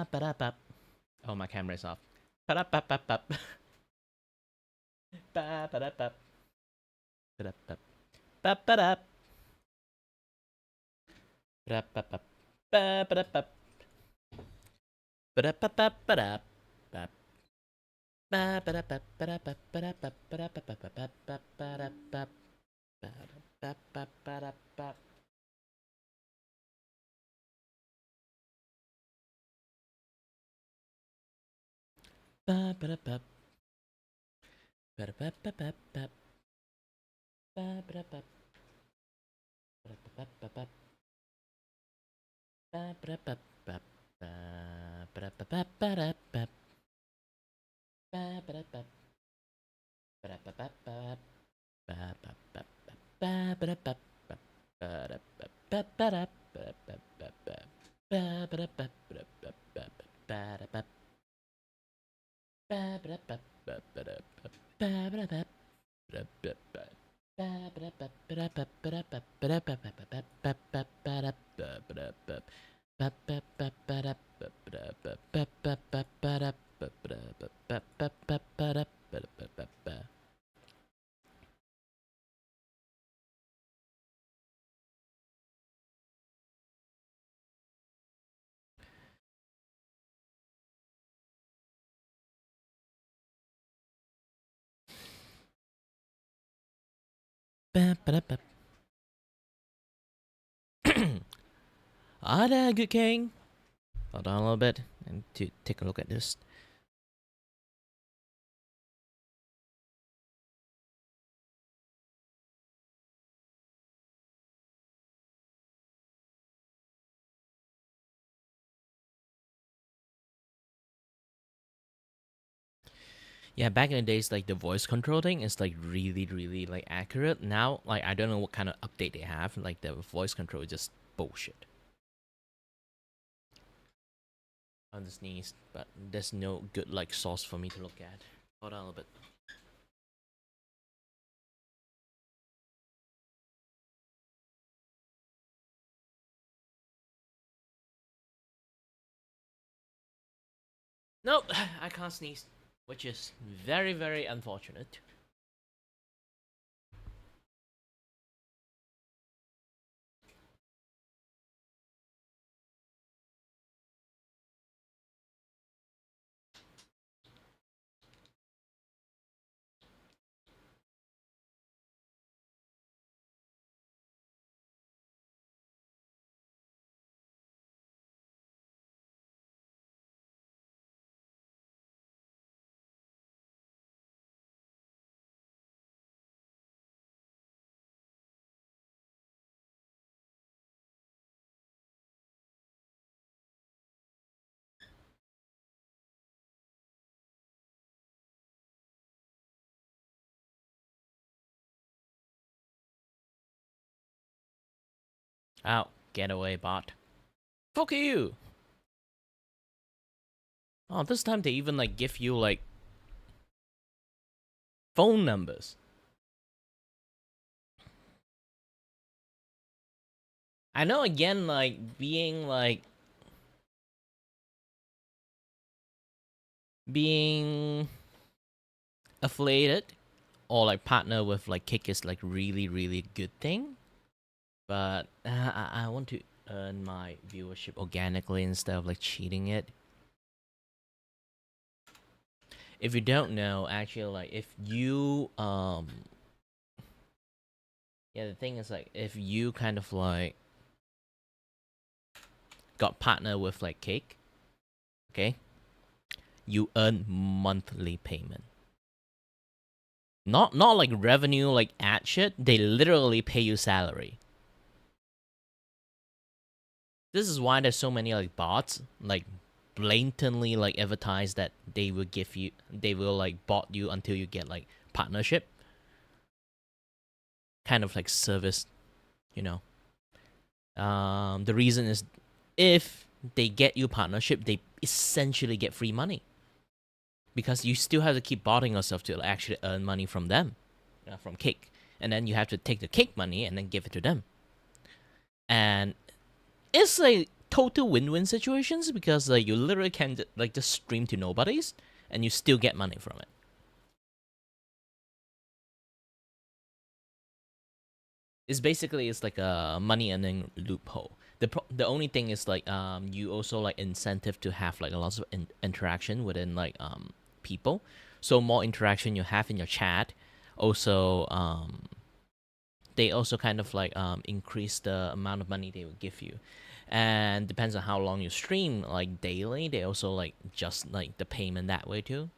Ba-ba-da-bap. Oh, my camera is off. Ba-da-bap-bap-bap. Ba-ba-da-bap. Ba-da-bap. Ba-ba-dap. Ba-da-bap-bap. Ba-ba-da-bap. Ba-da-bap-bap-ba-dap. Bap. Ba-ba-da-bap. Ba-da-bap. Ba-da-bap. Ba-da-bap. Ba-da-bap. Ba-da-bap. Ba-ba-da-bap. Ba-da-bap-bap-bap. Ba-ba-da-bap. Ba-da-bap-bap-bap. Ba-ba-da-bap-bap. Ba-ba-da-bap-bap-bap. Ba-ba-da-bap. Ba-da-bap-bap-bap. Ba-ba-bap-bap. Ba-ba-da-bap. Ba-da-bap-bap-bap. Ba-ba-bap-bap. Ba-ba-da-bap. Ba-da-bap. Ba-ba-da-bap. Ba-ba-da-bap. Ba-ba-da-bap. Hi there, good king. Hold on a little bit and to take a look at this. Yeah, back in the days, like the voice control thing is like really like accurate. Now, like I don't know what kind of update they have. Like the voice control is just bullshit. On the sneeze, but there's no good like source for me to look at. Hold on a little bit. Nope, I can't sneeze, which is very unfortunate. Ow, get away, bot. Fuck you! Oh, this time they even like give you like phone numbers. I know again, like being affiliated or like partner with like Kick is like really good thing, but I want to earn my viewership organically instead of like cheating it. If you don't know, actually, like if you yeah, the thing is like if you kind of like got partner with like Cake, okay, you earn monthly payment. Not like revenue like ad shit. They literally pay you salary. This is why there's so many like bots like blatantly like advertise that they will like bot you until you get like partnership. Kind of like service, you know. The reason is if they get you partnership, they essentially get free money. Because you still have to keep botting yourself to actually earn money from them, from Cake. And then you have to take the Cake money and then give it to them. And it's like total win-win situations because like you literally can like just stream to nobody's and you still get money from it. It's like a money earning loophole. The only thing is like you also like incentive to have like a lot of interaction within like people. So more interaction you have in your chat, also they also kind of like increase the amount of money they will give you, and depends on how long you stream. Like daily, they also like just like the payment that way too.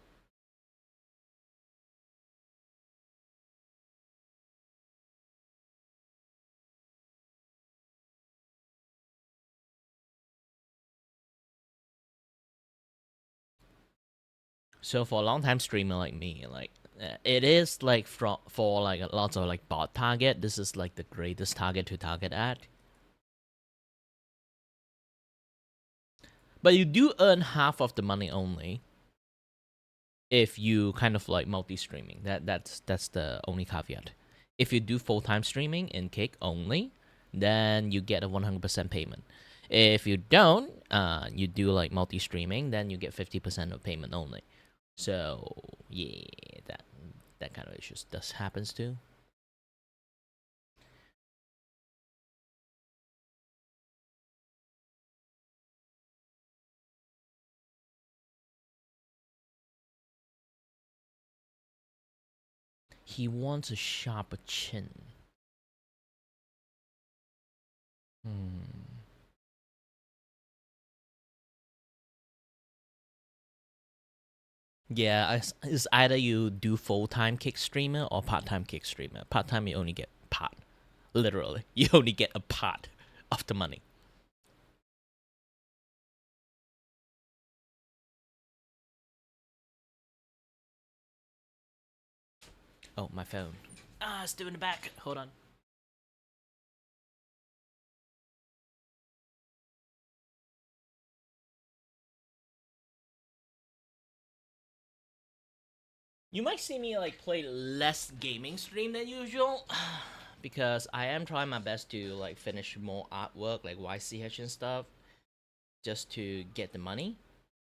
So for a long time streamer like me, like it is like for like lots of like bot target. This is like the greatest target to target at. But you do earn half of the money only if you kind of like multi-streaming. That's the only caveat. If you do full-time streaming in Kick only, then you get a 100% payment. If you don't, you do like multi-streaming, then you get 50% of payment only. So yeah, that kind of issues does happens too. He wants a sharper chin. Hmm. Yeah, it's either you do full time kick streamer or part time kick streamer. Part time you only get part. Literally, you only get a part of the money. Oh, my phone. Ah, still in the back. Hold on. You might see me like play less gaming stream than usual, because I am trying my best to like finish more artwork like YCH and stuff, just to get the money.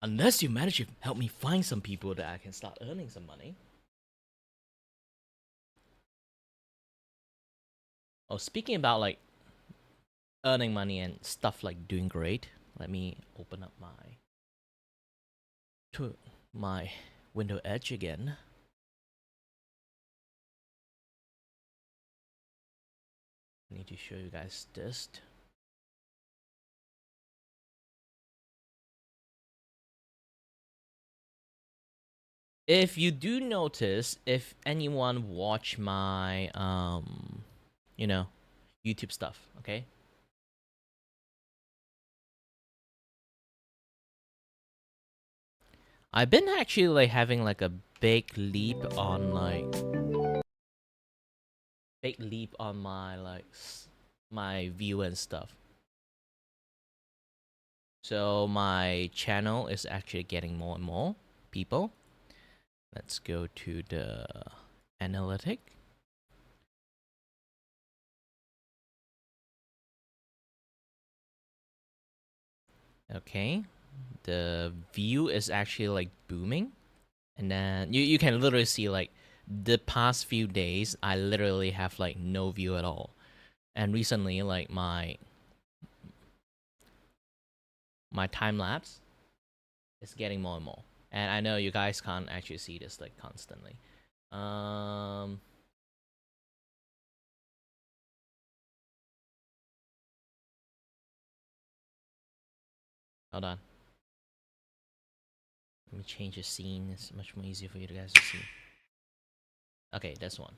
Unless you manage to help me find some people that I can start earning some money. Oh, speaking about like earning money and stuff like doing great, let me open up my window edge again. I need to show you guys this. If you do notice, if anyone watch my you know, YouTube stuff, okay? I've been actually like having like a big leap on my like my view and stuff. So my channel is actually getting more and more people. Let's go to the analytic. Okay, the view is actually like booming, and then you can literally see like the past few days I literally have like no view at all, and recently like my time lapse is getting more and more, and I know you guys can't actually see this like constantly. Um, Hold on. Let me change the scene. It's much more easier for you guys to see. Okay, that's one.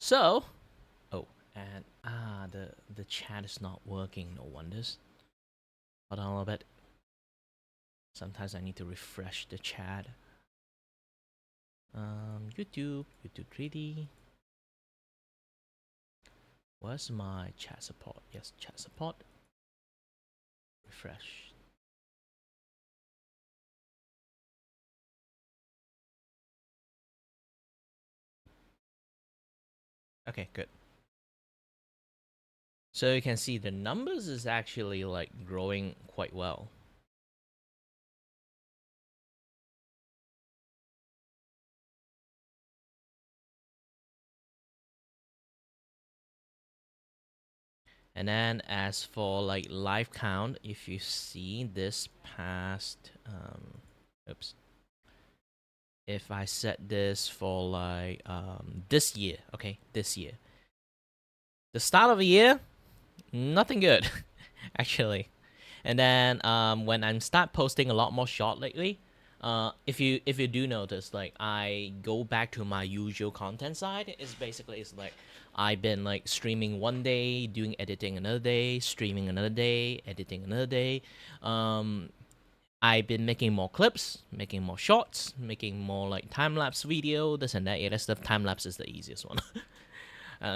So, oh, and the chat is not working. No wonders. Hold on a little bit. Sometimes I need to refresh the chat. YouTube 3D. Where's my chat support? Yes, chat support. Refresh. Okay, good. So you can see the numbers is actually like growing quite well. And then as for like live count, if you see this past, oops, if I set this for like this year, okay, this year, the start of the year, nothing good, actually. And then when I start posting a lot more short lately, if you do notice, like I go back to my usual content side, it's like I've been like streaming one day, doing editing another day, streaming another day, editing another day. Um, I've been making more clips, making more shorts, making more like time lapse video, this and that. Yeah, that stuff. Time lapse is the easiest one.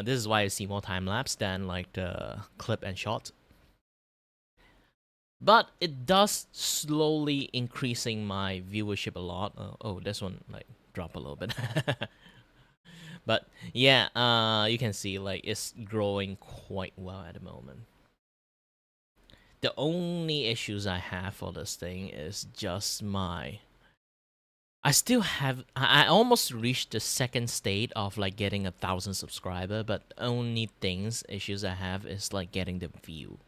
This is why I see more time lapse than like the clip and short. But it does slowly increasing my viewership a lot. Oh, this one like drop a little bit. But yeah, you can see like it's growing quite well at the moment. The only issues I have for this thing is just my. I still have. I almost reached the second state of like getting 1,000 subscriber, but only issues I have is like getting the view.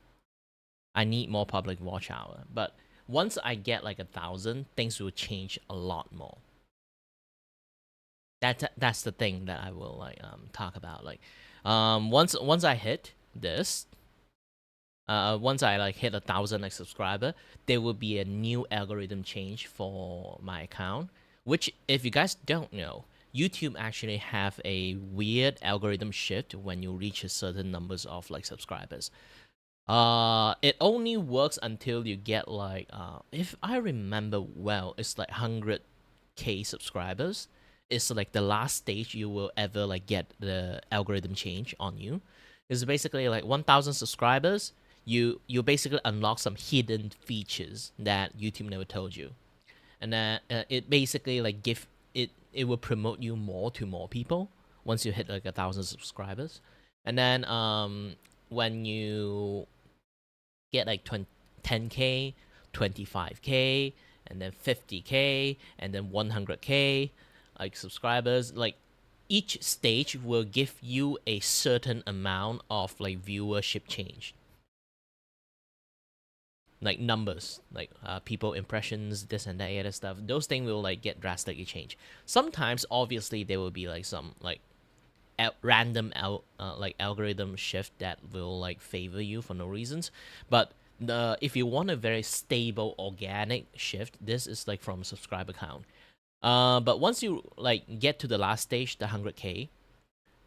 I need more public watch hour. But once I get like 1,000, things will change a lot more. That's the thing that I will like talk about. Like, once I hit this, once I like hit 1,000 like subscriber, there will be a new algorithm change for my account. Which, if you guys don't know, YouTube actually have a weird algorithm shift when you reach a certain numbers of like subscribers. It only works until you get like if I remember well, it's like 100K subscribers. It's like the last stage you will ever like get the algorithm change on you. It's basically like 1,000 subscribers. You basically unlock some hidden features that YouTube never told you, and then it basically like it will promote you more to more people once you hit like 1,000 subscribers, and then when you get like 10K, 25K, and then 50K, and then 100K, like subscribers. Like each stage will give you a certain amount of like viewership change, like numbers, like people impressions, this and that other stuff. Those things will like get drastically changed. Sometimes, obviously, there will be like some like random like algorithm shift that will like favor you for no reasons, but if you want a very stable organic shift, this is like from subscriber count. But once you like get to the last stage, the 100K,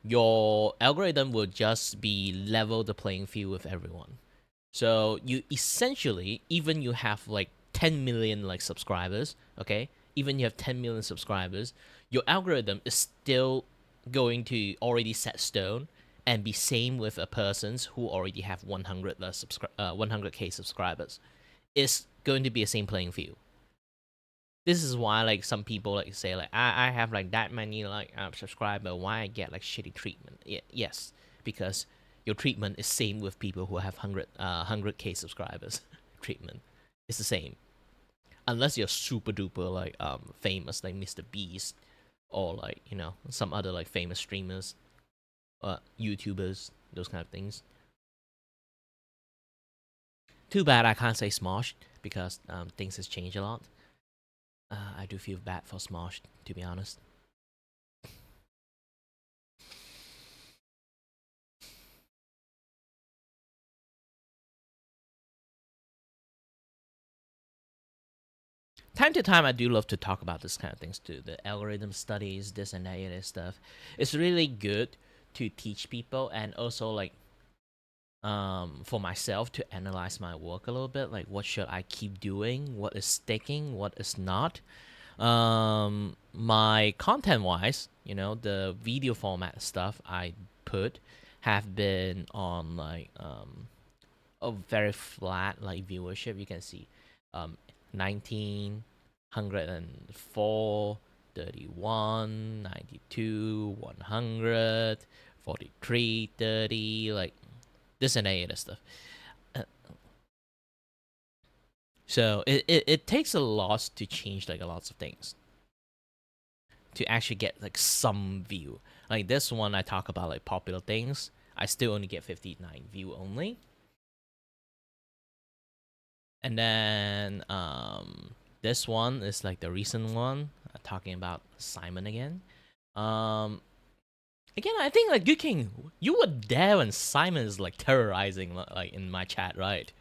your algorithm will just be level the playing field with everyone. So you essentially, even you have like 10 million like subscribers, okay, even you have 10 million subscribers, your algorithm is still going to already set stone and be same with a person's who already have 100K subscribers. It's going to be the same playing field. This is why like some people like say like I have like that many like subscriber, why I get like shitty treatment. Yes, because your treatment is same with people who have 100K subscribers. Treatment it's the same, unless you're super duper like famous like Mr. Beast, or like some other like famous streamers, YouTubers, those kind of things. Too bad I can't say Smosh because things has changed a lot. I do feel bad for Smosh, to be honest. Time to time, I do love to talk about this kind of things too. The algorithm studies, this and that, and stuff. It's really good to teach people, and also like for myself to analyze my work a little bit. Like, what should I keep doing? What is sticking? What is not? My content wise, the video format stuff I put have been on like a very flat like viewership. You can see 19, 104, 31, 92, 100, 43, 30. Like This and that stuff. Uh, So it takes a lot to change like a lots of things to actually get like some view. Like this one, I talk about like popular things. I still only get 59 view only. And then this one is like the recent one, talking about Simon again. Again, I think like Good King, you were there when Simon is like terrorizing like in my chat, right?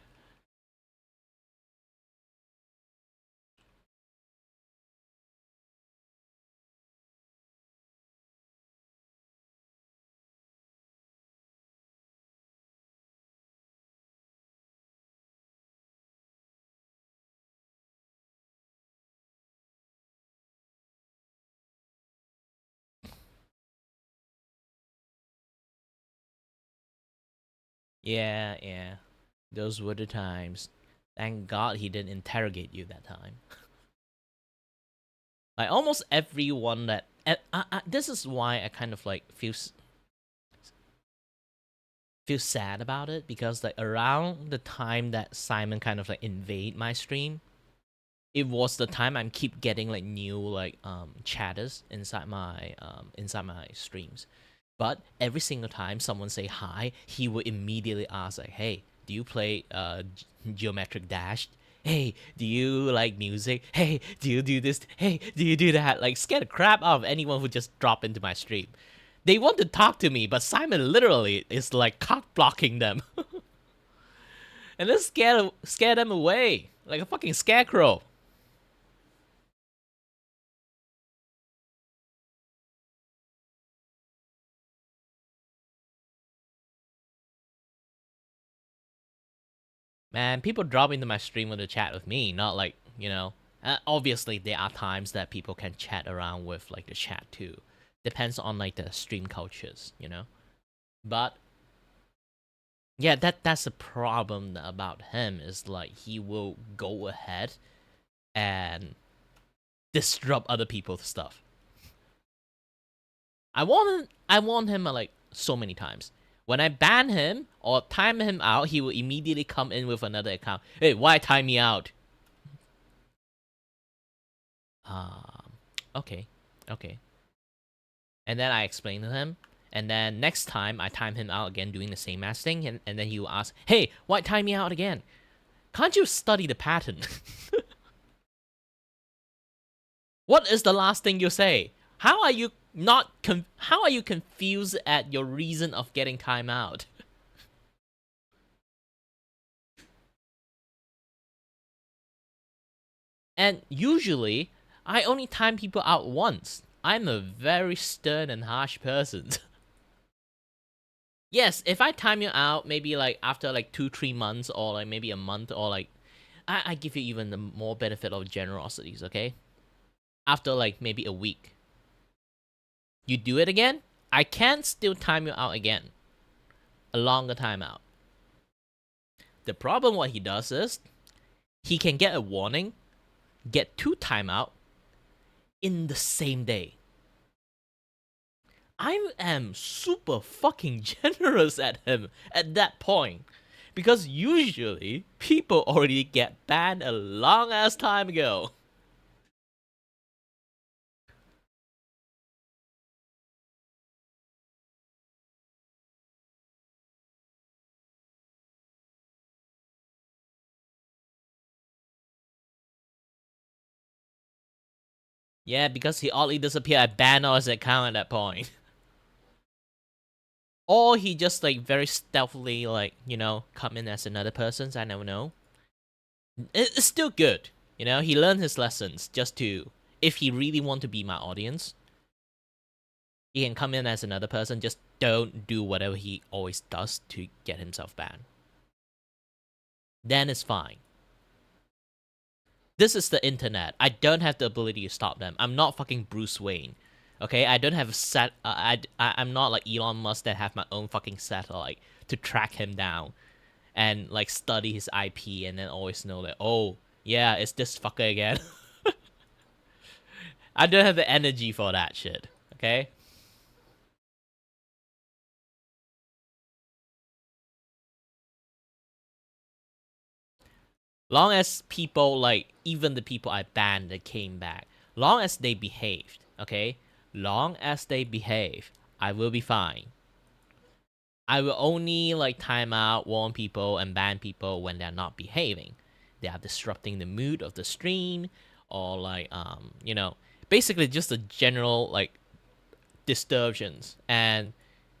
Yeah, yeah. Those were the times. Thank God he didn't interrogate you that time. Like almost everyone that this is why I kind of like feel sad about it, because like around the time that Simon kind of like invade my stream, it was the time I'm keep getting like new like chatters inside my streams. But every single time someone say hi, he would immediately ask like, "Hey, do you play Geometric Dash? Hey, do you like music? Hey, do you do this? Hey, do you do that?" Like scare the crap out of anyone who just drop into my stream. They want to talk to me, but Simon literally is like cock blocking them, and then scare them away like a fucking scarecrow. Man, people drop into my stream with a chat with me, not like, obviously there are times that people can chat around with like the chat too. Depends on like the stream cultures. But yeah, that's the problem about him, is like he will go ahead and disrupt other people's stuff. I warned him like so many times. When I ban him or time him out, he will immediately come in with another account. Hey, why time me out? Um, okay, okay. And then I explained to him. And then next time I time him out again doing the same ass thing, and then he will ask, "Hey, why time me out again? Can't you study the pattern?" What is the last thing you say? How are you not? How are you confused at your reason of getting time out? And usually, I only time people out once. I'm a very stern and harsh person. Yes, if I time you out, maybe like after like 2-3 months, or like maybe a month, or like I give you even the more benefit of generosities, okay? After like maybe a week, you do it again, I can still time you out again. A longer timeout. The problem what he does is he can get a warning, get 2 timeout in the same day. I am super fucking generous at him at that point. Because usually people already get banned a long ass time ago. Yeah, because he oddly disappeared, I banned all his account at that point. Or he just like very stealthily like, come in as another person, I never know. It's still good. He learned his lessons just to, if he really want to be my audience, he can come in as another person, just don't do whatever he always does to get himself banned. Then it's fine. This is the internet. I don't have the ability to stop them. I'm not fucking Bruce Wayne. Okay, I don't have a set. I'm not like Elon Musk that have my own fucking satellite to track him down and like study his IP and then always know that, oh yeah, it's this fucker again. I don't have the energy for that shit. Okay. Long as people, like, even the people I banned that came back, long as they behaved, okay? Long as they behave, I will be fine. I will only, like, time out, warn people, and ban people when they're not behaving. They are disrupting the mood of the stream, or, like, basically just a general, like, disturbance. And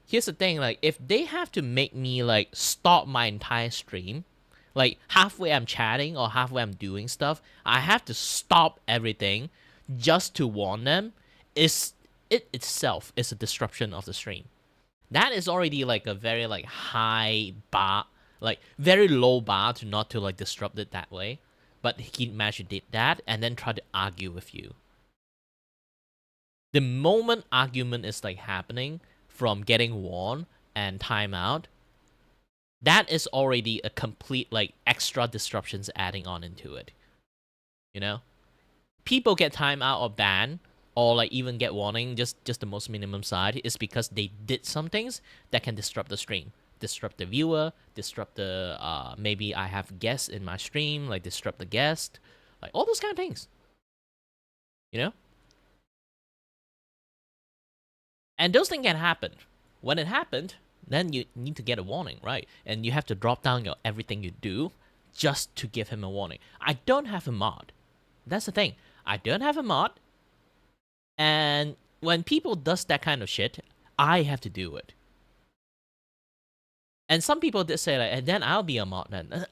here's the thing, like, if they have to make me, like, stop my entire stream, like, halfway I'm chatting or halfway I'm doing stuff, I have to stop everything just to warn them, is it itself is a disruption of the stream. That is already, like, a very, like, high bar, like, very low bar to not to, like, disrupt it that way. But he managed to did that and then try to argue with you. The moment argument is, like, happening from getting warned and timeout, that is already a complete, like, extra disruptions adding on into it. You know? People get timeout or banned or, like, even get warning, just the most minimum side, is because they did some things that can disrupt the stream. Disrupt the viewer, disrupt the, maybe I have guests in my stream, like, disrupt the guest, like, all those kind of things. You know? And those things can happen. When it happened, then you need to get a warning, right? And you have to drop down your everything you do just to give him a warning. I don't have a mod. That's the thing. I don't have a mod. And when people does that kind of shit, I have to do it. And some people did say, like, and then I'll be a mod then.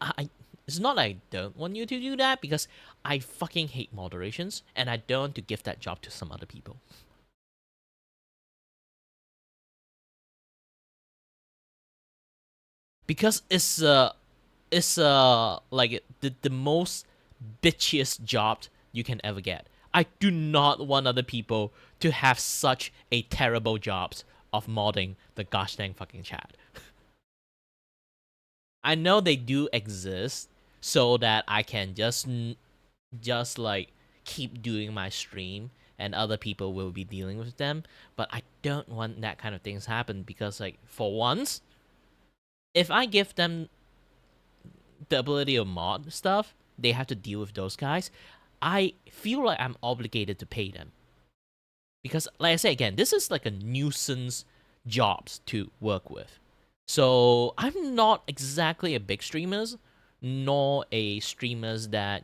It's not like I don't want you to do that, because I fucking hate moderations and I don't want to give that job to some other people. Because it's like the most bitchiest job you can ever get. I do not want other people to have such a terrible job of modding the gosh dang fucking chat. I know they do exist so that I can just like keep doing my stream and other people will be dealing with them, but I don't want that kind of things happen, because, like, for once, if I give them the ability of mod stuff, they have to deal with those guys. I feel like I'm obligated to pay them. Because, like I say again, this is like a nuisance jobs to work with. So I'm not exactly a big streamers, nor a streamers that,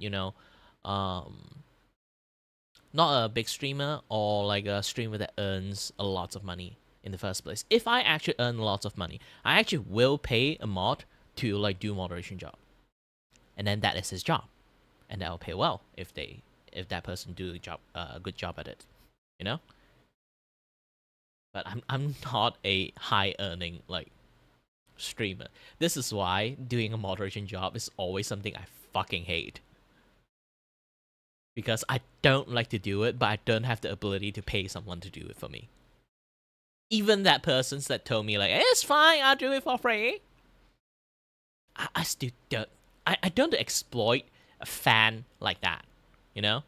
not a big streamer or like a streamer that earns a lot of money in the first place. If I actually earn lots of money, I actually will pay a mod to, like, do moderation job. And then that is his job. And that'll pay well if that person do a good job at it, you know. But I'm not a high earning, like, streamer. This is why doing a moderation job is always something I fucking hate, because I don't like to do it, but I don't have the ability to pay someone to do it for me. Even that persons that told me, like, it's fine, I'll do it for free, I still don't. I don't exploit a fan like that, you know.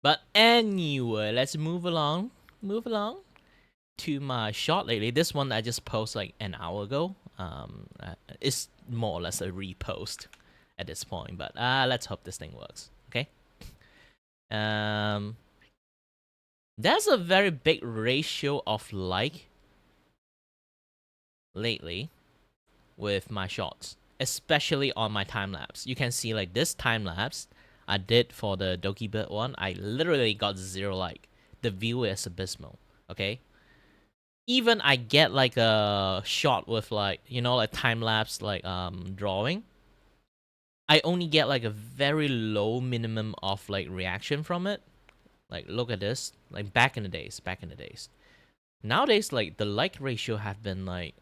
But anyway, let's move along. Move along to my shot lately. This one I just posted like an hour ago. It's more or less a repost at this point, but let's hope this thing works. Okay. Um, there's a very big ratio of like lately with my shots, especially on my time lapse. You can see, like, this time lapse I did for the Doki Bird one. I literally got 0 like. The view is abysmal. Okay. Even I get like a shot with, like, like time lapse, like, drawing, I only get like a very low minimum of, like, reaction from it. Like, look at this. Like, back in the days. Nowadays, like, the like ratio have been, like,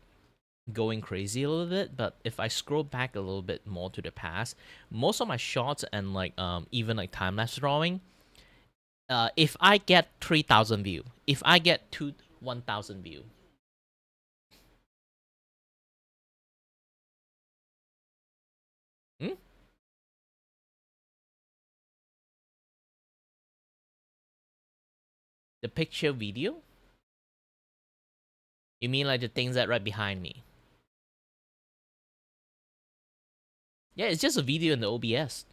going crazy a little bit, but if I scroll back a little bit more to the past, most of my shots and, like, even like time lapse drawing, if I get 3,000 view, if I get 1,000 view, hmm? The picture video? You mean like the things that right behind me? Yeah, it's just a video in the OBS.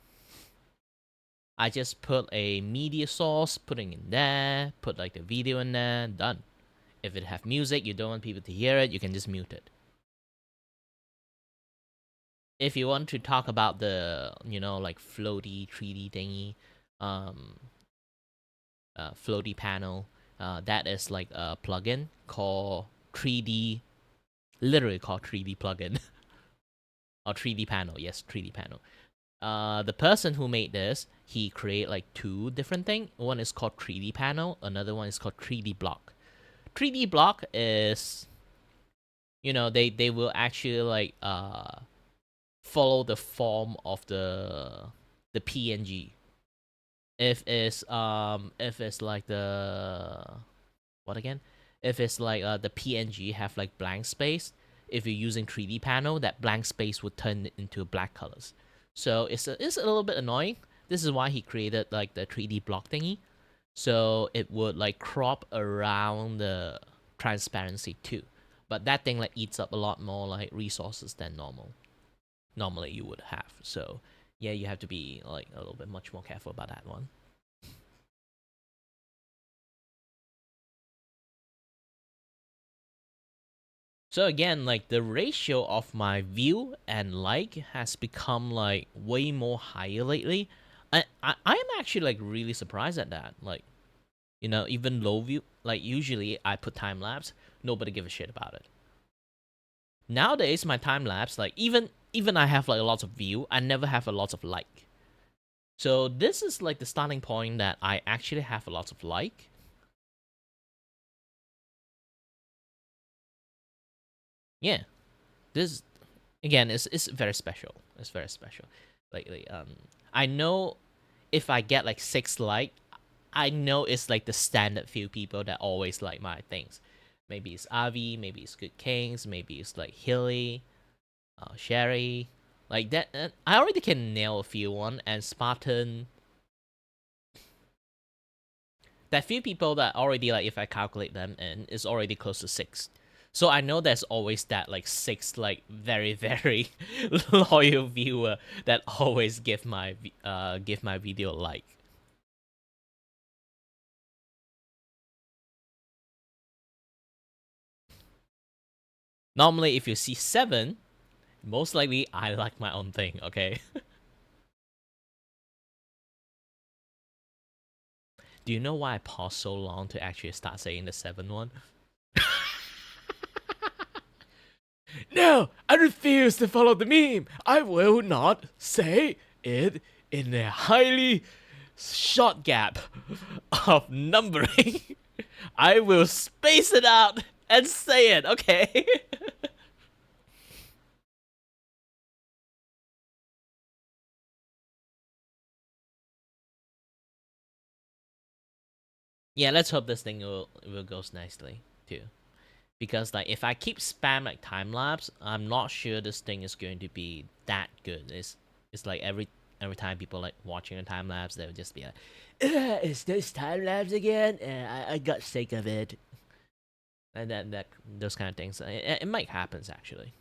I just put a media source, putting in there, put like the video in there, done. If it have music, you don't want people to hear it, you can just mute it. If you want to talk about the, like floaty 3D thingy, um, floaty panel, that is like a plugin called 3D, literally called 3D plugin. Or 3D panel, yes, 3D panel. The person who made this, he created like two different things. One is called 3D panel, another one is called 3D block. 3D block is, they will actually like follow the form of the PNG. If it's like the what again? If it's like the PNG have like blank space, if you're using 3D panel, that blank space would turn into black colors. So it's a little bit annoying. This is why he created like the 3D block thingy. So it would like crop around the transparency too. But that thing like eats up a lot more like resources than normally you would have. So yeah, you have to be like a little bit much more careful about that one. So again, like the ratio of my view and like has become like way more higher lately. I am actually like really surprised at that. Like, even low view, like usually I put time lapse, nobody give a shit about it. Nowadays my time lapse, like even I have like a lot of view, I never have a lot of like. So this is like the starting point that I actually have a lot of like. Yeah, this again is very special. It's very special. Like I know if I get like 6 like, I know it's like the standard few people that always like my things. Maybe it's Avi, maybe it's Good Kings, maybe it's like Hilly, Sherry, like that. I already can nail a few one, and Spartan. That few people that already like, if I calculate them, and is already close to 6. So I know there's always that like 6 like very very loyal viewer that always give my video a like. Normally, if you see 7, most likely I like my own thing. Okay. Do you know why I paused so long to actually start saying the 7 one? No, I refuse to follow the meme. I will not say it in a highly short gap of numbering. I will space it out and say it, okay? Yeah, let's hope this thing will goes nicely too. Because like if I keep spam like time lapse, I'm not sure this thing is going to be that good. It's like every time people like watching a time lapse, they'll just be like, "Is this time lapse again?" And I got sick of it. And that those kind of things, it might happen actually.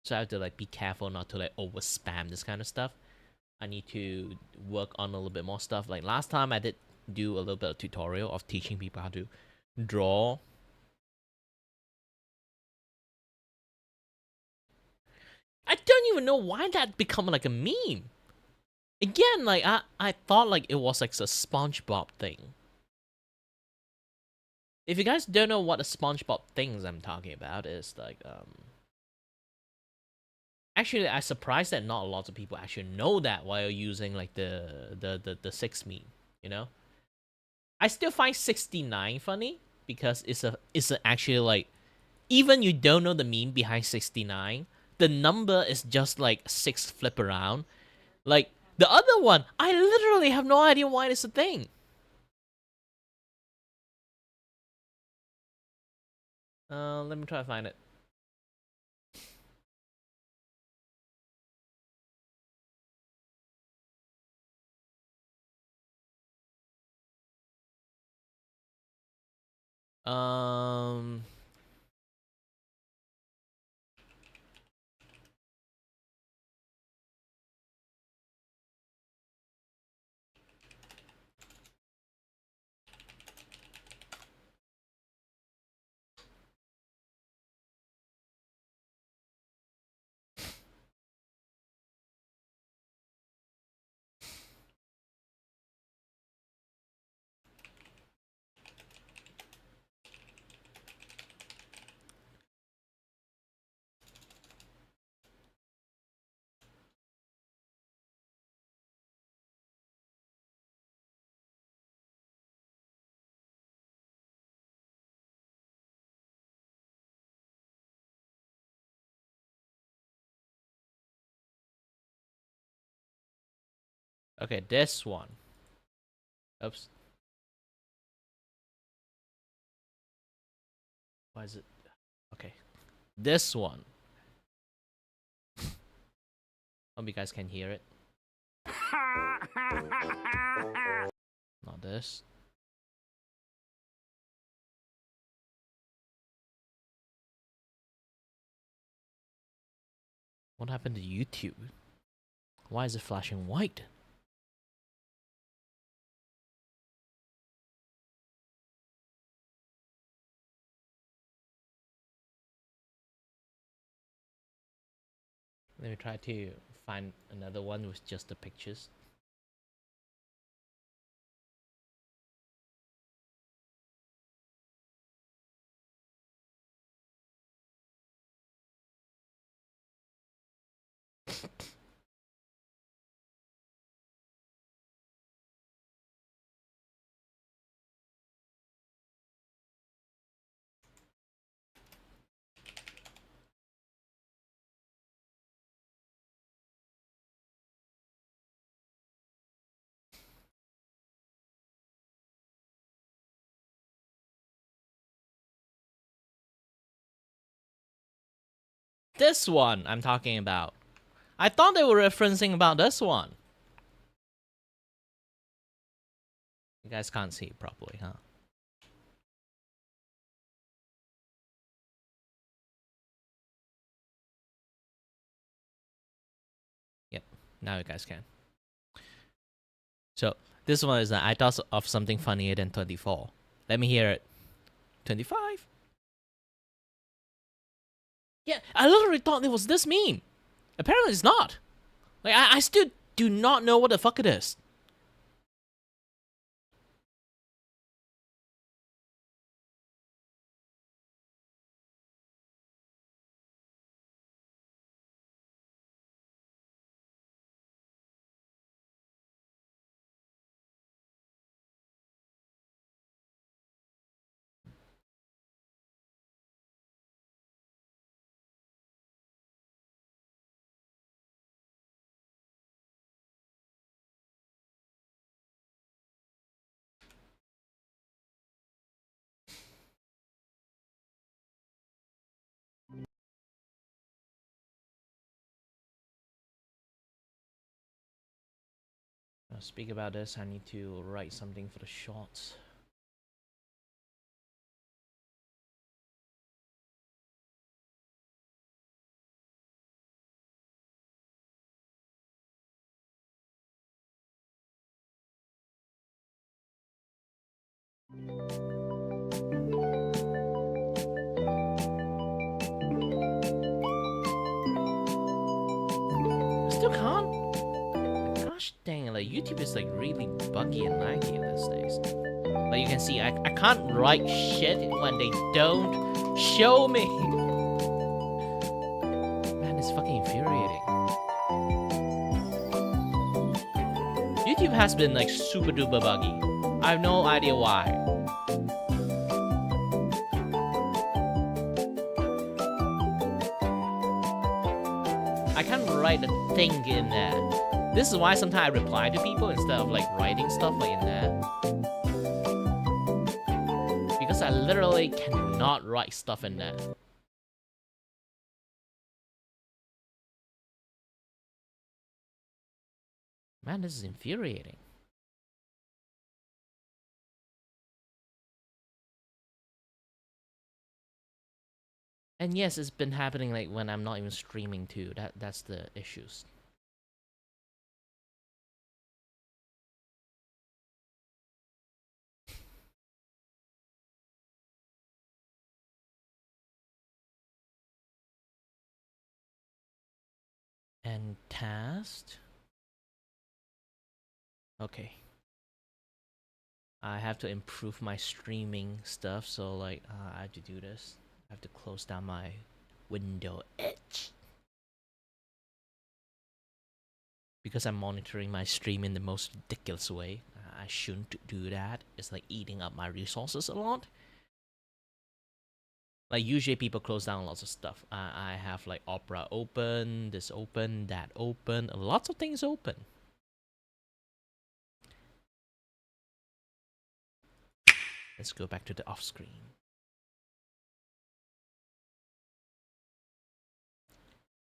So I have to like be careful not to like over spam this kind of stuff. I need to work on a little bit more stuff. Like last time I did do a little bit of tutorial of teaching people how to draw. I don't even know why that become like a meme. Again, like I thought like it was like a SpongeBob thing. If you guys don't know what the SpongeBob things I'm talking about is, like actually I'm surprised that not a lot of people actually know that while using like the 6 meme, you know? I still find 69 funny because it's actually like, even you don't know the meme behind 69, the number is just like 6 flip around. Like the other one, I literally have no idea why it's a thing. Let me try to find it. Um. Okay, this one. Oops. Why is it? Okay, this one. Hope you guys can hear it. Not this. What happened to YouTube? Why is it flashing white? Let me try to find another one with just the pictures. This one I'm talking about. I thought they were referencing about this one. You guys can't see it properly, huh? Yep, now you guys can. So this one is I thought of something funnier than 24. Let me hear it. 25? Yeah, I literally thought it was this meme. Apparently it's not. Like, I still do not know what the fuck it is. Now, speak about this, I need to write something for the shorts. I still can't. Gosh dang it, like YouTube is like really buggy and laggy these days. Like you can see, I can't write shit when they don't show me. Man, it's fucking infuriating. YouTube has been like super duper buggy. I have no idea why. I can't write a thing in there. This is why sometimes I reply to people instead of like writing stuff like in there. Because I literally cannot write stuff in there. Man, this is infuriating. And yes, it's been happening like when I'm not even streaming too. That's the issues. And tasked. Okay. I have to improve my streaming stuff, so like I have to do this. I have to close down my window edge because I'm monitoring my stream in the most ridiculous way. I shouldn't do that. It's like eating up my resources a lot. Like usually people close down lots of stuff. I have like Opera open, this open, that open, lots of things open. Let's go back to the off screen.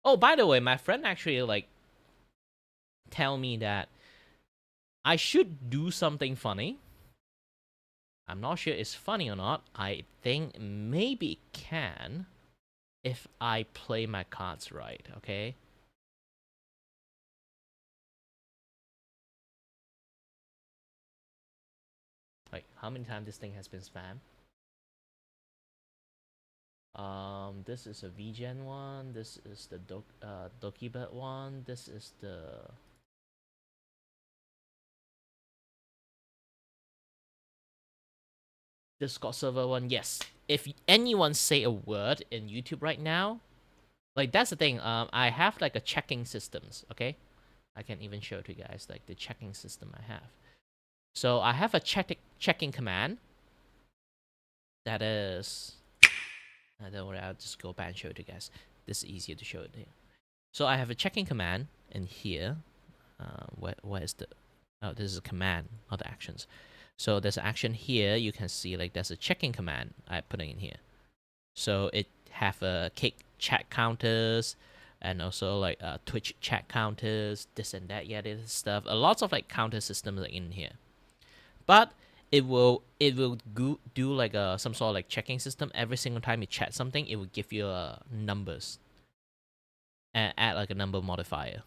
Oh, by the way, my friend actually like tell me that I should do something funny. I'm not sure it's funny or not. I think maybe it can if I play my cards right, okay? Like how many times this thing has been spammed? This is a VGen one. This is the Dokibet one. This is the Discord server one. Yes. If anyone say a word in YouTube right now, like that's the thing. I have like a checking systems. Okay, I can even show it to you guys like the checking system I have. So I have a checking command. That is. Don't worry, I'll just go back and show it to you guys. This is easier to show it here. So I have a checking command in here. Where is the? Oh, this is a command, not the actions. So there's an action here. You can see like there's a checking command I put in here. So it have a kick chat counters and also like Twitch chat counters, this and that, yeah, this stuff. A lots of like counter systems are in here, but it will do like some sort of like checking system every single time you chat something. It will give you numbers and add like a number modifier.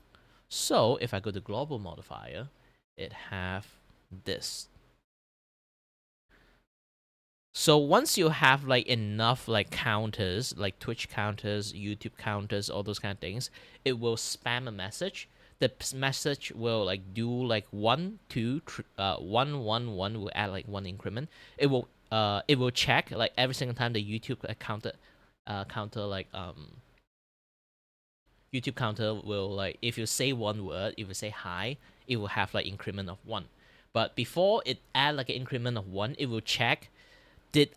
So if I go to global modifier, it have this. So once you have like enough like counters, like Twitch counters, YouTube counters, all those kind of things, it will spam a message. The message will like do like 1, 2, 1, 1, 1 will add like one increment. It will check like every single time the YouTube counter like YouTube counter will like if you say one word, if you say hi, it will have like increment of 1. But before it add like an increment of 1, it will check did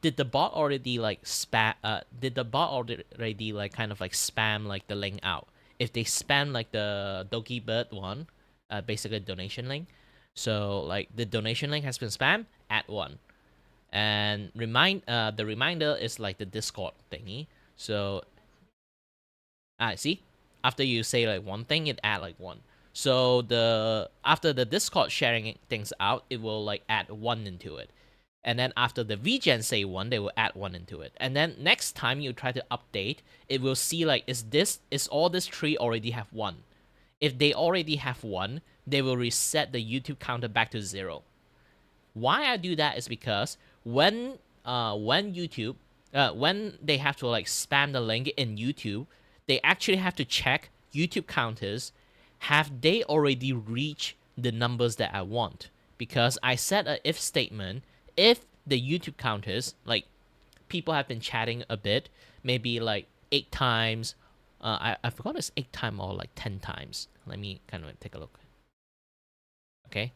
did the bot already like spam did the bot already like kind of like spam like the link out. If they spam like the Doki Bird one, basically donation link, so like the donation link has been spammed, add 1. And the reminder is like the Discord thingy. So see, after you say like one thing, it add like 1. So the after the Discord sharing things out, it will like add 1 into it. And then after the VGen say 1, they will add 1 into it. And then next time you try to update, it will see like is all this tree already have 1. If they already have 1, they will reset the YouTube counter back to 0. Why I do that is because when YouTube when they have to like spam the link in YouTube, they actually have to check YouTube counters. Have they already reached the numbers that I want? Because I set a if statement. If the YouTube counters, like people have been chatting a bit, maybe like 8 times, I forgot it's 8 times or like 10 times. Let me kind of take a look. Okay.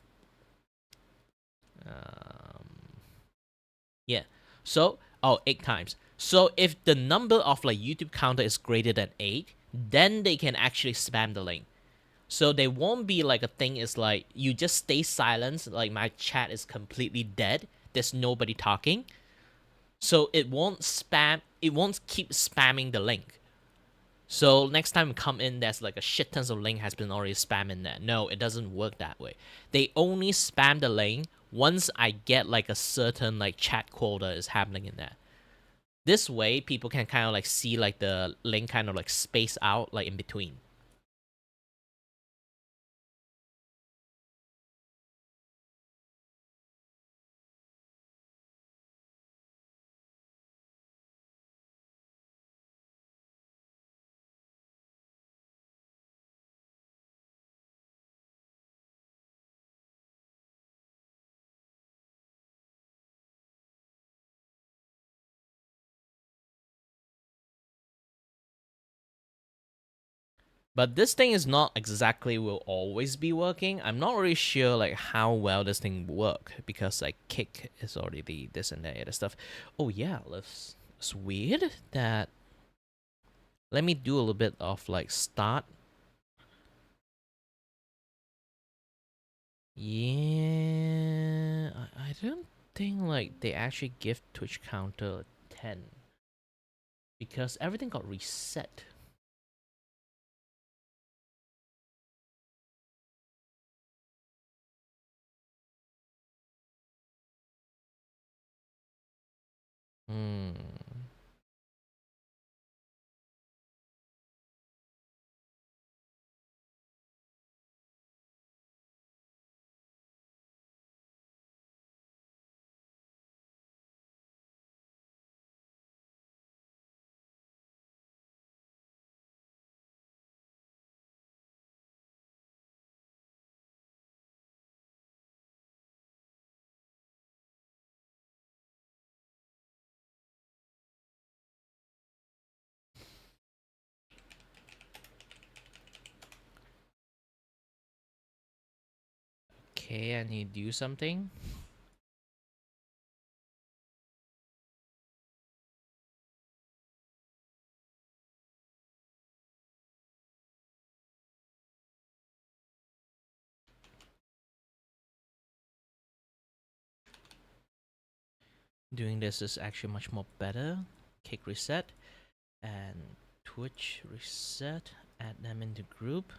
Yeah. So, 8 times. So if the number of like YouTube counter is greater than 8, then they can actually spam the link. So they won't be like a thing is like you just stay silent, like my chat is completely dead. There's nobody talking. So it won't keep spamming the link. So next time you come in, there's like a shit tons of link has been already spammed in there. No, it doesn't work that way. They only spam the link once I get like a certain like chat quota is happening in there. This way, people can kind of like see like the link kind of like space out like in between. But this thing is not exactly will always be working. I'm not really sure like how well this thing will work because like kick is already the this and that other stuff. Oh yeah, it's weird that let me do a little bit of like start. Yeah, I don't think like they actually give Twitch counter 10 because everything got reset. Hmm. Okay, I need to do something. Doing this is actually much more better. Kick reset and Twitch reset. Add them into group.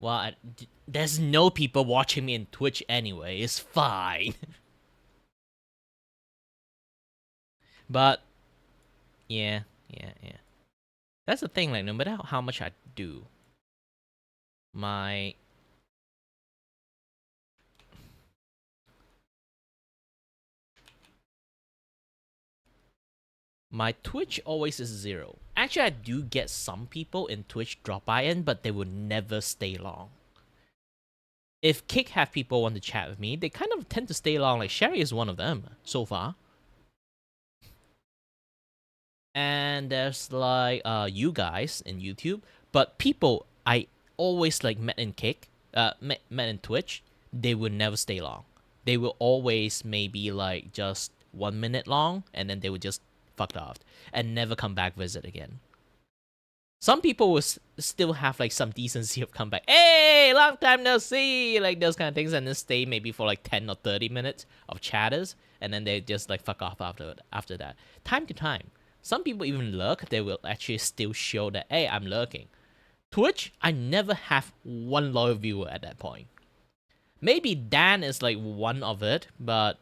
Well, there's no people watching me in Twitch anyway. It's fine. But yeah, yeah. That's the thing. Like, no matter how much I do, my my Twitch always is 0. Actually, I do get some people in Twitch drop by in, but they would never stay long. If Kick have people want to chat with me, they kind of tend to stay long. Like Sherry is one of them so far. And there's like you guys in YouTube, but people I always like met in Kick, met in Twitch, they would never stay long. They will always maybe like just 1 minute long, and then they would just fuck off and never come back visit again. Some people will still have like some decency of come back. Hey, long time no see, like those kind of things, and then stay maybe for like 10 or 30 minutes of chatters, and then they just like fuck off after that. Time to time, some people even lurk. They will actually still show that hey, I'm lurking. Twitch, I never have one loyal viewer at that point. Maybe Dan is like one of it, but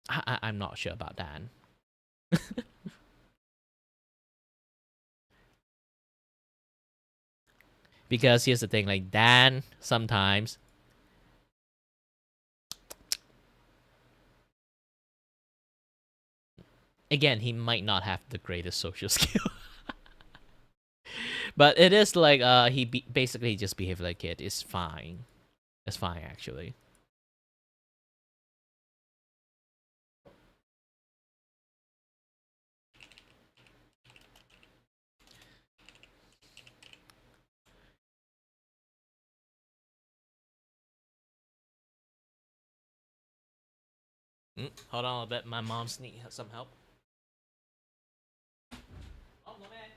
I'm not sure about Dan. Because here's the thing, like Dan sometimes again, he might not have the greatest social skill, but it is like basically just behaved like it. It's fine. It's fine actually. Hold on a bit. My mom's need some help. Oh no man.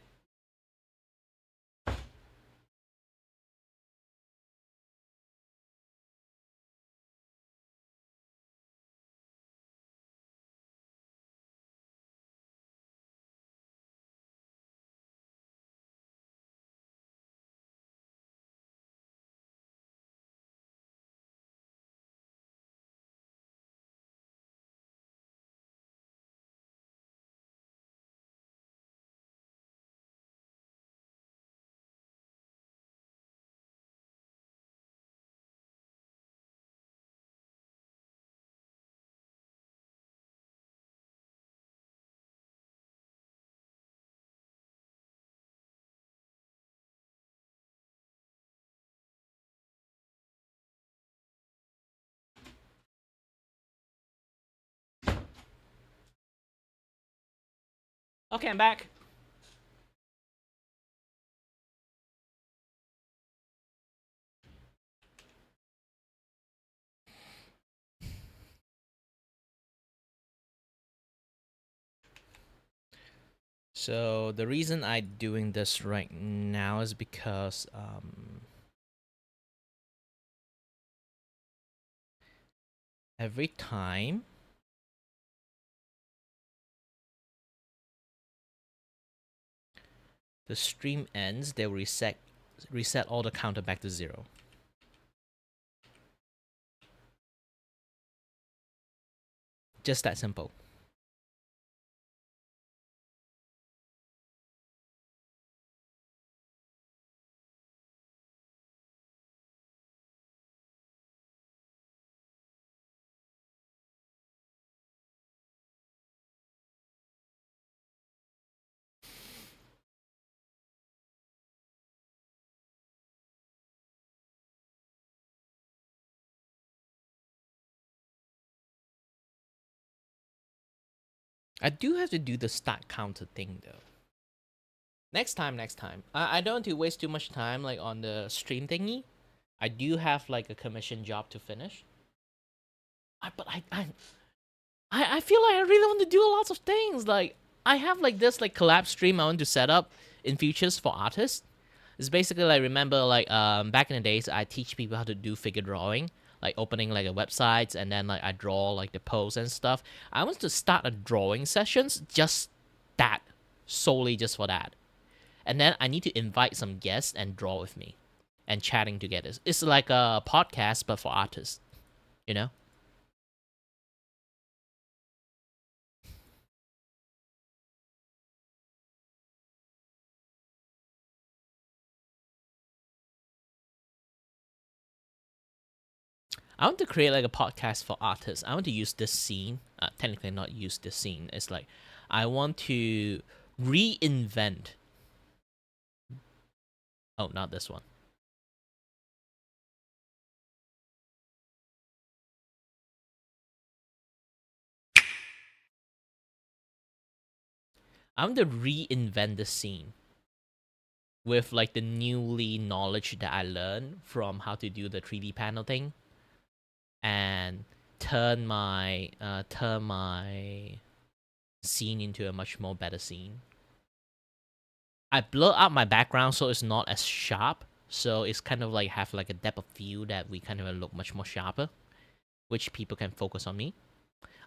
Okay, I'm back. So the reason I'm doing this right now is because every time the stream ends, they'll reset all the counter back to 0. Just that simple. I do have to do the start counter thing though. Next time. I don't want to waste too much time like on the stream thingy. I do have like a commission job to finish. But I feel like I really want to do lots of things. Like I have like this like collab stream I want to set up in futures for artists. It's basically like remember like back in the days I teach people how to do figure drawing, like opening like a websites and then like I draw like the pose and stuff. I want to start a drawing sessions just that solely just for that. And then I need to invite some guests and draw with me and chatting together. It's like a podcast but for artists, you know? I want to create like a podcast for artists. I want to use this scene. Technically, not use this scene. It's like I want to reinvent. Oh, not this one. I want to reinvent the scene with like the newly knowledge that I learned from how to do the 3D panel thing, and turn my scene into a much more better scene. I blur out my background so it's not as sharp. So it's kind of like have like a depth of field that we kind of look much more sharper, which people can focus on me.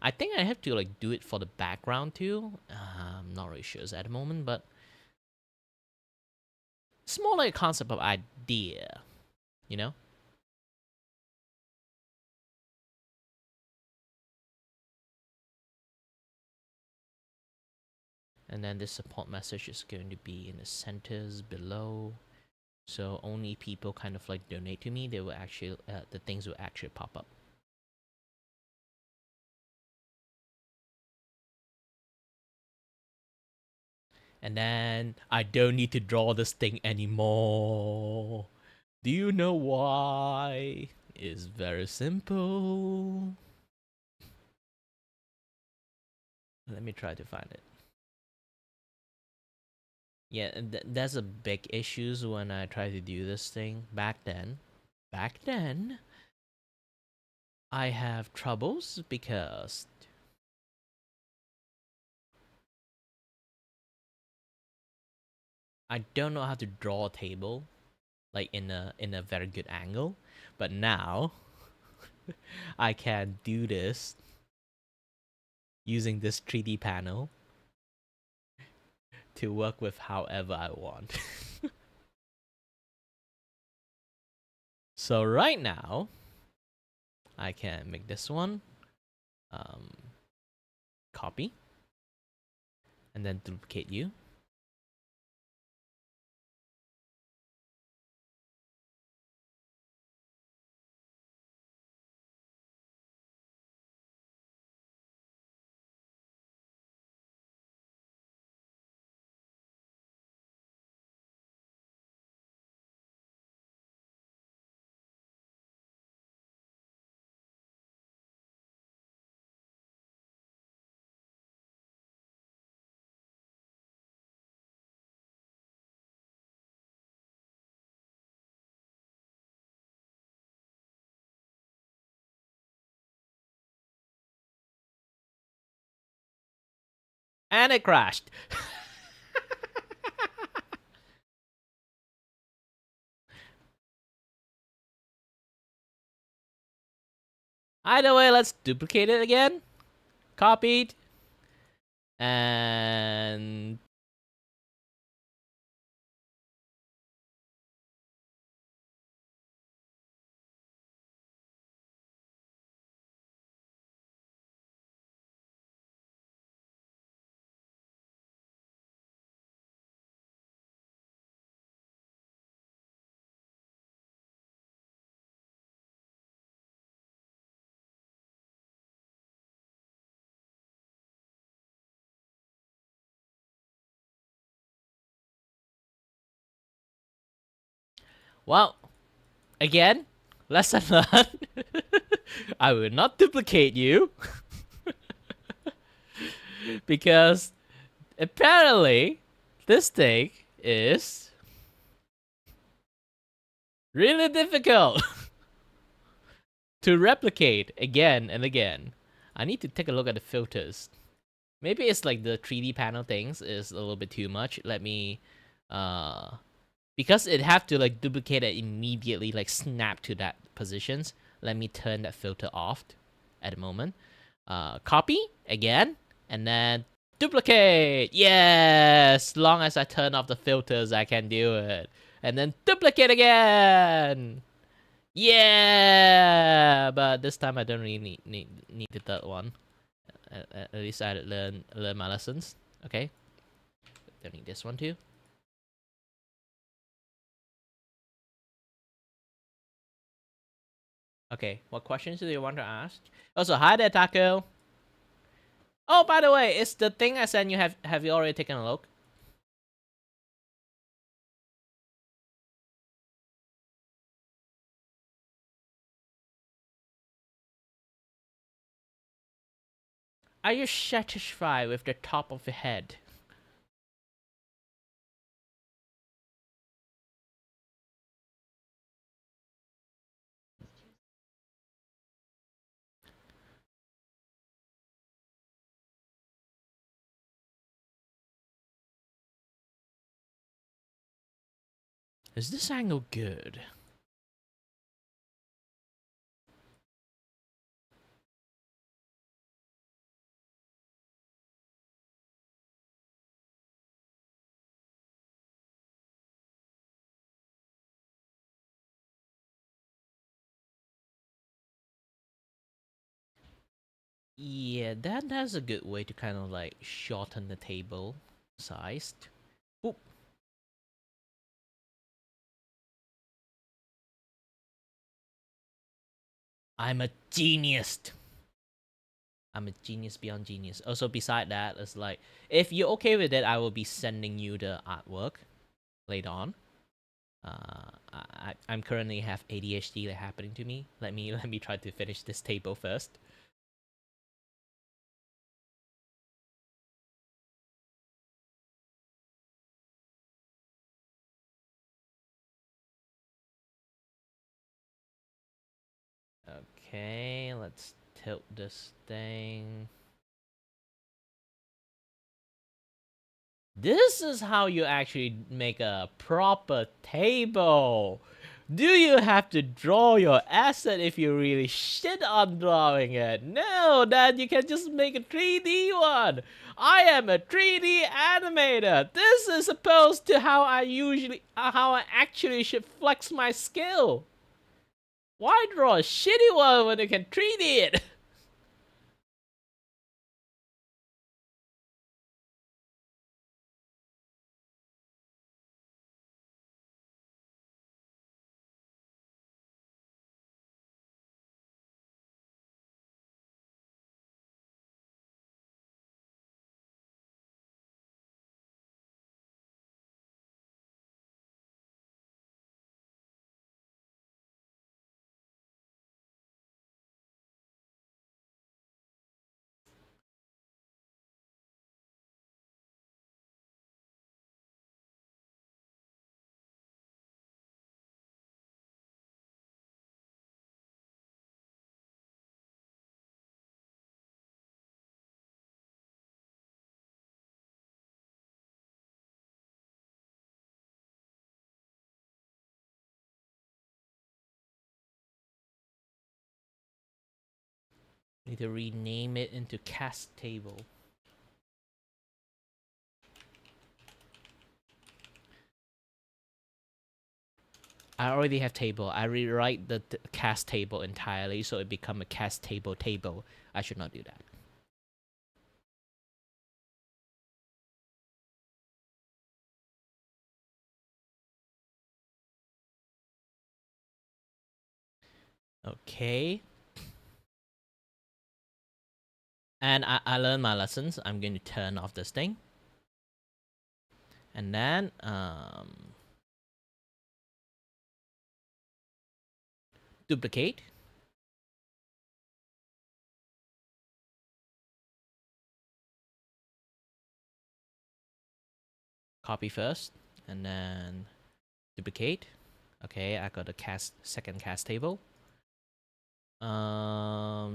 I think I have to like do it for the background too. I'm not really sure at the moment, but it's more like a concept of idea, you know? And then this support message is going to be in the centers below. So only people kind of like donate to me, they will actually, the things will actually pop up. And then I don't need to draw this thing anymore. Do you know why? It's very simple. Let me try to find it. Yeah, that's a big issues when I try to do this thing back then. Back then, I have troubles because I don't know how to draw a table like in a very good angle. But now I can do this using this 3D panel to work with however I want. So right now, I can make this one, um, copy, and then duplicate you. And it crashed. Either way, let's duplicate it again. Copied. And well, again, lesson learned. I will not duplicate you because apparently this thing is really difficult to replicate again and again. I need to take a look at the filters. Maybe it's like the 3D panel things is a little bit too much. Let me, because it have to like duplicate it immediately, like snap to that positions. Let me turn that filter off at the moment. Copy again, and then duplicate. Yes, long as I turn off the filters, I can do it. And then duplicate again. Yeah, but this time I don't really need the third one. At least I learn my lessons. Okay, don't need this one too. Okay, what questions do you want to ask? Also, hi there, Taco. Oh, by the way, is the thing I sent you have you already taken a look? Are you satisfied with the top of your head? Is this angle good? Yeah, that's a good way to kind of like shorten the table sized. Oop. I'm a genius. I'm a genius beyond genius. Also, beside that, it's like if you're okay with it, I will be sending you the artwork later on. I'm currently have ADHD like happening to me. Let me try to finish this table first. Okay, let's tilt this thing. This is how you actually make a proper table. Do you have to draw your asset if you really shit on drawing it? No, then you can just make a 3D one. I am a 3D animator. This is opposed to how how I actually should flex my skill. Why draw a shitty one when you can 3D it? Need to rename it into cast table. I already have table. I rewrite the cast table entirely so it become a cast table table. I should not do that. Okay. And I learned my lessons. I'm going to turn off this thing. And then duplicate. Copy first. And then duplicate. Okay, I got a second cast table.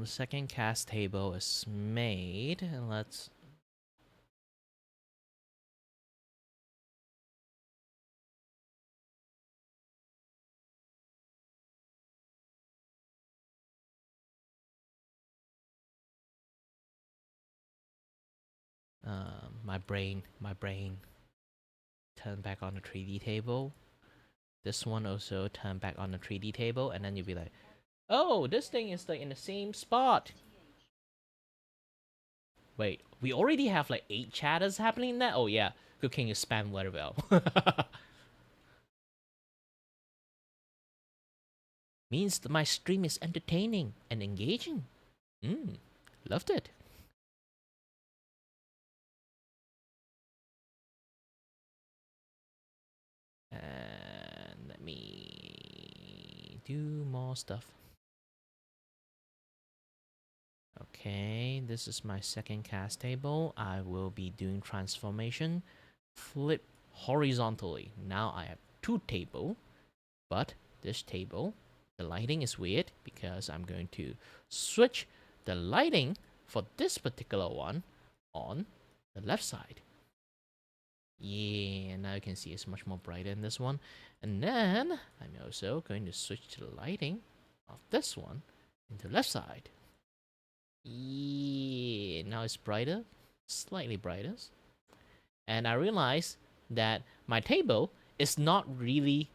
Second cast table is made, and let's my brain turn back on the 3D table. This one also turn back on the 3D table, and then you'll be like, oh, this thing is like in the same spot. Wait, we already have like 8 chatters happening there? Oh yeah, cooking is spam very well. Means that my stream is entertaining and engaging. Loved it. And let me do more stuff. Okay, this is my second cast table. I will be doing transformation. Flip horizontally. Now I have 2 table, but this table, the lighting is weird because I'm going to switch the lighting for this particular one on the left side. Yeah, now you can see it's much more brighter in this one. And then I'm also going to switch to the lighting of this one into left side. Yeah, now it's brighter, slightly brighter. And I realize that my table is not really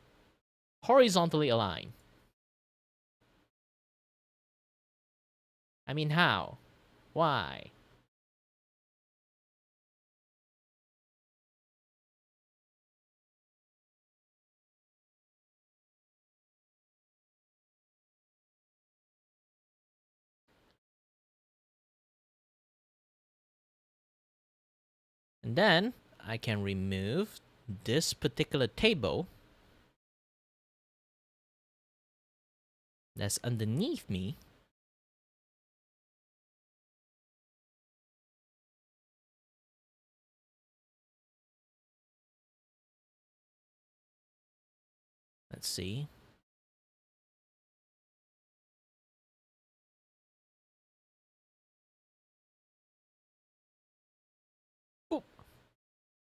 horizontally aligned. I mean, how? Why? And then I can remove this particular table that's underneath me. Let's see. Boop.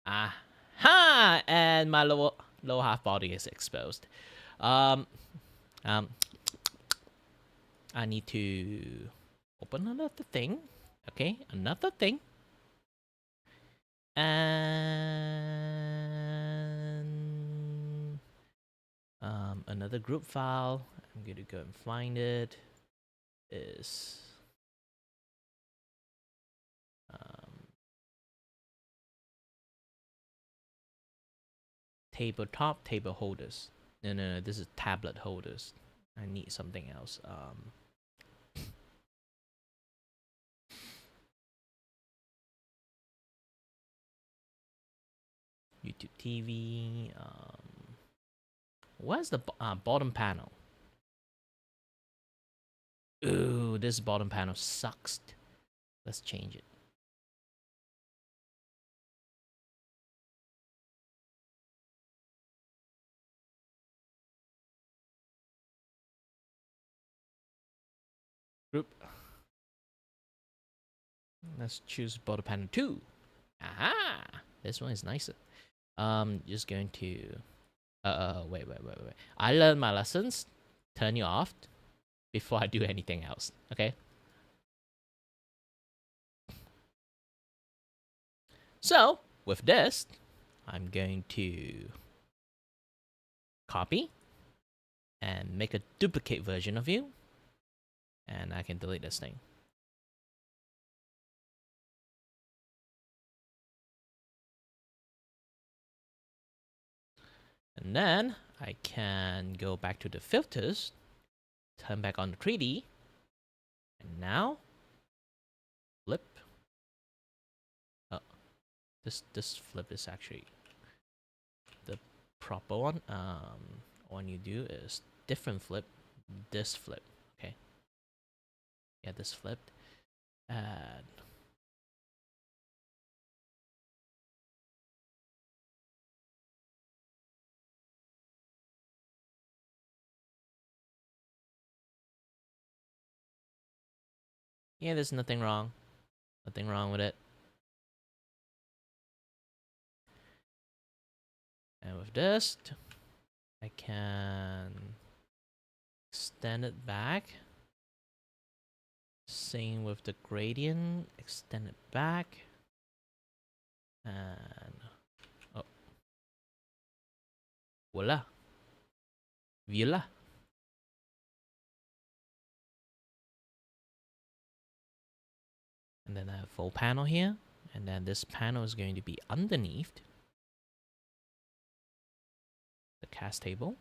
Aha! And my lower half body is exposed. I need to open another thing. Okay, another thing. And another group file. I'm going to go and find it. Is tabletop table holders. No, this is tablet holders. I need something else. YouTube TV. Where's the bottom panel? Ooh, this bottom panel sucks. Let's change it. Group. Let's choose bottom panel 2. Aha! This one is nicer. Just going to wait. I learned my lessons. Turn you off before I do anything else. Okay? So with this, I'm going to copy and make a duplicate version of you, and I can delete this thing. And then I can go back to the filters, turn back on the 3D, and now flip. Oh, this flip is actually the proper one. What you do is different flip, this flip. Okay. Yeah, this flipped. And yeah, there's nothing wrong. Nothing wrong with it. And with this, I can extend it back. Same with the gradient. Extend it back. And oh, voila. Voila. And then I have full panel here. And then this panel is going to be underneath the cast table.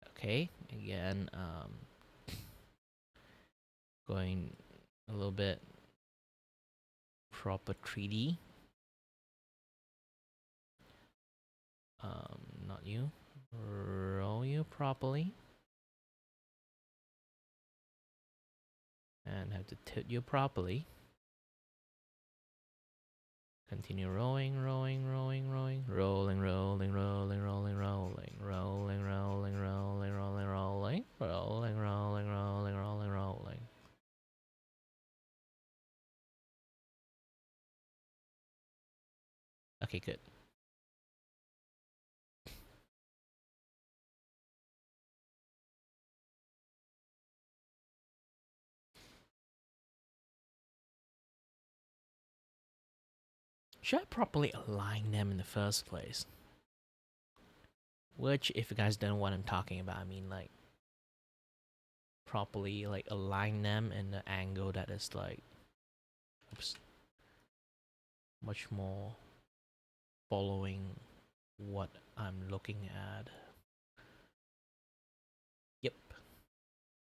Okay, again, going a little bit proper 3D. Not you. Roll you properly. And have to tilt you properly. Continue rolling, rolling, rolling, rolling, rolling, rolling, rolling, rolling, rolling, rolling, rolling, rolling, rolling, rolling, rolling, rolling, rolling, rolling, rolling. Okay, good. Should I properly align them in the first place? Which, if you guys don't know what I'm talking about, I mean like properly like align them in the angle that is like, oops, much more following what I'm looking at. Yep,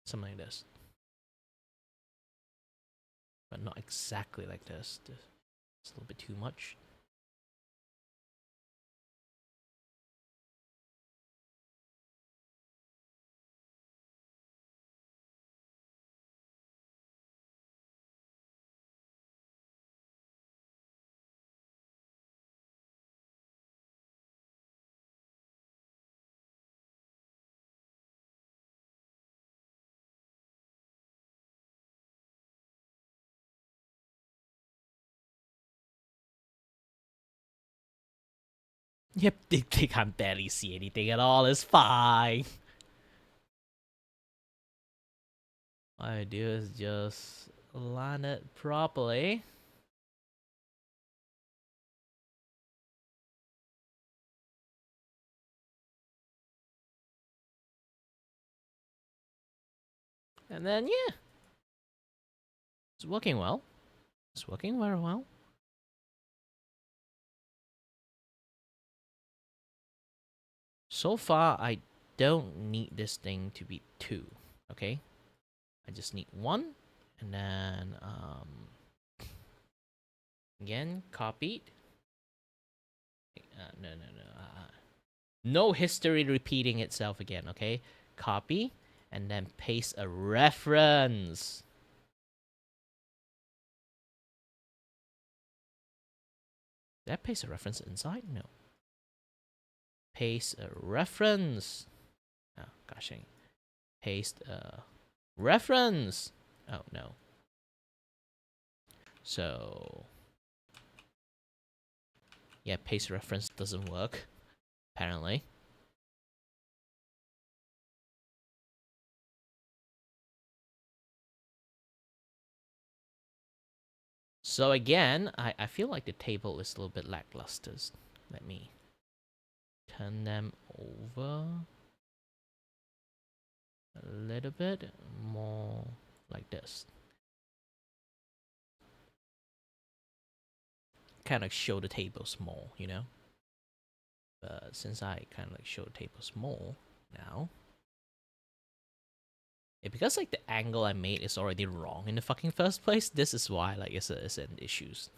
something like this, but not exactly like this. It's a little bit too much. Yep, they can't barely see anything at all. It's fine. All I do is just align it properly. And then, yeah. It's working well. It's working very well. So far, I don't need this thing to be 2, okay? I just need 1. And then, again, copied. No. No history repeating itself again, okay? Copy, and then paste a reference. Did I paste a reference inside? No. Paste a reference. Oh, gosh dang. Paste a reference. Oh, no. So, yeah, paste reference doesn't work, apparently. So again, I feel like the table is a little bit lackluster. Let me turn them over a little bit more like this. Kind of show the table small, you know? But since I kind of like show the table small now, because like the angle I made is already wrong in the fucking first place, this is why like it's an issues.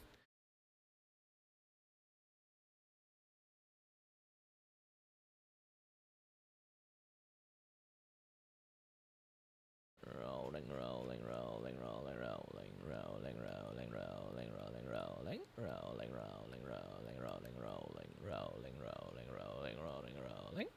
Rolling, rolling, rolling, rolling, rolling, rolling, rolling, rolling, rolling, rolling, rolling, rolling, rolling, rolling, rolling, rolling, rolling, rolling, rolling, rolling.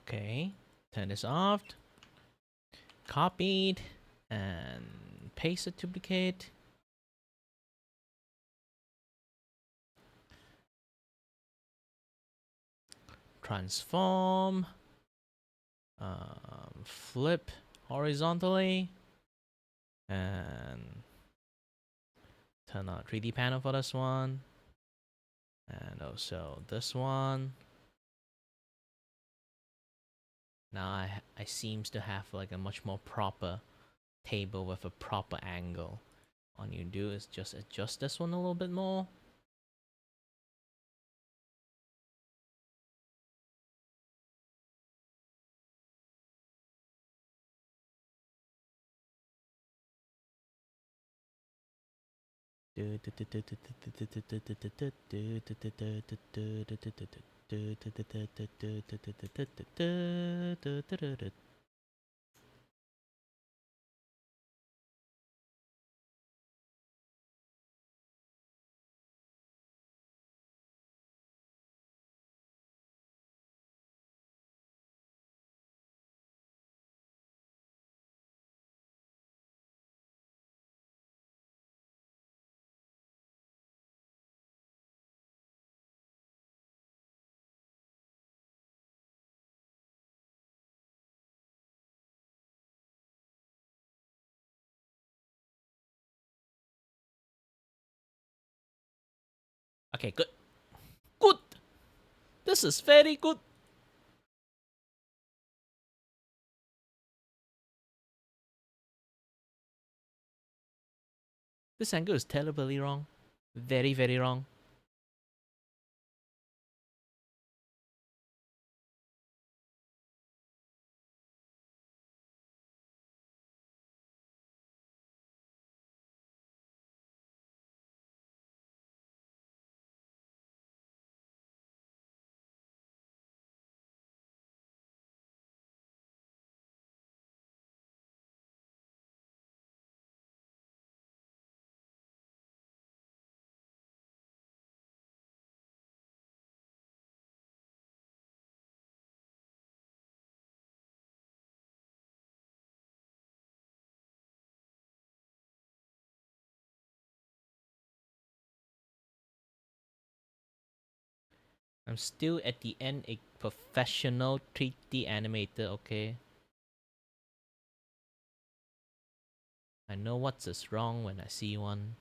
Okay, turn this off. Copied and paste a duplicate. Transform. Flip horizontally. And turn on 3D panel for this one. And also this one. Now I seems to have like a much more proper table with a proper angle. All you do is just adjust this one a little bit more. Okay, good. Good! This is very good! This angle is terribly wrong. Very, very wrong. I'm still at the end a professional 3D animator, okay? I know what's is wrong when I see one.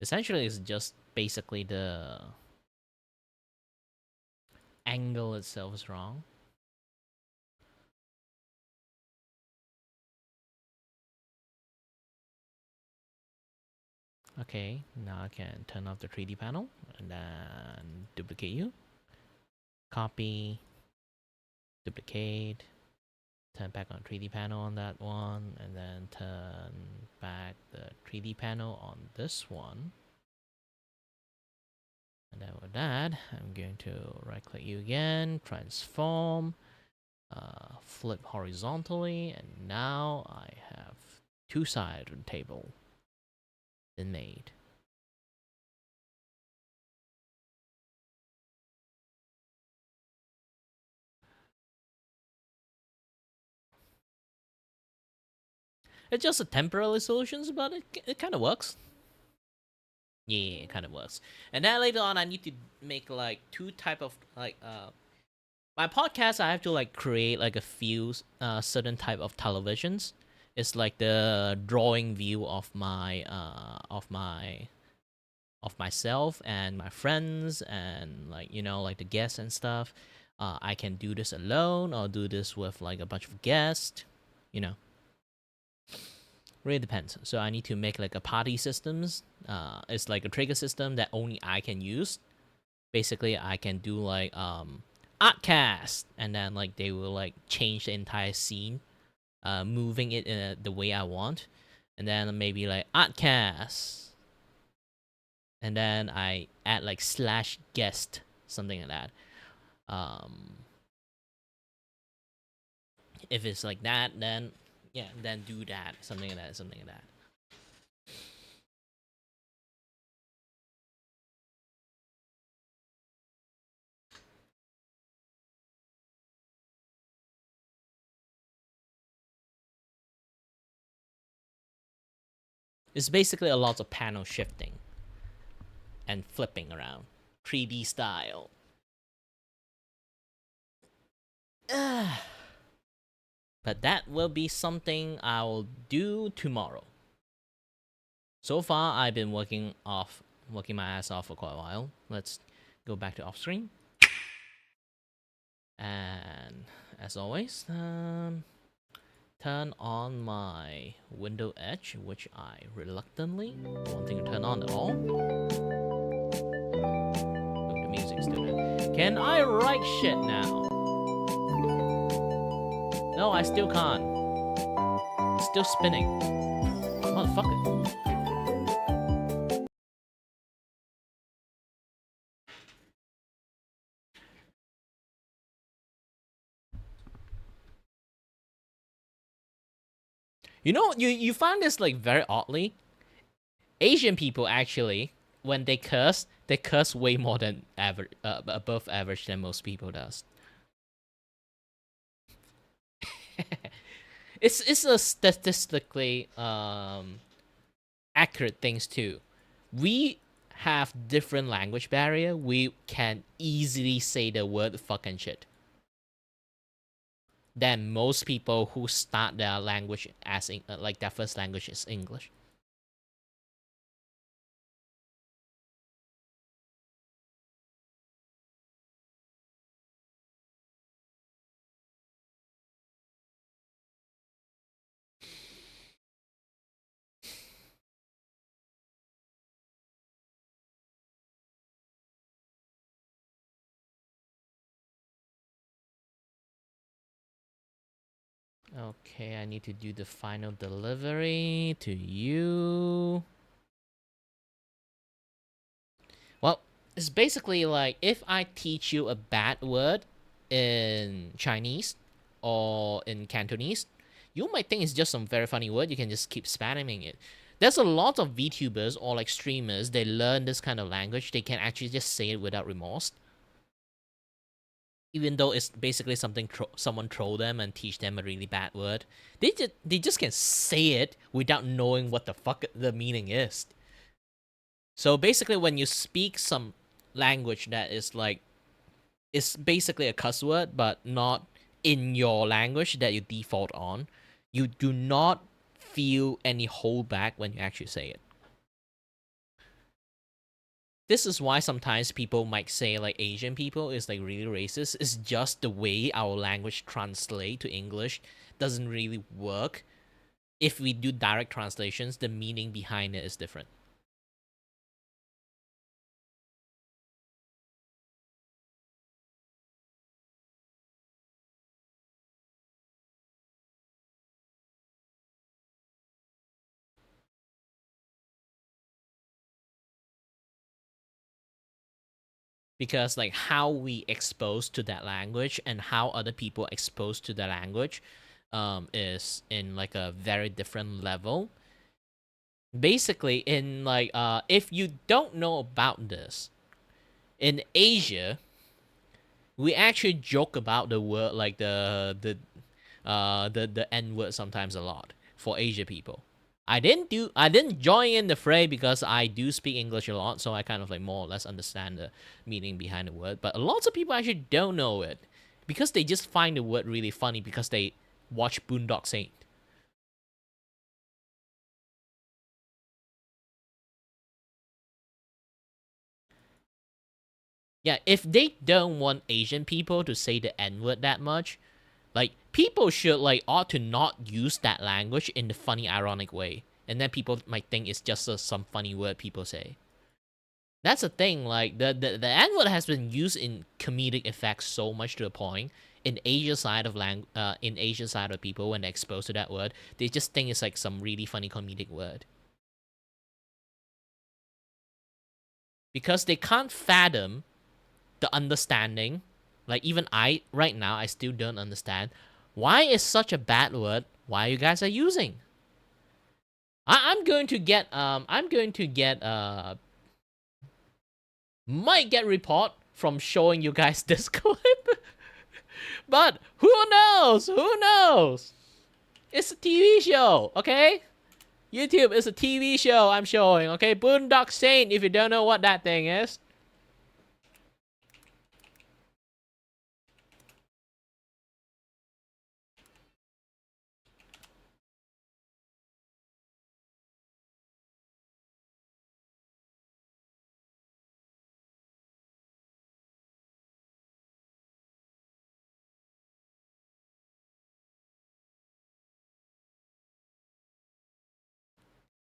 Essentially, it's just basically the angle itself is wrong. Okay, now I can turn off the 3D panel and then duplicate you. Copy, duplicate, turn back on 3D panel on that one, and then turn back the 3D panel on this one. And then with that, I'm going to right click you again, transform, flip horizontally, and now I have two sides of the table been made. It's just a temporary solutions, but it kind of works. Yeah, it kind of works. And then later on, I need to make like two type of like my podcast. I have to like create like a few certain type of televisions. It's like the drawing view of myself and my friends and like like the guests and stuff. I can do this alone or do this with like a bunch of guests. You know. Really depends. So I need to make like a party systems. It's like a trigger system that only I can use. Basically, I can do like artcast, and then like they will like change the entire scene, moving it in the way I want, and then maybe like artcast, and then I add like slash guest, something like that. If it's like that, then yeah, then do that, something like that, something like that. It's basically a lot of panel shifting and flipping around, 3D style. But that will be something I'll do tomorrow. So far, I've been working my ass off for quite a while. Let's go back to off screen. And as always, turn on my window edge, which I reluctantly wanting to turn on at all. Oh, the music's still there. Can I write shit now? No, I still can't. It's still spinning. Motherfucker. You know, you find this like very oddly. Asian people actually, when they curse way more than average, above average than most people does. It's a statistically accurate things too. We have different language barrier. We can easily say the word fucking shit than most people who start their language as like their first language is English. Okay, I need to do the final delivery to you. Well, it's basically like if I teach you a bad word in Chinese or in Cantonese, you might think it's just some very funny word. You can just keep spamming it. There's a lot of VTubers or like streamers, they learn this kind of language. They can actually just say it without remorse. Even though it's basically something someone troll them and teach them a really bad word, they just can say it without knowing what the fuck the meaning is. So basically, when you speak some language that is like, it's basically a cuss word, but not in your language that you default on, you do not feel any holdback when you actually say it. This is why sometimes people might say like Asian people is like really racist. It's just the way our language translate to English doesn't really work. If we do direct translations, the meaning behind it is different. because like how we exposed to that language and how other people exposed to the language is in like a very different level. Basically, in like if you don't know about this, in Asia, we actually joke about the word like the N word sometimes a lot for Asia people. I didn't join in the fray because I do speak English a lot, so I kind of like more or less understand the meaning behind the word. But lots of people actually don't know it because they just find the word really funny because they watch Boondock Saint. Yeah, if they don't want Asian people to say the N word that much, like people should like ought to not use that language in the funny, ironic way, and then people might think it's just some funny word people say. That's the thing. Like the N word has been used in comedic effects so much to the point in Asia side of in Asia side of people when they're exposed to that word, they just think it's like some really funny comedic word because they can't fathom the understanding. Like even I right now I still don't understand why is such a bad word. Why you guys are using? I'm going to get might get report from showing you guys this clip. But who knows? Who knows? It's a TV show, okay? YouTube is a TV show I'm showing, okay? Boondock Saint, if you don't know what that thing is.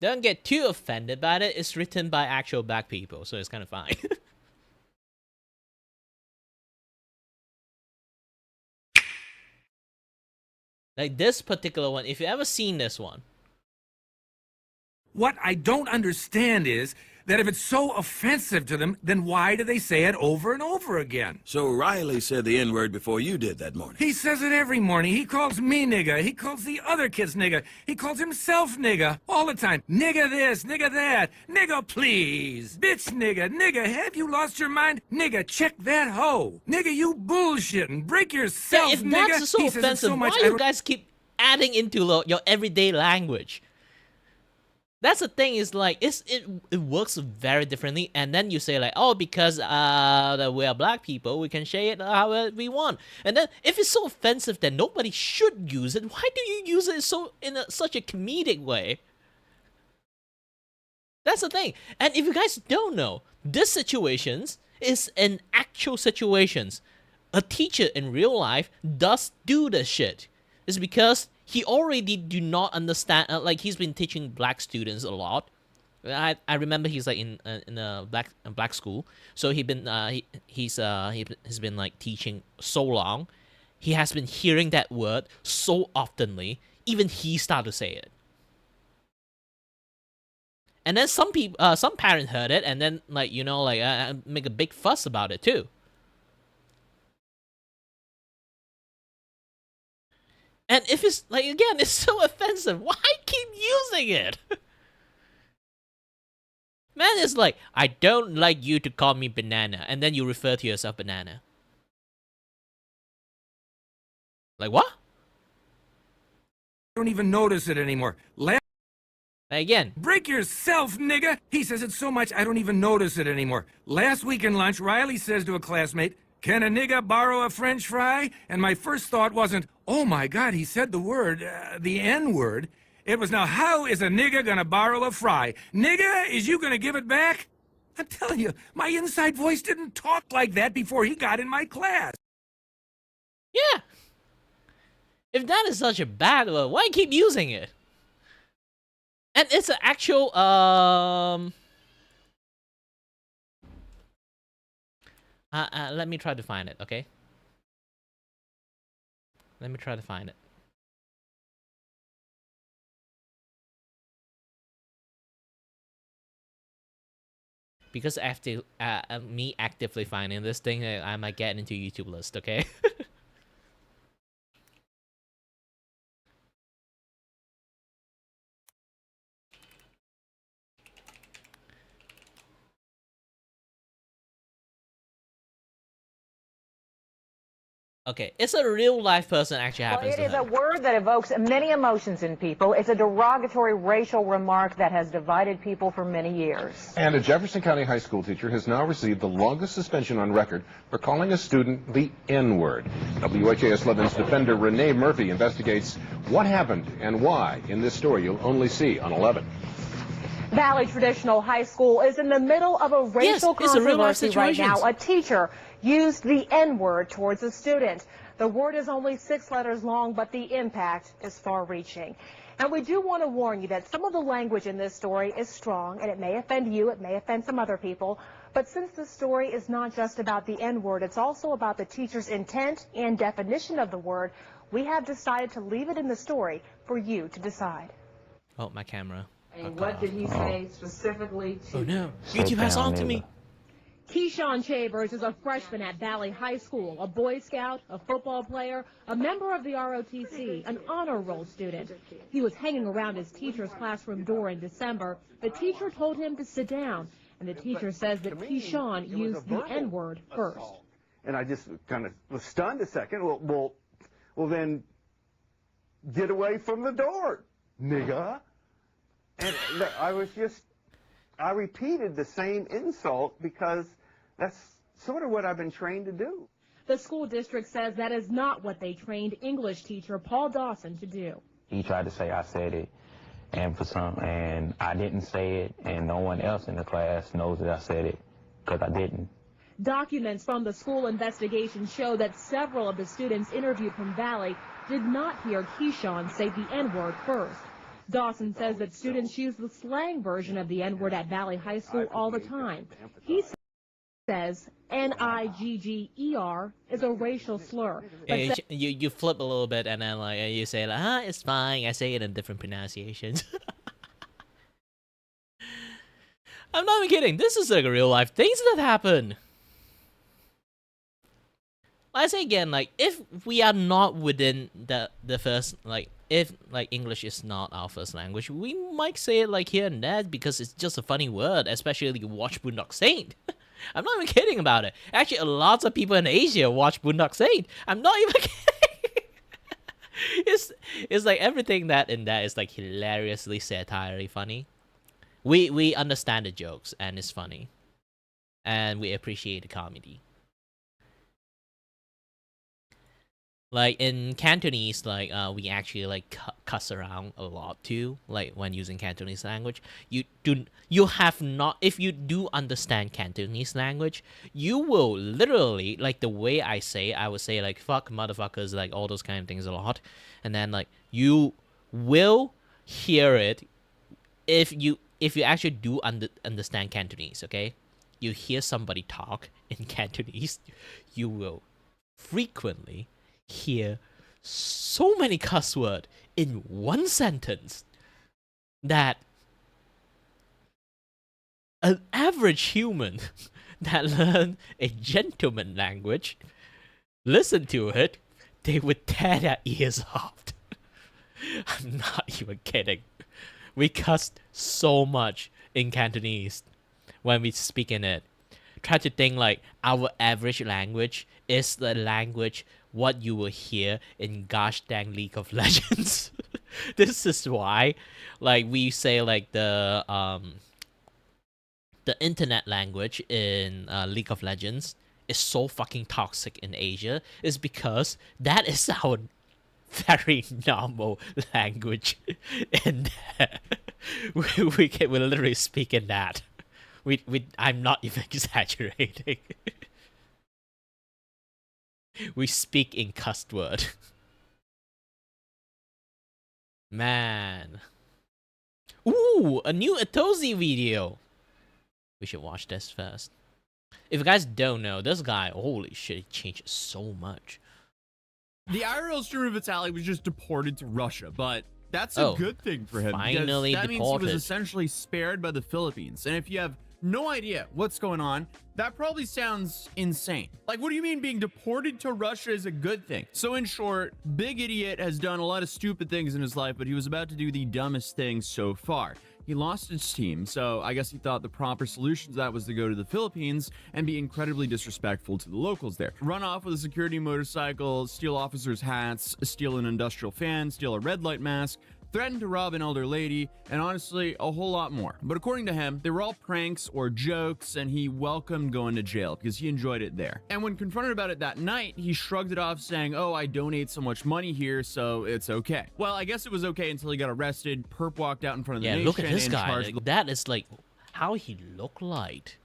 Don't get too offended by it. It's written by actual black people, so it's kind of fine. Like this particular one, if you ever seen this one. What I don't understand is that if it's so offensive to them, then why do they say it over and over again? So Riley said the N-word before you did that morning. He says it every morning. He calls me nigga. He calls the other kids nigga. He calls himself nigga all the time. Nigga this, nigga that. Nigga please. Bitch nigga, nigga, have you lost your mind? Nigga, check that hoe. Nigga, you bullshitting. Break yourself, Yeah, if nigga. that's so offensive, why you guys keep adding into your everyday language? That's the thing, is like it works very differently, and then you say like, oh, because we are black people, we can say it however we want. And then if it's so offensive that nobody should use it, why do you use it such a comedic way? That's the thing. And if you guys don't know, this situations is an actual situations. A teacher in real life does do this shit. It's because he already do not understand. Like he's been teaching black students a lot. I remember he's like in a black school, so he's been like teaching so long. He has been hearing that word so oftenly. Even he started to say it. And then some parents heard it, and then like make a big fuss about it too. And if it's like again, it's so offensive. Why keep using it? Man is like, I don't like you to call me banana, and then you refer to yourself banana. Like what? I don't even notice it anymore. Again. Break yourself, nigga! He says it so much I don't even notice it anymore. Last week in lunch, Riley says to a classmate, "Can a nigga borrow a French fry?" And my first thought wasn't, oh my God, he said the word, the N-word. It was, now how is a nigga gonna borrow a fry? Nigga, is you gonna give it back? I'm telling you, my inside voice didn't talk like that before he got in my class. Yeah. If that is such a bad word, why keep using it? And it's an actual let me try to find it, okay? Let me try to find it. Because after me actively finding this thing, I might get into YouTube list, okay? Okay, it's a real life person actually happens to It is a him. word that evokes many emotions in people. It's a derogatory racial remark that has divided people for many years. And a Jefferson County high school teacher has now received the longest suspension on record for calling a student the N-word. WHAS 11's defender Renee Murphy investigates what happened and why in this story you'll only see on 11. Valley Traditional High School is in the middle of a racial it's a real-life controversy right situation. now. A teacher used the N-word towards a student. The word is only 6 letters long, but the impact is far-reaching. And we do want to warn you that some of the language in this story is strong, and it may offend you, it may offend some other people. But since the story is not just about the N-word, it's also about the teacher's intent and definition of the word, we have decided to leave it in the story for you to decide. Oh, my camera. And what did he say specifically to Oh no, YouTube has on to me. Keyshawn Chambers is a freshman at Valley High School, a Boy Scout, a football player, a member of the ROTC, an honor roll student. He was hanging around his teacher's classroom door in December. The teacher told him to sit down, and the teacher says that Keyshawn used the N-word first. And I just kind of was stunned a second. Well, then get away from the door, nigga. And I repeated the same insult because that's sort of what I've been trained to do. The school district says that is not what they trained English teacher Paul Dawson to do. He tried to say I said it, and I didn't say it, and no one else in the class knows that I said it because I didn't. Documents from the school investigation show that several of the students interviewed from Valley did not hear Keyshawn say the N-word first. Dawson says that students use the slang version of the N-word at Valley High School all the time. He says N-I-G-G-E-R is a racial slur. Yeah, you flip a little bit and then like you say like, it's fine. I say it in different pronunciations. I'm not even kidding. This is like a real life things that happen. I say again, like if we are not within the first like. If like English is not our first language, we might say it like here and there because it's just a funny word, especially if you watch Boondock Saint. I'm not even kidding about it. Actually, lots of people in Asia watch Boondock Saint. I'm not even kidding. It's like everything that in that is like hilariously satirically funny. We understand the jokes and it's funny, and we appreciate the comedy. Like in Cantonese, like we actually like cuss around a lot too. Like when using Cantonese language, you have not. If you do understand Cantonese language, you will literally like the way I say. I would say like fuck motherfuckers, like all those kind of things a lot, and then like you will hear it if you actually do understand Cantonese. Okay, you hear somebody talk in Cantonese, you will frequently hear so many cuss words in one sentence that an average human that learned a gentleman language, listen to it, they would tear their ears off. I'm not even kidding. We cussed so much in Cantonese when we speak in it. Try to think like our average language is the language what you will hear in gosh dang League of Legends. This is why like we say like the internet language in League of Legends is so fucking toxic in Asia is because that is our very normal language in there. we literally speak in that. I'm not even exaggerating. We speak in cuss word. Man. Ooh, a new Atozi video. We should watch this first. If you guys don't know, this guy, holy shit, he changed so much. The IRL streamer Vitaly was just deported to Russia, but that's a good thing for him. Finally that means he deported. was essentially spared by the Philippines. And if you have no idea what's going on. That probably sounds insane. Like, what do you mean being deported to Russia is a good thing? So in short, Big Idiot has done a lot of stupid things in his life, but he was about to do the dumbest thing so far. He lost his team, so I guess he thought the proper solution to that was to go to the Philippines and be incredibly disrespectful to the locals there. Run off with a security motorcycle, steal officers' hats, steal an industrial fan, steal a red light mask, threatened to rob an elder lady, and honestly, a whole lot more. But according to him, they were all pranks or jokes, and he welcomed going to jail because he enjoyed it there. And when confronted about it that night, he shrugged it off saying, oh, I donate so much money here, so it's okay. Well, I guess it was okay until he got arrested. Perp walked out in front of the nation. Look at this and guy. charged Like, that is like how he looked like.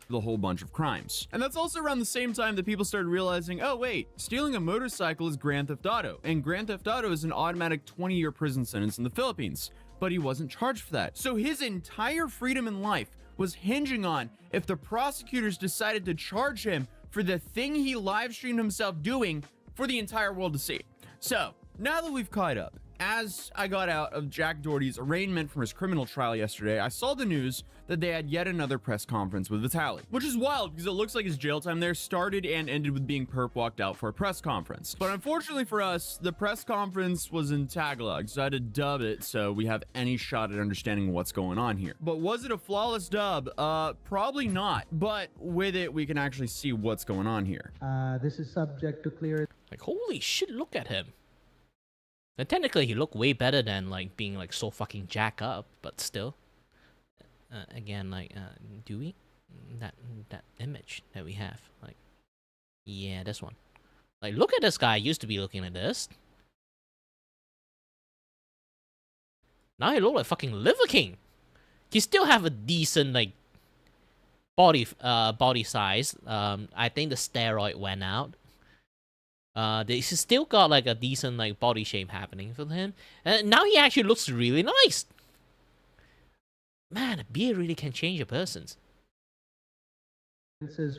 the whole bunch of crimes. And that's also around the same time that people started realizing, oh wait, stealing a motorcycle is Grand Theft Auto, and Grand Theft Auto is an automatic 20-year prison sentence in the Philippines, but he wasn't charged for that. So his entire freedom in life was hinging on if the prosecutors decided to charge him for the thing he live streamed himself doing for the entire world to see. So now that we've caught up, as I got out of Jack Doherty's arraignment from his criminal trial yesterday, I saw the news that they had yet another press conference with Vitaly, which is wild because it looks like his jail time there started and ended with being perp walked out for a press conference. But unfortunately for us, the press conference was in Tagalog, so I had to dub it so we have any shot at understanding what's going on here. But was it a flawless dub? Probably not, but with it, we can actually see what's going on here. This is subject to clear. Like, holy shit, look at him. And technically, he looked way better than, like, being, like, so fucking jack up, but still. Again, like, do we? That image that we have. Like, yeah, this one. Like, look at this guy. Used to be looking like this. Now he look like fucking Liver King. He still have a decent, like, body size. I think the steroid went out. They still got like a decent like body shape happening for him, and now he actually looks really nice. Man, a beard really can change a person's.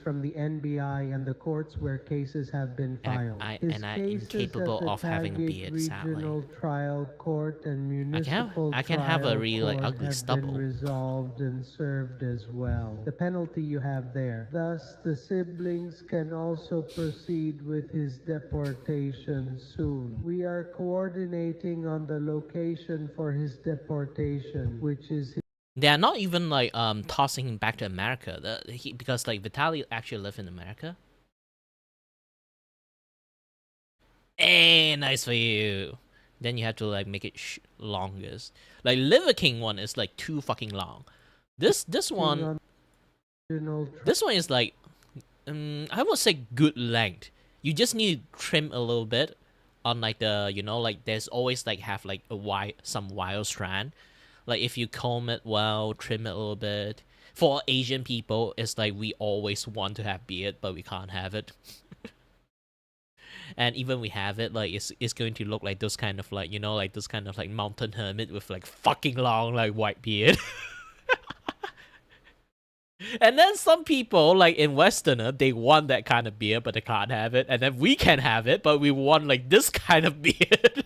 From the NBI and the courts where cases have been filed. And I'm incapable of having a beard, sadly. Regional trial court and municipal I can have a really like court ugly have stubble. been resolved and served as well. The penalty you have there. Thus, the siblings can also proceed with his deportation soon. We are coordinating on the location for his deportation, which is They are not even like tossing him back to America. Because like Vitaly actually lived in America. Hey, nice for you. Then you have to like make it longest. Like Liver King one is like too fucking long. This one is like I would say good length. You just need to trim a little bit on like the like there's always like have like some wild strand. Like, if you comb it well, trim it a little bit. For Asian people, it's like we always want to have beard, but we can't have it. And even we have it, like, it's going to look like those kind of, like, like those kind of, like, mountain hermit with, like, fucking long, like, white beard. And then some people, like, in Westerner, they want that kind of beard, but they can't have it. And then we can have it, but we want, like, this kind of beard.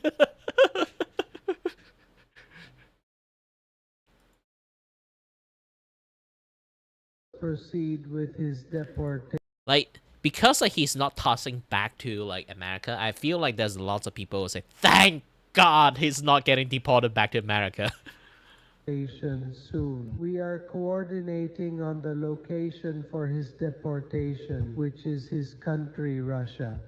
proceed with his deportation. Like, because like he's not tossing back to like America, I feel like there's lots of people who say, thank God he's not getting deported back to America. Soon. We are coordinating on the location for his deportation, which is his country, Russia.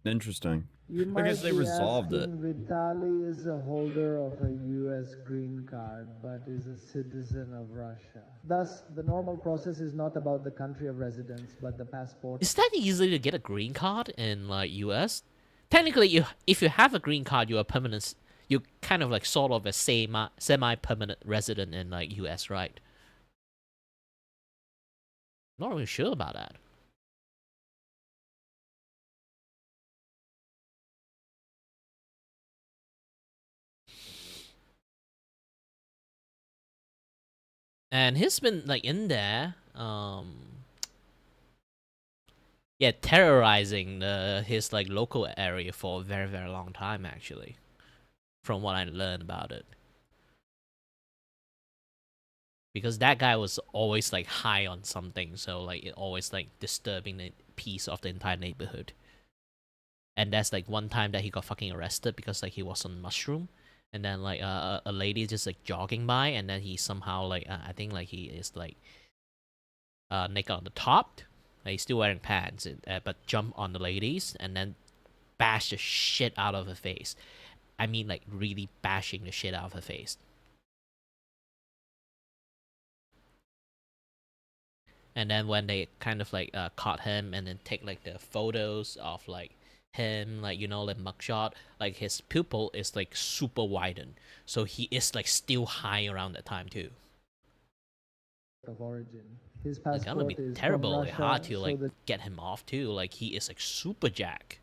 Interesting. You I guess they resolved it. Vitaly is a holder of a U.S. green card, but is a citizen of Russia. Thus, the normal process is not about the country of residence, but the passport. Is that easy to get a green card in like US? Technically, if you have a green card, you're a permanent. You're kind of like sort of a semi-permanent resident in like US, right? Not really sure about that. And he's been like in there, terrorizing his like local area for a very, very long time actually. From what I learned about it. because that guy was always like high on something, so like it always like disturbing the peace of the entire neighborhood. And that's like one time that he got fucking arrested because like he was on mushroom, and then like a lady just like jogging by, and then he somehow like I think like he is like naked on the top, like he's still wearing pants, but jump on the ladies and then bash the shit out of her face. I mean like really bashing the shit out of her face. And then when they kind of like caught him and then take like the photos of like him, like, you know, like mugshot, like his pupil is like super widened, so he is like still high around that time too. Of origin. His It's passport gonna be is terrible, from like, Russia, hard to so like that get him off too. Like he is like super jack.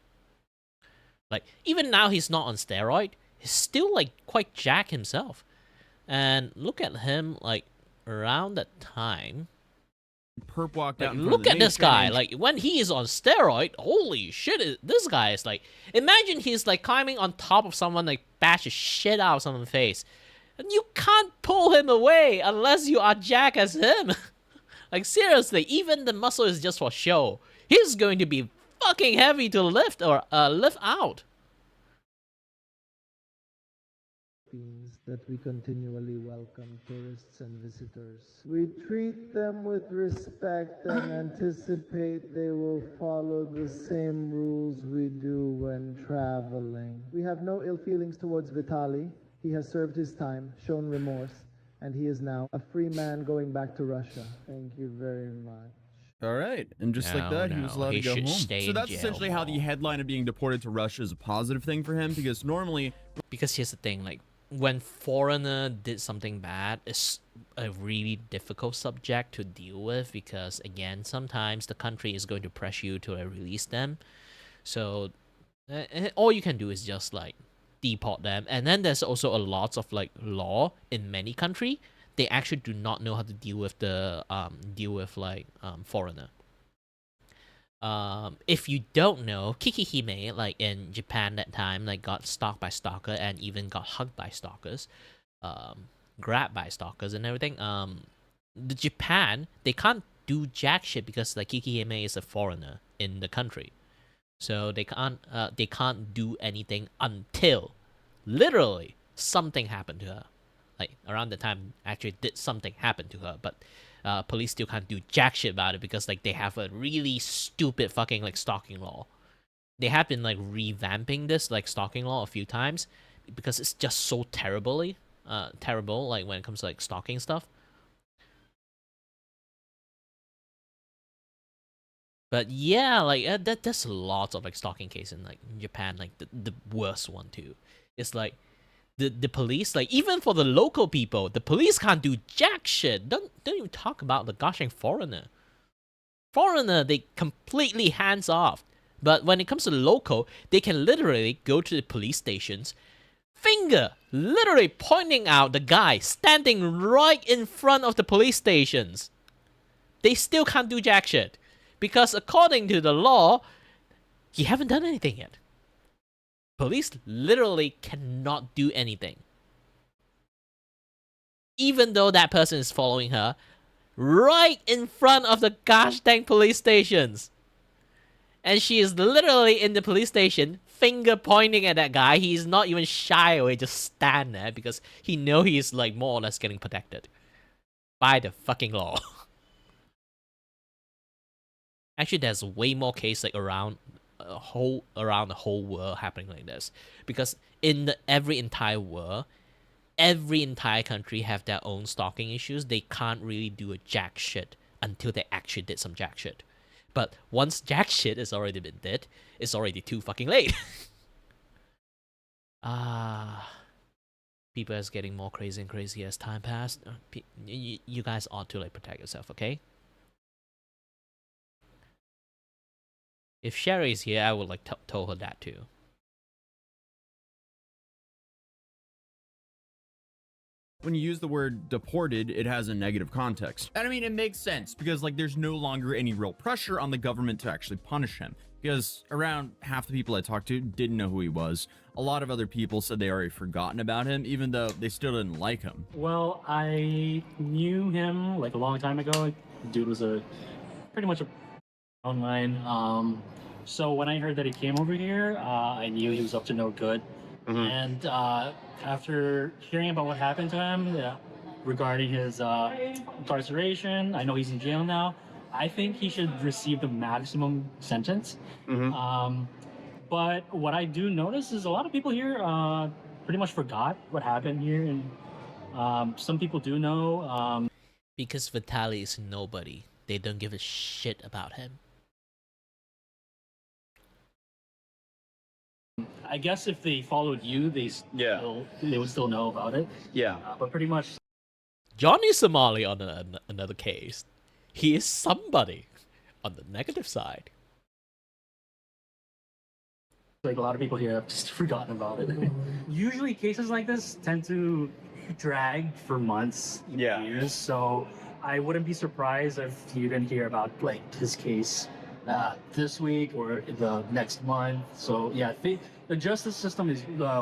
Like even now he's not on steroid, he's still like quite jack himself. And look at him like around that time. Perp walked Like, out in front look of the at this nation guy. and- Like when he is on steroid, holy shit! This guy is like, imagine he's like climbing on top of someone, like bash the shit out of someone's face, and you can't pull him away unless you are jack as him. Like seriously, even the muscle is just for show. He's going to be fucking heavy to lift or lift out. that we continually welcome tourists and visitors. We treat them with respect and anticipate they will follow the same rules we do when traveling. We have no ill feelings towards Vitali. He has served his time, shown remorse, and he is now a free man going back to Russia. Thank you very much. All right, and just like that, he was allowed to go home. So that's essentially how the headline of being deported to Russia is a positive thing for him, because normally... Because here's the thing, like, when foreigner did something bad, it's a really difficult subject to deal with, because, again, sometimes the country is going to pressure you to release them. So, all you can do is just, like, deport them. And then there's also a lot of, like, law in many countries. They actually do not know how to deal with the foreigner. If you don't know, Kikihime, like in Japan that time, like got stalked by stalker and even got hugged by stalkers, grabbed by stalkers and everything. The Japan, they can't do jack shit because like Kikihime is a foreigner in the country, so they can't do anything until literally something happened to her. Like, around the time, actually did something happen to her, but police still can't do jack shit about it because, like, they have a really stupid fucking, like, stalking law. They have been, like, revamping this, like, stalking law a few times because it's just so terrible, like, when it comes to, like, stalking stuff. But, yeah, like, there's lots of, like, stalking cases in, like, Japan, like, the worst one, too. It's, like, the police, like, even for the local people, the police can't do jack shit. Don't even talk about the goshing foreigner. Foreigner, they completely hands off. But when it comes to the local, they can literally go to the police stations, finger literally pointing out the guy standing right in front of the police stations. They still can't do jack shit. Because according to the law, he haven't done anything yet. Police literally cannot do anything. Even though that person is following her right in front of the gosh dang police stations. And she is literally in the police station, finger pointing at that guy. He's not even shy away, just stand there because he know he's like more or less getting protected by the fucking law. Actually, there's way more cases like around the whole world happening like this, because in every entire world, every entire country have their own stalking issues. They can't really do a jack shit until they actually did some jack shit. But once jack shit has already been did, it's already too fucking late. People is getting more crazy and crazy as time passed. You guys ought to like protect yourself, okay? If Sherry's here, I would like tell her that too. When you use the word deported, it has a negative context. And I mean, it makes sense because like there's no longer any real pressure on the government to actually punish him. Because around half the people I talked to didn't know who he was. A lot of other people said they already forgotten about him, even though they still didn't like him. Well, I knew him like a long time ago. Dude was pretty much a online. So when I heard that he came over here, I knew he was up to no good. And after hearing about what happened to him, regarding his incarceration, I know he's in jail now. I think he should receive the maximum sentence. But what I do notice is a lot of people here pretty much forgot what happened here, and some people do know. Because Vitaly is nobody. They don't give a shit about him. I guess if they followed you, they would still know about it. Yeah. But pretty much. Johnny Somali on another case. He is somebody on the negative side. Like a lot of people here have just forgotten about it. Usually cases like this tend to drag for months, years. So I wouldn't be surprised if you didn't hear about like his case this week or the next month. So yeah, the justice system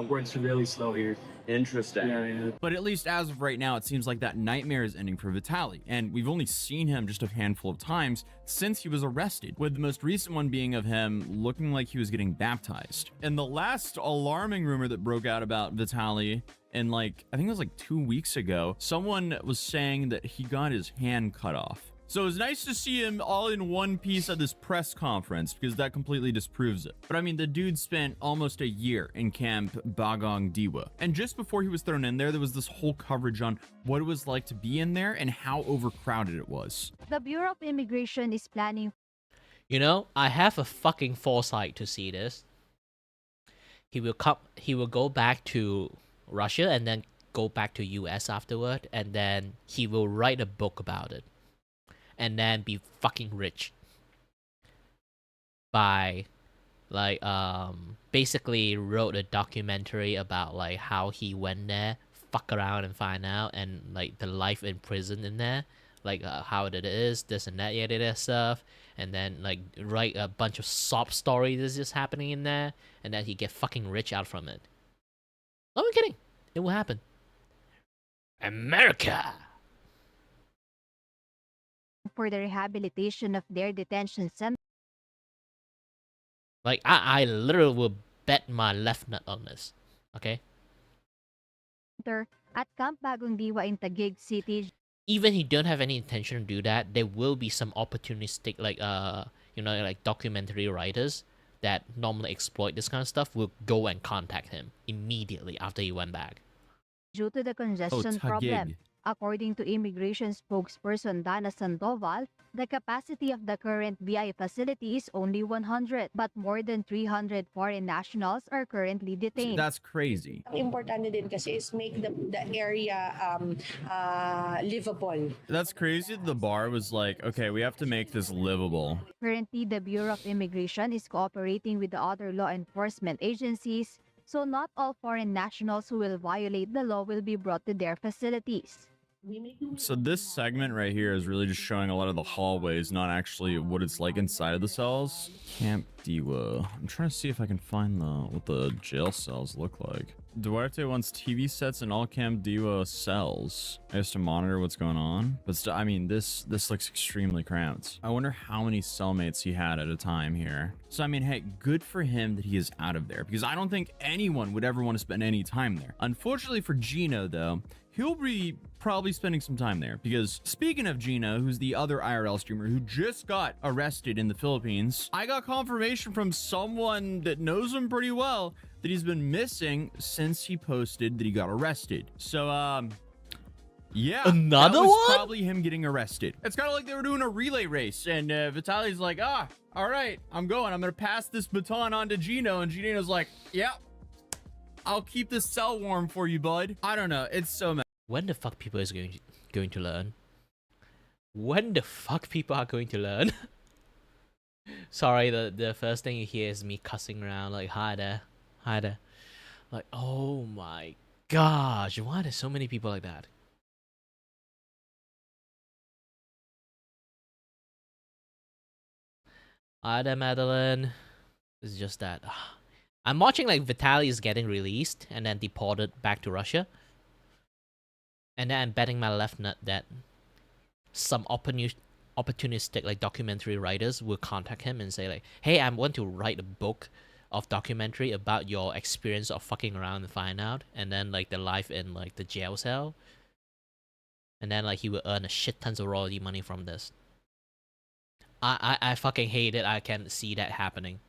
works really slow here. Interesting. Yeah. But at least as of right now, it seems like that nightmare is ending for Vitaly. And we've only seen him just a handful of times since he was arrested, with the most recent one being of him looking like he was getting baptized. And the last alarming rumor that broke out about Vitaly, and like, I think it was like 2 weeks ago, someone was saying that he got his hand cut off. So it was nice to see him all in one piece at this press conference because that completely disproves it. But I mean, the dude spent almost a year in Camp Bagong Diwa. And just before he was thrown in there, there was this whole coverage on what it was like to be in there and how overcrowded it was. The Bureau of Immigration is planning. You know, I have a fucking foresight to see this. He will go back to Russia and then go back to US afterward, and then he will write a book about it. And then be fucking rich by like basically wrote a documentary about like how he went there, fuck around and find out, and like the life in prison in there, like how it is, this and that, yada stuff, and then like write a bunch of sob stories that's just happening in there, and then he get fucking rich out from it. No, I'm kidding. It will happen. America. For the rehabilitation of their detention center. Like, I literally will bet my left nut on this. Okay? At Camp Bagong Diwa in Taguig City. Even he don't have any intention to do that, there will be some opportunistic, like, like documentary writers that normally exploit this kind of stuff will go and contact him immediately after he went back. Due to the congestion problem. According to immigration spokesperson Dana Sandoval, the capacity of the current VI facility is only 100, but more than 300 foreign nationals are currently detained. That's crazy. Importante din kasi is make the area livable. That's crazy. The bar was like, okay, we have to make this livable. Currently, the Bureau of Immigration is cooperating with the other law enforcement agencies, so not all foreign nationals who will violate the law will be brought to their facilities. So this segment right here is really just showing a lot of the hallways, not actually what it's like inside of the cells. Camp Diwa. I'm trying to see if I can find what the jail cells look like. Duarte wants TV sets in all Camp Diwa cells. I guess to monitor what's going on. But I mean, this looks extremely cramped. I wonder how many cellmates he had at a time here. So I mean, hey, good for him that he is out of there, because I don't think anyone would ever want to spend any time there. Unfortunately for Gino, though, he'll be probably spending some time there, because speaking of Gino, who's the other IRL streamer who just got arrested in the Philippines, I got confirmation from someone that knows him pretty well that he's been missing since he posted that he got arrested. So, yeah, another that was one? Probably him getting arrested. It's kind of like they were doing a relay race, and Vitaly's like, all right, I'm gonna pass this baton on to Gino, and Gino's like, yeah, I'll keep this cell warm for you, bud. I don't know. It's so mad. When the fuck people is going to learn? When the fuck people are going to learn? Sorry, the first thing you hear is me cussing around like, hi there. Like, oh my gosh, why there's so many people like that? Hi there, Madeline. It's just that I'm watching like Vitaly is getting released and then deported back to Russia. And then I'm betting my left nut that some opportunistic like documentary writers will contact him and say like, hey, I want to write a book of documentary about your experience of fucking around and find out, and then like the life in like the jail cell. And then like he will earn a shit tons of royalty money from this. I fucking hate it. I can see that happening.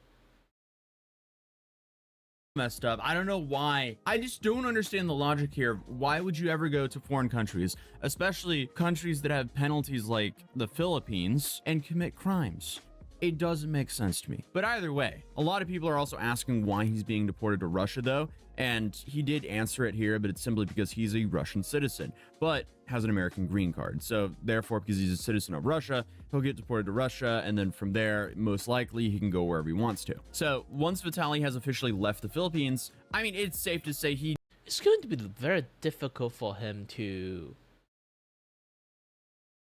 Messed up. I don't know why. I just don't understand the logic here. Why would you ever go to foreign countries, especially countries that have penalties like the Philippines, and commit crimes? It doesn't make sense to me. But either way, a lot of people are also asking why he's being deported to Russia though, and he did answer it here, but it's simply because he's a Russian citizen, but has an American green card. So therefore, because he's a citizen of Russia, he'll get deported to Russia, and then from there, most likely, he can go wherever he wants to. So once Vitaly has officially left the Philippines, I mean, it's safe to say it's going to be very difficult for him to...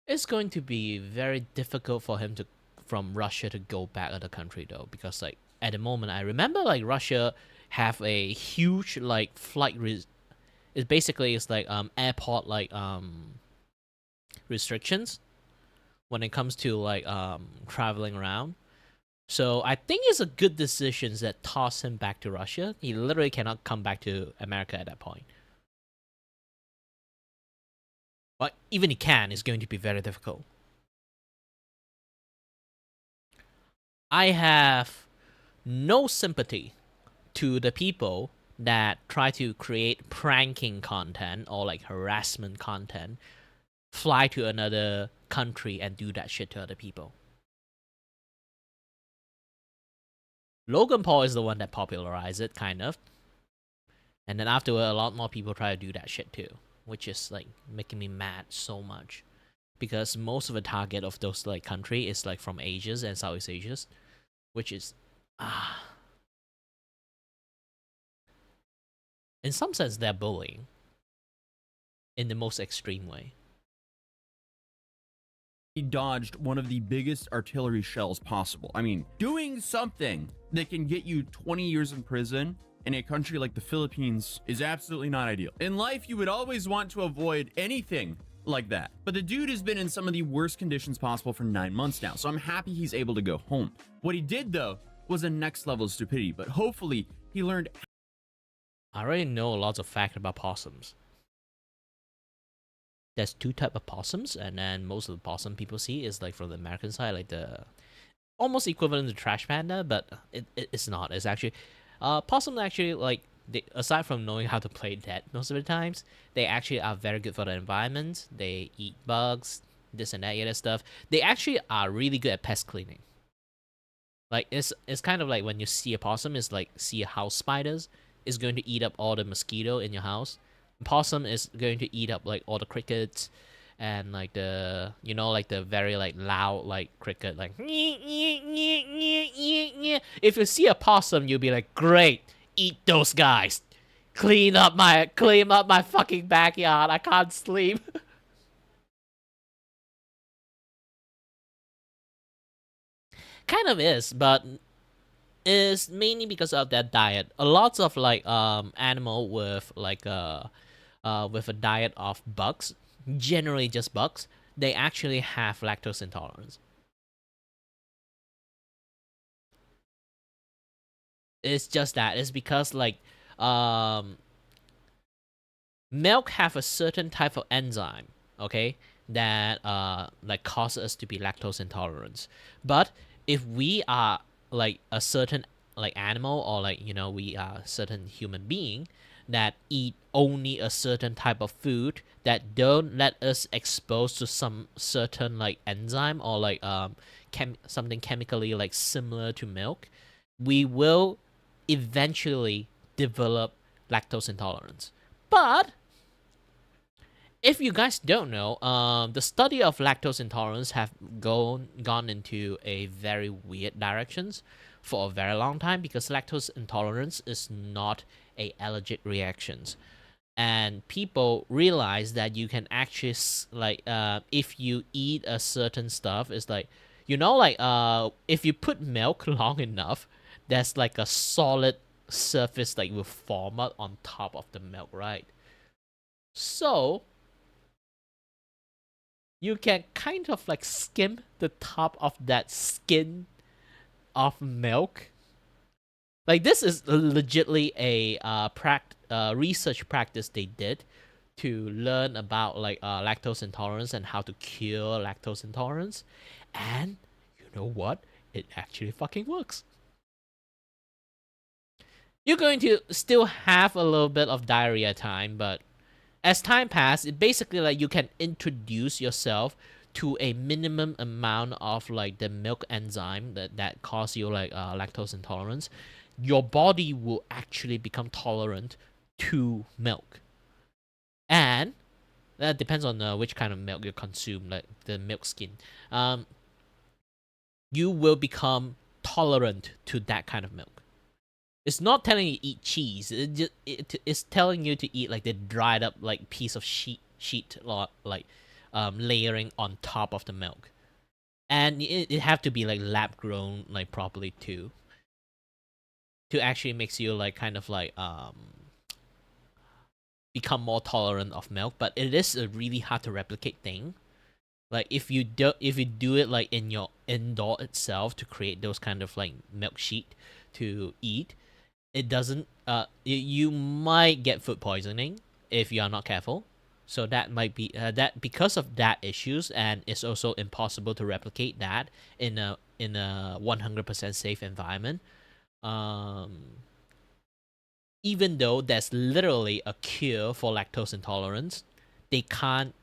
It's going to be very difficult for him to from Russia to go back to the country though, because like at the moment I remember like Russia have a huge like it's basically it's like airport like restrictions when it comes to like traveling around. So I think it's a good decision that toss him back to Russia. He literally cannot come back to America at that point. But even he can, it's going to be very difficult. I have no sympathy to the people that try to create pranking content or like harassment content, fly to another country and do that shit to other people. Logan Paul is the one that popularized it, kind of. And then afterward, a lot more people try to do that shit too, which is like making me mad so much. Because most of the target of those like country is like from Asians and Southeast Asians, which is in some sense they're bullying in the most extreme way. he dodged one of the biggest artillery shells possible. I mean, doing something that can get you 20 years in prison in a country like the Philippines is absolutely not ideal. In life, you would always want to avoid anything like that. But the dude has been in some of the worst conditions possible for 9 months now, so I'm happy he's able to go home. What he did, though, was a next level of stupidity, but hopefully he learned... I already know lots of facts about possums. There's two types of possums, and then most of the possum people see is like from the American side, like the almost equivalent to trash panda, but it's not. It's actually possums actually like they, aside from knowing how to play dead most of the times, they actually are very good for the environment. They eat bugs, this and that other stuff. They actually are really good at pest cleaning. Like it's kind of like when you see a possum, it's like see a house spiders. It's going to eat up all the mosquito in your house. Possum is going to eat up like all the crickets and like the, you know, like the very like loud like cricket, like if you see a possum, you'll be like, great, eat those guys, clean up my fucking backyard, I can't sleep. Kind of is, but is mainly because of their diet. A lot of like animal with like with a diet of bugs, generally just bugs, they actually have lactose intolerance. It's just that. It's because like milk have a certain type of enzyme, okay, that like causes us to be lactose intolerant. But if we are like a certain like animal, or like, you know, we are a certain human being that eat only a certain type of food that don't let us expose to some certain like enzyme or like something chemically like similar to milk, we will eventually develop lactose intolerance. But if you guys don't know, the study of lactose intolerance have gone into a very weird directions for a very long time, because lactose intolerance is not a allergic reactions. and people realize that you can actually like if you eat a certain stuff, it's like, you know, like if you put milk long enough, there's like a solid surface like will form up on top of the milk, right? So you can kind of like skim the top of that skin of milk. Like, this is legitly a research practice they did to learn about like lactose intolerance and how to cure lactose intolerance. And you know what? It actually fucking works. You're going to still have a little bit of diarrhea time, but as time passes, it basically like you can introduce yourself to a minimum amount of like the milk enzyme that cause you like lactose intolerance. Your body will actually become tolerant to milk, and that depends on which kind of milk you consume, like the milk skin. You will become tolerant to that kind of milk. It's not telling you to eat cheese. It's telling you to eat like the dried up like piece of sheet like layering on top of the milk, and it have to be like lab grown like properly too, to actually makes you like kind of like become more tolerant of milk. But it is a really hard to replicate thing. Like if you do it like in your indoor itself to create those kind of like milk sheet to eat, it doesn't you might get food poisoning if you are not careful. So that might be that because of that issues, and it's also impossible to replicate that in a 100% safe environment. Even though there's literally a cure for lactose intolerance, they can't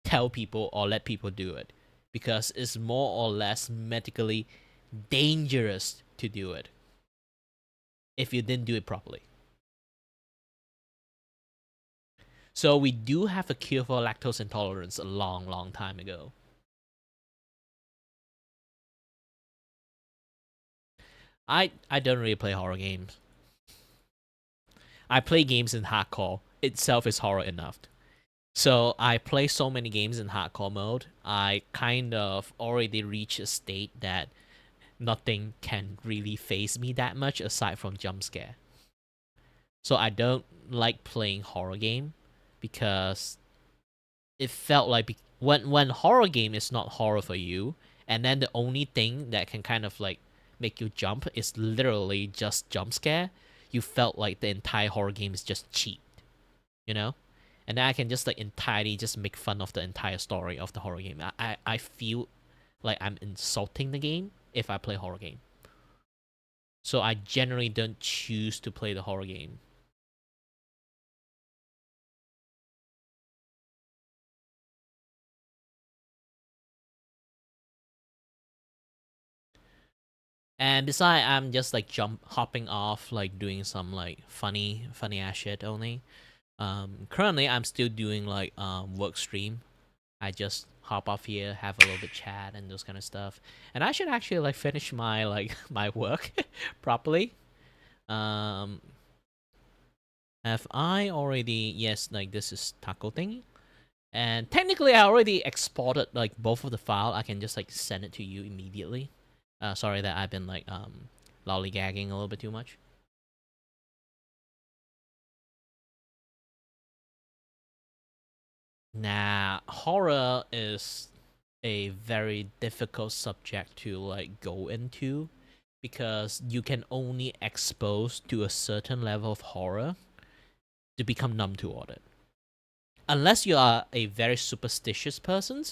tell people or let people do it because it's more or less medically dangerous to do it if you didn't do it properly. So we do have a cure for lactose intolerance a long time ago. I don't really play horror games. I play games in hardcore. Itself is horror enough. So I play so many games in hardcore mode, I kind of already reached a state that nothing can really faze me that much aside from jump scare. So I don't like playing horror game because it felt like when horror game is not horror for you, and then the only thing that can kind of like make you jump is literally just jump scare, you felt like the entire horror game is just cheap, you know? And then I can just like entirely just make fun of the entire story of the horror game. I feel like I'm insulting the game if I play horror game. So I generally don't choose to play the horror game. And besides, I'm just like hopping off, like doing some like funny ass shit only. Currently I'm still doing like work stream. I just hop off here, have a little bit chat and those kind of stuff. And I should actually like finish my like my work properly. Have I already? Yes, like this is taco thing. And technically I already exported like both of the file. I can just like send it to you immediately. Sorry that I've been like lollygagging a little bit too much. Nah, horror is a very difficult subject to like go into because you can only expose to a certain level of horror to become numb toward it. Unless you are a very superstitious person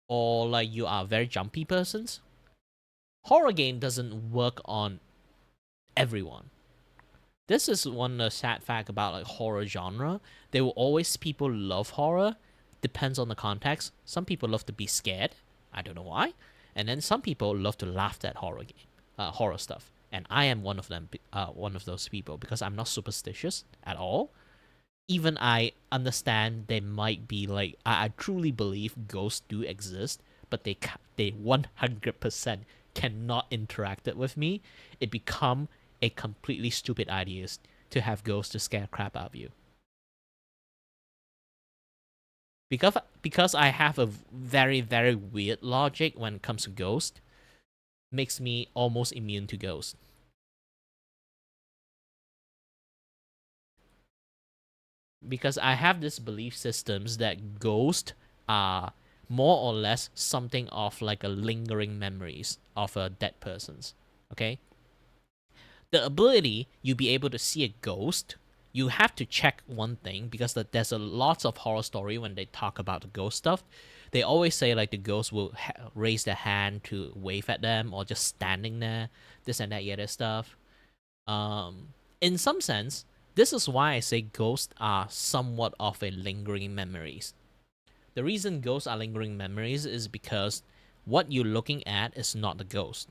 or like you are very jumpy persons, horror game doesn't work on everyone. This is one sad fact about like horror genre. There will always people love horror. Depends on the context. Some people love to be scared. I don't know why. And then some people love to laugh at horror stuff. And I am one of them. One of those people because I'm not superstitious at all. Even I understand there might be like I truly believe ghosts do exist, but they 100% cannot interact with me. It become a completely stupid idea to have ghosts to scare crap out of you. Because I have a very, very weird logic when it comes to ghosts, makes me almost immune to ghosts. Because I have this belief systems that ghosts are more or less something of like a lingering memories of a dead person's. Okay? The ability you be able to see a ghost, you have to check one thing, because there's a lots of horror story when they talk about the ghost stuff. They always say like the ghost will raise their hand to wave at them, or just standing there, this and that other stuff. In some sense, this is why I say ghosts are somewhat of a lingering memories. The reason ghosts are lingering memories is because what you're looking at is not the ghost.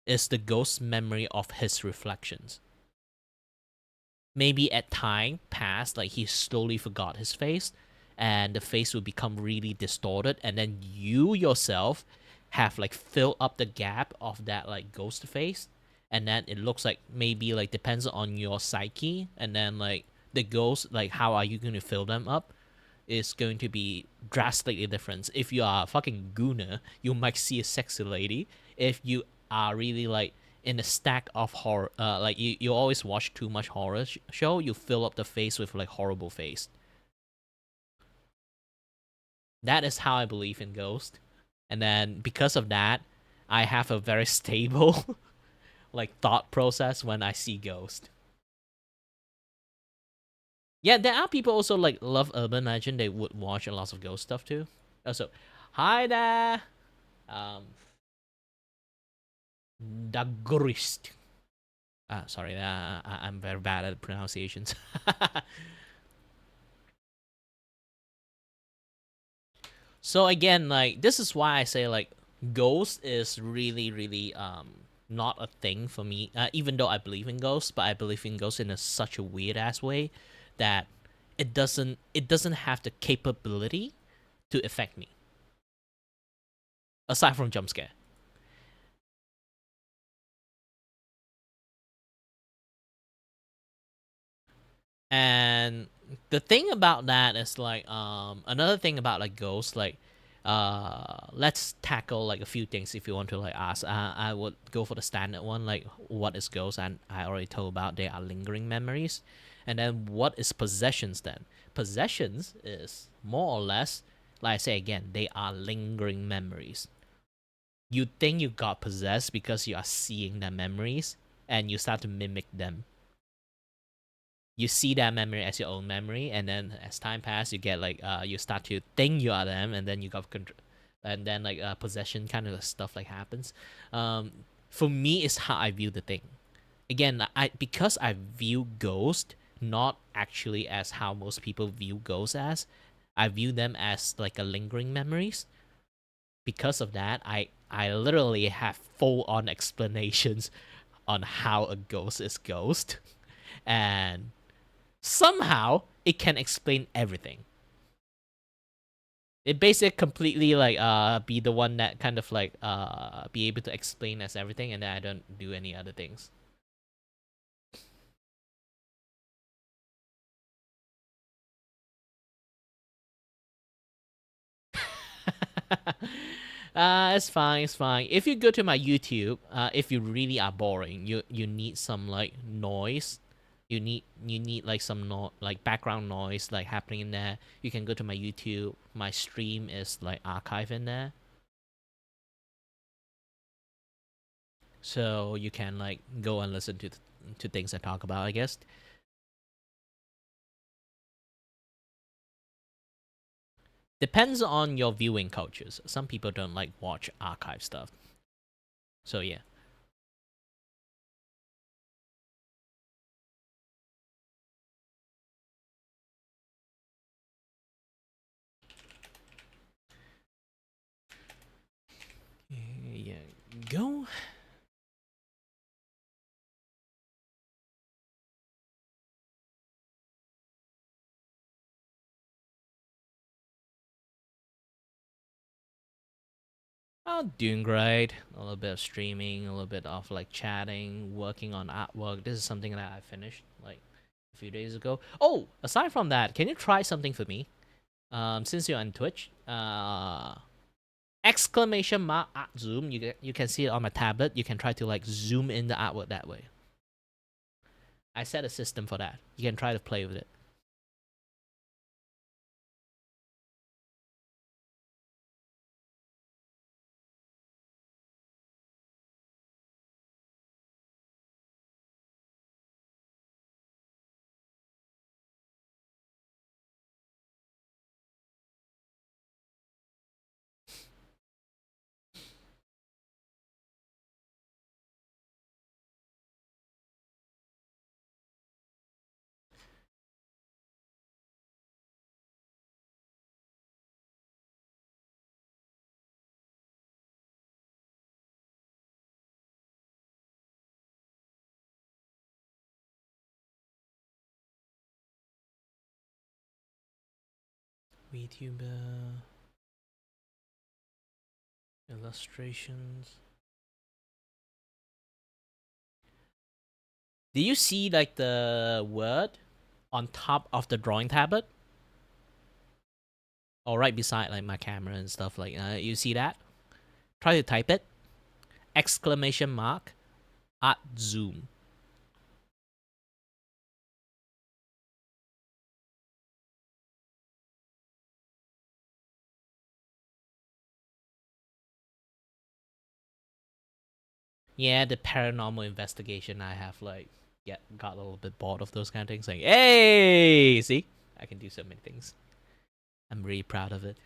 It's the ghost's memory of his reflections. Maybe at time past, like he slowly forgot his face, and the face will become really distorted, and then you yourself have like filled up the gap of that like ghost face, and then it looks like maybe like depends on your psyche, and then like the ghost, like how are you going to fill them up, is going to be drastically different. If you are a fucking gooner, you might see a sexy lady. If you are really like in a stack of horror, like you always watch too much horror show, you fill up the face with like horrible face. That is how I believe in ghosts. And then because of that, I have a very stable like thought process when I see ghosts. Yeah, there are people also like love urban legend. They would watch a lot of ghost stuff too. Also, hi there. Dagorist. Sorry, I'm very bad at pronunciations. So again, like this is why I say like ghost is really, really not a thing for me. Even though I believe in ghosts, but I believe in ghosts in such a weird ass way that it doesn't have the capability to affect me. Aside from jump scare. And the thing about that is like another thing about like ghosts, like let's tackle like a few things if you want to like ask. I would go for the standard one, like what is ghosts, and I already told about they are lingering memories. And then what is possessions then? Possessions is more or less, like I say again, they are lingering memories. You think you got possessed because you are seeing their memories and you start to mimic them. You see that memory as your own memory, and then as time passes, you get like you start to think you are them, and then you got control, and then like possession kind of stuff like happens. For me, it's how I view the thing. Again, because I view ghost not actually as how most people view ghosts as. I view them as like a lingering memories. Because of that, I literally have full on explanations on how a ghost is ghost, and somehow it can explain everything. It basically completely like be the one that kind of like be able to explain as everything, and then I don't do any other things. It's fine, it's fine. If you go to my YouTube, if you really are boring, you need some like noise. You need like some like background noise like happening in there. You can go to my YouTube. My stream is like archived in there. So you can like go and listen to things I talk about, I guess. Depends on your viewing cultures. Some people don't like watch archive stuff. So yeah. Yeah, go. I'm doing great. A little bit of streaming, a little bit of like chatting, working on artwork. This is something that I finished like a few days ago. Oh, aside from that, can you try something for me? Since you're on Twitch, exclamation mark art zoom. You can see it on my tablet. You can try to like zoom in the artwork that way. I set a system for that. You can try to play with it. Vtuber illustrations. Do you see like the word on top of the drawing tablet? Or right beside like my camera and stuff like you see that? Try to type it. Exclamation mark art zoom. Yeah, the paranormal investigation I have like got a little bit bored of those kind of things. Like, hey, see? I can do so many things. I'm really proud of it.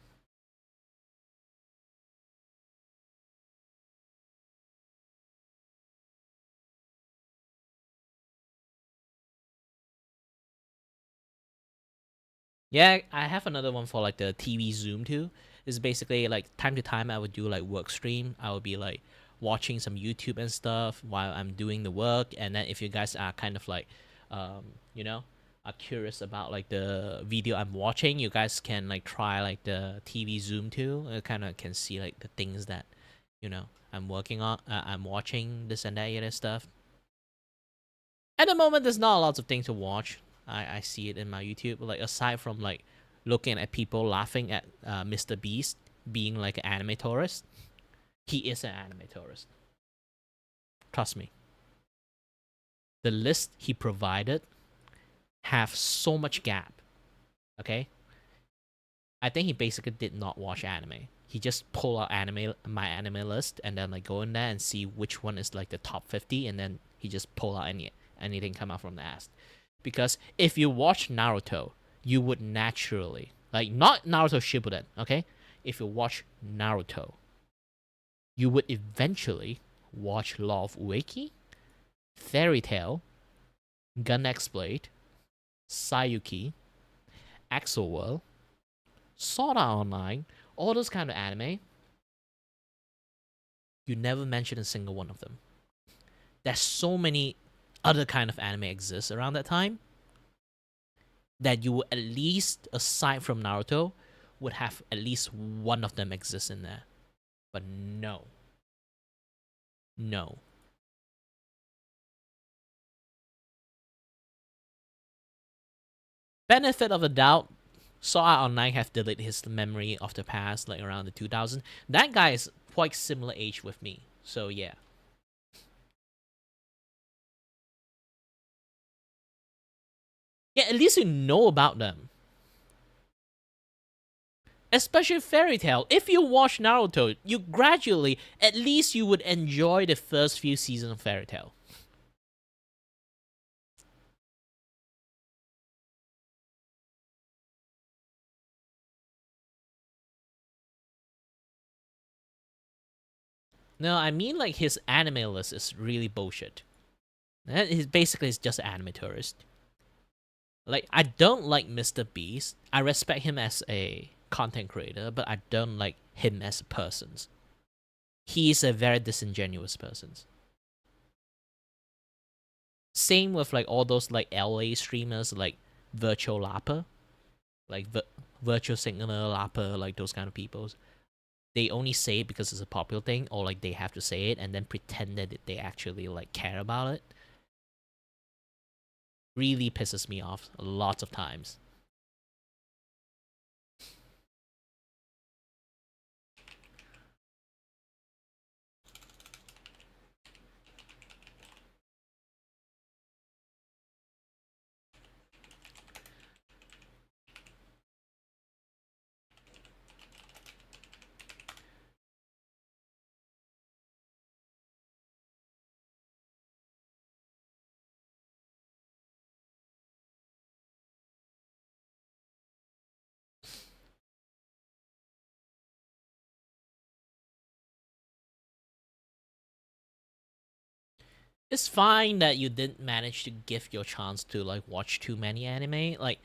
Yeah, I have another one for like the TV zoom too. It's basically like time to time I would do like work stream. I would be like watching some YouTube and stuff while I'm doing the work. And then if you guys are kind of like, you know, are curious about like the video I'm watching, you guys can like try like the TV zoom too. Kind of can see like the things that, you know, I'm working on. I'm watching this and that other stuff. At the moment, there's not a lot of things to watch. I see it in my YouTube. Like aside from like looking at people laughing at Mr. Beast being like an anime tourist, he is an anime tourist. Trust me. The list he provided have so much gap. Okay? I think he basically did not watch anime. He just pulled out my anime list and then like go in there and see which one is like the top 50 and then he just pull out anything come out from the ass. Because if you watch Naruto, you would naturally, like not Naruto Shippuden, okay? If you watch Naruto, you would eventually watch Law of Ueki, Fairy Tail, Gun X-Blade, Sayuki, Axel World, Sword Art Online, all those kind of anime. You never mention a single one of them. There's so many other kind of anime exists around that time that you would at least, aside from Naruto, would have at least one of them exist in there. But no. No. Benefit of the doubt, Sword Art Online have deleted his memory of the past, like around the 2000s. That guy is quite similar age with me, so yeah. Yeah, at least you know about them. Especially Fairy Tail. If you watch Naruto, you gradually, at least you would enjoy the first few seasons of Fairy Tail. No, I mean like his anime list is really bullshit. He's basically just an anime tourist. Like, I don't like Mr. Beast. I respect him as a content creator, but I don't like him as a person. He's a very disingenuous person. Same with like all those like LA streamers like Virtual Lapper, like Virtual Signal Lapper, like those kind of people. they only say it because it's a popular thing, or like they have to say it and then pretend that they actually like care about it, really pisses me off lots of times. It's fine that you didn't manage to give your chance to like watch too many anime. Like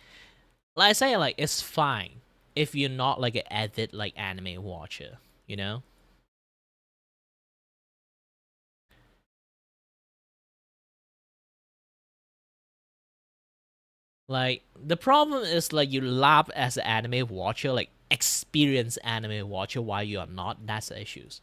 I say, like it's fine if you're not like an avid like anime watcher, you know? Like the problem is like you laugh as an anime watcher, like experienced anime watcher, while you are not. That's the issues.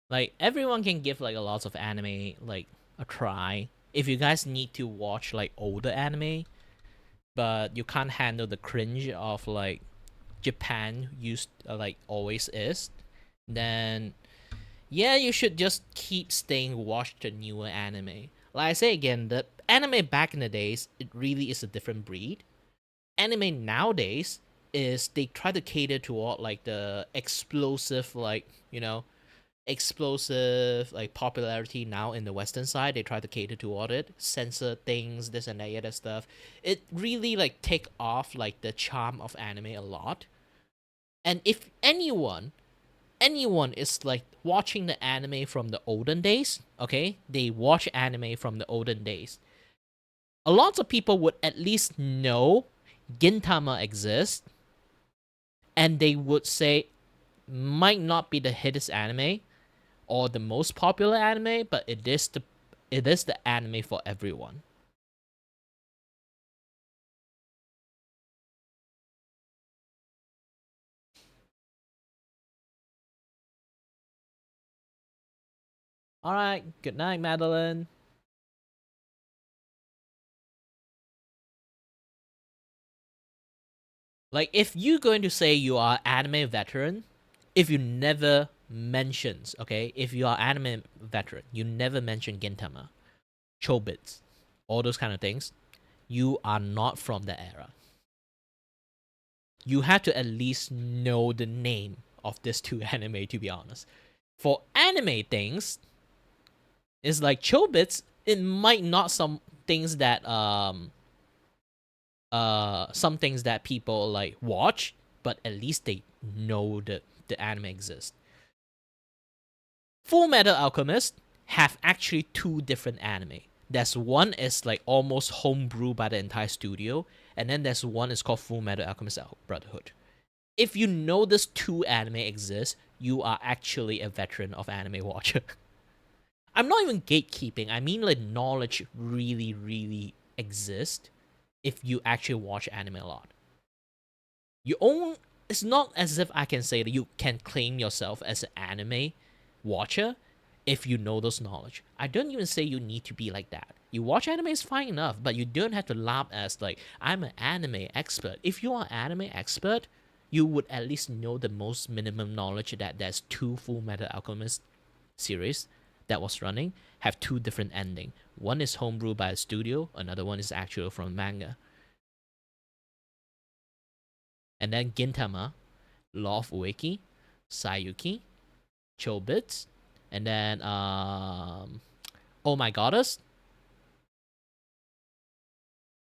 Like everyone can give like a lot of anime like a try. If you guys need to watch like older anime, but you can't handle the cringe of like Japan used like always is, then yeah, you should just keep staying watch the newer anime. Like I say again, the anime back in the days, it really is a different breed. Anime nowadays is they try to cater toward like the explosive like, you know, explosive like popularity now in the western side. They try to cater toward it, censor things, this and that other stuff. It really like take off like the charm of anime a lot. And if anyone is like watching the anime from the olden days, okay, they watch anime from the olden days, a lot of people would at least know Gintama exists, and they would say might not be the hittest anime or the most popular anime, but it is the anime for everyone. All right, good night, Madeline. Like, if you're going to say you are anime veteran, if you never mentions, okay, if you are anime veteran, you never mention Gintama, Chobits, all those kind of things, you are not from the era. You have to at least know the name of these two anime, to be honest. For anime things, it's like Chobits, it might not some things that some things that people like watch, but at least they know that the anime exists. Full Metal Alchemist have actually two different anime. There's one is like almost homebrew by the entire studio, and then there's one is called Full Metal Alchemist Brotherhood. If you know this two anime exist, you are actually a veteran of anime watcher. I'm not even gatekeeping. I mean like knowledge really, really exists if you actually watch anime a lot. You own. It's not as if I can say that you can claim yourself as an anime watcher if you know those knowledge. I don't even say you need to be like that. You watch anime is fine enough, but you don't have to laugh as like I'm an anime expert. If you are an anime expert, you would at least know the most minimum knowledge that there's two Full Metal Alchemist series that was running have two different ending. One is homebrewed by a studio, another one is actual from manga. And then Gintama, Law of Ueki, Sayuki, Chobits, and then Oh My Goddess.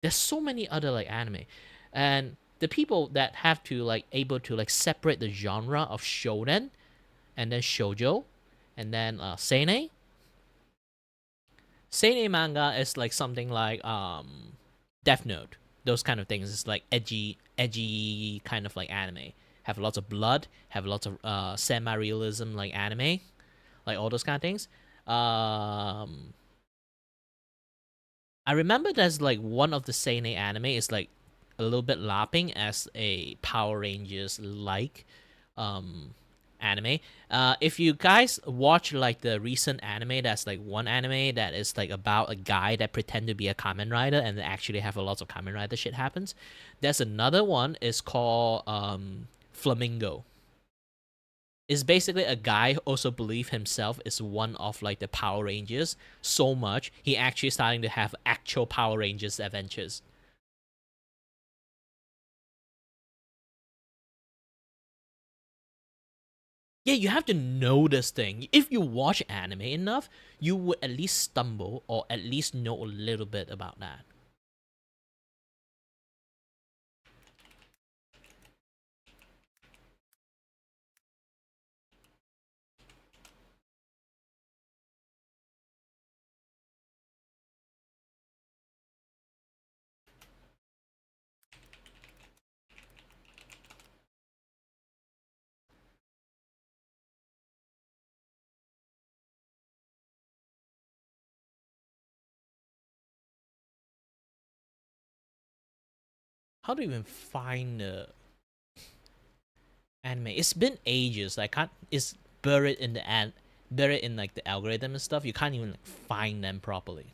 There's so many other like anime, and the people that have to like able to like separate the genre of shonen, and then shoujo, and then seinen. Seinen manga is like something like Death Note, those kind of things. It's like edgy kind of like anime. Have lots of blood, have lots of semi-realism like anime, like all those kind of things. I remember there's like one of the seinen anime is like a little bit lapping as a Power Rangers like anime. If you guys watch like the recent anime, that's like one anime that is like about a guy that pretend to be a Kamen Rider and actually have a lot of Kamen Rider shit happens. There's another one is called Flamingo. It's basically a guy who also believe himself is one of like the Power Rangers so much he actually starting to have actual Power Rangers adventures. Yeah, you have to know this thing. If you watch anime enough, you would at least stumble or at least know a little bit about that. How do you even find the anime? It's been ages. I can't. It's buried in the buried in like the algorithm and stuff. You can't even like find them properly.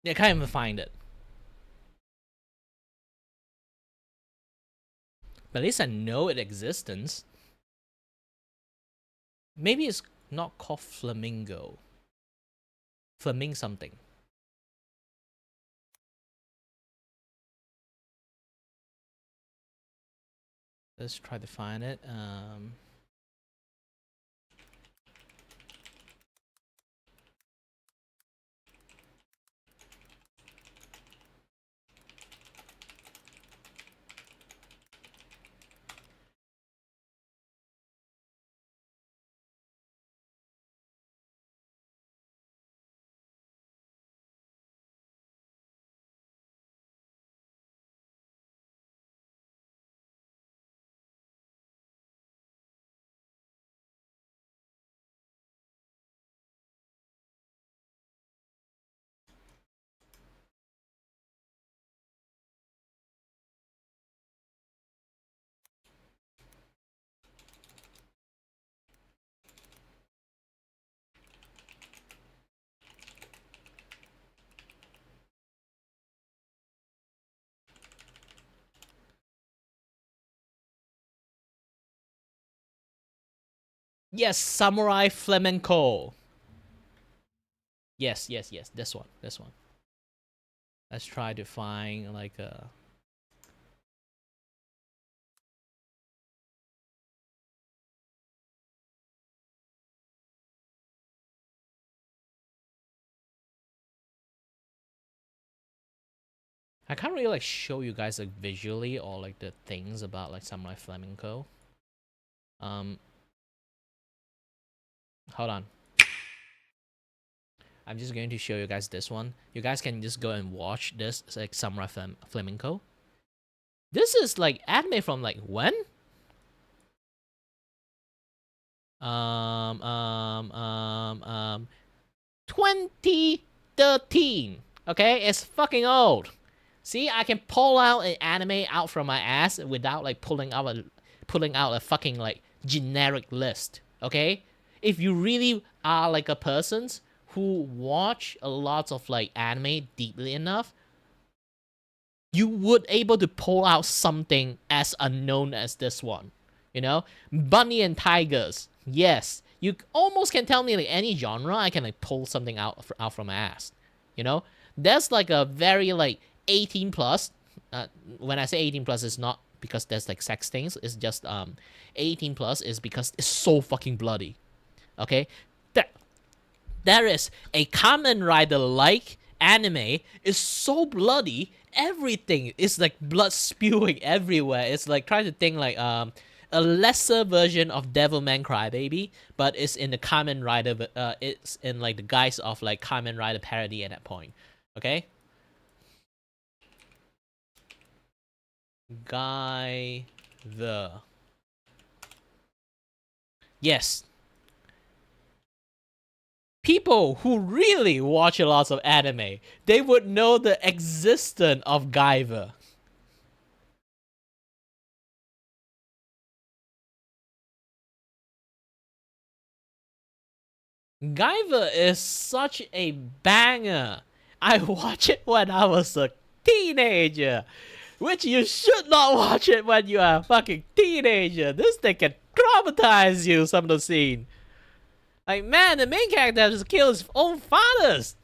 Yeah, I can't even find it. But at least I know its existence. Maybe it's not called Flamingo. Flaming something. Let's try to find it. Yes, Samurai Flamenco. Yes, yes, yes. This one. This one. Let's try to find like a. I can't really like show you guys like visually or like the things about like Samurai Flamenco. Hold on. I'm just going to show you guys this one. You guys can just go and watch this. It's like Samurai Flamenco. This is like anime from like when? 2013. Okay, it's fucking old. See, I can pull out an anime out from my ass without like pulling out a fucking like generic list. Okay, if you really are like a person who watch a lot of like anime deeply enough, you would able to pull out something as unknown as this one. You know, Bunny and Tigers. Yes, you almost can tell me like any genre. I can like pull something out from my ass. You know, there's like a very like 18 plus. When I say 18 plus, it's not because there's like sex things. It's just 18 plus is because it's so fucking bloody. Okay, there is a Kamen Rider like anime is so bloody. Everything is like blood spewing everywhere. It's like trying to think like a lesser version of Devilman Crybaby, but it's in the Kamen Rider. It's in like the guise of like Kamen Rider parody at that point. Okay. Yes. People who really watch a lot of anime, they would know the existence of Guyver. Guyver is such a banger. I watched it when I was a teenager, which you should not watch it when you are a fucking teenager. This thing can traumatize you, some of the scene. Like, man, the main character has to kill his own fathers.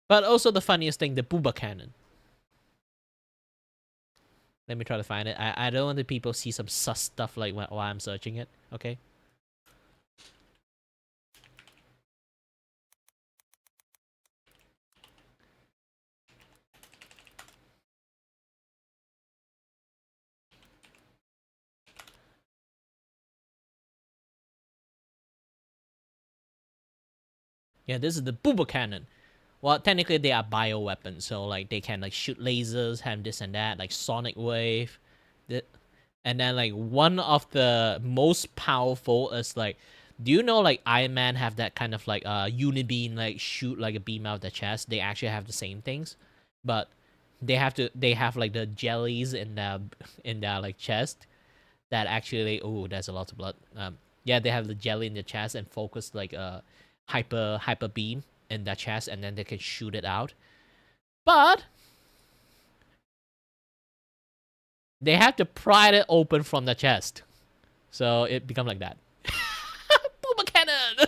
But also the funniest thing, the booba cannon. Let me try to find it. I don't want the people see some sus stuff like while I'm searching it. Okay. Yeah, this is the booba cannon. Well, technically they are bioweapons, so like they can like shoot lasers, have this and that, like sonic wave. And then like one of the most powerful is like, do you know like Iron Man have that kind of like unibeam, like shoot like a beam out of the chest? They actually have the same things, but they have like the jellies in their like chest that actually, oh, there's a lot of blood. Yeah, they have the jelly in the chest and focus like a hyper beam in their chest, and then they can shoot it out. But they have to pry it open from the chest, so it becomes like that. Boomer cannon.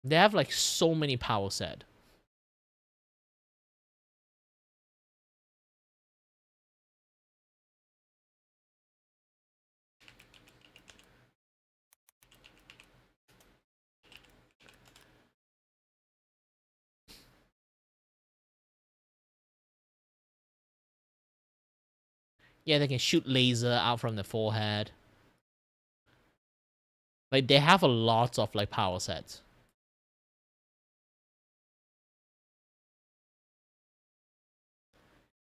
They have like so many power set. Yeah, they can shoot laser out from the forehead. Like they have a lot of like power sets.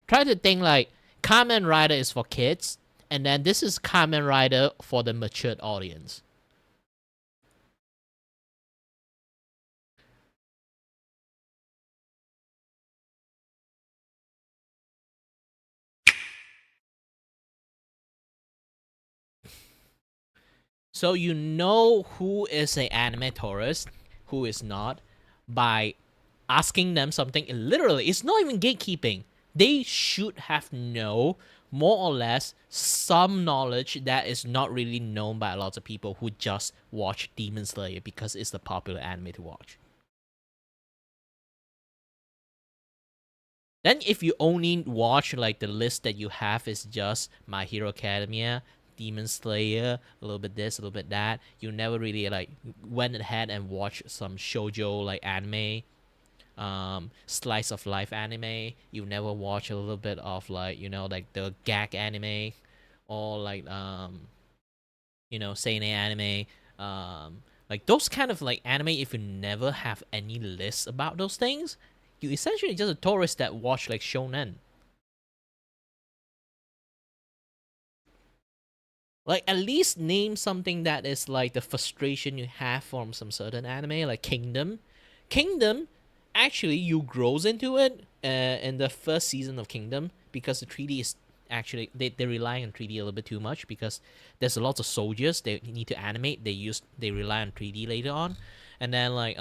Try to think like Kamen Rider is for kids, and then this is Kamen Rider for the matured audience. So you know who is an anime tourist, who is not, by asking them something. Literally, it's not even gatekeeping. They should have know more or less some knowledge that is not really known by a lot of people who just watch Demon Slayer because it's the popular anime to watch. Then if you only watch like the list that you have is just My Hero Academia, Demon Slayer, a little bit this, a little bit that, you never really like went ahead and watched some shoujo like anime, slice of life anime. You never watch a little bit of like, you know, like the gag anime, or like seinen anime, like those kind of like anime. If you never have any lists about those things, you essentially just a tourist that watch like shonen. Like at least name something that is like the frustration you have from some certain anime, like Kingdom. Kingdom, actually, you grows into it in the first season of Kingdom, because the 3D is actually they rely on 3D a little bit too much, because there's a lot of soldiers they need to animate. They rely on 3D later on, and then like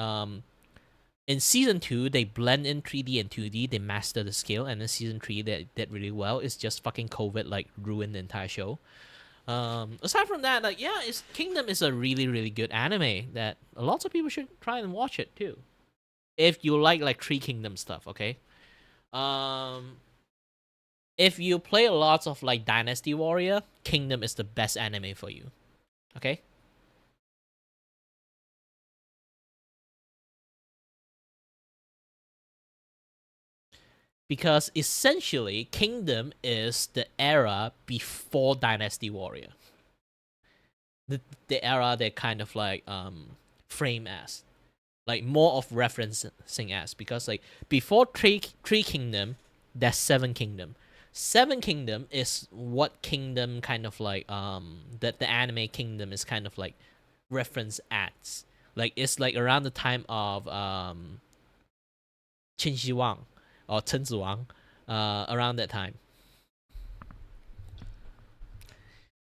in season 2 they blend in 3D and 2D. They master the skill, and then season 3 they did really well. It's just fucking COVID like ruined the entire show. Aside from that, like yeah, Kingdom is a really really good anime that a lot of people should try and watch it too, if you like Three Kingdom stuff. Okay, if you play a lot of like Dynasty Warrior, Kingdom is the best anime for you. Okay. Because essentially, Kingdom is the era before Dynasty Warrior. The era they kind of like frame as, like more of referencing as, because like before three Kingdom, there's Seven Kingdom. Seven Kingdom is what Kingdom kind of like that the anime Kingdom is kind of like reference as. Like it's like around the time of Qin Shi Wang or Chen Ziwang, around that time.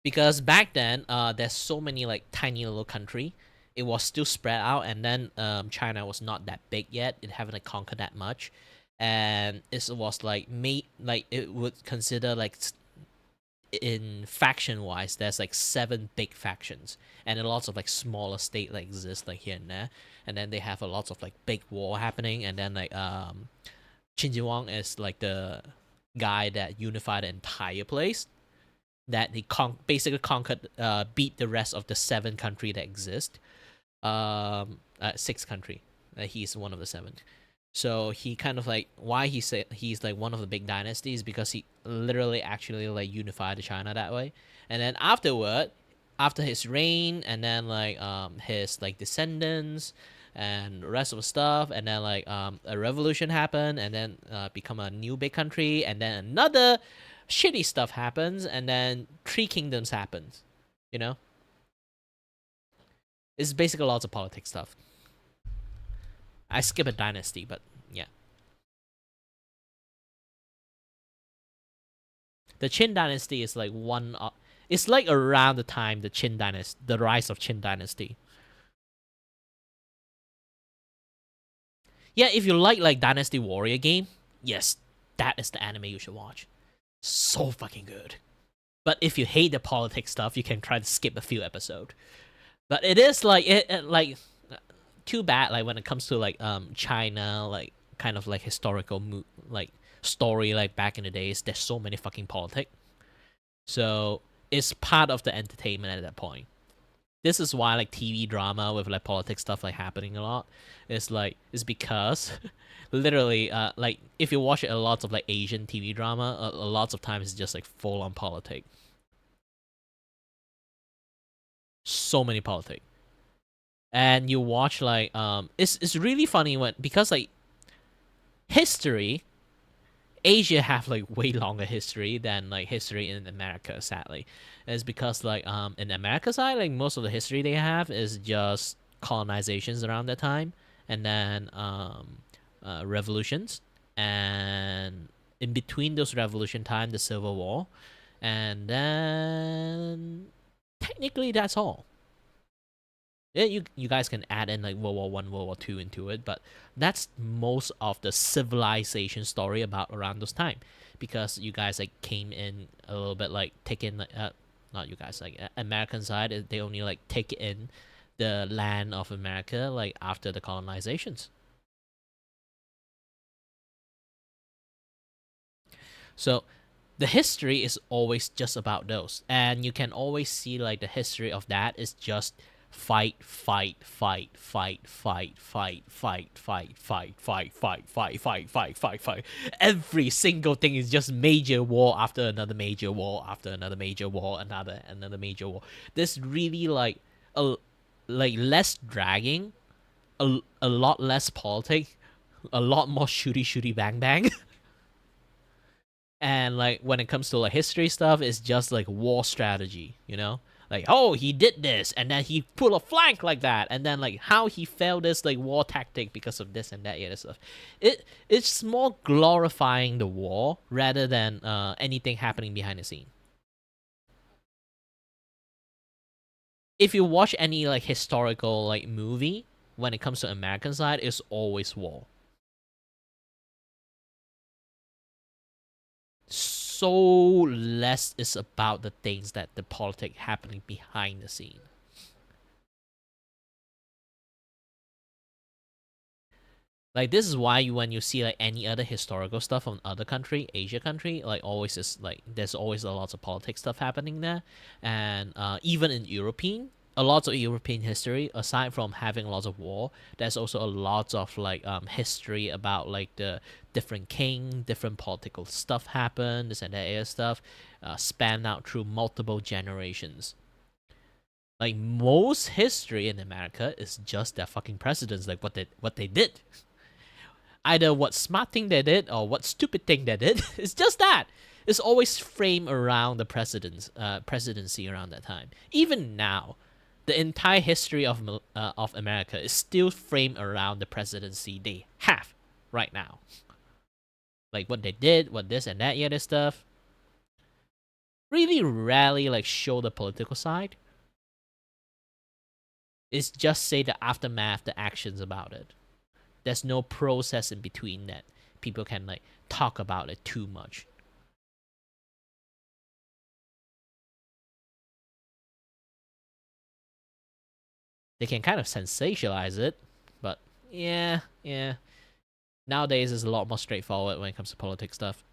Because back then, there's so many like tiny little country. It was still spread out, and then China was not that big yet. It haven't like, conquered that much, and it was like made like it would consider like in faction wise, there's like 7 big factions, and then lots of like smaller state like exist like here and there, and then they have a lot of like big war happening, and then like Qin Ji Wang is like the guy that unified the entire place, that he basically conquered, beat the rest of the 7 country that exist, 6 country. He's one of the 7. So he kind of like, why he said he's like one of the big dynasties, because he literally actually like unified China that way. And then afterward, after his reign, and then like his like descendants and the rest of the stuff, and then like a revolution happened, and then become a new big country, and then another shitty stuff happens, and then 3 kingdoms happens. You know, it's basically lots of politics stuff. I skip a dynasty, but yeah. The Qin dynasty is like it's like around the time the rise of Qin dynasty. Yeah, if you like Dynasty Warrior game, yes, that is the anime you should watch. So fucking good. But if you hate the politics stuff, you can try to skip a few episodes. But it is like it like too bad like when it comes to like China, like kind of like historical like story like back in the days, there's so many fucking politics. So it's part of the entertainment at that point. This is why like TV drama with like politics stuff like happening a lot. It's because literally like if you watch a lot of like Asian TV drama, a lots of times it's just like full on politics. So many politics. And you watch like it's really funny because like history, Asia have like way longer history than like history in America, sadly. It's because like in America side, like most of the history they have is just colonizations around that time, and then revolutions, and in between those revolution time, the Civil War, and then technically that's all. Yeah, you guys can add in like World War I, World War II into it, but that's most of the civilization story about around those time, because you guys like came in a little bit like taking not you guys, like American side, they only like take in the land of America like after the colonizations. So the history is always just about those, and you can always see like the history of that is just fight, fight, fight, fight, fight, fight, fight, fight, fight, fight, fight, fight, fight, fight, fight, fight. Every single thing is just major war after another major war after another major war, another major war. This really like less dragging, a lot less politics, a lot more shooty bang bang. And like when it comes to like history stuff, it's just like war strategy, you know? Like, oh, he did this, and then he pulled a flank like that, and then like how he failed this like war tactic because of this and that other stuff. It's more glorifying the war rather than anything happening behind the scene. If you watch any like historical like movie, when it comes to American side, it's always war. So less is about the things that the politics happening behind the scene. Like this is why when you see like any other historical stuff from other country, Asia country, like always is like there's always a lot of politics stuff happening there, and even in a lot of European history, aside from having lots of war, there's also a lot of like history about like the different king, different political stuff happen, this and that stuff, span out through multiple generations. Like most history in America is just their fucking presidents, like what they did. Either what smart thing they did or what stupid thing they did. It's just that. It's always framed around the presidency around that time. Even now, the entire history of America is still framed around the presidency they have right now. Like what they did, what this and that other stuff. Really rarely like show the political side. It's just say the aftermath, the actions about it. There's no process in between that people can like talk about it too much. They can kind of sensationalize it, but yeah. Nowadays, it's a lot more straightforward when it comes to politics stuff.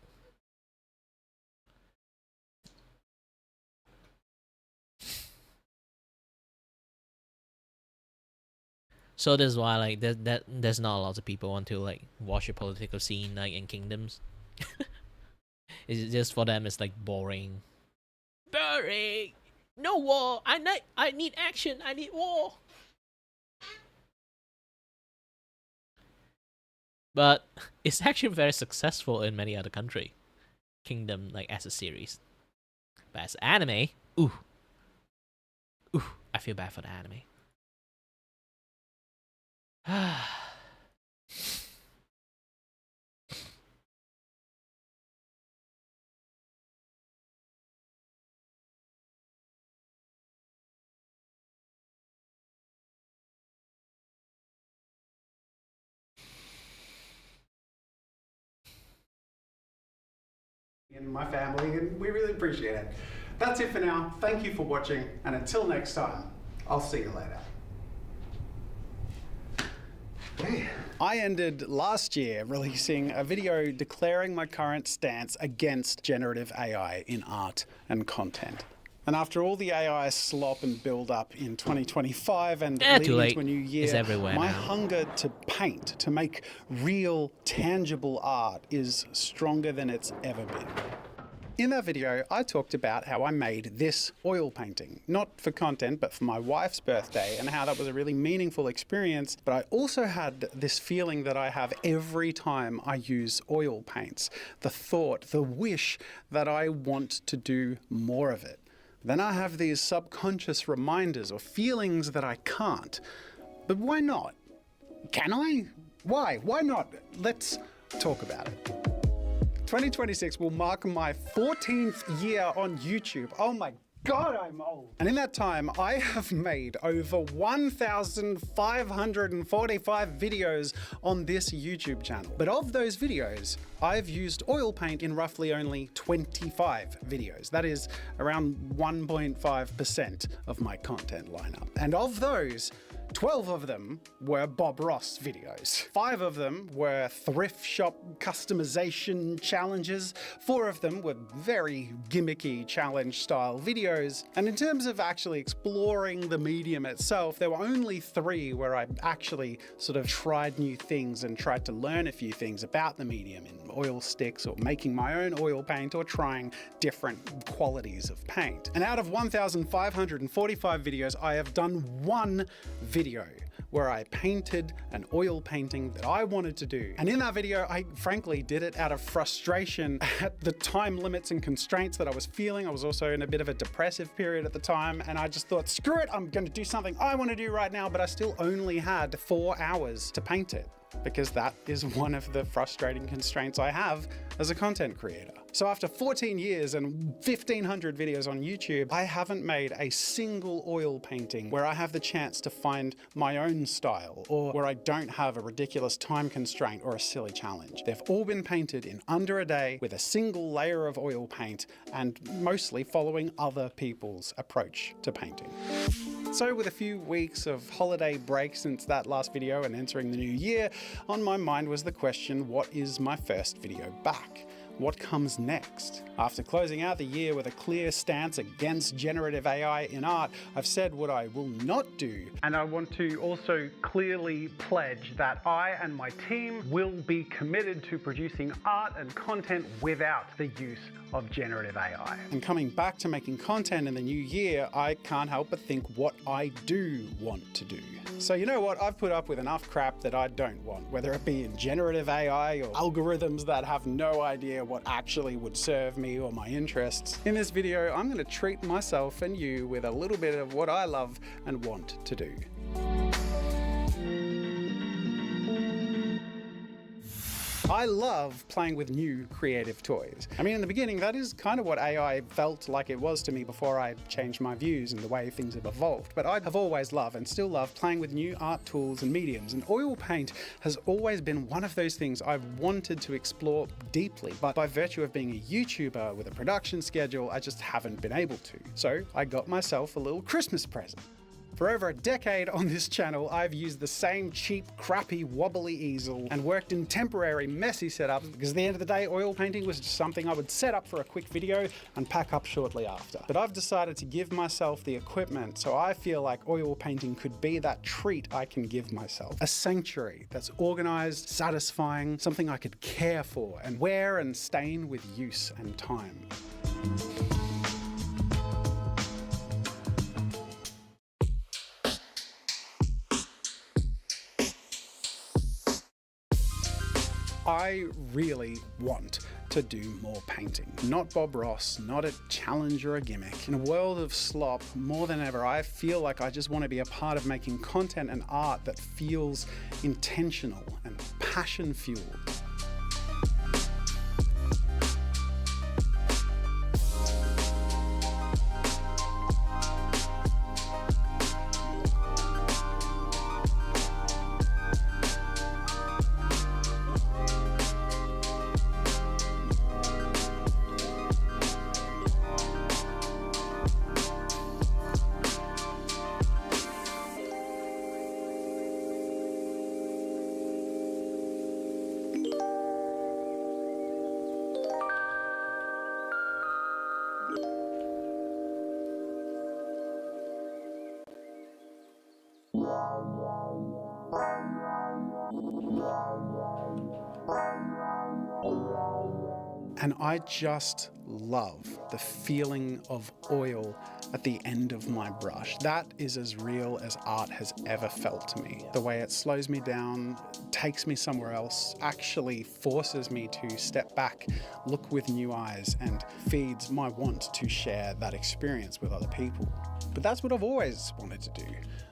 So this is why like there's not a lot of people want to like watch a political scene like in kingdoms. It's just for them it's like boring. Boring. No war. I need action. I need war. But it's actually very successful in many other countries. Kingdom like as a series. But as anime, ooh, I feel bad for the anime. In my family, and we really appreciate it. That's it for now. Thank you for watching, and until next time, I'll see you later. I ended last year releasing a video declaring my current stance against generative AI in art and content. And after all the AI slop and build up in 2025 and leading into a new year, my hunger to paint, to make real, tangible art is stronger than it's ever been. In that video, I talked about how I made this oil painting, not for content, but for my wife's birthday, and how that was a really meaningful experience. But I also had this feeling that I have every time I use oil paints, the thought, the wish that I want to do more of it. Then I have these subconscious reminders or feelings that I can't. But why not? Can I? Why? Why not? Let's talk about it. 2026 will mark my 14th year on YouTube. Oh my God, I'm old. And in that time, I have made over 1,545 videos on this YouTube channel. But of those videos, I've used oil paint in roughly only 25 videos. That is around 1.5% of my content lineup. And of those, 12 of them were Bob Ross videos. 5 of them were thrift shop customization challenges. 4 of them were very gimmicky challenge style videos. And in terms of actually exploring the medium itself, there were only 3 where I actually sort of tried new things and tried to learn a few things about the medium in oil sticks or making my own oil paint or trying different qualities of paint. And out of 1,545 videos, I have done 1 video where I painted an oil painting that I wanted to do. And in that video, I frankly did it out of frustration at the time limits and constraints that I was feeling. I was also in a bit of a depressive period at the time, and I just thought, screw it, I'm gonna do something I wanna do right now, but I still only had 4 hours to paint it, because that is one of the frustrating constraints I have as a content creator. So after 14 years and 1,500 videos on YouTube, I haven't made a single oil painting where I have the chance to find my own style, or where I don't have a ridiculous time constraint or a silly challenge. They've all been painted in under a day with a single layer of oil paint, and mostly following other people's approach to painting. So with a few weeks of holiday break since that last video and entering the new year, on my mind was the question, what is my first video back? What comes next? After closing out the year with a clear stance against generative AI in art, I've said what I will not do. And I want to also clearly pledge that I and my team will be committed to producing art and content without the use of generative AI. And coming back to making content in the new year, I can't help but think what I do want to do. So you know what, I've put up with enough crap that I don't want, whether it be in generative AI or algorithms that have no idea what actually would serve me or my interests. In this video, I'm going to treat myself and you with a little bit of what I love and want to do. I love playing with new creative toys. I mean, in the beginning, that is kind of what AI felt like it was to me before I changed my views and the way things have evolved. But I have always loved and still love playing with new art tools and mediums, and oil paint has always been one of those things I've wanted to explore deeply, but by virtue of being a YouTuber with a production schedule, I just haven't been able to. So I got myself a little Christmas present. For over a decade on this channel, I've used the same cheap, crappy, wobbly easel and worked in temporary, messy setups because at the end of the day, oil painting was just something I would set up for a quick video and pack up shortly after. But I've decided to give myself the equipment so I feel like oil painting could be that treat I can give myself. A sanctuary that's organized, satisfying, something I could care for and wear and stain with use and time. I really want to do more painting. Not Bob Ross, not a challenge or a gimmick. In a world of slop, more than ever, I feel like I just want to be a part of making content and art that feels intentional and passion-fueled. And I just love the feeling of oil at the end of my brush. That is as real as art has ever felt to me. The way it slows me down, takes me somewhere else, actually forces me to step back, look with new eyes, and feeds my want to share that experience with other people. But that's what I've always wanted to do.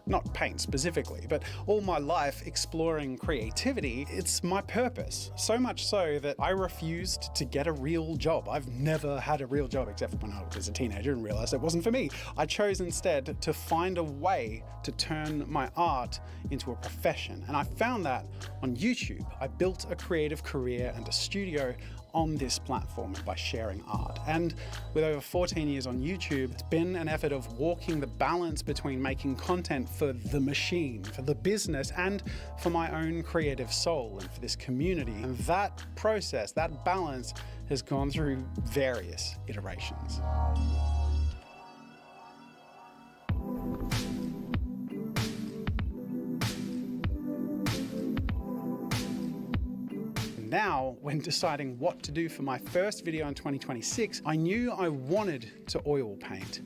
Not paint specifically, but all my life exploring creativity, it's my purpose. So much so that I refused to get a real job. I've never had a real job except for when I was a teenager and realized it wasn't for me. I chose instead to find a way to turn my art into a profession. And I found that on YouTube. I built a creative career and a studio on this platform by sharing art. And with over 14 years on YouTube, it's been an effort of walking the balance between making content for the machine, for the business, and for my own creative soul and for this community. And that process, that balance, has gone through various iterations. Now, when deciding what to do for my first video in 2026, I knew I wanted to oil paint,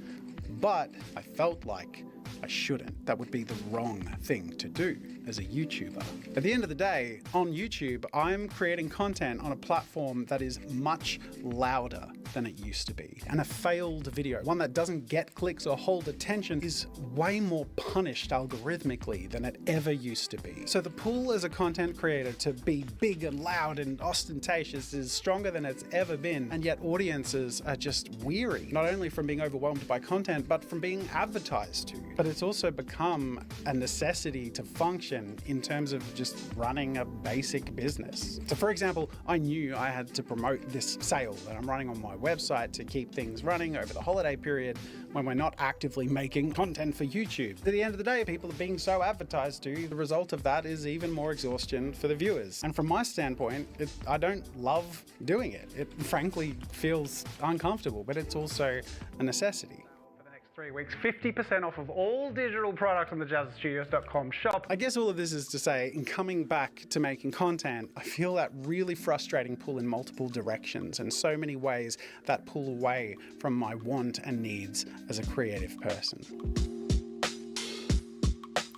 but I felt like I shouldn't. That would be the wrong thing to do as a YouTuber. At the end of the day, on YouTube, I'm creating content on a platform that is much louder than it used to be. And a failed video, one that doesn't get clicks or hold attention, is way more punished algorithmically than it ever used to be. So the pull as a content creator to be big and loud and ostentatious is stronger than it's ever been, and yet audiences are just weary, not only from being overwhelmed by content, but from being advertised to. But it's also become a necessity to function in terms of just running a basic business. So for example, I knew I had to promote this sale that I'm running on my website to keep things running over the holiday period when we're not actively making content for YouTube. At the end of the day, people are being so advertised to, the result of that is even more exhaustion for the viewers. And from my standpoint, I don't love doing it. It frankly feels uncomfortable, but it's also a necessity. 3 weeks, 50% off of all digital products on the jazzstudios.com shop. I guess all of this is to say, in coming back to making content, I feel that really frustrating pull in multiple directions, and so many ways that pull away from my want and needs as a creative person.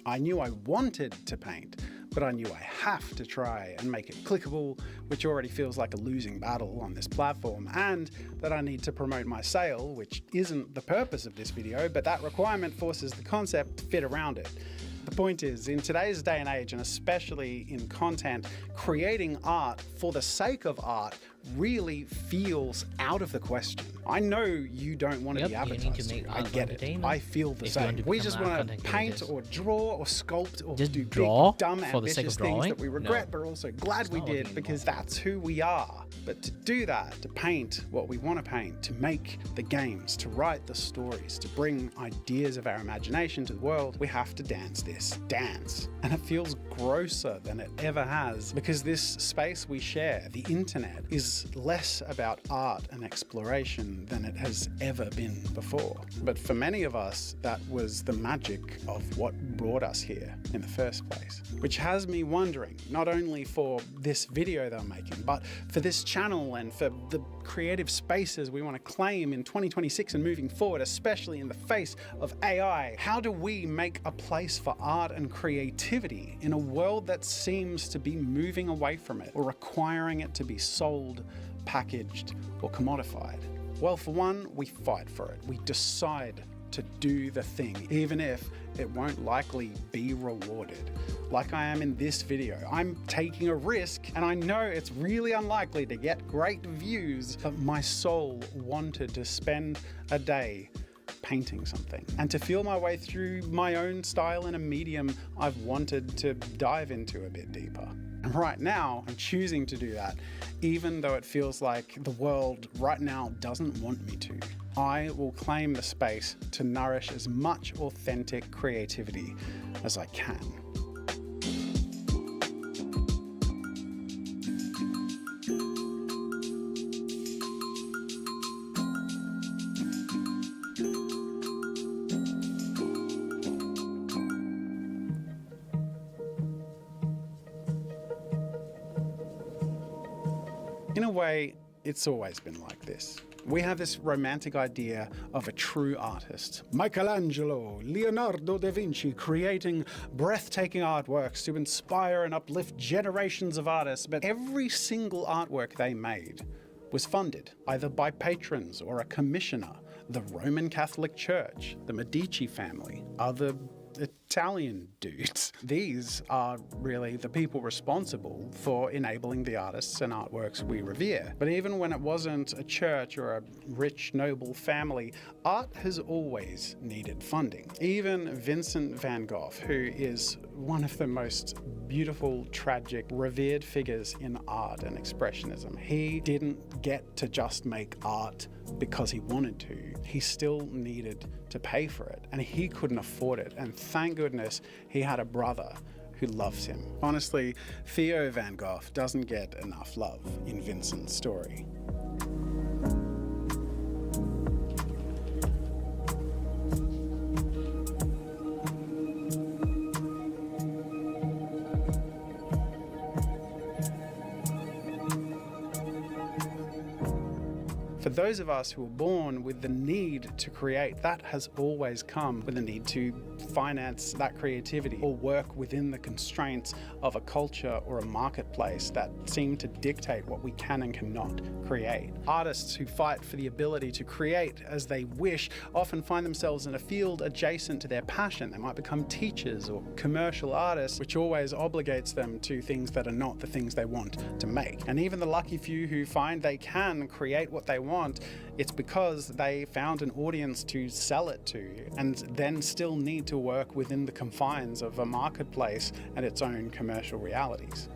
I knew I wanted to paint, but I knew I have to try and make it clickable, which already feels like a losing battle on this platform, and that I need to promote my sale, which isn't the purpose of this video, but that requirement forces the concept to fit around it. The point is, in today's day and age, and especially in content, creating art for the sake of art really feels out of the question. I know you don't want to be advertised to. I get it. I feel the same. We just want to paint or draw or sculpt or just do big, dumb, ambitious things that we regret, but also glad we did, because that's who we are. But to do that, to paint what we want to paint, to make the games, to write the stories, to bring ideas of our imagination to the world, we have to dance this dance. And it feels grosser than it ever has, because this space we share, the internet, is less about art and exploration than it has ever been before. But for many of us, that was the magic of what brought us here in the first place. Which has me wondering, not only for this video that I'm making, but for this channel and for the creative spaces we want to claim in 2026 and moving forward, especially in the face of AI, how do we make a place for art and creativity in a world that seems to be moving away from it or requiring it to be sold, packaged, or commodified? Well, for one, we fight for it. We decide to do the thing, even if it won't likely be rewarded. Like I am in this video. I'm taking a risk, and I know it's really unlikely to get great views, but my soul wanted to spend a day painting something and to feel my way through my own style in a medium I've wanted to dive into a bit deeper. And right now, I'm choosing to do that, even though it feels like the world right now doesn't want me to. I will claim the space to nourish as much authentic creativity as I can. In a way, it's always been like this. We have this romantic idea of a true artist. Michelangelo, Leonardo da Vinci, creating breathtaking artworks to inspire and uplift generations of artists, but every single artwork they made was funded either by patrons or a commissioner, the Roman Catholic Church, the Medici family, other Italian dudes. These are really the people responsible for enabling the artists and artworks we revere. But even when it wasn't a church or a rich, noble family, art has always needed funding. Even Vincent van Gogh, who is one of the most beautiful, tragic, revered figures in art and expressionism, he didn't get to just make art because he wanted to, he still needed to pay for it, and he couldn't afford it. And thank goodness he had a brother who loves him. Honestly, Theo van Gogh doesn't get enough love in Vincent's story. For those of us who were born with the need to create, that has always come with the need to finance that creativity or work within the constraints of a culture or a marketplace that seem to dictate what we can and cannot create. Artists who fight for the ability to create as they wish often find themselves in a field adjacent to their passion. They might become teachers or commercial artists, which always obligates them to things that are not the things they want to make. And even the lucky few who find they can create what they want, it's because they found an audience to sell it to, and then still need to work within the confines of a marketplace and its own commercial realities.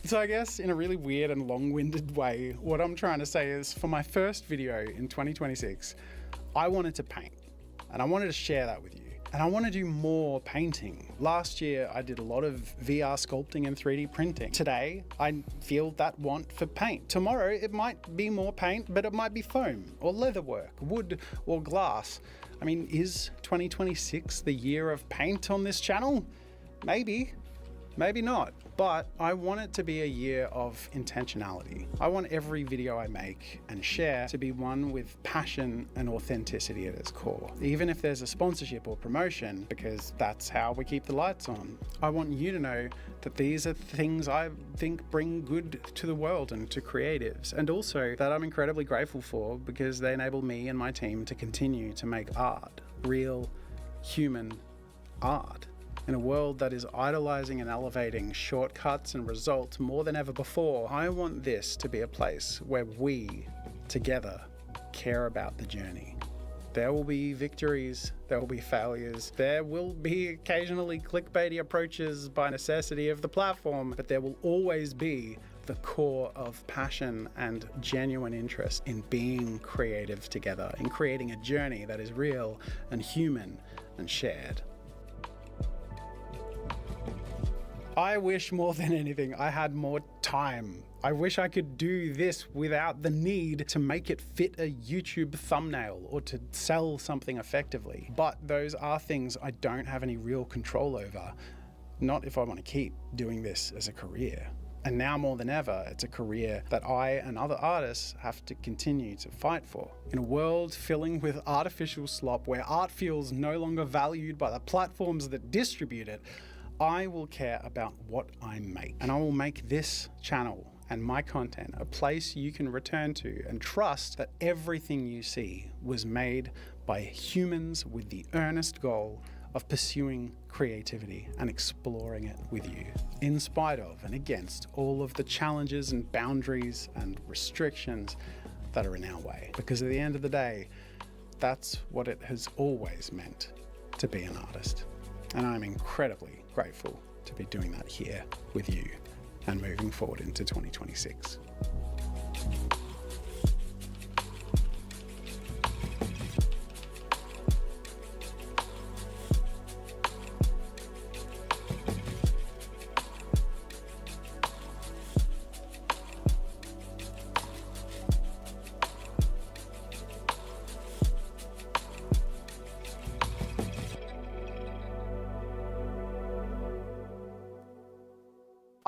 So I guess in a really weird and long-winded way, what I'm trying to say is for my first video in 2026, I wanted to paint and I wanted to share that with you. And I want to do more painting. Last year, I did a lot of VR sculpting and 3D printing. Today, I feel that want for paint. Tomorrow, it might be more paint, but it might be foam or leatherwork, wood or glass. I mean, is 2026 the year of paint on this channel? Maybe. Maybe not, but I want it to be a year of intentionality. I want every video I make and share to be one with passion and authenticity at its core. Even if there's a sponsorship or promotion, because that's how we keep the lights on. I want you to know that these are things I think bring good to the world and to creatives, and also that I'm incredibly grateful for because they enable me and my team to continue to make art, real, human art. In a world that is idolizing and elevating shortcuts and results more than ever before, I want this to be a place where we, together, care about the journey. There will be victories, there will be failures, there will be occasionally clickbaity approaches by necessity of the platform, but there will always be the core of passion and genuine interest in being creative together, in creating a journey that is real and human and shared. I wish more than anything I had more time. I wish I could do this without the need to make it fit a YouTube thumbnail or to sell something effectively. But those are things I don't have any real control over. Not if I want to keep doing this as a career. And now more than ever, it's a career that I and other artists have to continue to fight for. In a world filling with artificial slop where art feels no longer valued by the platforms that distribute it, I will care about what I make, and I will make this channel and my content a place you can return to and trust that everything you see was made by humans with the earnest goal of pursuing creativity and exploring it with you, in spite of and against all of the challenges and boundaries and restrictions that are in our way. Because at the end of the day, that's what it has always meant to be an artist. And I'm incredibly grateful to be doing that here with you and moving forward into 2026.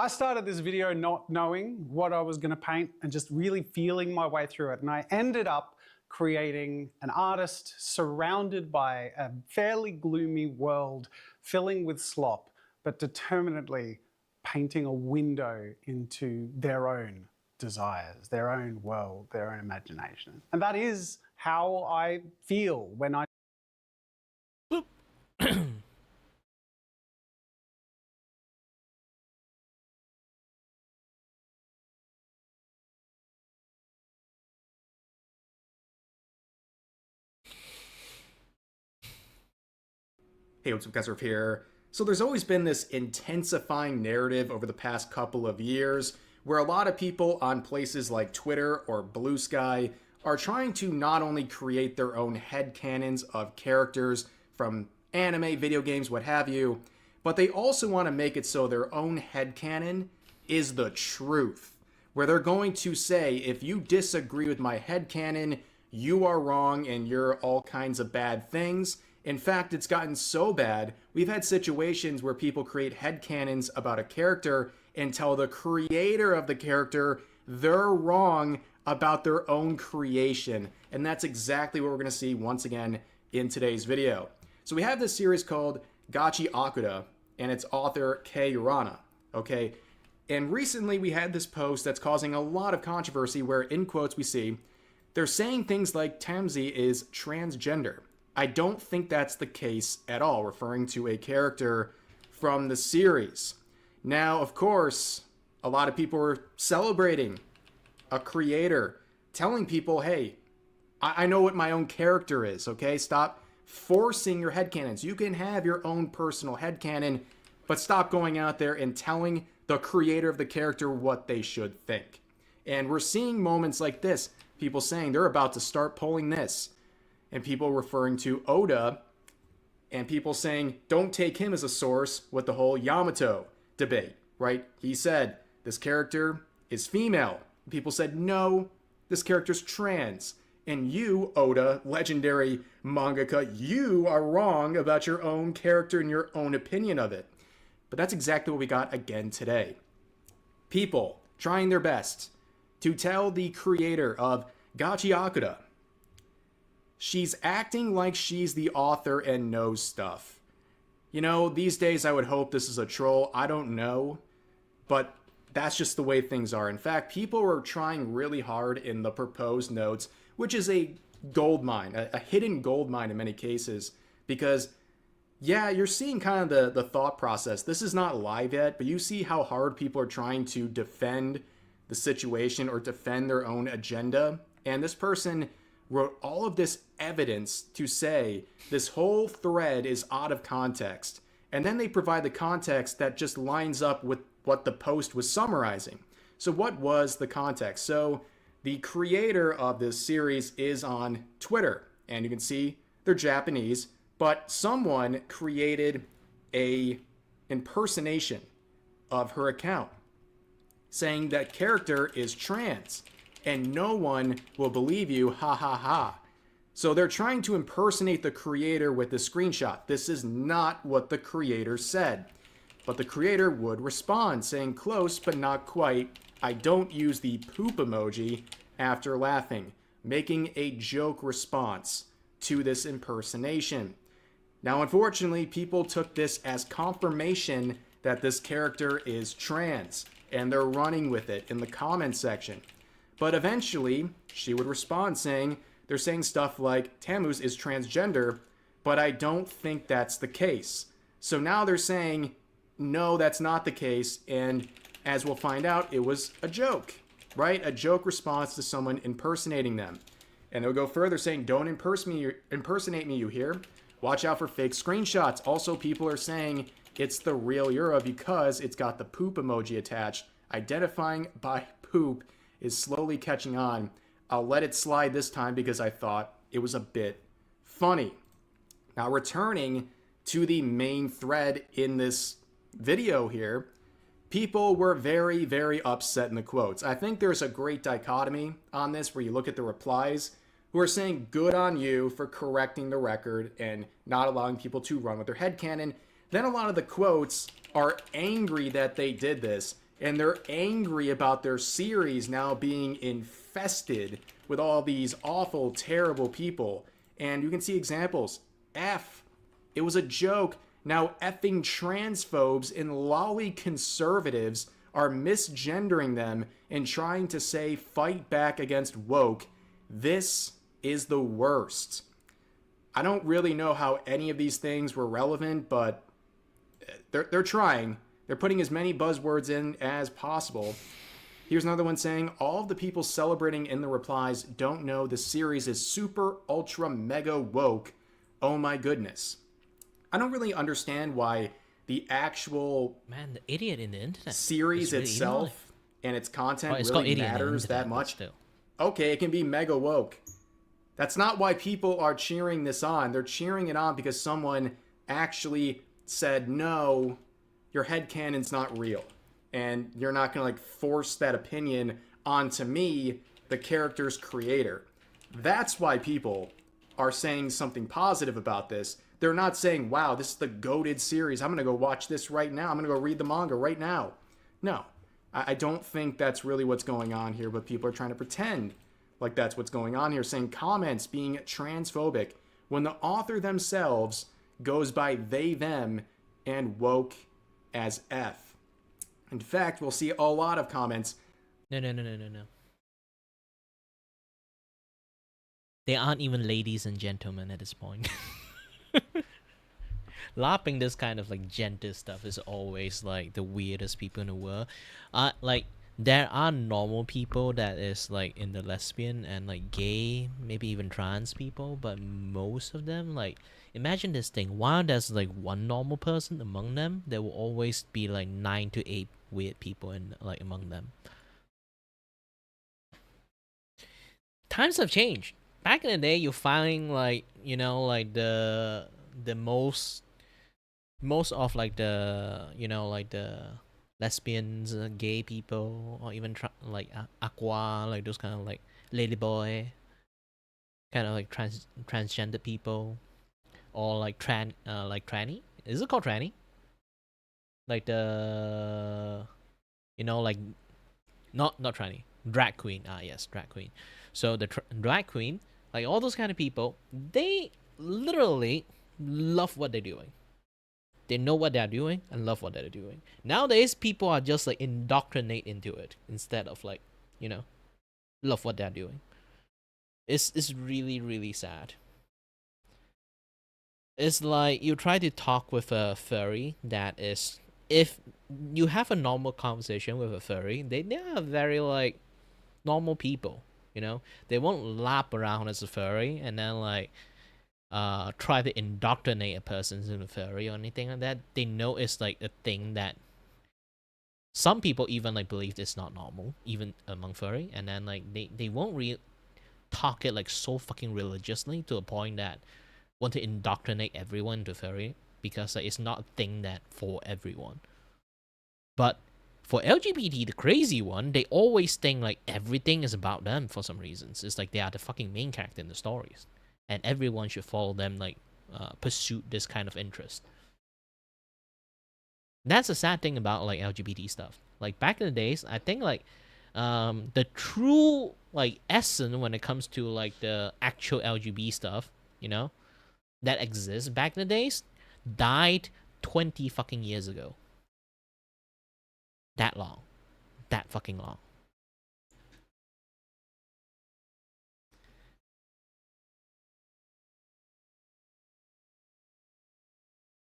I started this video not knowing what I was going to paint and just really feeling my way through it. And I ended up creating an artist surrounded by a fairly gloomy world filling with slop, but determinedly painting a window into their own desires, their own world, their own imagination. And that is how I feel when I Hey, what's up, guys? Urf here. So there's always been this intensifying narrative over the past couple of years where a lot of people on places like Twitter or Blue Sky are trying to not only create their own headcanons of characters from anime, video games, what have you, but they also want to make it so their own headcanon is the truth, where they're going to say, if you disagree with my headcanon, you are wrong and you're all kinds of bad things. In fact, it's gotten so bad, we've had situations where people create headcanons about a character and tell the creator of the character they're wrong about their own creation. And that's exactly what we're going to see once again in today's video. So we have this series called Gachi Akuda, and its author Kei Urana, okay? And recently we had this post that's causing a lot of controversy where, in quotes, we see, they're saying things like Tamzi is transgender. I don't think that's the case at all, referring to a character from the series. Now, of course, a lot of people are celebrating a creator, telling people, hey, I know what my own character is, okay? Stop forcing your headcanons. You can have your own personal headcanon, but stop going out there and telling the creator of the character what they should think. And we're seeing moments like this, people saying they're about to start pulling this, and people referring to Oda, and people saying, don't take him as a source with the whole Yamato debate, right? He said, this character is female. People said, no, this character's trans. And you, Oda, legendary mangaka, you are wrong about your own character and your own opinion of it. But that's exactly what we got again today. People trying their best to tell the creator of Gachi Akuda she's acting like she's the author and knows stuff. You know, these days I would hope this is a troll. I don't know. But that's just the way things are. In fact, people are trying really hard in the proposed notes, which is a gold mine, a hidden gold mine in many cases, because yeah, you're seeing kind of the thought process. This is not live yet, but you see how hard people are trying to defend the situation or defend their own agenda. And this person wrote all of this evidence to say this whole thread is out of context. And then they provide the context that just lines up with what the post was summarizing. So what was the context? So the creator of this series is on Twitter, and you can see they're Japanese, but someone created a impersonation of her account saying that character is trans and no one will believe you, ha ha ha. So they're trying to impersonate the creator with the screenshot. This is not what the creator said. But the creator would respond saying close but not quite. I don't use the poop emoji after laughing, making a joke response to this impersonation. Now, unfortunately, people took this as confirmation that this character is trans, and they're running with it in the comment section. But eventually, she would respond saying, they're saying stuff like, Tammuz is transgender, but I don't think that's the case. So now they're saying, no, that's not the case, and as we'll find out, it was a joke, right? A joke response to someone impersonating them. And they'll go further saying, don't impersonate me, you hear? Watch out for fake screenshots. Also, people are saying it's the real Yura because it's got the poop emoji attached. Identifying by poop is slowly catching on. I'll let it slide this time because I thought it was a bit funny. Now, returning to the main thread in this video here, people were very, very upset in the quotes. I think there's a great dichotomy on this where you look at the replies who are saying good on you for correcting the record and not allowing people to run with their headcanon. Then a lot of the quotes are angry that they did this, and they're angry about their series now being infested with all these awful, terrible people. And you can see examples. F. It was a joke. Now effing transphobes and lolly conservatives are misgendering them and trying to say fight back against woke. This is the worst. I don't really know how any of these things were relevant, but they're trying. They're putting as many buzzwords in as possible. Here's another one saying, all of the people celebrating in the replies don't know the series is super ultra mega woke. Oh my goodness. I don't really understand why the actual Man, the idiot in the internet series really itself and its content it's called really idiot in the matters internet, that but much. still. Okay, it can be mega woke. That's not why people are cheering this on. They're cheering it on because someone actually said, no, your headcanon's not real. And you're not going to like force that opinion onto me, the character's creator. That's why people are saying something positive about this. They're not saying, wow, this is the goated series. I'm going to go watch this right now. I'm going to go read the manga right now. No, I don't think that's really what's going on here, but people are trying to pretend like that's what's going on here, saying comments being transphobic when the author themselves goes by they, them, and woke as F. In fact, we'll see a lot of comments. No. They aren't even ladies and gentlemen at this point. Lapping this kind of like gender stuff is always like the weirdest people in the world. Like there are normal people that is like in the lesbian and like gay, maybe even trans people, but most of them, like, imagine this thing, while there's like one normal person among them, there will always be like 9 to 8 weird people in like among them. Times have changed. Back in the day, you find like, you know, like the most of like the, you know, like the lesbians, gay people, or even like aqua, like those kind of like ladyboy, kind of like transgender people, or like tranny. Is it called tranny? Like the, you know, like not tranny, drag queen. Yes, drag queen. So the drag queen, like all those kind of people, they literally love what they're doing. They know what they're doing and love what they're doing. Nowadays, people are just like indoctrinate into it instead of like, you know, love what they're doing. It's really, really sad. It's like you try to talk with a furry that is, if you have a normal conversation with a furry, they are very like normal people, you know? They won't lap around as a furry and then like try to indoctrinate a person into a furry or anything like that. They know it's like a thing that some people even like believe it's not normal, even among furry, and then like they won't really talk it like so fucking religiously to a point that want to indoctrinate everyone into furry, because like, it's not a thing that for everyone. But for LGBT, the crazy one, they always think like everything is about them for some reasons. It's like they are the fucking main character in the stories, and everyone should follow them, like pursue this kind of interest. That's the sad thing about like LGBT stuff. Like back in the days, I think like the true like essence when it comes to like the actual LGBT stuff, you know, that exists back in the days, died 20 fucking years ago. That long. That fucking long.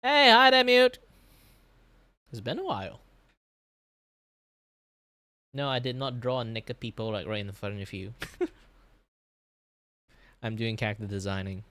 Hey, hi there, mute. It's been a while. No, I did not draw naked people like right in front of you. I'm doing character designing.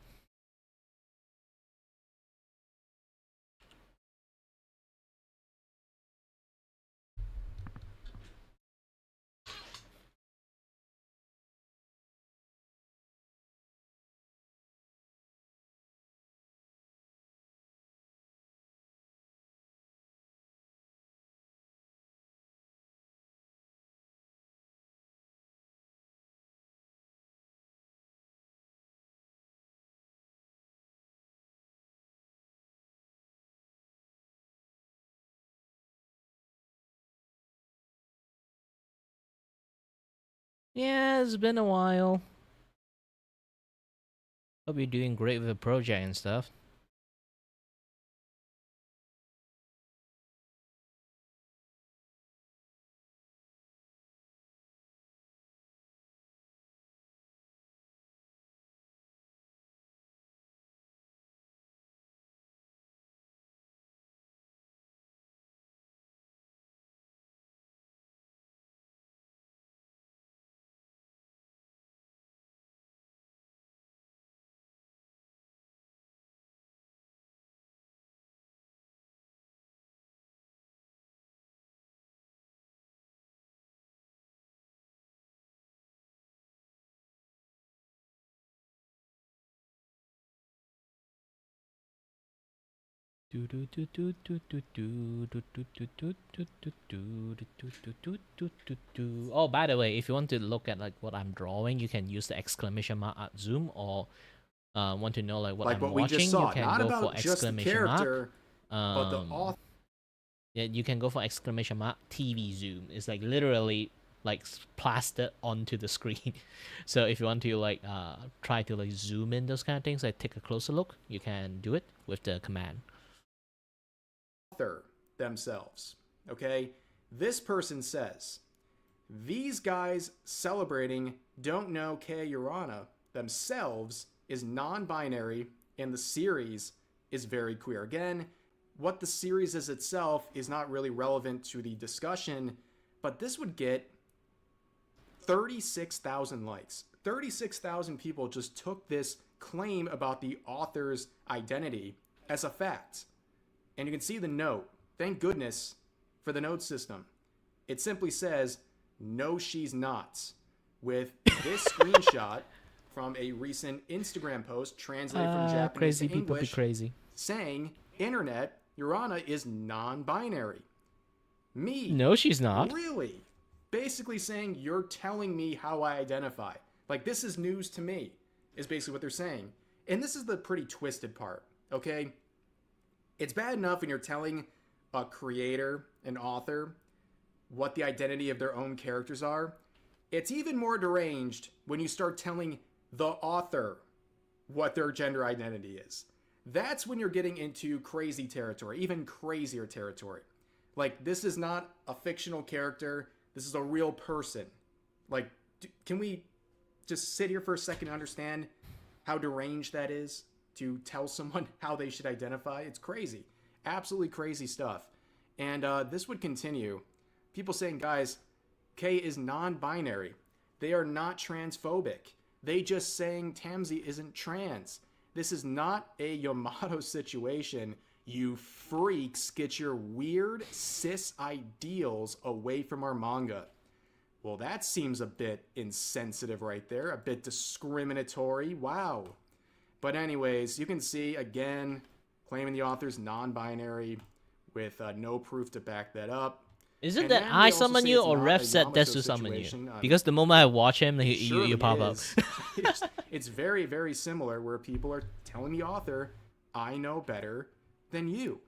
Yeah, it's been a while. Hope you're doing great with the project and stuff. Oh, by the way, if you want to look at like what I'm drawing, you can use the exclamation mark at Zoom, or want to know like what I'm what we watching, just saw. you can Not go for about just the exclamation mark. character, but the author. Yeah, you can go for exclamation mark TV zoom. It's like literally like plastered onto the screen. So if you want to like try to like zoom in those kind of things, like take a closer look, you can do it with the command. Author themselves. Okay? This person says, these guys celebrating don't know Kea Urana themselves is non-binary and the series is very queer. Again, what the series is itself is not really relevant to the discussion, but this would get 36,000 likes. 36,000 people just took this claim about the author's identity as a fact. And you can see the note. Thank goodness for the note system. It simply says, no, she's not, with this screenshot from a recent Instagram post translated from Japanese crazy to people English, be crazy. saying, Internet, Urana is non-binary. Me. No, she's not. Really? Basically saying, you're telling me how I identify. Like, this is news to me, is basically what they're saying. And this is the pretty twisted part, okay? It's bad enough when you're telling a creator, an author, what the identity of their own characters are. It's even more deranged when you start telling the author what their gender identity is. That's when you're getting into crazy territory, even crazier territory. Like, this is not a fictional character. This is a real person. Like, can we just sit here for a second and understand how deranged that is to tell someone how they should identify? It's crazy. Absolutely crazy stuff. And this would continue. People saying, guys, Kay is non-binary. They are not transphobic. They just saying Tamsi isn't trans. This is not a Yamato situation. You freaks, get your weird cis ideals away from our manga. Well, that seems a bit insensitive right there, a bit discriminatory. Wow. But anyways, you can see, again, claiming the author's non-binary with no proof to back that up. Is it that I summon you or Ref said Desu summon you? Because the moment I watch him, you pop up. It's very, very similar where people are telling the author, I know better than you.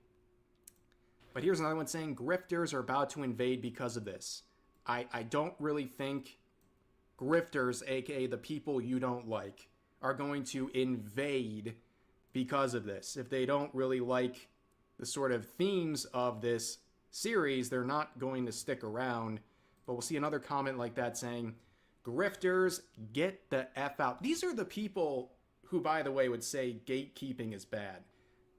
But here's another one saying grifters are about to invade because of this. I don't really think grifters, aka the people you don't like, are going to invade because of this. If they don't really like the sort of themes of this series, they're not going to stick around. But we'll see another comment like that saying, grifters, get the F out. These are the people who, by the way, would say gatekeeping is bad.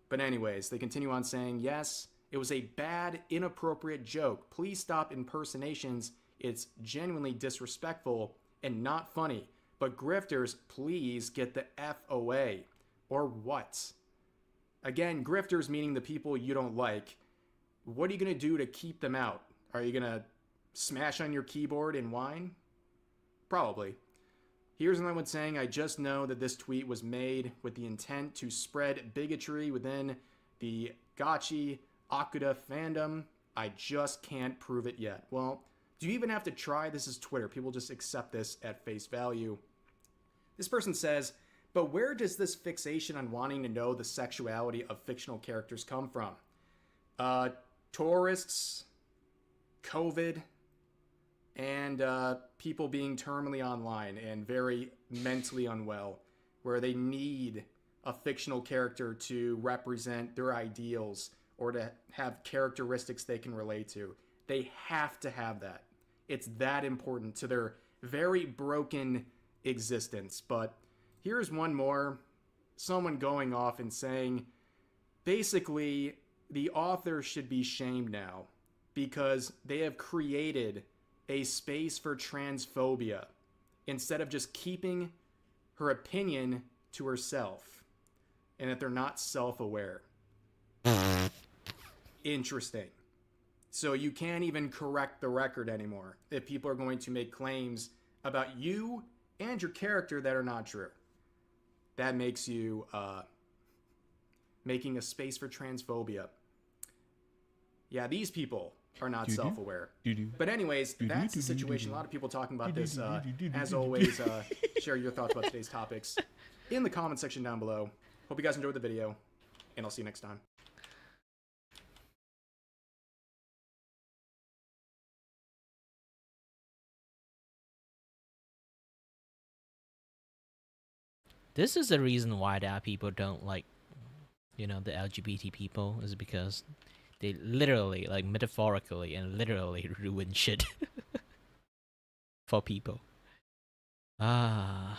But anyways, they continue on saying, yes, it was a bad, inappropriate joke. Please stop impersonations. It's genuinely disrespectful and not funny. But grifters, please get the F away. Or what? Again, grifters meaning the people you don't like. What are you going to do to keep them out? Are you going to smash on your keyboard and whine? Probably. Here's another one saying, I just know that this tweet was made with the intent to spread bigotry within the Gachi Akuda fandom. I just can't prove it yet. Well, do you even have to try? This is Twitter. People just accept this at face value. This person says, but where does this fixation on wanting to know the sexuality of fictional characters come from? Tourists, COVID, and people being terminally online and very mentally unwell, where they need a fictional character to represent their ideals or to have characteristics they can relate to. They have to have that. It's that important to their very broken existence. But here's one more. Someone going off and saying, basically, the author should be shamed now because they have created a space for transphobia instead of just keeping her opinion to herself, and that they're not self-aware. Interesting. So you can't even correct the record anymore if people are going to make claims about you and your character that are not true. That makes you making a space for transphobia. Yeah, these people are not self-aware. But anyways, that's the situation. A lot of people talking about this. As always, share your thoughts about today's topics in the comment section down below. Hope you guys enjoyed the video, and I'll see you next time. This is the reason why there are people don't like, you know, the LGBT people, is because they literally, like metaphorically and literally ruin shit for people. Ah.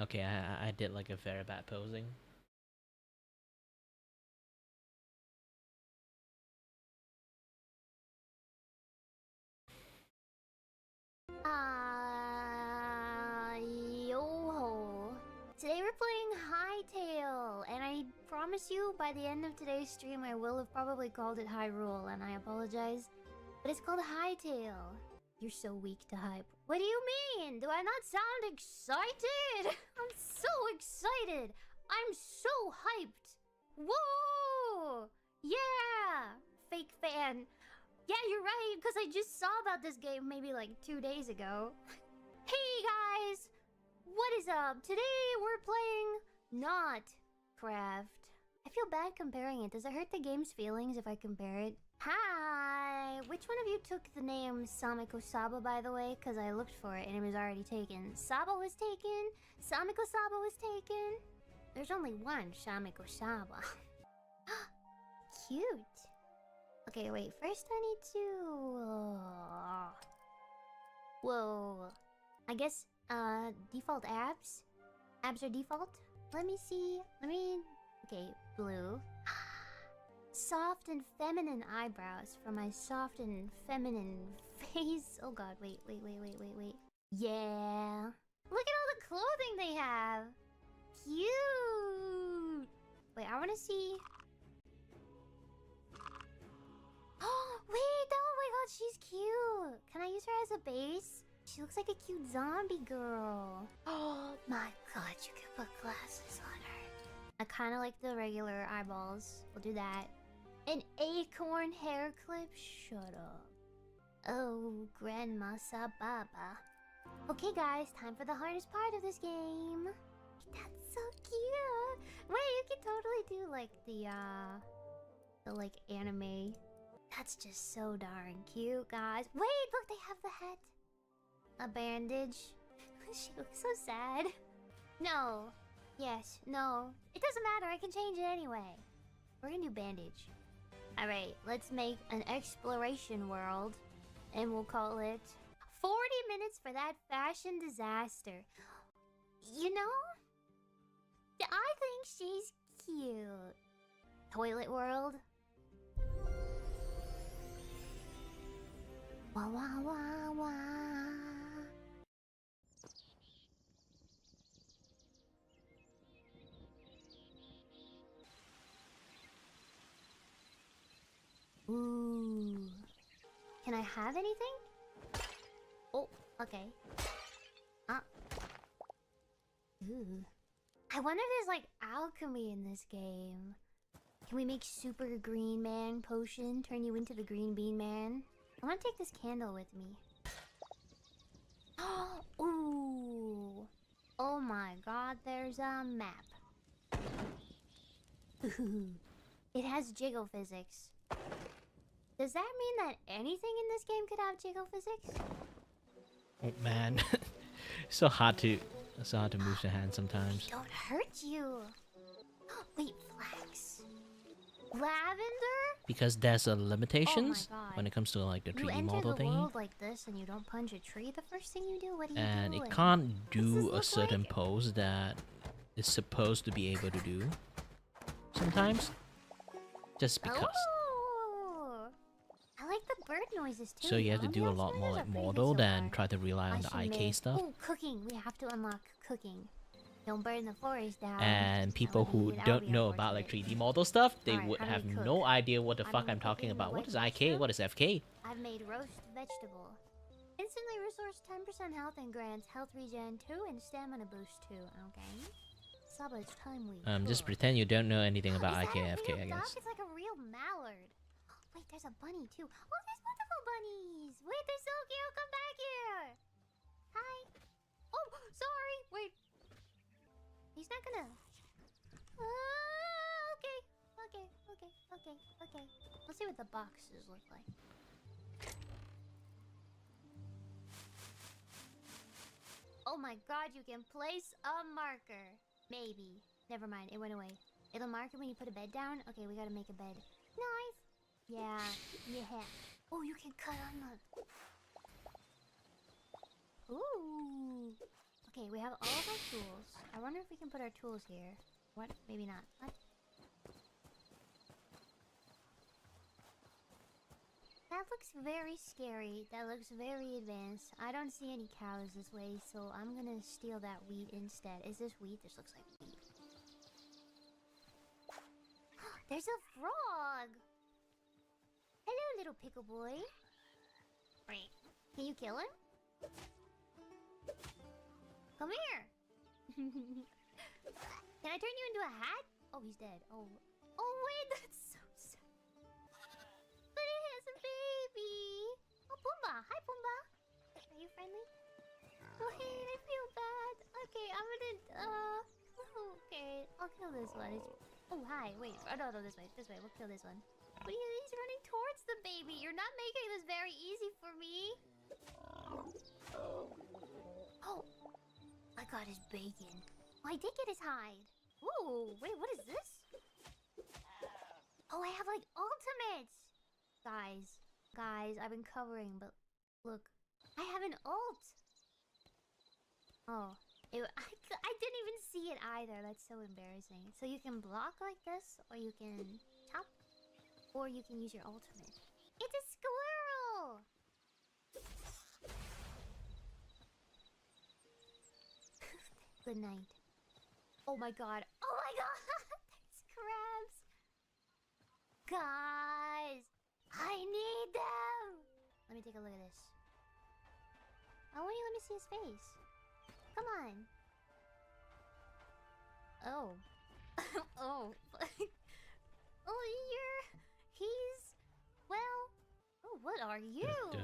Okay, I did like a very bad posing. Yo-ho. Today we're playing Hightail, and I promise you by the end of today's stream I will have probably called it Hyrule, and I apologize. But it's called Hightail. You're so weak to hype. What do you mean? Do I not sound excited? I'm so excited. I'm so hyped. Whoa! Yeah! Fake fan. Yeah, you're right, because I just saw about this game maybe like 2 days ago. Hey guys! What is up? Today we're playing Not Craft. I feel bad comparing it. Does it hurt the game's feelings if I compare it? Hi! Which one of you took the name Samiko Saba, by the way? Because I looked for it and it was already taken. Saba was taken. Samiko Saba was taken. There's only one Samiko Saba. Cute. Okay, wait. First I need to... Whoa. I guess, default abs? Abs are default? Let me see. Okay, blue. Soft and feminine eyebrows for my soft and feminine face. Oh god, wait. Yeah. Look at all the clothing they have. Cute. Wait, I want to see. Oh, wait. Oh my god, she's cute. Can I use her as a base? She looks like a cute zombie girl. Oh my god, you can put glasses on her. I kind of like the regular eyeballs. We'll do that. An acorn hair clip? Shut up. Oh, Grandma Sababa. Okay, guys, time for the hardest part of this game. That's so cute. Wait, you can totally do like the like anime. That's just so darn cute, guys. Wait, look, they have the hat. A bandage. She looks so sad. No. Yes, no. It doesn't matter, I can change it anyway. We're gonna do bandage. Alright, let's make an exploration world. And we'll call it 40 minutes for that fashion disaster. You know? I think she's cute. Toilet world. Wah wah wah wah. Ooh. Can I have anything? Oh, okay. Ooh. I wonder if there's like alchemy in this game. Can we make super green man potion? Turn you into the green bean man? I want to take this candle with me. Ooh. Oh my god, there's a map. Ooh. It has jiggle physics. Does that mean that anything in this game could have jiggle physics? Oh man. so hard to move the hand sometimes. Don't hurt you. Wait, flax. Lavender? Because there's a limitations Oh my god. when it comes to like the 3D you enter model the thingy. world like this and you don't punch a tree, the first thing you do, what do you And do? it can't do a certain pose that it's supposed to be able to do. Sometimes. Just because. Oh, I like the bird noises too. So you have to do a Ambiance lot more noises like are pretty good model so than far. try to rely on the I should IK make- stuff. Oh, cooking. We have to unlock cooking. Don't burn the forest down. And people who don't know about like 3D model stuff, they would have no idea what the fuck I'm talking about. What is IK? What is FK? I've made roast vegetable. Instantly restores 10% health and grants health regen 2 and stamina boost 2. Okay. Saba's time we Just pretend you don't know anything about IKFK, I guess. It's like a real mallard. Wait, there's a bunny too. Oh, there's multiple bunnies. Wait, they're so cute. Come back here. Hi. Oh, sorry. Wait. He's not gonna. Okay. Okay. Let's see what the boxes look like. Oh my god, you can place a marker. Maybe. Never mind, it went away. It'll mark it when you put a bed down? Okay, we gotta make a bed. Nice! Yeah. Oh, you can cut on the... Ooh! Okay, we have all of our tools. I wonder if we can put our tools here. What? Maybe not. What? That looks very scary. That looks very advanced. I don't see any cows this way, so I'm gonna steal that wheat instead. Is this wheat? This looks like wheat. There's a frog! Hello, little pickle boy. Can you kill him? Come here! Can I turn you into a hat? Oh, he's dead. Oh wait, that's so sad. But it has a baby! Oh, Pumbaa! Hi, Pumbaa! Are you friendly? Wait, I feel bad. Okay, I'm gonna, okay, I'll kill this one. Oh, hi, wait. Oh, no, this way. We'll kill this one. But he's running towards the baby. You're not making this very easy for me. Oh, I got his bacon. Oh, I did get his hide. Ooh, wait, what is this? Oh, I have, like, ultimates. Guys, I've been covering, but look. I have an ult. Oh, I didn't even see it either. That's so embarrassing. So you can block like this, or you can chop, or you can use your ultimate. It's a squirrel! Good night. Oh my god. Oh my god! There's crabs! Guys! I need them! Let me take a look at this. Why won't you let me see his face? Come on. Oh. Oh. He's... Well... Oh, what are you? I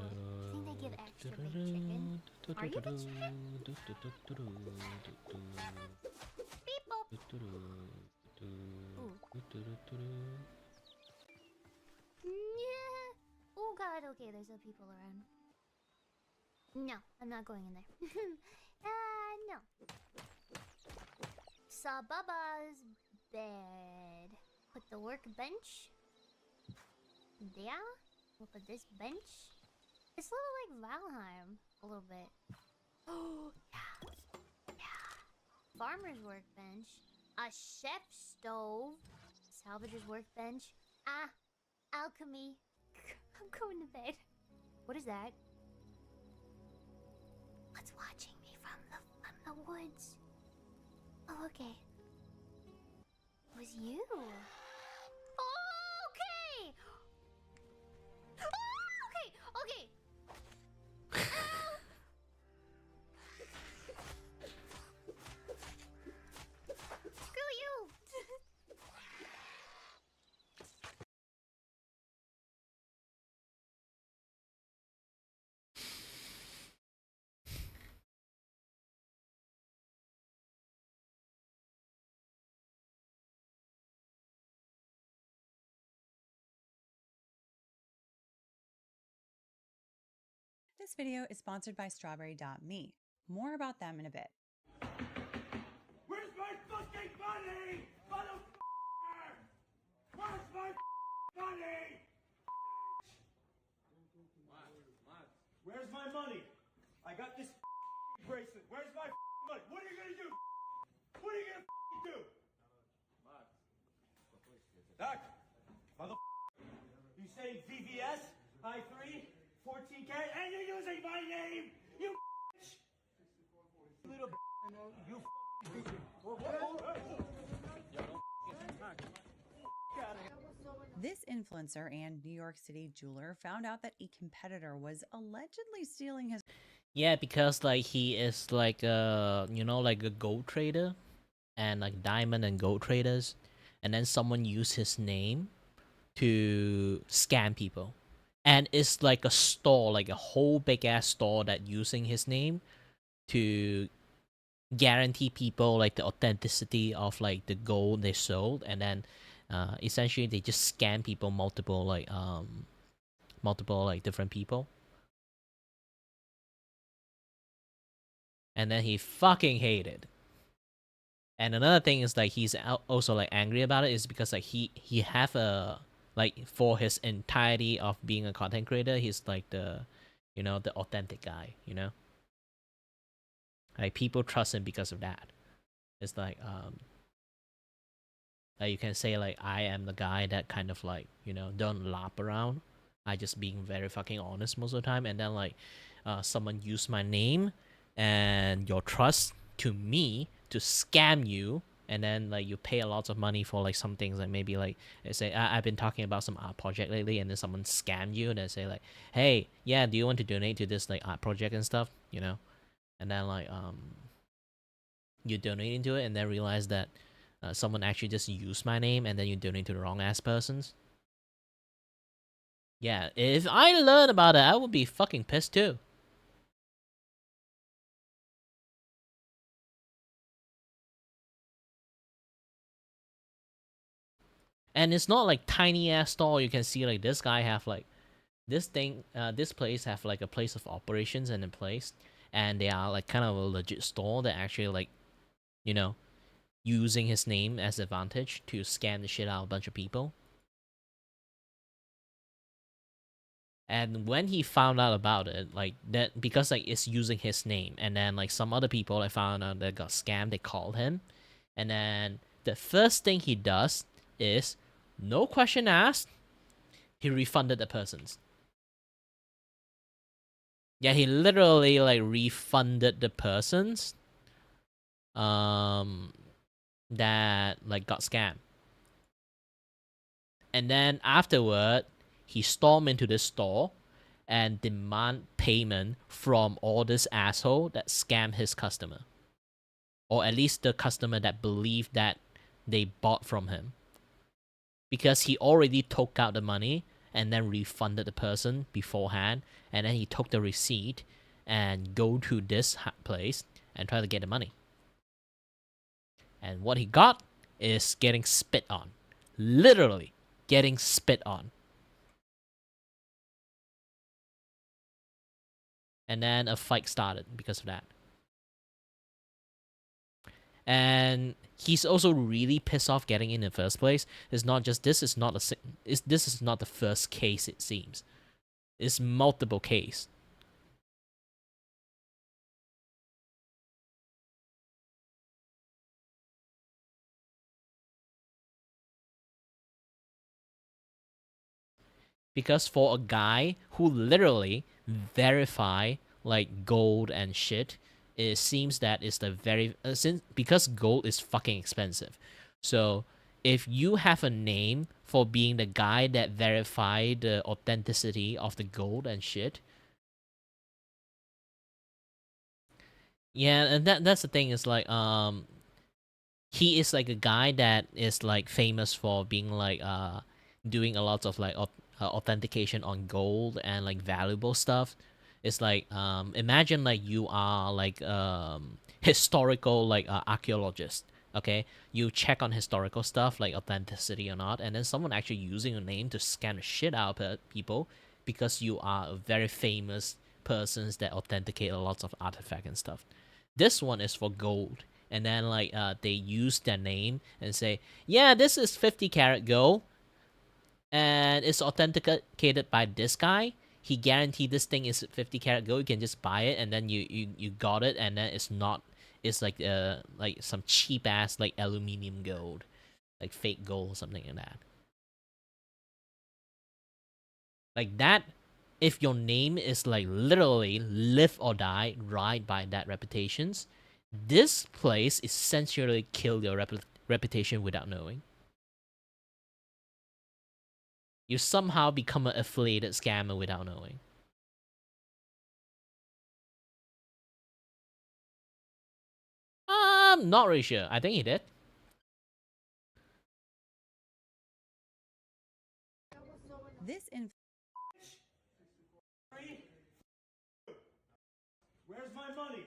think they give extra big chicken. Are you the chicken? Beep boop. Ooh. Yeah. Oh god, okay, there's no people around. No, I'm not going in there. No. Sababa's bed. Put the workbench. There. We'll put this bench. It's a little like Valheim. A little bit. Oh, yeah. Farmer's workbench. A chef stove. Salvager's workbench. Alchemy. I'm going to bed. What is that? What's watching me from the woods? Oh, okay. It was you. Oh, okay. Oh, okay. Screw you. This video is sponsored by Strawberry.me. More about them in a bit. Where's my fucking money? Motherfucker! Where's my money? Where's my money? I got this bracelet. Where's my money? What are you gonna do? What are you gonna do? Doc, motherfucker. You say VVS, I3, 14 karat, and you're using my name! You bitch! Little bitch, you This influencer and New York City jeweler found out that a competitor was allegedly stealing his. Yeah, because like he is like you know, like a gold trader and like diamond and gold traders, and then someone used his name to scam people. And it's like a store, like a whole big ass store that using his name to guarantee people like the authenticity of like the gold they sold, and then essentially they just scam people, multiple like different people. And then he fucking hated. And another thing is like he's also like angry about it is because like he have a like for his entirety of being a content creator, he's like the, you know, the authentic guy, you know? Like people trust him because of that. It's like you can say like I am the guy that kind of like, you know, don't lap around. I just being very fucking honest most of the time, and then like someone use my name and your trust to me to scam you, and then like you pay a lot of money for like some things, like maybe like they say I've been talking about some art project lately, and then someone scam you and they say like, hey, yeah, do you want to donate to this like art project and stuff, you know? And then like you donate into it and then realize that someone actually just used my name, and then you donate to the wrong ass persons. Yeah, if I learned about it, I would be fucking pissed too. And it's not like tiny ass store. You can see like this guy have like this place have like a place of operations and in place, and they are like kind of a legit store that actually like, you know, using his name as advantage to scam the shit out of a bunch of people. And when he found out about it, like that, because like it's using his name, and then like some other people I found out that got scammed, they called him, and then the first thing he does is, no question asked, he refunded the persons. Yeah, he literally like refunded the persons that like got scammed. And then afterward, he stormed into the store and demand payment from all this asshole that scammed his customer. Or at least the customer that believed that they bought from him. Because he already took out the money and then refunded the person beforehand, and then he took the receipt and go to this place and try to get the money. And what he got is getting spit on. Literally getting spit on. And then a fight started because of that. And he's also really pissed off getting in the first place. It's not just this is not the first case, it seems. It's multiple cases. Because for a guy who literally verify like gold and shit, it seems that it's the very because gold is fucking expensive. So if you have a name for being the guy that verified the authenticity of the gold and shit, yeah, and that's the thing is like he is like a guy that is like famous for being like doing a lot of like authentication on gold and like valuable stuff. It's like imagine like you are like historical like archaeologist, okay? You check on historical stuff like authenticity or not, and then someone actually using your name to scam the shit out of people because you are a very famous persons that authenticate a lot of artifact and stuff. This one is for gold, and then like they use their name and say, yeah, this is 50 karat gold and it's authenticated by this guy. He guaranteed this thing is 50 karat gold. You can just buy it, and then you got it, and then it's not. It's like some cheap ass like aluminium gold, like fake gold or something like that. Like that, if your name is like literally live or die right by that reputations, This place essentially killed your reputation without knowing. You somehow become an affiliated scammer without knowing. I'm not really sure. I think he did. This Where's my money?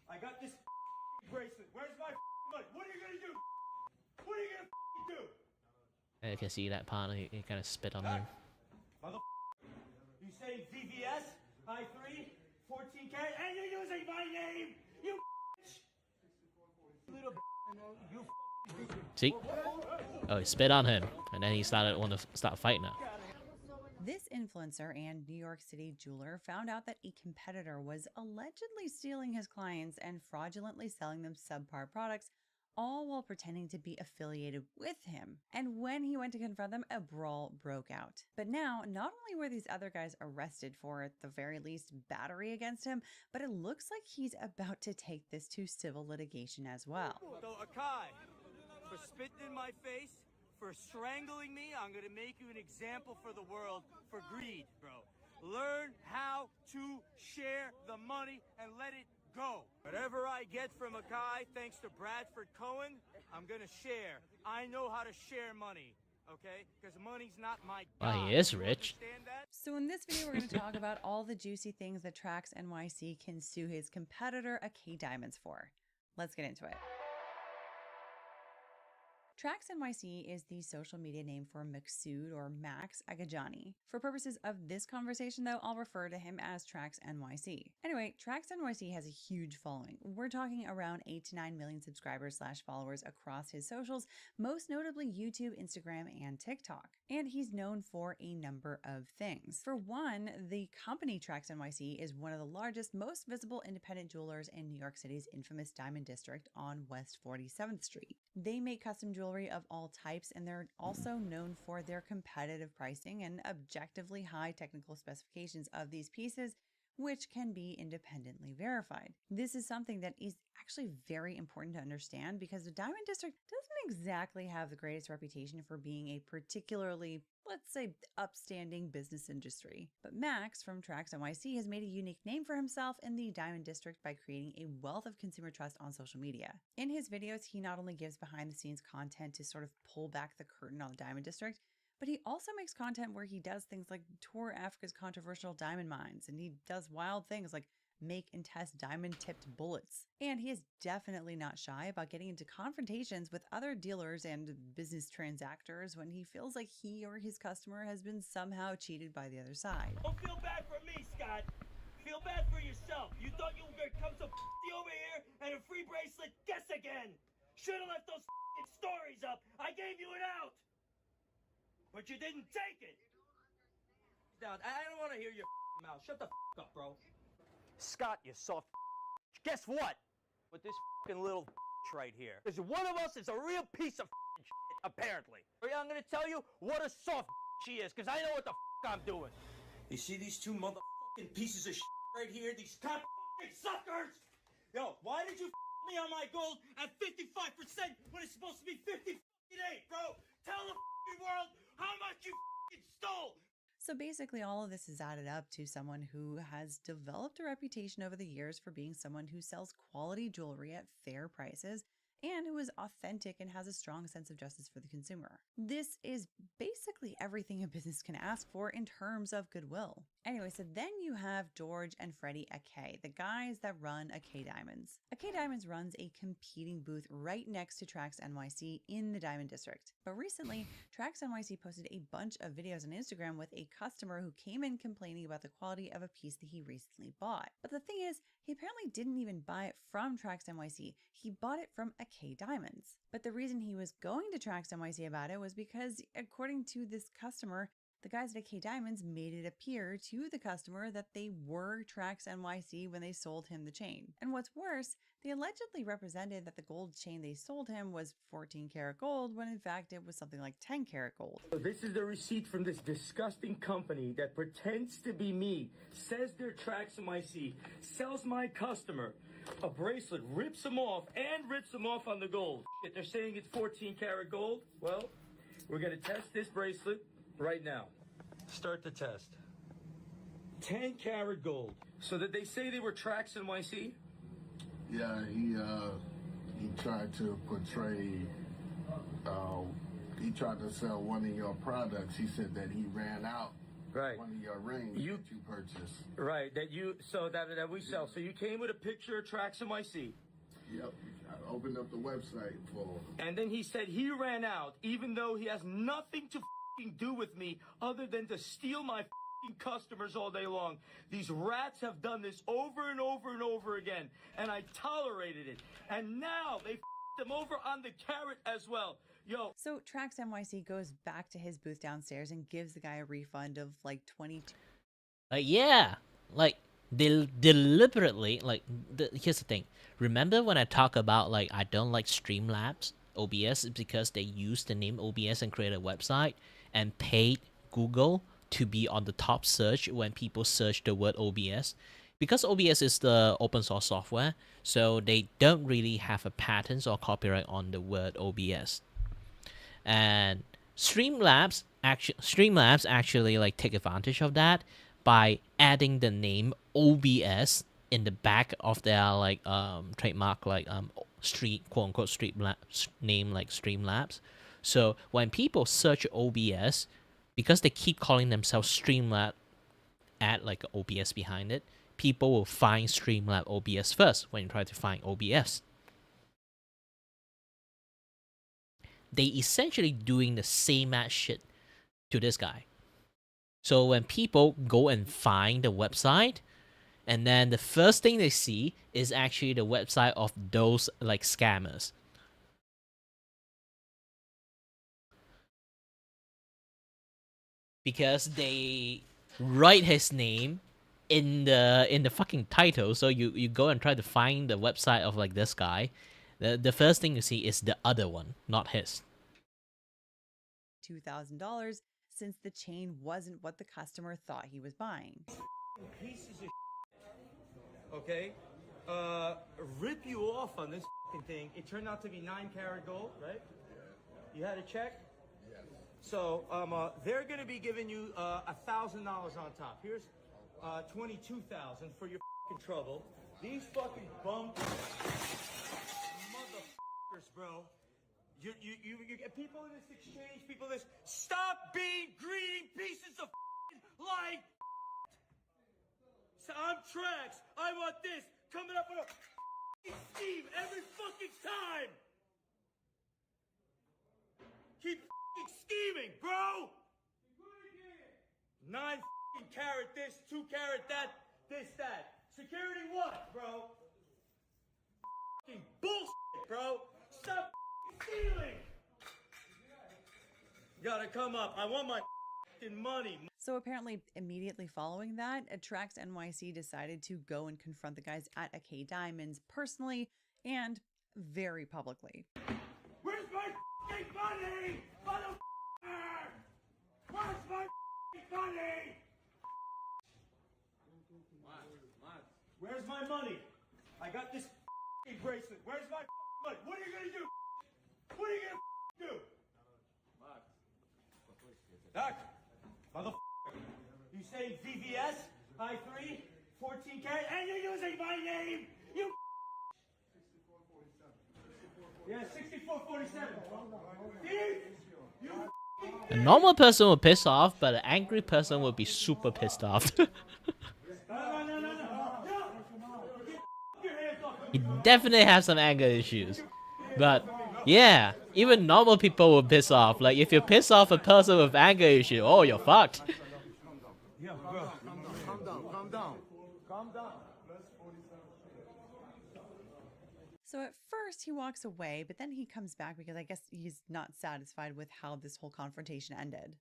I got this bracelet. Where's my money? What are you gonna do? What are you gonna do? I can see that partner. He kind of spit on him. You say VVS, I3, 14K, and you're using my name! You little you See? Oh, he spit on him, and then he want to start fighting now. This influencer and New York City jeweler found out that a competitor was allegedly stealing his clients and fraudulently selling them subpar products, all while pretending to be affiliated with him. And when he went to confront them, a brawl broke out. But now, not only were these other guys arrested for, at the very least, battery against him, but it looks like he's about to take this to civil litigation as well. So Akai, for spitting in my face, for strangling me, I'm gonna make you an example for the world for greed, bro. Learn how to share the money and let it go. Whatever I get from Akai, thanks to Bradford Cohen, I'm gonna share. I know how to share money, okay? Because money's not my god. Well, he is rich. So in this video, we're going to talk about all the juicy things that Trax NYC can sue his competitor, Akai Diamonds, for. Let's get into it. Trax NYC is the social media name for Maksud or Max Agajani. For purposes of this conversation, though, I'll refer to him as Trax NYC. Anyway, Trax NYC has a huge following. We're talking around 8 to 9 million subscribers/followers across his socials, most notably YouTube, Instagram, and TikTok. And he's known for a number of things. For one, the company Trax NYC is one of the largest, most visible independent jewelers in New York City's infamous Diamond District on West 47th Street. They make custom jewelry of all types, and they're also known for their competitive pricing and objectively high technical specifications of these pieces, which can be independently verified. This is something that is actually very important to understand because the Diamond District doesn't exactly have the greatest reputation for being a particularly, let's say, upstanding business industry. But Max from Trax NYC has made a unique name for himself in the Diamond District by creating a wealth of consumer trust on social media. In his videos, he not only gives behind-the-scenes content to sort of pull back the curtain on the Diamond District, but he also makes content where he does things like tour Africa's controversial diamond mines, and he does wild things like make and test diamond-tipped bullets. And he is definitely not shy about getting into confrontations with other dealers and business transactors when he feels like he or his customer has been somehow cheated by the other side. Don't feel bad for me, Scott. Feel bad for yourself. You thought you were gonna come some over here and a free bracelet? Guess again. Should've left those stories up. I gave you it out. But you didn't take it! Down. I don't want to hear your mouth. Shut the up, bro. Scott, you soft guess what? With this little right here. Because one of us is a real piece of shit, apparently. I'm going to tell you what a soft she is, because I know what the I'm doing. You see these two motherfucking pieces of shit right here? These cop suckers! Yo, why did you me on my gold at 55% when it's supposed to be 58, bro? Tell the world how much you stole! So basically all of this is added up to someone who has developed a reputation over the years for being someone who sells quality jewelry at fair prices and who is authentic and has a strong sense of justice for the consumer. This is basically everything a business can ask for in terms of goodwill. Anyway, so then you have George and Freddie Akai, the guys that run Akai Diamonds. Akai Diamonds runs a competing booth right next to Trax NYC in the Diamond District. But recently, Trax NYC posted a bunch of videos on Instagram with a customer who came in complaining about the quality of a piece that he recently bought. But the thing is, he apparently didn't even buy it from Trax NYC. He bought it from Akai Diamonds. But the reason he was going to Trax NYC about it was because, according to this customer, the guys at Akai Diamonds made it appear to the customer that they were Trax NYC when they sold him the chain. And what's worse, they allegedly represented that the gold chain they sold him was 14 karat gold when in fact it was something like 10 karat gold. So this is the receipt from this disgusting company that pretends to be me, says they're Trax NYC, sells my customer A bracelet rips them off and rips them off on the gold. Shit, they're saying it's 14 karat gold. Well, we're gonna test this bracelet right now. Start the test. 10 karat gold. So did they say they were Trax NYC? Yeah, he tried to portray, he tried to sell one of your products. He said that he ran out one of your rings that you purchased. Right, that we sell. So you came with a picture of Trax NYC. Yep, I opened up the website for him. And then he said he ran out, even though he has nothing to f***ing do with me other than to steal my f***ing customers all day long. These rats have done this over and over and over again, and I tolerated it. And now they f***ed them over on the carrot as well. Yo. So Trax NYC goes back to his booth downstairs and gives the guy a refund of like 22. Yeah, like they deliberately here's the thing. Remember when I talk about like I don't like Streamlabs OBS is because they used the name OBS and create a website and paid Google to be on the top search when people search the word OBS. Because OBS is the open source software, so they don't really have a patent or copyright on the word OBS. And Streamlabs actually like take advantage of that by adding the name OBS in the back of their like trademark like quote unquote name like Streamlabs. So when people search OBS, because they keep calling themselves Streamlabs, add like OBS behind it, people will find Streamlabs OBS first when you try to find OBS. They essentially doing the same ass shit to this guy. So when people go and find the website, and then the first thing they see is actually the website of those like scammers. Because they write his name in the fucking title, so you go and try to find the website of like this guy. The first thing you see is the other one, not his. $2,000 since the chain wasn't what the customer thought he was buying. Pieces of okay? Rip you off on this fucking thing. It turned out to be 9 karat gold, right? You had a check? Yes. So they're gonna be giving you $1,000 on top. Here's 22,000 for your fucking trouble. These fucking bum motherfuckers, bro. You get people in this exchange, people in this. Stop being greedy pieces of like. So I'm Trax. I want this. Coming up with a scheme every fucking time. Keep scheming, bro. 9 carat this, 2 carat that, this, that. Security what, bro? Bullshit, bro. Stop stealing. Gotta come up. I want my money. So apparently immediately following that, Trax NYC decided to go and confront the guys at AK Diamonds personally and very publicly. Where's my money, motherfucker? Where's my money? Where's my money? I got this bracelet. Where's my money? What are you gonna do? What are you gonna do? Doc, motherfucker. You say VVS, high 3, 14 karat, and you're using my name. You. 6447. Yeah, 6447. You. A normal person will piss off, but an angry person will be super pissed off. He definitely has some anger issues. But yeah, even normal people will piss off. Like if you piss off a person with anger issue, oh, you're fucked. Yo, bro, calm down. So at first he walks away, but then he comes back because I guess he's not satisfied with how this whole confrontation ended.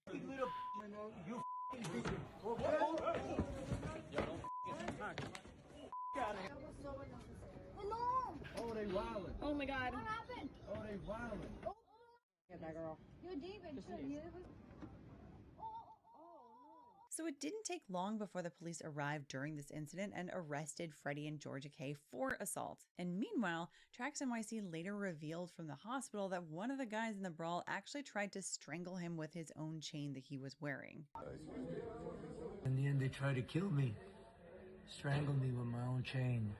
Oh, they wildin'. Oh my god. What happened? Oh, they wildin'. Get that girl. Yo, David, So it didn't take long before the police arrived during this incident and arrested Freddie and Georgia K for assault. And meanwhile, Trax NYC later revealed from the hospital that one of the guys in the brawl actually tried to strangle him with his own chain that he was wearing. In the end, they tried to kill me, strangle me with my own chain.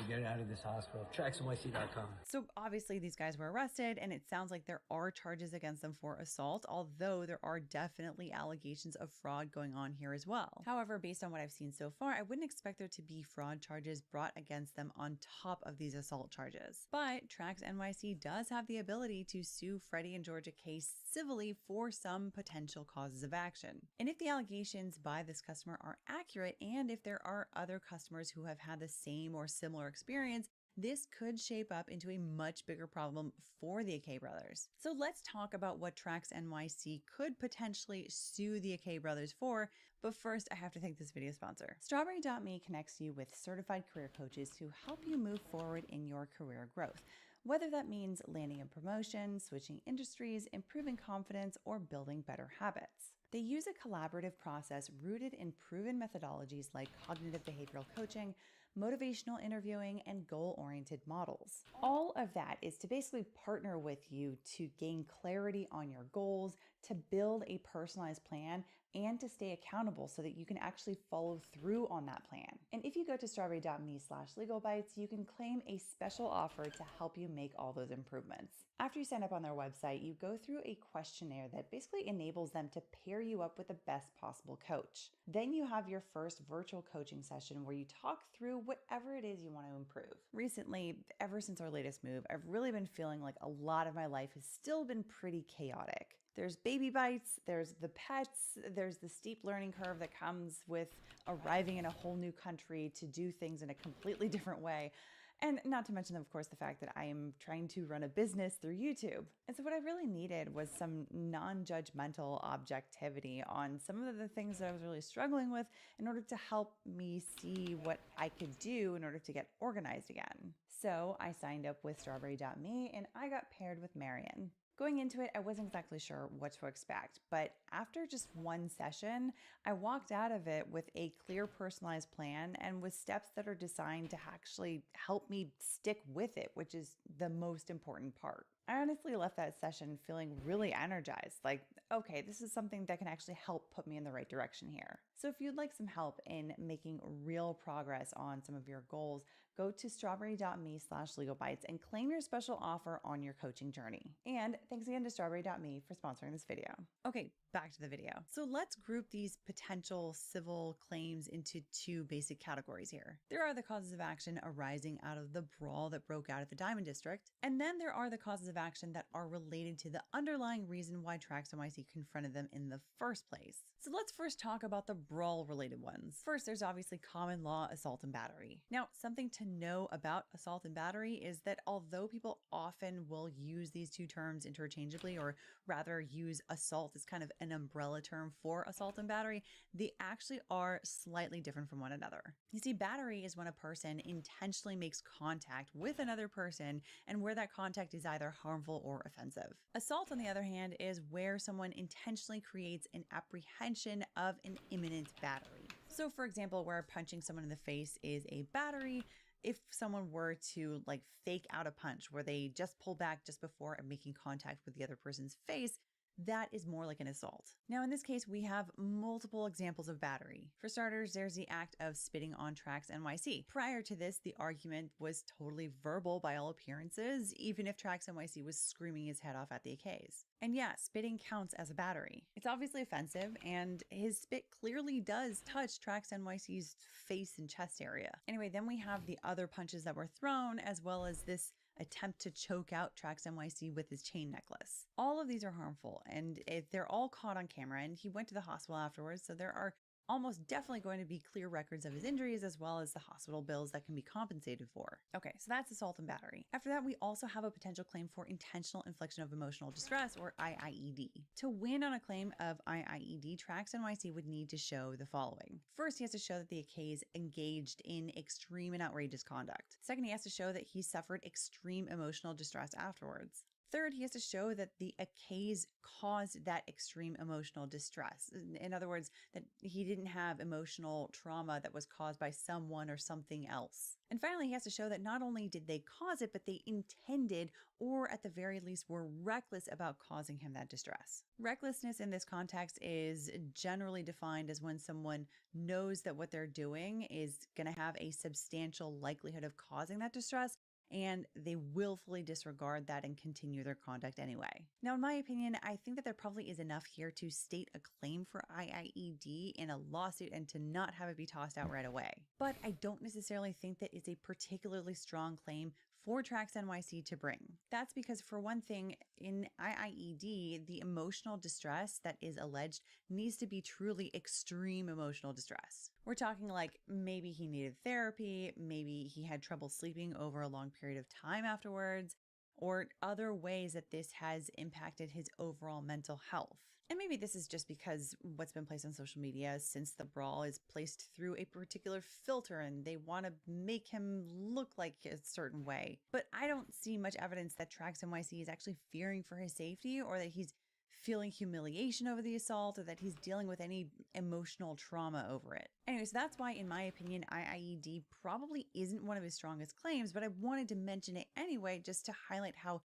Get out of this hospital. TraxNYC.com. So obviously these guys were arrested, and it sounds like there are charges against them for assault, although there are definitely allegations of fraud going on here as well. However, based on what I've seen so far, I wouldn't expect there to be fraud charges brought against them on top of these assault charges. But Trax NYC does have the ability to sue Freddie and Georgia K civilly for some potential causes of action. And if the allegations by this customer are accurate, and if there are other customers who have had the same or similar experience, this could shape up into a much bigger problem for the Akay brothers. So let's talk about what Trax NYC could potentially sue the Akay brothers for, but first I have to thank this video sponsor. Strawberry.me connects you with certified career coaches to help you move forward in your career growth. Whether that means landing a promotion, switching industries, improving confidence, or building better habits. They use a collaborative process rooted in proven methodologies like cognitive behavioral coaching, motivational interviewing, and goal-oriented models. All of that is to basically partner with you to gain clarity on your goals, to build a personalized plan, and to stay accountable so that you can actually follow through on that plan. And if you go to strawberry.me/legalbytes, you can claim a special offer to help you make all those improvements. After you sign up on their website, you go through a questionnaire that basically enables them to pair you up with the best possible coach. Then you have your first virtual coaching session where you talk through whatever it is you want to improve. Recently, ever since our latest move, I've really been feeling like a lot of my life has still been pretty chaotic. There's baby bites, there's the pets, there's the steep learning curve that comes with arriving in a whole new country to do things in a completely different way. And not to mention, of course, the fact that I am trying to run a business through YouTube. And so what I really needed was some non-judgmental objectivity on some of the things that I was really struggling with in order to help me see what I could do in order to get organized again. So I signed up with Strawberry.me and I got paired with Marion. Going into it, I wasn't exactly sure what to expect, but after just one session, I walked out of it with a clear personalized plan and with steps that are designed to actually help me stick with it, which is the most important part. I honestly left that session feeling really energized, like, okay, this is something that can actually help put me in the right direction here. So if you'd like some help in making real progress on some of your goals, go to strawberry.me/legalbytes and claim your special offer on your coaching journey. And thanks again to strawberry.me for sponsoring this video. Okay, back to the video. So let's group these potential civil claims into two basic categories here. There are the causes of action arising out of the brawl that broke out at the Diamond District, and then there are the causes of action that are related to the underlying reason why Trax NYC confronted them in the first place. So let's first talk about the brawl related ones. First, there's obviously common law assault and battery. Now, something to know about assault and battery is that although people often will use these two terms interchangeably, or rather use assault as kind of an umbrella term for assault and battery, they actually are slightly different from one another. You see, battery is when a person intentionally makes contact with another person and where that contact is either harmful or offensive. Assault, on the other hand, is where someone intentionally creates an apprehension of an imminent battery. So for example, where punching someone in the face is a battery, if someone were to like fake out a punch where they just pull back just before making contact with the other person's face, that is more like an assault. Now, in this case, we have multiple examples of battery. For starters, there's the act of spitting on Trax NYC. Prior to this, the argument was totally verbal by all appearances, even if Trax NYC was screaming his head off at the Akays. And yeah, spitting counts as a battery. It's obviously offensive, and his spit clearly does touch Trax NYC's face and chest area. Anyway, then we have the other punches that were thrown, as well as this attempt to choke out Trax NYC with his chain necklace. All of these are harmful, and they're all caught on camera, and he went to the hospital afterwards, so there are almost definitely going to be clear records of his injuries as well as the hospital bills that can be compensated for. Okay, so that's assault and battery. After that, we also have a potential claim for intentional infliction of emotional distress, or IIED. To win on a claim of IIED, Trax NYC would need to show the following. First, he has to show that the Akays engaged in extreme and outrageous conduct. Second, he has to show that he suffered extreme emotional distress afterwards. Third, he has to show that the Akays caused that extreme emotional distress. In other words, that he didn't have emotional trauma that was caused by someone or something else. And finally, he has to show that not only did they cause it, but they intended, or at the very least were reckless about causing him that distress. Recklessness in this context is generally defined as when someone knows that what they're doing is going to have a substantial likelihood of causing that distress, and they willfully disregard that and continue their conduct anyway. Now, in my opinion, I think that there probably is enough here to state a claim for IIED in a lawsuit and to not have it be tossed out right away. But I don't necessarily think that it's a particularly strong claim for Trax NYC to bring. That's because, for one thing, in IIED, the emotional distress that is alleged needs to be truly extreme emotional distress. We're talking like maybe he needed therapy, maybe he had trouble sleeping over a long period of time afterwards, or other ways that this has impacted his overall mental health. And maybe this is just because what's been placed on social media since the brawl is placed through a particular filter and they want to make him look like a certain way. But I don't see much evidence that Trax NYC is actually fearing for his safety, or that he's feeling humiliation over the assault, or that he's dealing with any emotional trauma over it. Anyways, that's why, in my opinion, IIED probably isn't one of his strongest claims, but I wanted to mention it anyway just to highlight how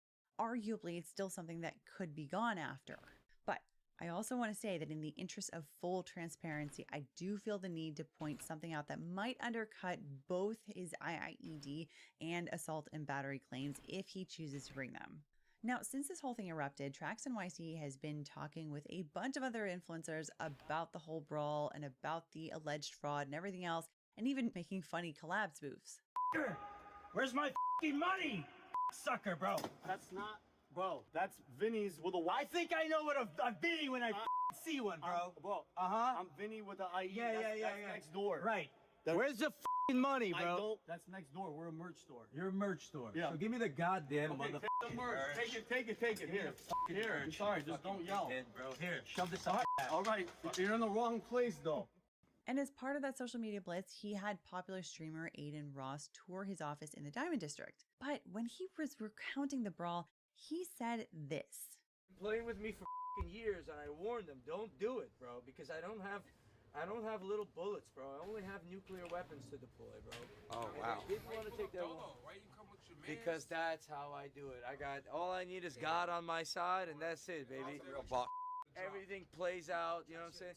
arguably it's still something that could be gone after. But I also want to say that in the interest of full transparency, I do feel the need to point something out that might undercut both his IIED and assault and battery claims if he chooses to bring them. Now, since this whole thing erupted, Trax NYC has been talking with a bunch of other influencers about the whole brawl and about the alleged fraud and everything else, and even making funny collab spoofs. Where's my f***ing money? Sucker, bro. That's not, bro. That's Vinny's with a Y. I think I know what a Vinny when I see one, bro. Bro, Uh-huh. I'm Vinny with the IE. Yeah. That's next door. Right. That's, Where's the f***ing money, bro? I don't. That's next door. We're a merch store. You're a merch store. Yeah. So give me the goddamn Okay, mother. take the merch. Take it. Here. Here. I'm sorry. Just don't yell. Bro, here, shove this up. All right. You're in the wrong place, though. And as part of that social media blitz, he had popular streamer Aiden Ross tour his office in the Diamond District. But when he was recounting the brawl, he said this. Playing with me for f***ing years, and I warned them, don't do it, bro, because I don't have little bullets, bro. I only have nuclear weapons to deploy, bro. Oh, wow. I didn't want to take that one. Because that's how I do it. All I need is God on my side, and that's it, baby. Everything plays out, you know what I'm saying?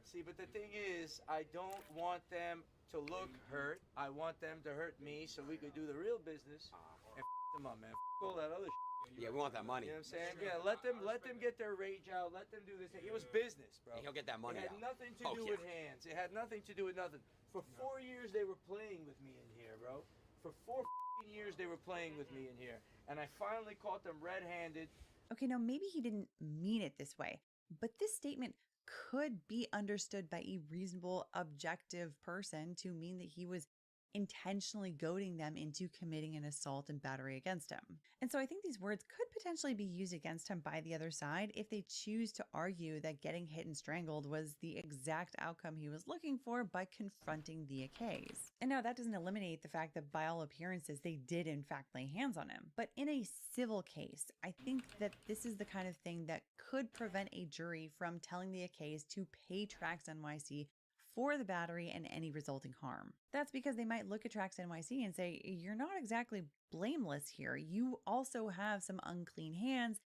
See, but the thing is, I don't want them to look hurt. I want them to hurt me so we could do the real business and them up, man. All that other shit. Yeah, we want that money. You know what I'm saying? Yeah, let them get their rage out. Let them do this. It was business, bro. And he'll get that money It had out. nothing to do with hands. It had nothing to do with nothing. For 4 years, they were playing with me in here, bro. For 4 years, they were playing with me in here. And I finally caught them red-handed. Okay, now maybe he didn't mean it this way, but this statement could be understood by a reasonable, objective person to mean that he was intentionally goading them into committing an assault and battery against him. And so I think these words could potentially be used against him by the other side if they choose to argue that getting hit and strangled was the exact outcome he was looking for by confronting the Akays. And now that doesn't eliminate the fact that by all appearances they did in fact lay hands on him. But in a civil case, I think that this is the kind of thing that could prevent a jury from telling the Akays to pay Trax NYC for the battery and any resulting harm. That's because they might look at Trax NYC and say, you're not exactly blameless here. You also have some unclean hands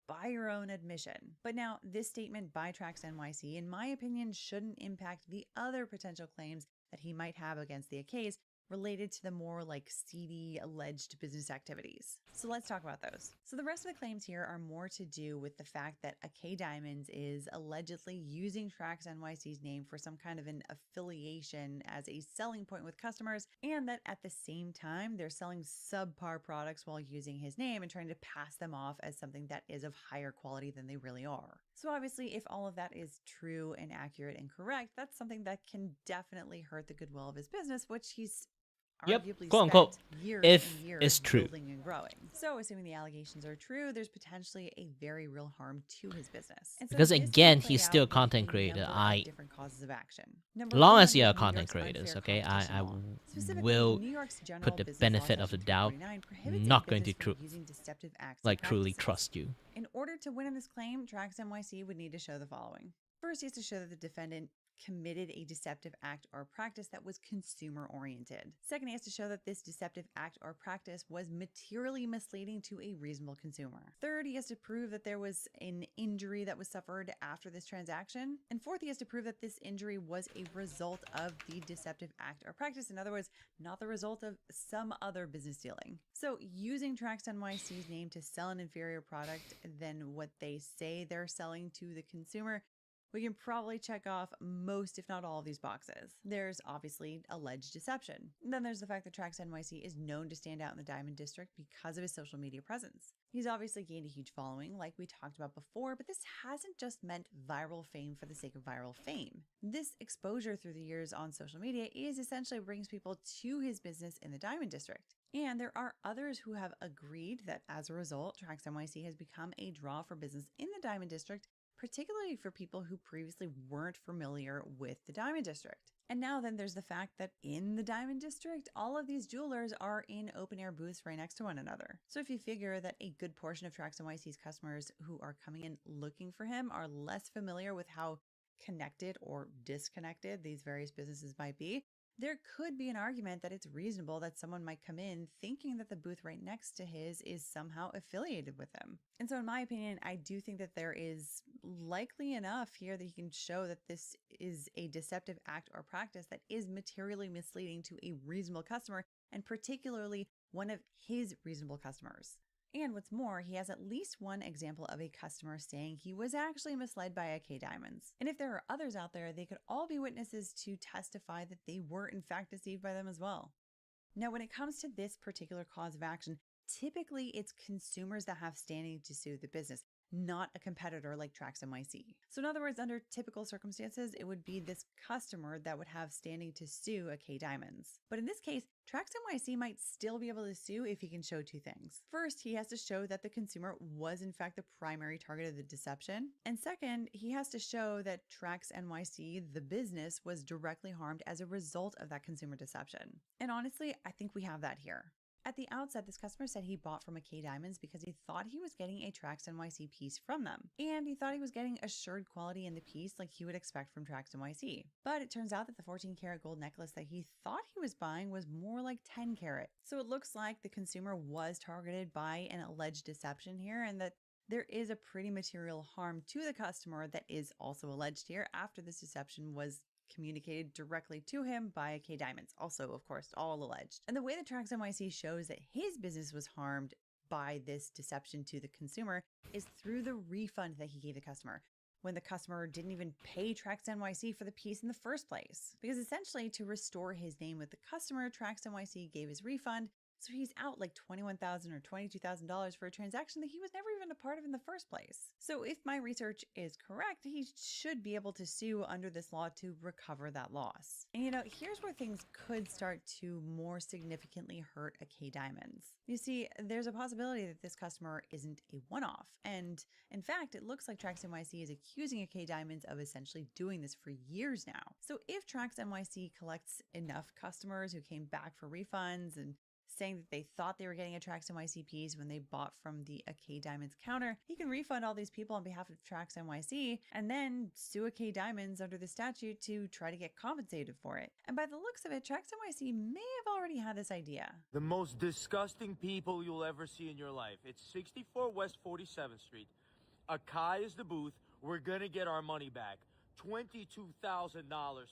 by your own admission. But now this statement by Trax NYC, in my opinion, shouldn't impact the other potential claims that he might have against the Akays related to the more like seedy alleged business activities. So let's talk about those. So the rest of the claims here are more to do with the fact that Akay Diamonds is allegedly using Trax NYC's name for some kind of an affiliation as a selling point with customers, and that at the same time they're selling subpar products while using his name and trying to pass them off as something that is of higher quality than they really are. So obviously, if all of that is true and accurate and correct, that's something that can definitely hurt the goodwill of his business, which he's arguably quote unquote, spent years if and years it's true. building and growing. So assuming the allegations are true, there's potentially a very real harm to his business. And so Because this again, could play he's still a out with content a creator. number of I different causes causes of action. Long as you One, are New content York's creators, unfair okay, competition I law. Specifically, will New York's General put the Business benefit Law, of the Section doubt. 249 prohibits a Not going to business from using deceptive acts or like truly practices. trust you. In order to win in this claim, Trax NYC would need to show the following. First, he has to show that the defendant committed a deceptive act or practice that was consumer oriented. Second, he has to show that this deceptive act or practice was materially misleading to a reasonable consumer. Third, he has to prove that there was an injury that was suffered after this transaction. And fourth, he has to prove that this injury was a result of the deceptive act or practice. In other words, not the result of some other business dealing. So using Trax NYC's name to sell an inferior product than what they say they're selling to the consumer, we can probably check off most, if not all, of these boxes. There's obviously alleged deception. And then there's the fact that Trax NYC is known to stand out in the Diamond District because of his social media presence. He's obviously gained a huge following, like we talked about before, but this hasn't just meant viral fame for the sake of viral fame. This exposure through the years on social media is essentially what brings people to his business in the Diamond District. And there are others who have agreed that as a result, Trax NYC has become a draw for business in the Diamond District, particularly for people who previously weren't familiar with the Diamond District. And now then there's the fact that in the Diamond District, all of these jewelers are in open air booths right next to one another. So if you figure that a good portion of Trax NYC's customers who are coming in looking for him are less familiar with how connected or disconnected these various businesses might be, there could be an argument that it's reasonable that someone might come in thinking that the booth right next to his is somehow affiliated with him. And so in my opinion, I do think that there is likely enough here that he can show that this is a deceptive act or practice that is materially misleading to a reasonable customer, and particularly one of his reasonable customers. And what's more, he has at least one example of a customer saying he was actually misled by AK Diamonds. And if there are others out there, they could all be witnesses to testify that they were in fact deceived by them as well. Now, when it comes to this particular cause of action, typically it's consumers that have standing to sue the business, not a competitor like Trax NYC. So in other words, under typical circumstances, it would be this customer that would have standing to sue AK Diamonds. But in this case, Trax NYC might still be able to sue if he can show two things. First, he has to show that the consumer was in fact the primary target of the deception. And second, he has to show that Trax NYC, the business, was directly harmed as a result of that consumer deception. And honestly, I think we have that here. At the outset, this customer said he bought from AK Diamonds because he thought he was getting a Trax NYC piece from them. And he thought he was getting assured quality in the piece like he would expect from Trax NYC. But it turns out that the 14 karat gold necklace that he thought he was buying was more like 10 karat. So it looks like the consumer was targeted by an alleged deception here, and that there is a pretty material harm to the customer that is also alleged here after this deception was communicated directly to him by AK Diamonds, also of course all alleged. And the way that Trax NYC shows that his business was harmed by this deception to the consumer is through the refund that he gave the customer, when the customer didn't even pay Trax NYC for the piece in the first place. Because essentially, to restore his name with the customer, Trax NYC gave his refund, so he's out like $21,000 or $22,000 for a transaction that he was never even a part of in the first place. So if my research is correct, he should be able to sue under this law to recover that loss. And you know, here's where things could start to more significantly hurt AK Diamonds. You see, there's a possibility that this customer isn't a one-off. And in fact, it looks like Trax NYC is accusing AK Diamonds of essentially doing this for years now. So if Trax NYC collects enough customers who came back for refunds and saying that they thought they were getting a Trax NYC piece when they bought from the AK Diamonds counter, he can refund all these people on behalf of Trax NYC and then sue AK Diamonds under the statute to try to get compensated for it. And by the looks of it, Trax NYC may have already had this idea. The most disgusting people you'll ever see in your life. It's 64 West 47th Street. Akai is the booth. We're gonna get our money back. $22,000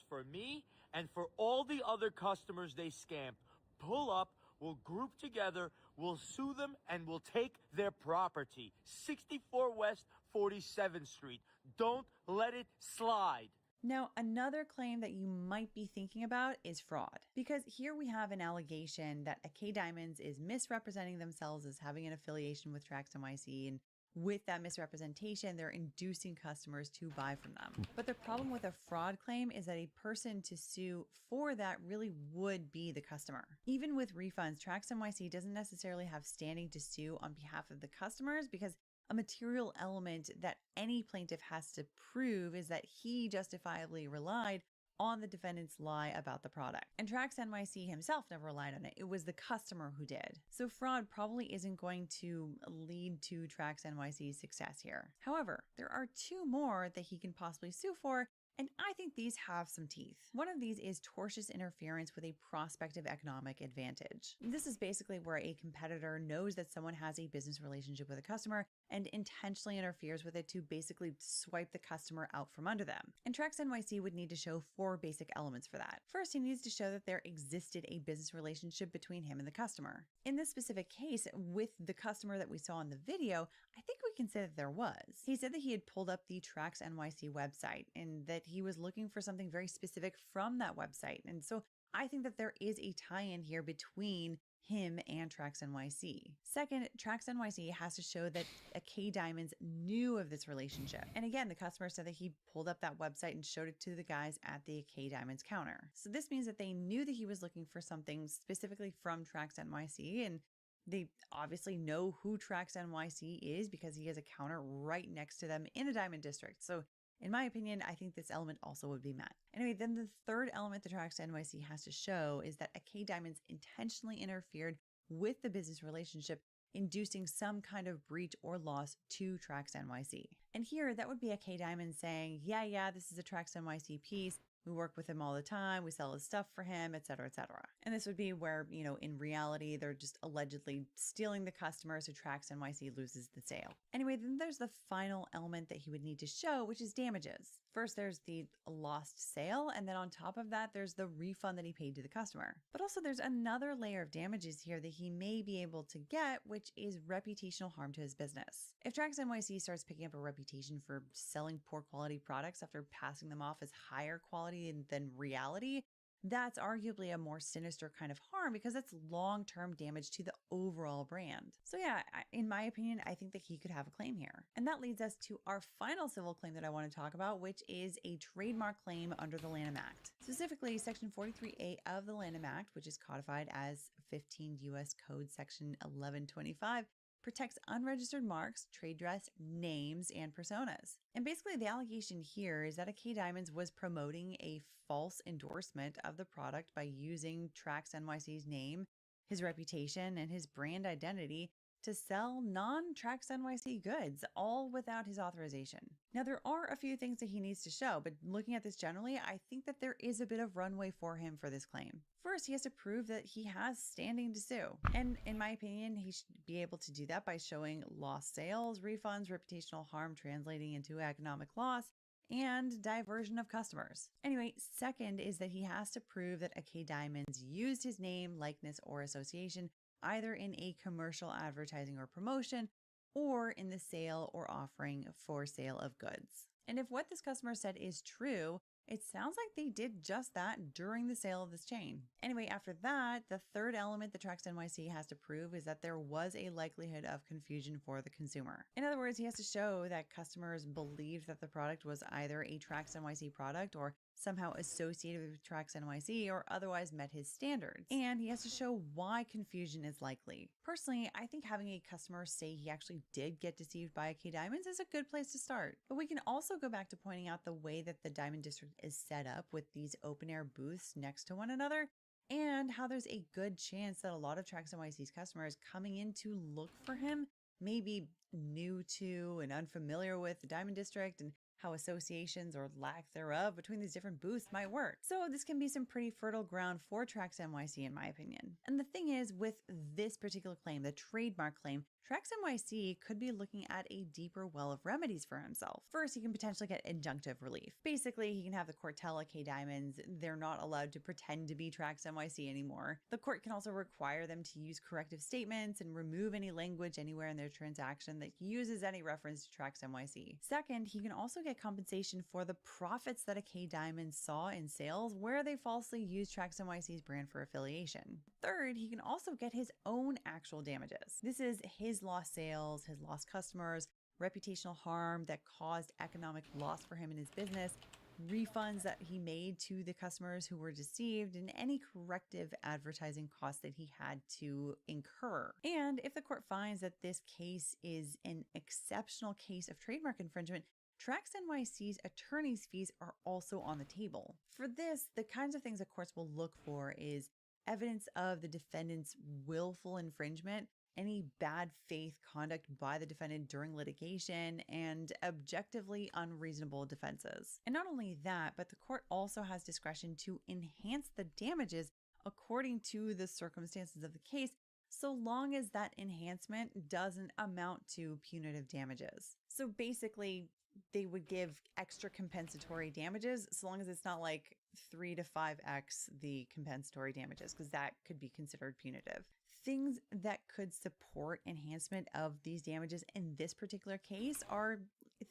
for me and for all the other customers they scammed. Pull up. We'll group together, we'll sue them, and we'll take their property. 64 West 47th Street. Don't let it slide. Now, another claim that you might be thinking about is fraud, because here we have an allegation that AK Diamonds is misrepresenting themselves as having an affiliation with Trax NYC, and with that misrepresentation, they're inducing customers to buy from them. But the problem with a fraud claim is that a person to sue for that really would be the customer. Even with refunds, Trax NYC doesn't necessarily have standing to sue on behalf of the customers because a material element that any plaintiff has to prove is that he justifiably relied on the defendant's lie about the product. And Trax NYC himself never relied on it. It was the customer who did. So fraud probably isn't going to lead to Trax NYC's success here. However, there are two more that he can possibly sue for, and I think these have some teeth. One of these is tortious interference with a prospective economic advantage. This is basically where a competitor knows that someone has a business relationship with a customer and intentionally interferes with it to basically swipe the customer out from under them. And Trax NYC would need to show 4 basic elements for that. First, he needs to show that there existed a business relationship between him and the customer. In this specific case, with the customer that we saw in the video, I think we can say that there was. He said that he had pulled up the Trax NYC website and that he was looking for something very specific from that website. And so I think that there is a tie-in here between him and Trax NYC. Second, Trax NYC has to show that K Diamonds knew of this relationship. And again, the customer said that he pulled up that website and showed it to the guys at the K Diamonds counter. So this means that they knew that he was looking for something specifically from Trax NYC, and they obviously know who Trax NYC is because he has a counter right next to them in a diamond district. So in my opinion, I think this element also would be met. Anyway, then the third element the Trax NYC has to show is that K Diamonds intentionally interfered with the business relationship, inducing some kind of breach or loss to Trax NYC. And here, that would be K Diamonds saying, yeah, this is a Trax NYC piece. We work with him all the time. We sell his stuff for him, etc., etc. And this would be where, in reality, they're just allegedly stealing the customer, so Trax NYC loses the sale. Anyway, then there's the final element that he would need to show, which is damages. First, there's the lost sale, and then on top of that, there's the refund that he paid to the customer. But also there's another layer of damages here that he may be able to get, which is reputational harm to his business. If Trax NYC starts picking up a reputation for selling poor quality products after passing them off as higher quality than reality, that's arguably a more sinister kind of harm because it's long-term damage to the overall brand. So yeah, in my opinion, I think that he could have a claim here. And that leads us to our final civil claim that I want to talk about, which is a trademark claim under the Lanham Act. Specifically, Section 43A of the Lanham Act, which is codified as 15 U.S. Code Section 1125, protects unregistered marks, trade dress, names, and personas. And basically the allegation here is that K Diamonds was promoting a false endorsement of the product by using Trax NYC's name, his reputation, and his brand identity to sell non-Trax NYC goods, all without his authorization. Now, there are a few things that he needs to show, but looking at this generally, I think that there is a bit of runway for him for this claim. First, he has to prove that he has standing to sue. And in my opinion, he should be able to do that by showing lost sales, refunds, reputational harm translating into economic loss, and diversion of customers. Anyway, second is that he has to prove that K Diamonds used his name, likeness, or association either in a commercial advertising or promotion, or in the sale or offering for sale of goods. And if what this customer said is true, it sounds like they did just that during the sale of this chain. Anyway, after that, the third element that Trax NYC has to prove is that there was a likelihood of confusion for the consumer. In other words, he has to show that customers believed that the product was either a Trax NYC product or somehow associated with Trax NYC or otherwise met his standards. And he has to show why confusion is likely. Personally, I think having a customer say he actually did get deceived by K Diamonds is a good place to start. But we can also go back to pointing out the way that the Diamond District is set up with these open air booths next to one another, and how there's a good chance that a lot of Trax NYC's customers coming in to look for him may be new to and unfamiliar with the Diamond District and how associations or lack thereof between these different booths might work. So this can be some pretty fertile ground for Trax NYC in my opinion. And the thing is, with this particular claim, the trademark claim, Trax NYC could be looking at a deeper well of remedies for himself. First, he can potentially get injunctive relief. Basically, he can have the court tell K Diamonds they're not allowed to pretend to be Trax NYC anymore. The court can also require them to use corrective statements and remove any language anywhere in their transaction that uses any reference to Trax NYC. Second, he can also get compensation for the profits that K Diamonds saw in sales where they falsely used Trax NYC's brand for affiliation. Third, he can also get his own actual damages. This is his lost sales, his lost customers, reputational harm that caused economic loss for him and his business, refunds that he made to the customers who were deceived, and any corrective advertising costs that he had to incur. And if the court finds that this case is an exceptional case of trademark infringement, Trax NYC's attorney's fees are also on the table. For this, the kinds of things the courts will look for is evidence of the defendant's willful infringement, any bad faith conduct by the defendant during litigation, and objectively unreasonable defenses. And not only that, but the court also has discretion to enhance the damages according to the circumstances of the case, so long as that enhancement doesn't amount to punitive damages. So basically, they would give extra compensatory damages so long as it's not like 3 to 5x the compensatory damages, because that could be considered punitive. Things that could support enhancement of these damages in this particular case are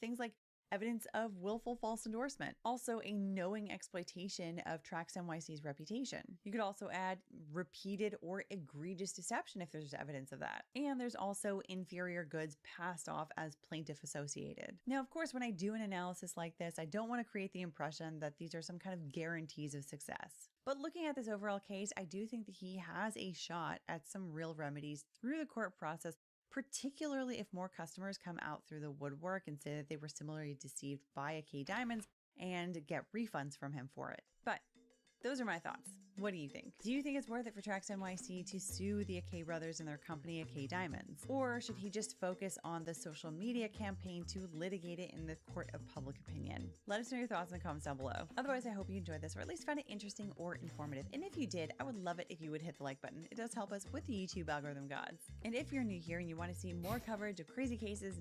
things like evidence of willful false endorsement, also a knowing exploitation of Trax NYC's reputation. You could also add repeated or egregious deception if there's evidence of that. And there's also inferior goods passed off as plaintiff associated. Now, of course, when I do an analysis like this, I don't want to create the impression that these are some kind of guarantees of success. But looking at this overall case, I do think that he has a shot at some real remedies through the court process, particularly if more customers come out through the woodwork and say that they were similarly deceived by Ackay Diamonds and get refunds from him for it. But those are my thoughts. What do you think? Do you think it's worth it for Trax NYC to sue the Ackay brothers and their company Ackay Diamonds? Or should he just focus on the social media campaign to litigate it in the court of public opinion? Let us know your thoughts in the comments down below. Otherwise, I hope you enjoyed this or at least found it interesting or informative. And if you did, I would love it if you would hit the like button. It does help us with the YouTube algorithm gods. And if you're new here and you want to see more coverage of crazy cases,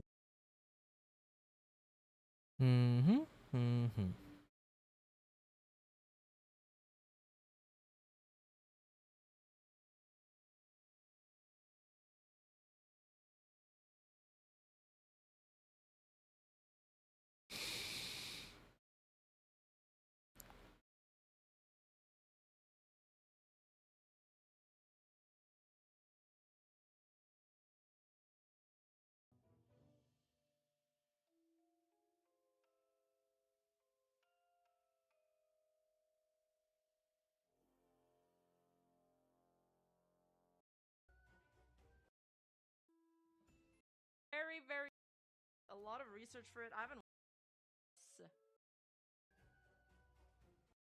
very a lot of research for it. I haven't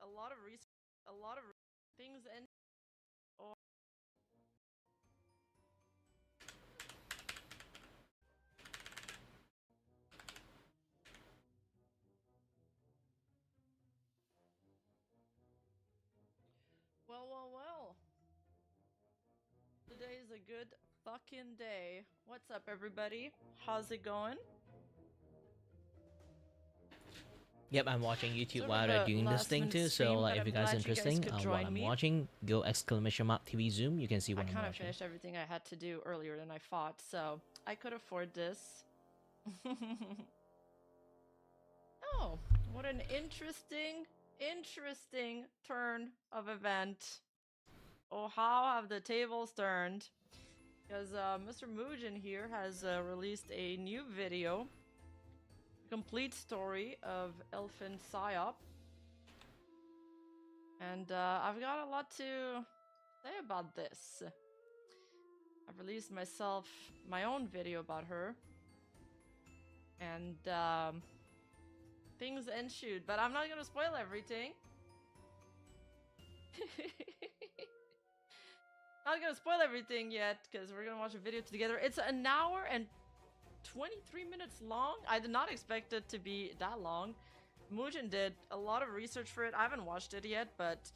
a lot of things and or well. Today is a good fucking day. What's up, everybody? How's it going? Yep, I'm watching YouTube while they're doing this thing too, so like, if you guys are interested while I'm watching, go !TV Zoom, you can see what I'm kind of watching. finished everything I had to do earlier than I thought, so I could afford this. Oh, what an interesting turn of event. Oh, how have the tables turned? Because Mr. Mugen here has released a new video, complete story of Elfin Psyop, and I've got a lot to say about this. I've released my own video about her, and things ensued, but I'm not gonna spoil everything. Not gonna spoil everything yet, because we're gonna watch a video together. It's an hour and 23 minutes long. I did not expect it to be that long. Mugen did a lot of research for it. I haven't watched it yet, but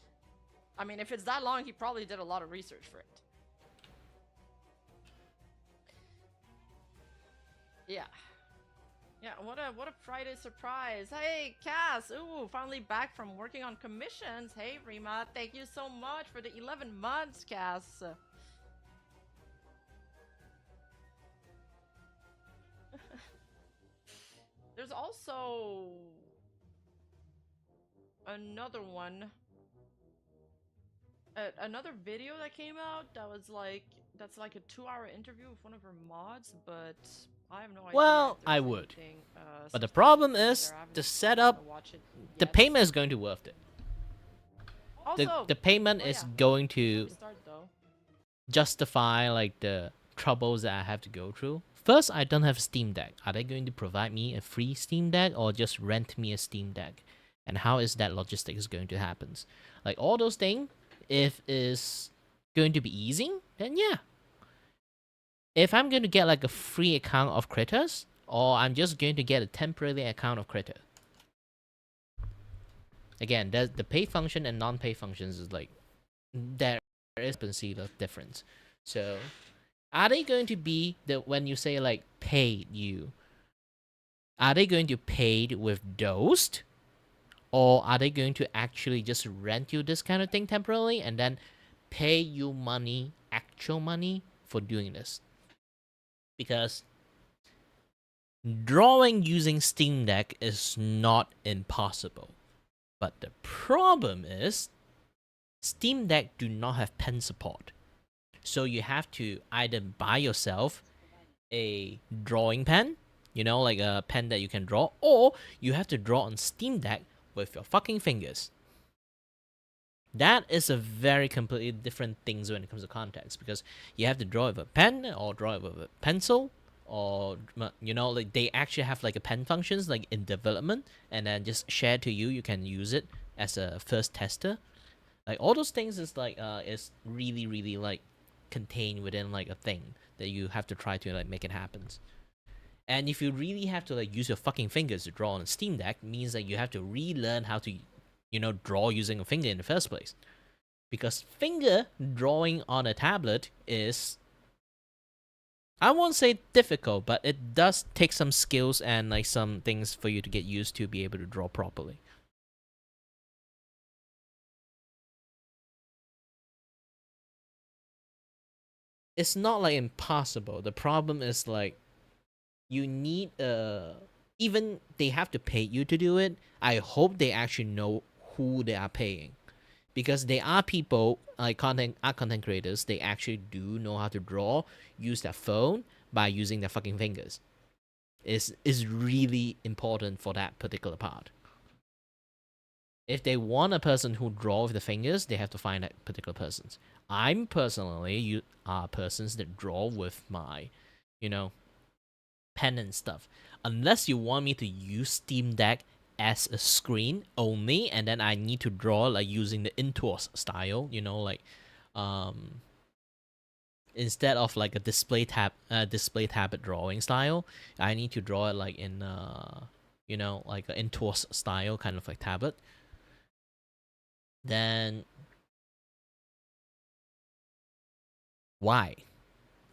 I mean, if it's that long, he probably did a lot of research for it. Yeah. Yeah, what a Friday surprise. Hey, Cass! Ooh, finally back from working on commissions. Hey, Rima, thank you so much for the 11 months, Cass. There's also another one. Another video that came out that was like, that's like a 2-hour interview with one of her mods, but I have no idea. Well, I would. But the problem is the setup. The payment is going to be worth it. Also, the payment is going to start though. justify like the troubles that I have to go through. First, I don't have Steam Deck. Are they going to provide me a free Steam Deck or just rent me a Steam Deck? And how is that logistics going to happen? Like all those things, if it's going to be easy, then yeah. If I'm going to get like a free account of Critters, or I'm just going to get a temporary account of Critter. Again, the pay function and non-pay functions is like, there is a difference. So, are they going to be, when you say like paid you, are they going to paid with Dosed? Or are they going to actually just rent you this kind of thing temporarily and then pay you money, actual money, for doing this? Because drawing using Steam Deck is not impossible. But the problem is, Steam Deck do not have pen support. So you have to either buy yourself a drawing pen, like a pen that you can draw, or you have to draw on Steam Deck with your fucking fingers. That is a very completely different things when it comes to context, because you have to draw with a pen or draw with a pencil, or like they actually have like a pen functions like in development, and then just share to you. You can use it as a first tester. Like all those things is like is really really like contained within like a thing that you have to try to like make it happen. And if you really have to like use your fucking fingers to draw on a Steam Deck, it means that you have to relearn how to, draw using a finger in the first place. Because finger drawing on a tablet is, I won't say difficult, but it does take some skills and like some things for you to get used to be able to draw properly. It's not like impossible. The problem is like, you need even they have to pay you to do it. I hope they actually know who they are paying, because they are people like content creators. They actually do know how to draw, use their phone by using their fucking fingers. Is really important for that particular part. If they want a person who draw with the fingers, they have to find that particular persons. I'm personally persons that draw with my, pen and stuff. Unless you want me to use Steam Deck as a screen only, and then I need to draw like using the intours style, instead of like a display tablet drawing style, I need to draw it like in like an intours style kind of like tablet. Then why?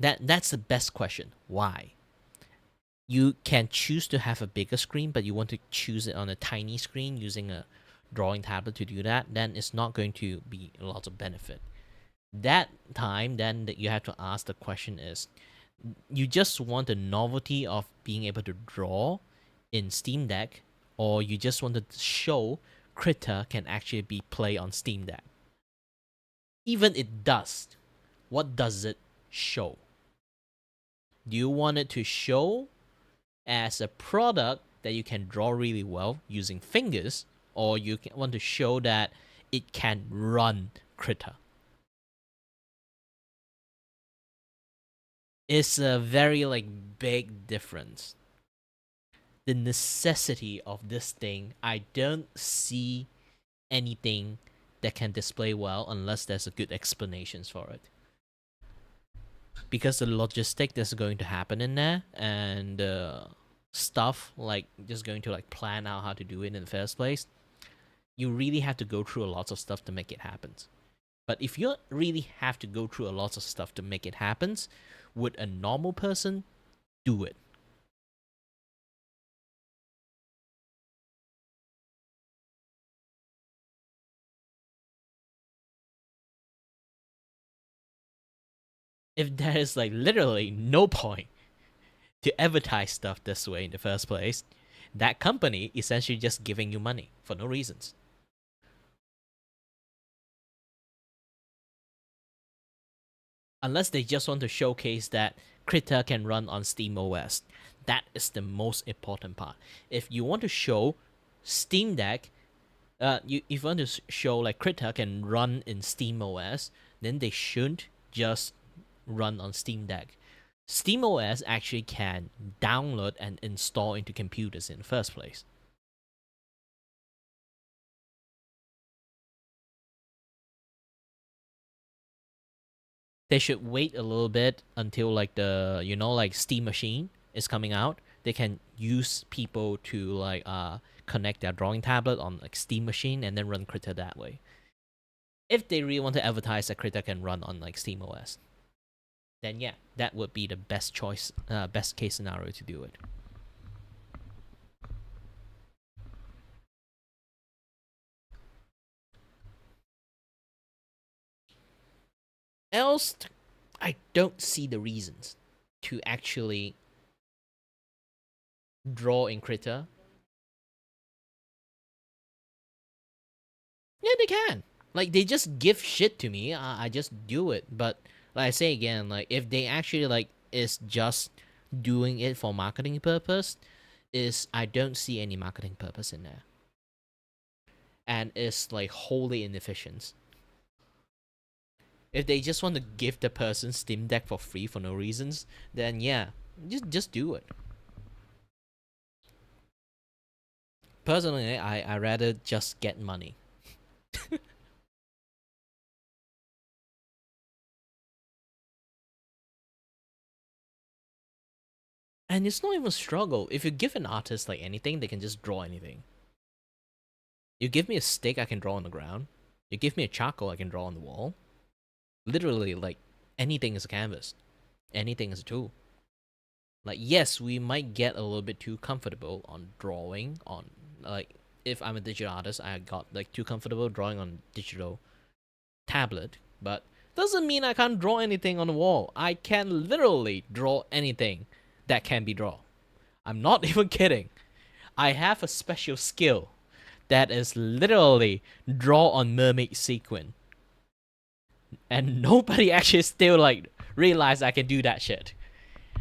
That's the best question. Why? You can choose to have a bigger screen, but you want to choose it on a tiny screen using a drawing tablet to do that, then it's not going to be a lot of benefit. That time, then that you have to ask the question is, you just want the novelty of being able to draw in Steam Deck, or you just want to show Critter can actually be played on Steam Deck? Even it does. What does it show? Do you want it to show as a product that you can draw really well using fingers, or you want to show that it can run Critter? It's a very like big difference. The necessity of this thing, I don't see anything that can display well unless there's a good explanations for it. Because the logistic that's going to happen in there, and stuff like just going to like plan out how to do it in the first place, you really have to go through a lot of stuff to make it happen. But if you really have to go through a lot of stuff to make it happen, would a normal person do it? If there is like literally no point to advertise stuff this way in the first place, that company essentially just giving you money for no reasons. Unless they just want to showcase that Critter can run on Steam OS. That is the most important part. If you want to show Steam Deck, if you want to show like Krita can run in SteamOS, then they shouldn't just run on Steam Deck. SteamOS actually can download and install into computers in the first place. They should wait a little bit until like the like Steam Machine is coming out. They can use people to like connect their drawing tablet on like Steam Machine and then run Krita that way. If they really want to advertise that Krita can run on like SteamOS, then yeah, that would be the best choice, best case scenario to do it. Else, I don't see the reasons to actually draw in Krita. Yeah, they can. Like, they just give shit to me. I just do it. But like I say again, like if they actually like is just doing it for marketing purpose, I don't see any marketing purpose in there. And it's like wholly inefficient. If they just want to give the person Steam Deck for free for no reasons, then yeah, just do it. Personally, I rather just get money. And it's not even a struggle. If you give an artist like anything, they can just draw anything. You give me a stick, I can draw on the ground. You give me a charcoal, I can draw on the wall. Literally, like, anything is a canvas. Anything is a tool. Like, yes, we might get a little bit too comfortable on drawing on, like, if I'm a digital artist, I got, like, too comfortable drawing on digital tablet, but doesn't mean I can't draw anything on the wall. I can literally draw anything that can be drawn. I'm not even kidding. I have a special skill that is literally draw on mermaid sequin. And nobody actually still like realized I can do that shit.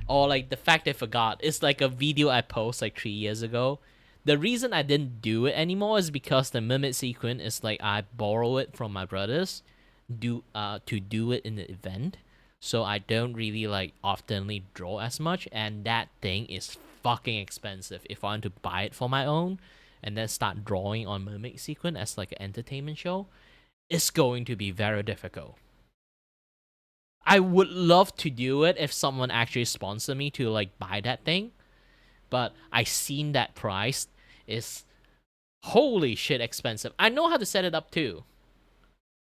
Or like the fact I forgot. It's like a video I posted like 3 years ago. The reason I didn't do it anymore is because the mermaid sequin is like I borrow it from my brothers to do it in the event. So I don't really like oftenly draw as much, and that thing is fucking expensive. If I want to buy it for my own and then start drawing on mermaid sequin as like an entertainment show, it's going to be very difficult. I would love to do it if someone actually sponsor me to like buy that thing, but I seen that price is holy shit expensive. I know how to set it up too.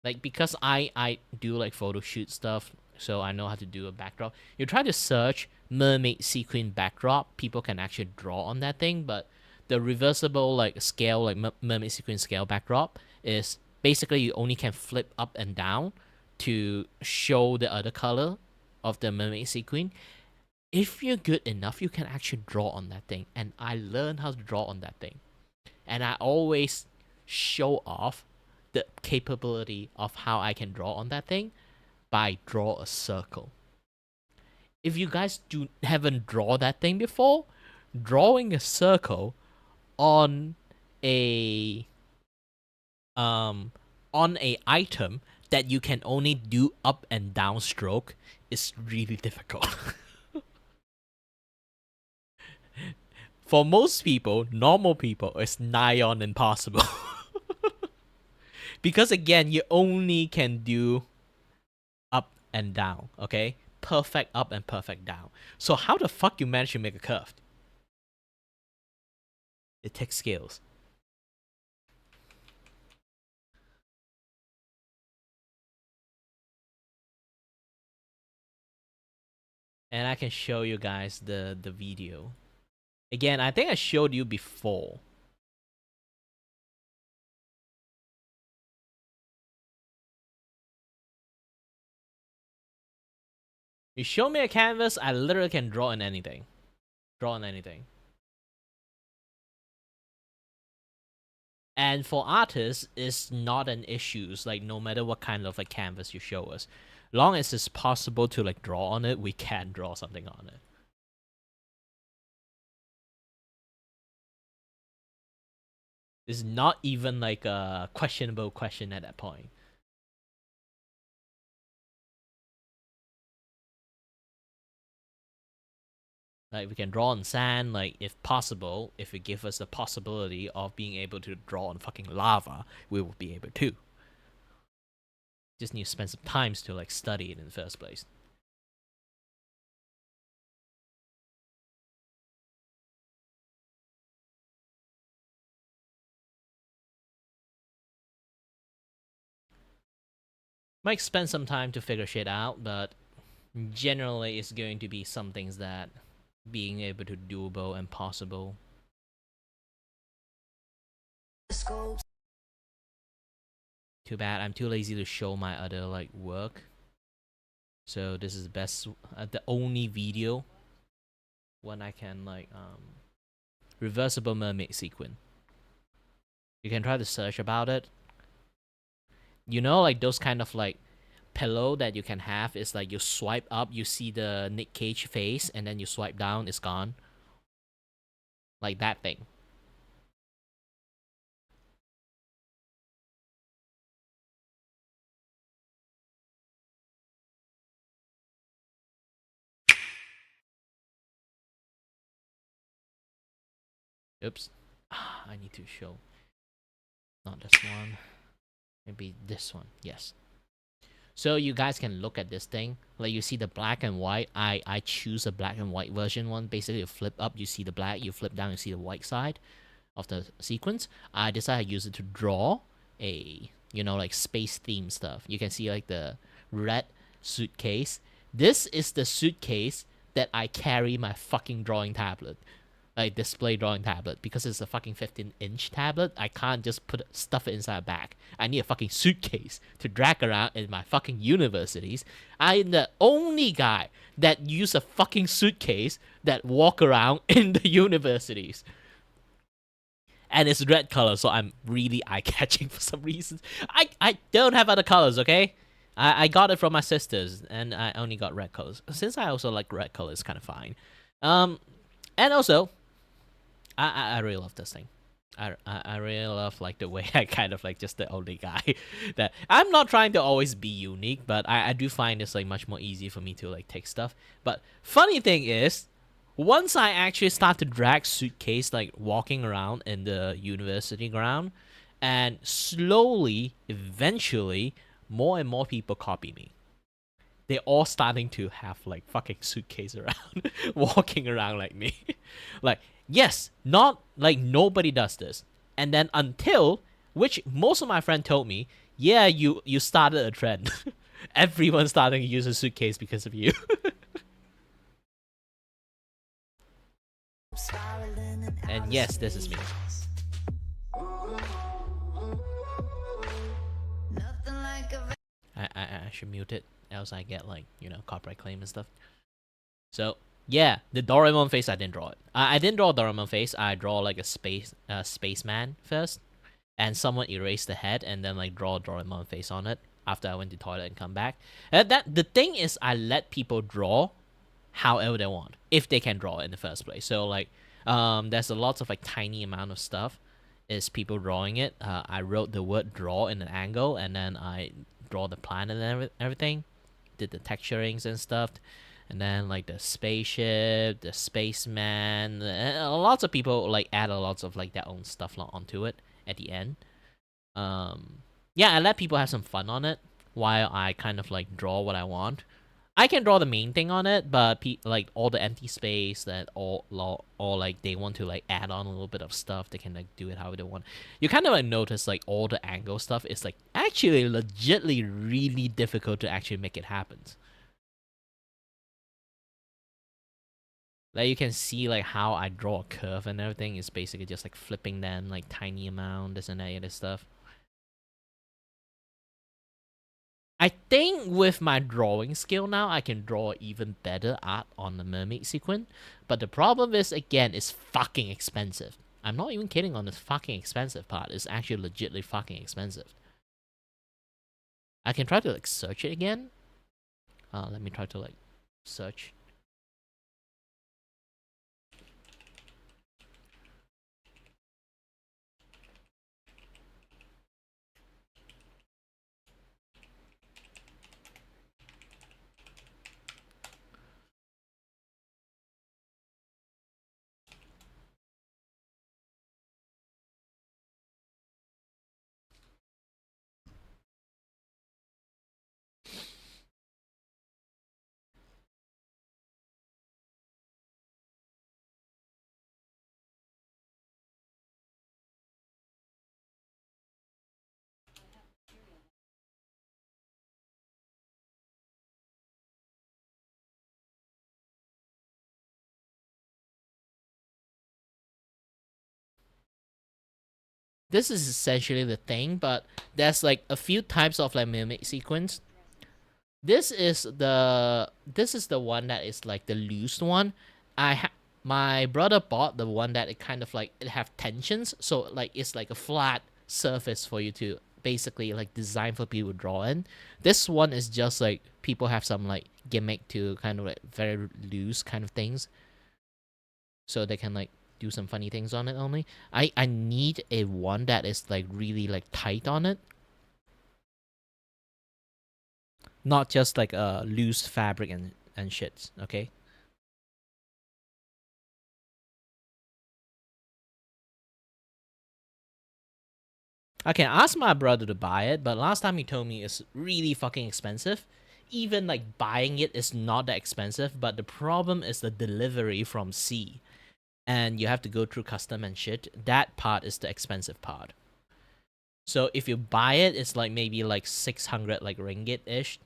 Like, because I do like photo shoot stuff, so I know how to do a backdrop. You try to search mermaid sequin backdrop, people can actually draw on that thing, but the reversible like scale, like mermaid sequin scale backdrop is basically you only can flip up and down to show the other color of the mermaid sequin. If you're good enough, you can actually draw on that thing, and I learned how to draw on that thing. And I always show off the capability of how I can draw on that thing by draw a circle. If you guys haven't drawn that thing before, drawing a circle on a item that you can only do up and down stroke is really difficult. For most people, normal people, it's nigh on impossible. Because again, you only can do up and down, okay? Perfect up and perfect down. So how the fuck you manage to make a curve? It takes skills. And I can show you guys the video. Again, I think I showed you before. You show me a canvas, I literally can draw on anything. Draw on anything. And for artists, it's not an issue. It's like no matter what kind of like canvas you show us, long as it's possible to like draw on it, we can draw something on it. It's not even like a questionable question at that point. Like we can draw on sand, like if possible, if it give us the possibility of being able to draw on fucking lava, we will be able to. Just need to spend some time to like study it in the first place. Might spend some time to figure shit out, but generally it's going to be some things that being able to doable and possible. Too bad I'm too lazy to show my other like work. So this is the only video when I can like reversible mermaid sequin. You can try to search about it. You know, like those kind of like pillow that you can have is like you swipe up, you see the Nick Cage face, and then you swipe down, it's gone. Like that thing. Oops. I need to show. Not this one. Maybe this one. Yes. So you guys can look at this thing. Like you see the black and white. I choose a black and white version one. Basically, you flip up, you see the black. You flip down, you see the white side of the sequence. I decided to use it to draw a, you know, like space theme stuff. You can see like the red suitcase. This is the suitcase that I carry my fucking drawing tablet. Like display drawing tablet, because it's a fucking 15-inch tablet. I can't just stuff it inside a bag. I need a fucking suitcase to drag around in my fucking universities. I'm the only guy that use a fucking suitcase that walk around in the universities. And it's red color, so I'm really eye-catching for some reason. I don't have other colors, okay? I got it from my sisters, and I only got red colors. Since I also like red colors, kind of fine. And also, I really love this thing. I really love like the way I kind of like just the only guy that I'm not trying to always be unique, but I do find it's like much more easy for me to like take stuff. But funny thing is, once I actually start to drag suitcase like walking around in the university ground, and slowly, eventually, more and more people copy me. They're all starting to have like fucking suitcase around, walking around like me. Like, yes, not like nobody does this. And then until, which most of my friends told me, yeah, you started a trend. Everyone's starting to use a suitcase because of you. And yes, this is me. I should mute it, else I get like, you know, copyright claim and stuff. So yeah, the Doraemon face, I didn't draw it. I didn't draw a Doraemon face. I draw like a spaceman first, and someone erased the head and then like draw a Doraemon face on it after I went to toilet and come back. The thing is, I let people draw however they want, if they can draw it in the first place. So like, there's a lot of like tiny amount of stuff is people drawing it. I wrote the word draw in an angle, and then I draw the planet and everything, did the texturings and stuff. And then like the spaceship, the spaceman, lots of people like add a lot of like their own stuff onto it at the end. Yeah, I let people have some fun on it while I kind of like draw what I want. I can draw the main thing on it, but like all the empty space that all like they want to like add on a little bit of stuff, they can like do it however they want. You kind of like notice like all the angle stuff is like actually legitly really difficult to actually make it happen. Like you can see like how I draw a curve and everything is basically just like flipping them like tiny amount, this and that other stuff. I think with my drawing skill now, I can draw even better art on the mermaid sequin. But the problem is, again, it's fucking expensive. I'm not even kidding on this fucking expensive part. It's actually legitly fucking expensive. I can try to like search it again. Let me try to like search. This is essentially the thing, but there's like a few types of like mimic sequence. This is the one that is like the loose one. My brother bought the one that it kind of like it have tensions, so like it's like a flat surface for you to basically like design for people to draw in. This one is just like people have some like gimmick to kind of like very loose kind of things, so they can like do some funny things on it only. I need a one that is like really like tight on it, not just like a loose fabric and shits. Okay. I can ask my brother to buy it, but last time he told me it's really fucking expensive. Even like buying it is not that expensive, but the problem is the delivery from sea. And you have to go through custom and shit. That part is the expensive part. So if you buy it, it's like maybe like 600 like ringgit-ish,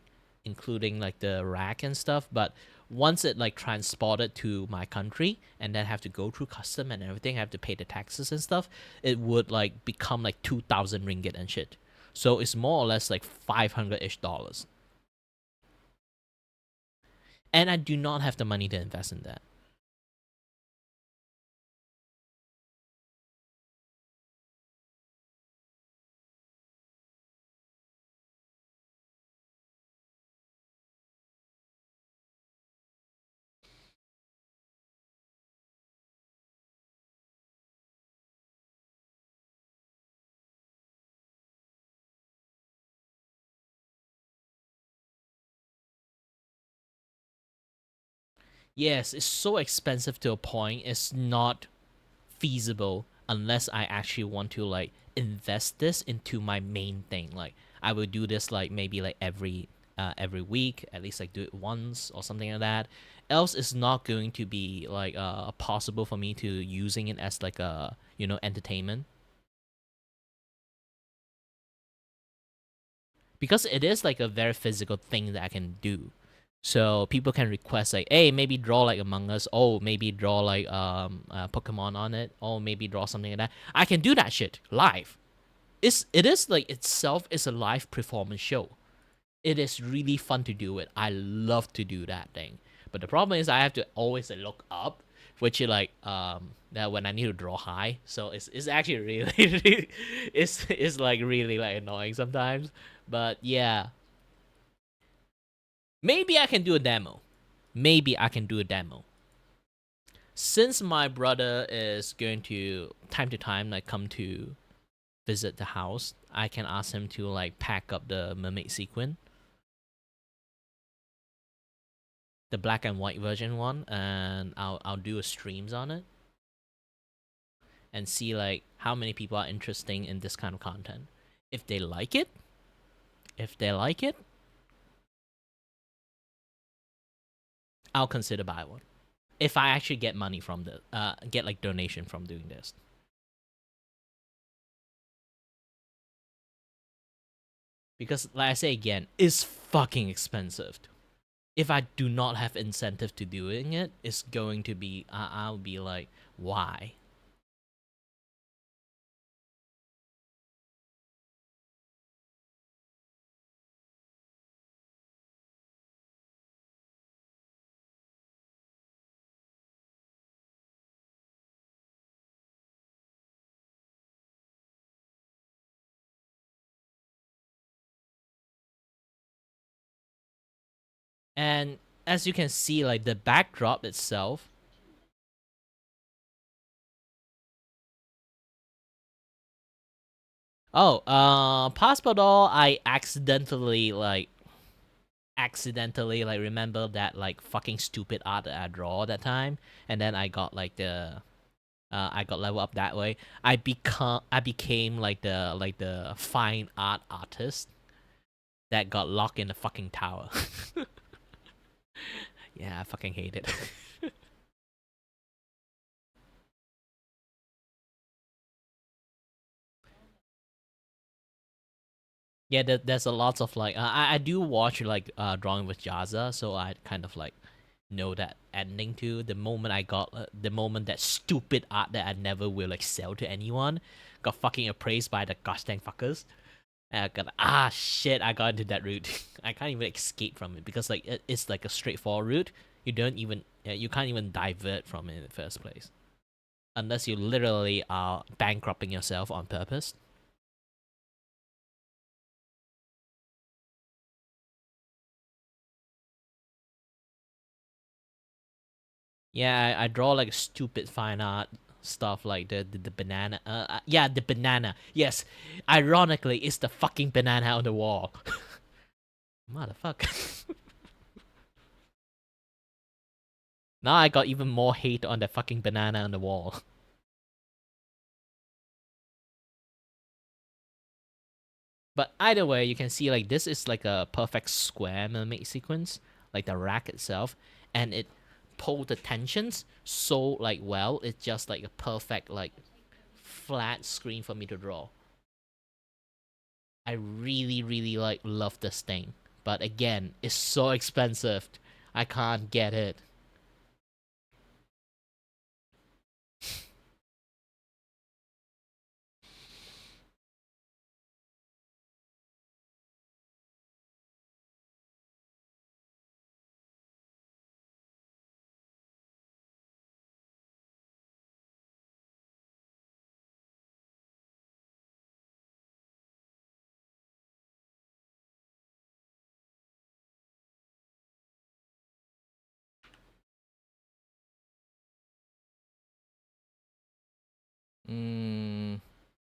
including like the rack and stuff. But once it like transported to my country and then have to go through custom and everything, have to pay the taxes and stuff, it would like become like 2,000 ringgit and shit. So it's more or less like 500-ish dollars. And I do not have the money to invest in that. Yes, it's so expensive to a point it's not feasible unless I actually want to like invest this into my main thing. Like I would do this like maybe like every week, at least like do it once or something like that. Else it's not going to be like possible for me to using it as like a entertainment. Because it is like a very physical thing that I can do. So people can request like, hey, maybe draw like Among Us. Oh, maybe draw like Pokemon on it. Oh, maybe draw something like that. I can do that shit live. It is like itself is a live performance show. It is really fun to do it. I love to do that thing. But the problem is I have to always look up, which is like that when I need to draw high. So it's actually really it's like really like annoying sometimes. But yeah. Maybe I can do a demo. Since my brother is going to time like come to visit the house, I can ask him to like pack up the mermaid sequin, the black and white version one, and I'll do a streams on it and see like how many people are interested in this kind of content. If they like it, I'll consider buy one. If I actually get money from get like donation from doing this. Because like I say again, it's fucking expensive. If I do not have incentive to doing it, it's going to be I'll be like, why? And as you can see, like the backdrop itself. Oh, Passport, I accidentally remember that like fucking stupid art that I draw that time, and then I got like I got level up that way. I became like the fine art artist that got locked in the fucking tower. Yeah, I fucking hate it. Yeah, there's a lot of like I do watch like Drawing with Jaza, so I kind of like know that ending too. The moment I got the moment that stupid art that I never will like sell to anyone got fucking appraised by the gosh dang fuckers. And I got shit, I got into that route. I can't even escape from it because like it's like a straightforward route. You can't even divert from it in the first place, unless you literally are bankrupting yourself on purpose. Yeah, I draw like stupid fine art stuff like the banana. Yeah, the banana. Yes, ironically, it's the fucking banana on the wall. Motherfucker. Now I got even more hate on the fucking banana on the wall. But either way, you can see like this is like a perfect square mermaid sequence, like the rack itself, and it pulled the tensions so like well. It's just like a perfect like flat screen for me to draw. I really like love this thing, but again, it's so expensive. I can't get it.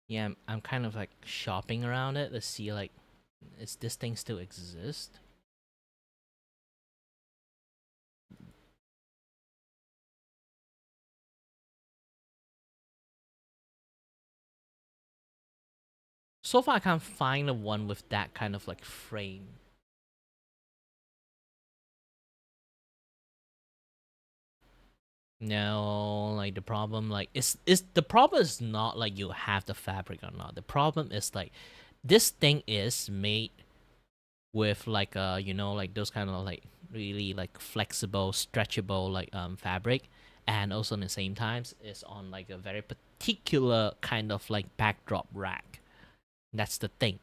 Yeah, I'm kind of like shopping around it to see like, is this thing still exist? So far, I can't find the one with that kind of like frame. No, like the problem, like it's the problem is not like you have the fabric or not. The problem is like this thing is made with like like those kind of like really like flexible, stretchable like fabric, and also at the same times it's on like a very particular kind of like backdrop rack. That's the thing.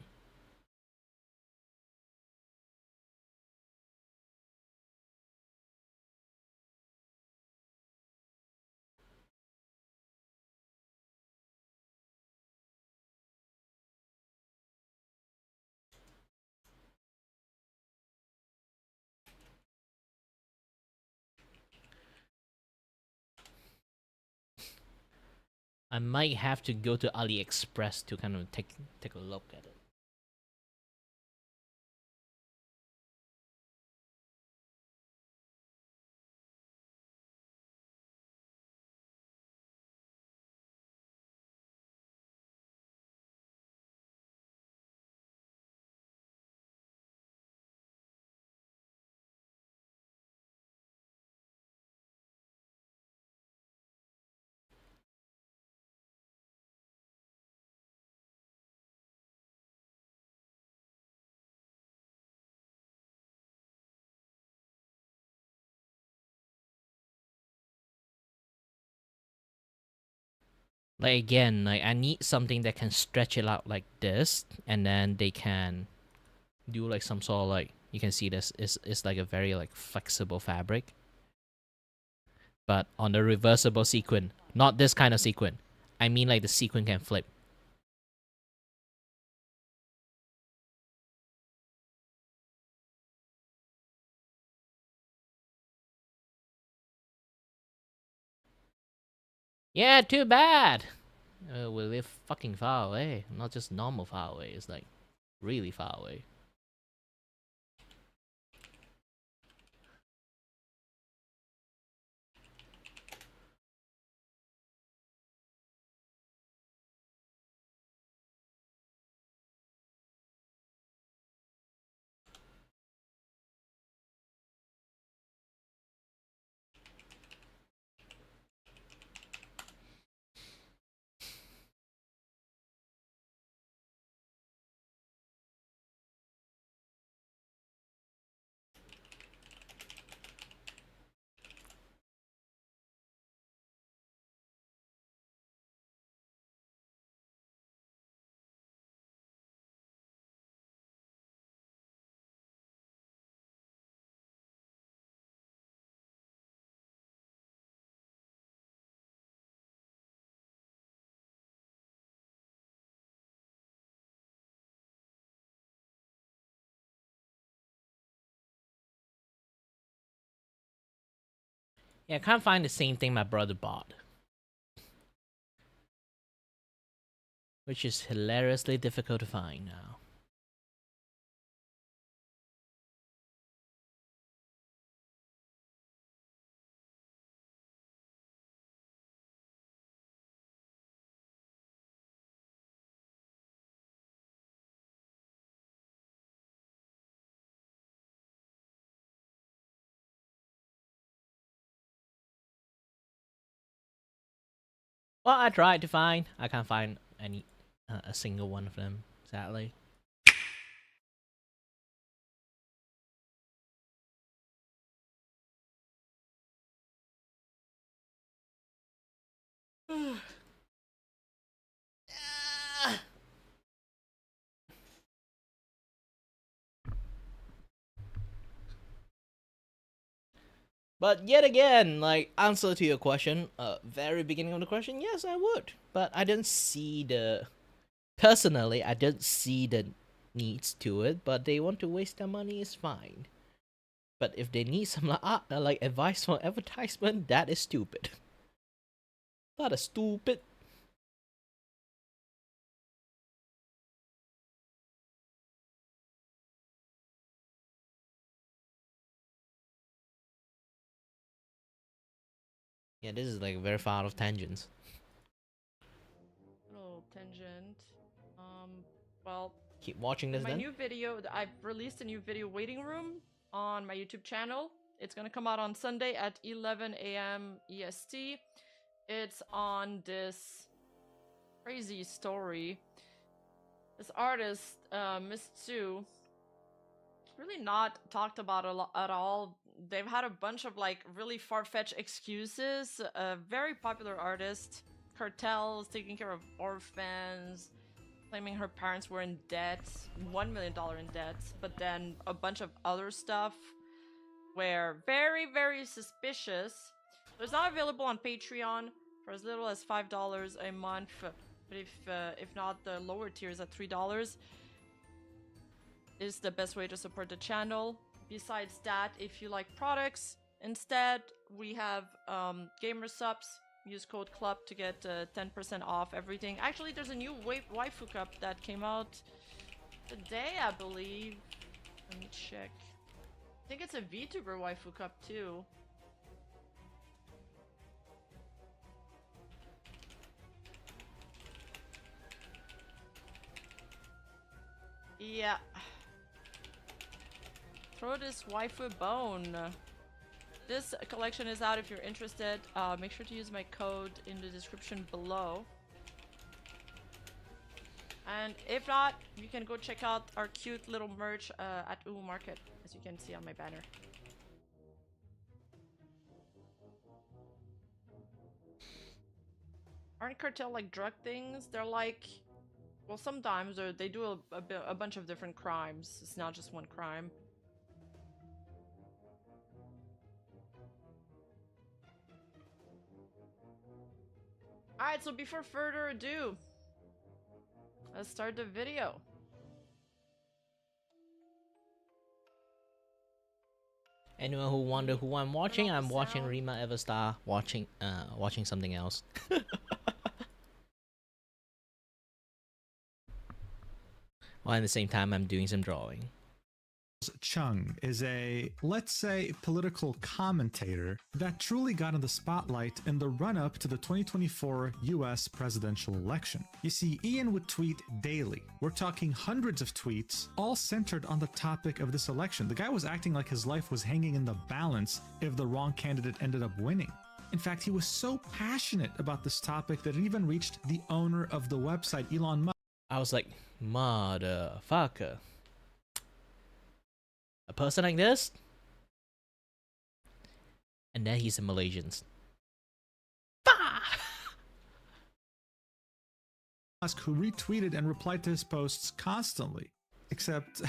I might have to go to AliExpress to kind of take a look at it. Like again, like I need something that can stretch it out like this, and then they can do like some sort of like, you can see this is like a very like flexible fabric, but on the reversible sequin, not this kind of sequin. I mean like the sequin can flip. Yeah, too bad. We live fucking far away, not just normal far away. It's like really far away. Yeah, I can't find the same thing my brother bought. Which is hilariously difficult to find now. Well, I tried to find. I can't find any a single one of them, sadly. But yet again, like, answer to your question, very beginning of the question, yes, I would. But I didn't see the... Personally, I didn't see the needs to it, but they want to waste their money, is fine. But if they need some like advice for advertisement, that is stupid. That is stupid. Yeah, this is like very far out of tangents. Little tangent. Well, keep watching this my then. new video, I've released a new video waiting room on my YouTube channel. It's gonna come out on Sunday at 11 a.m. EST. It's on this crazy story. This artist, Miss Tzu, really not talked about at all. They've had a bunch of like really far-fetched excuses. A very popular artist, cartels, taking care of orphans, claiming her parents were in debt, $1 million in debt, but then a bunch of other stuff were very, very suspicious. So it's not available on Patreon for as little as $5 a month, but if not, the lower tiers at $3 is the best way to support the channel. Besides that, if you like products instead, we have gamer subs. Use code CLUB to get 10% off everything. Actually, there's a new waifu cup that came out today, I believe. Let me check. I think it's a VTuber waifu cup too. Yeah. Throw this waifu bone. This collection is out if you're interested. Make sure to use my code in the description below. And if not, you can go check out our cute little merch at Uwu Market, as you can see on my banner. Aren't cartel like drug things? They're like, well, sometimes they do a bunch of different crimes. It's not just one crime. Alright, so before further ado, let's start the video. Anyone who wonder who I'm watching Rima Everstar watching something else. While at the same time I'm doing some drawing. Chung is a, let's say, political commentator that truly got in the spotlight in the run-up to the 2024 US presidential election. You see, Ian would tweet daily. We're talking hundreds of tweets, all centered on the topic of this election. The guy was acting like his life was hanging in the balance if the wrong candidate ended up winning. In fact, he was so passionate about this topic that it even reached the owner of the website, Elon Musk. I was like, motherfucker. A person like this? And then he's a Malaysian. Musk, who retweeted and replied to his posts constantly. Except...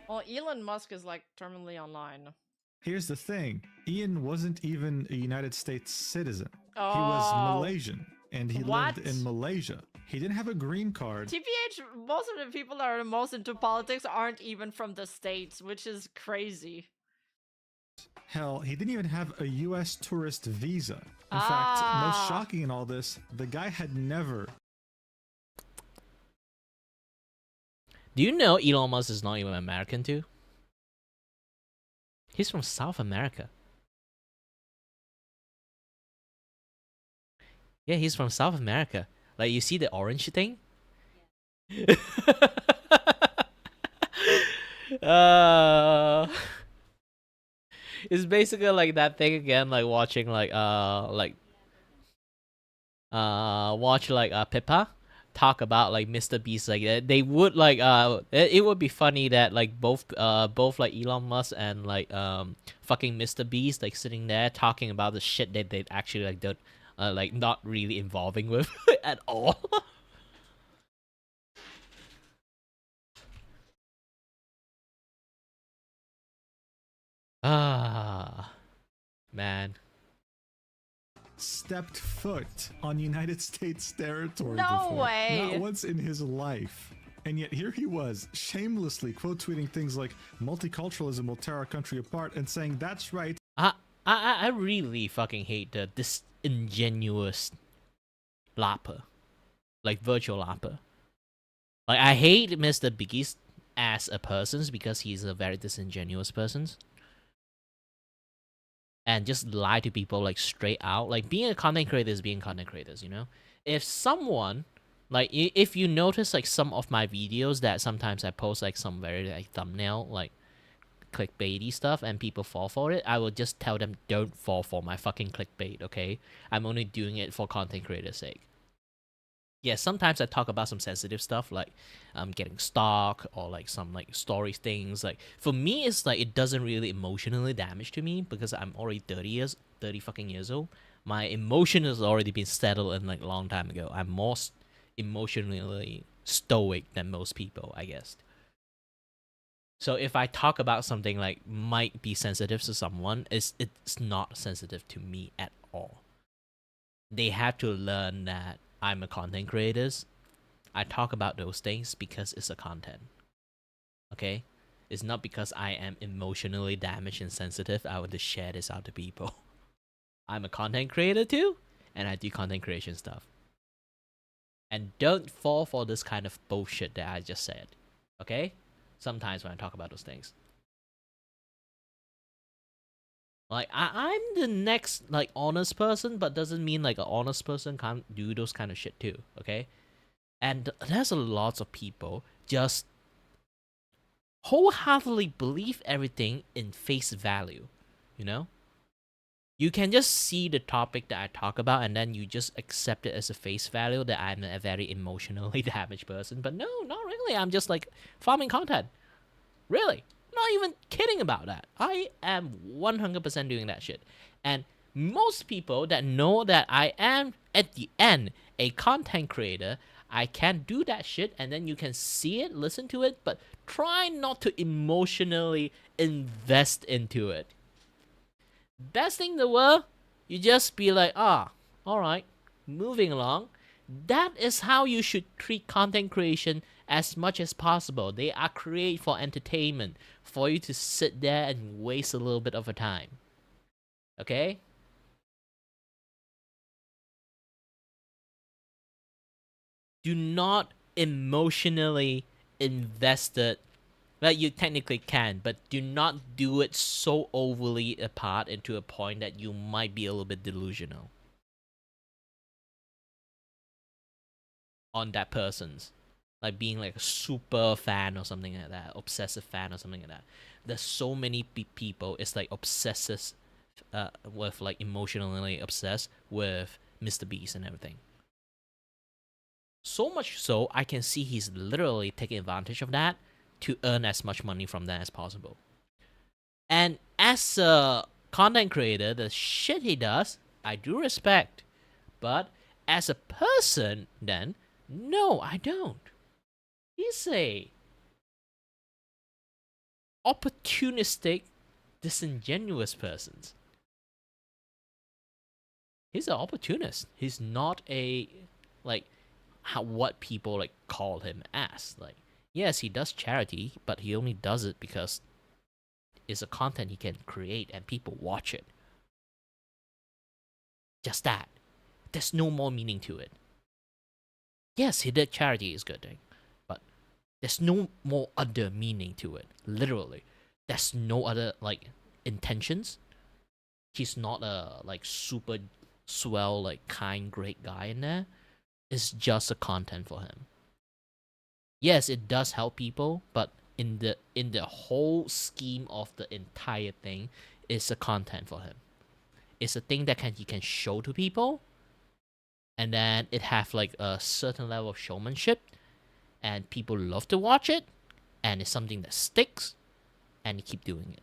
Well, Elon Musk is like terminally online. Here's the thing. Ian wasn't even a United States citizen. Oh. He was Malaysian, and he lived in Malaysia. He didn't have a green card. TPH, most of the people that are the most into politics aren't even from the States, which is crazy. Hell, he didn't even have a US tourist visa. In fact, most shocking in all this, the guy had never. Do you know Elon Musk is not even American too? He's from South America. Yeah, he's from South America. Like, you see the orange thing? It's basically like that thing again, like watching watch Pippa talk about like Mr. Beast. Like they would like it would be funny that like both like Elon Musk and like fucking Mr. Beast like sitting there talking about the shit that they actually like don't like not really involving with at all. Man. Stepped foot on United States territory No before. way. Not once in his life. And yet here he was, shamelessly quote tweeting things like multiculturalism will tear our country apart and saying that's right. I really fucking hate the disingenuous lapper. Like virtual lapper. Like I hate Mr. Beast as a person because he's a very disingenuous person. And just lie to people like straight out. Like being a content creator is being content creators, you know? If someone like if you notice like some of my videos that sometimes I post like some very like thumbnail like clickbaity stuff and people fall for it, I will just tell them don't fall for my fucking clickbait, okay? I'm only doing it for content creators' sake. Yeah, sometimes I talk about some sensitive stuff like getting stalked or like some like story things. Like for me, it's like it doesn't really emotionally damage to me because I'm already 30 fucking years old. My emotion has already been settled in like a long time ago. I'm more emotionally stoic than most people, I guess. So if I talk about something like might be sensitive to someone, it's not sensitive to me at all. They have to learn that I'm a content creator. I talk about those things because it's a content. Okay? It's not because I am emotionally damaged and sensitive. I want to share this out to people. I'm a content creator too, and I do content creation stuff. And don't fall for this kind of bullshit that I just said. Okay? Sometimes when I talk about those things. Like, I'm the next, like, honest person, but doesn't mean, like, an honest person can't do those kind of shit, too, okay? And there's a lot of people just wholeheartedly believe everything in face value, you know? You can just see the topic that I talk about, and then you just accept it as a face value that I'm a very emotionally damaged person. But no, not really. I'm just, like, farming content. Really. Not even kidding about that. I am 100% doing that shit. And most people that know that I am, at the end, a content creator, I can do that shit and then you can see it, listen to it, but try not to emotionally invest into it. Best thing in the world, you just be like, alright, moving along. That is how you should treat content creation as much as possible. They are created for entertainment, for you to sit there and waste a little bit of a time. Okay? Do not emotionally invest it. Well, you technically can, but do not do it so overly apart into a point that you might be a little bit delusional on that person's. Like being like a super fan or something like that, obsessive fan or something like that. There's so many people, it's like obsessive, with like emotionally obsessed with Mr. Beast and everything. So much so, I can see he's literally taking advantage of that to earn as much money from that as possible. And as a content creator, the shit he does, I do respect. But as a person, then, no, I don't. He's a opportunistic, disingenuous person. He's an opportunist. He's not a, like, what people, like, call him as. Like, yes, he does charity, but he only does it because It's a content he can create and people watch it. Just that. There's no more meaning to it. Yes, he did charity is good thing, but there's no more other meaning to it. Literally. There's no other like intentions. He's not a like super swell, like kind, great guy in there. It's just a content for him. Yes, it does help people, but in the whole scheme of the entire thing, it's a content for him. It's a thing that he can show to people, and then it have like a certain level of showmanship, and people love to watch it, and it's something that sticks, and he keep doing it.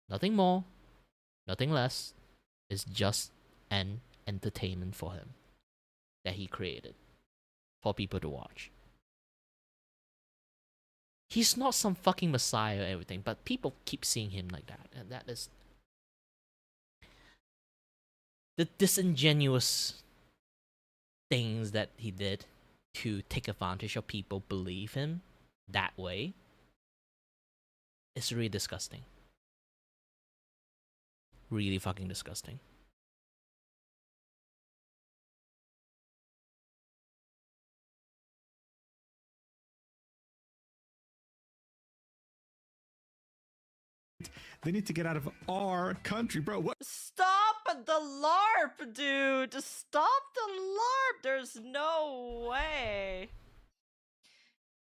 Nothing more, nothing less. It's just an entertainment for him that he created for people to watch. He's not some fucking messiah or everything, but people keep seeing him like that, and that is the disingenuous things that he did to take advantage of people believe him that way. It's really disgusting. Really fucking disgusting. They need to get out of our country, bro. What? Stop the LARP, dude! Stop the LARP! There's no way.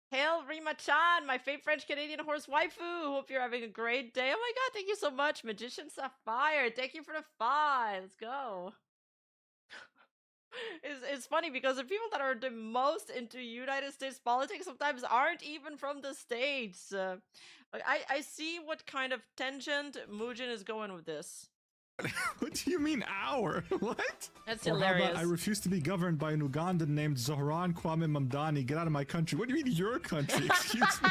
Hail Rima-chan, my favorite French-Canadian horse waifu. Hope you're having a great day. Oh my god, thank you so much. Magician Sapphire, thank you for the 5. Let's go. It's funny because the people that are the most into United States politics sometimes aren't even from the States. I see what kind of tangent Muujin is going with this. What do you mean our? What? That's Or how hilarious. about, I refuse to be governed by an Ugandan named Zohran Kwame Mamdani. Get out of my country. What do you mean your country? Excuse me.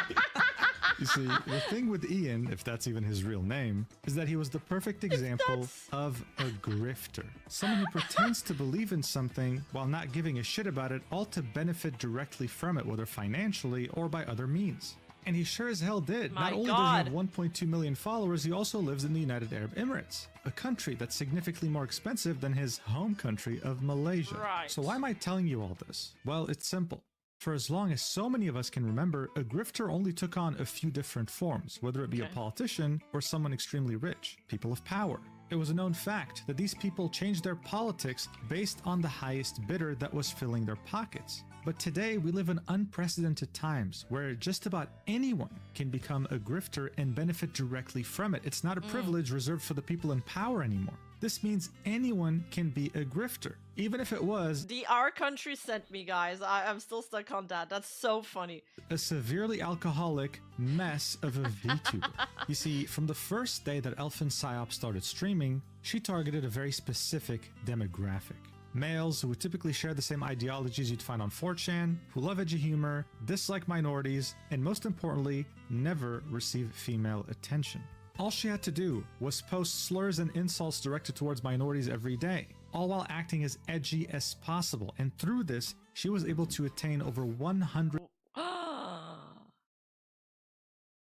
You see, the thing with Ian, if that's even his real name, is that he was the perfect example of a grifter. Someone who pretends to believe in something while not giving a shit about it, all to benefit directly from it, whether financially or by other means. And he sure as hell did. My Not only God. does he have 1.2 million followers, he also lives in the United Arab Emirates, a country that's significantly more expensive than his home country of Malaysia. Right. So why am I telling you all this? Well, it's simple. For as long as so many of us can remember, a grifter only took on a few different forms, whether it be a politician or someone extremely rich, people of power. It was a known fact that these people changed their politics based on the highest bidder that was filling their pockets. But today we live in unprecedented times where just about anyone can become a grifter and benefit directly from it. It's not a privilege reserved for the people in power anymore. This means anyone can be a grifter, even if it was The Our Country sent me, guys. I'm still stuck on that. That's so funny. a severely alcoholic mess of a VTuber. You see, from the first day that Elfin Psyop started streaming, she targeted a very specific demographic. Males who would typically share the same ideologies you'd find on 4chan, who love edgy humor, dislike minorities, and most importantly, never receive female attention. All she had to do was post slurs and insults directed towards minorities every day, all while acting as edgy as possible. And through this, she was able to attain over 100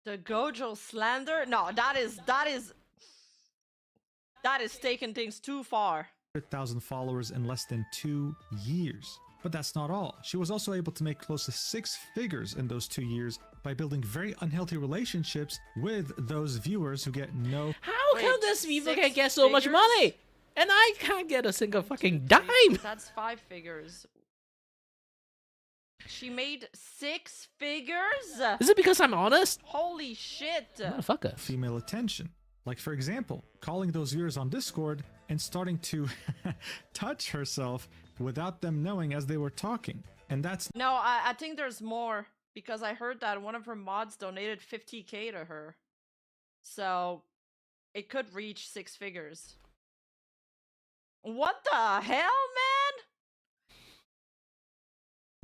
The Gojo slander? No, that is taking things too far. 100,000 followers in less than 2 years. But that's not all. She was also able to make close to 6 figures in those 2 years by building very unhealthy relationships with those viewers who get no... How come this people 6 can get so much figures? money? And I can't get a single fucking dime. That's 5 figures. She made 6 figures? Is it because I'm honest? Holy shit. Motherfucker. female attention. Like, for example, calling those viewers on Discord and starting to touch herself without them knowing as they were talking. And that's No, I think there's more. Because I heard that one of her mods donated 50k to her. So, it could reach 6 figures. What the hell, man?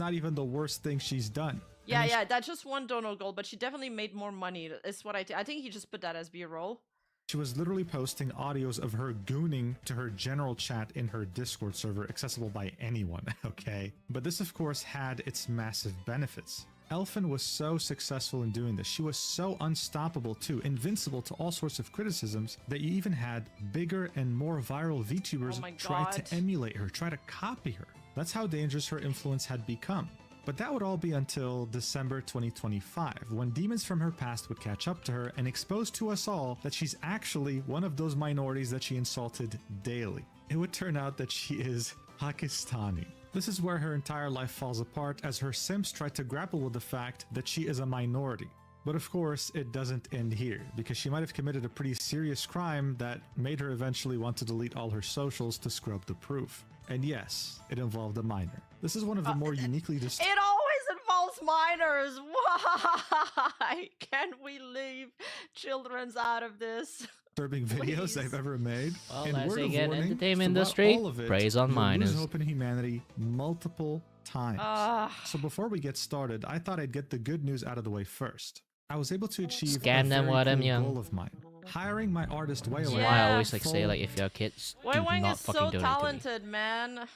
not even the worst thing she's done. Yeah, yeah, that's just one dono goal, but she definitely made more money. Is what I think he just put that as B-roll. She was literally posting audios of her gooning to her general chat in her Discord server, accessible by anyone, okay? But this, of course, had its massive benefits. Elfin was so successful in doing this. She was so unstoppable too, invincible to all sorts of criticisms, that you even had bigger and more viral VTubers try to emulate her, try to copy her. That's how dangerous her influence had become. But that would all be until December 2025, when demons from her past would catch up to her and expose to us all that she's actually one of those minorities that she insulted daily. It would turn out that she is Pakistani. This is where her entire life falls apart as her simps try to grapple with the fact that she is a minority. But of course, it doesn't end here, because she might have committed a pretty serious crime that made her eventually want to delete all her socials to scrub the proof. And yes, it involved a minor. This is one of the more uniquely It always involves minors. Why can't we leave children's out of this? disturbing videos I've ever made. Well, and as word they of get warning, entertainment throughout industry, all of it, praise on you'll minors. lose hope in humanity multiple times. So before we get started, I thought I'd get the good news out of the way first. I was able to achieve Scam a them very while cool I'm young. goal of mine. Hiring my artist Wei That's Wei. why I always like say, like, if you're kids, Wei do Wang not is fucking so donate to me. talented, man.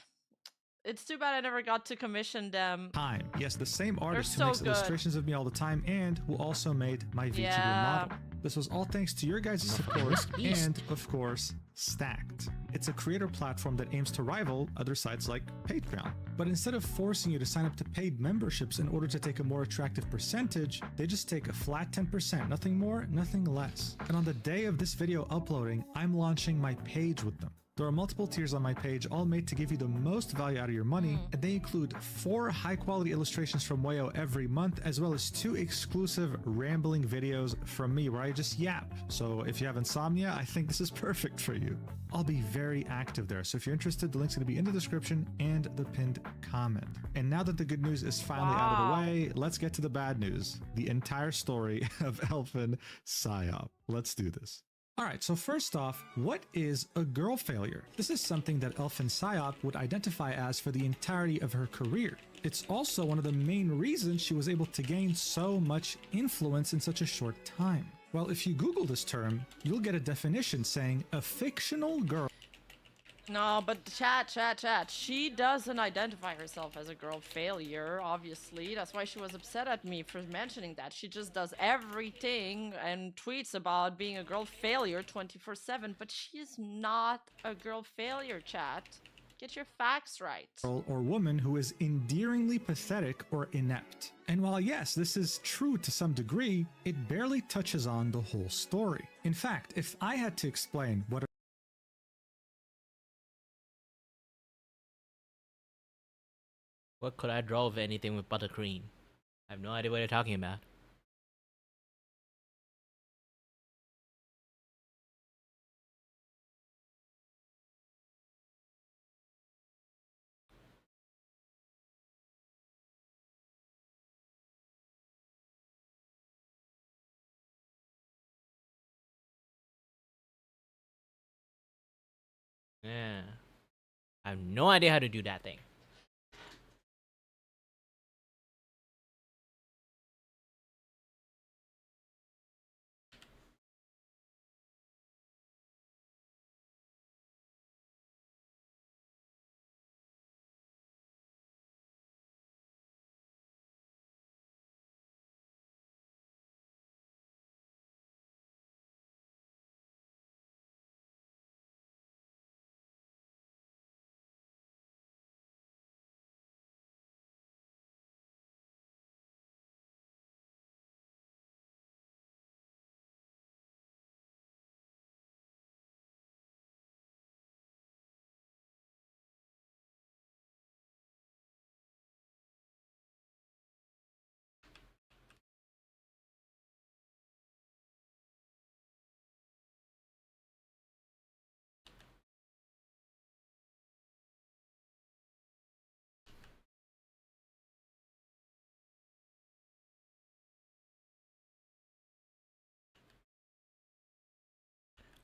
It's too bad I never got to commission them. Time. Yes, the same artist so who makes good. illustrations of me all the time and who also made my VTuber Yeah. model. This was all thanks to your guys' support and, of course, Stacked. It's a creator platform that aims to rival other sites like Patreon. But instead of forcing you to sign up to paid memberships in order to take a more attractive percentage, they just take a flat 10%, nothing more, nothing less. And on the day of this video uploading, I'm launching my page with them. There are multiple tiers on my page, all made to give you the most value out of your money, and they include 4 high-quality illustrations from Wayo every month, as well as 2 exclusive rambling videos from me where I just yap. So if you have insomnia, I think this is perfect for you. I'll be very active there, so if you're interested, the link's going to be in the description and the pinned comment. And now that the good news is finally out of the way, let's get to the bad news. The entire story of Elfin Psyop. Let's do this. Alright, so first off, what is a girl failure? This is something that Elfin Psyop would identify as for the entirety of her career. It's also one of the main reasons she was able to gain so much influence in such a short time. Well, if you Google this term, you'll get a definition saying a fictional girl. No, but chat. She doesn't identify herself as a girl failure, obviously. That's why she was upset at me for mentioning that. She just does everything and tweets about being a girl failure 24/7, but she is not a girl failure, chat. Get your facts right. Or woman who is endearingly pathetic or inept. And while yes, this is true to some degree, it barely touches on the whole story. In fact, if I had to explain what What could I draw with anything with buttercream? I have no idea what you're talking about. Yeah. I have no idea how to do that thing.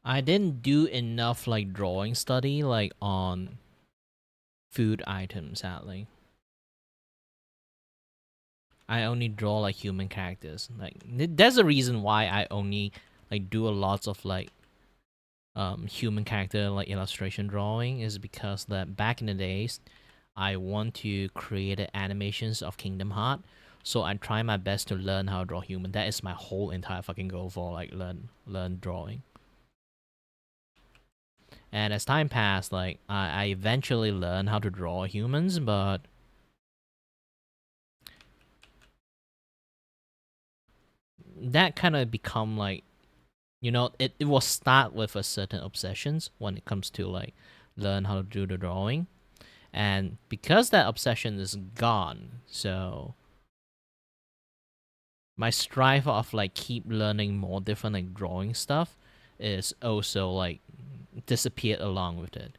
I didn't do enough like drawing study like on food items, sadly. I only draw like human characters. Like there's a reason why I only like do a lots of like human character like illustration drawing is because that back in the days I want to create animations of Kingdom Heart So I try my best to learn how to draw human. That is my whole entire fucking goal for like learn drawing. And as time passed, like I eventually learned how to draw humans, but that kind of become like, you know, it will start with a certain obsessions when it comes to like learn how to do the drawing. And because that obsession is gone, so my strive of like keep learning more different like drawing stuff is also like disappeared along with it.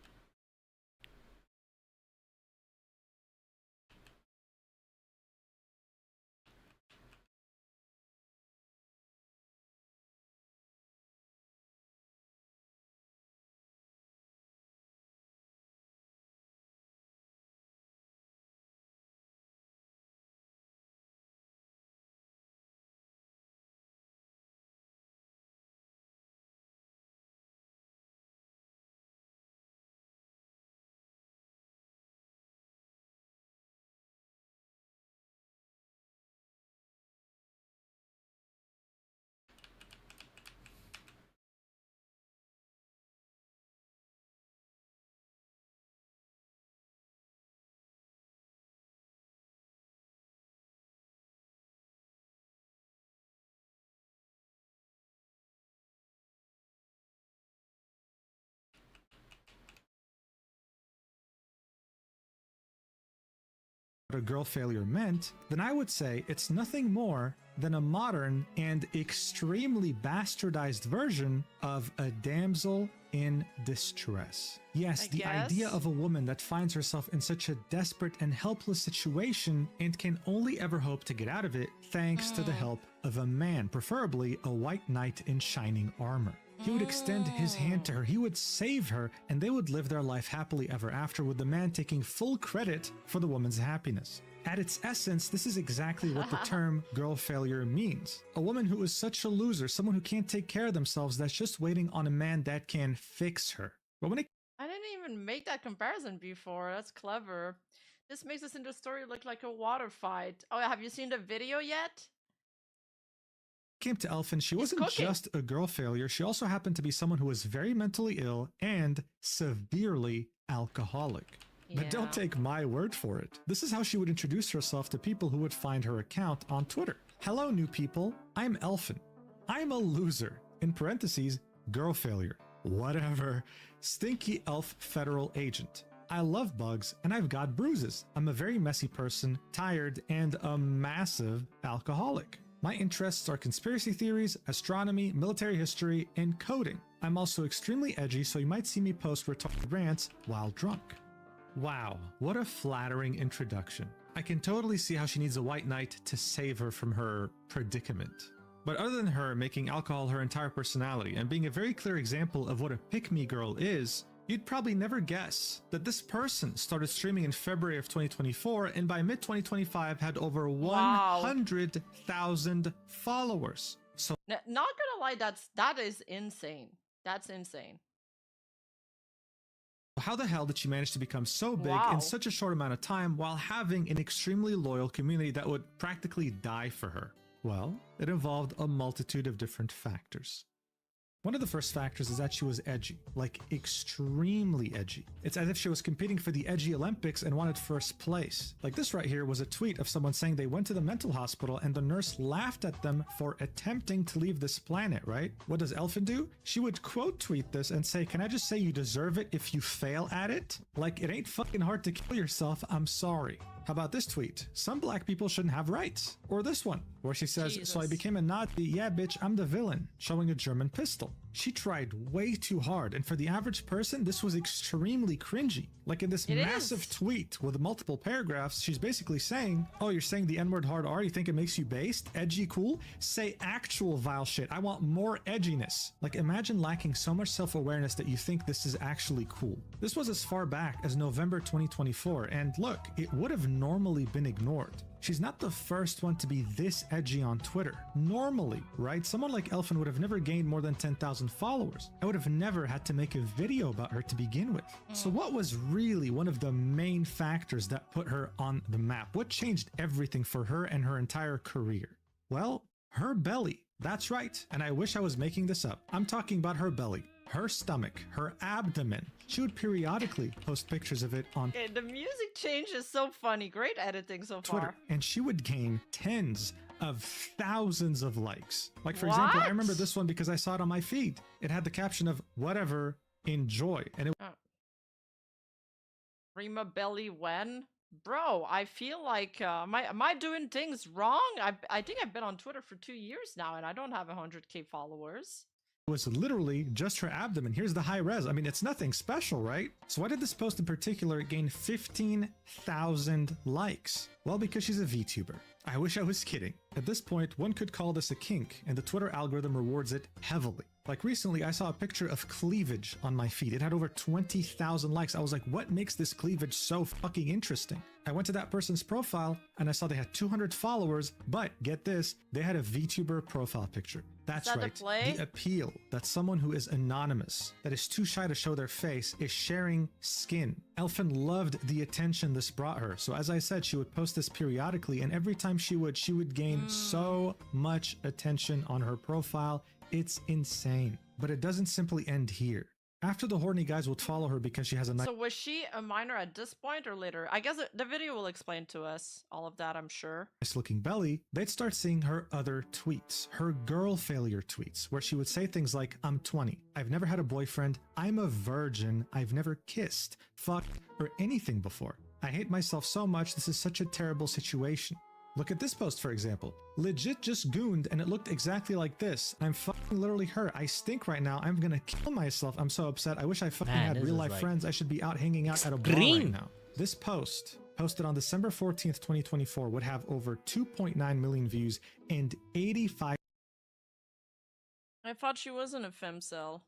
A girl failure meant, then I would say it's nothing more than a modern and extremely bastardized version of a damsel in distress. Yes, the idea of a woman that finds herself in such a desperate and helpless situation and can only ever hope to get out of it thanks to the help of a man, preferably a white knight in shining armor. He would extend his hand to her, he would save her, and they would live their life happily ever after, with the man taking full credit for the woman's happiness. At its essence, this is exactly what the term girl failure means. A woman who is such a loser, someone who can't take care of themselves, that's just waiting on a man that can fix her. But when it I didn't even make that comparison before. That's clever. This makes this in the story look like a water fight. Oh, have you seen the video yet? came to Elfin, she wasn't just a girl failure, she also happened to be someone who was very mentally ill and severely alcoholic. But don't take my word for it. This is how she would introduce herself to people who would find her account on Twitter. Hello, new people. I'm Elfin. I'm a loser. In parentheses, girl failure. Whatever. Stinky elf federal agent. I love bugs and I've got bruises. I'm a very messy person, tired, and a massive alcoholic. My interests are conspiracy theories, astronomy, military history, and coding. I'm also extremely edgy, so you might see me post retarded rants while drunk. Wow, what a flattering introduction. I can totally see how she needs a white knight to save her from her predicament. But other than her making alcohol her entire personality and being a very clear example of what a pick-me girl is, you'd probably never guess that this person started streaming in February of 2024 and by mid-2025 had over 100,000 followers. So Not gonna lie, that is insane. That's insane. how the hell did she manage to become so big in such a short amount of time while having an extremely loyal community that would practically die for her? Well, it involved a multitude of different factors. One of the first factors is that she was edgy, like extremely edgy. It's as if she was competing for the edgy Olympics and wanted first place. Like this right here was a tweet of someone saying they went to the mental hospital and the nurse laughed at them for attempting to leave this planet, right? What does Elfin do? She would quote tweet this and say, "Can I just say you deserve it if you fail at it? Like it ain't fucking hard to kill yourself, I'm sorry." How about this tweet? "Some black people shouldn't have rights." Or this one, where she says, "So I became a Nazi, yeah bitch, I'm the villain," showing a German pistol. She tried way too hard, and for the average person, this was extremely cringy. Like in this massive tweet with multiple paragraphs, she's basically saying, "Oh, you're saying the N-word hard R, you think it makes you based? Edgy cool? Say actual vile shit. I want more edginess." Like imagine lacking so much self-awareness that you think this is actually cool. This was as far back as November 2024, and look, it would have normally been ignored. She's not the first one to be this edgy on Twitter. Normally, right, someone like Elfin would have never gained more than 10,000 followers. I would have never had to make a video about her to begin with. So what was really one of the main factors that put her on the map? What changed everything for her and her entire career? Well, her belly. That's right, and I wish I was making this up. I'm talking about her belly, her stomach, her abdomen. She would periodically post pictures of it on Okay, the music change is so funny. Great editing so Twitter, far. and she would gain tens of thousands of likes. Like, for example, I remember this one because I saw it on my feed. It had the caption of "whatever, enjoy," and it Rima Belly when? Bro, I feel like am I doing things wrong? I think I've been on Twitter for 2 years now and I don't have 100k followers. was literally just her abdomen. Here's the high res. I mean, it's nothing special, right? So why did this post in particular gain 15,000 likes? Well, because she's a VTuber. I wish I was kidding. At this point, one could call this a kink, and the Twitter algorithm rewards it heavily. Like recently, I saw a picture of cleavage on my feed. It had over 20,000 likes. I was like, what makes this cleavage so fucking interesting? I went to that person's profile and I saw they had 200 followers, but get this, they had a VTuber profile picture. That's Is that right. the play? The appeal that someone who is anonymous, that is too shy to show their face, is sharing skin. Elfin loved the attention this brought her. So as I said, she would post this periodically, and every time she would gain so much attention on her profile. It's insane. But it doesn't simply end here. After the horny guys would follow her because she has a nice So was she a minor at this point or later? I guess the video will explain to us all of that, I'm sure. looking belly, they'd start seeing her other tweets, her girl failure tweets, where she would say things like, I'm 20, I've never had a boyfriend, I'm a virgin, I've never kissed, fucked, or anything before. I hate myself so much, this is such a terrible situation. Look at this post, for example. Legit just gooned and it looked exactly like this. I'm fucking literally her. I stink right now. I'm gonna kill myself. I'm so upset. I wish I fucking had real life friends. I should be out hanging out at a bar right now. This post, posted on December 14th, 2024, would have over 2.9 million views and 85,000 I thought she wasn't a femcel.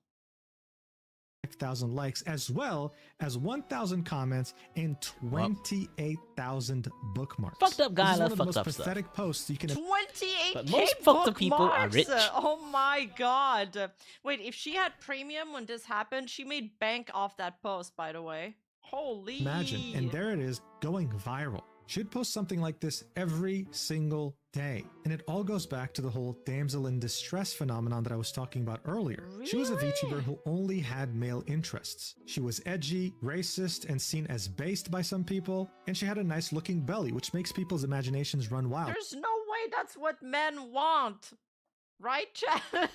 likes, as well as 1,000 comments and 28,000 bookmarks. Fucked up guy This is one love of the fucked most up stuff. pathetic posts you can. 28k But most fucked up people are bookmarks! rich. Oh my god. Wait, if she had premium when this happened, she made bank off that post, by the way. Holy. Imagine, and there it is, going viral. She'd post something like this every single day. And it all goes back to the whole damsel in distress phenomenon that I was talking about earlier. She was a VTuber who only had male interests. She was edgy, racist, and seen as based by some people, and she had a nice looking belly, which makes people's imaginations run wild. There's no way that's what men want. Right, Chad?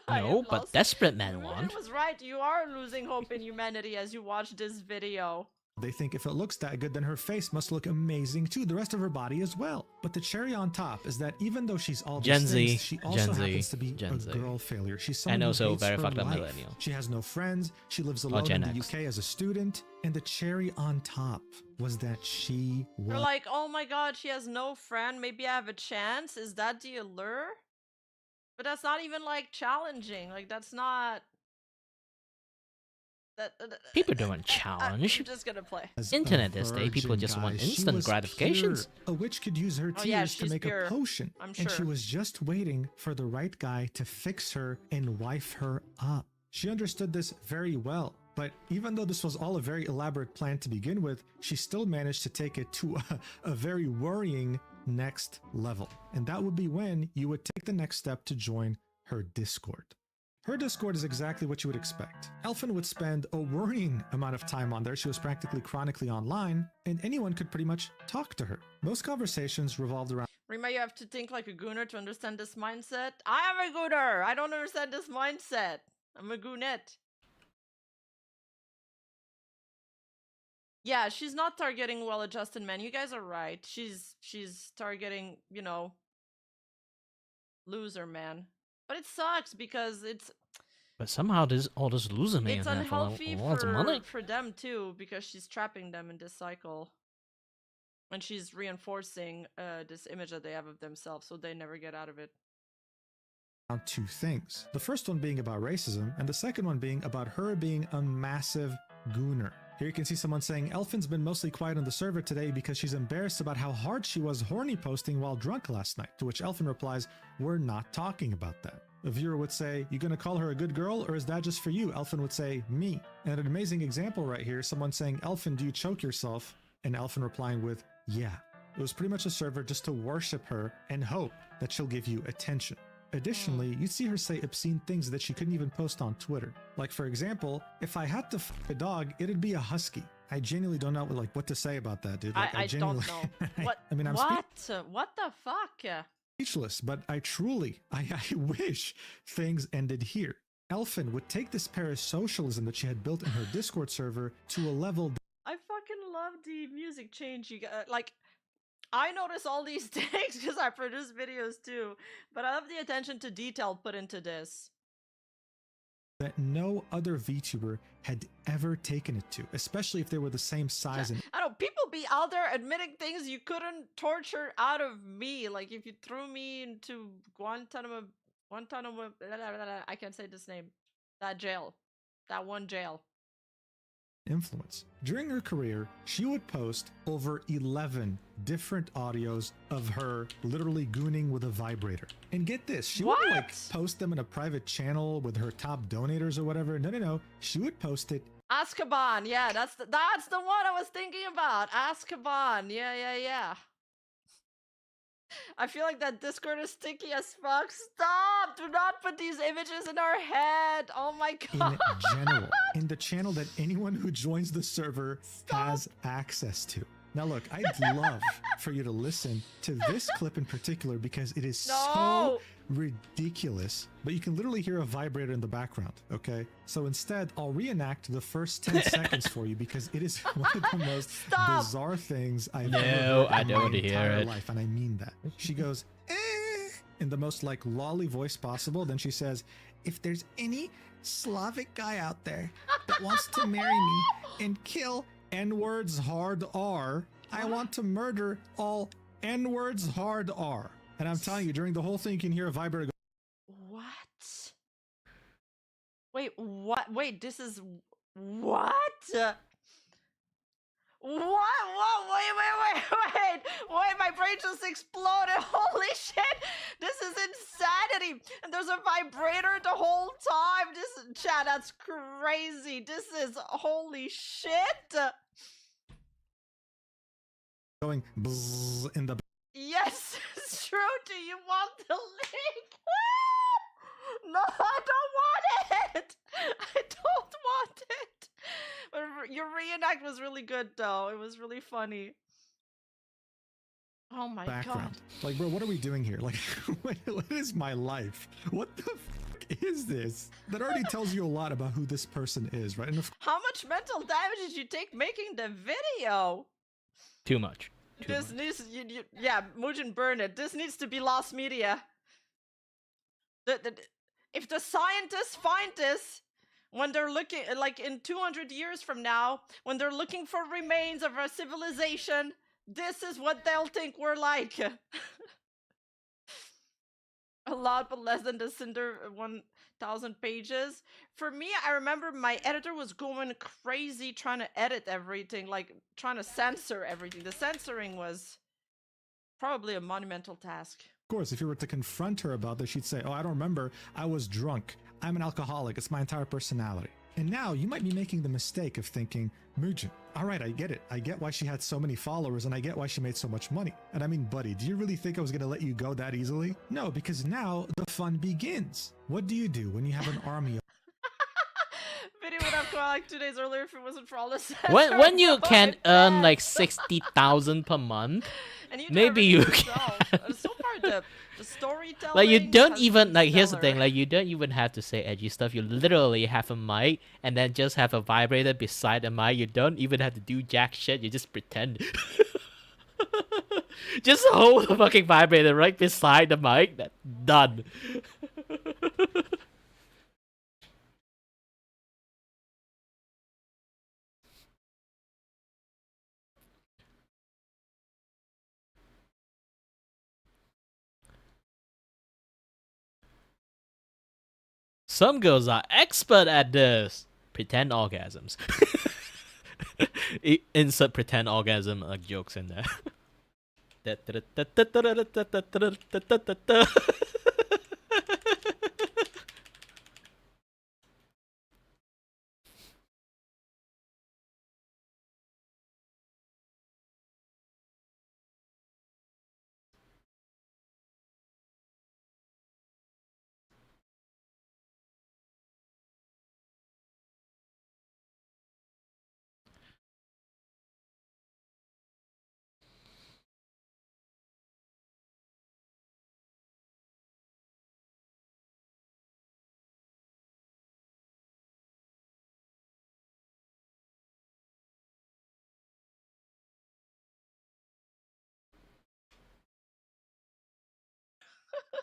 No, but desperate men want. It was right. You are losing hope in humanity as you watch this video. They think if it looks that good, then her face must look amazing too, the rest of her body as well. But the cherry on top is that even though she's all Gen these Z, things, she also Gen Z, happens to be Gen a Z. girl failure. She's someone And who also hates very her fucked up life. millennial. She has no friends. She lives alone in Gen the X. UK as a student. And the cherry on top was that she You're was like, oh my god, she has no friend. Maybe I have a chance. Is that the allure? But that's not even like challenging. Like that's not. People don't challenge. I'm just gonna play. Internet this day, people virgin, just want guys. She instant was gratifications. pure. A witch could use her Oh, tears yeah, to she's make pure. a potion. I'm And she sure. was just waiting for the right guy to fix her and wife her up. She understood this very well. But even though this was all a very elaborate plan to begin with, she still managed to take it to a very worrying next level. And that would be when you would take the next step to join her Discord. Her Discord is exactly what you would expect. Elfin would spend a worrying amount of time on there. She was practically chronically online, and anyone could pretty much talk to her. Most conversations revolved around Rima, you have to think like a gooner to understand this mindset. I am a gooner. I don't understand this mindset. I'm a goonette. Yeah, she's not targeting well-adjusted men. You guys are right. She's targeting, you know, loser man. But it sucks because it's But somehow this all this losing it's have unhealthy lots of money. for them too because she's trapping them in this cycle. And she's reinforcing this image that they have of themselves so they never get out of it. two things. The first one being about racism, and the second one being about her being a massive gooner. Here you can see someone saying, Elfin's been mostly quiet on the server today because she's embarrassed about how hard she was horny posting while drunk last night. To which Elfin replies, we're not talking about that. A viewer would say, you gonna call her a good girl or is that just for you? Elfin would say, me. And an amazing example right here, someone saying, Elfin, do you choke yourself? And Elfin replying with, yeah. It was pretty much a server just to worship her and hope that she'll give you attention. Additionally, you'd see her say obscene things that she couldn't even post on Twitter. Like, for example, if I had to f a dog, it'd be a husky. I genuinely don't know like what to say about that, dude. Like, I don't know. What? I mean, I'm what the fuck? Speechless, but I wish things ended here. Elfin would take this parasocialism that she had built in her Discord server to a level I fucking love the music change you got. Like, I notice all these things because I produce videos too, but I love the attention to detail put into this. that no other VTuber had ever taken it to, especially if they were the same size and I don't know, people be out there admitting things you couldn't torture out of me. Like, if you threw me into Guantanamo, I can't say this name. That jail. That one jail. influence. During her career, she would post over 11 different audios of her literally gooning with a vibrator. And get this, she wouldn't like post them in a private channel with her top donators or whatever. No. She would post it. Azkaban, yeah, that's the one I was thinking about. Azkaban, yeah. I feel like that Discord is sticky as fuck. Stop! Do not put these images in our head. Oh my god. In general, in the channel that anyone who joins the server has access to. Now look, I'd love for you to listen to this clip in particular because it is so ridiculous, but you can literally hear a vibrator in the background, okay? So instead, I'll reenact the first 10 seconds for you because it is one of the most bizarre things I've ever heard in my entire life, and I mean that. She goes, in the most like lolly voice possible, then she says, if there's any Slavic guy out there that wants to marry me and kill N-words hard R, I want to murder all N-words hard R. And I'm telling you, during the whole thing, you can hear a vibrator go. What? Wait, what? Wait, this is what? What? Wait, my brain just exploded. Holy shit. This is insanity. And there's a vibrator the whole time. This chat, that's crazy. This is holy shit. Going bzzz in the. Yes, it's true. Do you want the link? No, I don't want it. I don't want it. But your reenact was really good, though. It was really funny. Oh my god. Like, bro, what are we doing here? Like, what is my life? What the fuck is this? That already tells you a lot about who this person is, right? And how much mental damage did you take making the video? Too much. This needs, yeah, Mujin, burn it. This needs to be lost media. If the scientists find this, when they're looking, like in 200 years from now, when they're looking for remains of our civilization, this is what they'll think we're like. A lot, but less than the Cinder 1,000 pages. For me, I remember my editor was going crazy trying to edit everything, like trying to censor everything. The censoring was probably a monumental task. Of course, if you were to confront her about this, she'd say, oh, I don't remember. I was drunk. I'm an alcoholic. It's my entire personality. And now you might be making the mistake of thinking, Mujin, all right, I get it. I get why she had so many followers and I get why she made so much money. And I mean, buddy, do you really think I was going to let you go that easily? No, because now the fun begins. What do you do when you have an army of Video would have come out like 2 days earlier if it wasn't for all this. When you can earn like 60,000 per month, maybe you can. So far, the storytelling. Like you don't even like. Here's the thing. Like you don't even have to say edgy stuff. You literally have a mic and then just have a vibrator beside the mic. You don't even have to do jack shit. You just pretend. Just hold the fucking vibrator right beside the mic. That's done. Some girls are expert at this. Pretend orgasms. Insert pretend orgasm like jokes in there.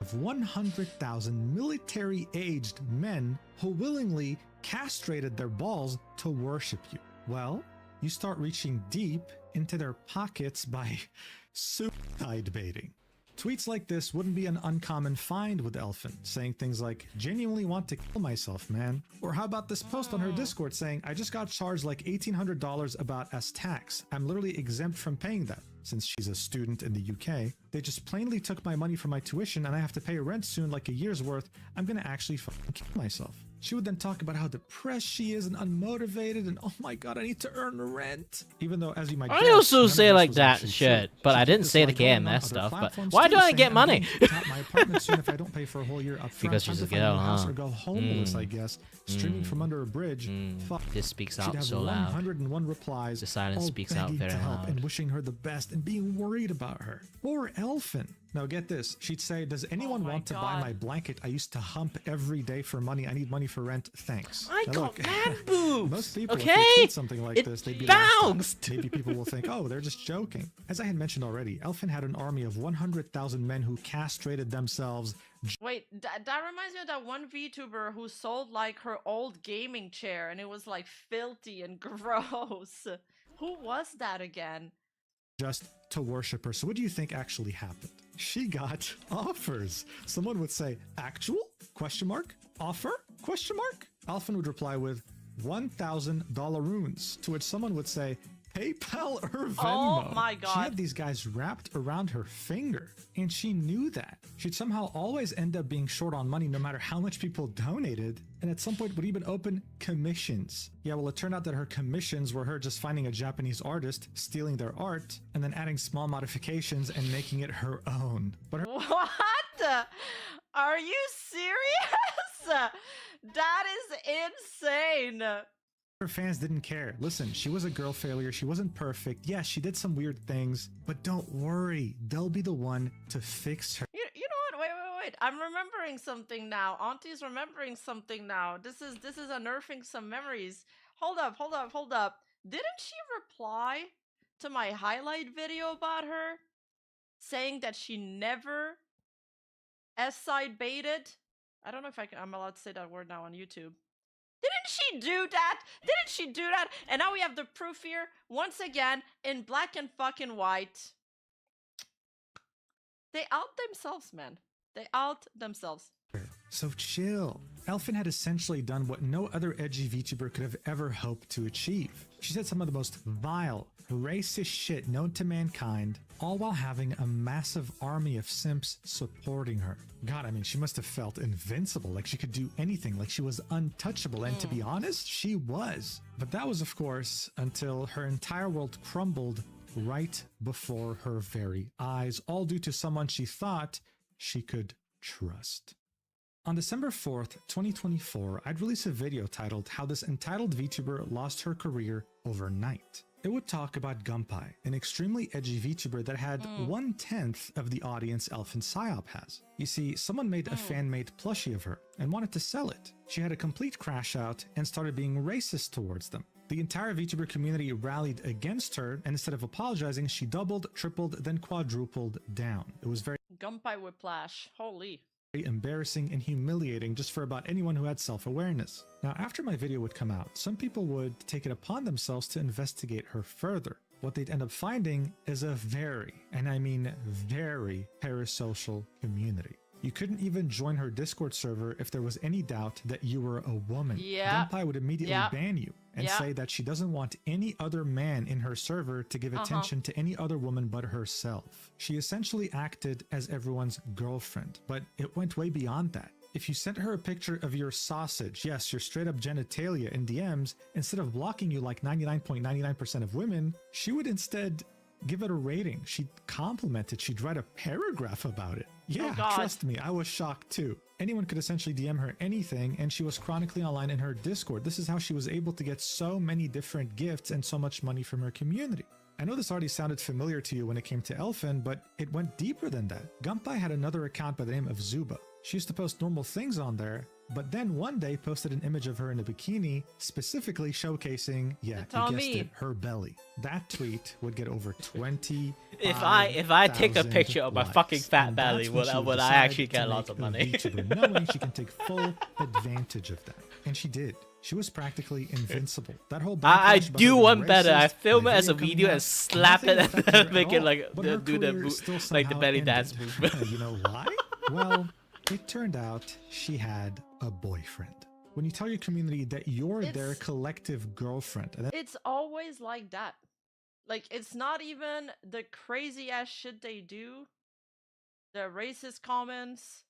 Of 100,000 military-aged men who willingly castrated their balls to worship you. Well, you start reaching deep into their pockets by suicide baiting. Tweets like this wouldn't be an uncommon find with Elfin, saying things like, genuinely want to kill myself, man. Or how about this post on her Discord saying, I just got charged like $1,800 about as tax. I'm literally exempt from paying that. Since she's a student in the UK, they just plainly took my money for my tuition and I have to pay rent soon like a year's worth. I'm gonna actually fucking kill myself. She would then talk about how depressed she is and unmotivated and oh my god, I need to earn rent. Even though, as you might guess, I also none of say this like was that actually shit, true. but She I kept didn't this say the lie going on KMS other stuff. But platforms why too, do I saying, get I'm money? going to top my apartment soon if I don't pay for a whole year up front. Because Time she's to a find girl, a house huh? or go homeless, I guess. Streaming from under a bridge. Fuck. This speaks She'd out have so loud. 101 replies. The silence all speaks out begging very to help loud. and wishing her the best and being worried about her. Or Elfin. Now get this. She'd say, does anyone want to buy my blanket I used to hump every day for money? I need money for rent. Thanks. I Now, got look, man boobs. most people, if Okay, they tweet something like it this, they'd be bounced. maybe people will think, oh, they're just joking. As I had mentioned already, Elfin had an army of 100,000 men who castrated themselves. Wait, that reminds me of that one VTuber who sold like her old gaming chair and it was like filthy and gross. Who was that again? Just to worship her. So what do you think actually happened? She got offers. Someone would say, actual? Question mark? Offer? Question mark? Alphen would reply with $1,000 runes, to which someone would say, PayPal or Venmo. Oh my god. She had these guys wrapped around her finger, and she knew that. She'd somehow always end up being short on money no matter how much people donated, and at some point would even open commissions. Yeah, well, it turned out that her commissions were her just finding a Japanese artist, stealing their art, and then adding small modifications and making it her own. But her What? Are you serious? That is insane. Her fans didn't care. Listen, she was a girl failure. She wasn't perfect. Yeah, she did some weird things, but don't worry. They'll be the one to fix her. You know what? Wait. I'm remembering something now. Auntie's remembering something now. This is unearthing some memories. Hold up. Didn't she reply to my highlight video about her? Saying that she never S-side baited? I don't know if I'm allowed to say that word now on YouTube. Didn't she do that? And now we have the proof here, once again, in black and fucking white. They out themselves, man. They out themselves. So chill. Elfin had essentially done what no other edgy VTuber could have ever hoped to achieve. She said some of the most vile, racist shit known to mankind, all while having a massive army of simps supporting her. God, I mean, she must have felt invincible, like she could do anything, like she was untouchable, and to be honest, she was. But that was, of course, until her entire world crumbled right before her very eyes, all due to someone she thought she could trust. On December 4th, 2024, I'd release a video titled How This Entitled VTuber Lost Her Career Overnight. It would talk about Gunpai, an extremely edgy VTuber that had 1/10 of the audience Elfin Psyop has. You see, someone made a fan-made plushie of her and wanted to sell it. She had a complete crash out and started being racist towards them. The entire VTuber community rallied against her, and instead of apologizing, she doubled, tripled, then quadrupled down. It was very Gunpai Whiplash. Holy. embarrassing and humiliating just for about anyone who had self-awareness. Now, after my video would come out, some people would take it upon themselves to investigate her further. What they'd end up finding is a very, and I mean very, parasocial community. You couldn't even join her Discord server if there was any doubt that you were a woman. Yeah. Gunpai would immediately ban you. and say that she doesn't want any other man in her server to give attention to any other woman but herself. She essentially acted as everyone's girlfriend, but it went way beyond that. If you sent her a picture of your sausage, yes, your straight up genitalia in DMs, instead of blocking you like 99.99% of women, she would instead give it a rating. She'd compliment it. She'd write a paragraph about it. Yeah, trust me, I was shocked too. Anyone could essentially DM her anything, and she was chronically online in her Discord. This is how she was able to get so many different gifts and so much money from her community. I know this already sounded familiar to you when it came to Elfin, but it went deeper than that. Gunpei had another account by the name of Zuba. She used to post normal things on there, but then one day posted an image of her in a bikini, specifically showcasing, yeah, you guessed it, her belly. That tweet would get over 20. If I take a picture of my fucking fat belly, will I actually get lots of money? Knowing she can take full advantage of that, and she did. She was practically invincible. That whole I do one better. I film it as a video and slap it and then make it like do the belly dance movement. You know why? Well, it turned out she had a boyfriend. When you tell your community that you're their collective girlfriend, it's always like that. Like, it's not even the crazy ass shit they do, the racist comments.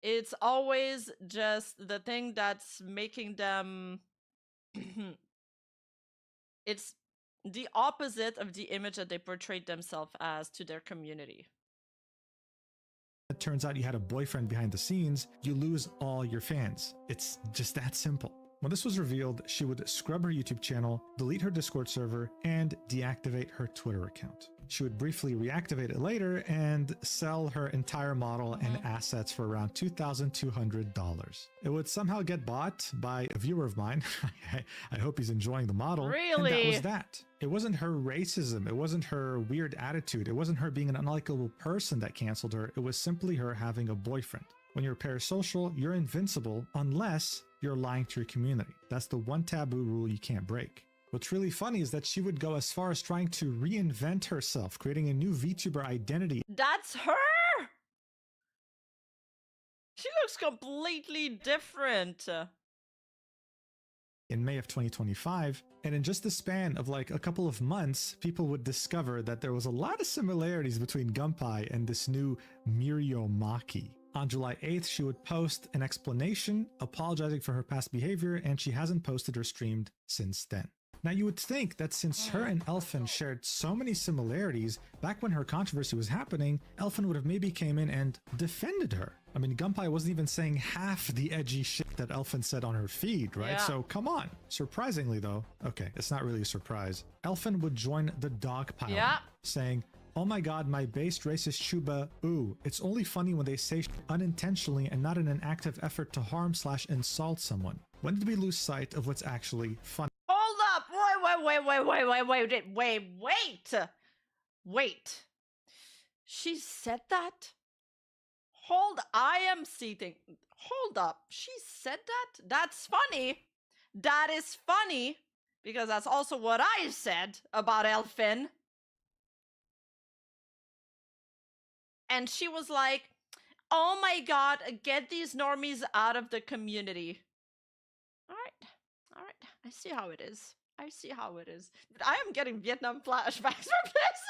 It's always just the thing that's making them. It's the opposite of the image that they portrayed themselves as to their community. it turns out you had a boyfriend behind the scenes, you lose all your fans. It's just that simple. When this was revealed, she would scrub her YouTube channel, delete her Discord server, and deactivate her Twitter account. She would briefly reactivate it later and sell her entire model and assets for around $2,200. It would somehow get bought by a viewer of mine. I hope he's enjoying the model. Really? And that was that. It wasn't her racism. It wasn't her weird attitude. It wasn't her being an unlikable person that canceled her. It was simply her having a boyfriend. When you're parasocial, you're invincible unless you're lying to your community. That's the one taboo rule you can't break. What's really funny is that she would go as far as trying to reinvent herself, creating a new VTuber identity. That's her! She looks completely different. In May of 2025, and in just the span of like a couple of months, people would discover that there was a lot of similarities between Gunpei and this new Mirio Maki. On July 8th, she would post an explanation apologizing for her past behavior, and she hasn't posted or streamed since then. Now, you would think that since her and Elfin shared so many similarities, back when her controversy was happening, Elfin would have maybe came in and defended her. I mean, Gunpei wasn't even saying half the edgy shit that Elfin said on her feed, right? Yeah. So come on. Surprisingly though, okay, it's not really a surprise, Elfin would join the dog pile, saying, "Oh my god, my based racist Chuba, ooh, it's only funny when they say unintentionally and not in an active effort to harm/insult someone. When did we lose sight of what's actually funny?" Hold up! Wait. She said that? I am seething. Hold up. She said that? That's funny. That is funny. Because that's also what I said about Elfin. And she was like, "Oh my god, get these normies out of the community." All right. I see how it is. But I am getting Vietnam flashbacks from this.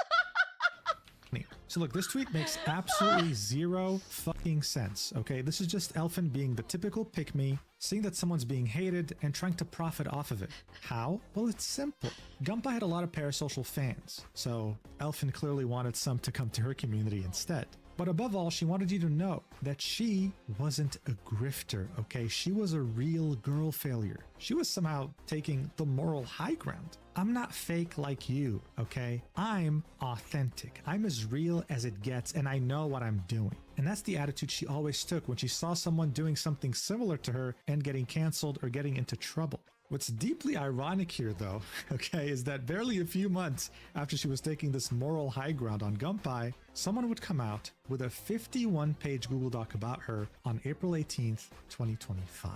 So look, this tweet makes absolutely zero fucking sense, okay? This is just Elfin being the typical pick-me, seeing that someone's being hated and trying to profit off of it. How? Well, it's simple. Gunpei had a lot of parasocial fans, so Elfin clearly wanted some to come to her community instead. But above all, she wanted you to know that she wasn't a grifter, okay? She was a real girl failure. She was somehow taking the moral high ground. I'm not fake like you, okay? I'm authentic. I'm as real as it gets, and I know what I'm doing. And that's the attitude she always took when she saw someone doing something similar to her and getting canceled or getting into trouble. What's deeply ironic here, though, okay, is that barely a few months after she was taking this moral high ground on Gunpei, someone would come out with a 51-page Google Doc about her on April 18th, 2025.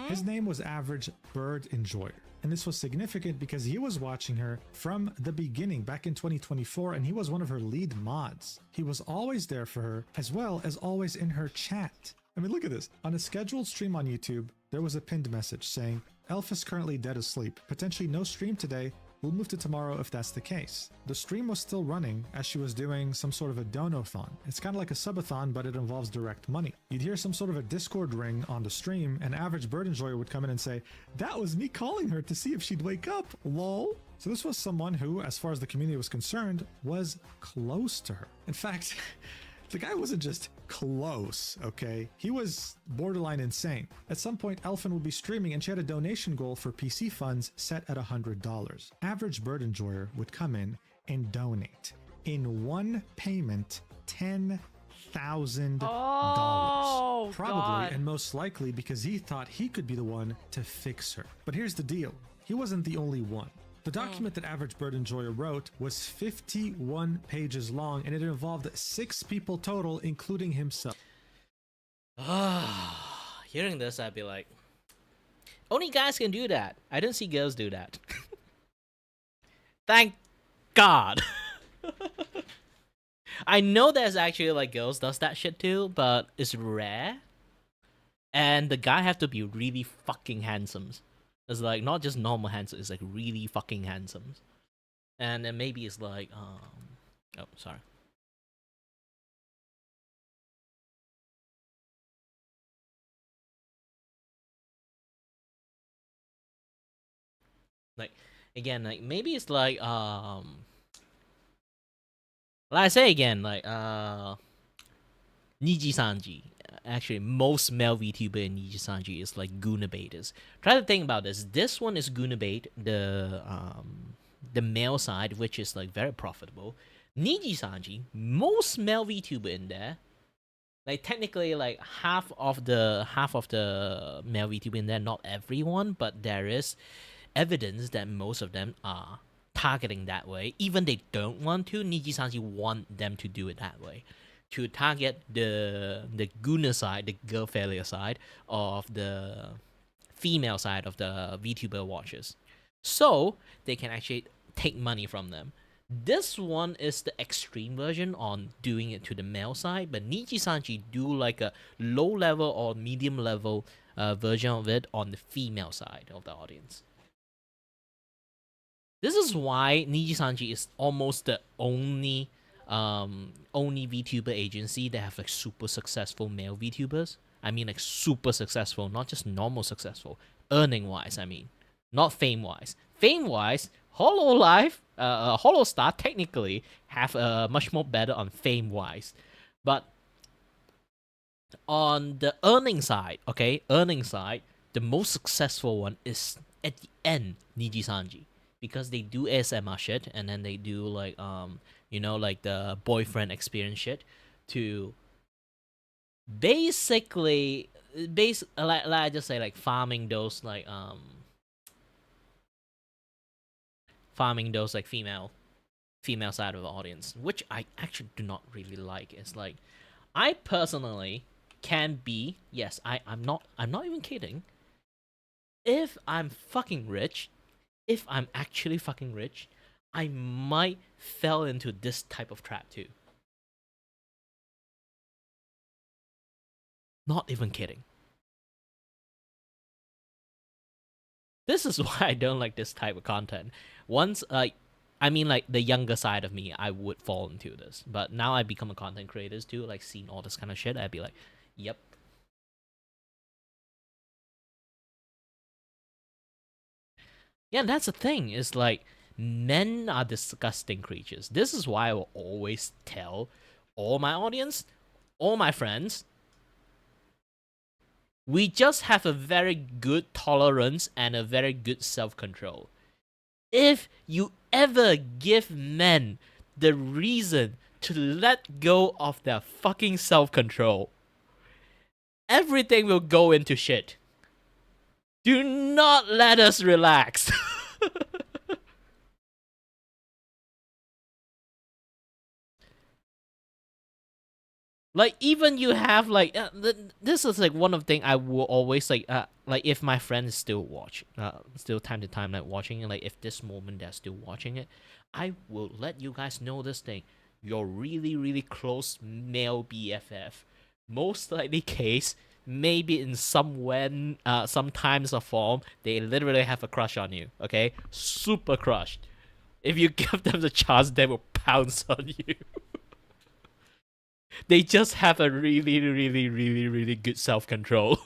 His name was Average Bird Enjoyer. And this was significant because he was watching her from the beginning back in 2024, and he was one of her lead mods. He was always there for her, as well as always in her chat. I mean, look at this. On a scheduled stream on YouTube, there was a pinned message saying, Elf is currently dead asleep. Potentially no stream today. We'll move to tomorrow if that's the case. The stream was still running as she was doing some sort of a donathon. It's kind of like a subathon, but it involves direct money. You'd hear some sort of a Discord ring on the stream, and average bird enjoyer would come in and say, "That was me calling her to see if she'd wake up, lol." So this was someone who, as far as the community was concerned, was close to her. In fact, the guy wasn't just close, okay? He was borderline insane. At some point, Elfin would be streaming and she had a donation goal for PC funds set at $100. Average bird enjoyer would come in and donate. In one payment, $10,000. Oh, Probably God. and most likely because he thought he could be the one to fix her. But here's the deal. He wasn't the only one. The document that Average Bird Enjoyer wrote was 51 pages long, and it involved 6 people total, including himself. Hearing this, I'd be like, only guys can do that. I don't see girls do that. Thank God. I know there's actually like girls does that shit too, but it's rare. And the guy have to be really fucking handsome. It's like not just normal handsome, it's like really fucking handsome. And then maybe it's like oh, sorry. Like again, like maybe it's like I say again, like Niji Sanji. Actually, most male VTuber in Niji Sanji is like Guna baiters. Try to think about this. This one is Guna bait, the male side, which is like very profitable. Niji Sanji, most male VTuber in there. Like technically, like half of the male VTuber in there. Not everyone, but there is evidence that most of them are targeting that way. Even they don't want to. Niji Sanji want them to do it that way. To target the Guna side, the girl failure side of the female side of the VTuber watchers. So they can actually take money from them. This one is the extreme version on doing it to the male side, but Niji Sanji do like a low level or medium level version of it on the female side of the audience. This is why Niji Sanji is almost the only VTuber agency that have like super successful male VTubers. I mean like super successful, not just normal successful. Earning wise, I mean. Not fame wise. Fame wise, Holostar technically have much more better on fame wise. But on the earning side, the most successful one is at the end, Niji Sanji. Because they do ASMR shit and then they do like like the boyfriend experience shit to basically like I just say like farming those female side of the audience, which I actually do not really like. It's like I personally can be, yes, I'm not even kidding. If I'm actually fucking rich, I might fell into this type of trap too. Not even kidding. This is why I don't like this type of content. Once, the younger side of me, I would fall into this. But now I become a content creator too, like seeing all this kind of shit, I'd be like, yep. Yeah, that's the thing. It's like, men are disgusting creatures. This is why I will always tell all my audience, all my friends, we just have a very good tolerance and a very good self-control. If you ever give men the reason to let go of their fucking self-control, everything will go into shit. Do not let us relax. Like even you have like this is like one of the thing I will always like if my friends still watch still time to time like watching it, like if this moment they're still watching it, I will let you guys know this thing. Your really close male BFF, most likely case maybe in some times or form, they literally have a crush on you, okay? Super crush. If you give them the chance, they will pounce on you. They just have a really, really, really, really good self-control.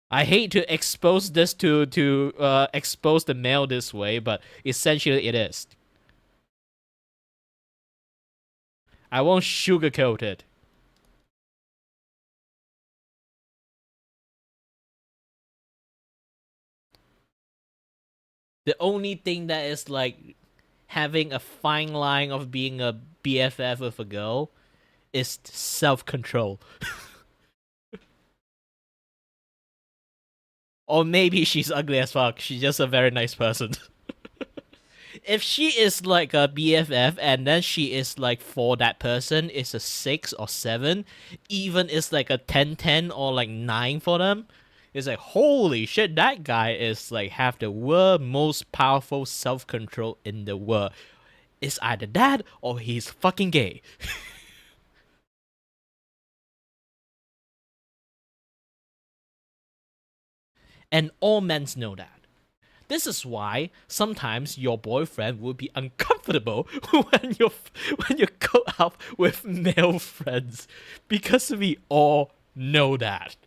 I hate to expose this to expose the male this way, but essentially it is. I won't sugarcoat it. The only thing that is like having a fine line of being a BFF with a girl is self-control. Or maybe she's ugly as fuck. She's just a very nice person. If she is like a BFF and then she is like for that person is a 6 or 7, even it's like a 10-10 or like 9 for them, it's like holy shit, that guy is like have the world most powerful self-control in the world. It's either that or he's fucking gay. And all men know that. This is why sometimes your boyfriend will be uncomfortable when you go out with male friends, because we all know that.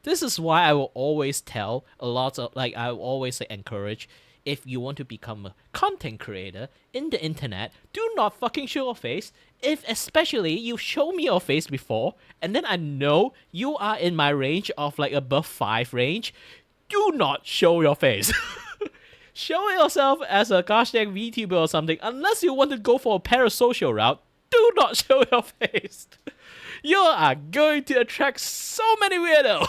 This is why I will always tell a lot of, like, I will always encourage, if you want to become a content creator in the internet, do not fucking show your face. If especially you show me your face before, and then I know you are in my range of like above 5 range, do not show your face. Show yourself as a gosh dang VTuber or something, unless you want to go for a parasocial route, do not show your face. You are going to attract so many weirdos.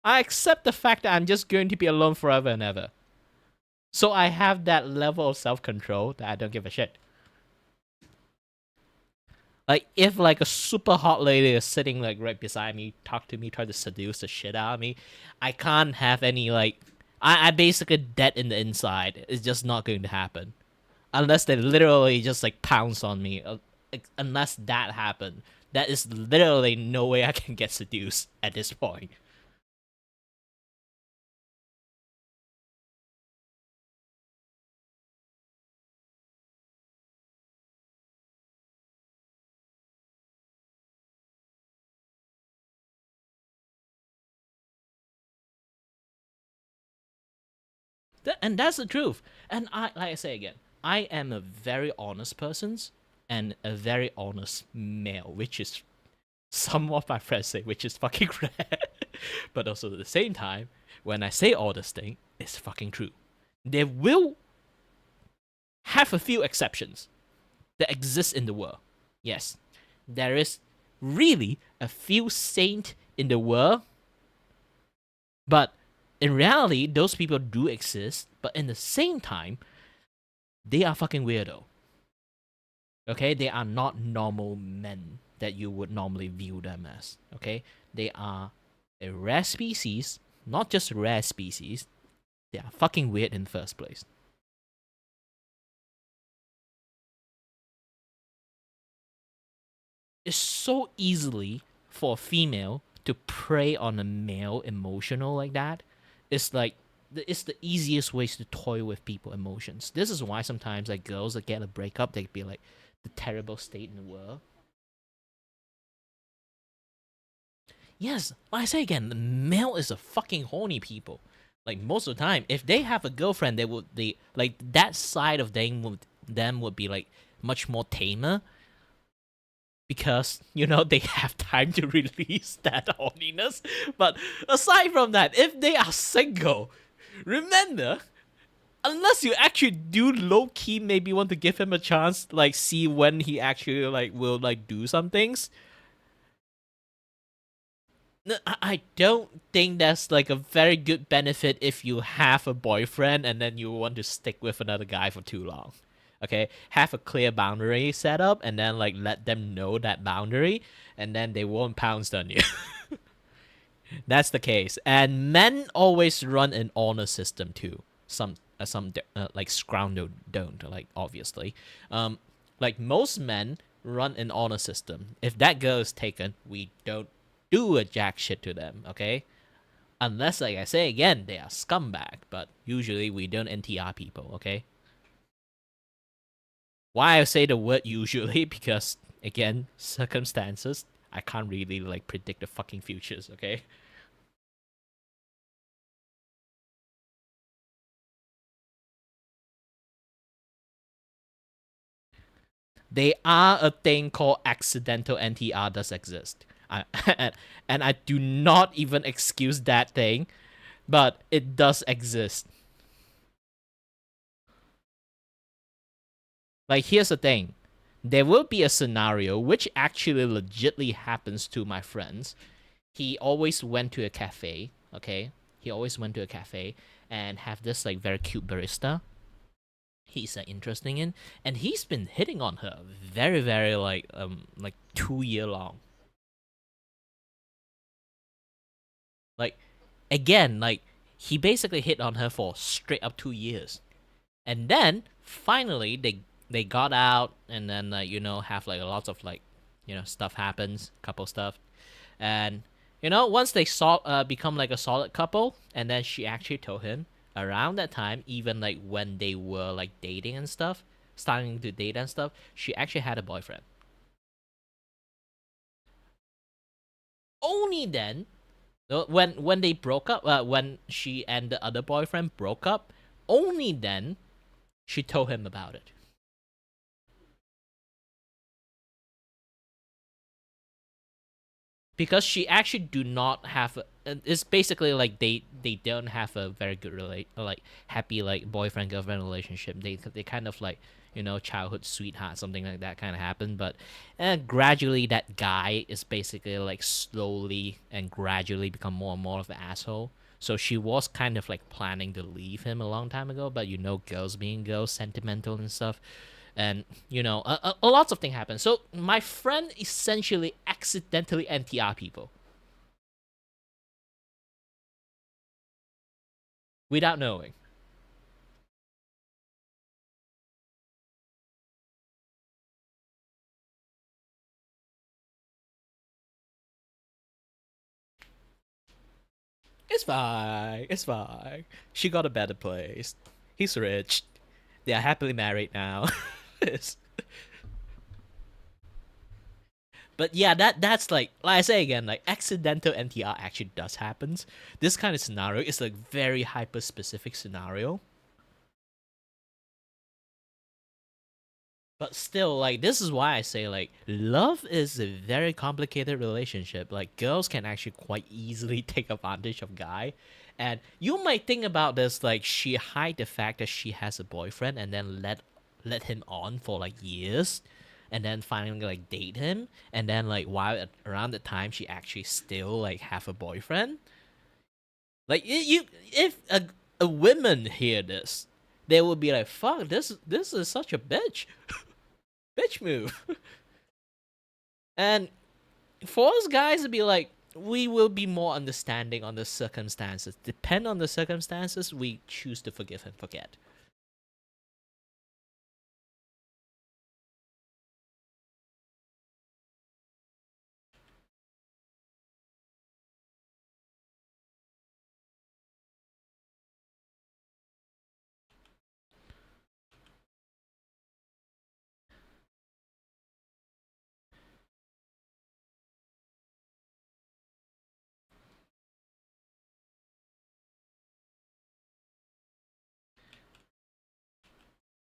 I accept the fact that I'm just going to be alone forever and ever. So I have that level of self-control that I don't give a shit. Like, if like a super hot lady is sitting like right beside me, talk to me, try to seduce the shit out of me, I can't have any like... I basically dead in the inside. It's just not going to happen. Unless they literally just like pounce on me. Unless that happened. That is literally no way I can get seduced at this point. And that's the truth. And like I say again, I am a very honest person and a very honest male, which is some of my friends say, which is fucking rare. But also at the same time, when I say all this thing, it's fucking true. There will have a few exceptions that exist in the world. Yes, there is really a few saints in the world, but in reality, those people do exist, but in the same time, they are fucking weirdo. Okay? They are not normal men that you would normally view them as. Okay? They are a rare species, not just a rare species, they are fucking weird in the first place. It's so easily for a female to prey on a male emotional like that. It's like it's the easiest ways to toy with people's emotions. This is why sometimes like girls that get a breakup, they be like the terrible state in the world. Yes, like I say again, the male is a fucking horny people. Like most of the time, if they have a girlfriend, they like that side of them would be like much more tamer. Because, you know, they have time to release that horniness. But aside from that, if they are single, remember, unless you actually do low-key maybe want to give him a chance, like, see when he actually, like, will, like, do some things. No, I don't think that's like a very good benefit if you have a boyfriend and then you want to stick with another guy for too long. Okay, have a clear boundary set up and then like let them know that boundary and then they won't pounce on you. That's the case. And men always run an honor system too. Some like scoundrel don't, like obviously. Like most men run an honor system. If that girl is taken, we don't do a jack shit to them, okay? Unless, like I say again, they are scumbag. But usually we don't NTR people, okay? Why I say the word usually? Because again, circumstances. I can't really like predict the fucking futures, okay? They are a thing called accidental NTR does exist. And I do not even excuse that thing, but it does exist. Like, here's the thing. There will be a scenario which actually legitly happens to my friends. He always went to a cafe, okay? He always went to a cafe and have this like very cute barista. He's interesting in, and he's been hitting on her very, very like 2 year long. Like, again, like he basically hit on her for straight up 2 years, and then finally they got out, and then have like lots of like stuff happens, couple stuff, and once they become like a solid couple, and then she actually told him around that time, even like when they were like dating and stuff, starting to date and stuff, she actually had a boyfriend. Only then, when they broke up, when she and the other boyfriend broke up, only then she told him about it. Because she actually do not have it's basically like they don't have a very good happy like boyfriend girlfriend relationship. They kind of like childhood sweetheart, something like that kind of happened, but gradually that guy is basically like slowly and gradually become more and more of an asshole. So she was kind of like planning to leave him a long time ago, but girls being girls, sentimental and stuff. And a lots of things happen. So my friend essentially accidentally NTR people without knowing. It's fine. It's fine. She got a better place. He's rich. They are happily married now. But yeah, that's like I say again, like accidental NTR actually does happens. This kind of scenario is like very hyper specific scenario. But still, like this is why I say like love is a very complicated relationship. Like girls can actually quite easily take advantage of guy. And you might think about this like she hide the fact that she has a boyfriend and then let him on for like years, and then finally like date him, and then like while around the time she actually still like have a boyfriend. Like if a woman hear this, they will be like, fuck, this is such a bitch. Bitch move. And for us guys to be like, we will be more understanding on the circumstances. Depend on the circumstances, we choose to forgive and forget.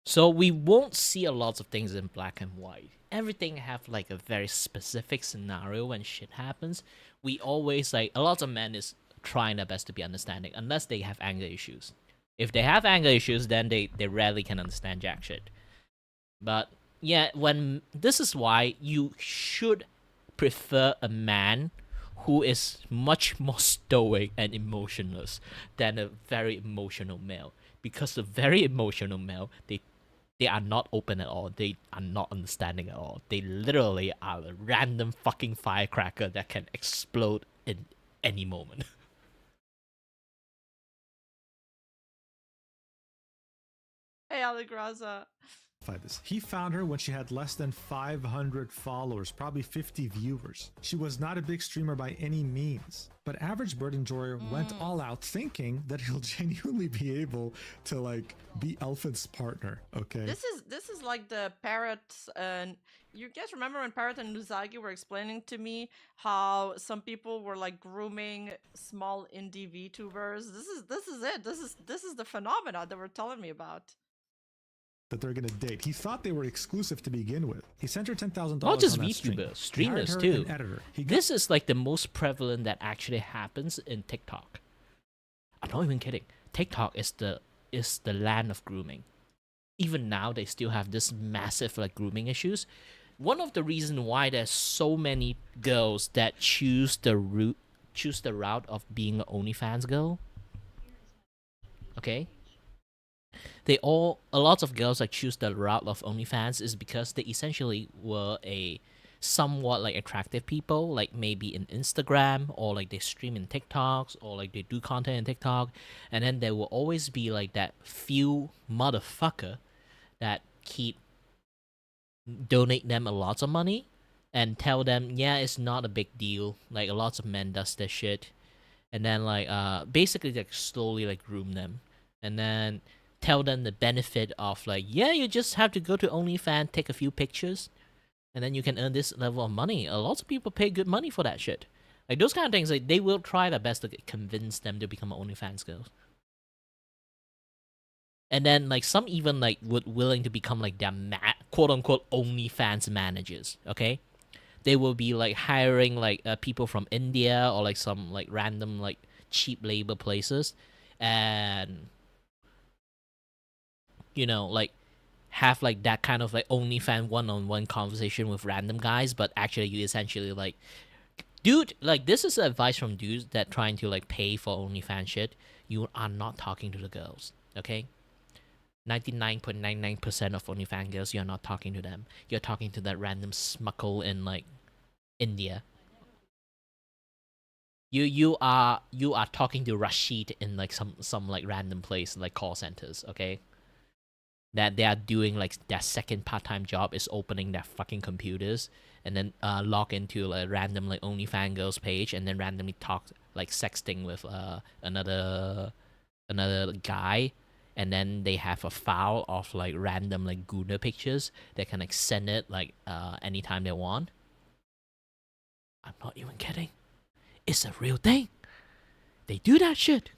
So we won't see a lot of things in black and white. Everything have like a very specific scenario when shit happens. We always like a lot of men is trying their best to be understanding unless they have anger issues. If they have anger issues, then they rarely can understand jack shit. But yeah, when this is why you should prefer a man who is much more stoic and emotionless than a very emotional male. Because the very emotional male, they are not open at all. They are not understanding at all. They literally are a random fucking firecracker that can explode in any moment. Hey, Aligraza. This. He found her when she had less than 500 followers, probably 50 viewers. She was not a big streamer by any means, but average bird enjoyer went all out thinking that he'll genuinely be able to like be Elfen's partner. Okay. This is like the Parrots, and you guys remember when Parrot and Nuzagi were explaining to me how some people were like grooming small indie VTubers? This is it. This is the phenomena that we're telling me about. That they're gonna date. He thought they were exclusive to begin with. He sent her $10,000. Not just on that VTubers, stream. streamers He hired her too. an editor. This is like the most prevalent that actually happens in TikTok. I'm not even kidding. TikTok is the land of grooming. Even now, they still have this massive like grooming issues. One of the reasons why there's so many girls that choose the route of being an OnlyFans girl. Okay. A lot of girls that choose the route of OnlyFans is because they essentially were a somewhat like attractive people, like maybe in Instagram, or like they stream in TikToks, or like they do content in TikTok, and then there will always be like that few motherfucker that keep donate them a lot of money and tell them, yeah, it's not a big deal, like a lot of men does this shit, and then like basically like slowly like groom them, and then tell them the benefit of like, yeah, you just have to go to OnlyFans, take a few pictures, and then you can earn this level of money. A lot of people pay good money for that shit. Like those kind of things, like they will try their best to convince them to become OnlyFans girls. And then like some even like would willing to become like their quote unquote OnlyFans managers. Okay, they will be like hiring like people from India or like some like random like cheap labor places, and you know, like have like that kind of like OnlyFans one-on-one conversation with random guys, but actually you essentially like, dude, like this is advice from dudes that trying to like pay for OnlyFans shit. You are not talking to the girls, okay? 99.99% of OnlyFans girls, you're not talking to them. You're talking to that random smuckle in like India. You are talking to Rashid in like some like random place like call centers, okay? That they are doing like their second part-time job is opening their fucking computers and then log into a random like OnlyFans girls page and then randomly talk like sexting with another guy, and then they have a file of like random like Guna pictures. They can like send it like anytime they want. I'm not even kidding. It's a real thing. They do that shit.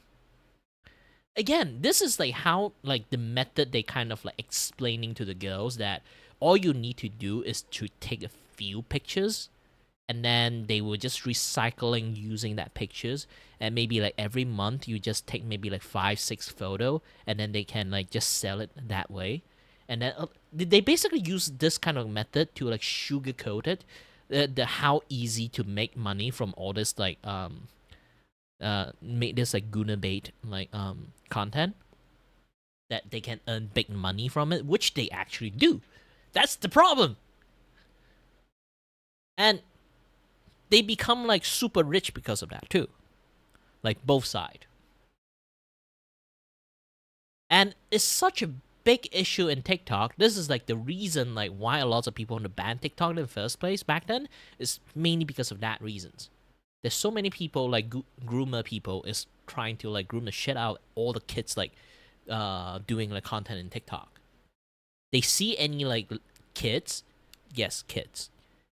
Again, this is like how like the method they kind of like explaining to the girls that all you need to do is to take a few pictures, and then they will just recycling using that pictures, and maybe like every month you just take maybe like 5-6 photo, and then they can like just sell it that way, and then they basically use this kind of method to like sugarcoat it, the how easy to make money from all this like make this like Guna bait like content, that they can earn big money from it, which they actually do. That's the problem. And they become like super rich because of that too. Like both sides. And it's such a big issue in TikTok. This is like the reason like why a lot of people want to ban TikTok in the first place back then, is mainly because of that reasons. There's so many people like groomer people is trying to like groom the shit out all the kids like doing like content in TikTok. They see any like kids, yes, kids,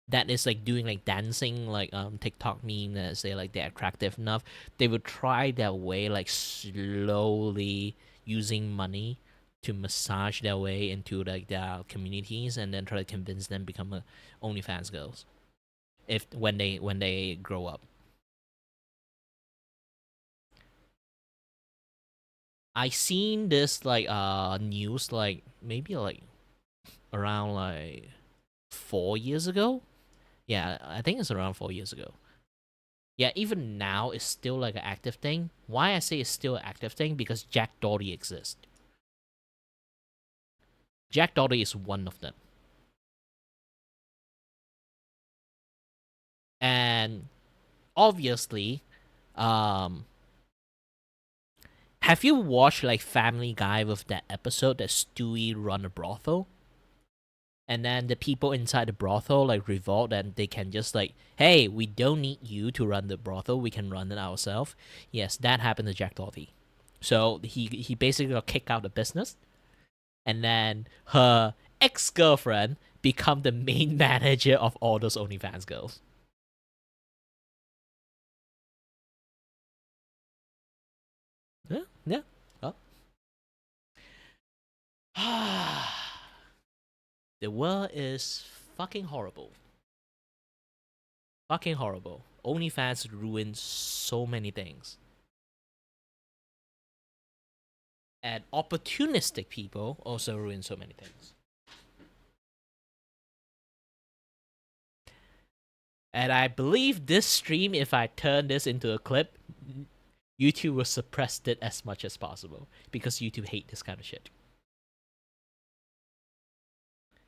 that is like doing like dancing like TikTok meme that say like they're attractive enough, they will try their way like slowly using money to massage their way into like their communities, and then try to convince them become a OnlyFans girls when they grow up. I seen this like news like maybe like around like 4 years ago. Yeah, I think it's around 4 years ago. Yeah, even now it's still like an active thing. Why I say it's still an active thing? Because Jack Doherty exists. Jack Doherty is one of them. And obviously, have you watched like Family Guy with that episode that Stewie run a brothel? And then the people inside the brothel like revolt and they can just like, hey, we don't need you to run the brothel, we can run it ourselves. Yes, that happened to Jack Doherty. So he basically got kicked out of the business. And then her ex-girlfriend become the main manager of all those OnlyFans girls. Yeah. Oh. The world is fucking horrible. Fucking horrible. OnlyFans ruined so many things. And opportunistic people also ruin so many things. And I believe this stream, if I turn this into a clip, YouTube will suppress it as much as possible. Because YouTube hate this kind of shit.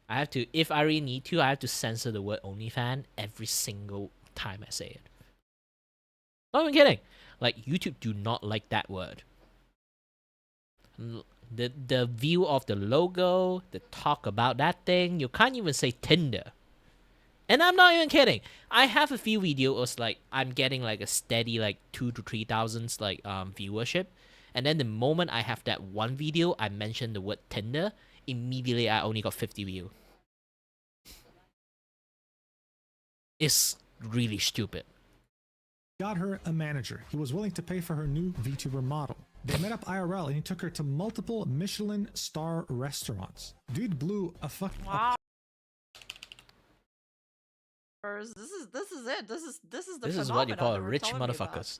I have to, if I really need to, I have to censor the word OnlyFan every single time I say it. Not even kidding. Like, YouTube do not like that word. The view of the logo, the talk about that thing, you can't even say Tinder. And I'm not even kidding. I have a few videos like I'm getting like a steady like 2,000 to 3,000 like viewership, and then the moment I have that one video I mentioned the word Tinder, immediately I only got 50 views. It's really stupid. Got her a manager. He was willing to pay for her new VTuber model. They met up IRL and he took her to multiple Michelin star restaurants. Dude blew a fucking Wow. This is it. This is the This is what you call a rich motherfuckers.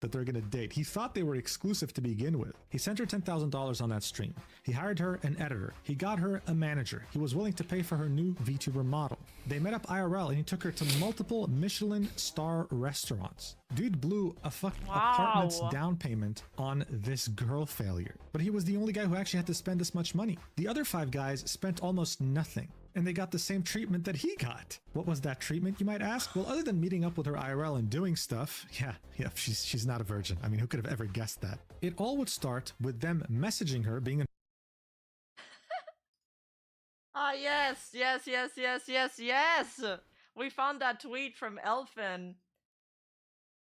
That they're gonna date. He thought they were exclusive to begin with. He sent her $10,000 on that stream. He hired her an editor. He got her a manager. He was willing to pay for her new VTuber model. They met up IRL and he took her to multiple Michelin star restaurants. Dude blew a fucking apartment's down payment on this girl failure. But he was the only guy who actually had to spend this much money. The other 5 guys spent almost nothing. And they got the same treatment that he got. What was that treatment, you might ask? Well, other than meeting up with her IRL and doing stuff, yeah, she's not a virgin. I mean, who could have ever guessed that? It all would start with them messaging her being yes. We found that tweet from Elfin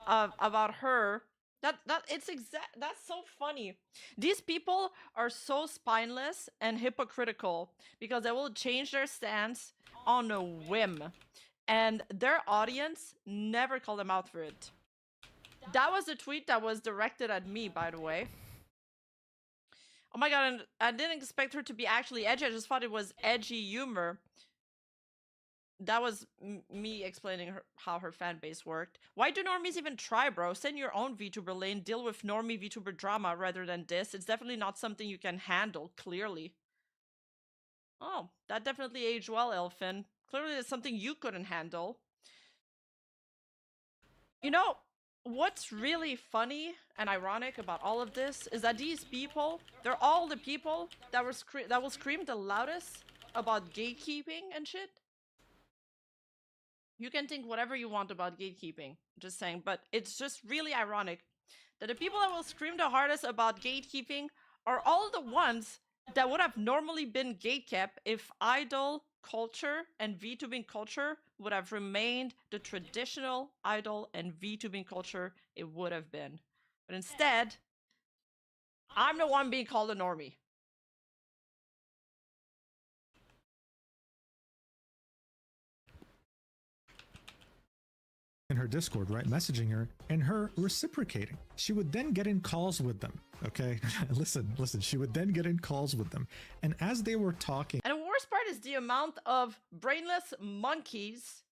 about her. That's so funny. These people are so spineless and hypocritical because they will change their stance on a whim, and their audience never call them out for it. That was a tweet that was directed at me, by the way. Oh my god, and I didn't expect her to be actually edgy. I just thought it was edgy humor. That was me explaining how her fan base worked. Why do normies even try, bro? Send your own VTuber lane, deal with normie VTuber drama rather than this. It's definitely not something you can handle, clearly. Oh, that definitely aged well, Elfin. Clearly it's something you couldn't handle. You know, what's really funny and ironic about all of this is that these people, they're all the people that will scream the loudest about gatekeeping and shit. You can think whatever you want about gatekeeping, just saying, but it's just really ironic that the people that will scream the hardest about gatekeeping are all the ones that would have normally been gatekept if idol culture and VTubing culture would have remained the traditional idol and VTubing culture it would have been. But instead, I'm the one being called a normie. in her Discord, right? Messaging her and her reciprocating. She would then get in calls with them. Okay. listen, she would then get in calls with them. And as they were talking. And the worst part is the amount of brainless monkeys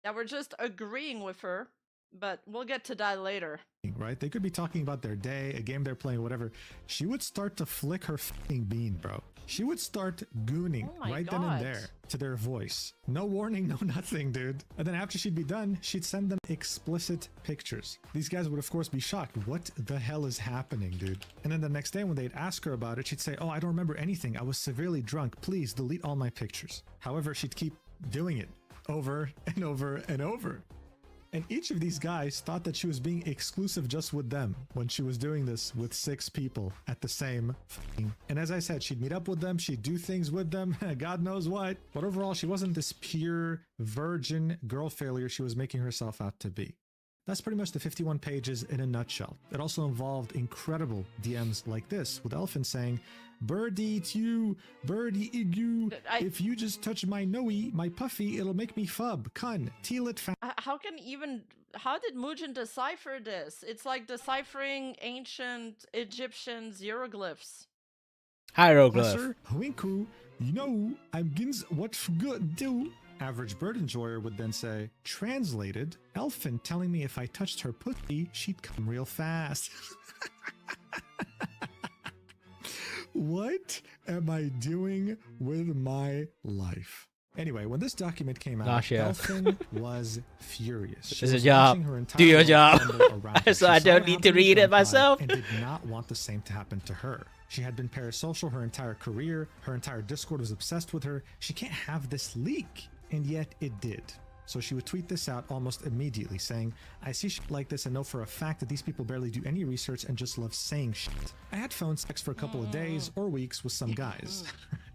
that were just agreeing with her. But we'll get to that later. Right? They could be talking about their day, a game they're playing, whatever. She would start to flick her fucking bean, bro. She would start gooning Oh my right then and God. there to their voice. No warning, no nothing, dude. And then after she'd be done, she'd send them explicit pictures. These guys would of course be shocked. What the hell is happening, dude? And then the next day when they'd ask her about it, she'd say, oh, I don't remember anything. I was severely drunk. Please delete all my pictures. However, she'd keep doing it over and over and over. And each of these guys thought that she was being exclusive just with them when she was doing this with 6 people at the same thing. And as I said, she'd meet up with them, she'd do things with them, God knows what. But overall, she wasn't this pure virgin girl failure she was making herself out to be. That's pretty much the 51 pages in a nutshell. It also involved incredible DMs like this, with Elfin saying, Birdie, it's you, Birdie, you. If you just touch my noe, my puffy, it'll make me fub. Cun, teal it fast. How did Mugen decipher this? It's like deciphering ancient Egyptian hieroglyphs. Hieroglyph. Sir, Winku, you know, I'm gins what good do. Average bird enjoyer would then say, translated, Elfin telling me if I touched her pussy, she'd come real fast. What am I doing with my life? Anyway, when this document came out, Elfin was furious. She It's a was job. watching her entire Do your world job. crumble around her. So I She saw don't what need to happened read it Trump myself. And did not want the same to happen to her. She had been parasocial her entire career. Her entire Discord was obsessed with her. She can't have this leak. And yet it did. So she would tweet this out almost immediately, saying, I see shit like this and know for a fact that these people barely do any research and just love saying shit. I had phone sex for a couple of days or weeks with some guys.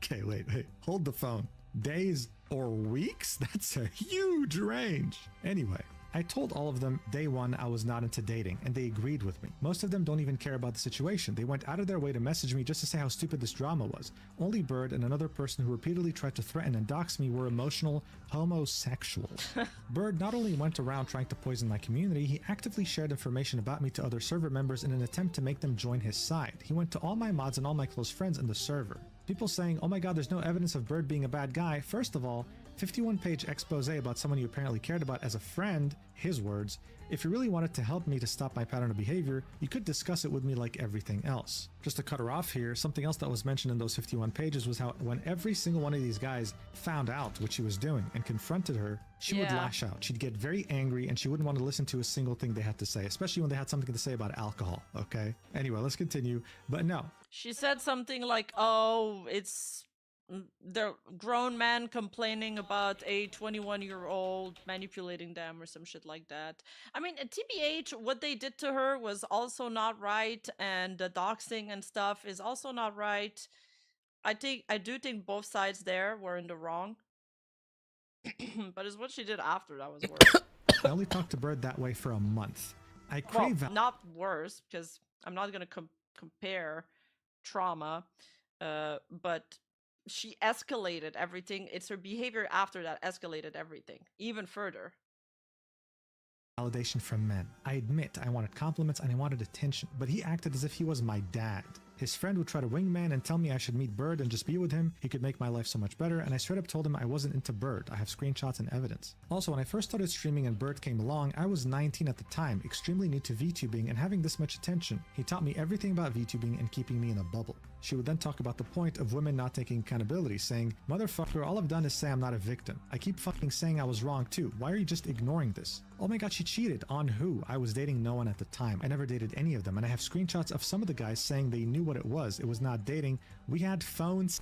Okay, wait, hold the phone. Days or weeks? That's a huge range. Anyway, I told all of them day one I was not into dating, and they agreed with me. Most of them don't even care about the situation. They went out of their way to message me just to say how stupid this drama was. Only Bird and another person who repeatedly tried to threaten and dox me were emotional homosexuals. Bird not only went around trying to poison my community, he actively shared information about me to other server members in an attempt to make them join his side. He went to all my mods and all my close friends in the server. People saying, oh my god, there's no evidence of Bird being a bad guy. First of all, 51-page expose about someone you apparently cared about as a friend, his words. If you really wanted to help me to stop my pattern of behavior, you could discuss it with me like everything else. Just to cut her off here, something else that was mentioned in those 51 pages was how when every single one of these guys found out what she was doing and confronted her, she would lash out. She'd get very angry and she wouldn't want to listen to a single thing they had to say, especially when they had something to say about alcohol, okay? Anyway, let's continue. But no. She said something like, oh, they're grown men complaining about a 21-year-old manipulating them or some shit like that. I mean, TBH, what they did to her was also not right, and the doxing and stuff is also not right. I do think both sides there were in the wrong. But it's what she did after that was worse. I only talked to Bird that way for a month. I crave not worse, because I'm not gonna compare trauma, but she escalated everything. It's her behavior after that escalated everything even further. Validation from men. I admit I wanted compliments and I wanted attention, but he acted as if he was my dad. His friend would try to wingman and tell me I should meet Bird and just be with him. He could make my life so much better, and I straight up told him I wasn't into Bird. I have screenshots and evidence. Also, when I first started streaming and Bird came along, I was 19 at the time, extremely new to VTubing and having this much attention. He taught me everything about VTubing and keeping me in a bubble. She would then talk about the point of women not taking accountability, saying, motherfucker, all I've done is say I'm not a victim. I keep fucking saying I was wrong too. Why are you just ignoring this? Oh my god, she cheated. On who? I was dating no one at the time. I never dated any of them, and I have screenshots of some of the guys saying they knew what it was. It was not dating. We had phones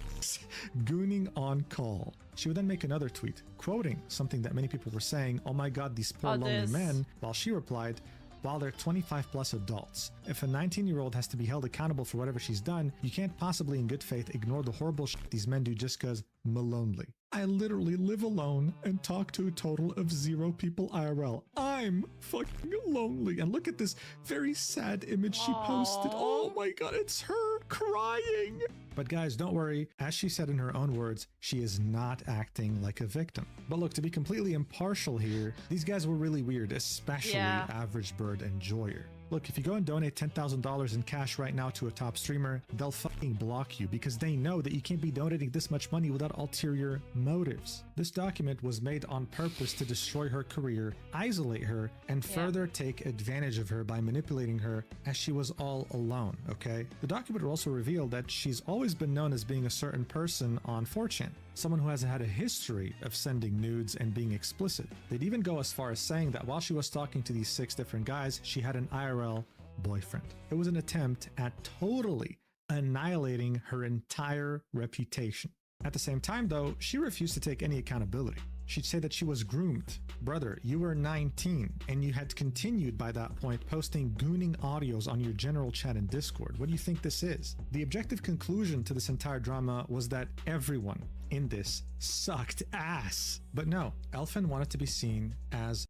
gooning on call. She would then make another tweet, quoting something that many people were saying, oh my god, these poor lonely men, while she replied, while they're 25 plus adults. If a 19-year-old has to be held accountable for whatever she's done, you can't possibly in good faith ignore the horrible shit these men do just cause lonely. I literally live alone and talk to a total of 0 people IRL. I'm fucking lonely. And look at this very sad image she posted. Oh my god, it's her crying. But guys, don't worry. As she said in her own words, she is not acting like a victim. But look, to be completely impartial here, these guys were really weird, especially Average Bird and Joyer. Look, if you go and donate $10,000 in cash right now to a top streamer, they'll fucking block you because they know that you can't be donating this much money without ulterior motives. This document was made on purpose to destroy her career, isolate her, and further take advantage of her by manipulating her as she was all alone, okay? The document also revealed that she's always been known as being a certain person on 4chan. Someone who has had a history of sending nudes and being explicit. They'd even go as far as saying that while she was talking to these 6 different guys, she had an IRL boyfriend. It was an attempt at totally annihilating her entire reputation. At the same time, though, she refused to take any accountability. She'd say that she was groomed. Brother, you were 19 and you had continued by that point posting gooning audios on your general chat in Discord. What do you think this is? The objective conclusion to this entire drama was that everyone in this sucked ass. But no, Elfin wanted to be seen as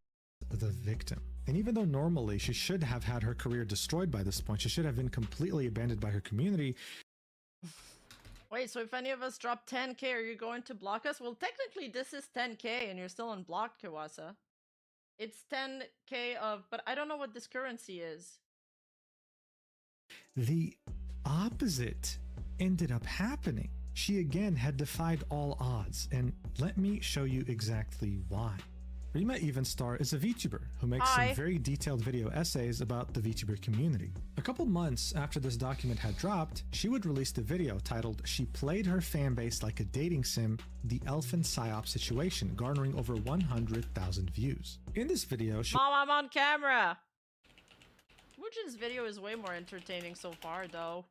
the victim. And even though normally she should have had her career destroyed by this point, she should have been completely abandoned by her community. Wait, so if any of us drop 10k, are you going to block us? Well, technically this is 10k and you're still unblocked, Kawasa. It's 10k of, but I don't know what this currency is. The opposite ended up happening. She again had defied all odds, and let me show you exactly why. Rima Evenstar is a VTuber who makes some very detailed video essays about the VTuber community. A couple months after this document had dropped, she would release the video titled "She Played Her Fanbase Like a Dating Sim, The Elfin Psyop Situation," garnering over 100,000 views. In this video, she— Mom, I'm on camera! Wujin's video is way more entertaining so far, though.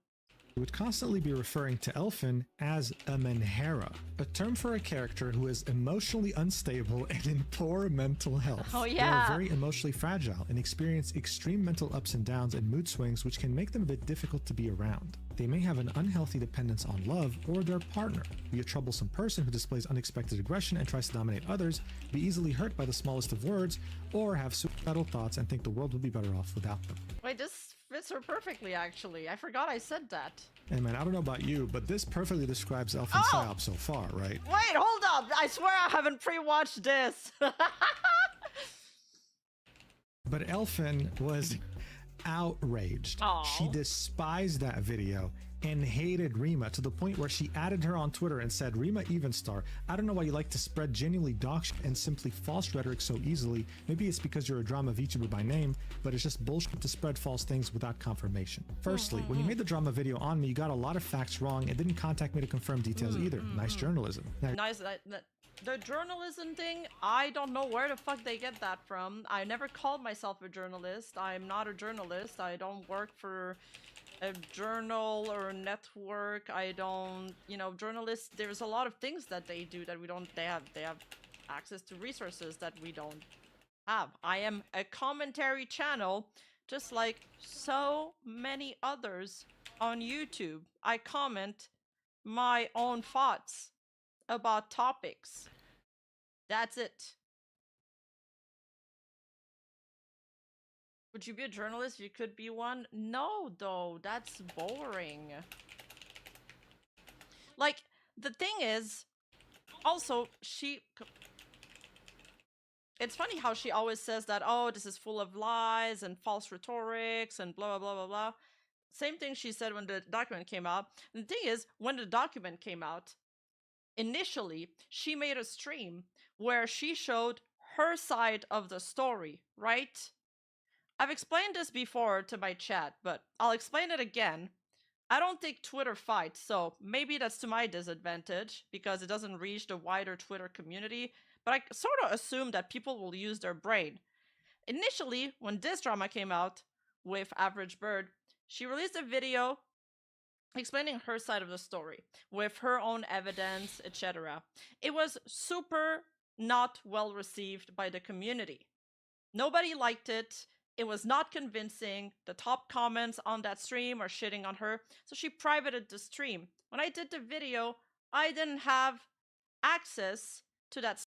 would constantly be referring to Elfin as a menhera, a term for a character who is emotionally unstable and in poor mental health. Oh, yeah. They are very emotionally fragile and experience extreme mental ups and downs and mood swings, which can make them a bit difficult to be around. They may have an unhealthy dependence on love or their partner, be a troublesome person who displays unexpected aggression and tries to dominate others, be easily hurt by the smallest of words, or have suicidal thoughts and think the world would be better off without them. Wait, this fits her perfectly, actually. I forgot I said that. And man, I don't know about you, but this perfectly describes Elfin Psyop so far, right? Wait, hold up! I swear I haven't pre-watched this! But Elfin was outraged. She despised that video and hated Rima to the point where she added her on Twitter and said, "Rima Evenstar, I don't know why you like to spread genuinely dog shit and simply false rhetoric so easily. Maybe it's because you're a drama VTuber by name, but it's just bullshit to spread false things without confirmation. Firstly, when you made the drama video on me, you got a lot of facts wrong and didn't contact me to confirm details either. Nice journalism." Now, Nice. The journalism thing, I don't know where the fuck they get that from. I never called myself a journalist. I'm not a journalist. I don't work for a journal or a network. I don't, you know, journalists, there's a lot of things that they do that we don't, they have access to resources that we don't have. I am a commentary channel, just like so many others on YouTube. I comment my own thoughts about topics. That's it. Would you be a journalist if you could be one? No, though. That's boring. Like, the thing is, also, it's funny how she always says that, oh, this is full of lies and false rhetorics and blah, blah, blah, blah, blah. Same thing she said when the document came out. And the thing is, when the document came out, initially, she made a stream where she showed her side of the story, right? I've explained this before to my chat, but I'll explain it again. I don't think Twitter fights, so maybe that's to my disadvantage because it doesn't reach the wider Twitter community, but I sort of assume that people will use their brain. Initially, when this drama came out with Average Bird, she released a video explaining her side of the story with her own evidence, etc. It was super not well received by the community. Nobody liked it. It was not convincing. The top comments on that stream are shitting on her, so she privated the stream. When I did the video, I didn't have access to that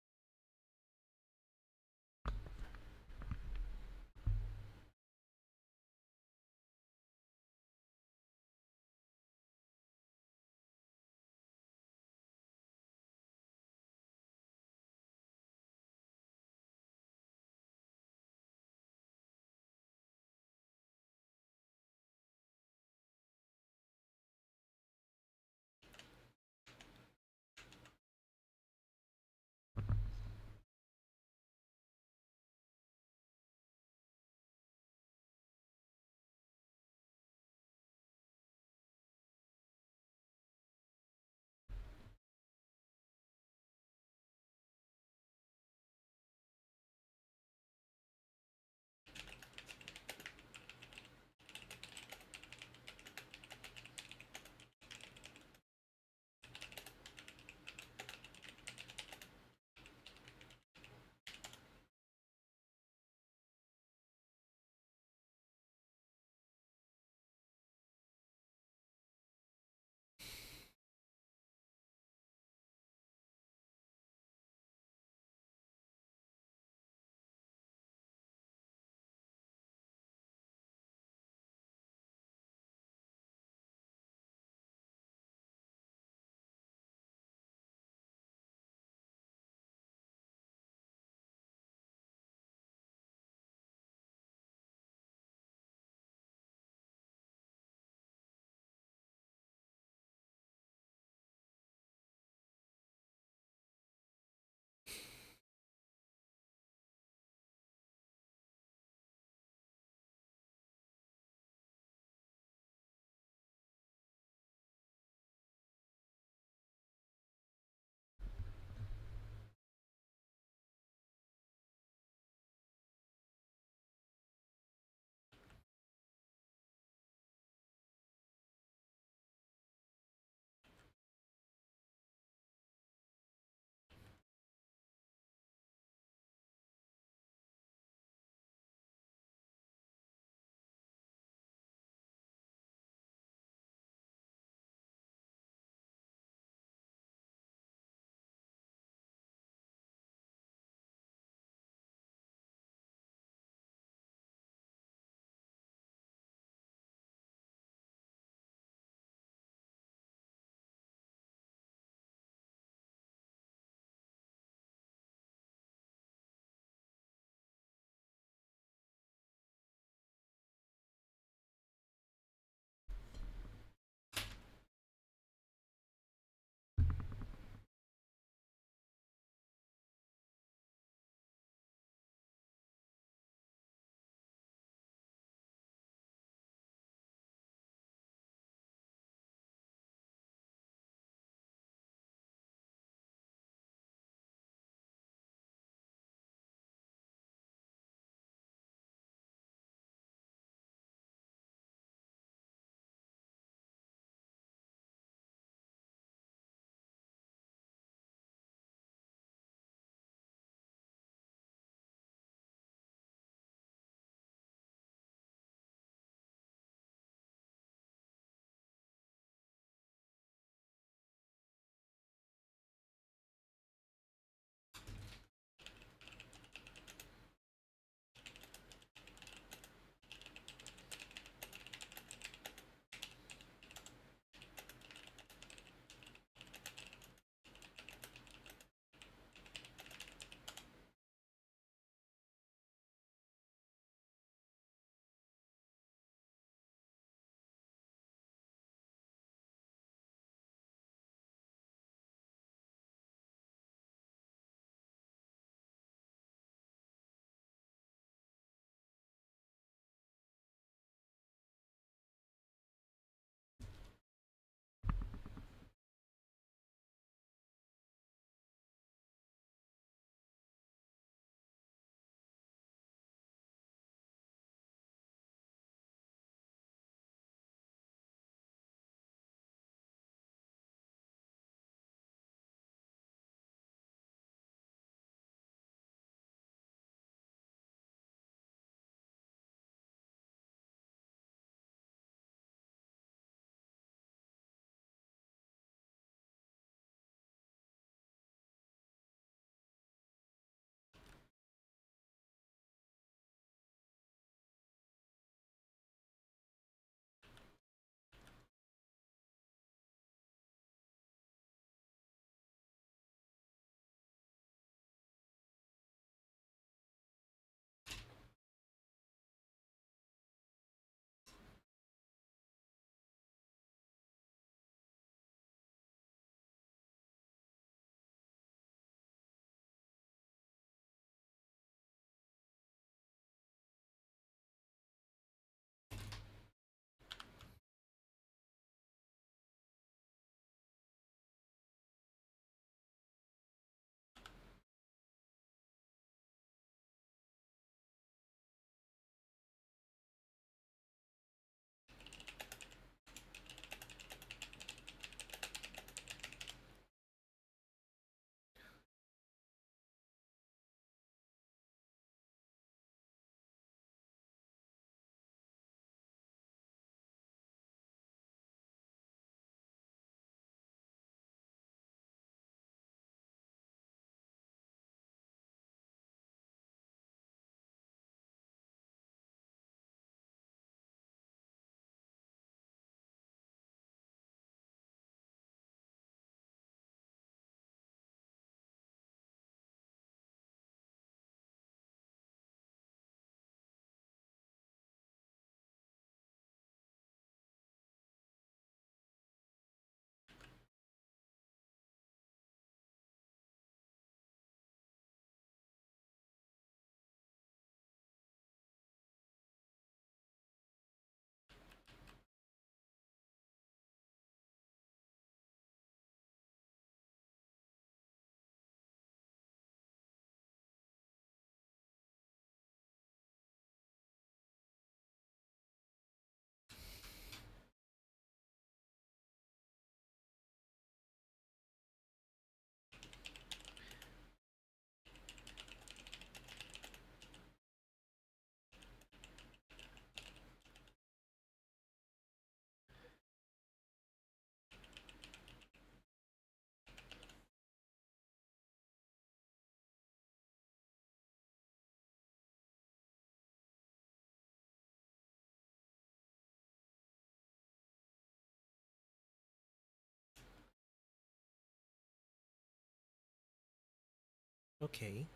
Okay.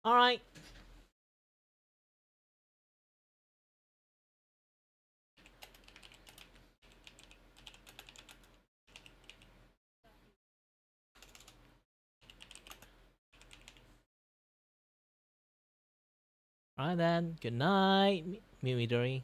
All right. All right then. Good night, Midori.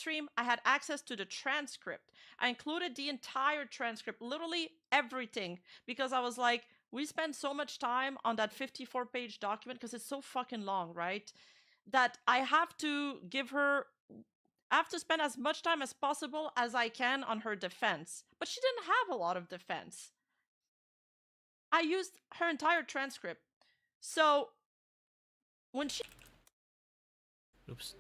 stream, I had access to the transcript. I included the entire transcript, literally everything, because I was like, we spend so much time on that 54-page document because it's so fucking long, right? That I have to spend as much time as possible as I can on her defense. But she didn't have a lot of defense. I used her entire transcript. So when she... Oops.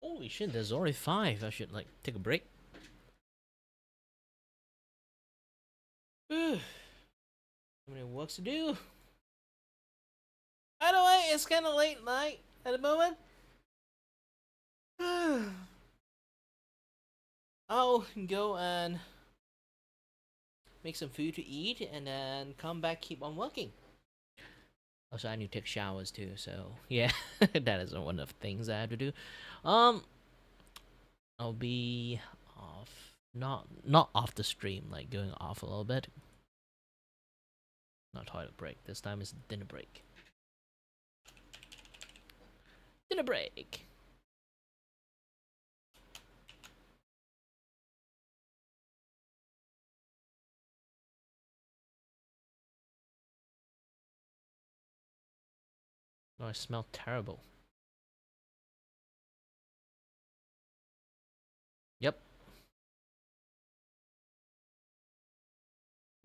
Holy shit, there's already 5. I should like take a break. How many works to do? By the way, it's kind of late night at the moment. I'll go and make some food to eat and then come back, keep on working. Also, I need to take showers too, so yeah, that is one of the things I have to do. I'll be off, not off the stream, like going off a little bit. Not toilet break. This time it's dinner break. Dinner break. Oh, I smell terrible. Yep.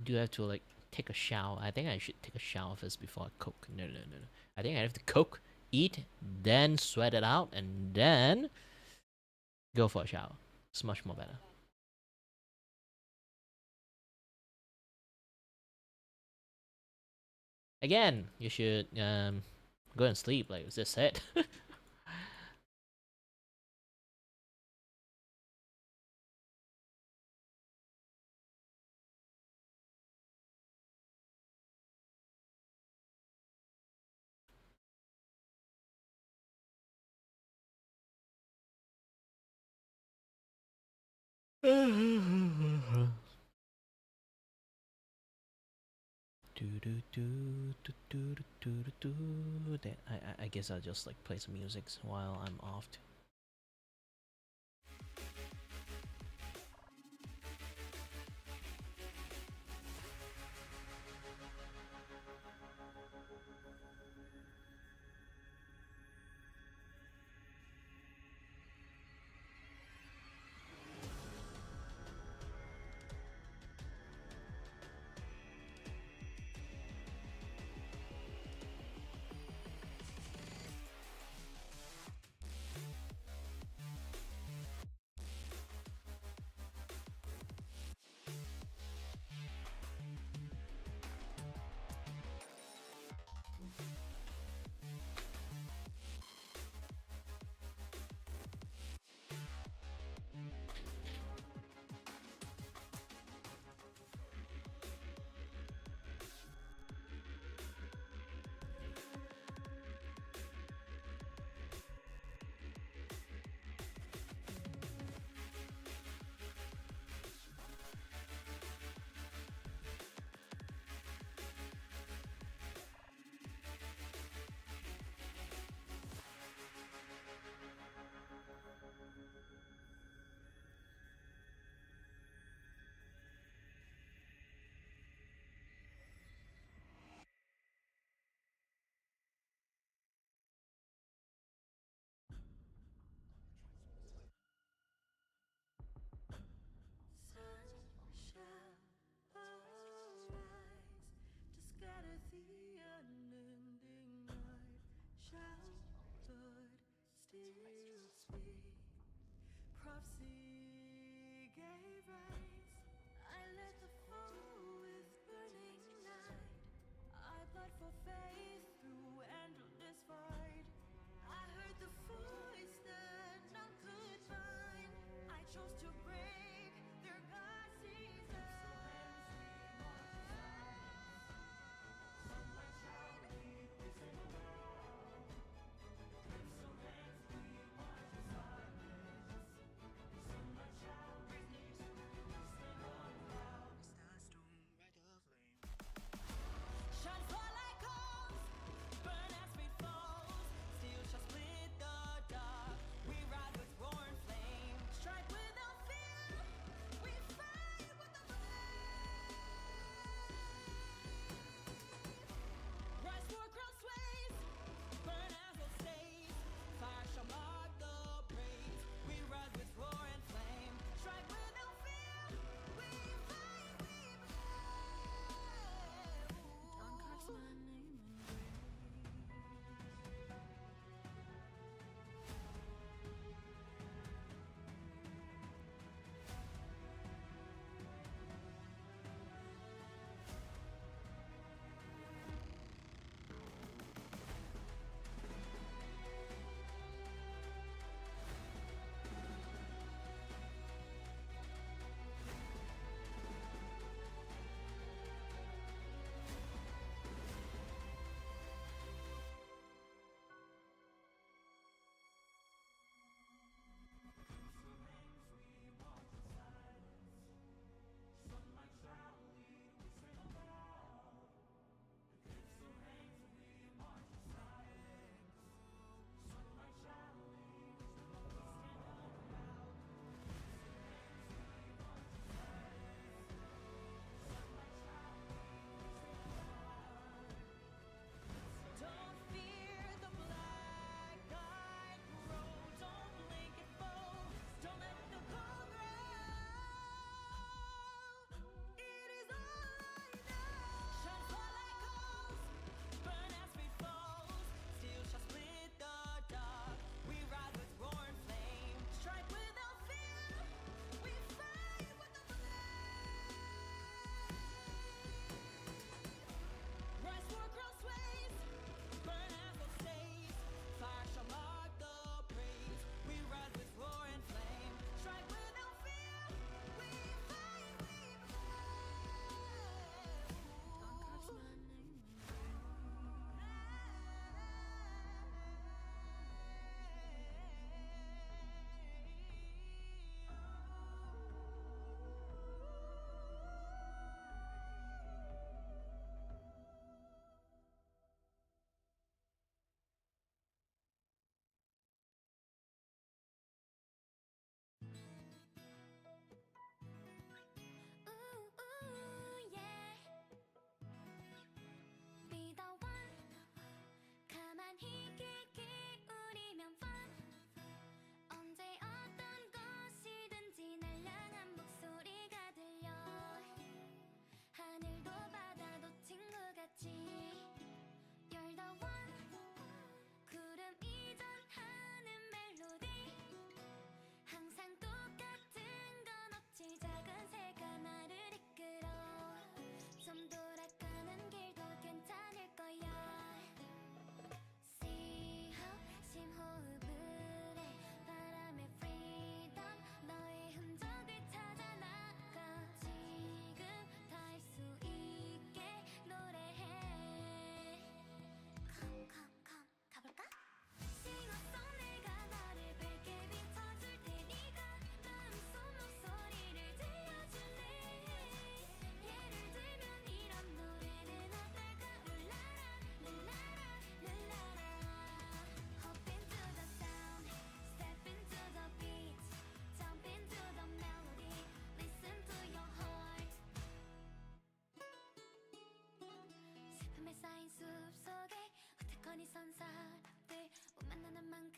Do have to like take a shower. I think I should take a shower first before I cook. No. I think I have to cook, eat, then sweat it out, and then go for a shower. It's much more better. Again, you should go and sleep, like I just said. I guess I'll just like play some music while I'm off.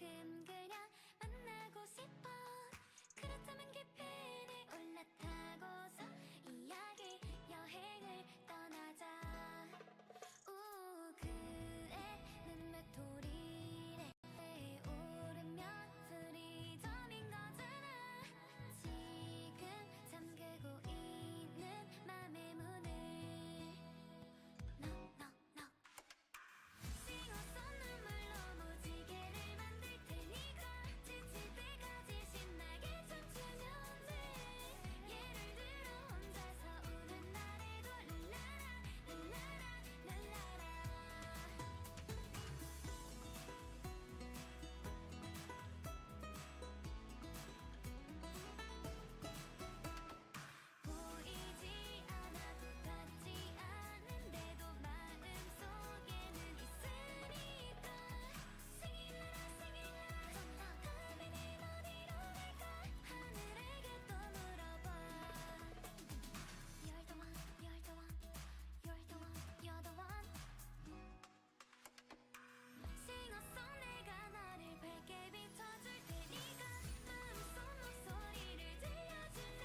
만큼 그냥 만나고 싶어. 그렇다면 깊이니 올라타고서 이야기 여행을 떠나자. 그의 눈매토리에 오르면 프리덤인 거잖아. 지금 잠그고 있는 맘의 문을 No, no, no. 싱어서 눈물로 무지개를 만들 테니까 지칠 때까지 신나게 춤추면 돼. 예를 들어 혼자서 우는 날에도 랄라라 랄라라 랄라라. 보이지 않아도 닿지 않는데도 마음속에는 있으니까. 생일나라 생일나라 가면은 어디로 갈까. 하늘에게 또 물어봐. You're the one, you're the one, you're the one, you're the one. 싱어송 내가 너를 밝게 비춰줄 테니까 마음속 목소리를 들려줄래.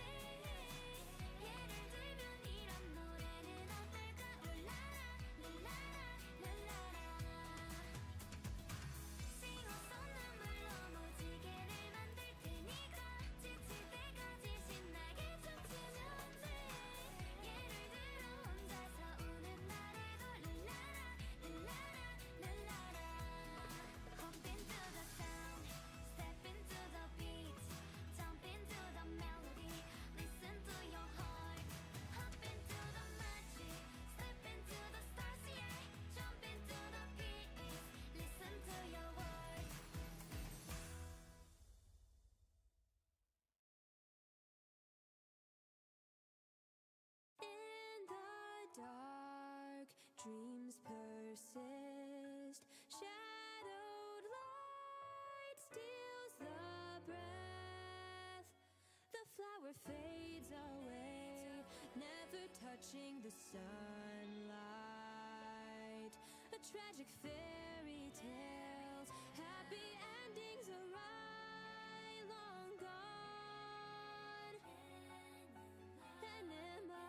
예를 들면 이런 노래는 어떨까. 울라라 랄라라 랄라라. 싱어송 눈물로 무지개를 만들 테니까 지칠 때까지 신나게 춤추면 돼. 예를 들어 혼자서 우는 날에도 랄라라 랄라라 랄라라. Hop into the sound, step into the beat, jump into the melody, listen to your heart. Hop into the magic, step into the stars, yeah. Jump into the peace, listen to your words. In the dark, dreams persist. Shadowed light steals the breath. The flower fades away, never touching the sunlight. A tragic fairy tales, happy endings awry, long gone. Enema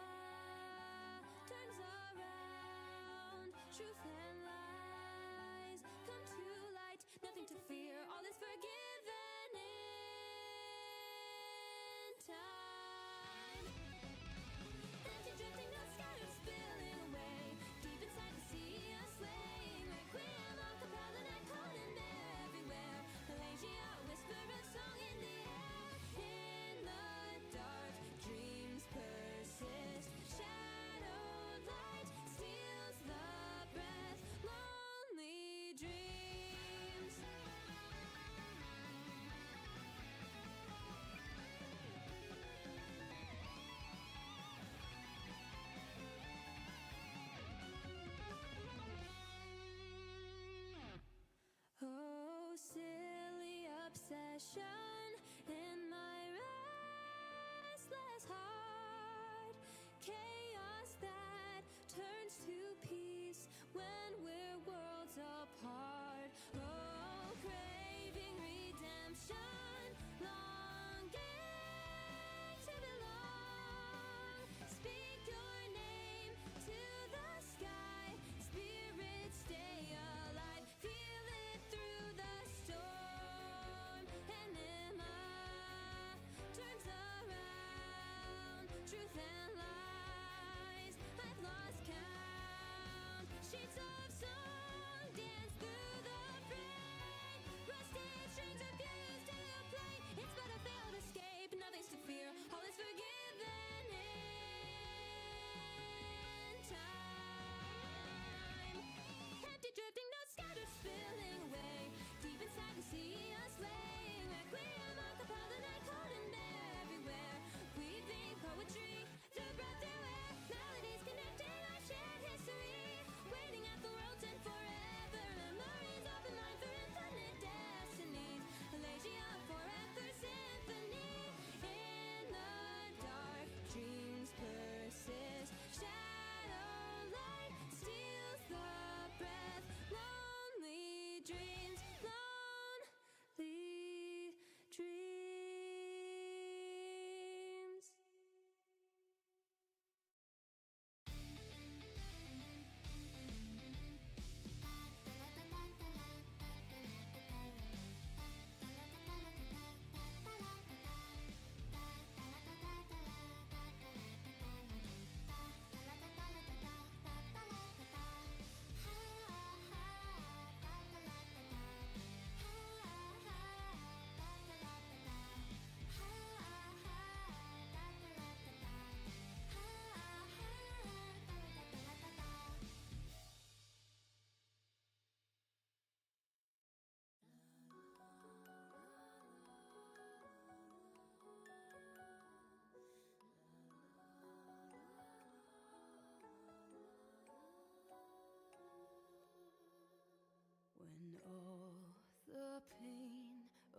turns around, truth and lies come to light. Nothing to fear, all is forgiven in time. Empty drifting, no scattered, spilling away. Deep inside the sea, a swaying requiem, a cappella night calling there everywhere. Malaysia, whisper a song in the air. In the dark, dreams persist. Shadowed light steals the breath. Lonely dreams. Oh, silly obsession in my restless heart. Chaos that turns to peace when we're worlds apart. Oh, craving redemption, longing to belong. Speak your name to the sky. Spirits stay alive. Feel it through the storm. Enema turns around. Truth and lies, I've lost count. Sheets of song dance through the fray. Rusted strings refuse to play. It's but a failed escape, nothing's to fear. All is forgiven in time. Empty drifting, notes scattered, spilling away. Deep inside the sea, a swaying requiem, a cappella night calling there everywhere. Weaving poetry through breath, through air. Melodies connecting our shared history. Waiting at the world's end forever. Memories open line for infinite destinies. Malaysia forever symphony. In the dark, dreams persist. Shadow light steals the breath. Lonely dreams,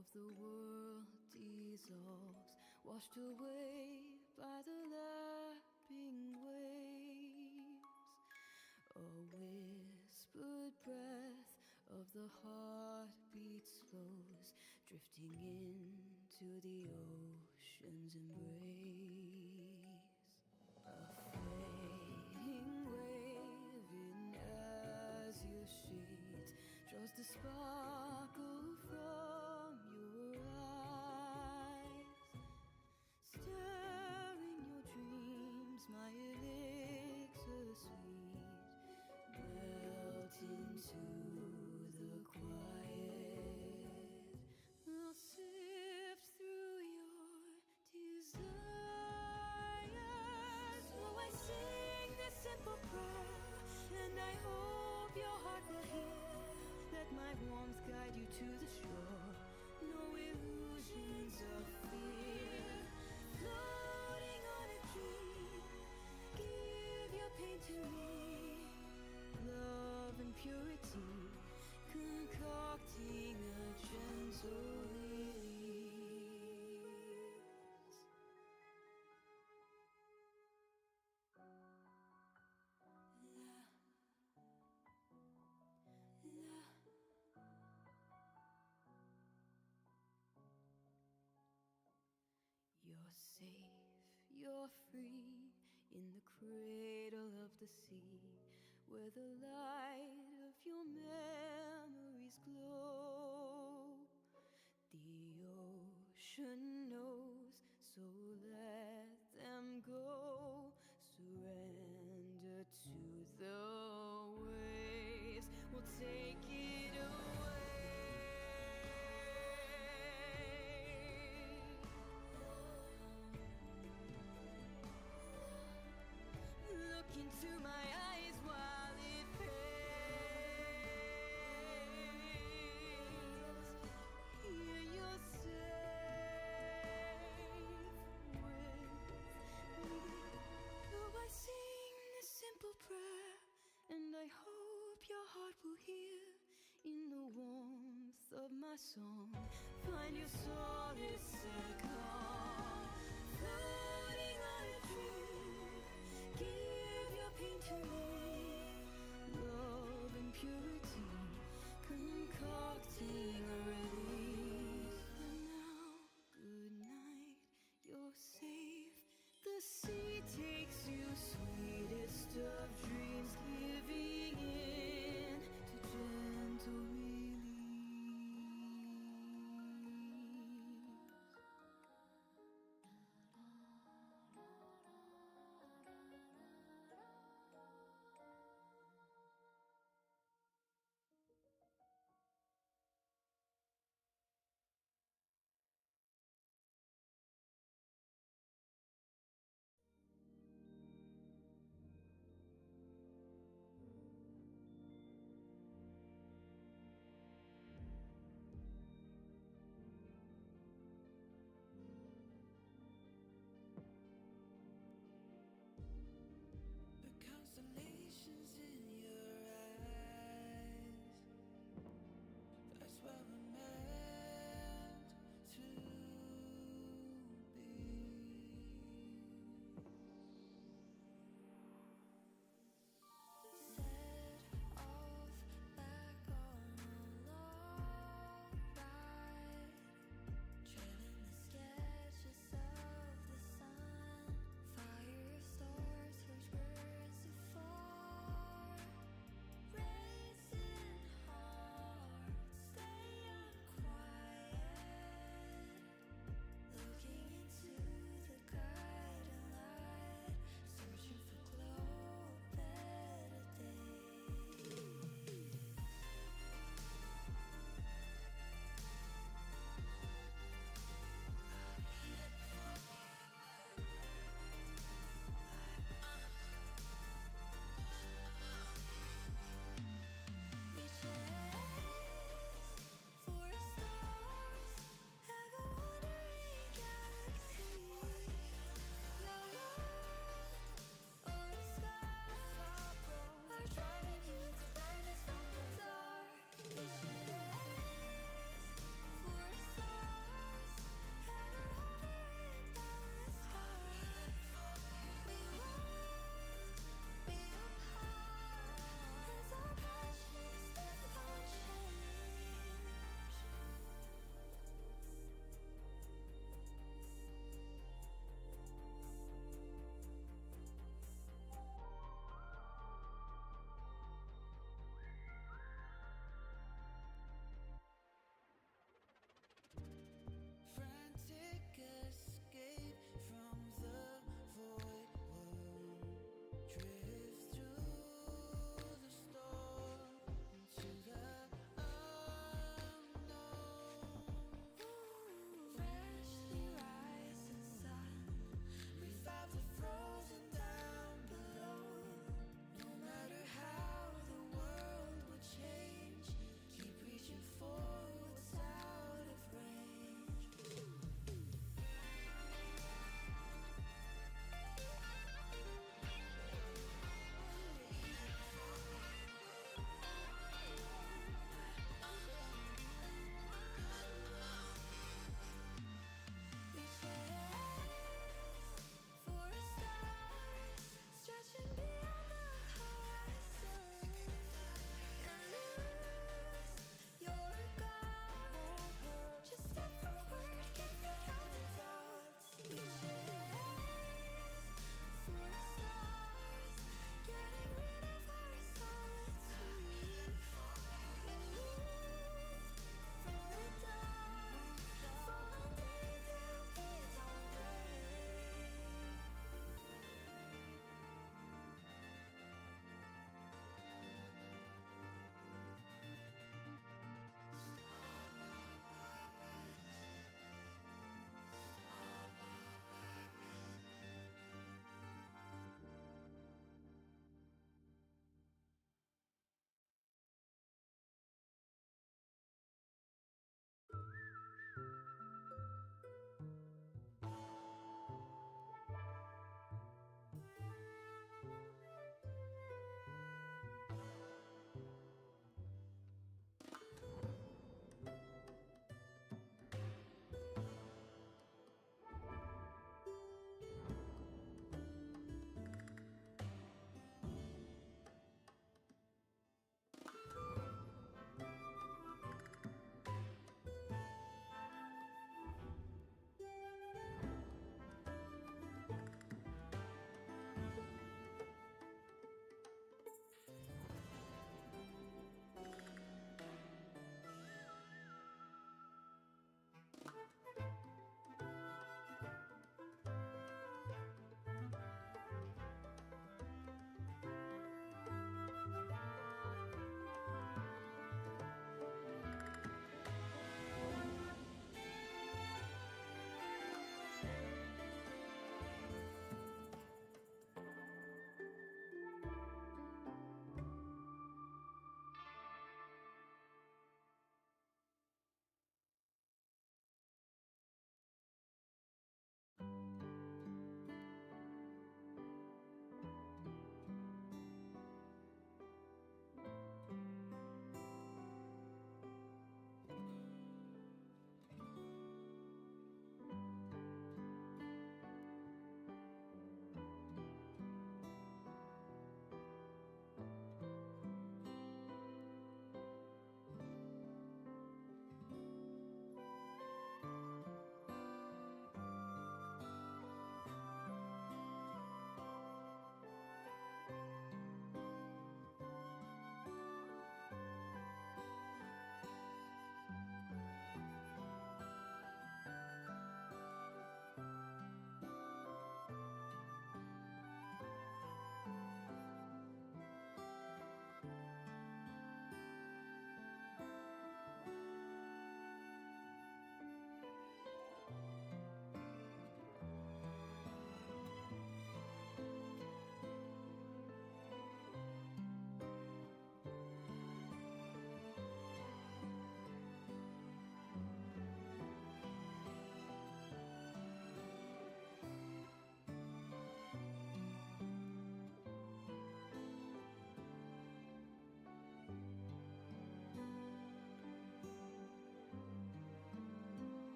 of the world dissolves, washed away by the lapping waves. A whispered breath of the heartbeat slows, drifting into the ocean's embrace. A fading wave in azure shades draws the sparkle from your eyes, stirring your dreams, my elixir sweet, melt into the quiet. I'll sift through your desires. So I sing this simple prayer, and I hope your heart will hear. Let my warmth guide you to the shore. No illusions of fear. Floating on a dream, give your pain to me. Love and purity, concocting a gentle release. You're safe, you're free in the cradle of the sea, where the light of your memories glow. The ocean knows, so let them go. Surrender to the waves, we'll take it away. Look into my eyes while it fades. Here you're safe with me. Though I sing this simple prayer, and I hope your heart will hear. In the warmth of my song, find your solace and calm. Floating on a dream, give your pain to me. Love and purity, concocting a release. And now, good night, you're safe. The sea takes you, sweetest of dreams, giving in to gentle release.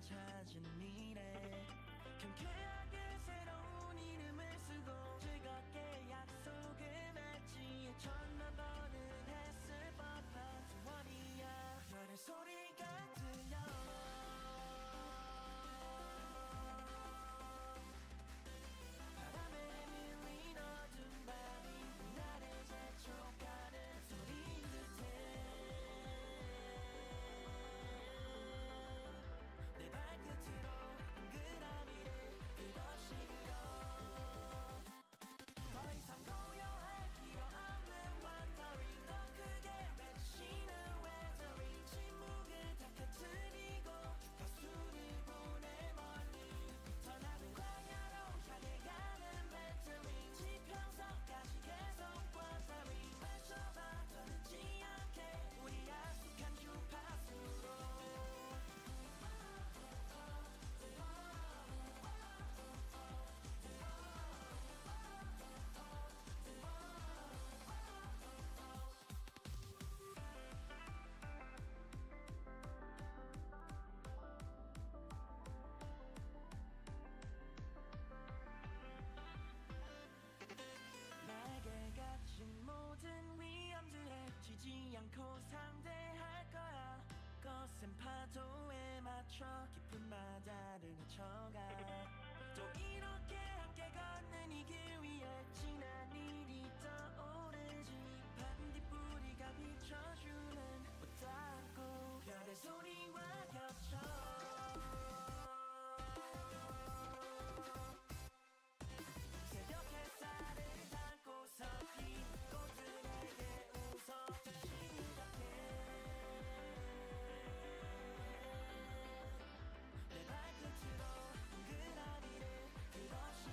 찾은 미래 경쾌하게 새로운 이름을 쓰고 즐겁게 약속을 맺지 천만 번은 했을 법한 소원이야 별의 소리가 들려 바람에 밀린 어두운 밤이 나를 재촉하는 소리인 듯해 내 발끝으로 동그라미를 끝없이 그려 더 이상 고요할 필요 없는 wandering 더 크게 외치는 weathering 침묵을 다 깨트리고 주파수를 보내 멀리 더 낮은 광야로 향해 가는 배터리 지평선까지 계속 wandering 외쳐봐 더 늦지 않게 우리 약속한 주파수로 날개 갇힌 모든 위험들에 지지 않고 상대할 거야 거센 파도에 맞춰 깊은 바다를 헤쳐가 또 이렇게 함께 걷는 이 길 위에 지난 일이 떠오르지 반딧불이가 비춰주는 꽃다고 별의 소리와 겹쳐 새벽 햇살을 담고서 핀 꽃들에게 웃어 시작해 내 발끝으로 동그라미를 끝없이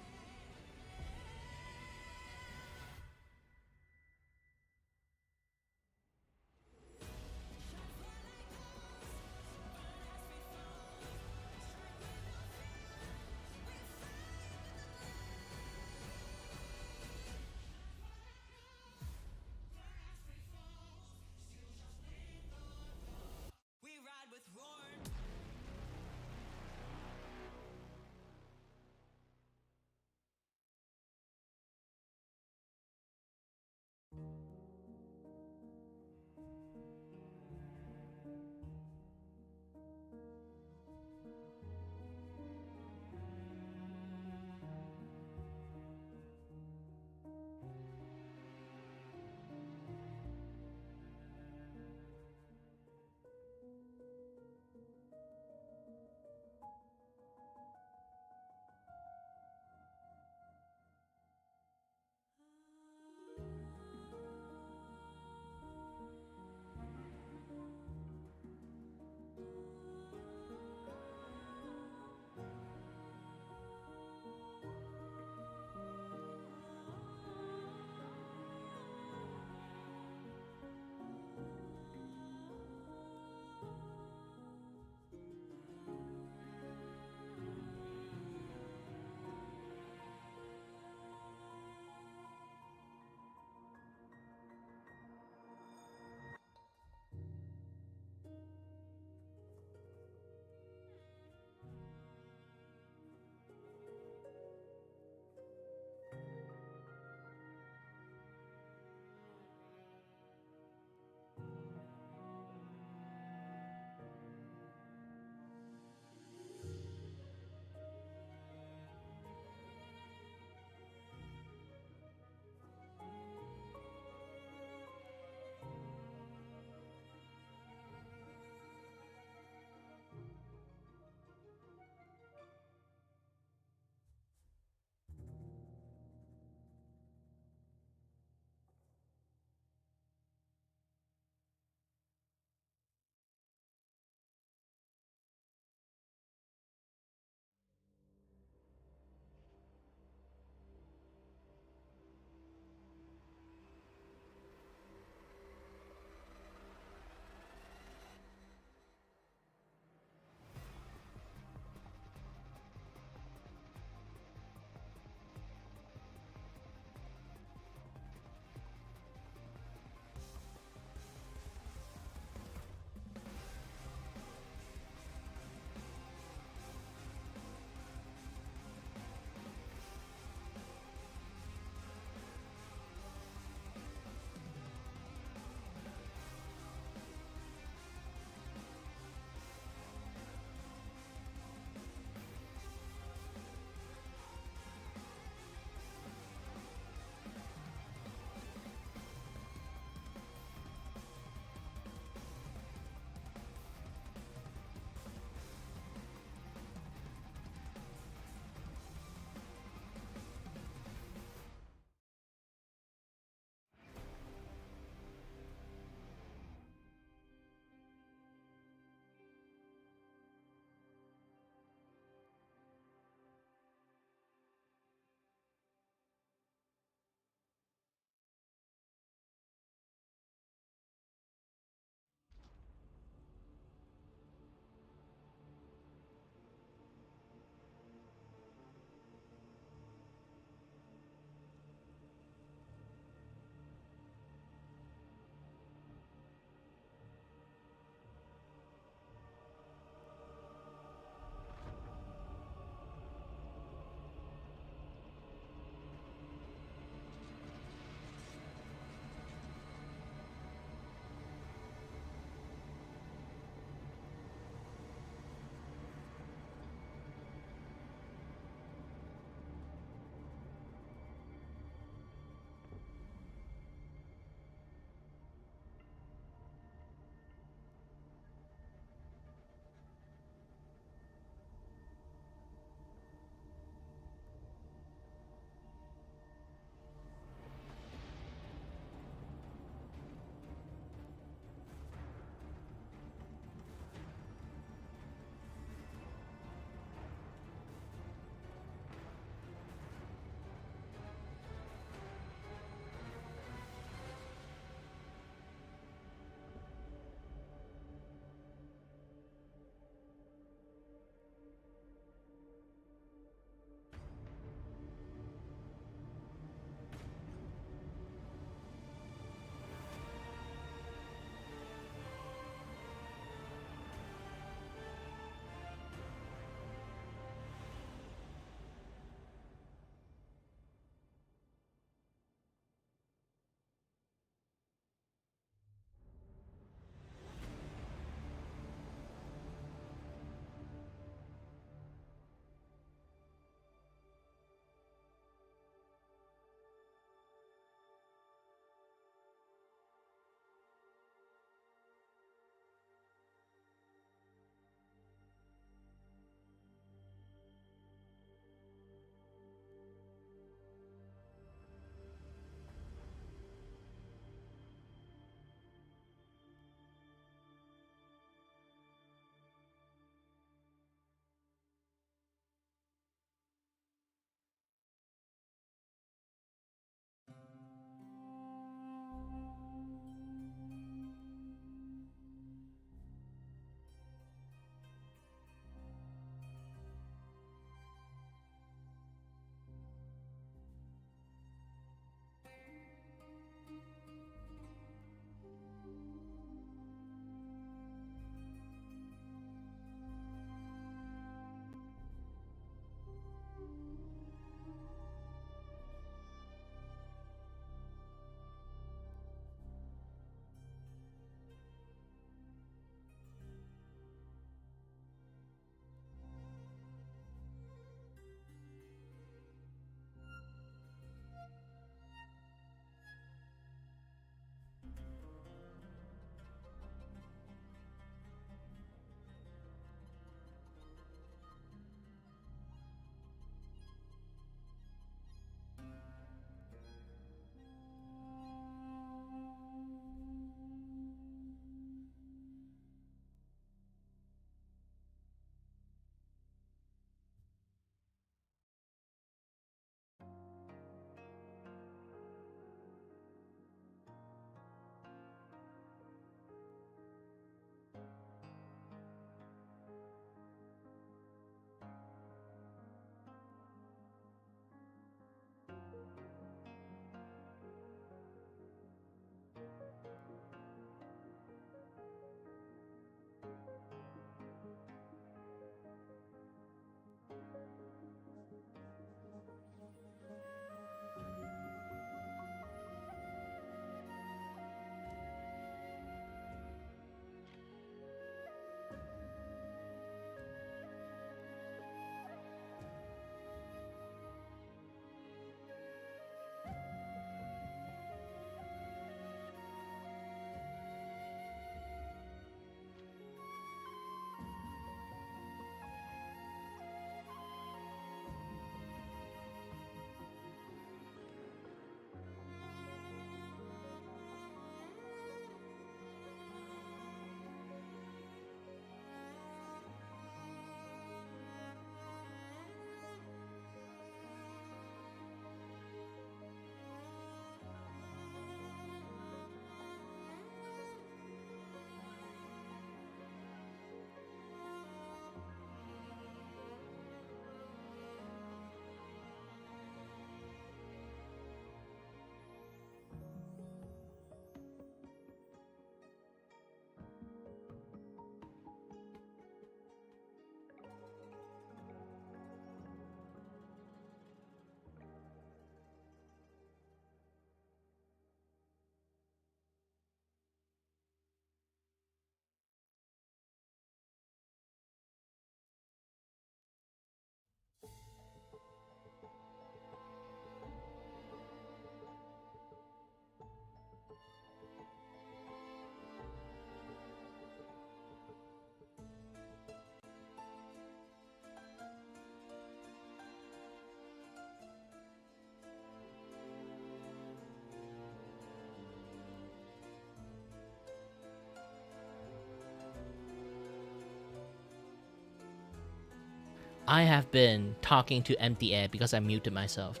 I have been talking to empty air because I muted myself.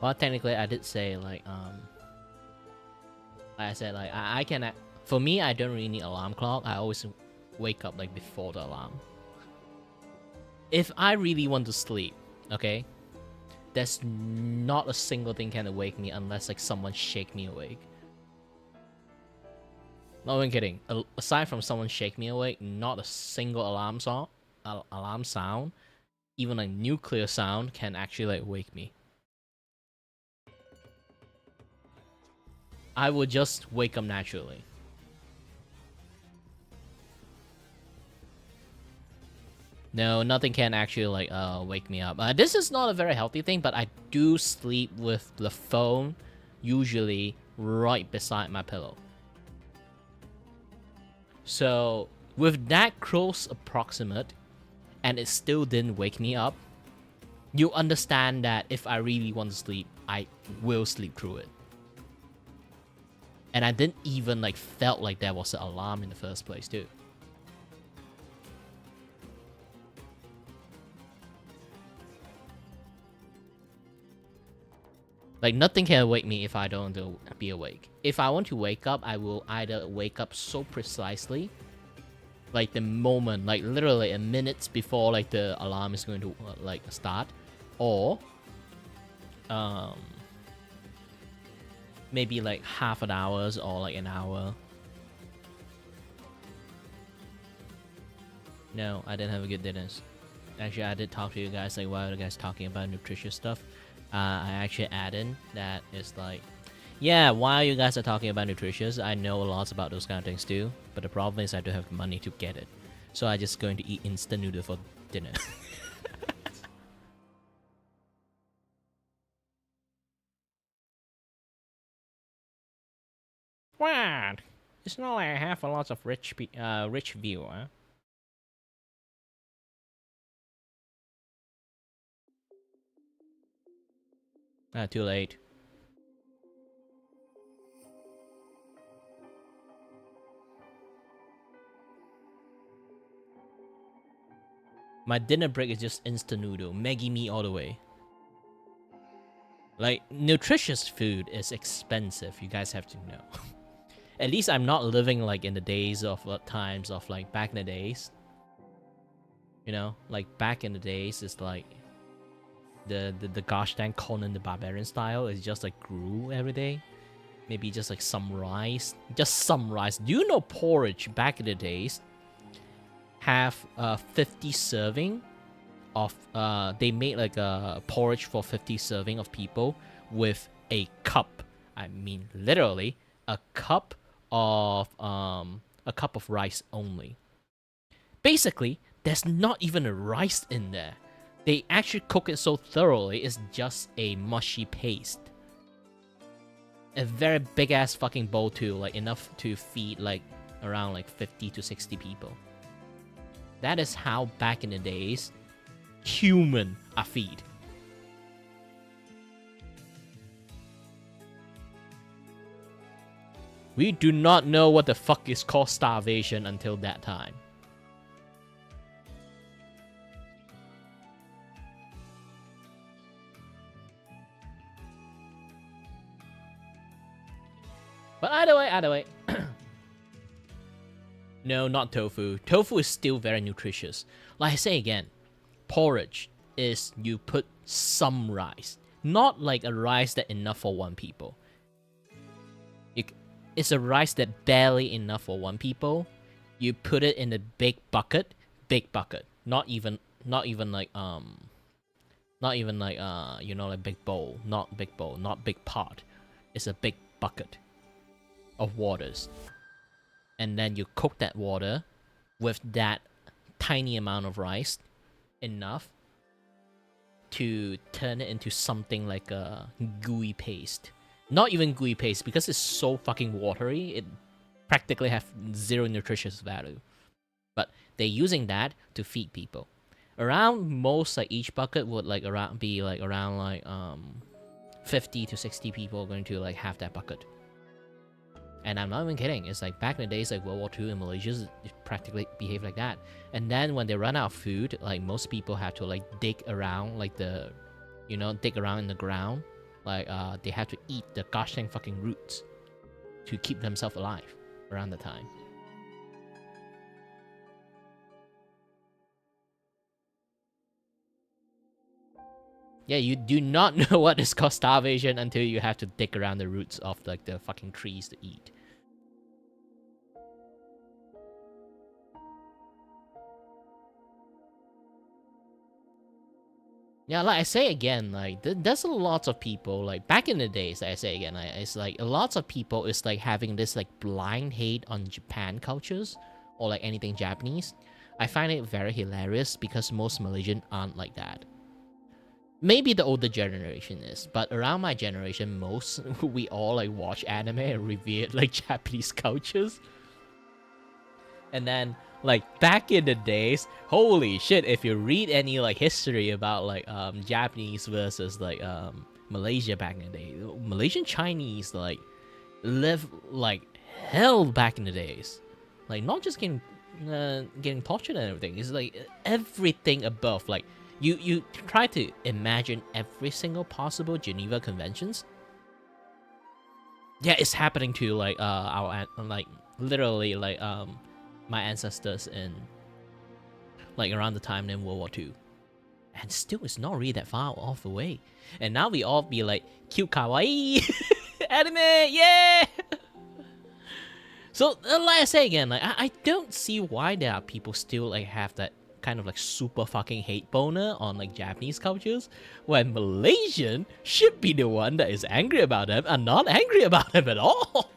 Well, technically, I did say like I said like I can. For me, I don't really need alarm clock. I always wake up like before the alarm. If I really want to sleep, okay, there's not a single thing can wake me unless like someone shake me awake. Not even kidding. Aside from someone shake me awake, not a single alarm sound, even a nuclear sound, can actually like wake me. I would just wake up naturally. No, nothing can actually like wake me up. This is not a very healthy thing, but I do sleep with the phone usually right beside my pillow. So with that close approximate, and it still didn't wake me up, you understand that if I really want to sleep, I will sleep through it. And I didn't even like felt like there was an alarm in the first place too. Like nothing can wake me if I don't want to be awake. If I want to wake up, I will either wake up so precisely, like the moment, like literally a minute before like the alarm is going to like start, or maybe like half an hour or like an hour. No, I didn't have a good dinner. Actually, I did talk to you guys like while you guys talking about nutritious stuff. I actually added that it's like, yeah, while you guys are talking about nutritious, I know lots about those kind of things too. But the problem is I don't have money to get it, so I just going to eat instant noodle for dinner. What? It's not like I have a lot of rich view, huh? Too late. My dinner break is just instant noodle, Maggie mee all the way. Like, nutritious food is expensive, you guys have to know. At least I'm not living like in the days of times of like back in the days. You know, like back in the days, it's like the gosh dang Conan the Barbarian style is just like grew every day. Maybe just like some rice. Just some rice. Do you know porridge back in the days have 50 serving of they made like a porridge for 50 serving of people with a cup. I mean literally a cup of rice only. Basically, there's not even a rice in there. They actually cook it so thoroughly, it's just a mushy paste. A very big ass fucking bowl too, like enough to feed like around like 50 to 60 people. That is how back in the days human are feed. We do not know what the fuck is called starvation until that time. But either way. No, not tofu. Tofu is still very nutritious. Like I say again, porridge is you put some rice. Not like a rice that enough for one people. It's a rice that barely enough for one people. You put it in a big bucket. Not even like you know, like big bowl. Not big pot. It's a big bucket of waters. And then you cook that water with that tiny amount of rice, enough to turn it into something like a gooey paste. Not even gooey paste, because it's so fucking watery, it practically have zero nutritious value. But they're using that to feed people. Around most, like each bucket would like around 50 to 60 people are going to like have that bucket. And I'm not even kidding. It's like back in the days, like World War II in Malaysia, practically behave like that. And then when they run out of food, like most people have to like dig around, like dig around in the ground. Like they have to eat the gosh dang fucking roots to keep themselves alive around the time. Yeah, you do not know what is called starvation until you have to dig around the roots of like the fucking trees to eat. Yeah, like I say again, like there's a lot of people like back in the days. Like I say again, like, it's like a lot of people is like having this like blind hate on Japan cultures or like anything Japanese. I find it very hilarious because most Malaysian aren't like that. Maybe the older generation is, but around my generation, most we all like watch anime and revere like Japanese cultures. And then like back in the days, holy shit, if you read any like history about like Japanese versus like Malaysia back in the day, Malaysian Chinese like live like hell back in the days. Like not just getting tortured and everything. It's like everything above. Like you try to imagine every single possible Geneva Conventions. Yeah, it's happening to like our like literally like my ancestors in like around the time in World War II. And still it's not really that far off away. And now we all be like cute kawaii anime, yeah. So like I say again, like I don't see why there are people still like have that kind of like super fucking hate boner on like Japanese cultures when Malaysian should be the one that is angry about them and not angry about them at all.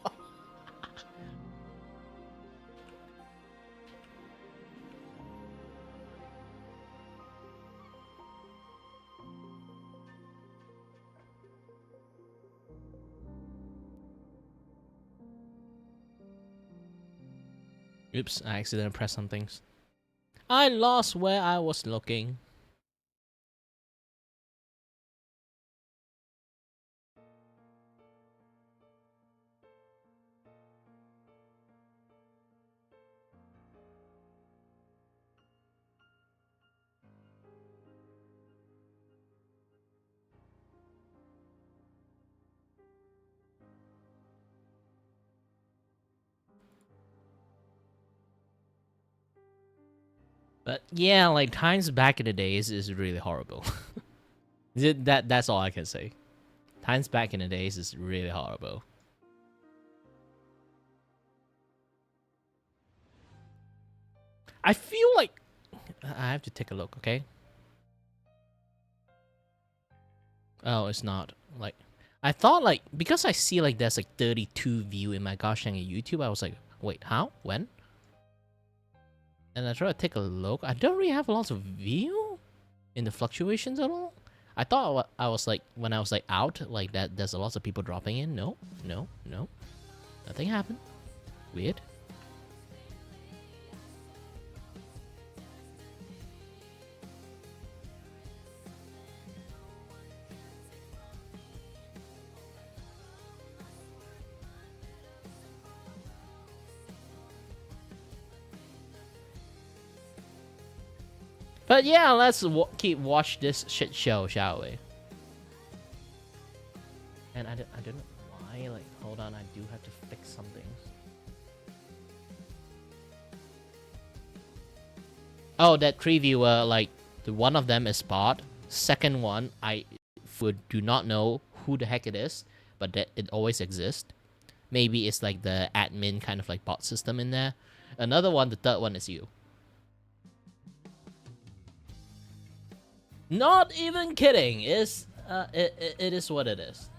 Oops, I accidentally pressed some things. I lost where I was looking. But yeah, like times back in the days is really horrible. That's all I can say. Times back in the days is really horrible. I feel like I have to take a look, okay? Oh, it's not. Like I thought like because I see like there's like 32 view in my gosh dang YouTube, I was like, wait, how? When? And I try to take a look. I don't really have lots of view in the fluctuations at all. I thought I was like when I was like out like that. There's a lot of people dropping in. No, nothing happened. Weird. But yeah, let's keep watch this shit show, shall we? And I don't know why. Like, hold on, I do have to fix some things. Oh, that previewer, like, the one of them is Spot. Second one, I do not know who the heck it is, but that it always exists. Maybe it's like the admin kind of like bot system in there. Another one, the third one is you. Not even kidding. It is what it is.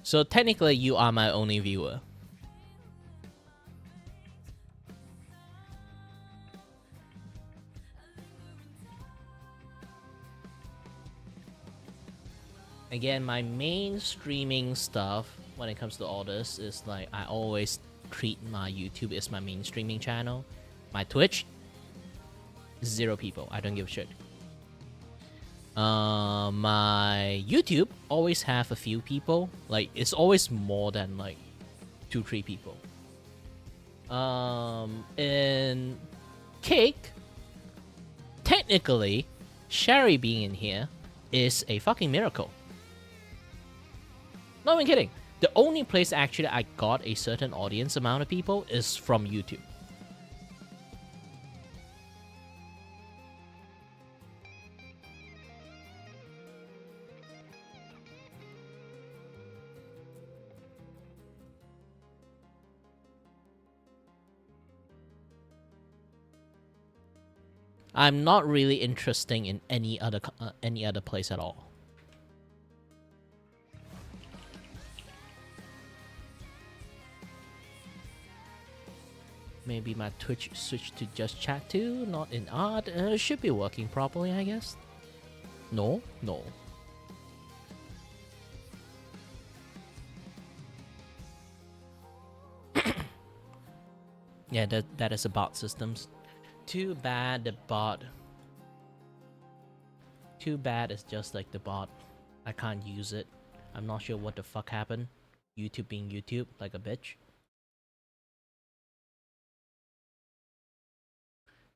So technically, you are my only viewer. Again, my main streaming stuff when it comes to all this is like I always treat my YouTube as my main streaming channel. My Twitch, 0 people. I don't give a shit. My YouTube always have a few people. Like it's always more than like 2-3 people. In Cake, technically, Sherry being in here is a fucking miracle. Not even kidding. The only place actually I got a certain audience amount of people is from YouTube. I'm not really interested in any other place at all. Maybe my Twitch switch to just chat too, not in art. Should be working properly, I guess. No. Yeah, that is a bot systems. Too bad the bot. Too bad it's just like the bot. I can't use it. I'm not sure what the fuck happened. YouTube being YouTube, like a bitch.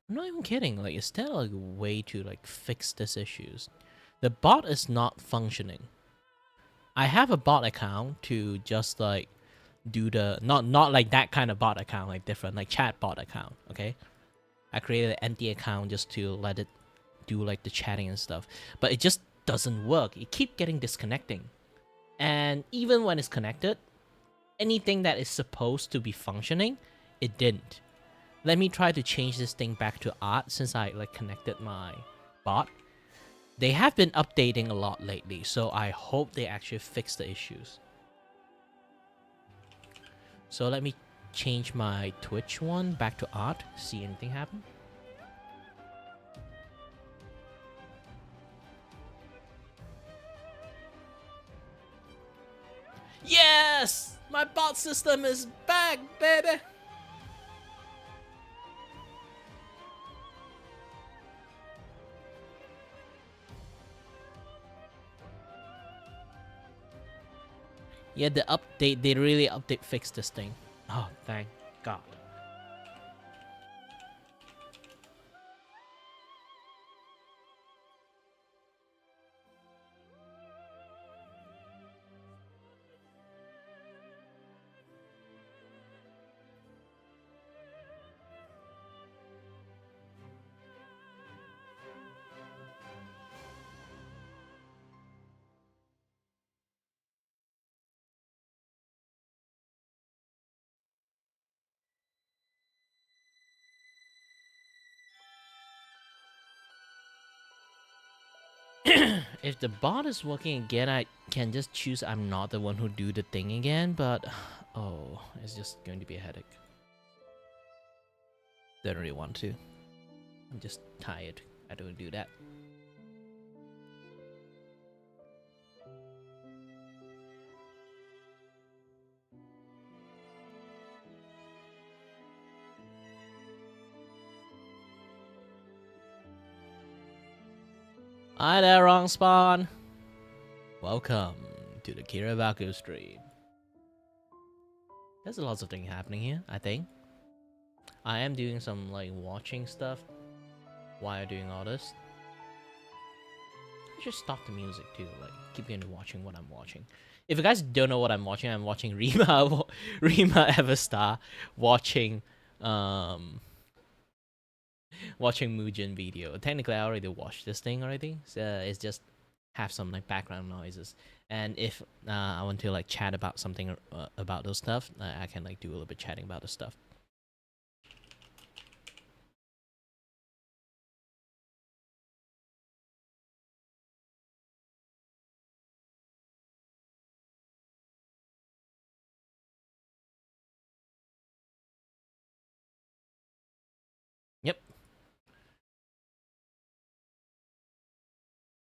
I'm not even kidding. Like, is there like a way to like fix these issues? The bot is not functioning. I have a bot account to just like do the not like that kind of bot account, like different like chat bot account. Okay, I created an empty account just to let it do like the chatting and stuff, but it just doesn't work. It keep getting disconnecting, and even when it's connected, anything that is supposed to be functioning, it didn't. Let me try to change this thing back to art since I like connected my bot. They have been updating a lot lately, so I hope they actually fix the issues. So let me change my Twitch one back to art, see anything happen. Yes! My bot system is back, baby! Yeah, the update, they really fixed this thing. Oh, thank God. If the bot is working again, I can just choose I'm not the one who do the thing again, but oh, it's just going to be a headache. Don't really want to. I'm just tired. I don't do that. Hi there, wrong spawn. Welcome to the Kirabaku stream. There's lots of things happening here, I think. I am doing some like watching stuff while doing all this. I should stop the music too, like keep getting watching what I'm watching. If you guys don't know what I'm watching Rima Rima Everstar watching watching Mugen video. Technically, I already watched this thing already. So it's just have some like background noises. And if I want to like chat about something about those stuff, I can like do a little bit chatting about the stuff. Yep.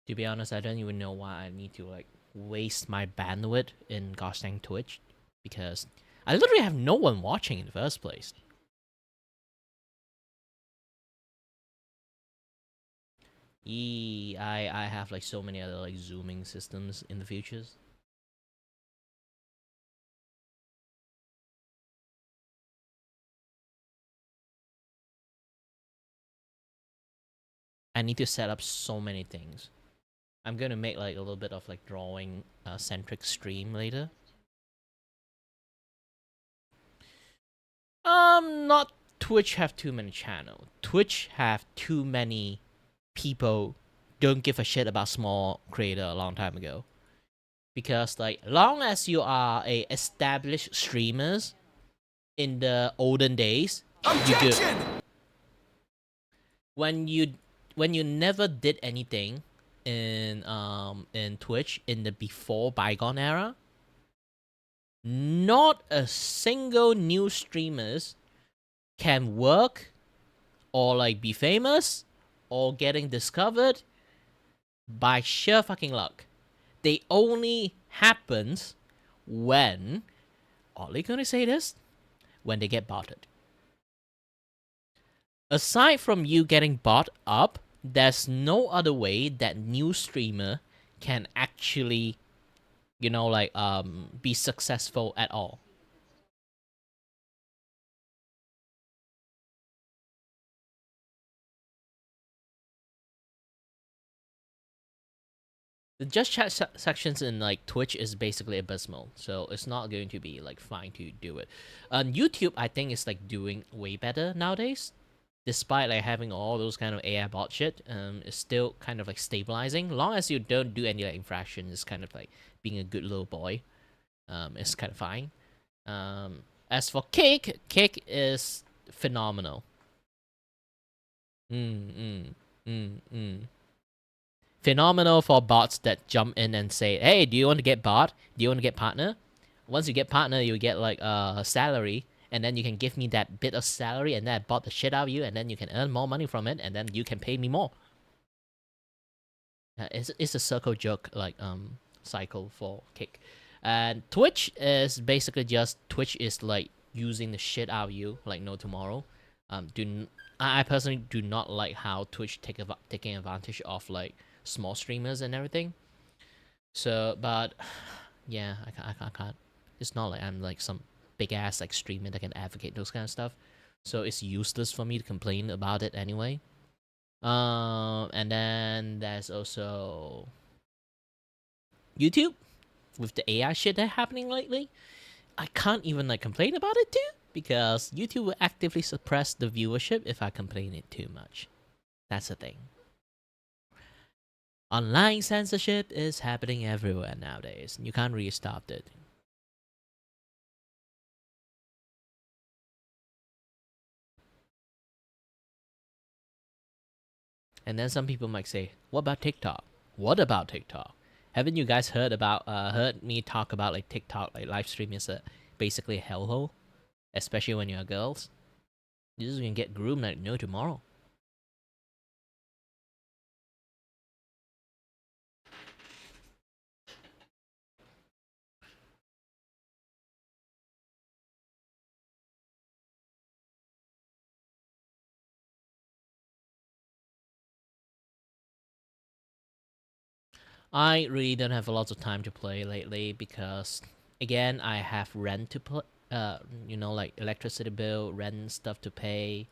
To be honest, I don't even know why I need to like waste my bandwidth in gosh dang Twitch, because I literally have no one watching in the first place. I have like so many other like zooming systems in the futures. I need to set up so many things. I'm gonna make like a little bit of like drawing centric stream later. Not Twitch have too many channels. Twitch have too many people don't give a shit about small creator a long time ago. Because like long as you are a established streamers in the olden days, Objection! When you never did anything in Twitch in the before bygone era, not a single new streamers can work or like be famous or getting discovered by sheer fucking luck. They only happens when, oddly gonna say this, when they get botted. Aside from you getting bought up, there's no other way that new streamer can actually, be successful at all. The just chat sections in like Twitch is basically abysmal, so it's not going to be like fine to do it. YouTube, I think, is like doing way better nowadays, despite like having all those kind of AI bot shit. It's still kind of like stabilizing. Long as you don't do any like infractions, it's kind of like being a good little boy. It's kind of fine. As for Cake is phenomenal. Phenomenal for bots that jump in and say, hey, do you want to get bot? Do you want to get partner? Once you get partner, you get like a salary, and then you can give me that bit of salary, and then I bought the shit out of you, and then you can earn more money from it, and then you can pay me more. It's a circle jerk like cycle for Kick. And Twitch is basically just Twitch is like using the shit out of you like no tomorrow. I personally do not like how Twitch taking advantage of like small streamers and everything. So, but yeah, I can't. It's not like I'm like some big ass like streamer that can advocate those kind of stuff. So it's useless for me to complain about it anyway. And then there's also YouTube with the AI shit that's happening lately. I can't even like complain about it too, because YouTube will actively suppress the viewership if I complain it too much. That's the thing. Online censorship is happening everywhere nowadays. You can't really stop it. And then some people might say, what about TikTok? What about TikTok? Haven't you guys heard me talk about like TikTok, like live streaming is basically a hellhole? Especially when you're girls. You just gonna get groomed like no tomorrow. I really don't have a lot of time to play lately because, again, I have rent to put, like electricity bill, rent stuff to pay,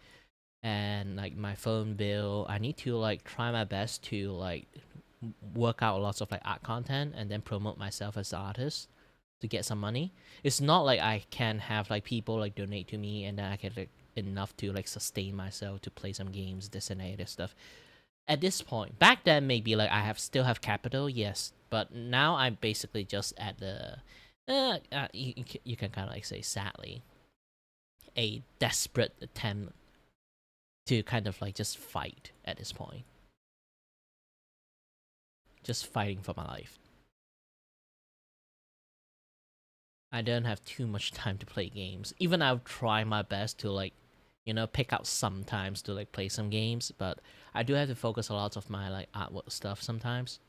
and like my phone bill. I need to like try my best to like work out lots of like art content and then promote myself as an artist to get some money. It's not like I can have like people like donate to me and then I get like enough to like sustain myself to play some games, this and that stuff. At this point, back then maybe like I still have capital, yes, but now I'm basically just at the you can kind of like say sadly a desperate attempt to kind of like just fight at this point, just fighting for my life. I don't have too much time to play games. Even I'll try my best to like pick out sometimes to like play some games, but I do have to focus a lot of my like artwork stuff sometimes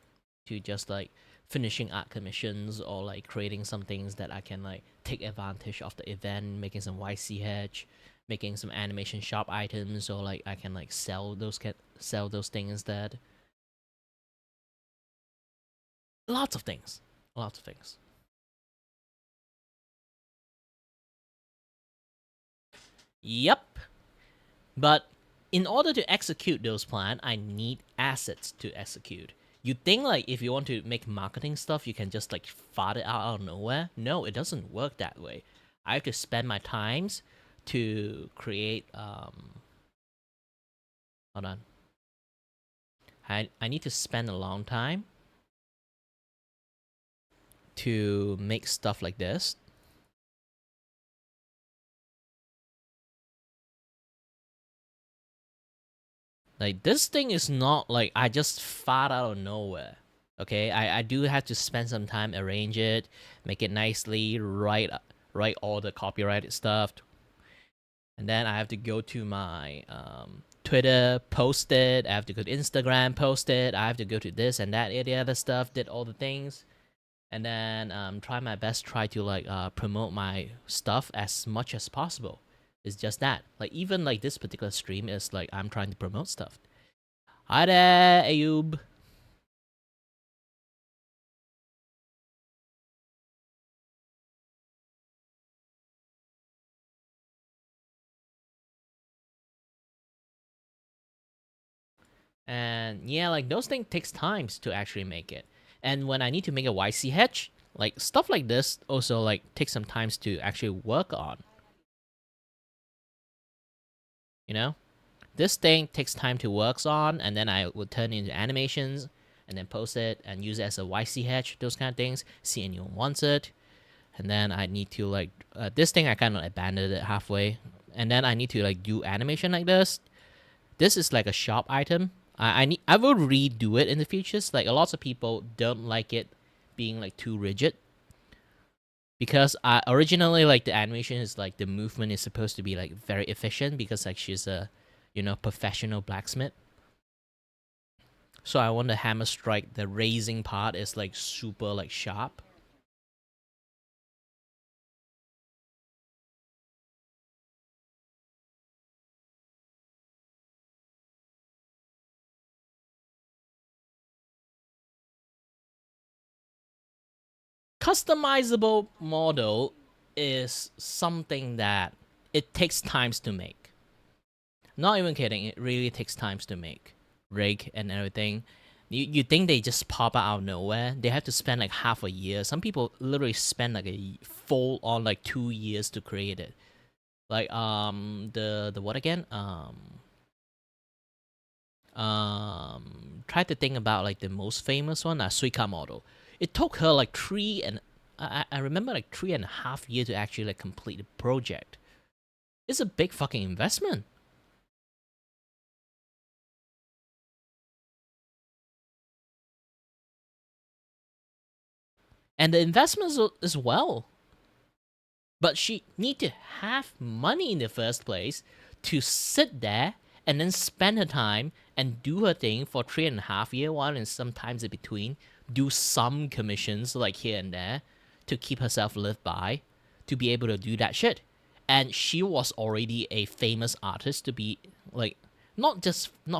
to just like finishing art commissions or like creating some things that I can like take advantage of the event, making some YCH, making some animation shop items, or like I can like sell those things instead. Lots of things. Lots of things. Yep. But in order to execute those plans, I need assets to execute. You think like if you want to make marketing stuff, you can just like fart it out of nowhere? No, it doesn't work that way. I have to spend my times to create. Hold on. I need to spend a long time to make stuff like this. Like, this thing is not like I just fart out of nowhere. Okay, I do have to spend some time, arrange it, make it nicely, write all the copyrighted stuff, and then I have to go to my Twitter, post it. I have to go to Instagram, post it. I have to go to this and that, the other stuff, did all the things, and then try my best, try to like promote my stuff as much as possible. It's just that, like, even like this particular stream is like I'm trying to promote stuff. Hi there, Ayub. And yeah, like those things takes times to actually make it. And when I need to make a YC hedge, like stuff like this also like takes some times to actually work on. You know? This thing takes time to work on, and then I would turn it into animations and then post it and use it as a YC hedge, those kind of things. See anyone wants it. And then I need to like this thing I kind of abandoned it halfway. And then I need to like do animation like this. This is like a shop item. I will redo it in the futures. Like a lot of people don't like it being like too rigid, because originally like the animation is like the movement is supposed to be like very efficient, because like she's a, you know, professional blacksmith. So I want the hammer strike, the raising part is like super like sharp. Customizable model is something that it takes times to make. Not even kidding, it really takes times to make. Rig and everything. You think they just pop out of nowhere? They have to spend like half a year. Some people literally spend like a full on like 2 years to create it. Like the what again? Try to think about like the most famous one, Suica model. It took her like I remember like 3.5 years to actually like complete the project. It's a big fucking investment. And the investment as well. But she need to have money in the first place to sit there and then spend her time and do her thing for 3.5 years, while and sometimes in between do some commissions like here and there to keep herself live by, to be able to do that shit. And she was already a famous artist, to be like not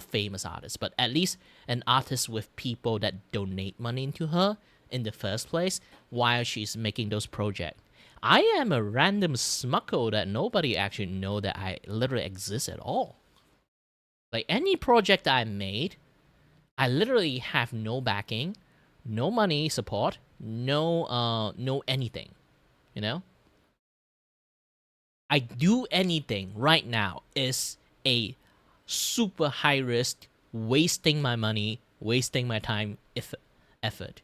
famous artist, but at least an artist with people that donate money into her in the first place while she's making those projects. I am a random smucko that nobody actually know that I literally exist at all. Like any project I made, I literally have no backing, no money support, no anything, you know? I do anything right now is a super high risk, wasting my money, wasting my time, effort.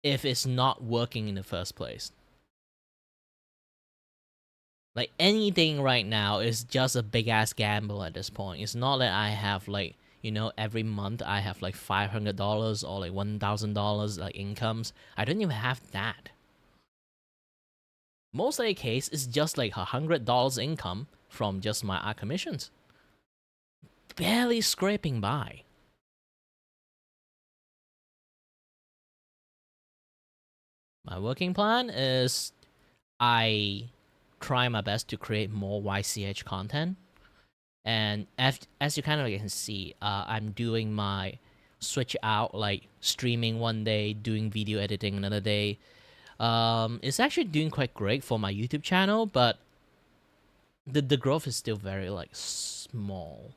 If it's not working in the first place. Like anything right now is just a big ass gamble at this point. It's not that I have like, you know, every month I have like $500 or like $1,000 like incomes. I don't even have that. Most of the case is just like $100 income from just my art commissions. Barely scraping by. My working plan is I try my best to create more YCH content. And as you kind of can see, I'm doing my switch out, like streaming one day, doing video editing another day. It's actually doing quite great for my YouTube channel, but the growth is still very like small.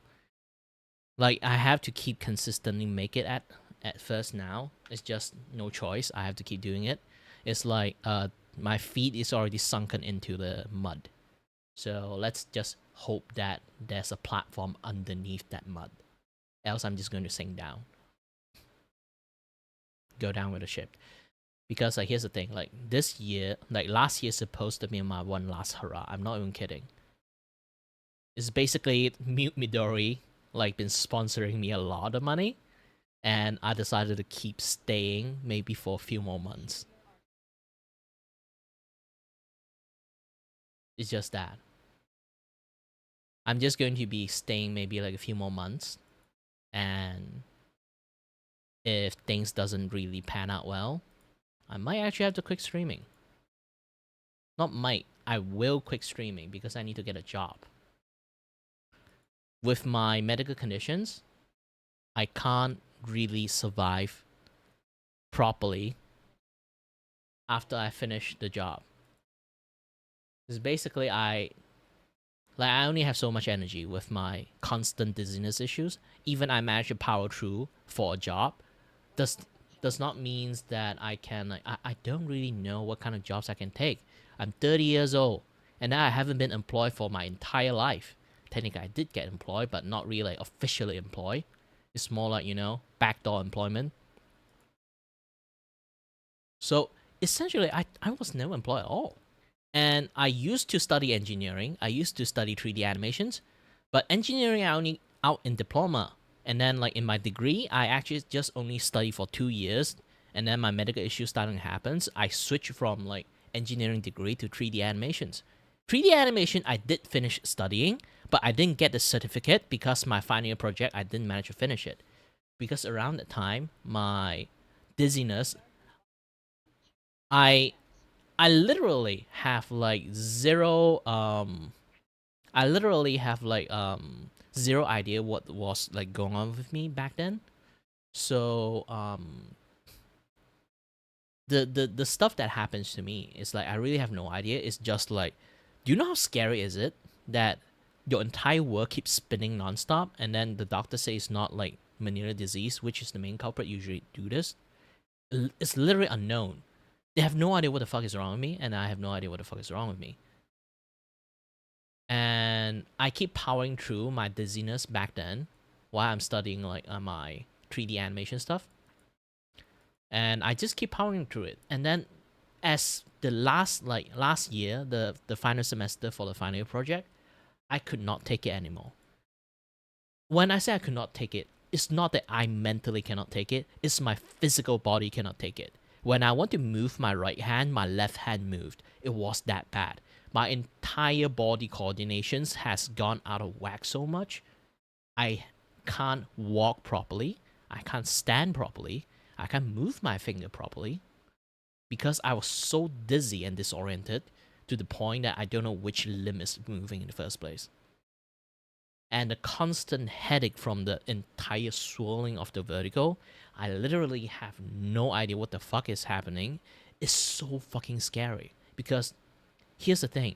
Like I have to keep consistently make it at first now. It's just no choice. I have to keep doing it. It's like my feet is already sunken into the mud. So let's just hope that there's a platform underneath that mud. Else I'm just going to sink down. Go down with the ship. Because like here's the thing, like this year, like last year is supposed to be my one last hurrah. I'm not even kidding. It's basically Mute Midori like been sponsoring me a lot of money, and I decided to keep staying maybe for a few more months. It's just that. I'm just going to be staying maybe like a few more months, and if things doesn't really pan out well, I might actually have to quit streaming. Not might, I will quit streaming because I need to get a job. With my medical conditions, I can't really survive properly after I finish the job. Because basically I only have so much energy with my constant dizziness issues. Even I manage to power through for a job, does not means that I can like I don't really know what kind of jobs I can take. I'm 30 years old and I haven't been employed for my entire life. Technically I did get employed, but not really like officially employed. It's more like, you know, backdoor employment. So essentially I was never employed at all. And I used to study engineering. I used to study 3D animations, but engineering I only out in diploma. And then like in my degree, I actually just only study for 2 years. And then my medical issue starting to happen. I switched from like engineering degree to 3D animations. 3D animation I did finish studying, but I didn't get the certificate because my final year project I didn't manage to finish it. Because around that time, my dizziness, I literally have like zero zero idea what was like going on with me back then. So the stuff that happens to me is like I really have no idea. It's just like, do you know how scary is it that your entire world keeps spinning nonstop and then the doctor says it's not like Meniere disease, which is the main culprit usually do this. It's literally unknown. They have no idea what the fuck is wrong with me, and I have no idea what the fuck is wrong with me. And I keep powering through my dizziness back then while I'm studying like my 3D animation stuff. And I just keep powering through it. And then as the last year, the final semester for the final year project, I could not take it anymore. When I say I could not take it, it's not that I mentally cannot take it, it's my physical body cannot take it. When I want to move my right hand, my left hand moved. It was that bad. My entire body coordinations has gone out of whack so much. I can't walk properly. I can't stand properly. I can't move my finger properly. Because I was so dizzy and disoriented to the point that I don't know which limb is moving in the first place. And the constant headache from the entire swelling of the vertigo, I literally have no idea what the fuck is happening. It's so fucking scary. Because here's the thing.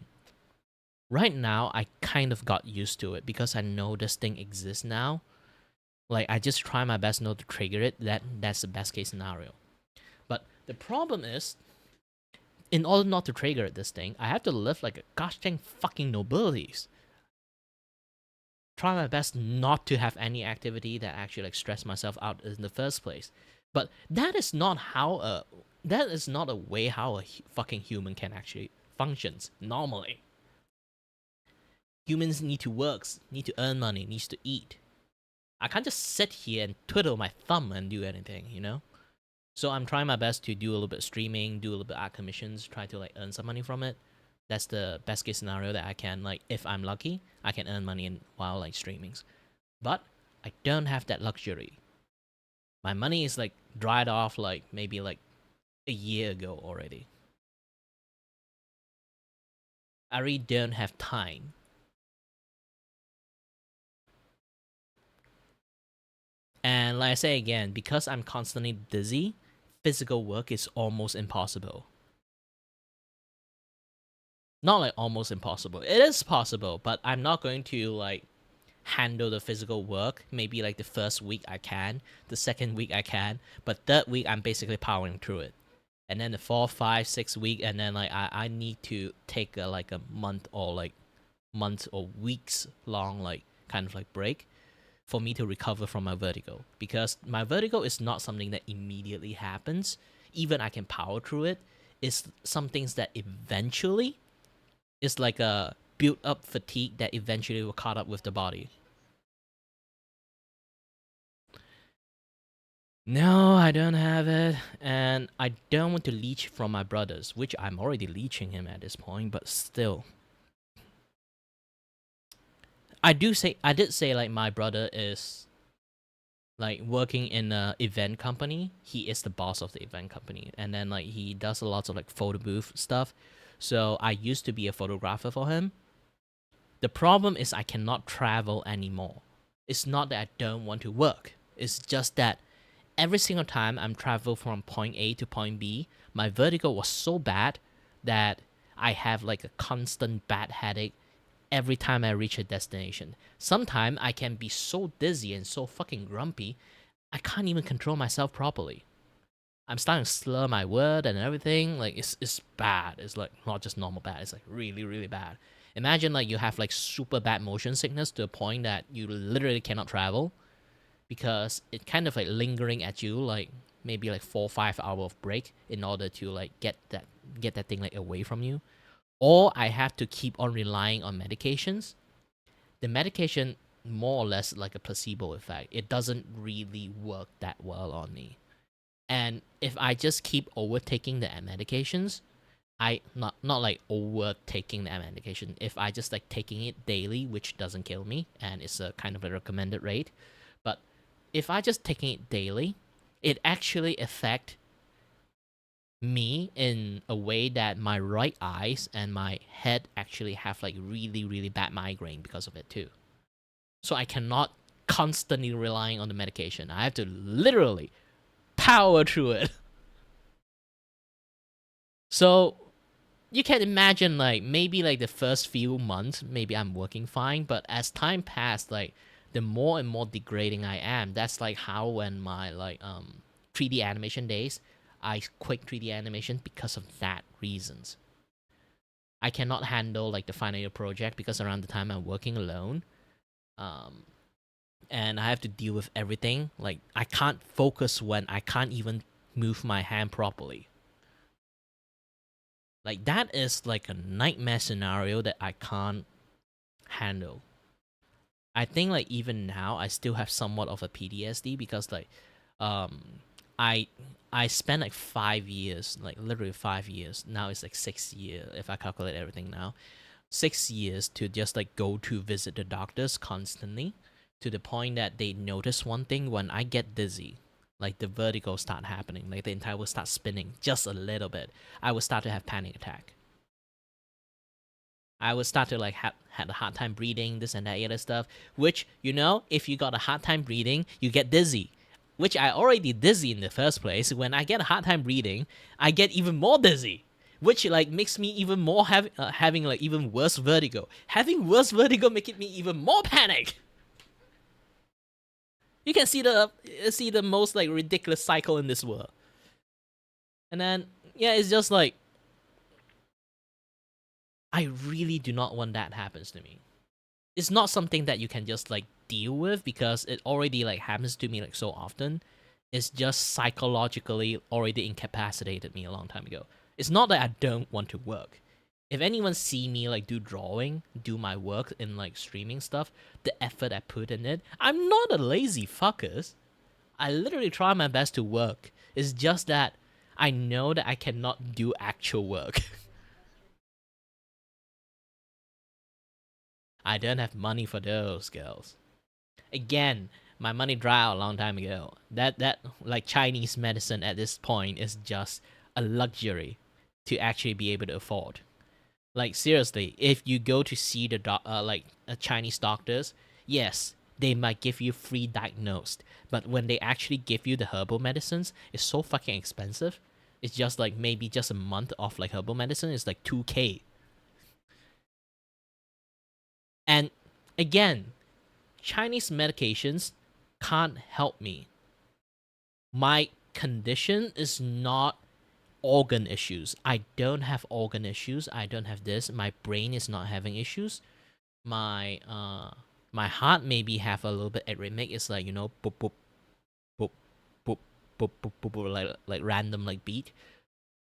Right now, I kind of got used to it because I know this thing exists now. Like, I just try my best not to trigger it. That's the best case scenario. But the problem is, in order not to trigger this thing, I have to live like a gosh dang fucking nobilities. Try my best not to have any activity that actually like stress myself out in the first place. But that is not a way how a fucking human can actually functions normally. Humans need to work, need to earn money, needs to eat. I can't just sit here and twiddle my thumb and do anything, you know? So I'm trying my best to do a little bit of streaming, do a little bit of art commissions, try to like earn some money from it. That's the best case scenario that I can, like, if I'm lucky, I can earn money while like streamings. But I don't have that luxury. My money is like dried off like maybe like a year ago already. I really don't have time. And like I say again, because I'm constantly dizzy, physical work is almost impossible. Not like almost impossible. It is possible, but I'm not going to like handle the physical work. Maybe like the first week I can, the second week I can, but third week I'm basically powering through it. And then the 4, 5, 6 week, and then like I need to take like a month or weeks long like kind of like break for me to recover from my vertigo, because my vertigo is not something that immediately happens. Even I can power through it. It's some things that eventually is like a built up fatigue that eventually will caught up with the body. No, I don't have it, and I don't want to leech from my brothers, which I'm already leeching him at this point, but still. I did say like my brother is like working in a event company. He is the boss of the event company, and then like he does a lot of like photo booth stuff. So I used to be a photographer for him. The problem is I cannot travel anymore. It's not that I don't want to work. It's just that every single time I'm travel from point A to point B, my vertigo was so bad that I have like a constant bad headache every time I reach a destination. Sometimes I can be so dizzy and so fucking grumpy, I can't even control myself properly. I'm starting to slur my word and everything. Like it's bad. It's like not just normal bad. It's like really, really bad. Imagine like you have like super bad motion sickness to a point that you literally cannot travel because it kind of like lingering at you like maybe like 4 or 5 hours of break in order to like get that thing like away from you. Or I have to keep on relying on medications. The medication more or less like a placebo effect. It doesn't really work that well on me. And if I just keep overtaking the medications, I not like overtaking the medication. If I just like taking it daily, which doesn't kill me, and it's a kind of a recommended rate, but if I just taking it daily, it actually affect me in a way that my right eyes and my head actually have like really, really bad migraine because of it too. So I cannot constantly relying on the medication. I have to literally power through it. So you can imagine like maybe like the first few months, maybe I'm working fine, but as time passed, like the more and more degrading I am. That's like how when my like 3D animation days, I quit 3D animation because of that reasons. I cannot handle like the final year project because around the time I'm working alone, and I have to deal with everything. Like I can't focus when I can't even move my hand properly. Like that is like a nightmare scenario that I can't handle. I think like even now I still have somewhat of a PTSD because like I spent like 5 years, like literally 5 years. Now it's like 6 years if I calculate everything now. 6 years to just like go to visit the doctors constantly, to the point that they notice one thing: when I get dizzy, like the vertigo start happening, like the entire will start spinning just a little bit, I will start to have panic attack. I would start to like have a hard time breathing, this and that other stuff, which, you know, if you got a hard time breathing, you get dizzy, which I already dizzy in the first place. When I get a hard time breathing, I get even more dizzy, which like makes me even more having like even worse vertigo. Having worse vertigo making me even more panic. You can see the most like ridiculous cycle in this world. And then yeah, it's just like I really do not want that happens to me. It's not something that you can just like deal with because it already like happens to me like so often. It's just psychologically already incapacitated me a long time ago. It's not that I don't want to work. If anyone see me like do drawing, do my work in like streaming stuff, the effort I put in it, I'm not a lazy fuckers. I literally try my best to work. It's just that I know that I cannot do actual work. I don't have money for those girls. Again, my money dried out a long time ago. That like Chinese medicine at this point is just a luxury to actually be able to afford. Like seriously, if you go to see the Chinese doctors, yes, they might give you free diagnosed. But when they actually give you the herbal medicines, it's so fucking expensive. It's just like maybe just a month of like herbal medicine is like 2K. And again, Chinese medications can't help me. My condition is not organ issues. I don't have organ issues. I don't have this. My brain is not having issues. My heart maybe have a little bit arrhythmic. It's like, you know, boop boop boop boop boop boop boop, boop like random like beat.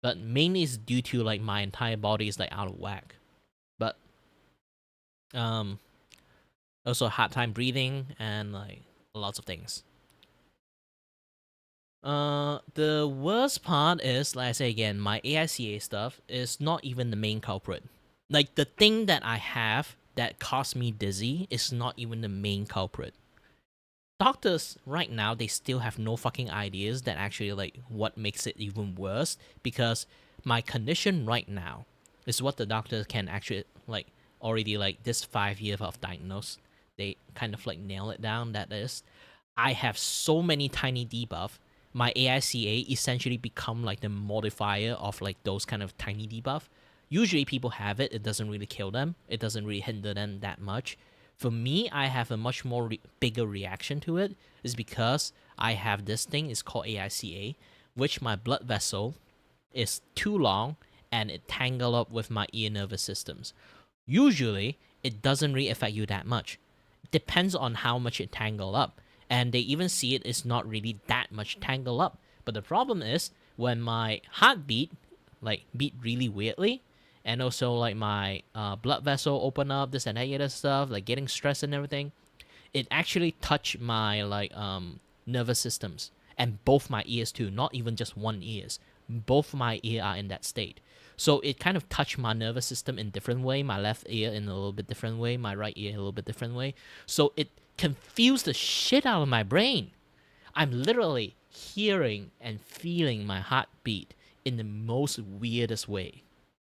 But mainly it's due to like my entire body is like out of whack. But also a hard time breathing and like lots of things. The worst part is, like I say again, my AICA stuff is not even the main culprit. Like the thing that I have that caused me dizzy is not even the main culprit. Doctors right now, they still have no fucking ideas that actually like what makes it even worse, because my condition right now is what the doctors can actually like already like this 5 years of diagnosis. They kind of like nail it down. That is, I have so many tiny debuff. My AICA essentially become like the modifier of like those kind of tiny debuff. Usually people have it. It doesn't really kill them. It doesn't really hinder them that much. For me, I have a much more bigger reaction to it. Is because I have this thing. It's called AICA, which my blood vessel is too long and it tangle up with my ear nervous systems. Usually, it doesn't really affect you that much. It depends on how much it tangle up. And they even see it is not really that much tangle up. But the problem is when my heartbeat like beat really weirdly, and also like my blood vessel open up, this and that other stuff, like getting stressed and everything, it actually touched my like nervous systems and both my ears too, not even just one ears. Both my ear are in that state. So it kind of touched my nervous system in different way, my left ear in a little bit different way, my right ear in a little bit different way. So it confused the shit out of my brain. I'm literally hearing and feeling my heartbeat in the most weirdest way.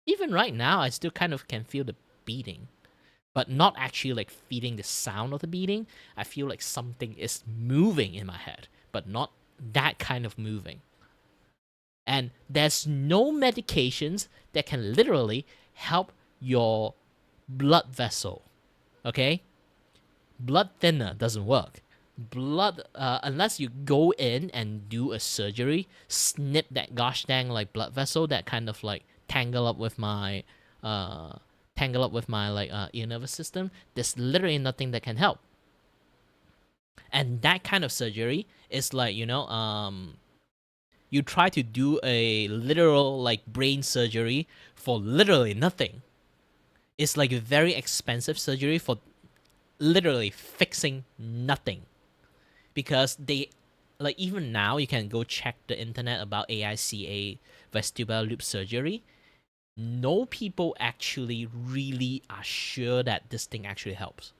Even right now, I still kind of can feel the beating, but not actually like feeling the sound of the beating. I feel like something is moving in my head, but not that kind of moving. And there's no medications that can literally help your blood vessel, okay? Blood thinner doesn't work. Blood, unless you go in and do a surgery, snip that gosh dang like blood vessel that kind of like tangle up with my like ear nervous system, there's literally nothing that can help. And that kind of surgery is like, you know, you try to do a literal like brain surgery for literally nothing. It's like a very expensive surgery for literally fixing nothing. Because they, like even now, you can go check the internet about AICA vestibular loop surgery. No people actually really are sure that this thing actually helps.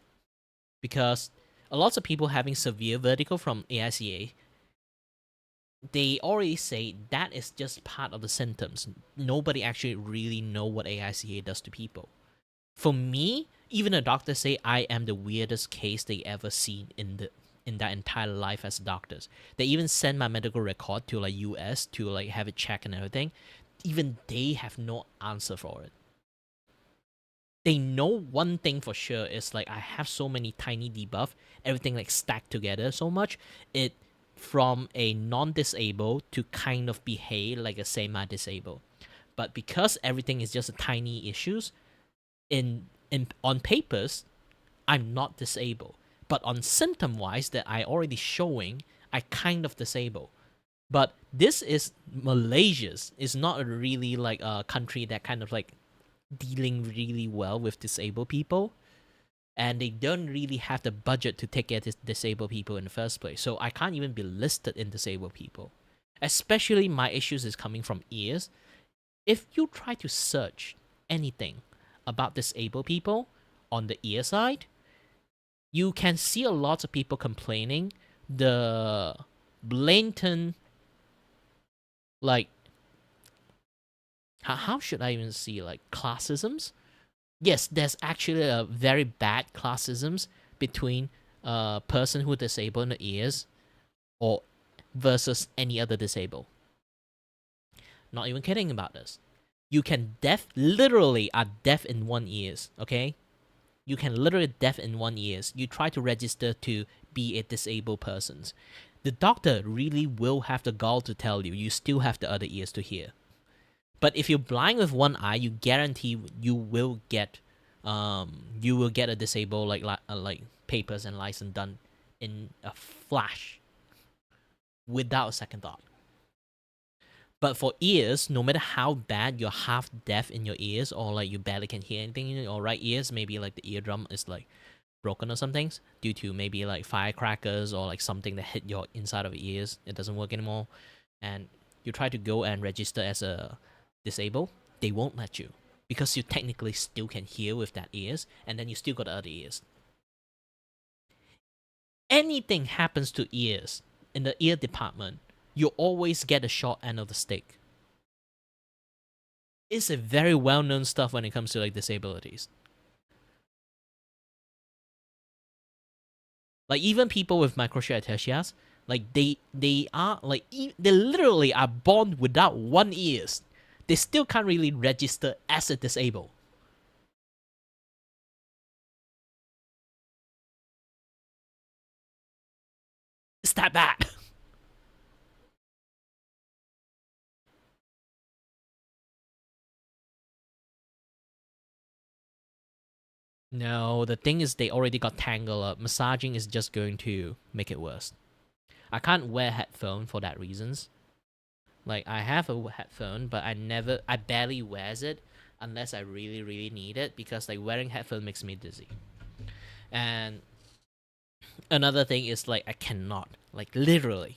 Because a lot of people having severe vertigo from AICA, they already say that is just part of the symptoms. Nobody actually really know what AICA does to people. For me, even the doctors say I am the weirdest case they ever seen in that entire life as doctors. They even send my medical record to like US to like have it checked and everything. Even they have no answer for it. They know one thing for sure is like I have so many tiny debuff, everything like stacked together so much, it from a non-disabled to kind of behave like a semi-disabled. But because everything is just a tiny issues, on papers, I'm not disabled. But on symptom-wise that I already showing, I kind of disabled. But this is Malaysia's. It's not a really like a country that kind of like dealing really well with disabled people. And they don't really have the budget to take care of disabled people in the first place. So I can't even be listed in disabled people. Especially my issues is coming from ears. If you try to search anything about disabled people on the ear side, you can see a lot of people complaining the blatant, like, how should I even see, like, classisms? Yes, there's actually a very bad classisms between a person who disabled in the ears or versus any other disabled. Not even kidding about this. You can literally are deaf in one ears, okay? You can literally deaf in one ears. You try to register to be a disabled person. The doctor really will have the gall to tell you you still have the other ears to hear. But if you're blind with one eye, you guarantee you will get a disabled like papers and license done in a flash without a second thought. But for ears, no matter how bad you're half deaf in your ears or like you barely can hear anything in your right ears, maybe like the eardrum is like broken or something due to maybe like firecrackers or like something that hit your inside of your ears, it doesn't work anymore, and you try to go and register as a disabled, they won't let you because you technically still can hear with that ears, and then you still got the other ears. Anything happens to ears in the ear department, you always get the short end of the stick. It's a very well-known stuff when it comes to like disabilities. Like even people with microcephalic atasias, like they are like they literally are born without one ears. They still can't really register as a disabled. It's that bad. No, the thing is they already got tangled up. Massaging is just going to make it worse. I can't wear headphone for that reasons. Like I have a headphone, but I barely wears it unless I really, really need it because like wearing headphone makes me dizzy. And another thing is like I cannot, like literally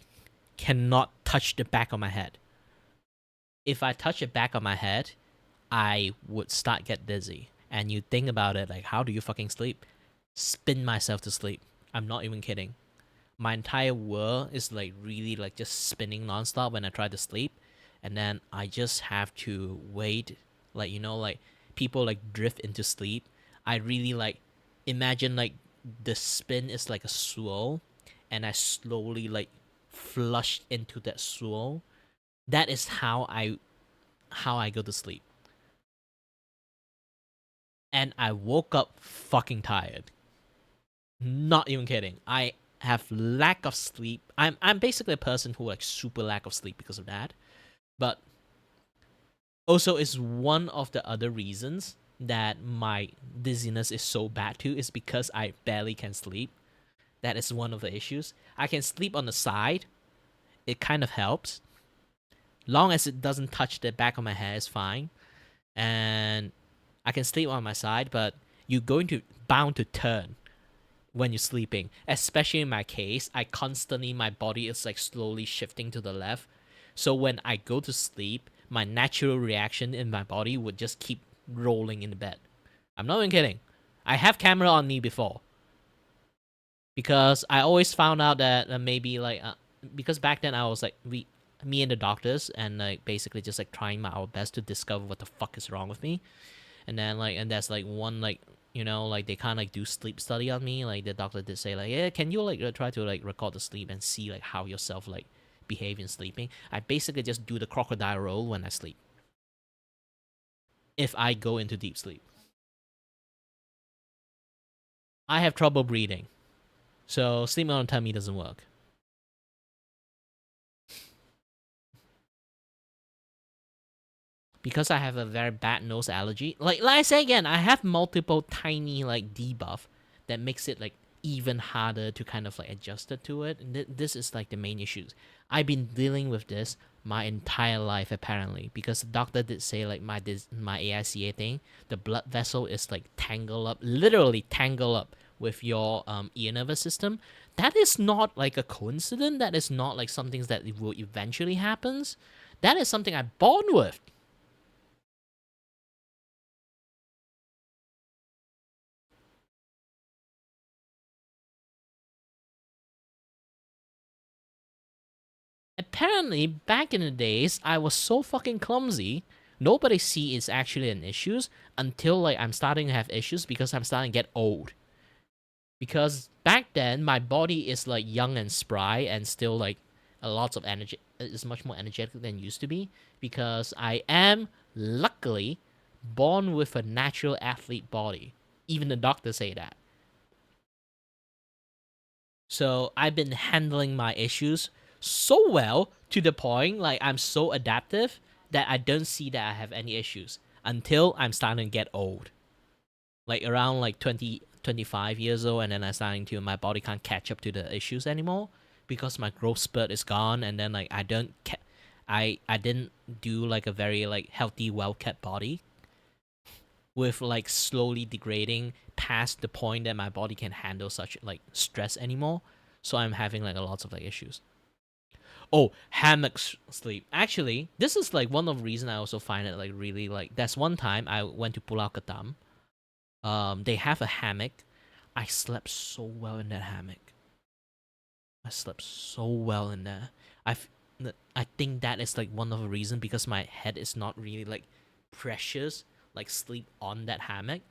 cannot touch the back of my head. If I touch the back of my head, I would start get dizzy. And you think about it, like, how do you fucking sleep? Spin myself to sleep. I'm not even kidding. My entire world is like really like just spinning nonstop when I try to sleep. And then I just have to wait. Like, you know, like people like drift into sleep. I really like imagine like the spin is like a swirl. And I slowly like flush into that swirl. That is how I go to sleep. And I woke up fucking tired. Not even kidding. I have lack of sleep. I'm basically a person who like super lack of sleep because of that. But also is one of the other reasons that my dizziness is so bad too is because I barely can sleep. That is one of the issues. I can sleep on the side. It kind of helps. Long as it doesn't touch the back of my head is fine. And I can sleep on my side, but you're going to bound to turn when you're sleeping. Especially in my case, my body is like slowly shifting to the left. So when I go to sleep, my natural reaction in my body would just keep rolling in the bed. I'm not even kidding. I have camera on me before. Because I always found out that maybe like, because back then I was like, me and the doctors and like basically just like trying our best to discover what the fuck is wrong with me. And then like, and that's like one like, you know, like they kind of like do sleep study on me. Like the doctor did say like, yeah, can you like try to like record the sleep and see like how yourself like behave in sleeping. I basically just do the crocodile roll when I sleep. If I go into deep sleep. I have trouble breathing. So sleeping on the tummy doesn't work. Because I have a very bad nose allergy. Like I say again, I have multiple tiny like debuff that makes it like even harder to kind of like adjust it to it. And this is like the main issues. I've been dealing with this my entire life apparently, because the doctor did say like my AICA thing, the blood vessel is like tangled up, literally tangled up with your ear nervous system. That is not like a coincidence. That is not like something that will eventually happens. That is something I'm born with. Apparently, back in the days, I was so fucking clumsy. Nobody see it's actually an issue until like I'm starting to have issues because I'm starting to get old. Because back then my body is like young and spry and still like a lot of energy. Is much more energetic than used to be because I am luckily born with a natural athlete body. Even the doctors say that. So I've been handling my issues so well to the point like I'm so adaptive that I don't see that I have any issues until I'm starting to get old. Like around like 20, 25 years old, and then I'm starting to, my body can't catch up to the issues anymore because my growth spurt is gone, and then like I didn't do like a very like healthy, well kept body with like slowly degrading past the point that my body can handle such like stress anymore. So I'm having like a lot of like issues. Oh, hammock sleep. Actually, this is like one of the reasons I also find it like really like. That's one time I went to Pulau Ketam. They have a hammock. I slept so well in that hammock. I slept so well in there. I think that is like one of the reasons because my head is not really like precious, like sleep on that hammock.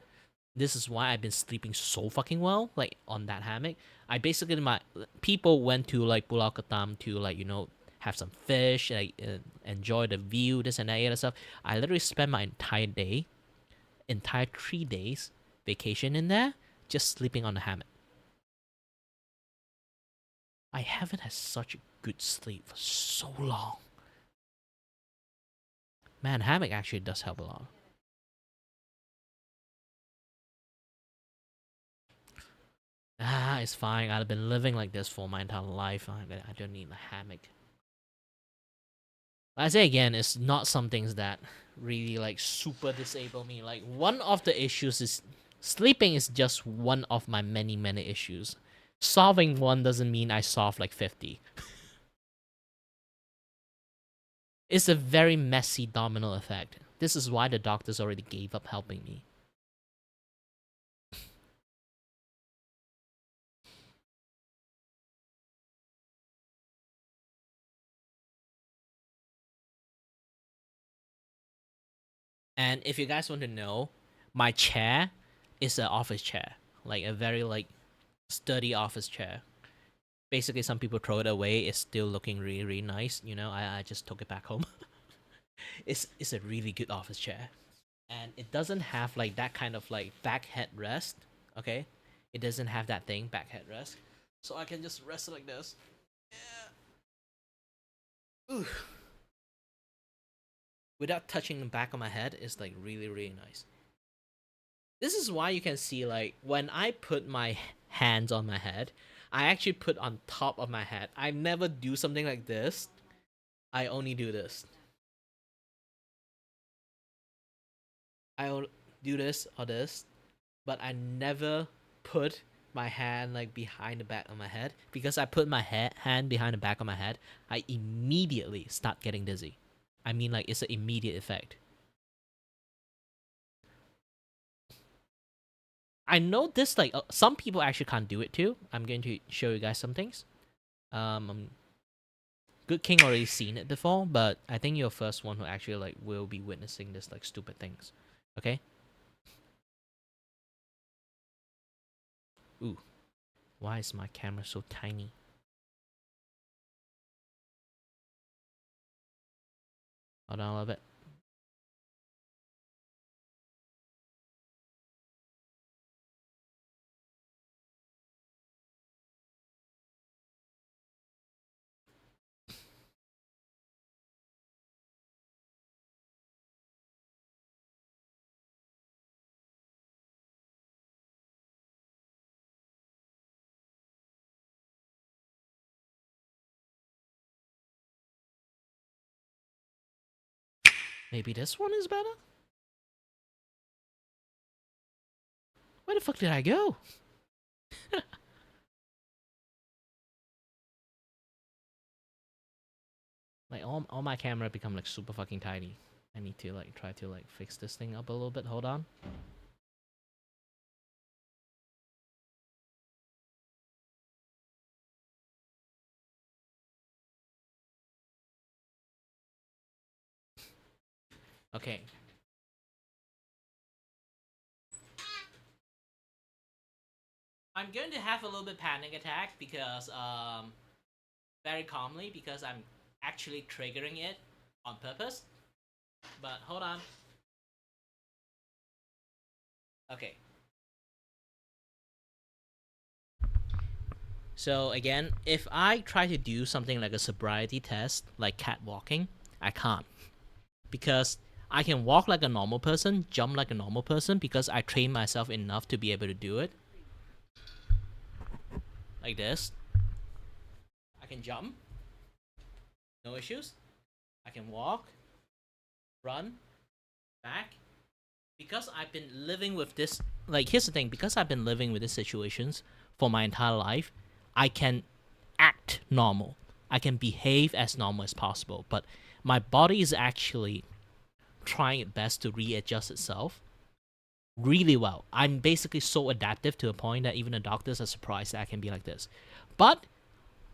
This is why I've been sleeping so fucking well, like on that hammock. I basically my people went to like Pulau Ketam to like have some fish, like enjoy the view, this and that other stuff. I literally spent my entire 3 days vacation in there, just sleeping on the hammock. I haven't had such a good sleep for so long. Man, hammock actually does help a lot. It's fine. I've been living like this for my entire life. I don't need a hammock. I say again, it's not some things that really like super disable me. Like one of the issues is sleeping is just one of my many issues. Solving one doesn't mean I solve like 50. It's a very messy domino effect. This is why the doctors already gave up helping me. And if you guys want to know, my chair is an office chair. Like a very like sturdy office chair. Basically some people throw it away. It's still looking really nice. I just took it back home. It's a really good office chair. And it doesn't have like that kind of like back headrest. Okay? It doesn't have that thing, back headrest. So I can just rest it like this. Yeah. Ooh. Without touching the back of my head is like really nice. This is why you can see like when I put my hands on my head, I actually put on top of my head. I never do something like this. I only do this. I'll do this or this, but I never put my hand like behind the back of my head because I put my hand behind the back of my head, I immediately start getting dizzy. I mean like it's an immediate effect. I know this like some people actually can't do it too. I'm going to show you guys some things. Good King already seen it before, but I think you're the first one who actually like will be witnessing this like stupid things. Okay? Ooh. Why is my camera so tiny? Hold on a little bit. Maybe this one is better? Where the fuck did I go? Like all my camera become like super fucking tiny. I need to like try to like fix this thing up a little bit. Hold on. Okay. I'm going to have a little bit panic attack because very calmly because I'm actually triggering it on purpose. But hold on. Okay. So again, if I try to do something like a sobriety test, like catwalking, I can't. Because I can walk like a normal person, jump like a normal person, because I train myself enough to be able to do it. Like this. I can jump. No issues. I can walk. Run. Back. Because I've been living with this, like, here's the thing, because I've been living with these situations for my entire life, I can act normal. I can behave as normal as possible, but my body is actually trying its best to readjust itself really well. I'm basically so adaptive to a point that even the doctors are surprised that I can be like this. But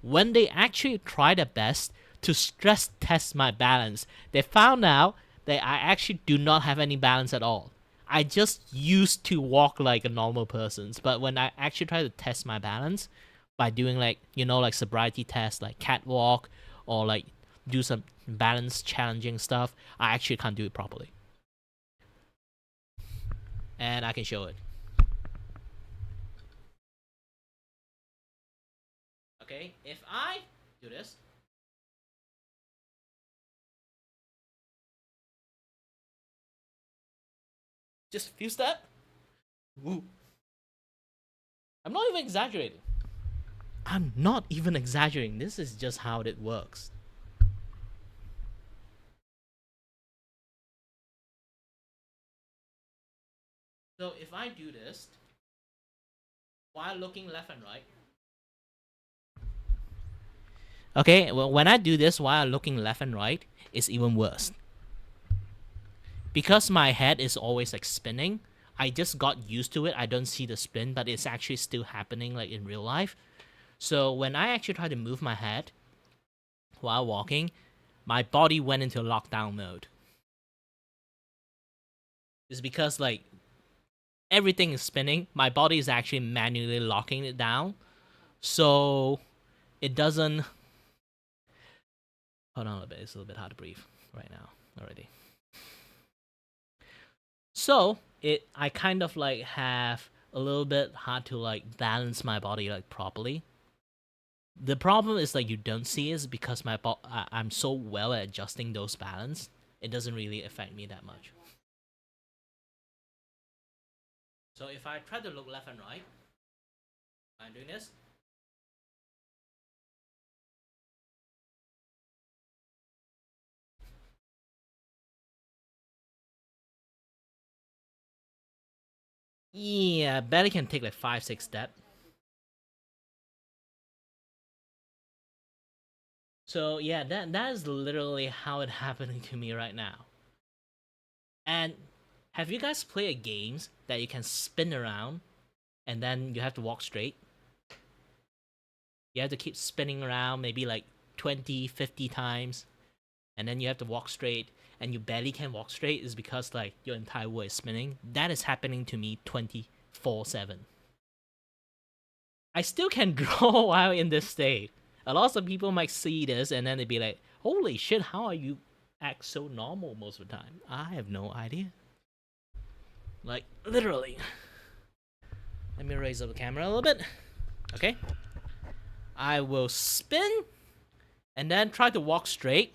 when they actually try their best to stress test my balance, they found out that I actually do not have any balance at all. I just used to walk like a normal person, but when I actually try to test my balance by doing like, like sobriety tests, like catwalk, or like do some balance challenging stuff, I actually can't do it properly. And I can show it. Okay, if I do this, just a few steps. Woo. I'm not even exaggerating. I'm not even exaggerating. This is just how it works. So if I do this while looking left and right. Okay, well, when I do this while looking left and right, it's even worse. Because my head is always like spinning, I just got used to it. I don't see the spin, but it's actually still happening like in real life. So when I actually try to move my head while walking, my body went into lockdown mode. It's because like everything is spinning. My body is actually manually locking it down. So it doesn't... Hold on a little bit. It's a little bit hard to breathe right now already. So I kind of like have a little bit hard to like balance my body like properly. The problem is like you don't see is because I'm so well at adjusting those balance, it doesn't really affect me that much. So if I try to look left and right, I'm doing this. Yeah, I bet it can take like 5-6 steps. So yeah, that is literally how it's happening to me right now. And have you guys played games that you can spin around and then you have to walk straight? You have to keep spinning around maybe like 20, 50 times, and then you have to walk straight, and you barely can walk straight is because like your entire world is spinning. That is happening to me 24/7. I still can draw while in this state. A lot of people might see this and then they'd be like, holy shit, how are you act so normal most of the time? I have no idea. Like, literally. Let me raise up the camera a little bit. Okay. I will spin and then try to walk straight.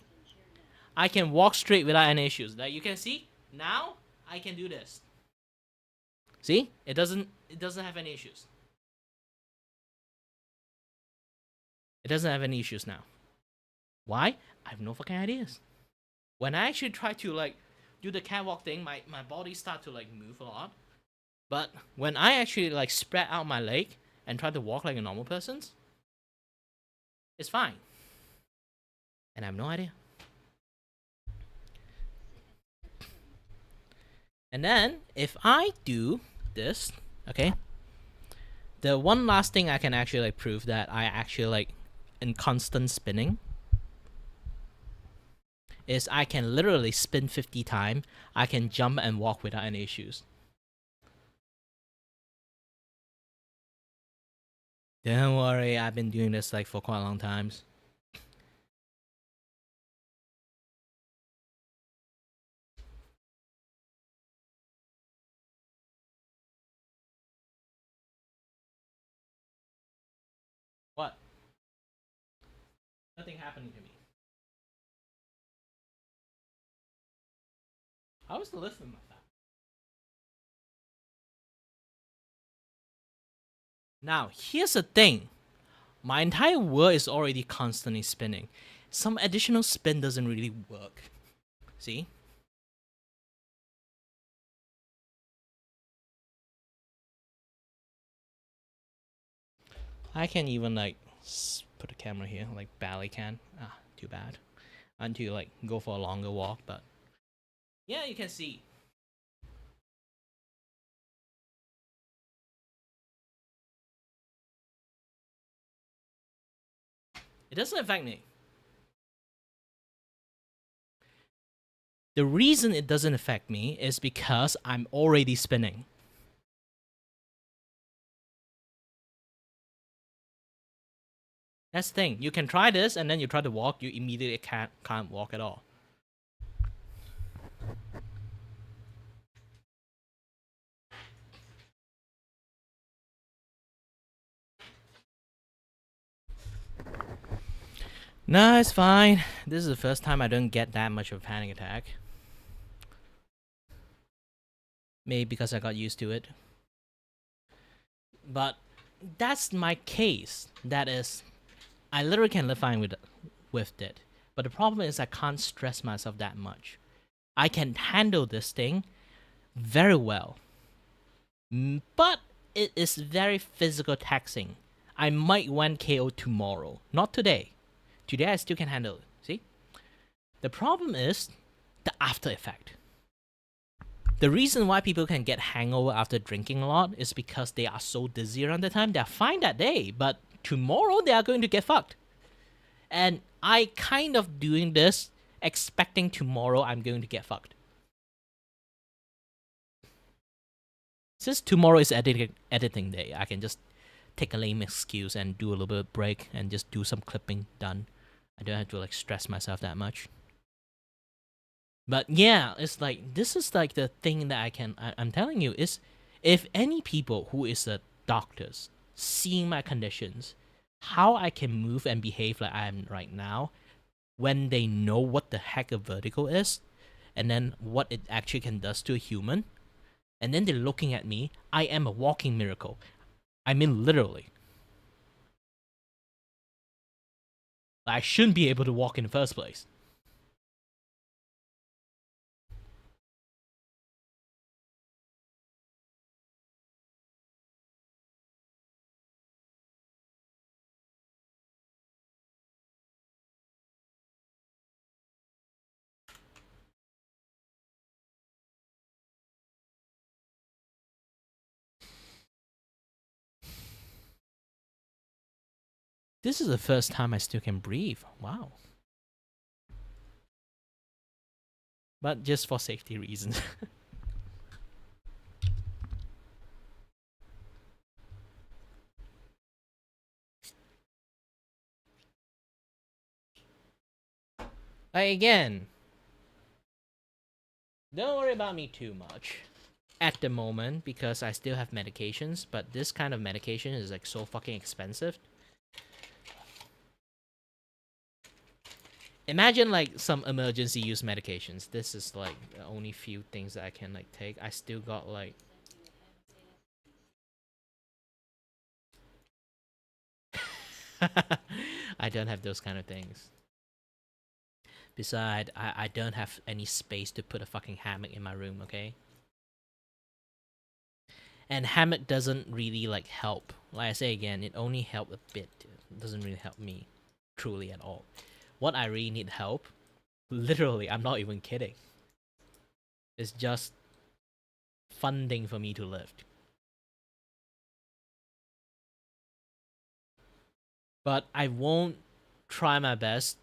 I can walk straight without any issues. Like you can see, now I can do this. See? It doesn't have any issues. It doesn't have any issues now. Why? I have no fucking ideas. When I actually try to like do the catwalk thing, my body start to like move a lot. But when I actually like spread out my leg and try to walk like a normal person, it's fine. And I have no idea. And then if I do this, okay, the one last thing I can actually like prove that I actually like in constant spinning is I can literally spin 50 times. I can jump and walk without any issues. Don't worry, I've been doing this like for quite a long time. What? Nothing happening to me. How is the listening like that? Now, here's the thing. My entire world is already constantly spinning. Some additional spin doesn't really work. See? I can even like put the camera here, like barely can. Ah, too bad. Until like go for a longer walk, but yeah, you can see. It doesn't affect me. The reason it doesn't affect me is because I'm already spinning. That's the thing. You can try this, and then you try to walk, you immediately can't walk at all. No, it's fine. This is the first time I don't get that much of a panic attack. Maybe because I got used to it. But that's my case. That is, I literally can live fine with it. But the problem is I can't stress myself that much. I can handle this thing very well. But it is very physical taxing. I might win KO tomorrow. Not today. Today I still can handle it. See? The problem is the after effect. The reason why people can get hangover after drinking a lot is because they are so dizzy around the time. They're fine that day, but tomorrow they are going to get fucked. And I kind of doing this expecting tomorrow I'm going to get fucked. Since tomorrow is editing day, I can just take a lame excuse and do a little bit of break and just do some clipping. Done. I don't have to like stress myself that much. But yeah, it's like this is like the thing that I'm telling you is, if any people who is a doctors seeing my conditions, how I can move and behave like I am right now, when they know what the heck a vertigo is, and then what it actually can does to a human, and then they're looking at me, I am a walking miracle. I mean literally. I shouldn't be able to walk in the first place. This is the first time I still can breathe. Wow. But just for safety reasons. Again, don't worry about me too much at the moment because I still have medications, but this kind of medication is like so fucking expensive. Imagine like some emergency use medications. This is like the only few things that I can like take. I still got like I don't have those kind of things. Besides, I don't have any space to put a fucking hammock in my room, okay? And hammock doesn't really like help. Like I say again, it only helped a bit. It doesn't really help me truly at all. What I really need help, literally, I'm not even kidding, it's just funding for me to live. But I won't try my best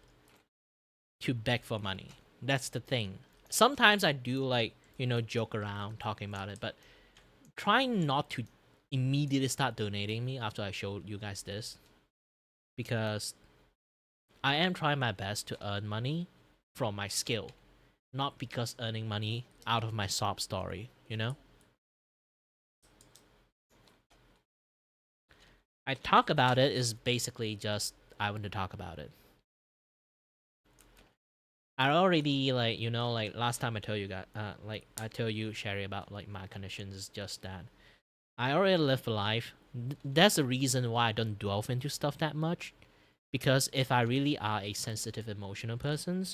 to beg for money. That's the thing. Sometimes I do like, you know, joke around talking about it, but trying not to immediately start donating me after I showed you guys this, because I am trying my best to earn money from my skill, not because earning money out of my sob story, you know? I talk about it is basically just I want to talk about it. I already, like, you know, like last time I told you guys, like I told you, Sherry, about like my conditions is just that I already live a life. That's the reason why I don't delve into stuff that much, because if I really are a sensitive, emotional person,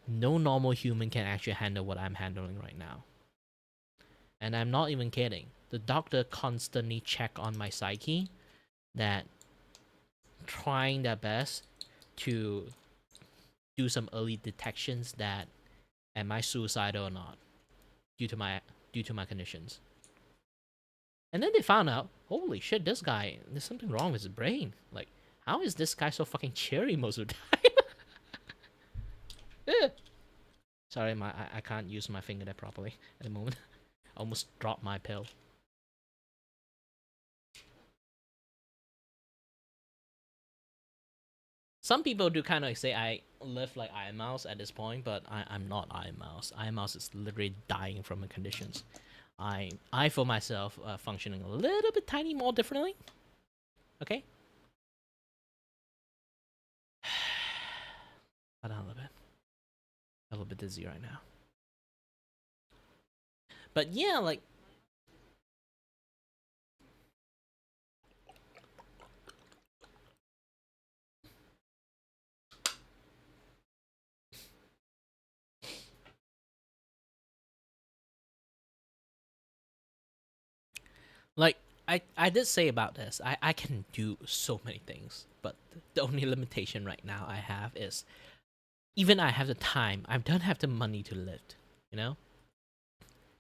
no normal human can actually handle what I'm handling right now. And I'm not even kidding. The doctor constantly check on my psyche, that trying their best to do some early detections that am I suicidal or not due to my conditions. And then they found out, holy shit, this guy, there's something wrong with his brain. Like, how is this guy so fucking cheery most of the time? Sorry, I can't use my finger there properly at the moment. I almost dropped my pill. Some people do kind of say I live like Iron Mouse at this point, but I'm not Iron Mouse. Iron Mouse is literally dying from the conditions. I for myself functioning a little bit tiny more differently. Okay. Hold on a little bit. A little bit dizzy right now. But yeah, like, I did say about this. I can do so many things, but the only limitation right now I have is, even I have the time, I don't have the money to lift. You know.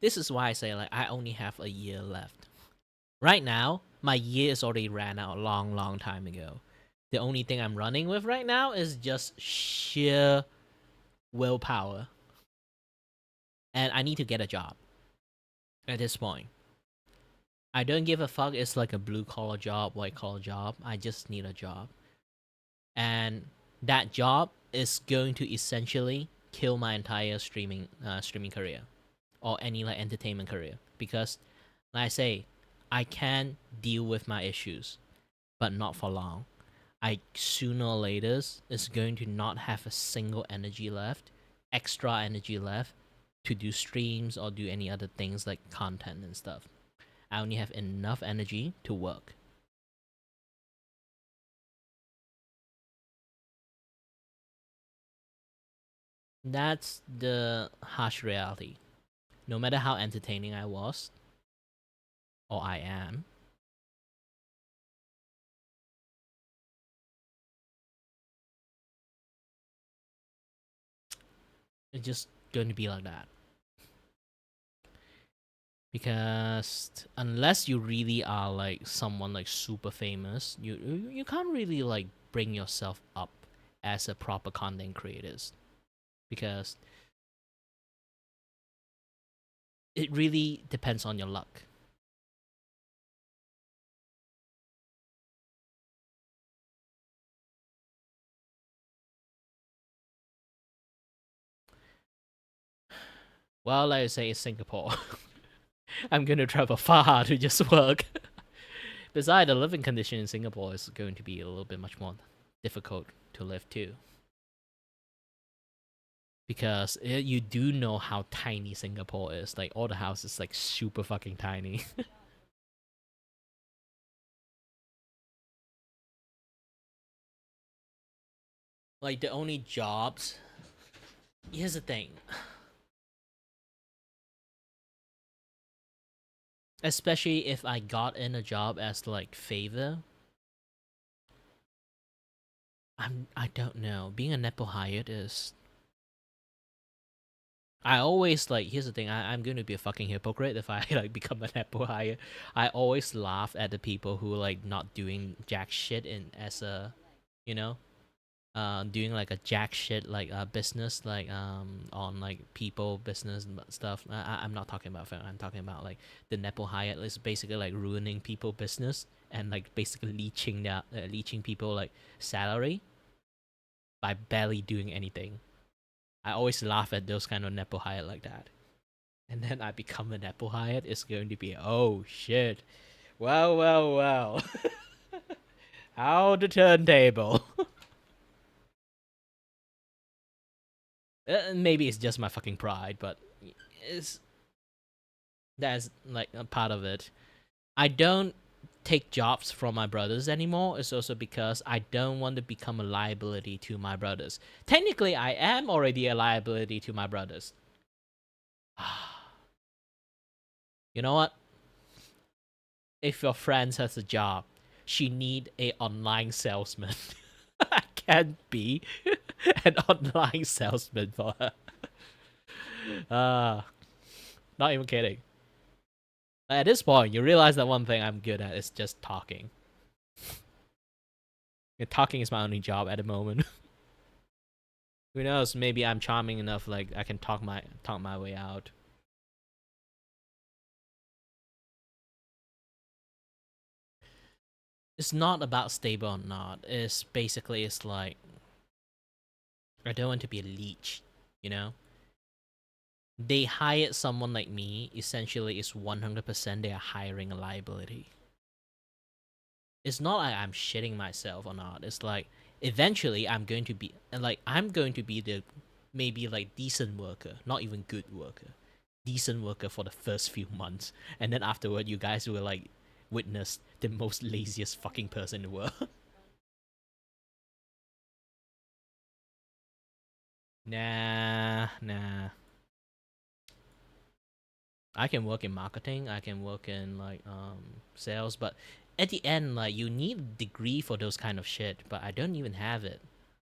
This is why I say, like, I only have a year left. Right now, my year is already ran out a long time ago. The only thing I'm running with right now is just sheer willpower. And I need to get a job at this point. I don't give a fuck it's like a blue collar job, white collar job. I just need a job. And that job is going to essentially kill my entire streaming career, or any like entertainment career, because like I say, I can deal with my issues, but not for long. I sooner or later is going to not have a single energy left, extra energy left, to do streams or do any other things like content and stuff. I only have enough energy to work. That's the harsh reality. No matter how entertaining I was, or I am, it's just going to be like that. Because unless you really are like someone like super famous, you can't really like bring yourself up as a proper content creators, because it really depends on your luck. Well, like I say, it's Singapore. I'm gonna travel far to just work. Besides, the living condition in Singapore is going to be a little bit much more difficult to live too. Because you do know how tiny Singapore is. Like, all the houses like super fucking tiny. Like, the only jobs. Here's the thing. Especially if I got in a job as like favor. I don't know. Being a nepo hired is. I always like. Here's the thing. I'm going to be a fucking hypocrite if I like become a nepo hire. I always laugh at the people who like not doing jack shit in as a, you know. doing like a jack shit like business like on like people business and stuff. I'm not talking about film. I'm talking about like the Nepo Hyatt is basically like ruining people business and like basically leeching people like salary by barely doing anything. I always laugh at those kind of Nepo Hyatt like that. And then I become a Nepo Hyatt. It's going to be, oh shit. Well. How the turntable. Maybe it's just my fucking pride, but that's like a part of it. I don't take jobs from my brothers anymore. It's also because I don't want to become a liability to my brothers. Technically, I am already a liability to my brothers. You know what? If your friend has a job, she need a online salesman. I can't be an online salesman for her. Not even kidding. At this point, you realize that one thing I'm good at is just talking. And talking is my only job at the moment. Who knows? Maybe I'm charming enough, like I can talk my way out. It's not about stable or not. It's like I don't want to be a leech, you know? They hired someone like me, essentially it's 100% they are hiring a liability. It's not like I'm shitting myself or not. It's like eventually I'm going to be the maybe like decent worker, not even good worker. Decent worker for the first few months. And then afterward you guys will like witness the most laziest fucking person in the world. Nah. I can work in marketing, I can work in like sales, but at the end like you need a degree for those kind of shit, but I don't even have it.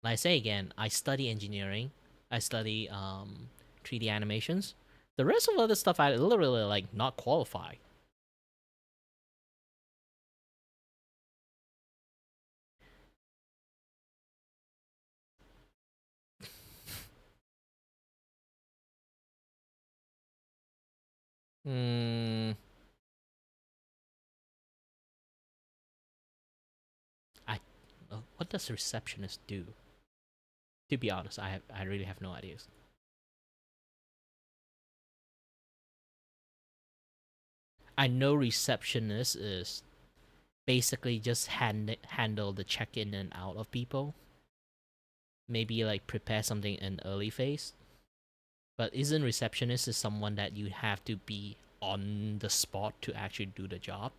Like I say again, I study engineering, I study 3D animations. The rest of other stuff I literally like not qualify. What does receptionist do? To be honest, I really have no ideas. I know receptionist is basically just handle the check-in and out of people. Maybe like prepare something in early phase. But isn't receptionist is someone that you have to be on the spot to actually do the job?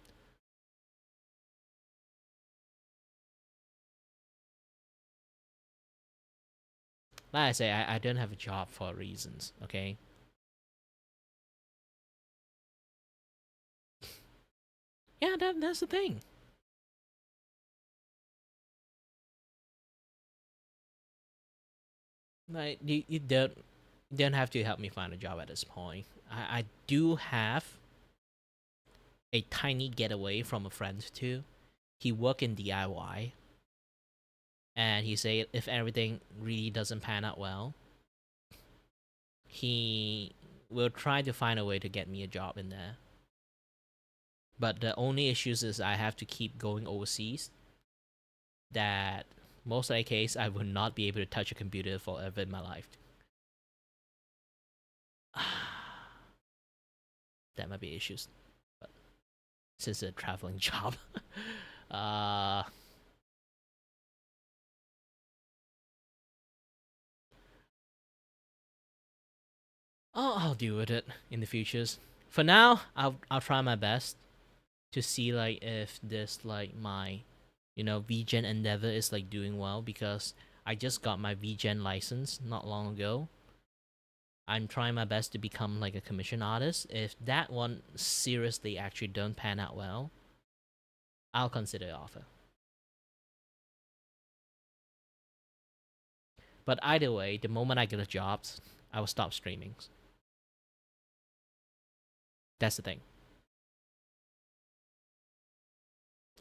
Like I say, I don't have a job for reasons, okay? Yeah, that's the thing. Like you don't have to help me find a job at this point. I do have a tiny getaway from a friend too. He work in DIY, and he said if everything really doesn't pan out well, he will try to find a way to get me a job in there. But the only issues is I have to keep going overseas. That most likely case I will not be able to touch a computer forever in my life. That might be issues. But since it's a traveling job. I'll deal with it in the futures. For now, I'll try my best to see like if this like my VGen endeavor is like doing well, because I just got my VGen license not long ago. I'm trying my best to become like a commission artist. If that one seriously actually don't pan out well, I'll consider the offer. But either way, the moment I get a job, I will stop streaming. That's the thing.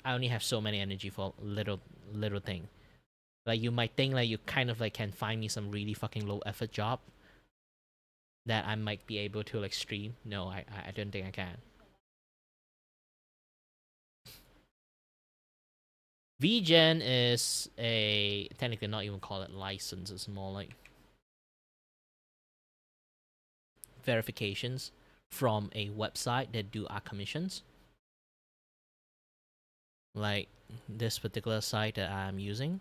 I only have so many energy for little thing. Like you might think like you kind of like can find me some really fucking low effort job that I might be able to like stream. No, I don't think I can. VGen is a technically not even call it license, it's more like verifications from a website that do art commissions. Like this particular site that I'm using.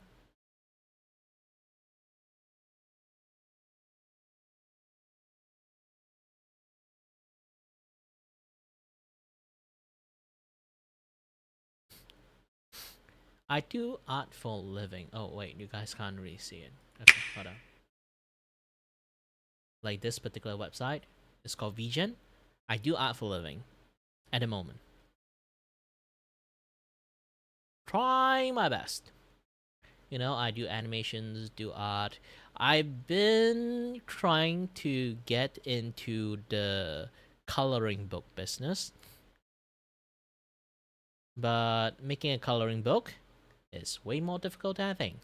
I do art for a living. Oh wait, you guys can't really see it. Okay, hold on. Like this particular website, it's called VGen. I do art for a living at the moment. Trying my best. You know, I do animations, do art. I've been trying to get into the coloring book business. But making a coloring book is way more difficult than I think.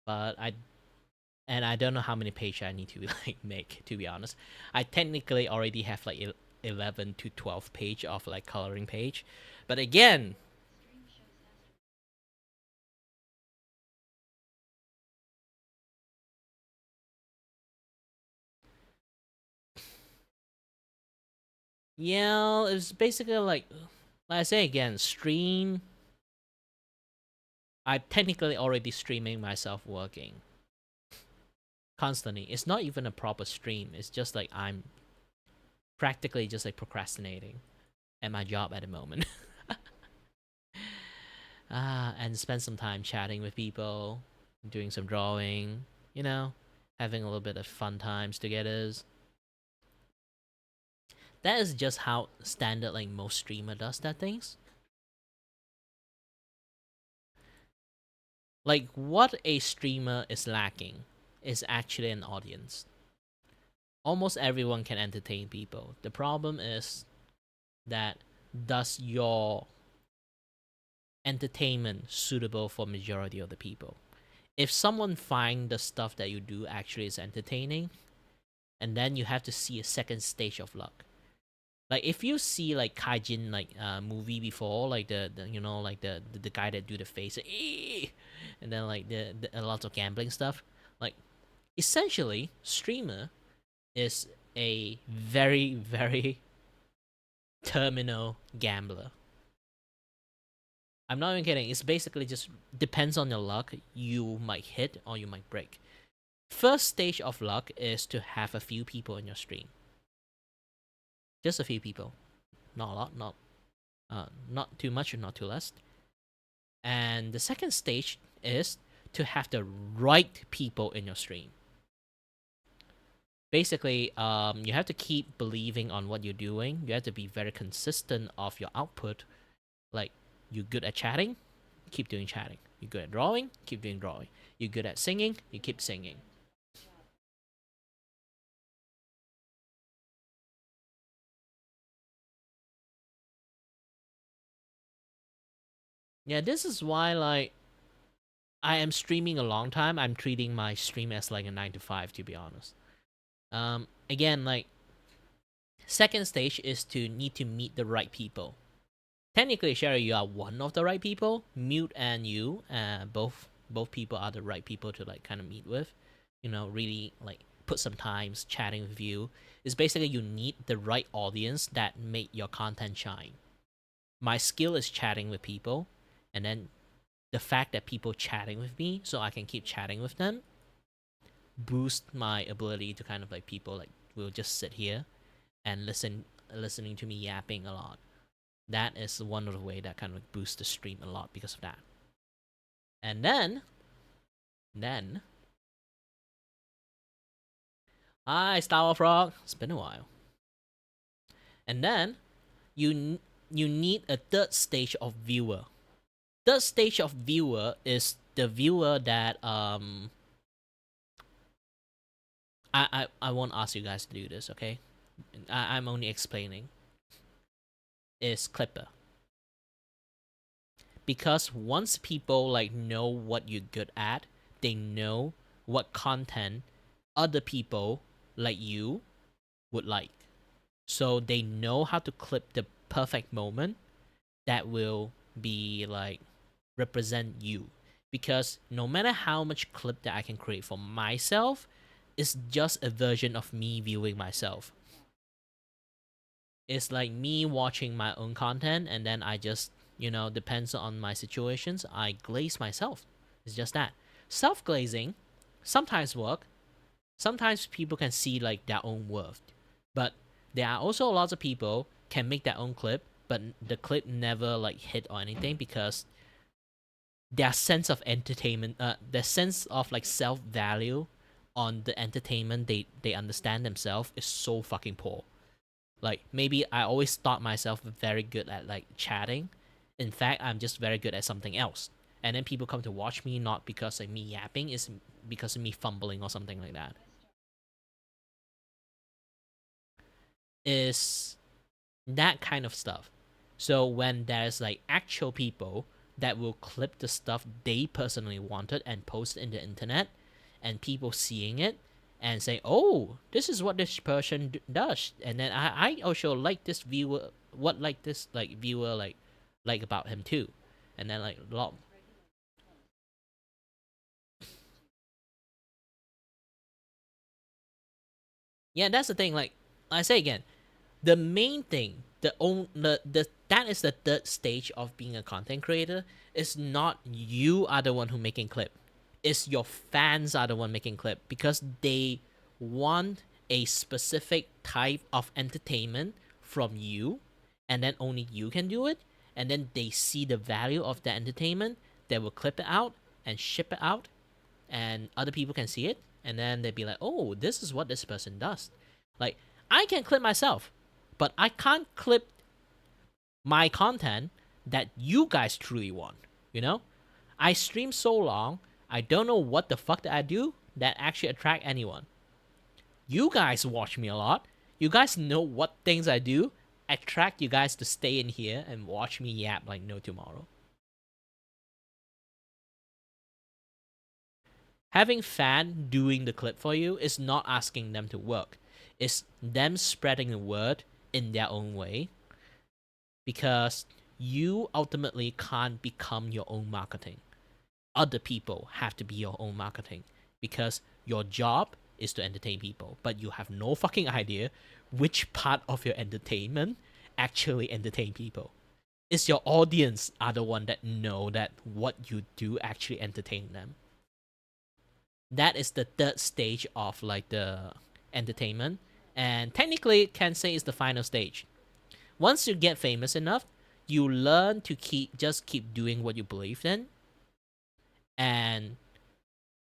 But I don't know how many pages I need to like make, to be honest. I technically already have like 11 to 12 page of like coloring page. But again, yeah, it's basically like I say again, stream. I'm technically already streaming myself working constantly. It's not even a proper stream. It's just like I'm practically just like procrastinating at my job at the moment. And spend some time chatting with people, doing some drawing, you know, having a little bit of fun times together. That is just how standard like most streamer does that things. Like what a streamer is lacking is actually an audience. Almost everyone can entertain people. The problem is that does your entertainment suitable for majority of the people? If someone find the stuff that you do actually is entertaining, and then you have to see a second stage of luck. Like if you see like Kaijin like movie before, like the you know like the guy that do the face, and then like the a lot of gambling stuff. Like essentially, streamer is a very very terminal gambler. I'm not even kidding. It's basically just depends on your luck. You might hit or you might break. First stage of luck is to have a few people in your stream. Just a few people, not a lot, not too much or not too less. And the second stage is to have the right people in your stream. Basically, you have to keep believing on what you're doing. You have to be very consistent of your output. Like, you're good at chatting, keep doing chatting. You're good at drawing, keep doing drawing. You're good at singing, you keep singing. Yeah, this is why, like, I am streaming a long time. I'm treating my stream as like a 9 to 5, to be honest. Again, like, second stage is to need to meet the right people. Technically, Sherry, you are one of the right people. Mute and you, both people are the right people to like kind of meet with. You know, really like put some times chatting with you. It's basically you need the right audience that make your content shine. My skill is chatting with people, and then the fact that people chatting with me, so I can keep chatting with them, boost my ability to kind of like people like will just sit here and listening to me yapping a lot. That is one of the way that kind of like boosts the stream a lot because of that. And then hi Star Frog, it's been a while. And then you need a third stage of viewer. Third stage of viewer is the viewer that I won't ask you guys to do this, okay? I'm only explaining. Is Clipper. because once people like know what you're good at, they know what content other people like you would like. So they know how to clip the perfect moment that will be like represent you. Because no matter how much clip that I can create for myself, it's just a version of me viewing myself. It's like me watching my own content, and then I just, depends on my situations, I glaze myself. It's just that. Self glazing sometimes work. Sometimes people can see like their own worth. But there are also lots of people can make their own clip, but the clip never like hit or anything because their sense of entertainment, their sense of like self value on the entertainment they understand themselves is so fucking poor. Like maybe I always thought myself very good at like chatting. In fact, I'm just very good at something else. And then people come to watch me not because of me yapping, it's because of me fumbling or something like that. Is that kind of stuff. So when there's like actual people that will clip the stuff they personally wanted and post it in the internet, and people seeing it and say, "Oh, this is what this person does," and then I also like this viewer, what like this like viewer like about him too, and then like a lot. Yeah, that's the thing. Like I say again, the main thing, the that is the third stage of being a content creator. Is not you are the one who making clip. It's your fans are the one making clip because they want a specific type of entertainment from you, and then only you can do it. And then they see the value of the entertainment. They will clip it out and ship it out, and other people can see it, and then they'd be like, "Oh, this is what this person does." Like I can clip myself, but I can't clip my content that you guys truly want. I stream so long, I don't know what the fuck that I do that actually attract anyone. You guys watch me a lot. You guys know what things I do attract you guys to stay in here and watch me yap like no tomorrow. Having fan doing the clip for you is not asking them to work. It's them spreading the word in their own way. Because you ultimately can't become your own marketing. Other people have to be your own marketing. Because your job is to entertain people. But you have no fucking idea which part of your entertainment actually entertain people. It's your audience are the one that know that what you do actually entertain them. That is the third stage of like the entertainment, and technically can say it's the final stage. Once you get famous enough, you learn to keep doing what you believe in, and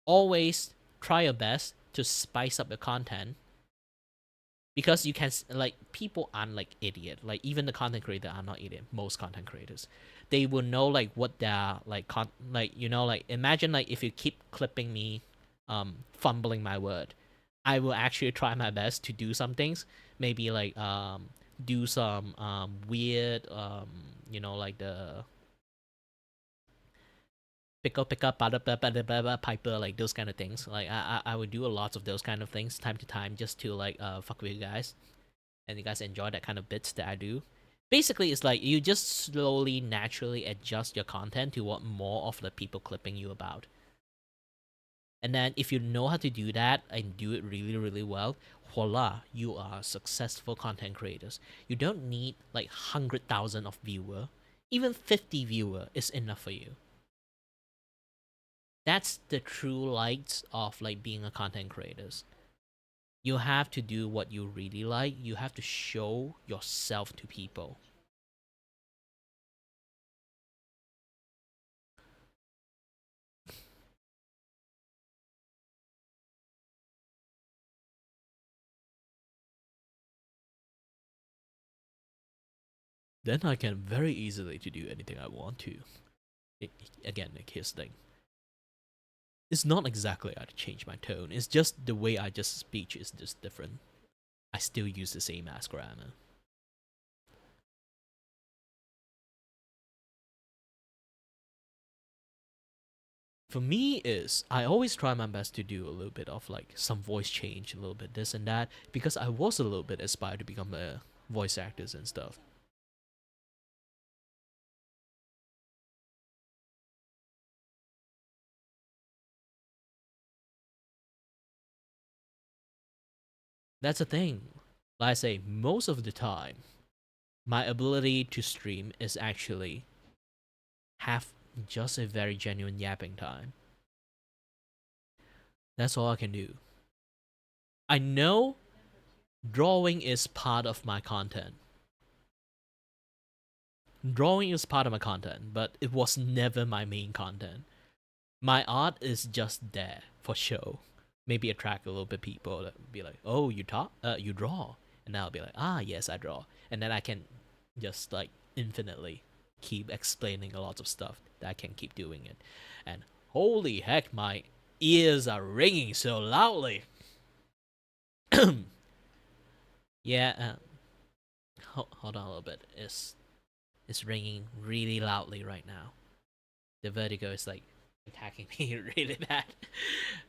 always try your best to spice up the content, because you can like people aren't like idiot. Like even the content creator are not idiot. Most content creators, they will know like what they're like like imagine like if you keep clipping me fumbling my word, I will actually try my best to do some things, maybe like do some weird like the pick up piper, like those kind of things. Like I would do a lot of those kind of things time to time just to like fuck with you guys, and you guys enjoy that kind of bits that I do. Basically it's like you just slowly naturally adjust your content to what more of the people clipping you about. And then if you know how to do that and do it really, really well, voila, you are successful content creators. You don't need like 100,000 of viewer. Even 50 viewer is enough for you. That's the true lights of like being a content creators. You have to do what you really like. You have to show yourself to people. Then I can very easily to do anything I want to. Again, like his thing. It's not exactly I change my tone. It's just the way I just speech is just different. I still use the same as grammar. for me is I always try my best to do a little bit of like some voice change, a little bit this and that, because I was a little bit aspired to become a voice actors and stuff. That's the thing. Like I say, most of the time, my ability to stream is actually have just a very genuine yapping time. That's all I can do. I know drawing is part of my content. Drawing is part of my content, but it was never my main content. My art is just there for show. Maybe attract a little bit people that be like, oh, you draw, and I'll be like, ah, yes, I draw, and then I can just like infinitely keep explaining a lot of stuff that I can keep doing it, and holy heck, my ears are ringing so loudly. Yeah, hold on a little bit. It's ringing really loudly right now. The vertigo is like attacking me really bad.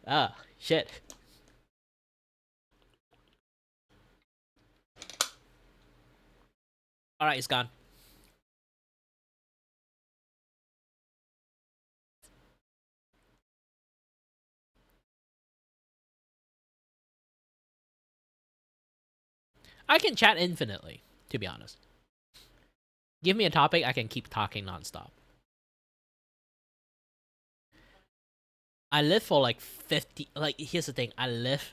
Ah, shit. Alright, it's gone. I can chat infinitely, to be honest. Give me a topic, I can keep talking nonstop. I live for like 50, like, here's the thing, I live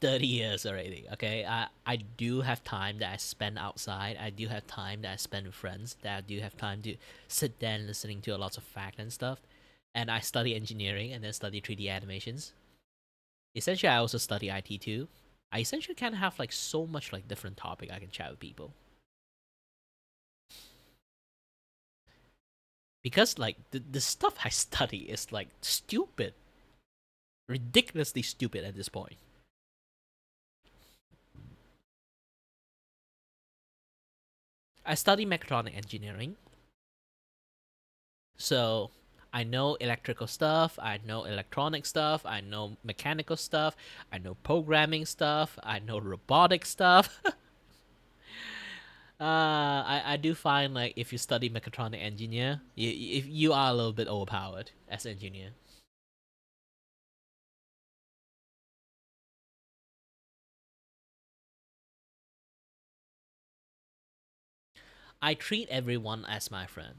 30 years already, okay? I do have time that I spend outside, I do have time that I spend with friends, that I do have time to sit there and listening to a lot of fact and stuff. And I study engineering and then study 3D animations. Essentially, I also study IT too. I essentially kind of have like so much like different topic I can chat with people. Because like the stuff I study is like stupid. Ridiculously stupid at this point. I study mechatronic engineering. So I know electrical stuff, I know electronic stuff, I know mechanical stuff, I know programming stuff, I know robotic stuff. I do find like if you study mechatronic engineer, if you are a little bit overpowered as engineer. I treat everyone as my friend.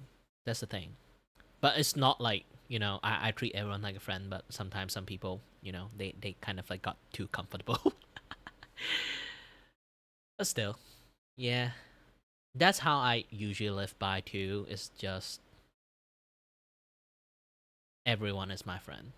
That's the thing. But it's not like, I treat everyone like a friend, but sometimes some people, they kind of like got too comfortable. But still, yeah. That's how I usually live by too, is just everyone is my friend.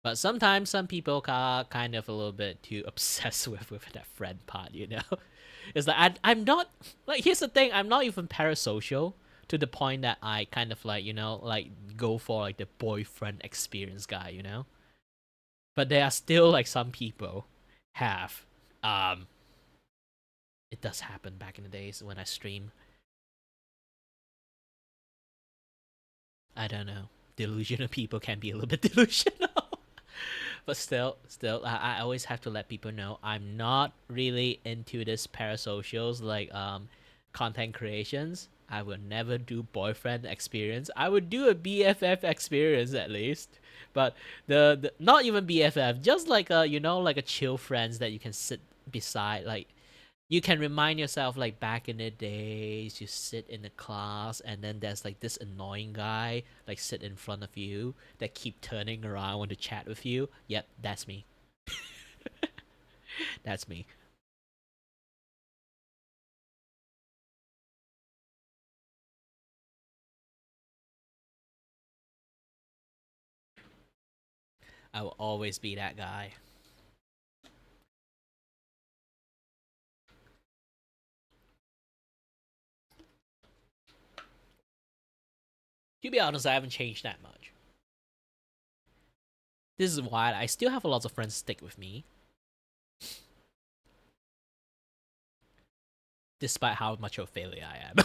But sometimes some people are kind of a little bit too obsessed with that friend part, It's like I'm not like, here's the thing, I'm not even parasocial to the point that I kind of like, like go for like the boyfriend experience guy, But there are still like some people have it does happen back in the days when I stream. I don't know. Delusional people can be a little bit delusional. But still, I always have to let people know I'm not really into this parasocials like content creations. I will never do boyfriend experience. I would do a BFF experience at least, but the not even BFF, just like a like a chill friends that you can sit beside, like you can remind yourself like back in the days you sit in the class and then there's like this annoying guy like sit in front of you that keep turning around want to chat with you. Yep, that's me. That's me. I will always be that guy. To be honest, I haven't changed that much. This is why I still have a lot of friends stick with me. despite how much of a failure I am.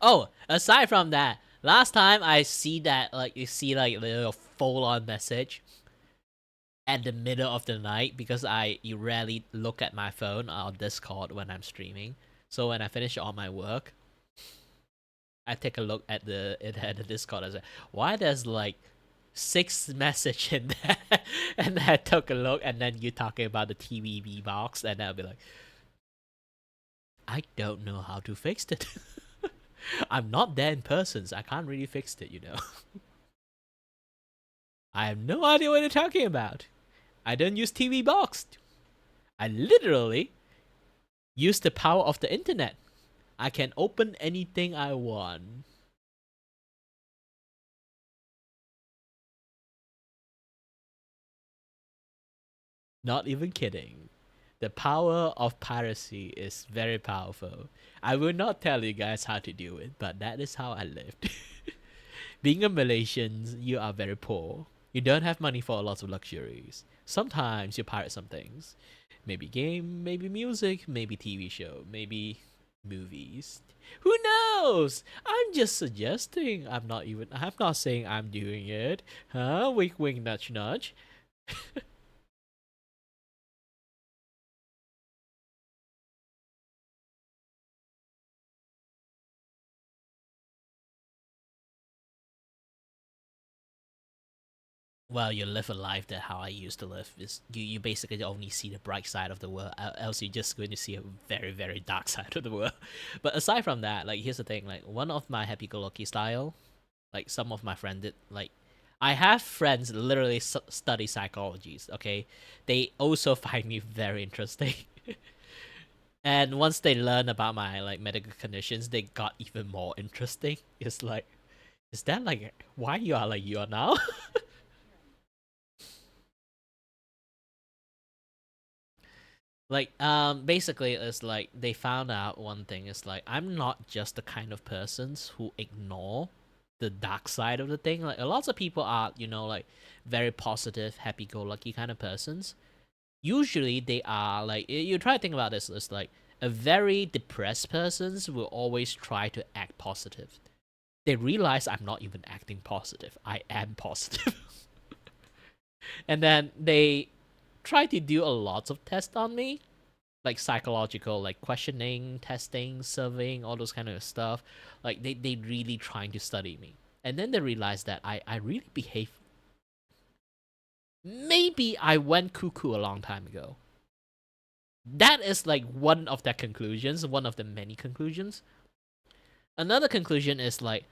Oh, aside from that, last time I see that, like, you see, like, the full-on message at the middle of the night, because you rarely look at my phone or Discord when I'm streaming. So when I finish all my work, I take a look at the Discord. I say, why there's like 6 message in there? And then I took a look, and then you talking about the TVB box, and I'll be like, I don't know how to fix it. I'm not there in person, so I can't really fix it, you know. I have no idea what you're talking about. I don't use TV box. I literally use the power of the internet. I can open anything I want. Not even kidding. The power of piracy is very powerful. I will not tell you guys how to do it, but that is how I lived. Being a Malaysian, you are very poor. You don't have money for a lot of luxuries. Sometimes you pirate some things. Maybe game, maybe music, maybe TV show, maybe movies. Who knows? I'm just suggesting. I'm not saying I'm doing it. Huh? Wink wink nudge nudge. Well, you live a life that how I used to live. Is you basically only see the bright side of the world, else you're just going to see a very, very dark side of the world. But aside from that, like, here's the thing, like, one of my happy-go-lucky style, like, some of my friends did, like, I have friends literally study psychologies, okay? They also find me very interesting. And once they learn about my, like, medical conditions, they got even more interesting. It's like, is that, like, why you are like you are now? Like, basically, it's like they found out one thing. It's like, I'm not just the kind of persons who ignore the dark side of the thing. Like, lots of people are, you know, like, very positive, happy-go-lucky kind of persons. Usually, they are, like, you try to think about this, it's like, a very depressed persons will always try to act positive. They realize I'm not even acting positive. I am positive. And then they try to do a lot of tests on me, like psychological, like questioning, testing, surveying, all those kind of stuff. Like, they really trying to study me. And then they realize that I really behave. Maybe I went cuckoo a long time ago. That is like one of their conclusions, one of the many conclusions. Another conclusion is like,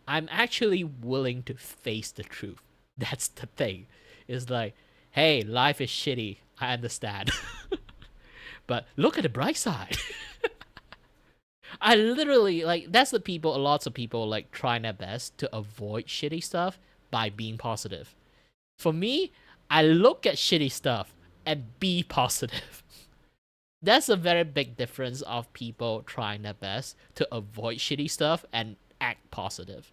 I'm actually willing to face the truth. That's the thing. It's like, hey, life is shitty. I understand. But look at the bright side. I literally, like, that's the people, lots of people, like, trying their best to avoid shitty stuff by being positive. For me, I look at shitty stuff and be positive. That's a very big difference of people trying their best to avoid shitty stuff and act positive.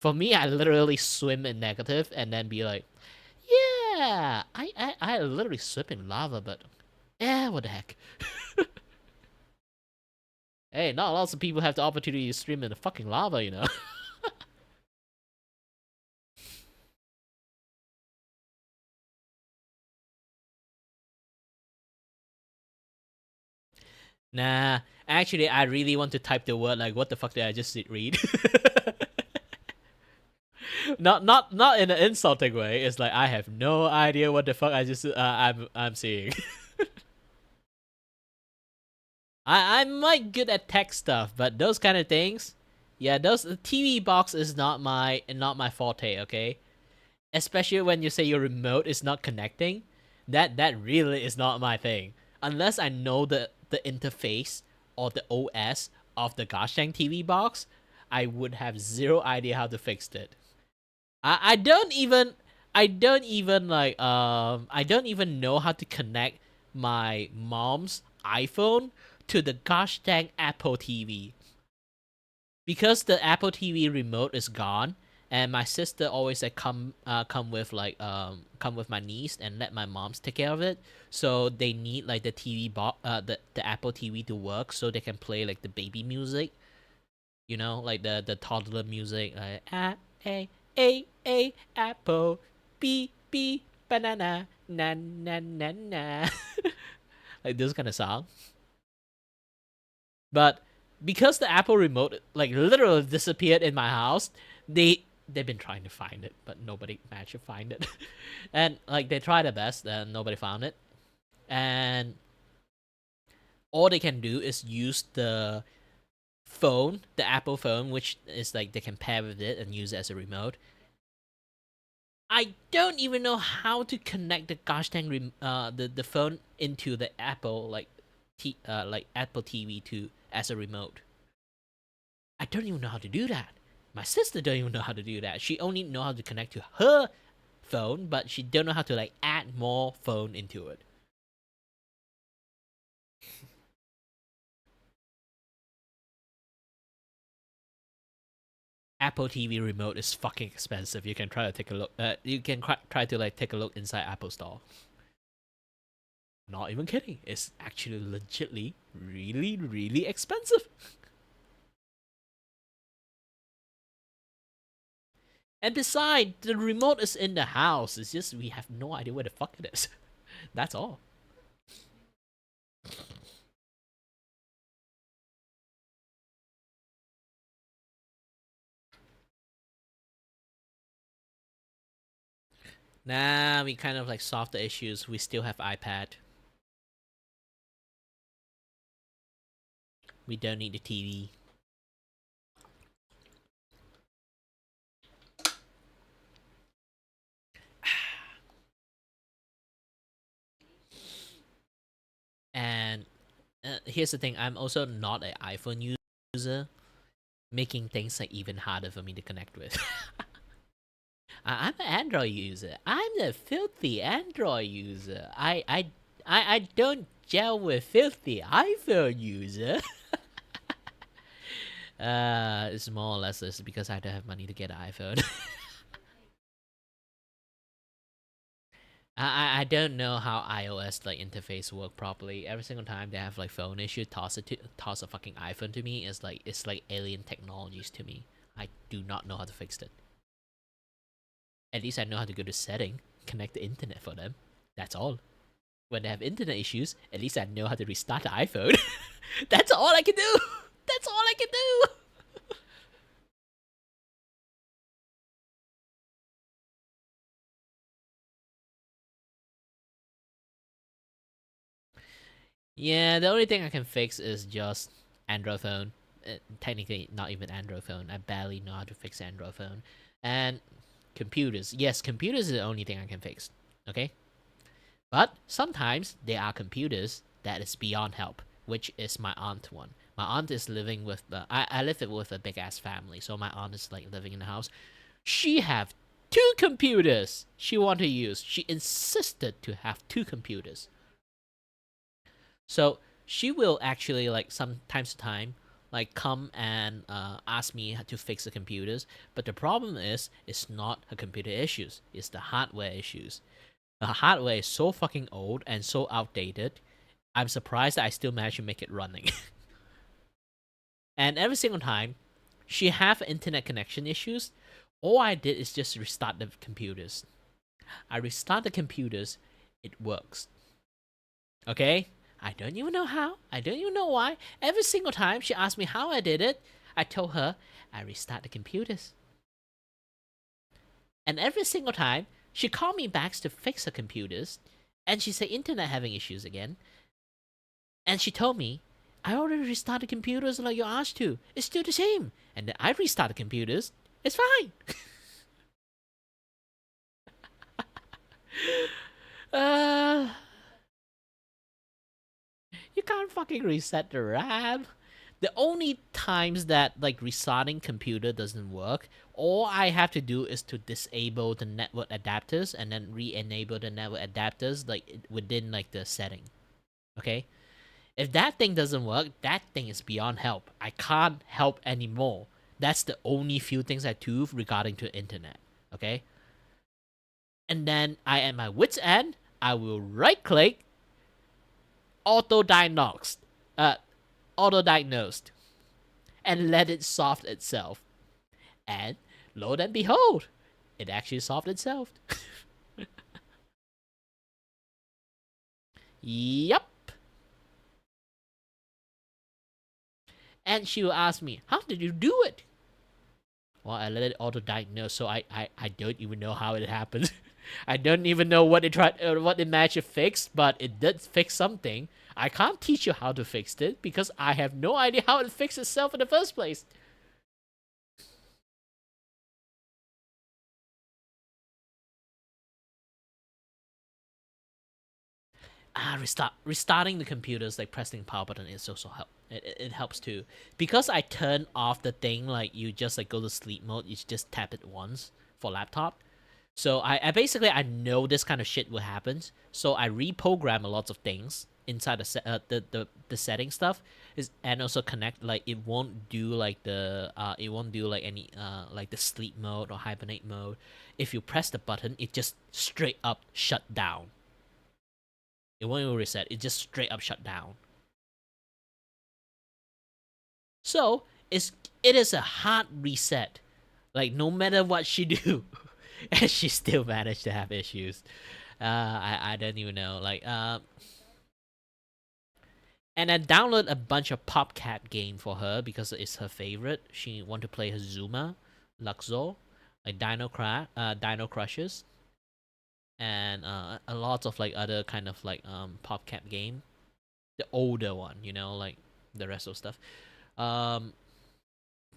For me, I literally swim in negative and then be like, yeah, I literally swim in lava, but what the heck. Hey, not lots of people have the opportunity to swim in the fucking lava, you know. Nah, actually, I really want to type the word, like, what the fuck did I just read? Not in an insulting way. It's like, I have no idea what the fuck I just I'm seeing. I'm like good at tech stuff, but those kind of things, yeah, those TV box is not my forte, okay? Especially when you say your remote is not connecting, that really is not my thing. Unless I know the interface or the OS of the gosh dang TV box, I would have zero idea how to fix it. I don't even like I don't even know how to connect my mom's iPhone to the gosh dang Apple TV. Because the Apple TV remote is gone, And my sister always like come with my niece and let my mom's take care of it. So they need like the the Apple TV to work so they can play like the baby music, like the toddler music, like a apple, b banana, na na na na, like this kind of song. But because the Apple remote like literally disappeared in my house, they've been trying to find it, but nobody managed to find it. And like they tried their best and nobody found it. And all they can do is use the phone, the Apple phone, which is like they can pair with it and use it as a remote. I don't even know how to connect the gosh dang the phone into the Apple like Apple TV as a remote. I don't even know how to do that. My sister don't even know how to do that. She only know how to connect to her phone, but she don't know how to like add more phone into it. Apple TV remote is fucking expensive. You can try to take a look. You can try to like take a look inside Apple Store. Not even kidding. It's actually legitly really, really expensive. And besides, the remote is in the house. It's just we have no idea where the fuck it is. That's all. Nah, we kind of like solved the issues. We still have iPad. We don't need the TV. And here's the thing, I'm also not an iPhone user, making things like even harder for me to connect with. I'm an Android user. I'm the filthy Android user. I don't gel with filthy iPhone user. It's more or less this because I don't have money to get an iPhone. I don't know how iOS like interface work properly. Every single time they have like phone issue, toss a fucking iPhone to me. It's like alien technologies to me. I do not know how to fix it. At least I know how to go to setting, connect the internet for them. That's all. When they have internet issues, at least I know how to restart the iPhone. That's all I can do. That's all I can do. Yeah, the only thing I can fix is just Android phone. Technically, not even Android phone. I barely know how to fix Android phone. And computers. Yes, computers is the only thing I can fix. Okay? But sometimes there are computers that is beyond help, which is my aunt one. My aunt is living with I live with a big ass family, so my aunt is like living in the house. She have 2 computers she want to use. She insisted to have 2 computers. So she will actually like sometimes to time like come and ask me to fix the computers. But the problem is, it's not her computer issues. It's the hardware issues. The hardware is so fucking old and so outdated. I'm surprised that I still managed to make it running. And every single time she have internet connection issues, all I did is just restart the computers. I restart the computers, it works. Okay? I don't even know how. I don't even know why. Every single time she asked me how I did it, I told her I restart the computers. And every single time she called me back to fix her computers, and she said internet having issues again. And she told me, I already restarted computers like you asked to. It's still the same. And then I restarted computers. It's fine. You can't fucking reset the RAM. The only times that like restarting computer doesn't work, all I have to do is to disable the network adapters and then re-enable the network adapters like within like the setting. Okay? If that thing doesn't work, that thing is beyond help. I can't help anymore. That's the only few things I do regarding to internet. Okay. And then I, at my wit's end, I will right click, auto-diagnosed, auto-diagnosed, and let it solve itself. And lo and behold, it actually solved itself. Yup. And she will ask me, how did you do it? Well, I let it auto-diagnose, so I don't even know how it happened. I don't even know what it managed to fix, but it did fix something. I can't teach you how to fix it because I have no idea how it fixed itself in the first place. Restarting the computers, like pressing power button, is also help. It helps too, because I turn off the thing, like you just like go to sleep mode. You just tap it once for laptop. So I basically I know this kind of shit will happen. So I reprogram a lot of things inside the setting stuff and also connect, like it won't do like the it won't do like any like the sleep mode or hibernate mode. If you press the button, it just straight up shut down. It won't even reset. It just straight up shut down. So it is a hard reset. Like no matter what she do, and she still managed to have issues. I don't even know. Like and I download a bunch of PopCap game for her because it's her favorite. She want to play her Zuma, Luxor, like Dino Crushes, and a lot of like other kind of like PopCap game, the older one, you know, like the rest of stuff,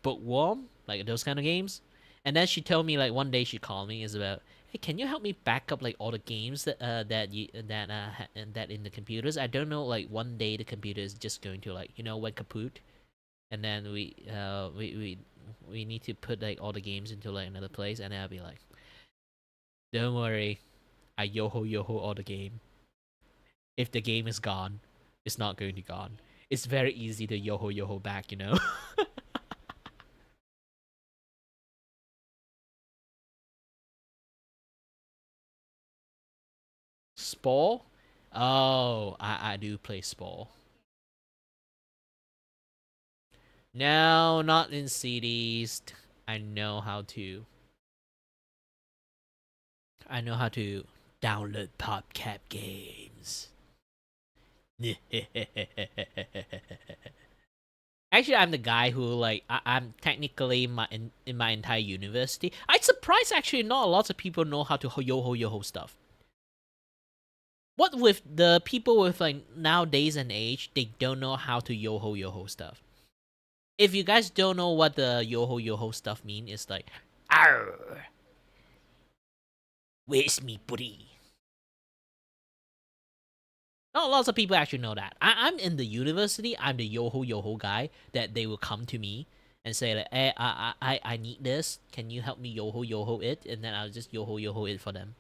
Bookworm, like those kind of games. And then she told me, like one day she called me, is about, hey, can you help me back up like all the games that that in the computers? I don't know, like one day the computer is just going to like, you know, went kaput, and then we need to put like all the games into like another place, and I'll be like, don't worry, I yoho all the game. If the game is gone, it's not going to gone. It's very easy to yoho back, you know. Spore? Oh, I do play Spore. No, not in CDs. I know how to download PopCap games. Actually, I'm the guy who like I'm technically in my entire university. I'm surprised actually not a lot of people know how to yoho stuff. What with the people with like nowadays and age, they don't know how to yoho stuff. If you guys don't know what the yoho stuff mean, it's like, arr, where's me booty? Not lots of people actually know that. I'm in the university. I'm the yoho guy that they will come to me and say like, hey, I need this. Can you help me yoho it? And then I'll just yoho it for them.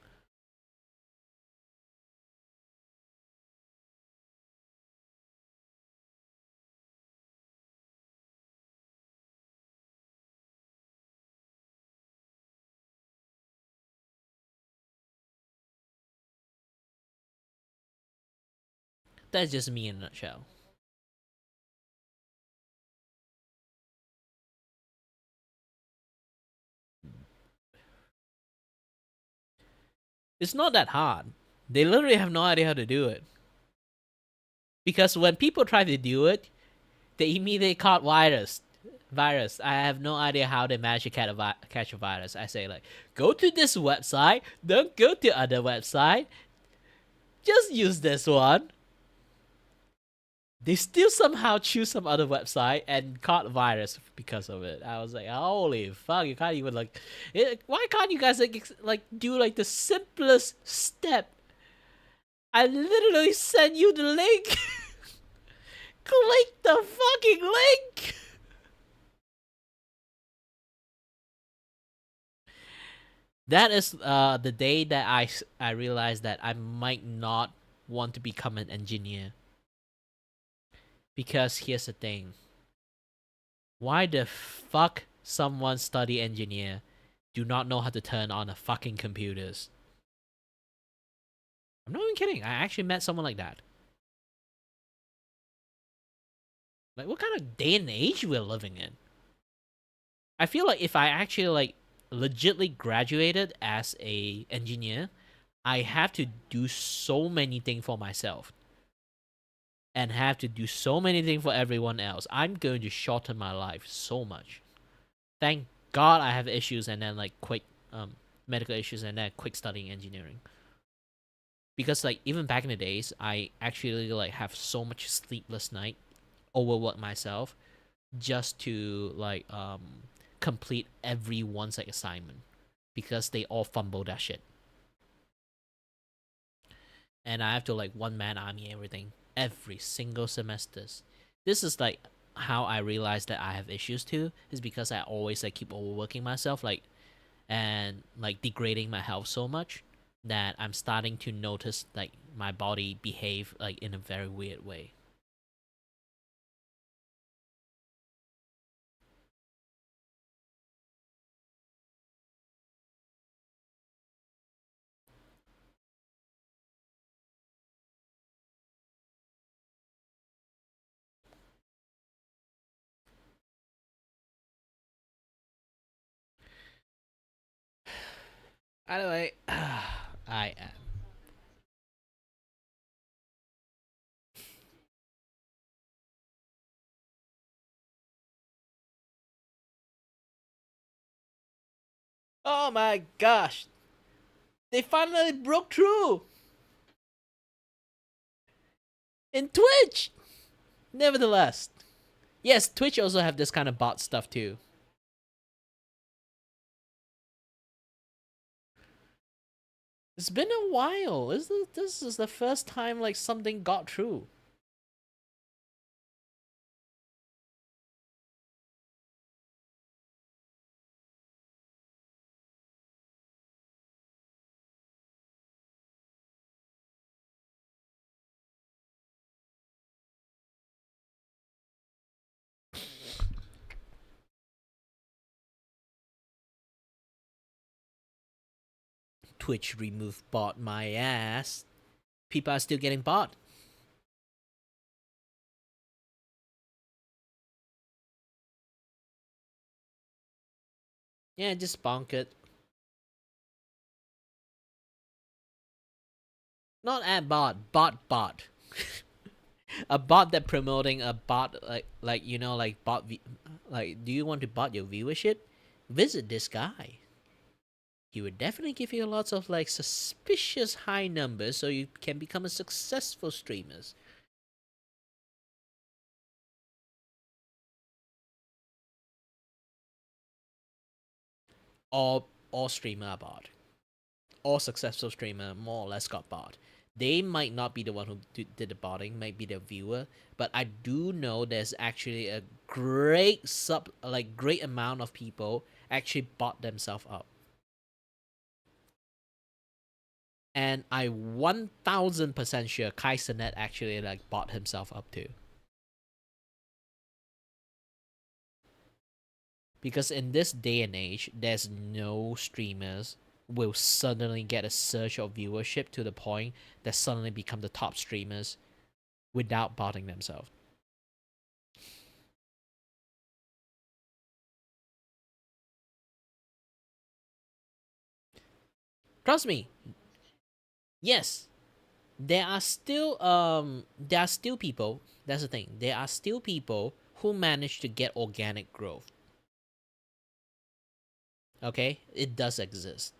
That's just me in a nutshell. It's not that hard. They literally have no idea how to do it. Because when people try to do it, they immediately caught virus. I have no idea how they manage to catch a virus. I say like, go to this website, don't go to other website. Just use this one. They still somehow choose some other website and caught virus because of it. I was like, holy fuck, you can't even like, why can't you guys like do like the simplest step? I literally sent you the link. Click the fucking link. That is the day that I realized that I might not want to become an engineer. Because here's the thing. Why the fuck someone study engineer do not know how to turn on a fucking computers. I'm not even kidding. I actually met someone like that. Like, what kind of day and age we're living in? I feel like if I actually like legitly graduated as a engineer, I have to do so many things for myself and have to do so many things for everyone else. I'm going to shorten my life so much. Thank God I have issues and then like quit medical issues and then quit studying engineering. Because like even back in the days, I actually like have so much sleepless night, overwork myself just to like complete everyone's like assignment because they all fumble that shit. And I have to like one man army everything every single semesters. This is like how I realized that I have issues too, is because I always like keep overworking myself like and like degrading my health so much that I'm starting to notice like my body behave like in a very weird way. Anyway, I am. Oh my gosh! They finally broke through! In Twitch! Nevertheless. Yes, Twitch also have this kind of bot stuff too. It's been a while. This is the first time like something got through. Twitch removed bot my ass. People are still getting bot. Yeah, just bonk it. Not ad bot, bot. A bot that promoting a bot like you know like like do you want to bot your viewership? Visit this guy. He would definitely give you lots of like suspicious high numbers so you can become a successful streamer. All streamer are bot. All successful streamer more or less got bot. They might not be the one who did the botting, might be the viewer, but I do know there's actually a great great amount of people actually bought themselves up. And I 1000% sure Kaisernet actually like bought himself up too. Because in this day and age, there's no streamers will suddenly get a surge of viewership to the point that suddenly become the top streamers without botting themselves. Trust me. Yes. There are still people, that's the thing. There are still people who manage to get organic growth. Okay? It does exist.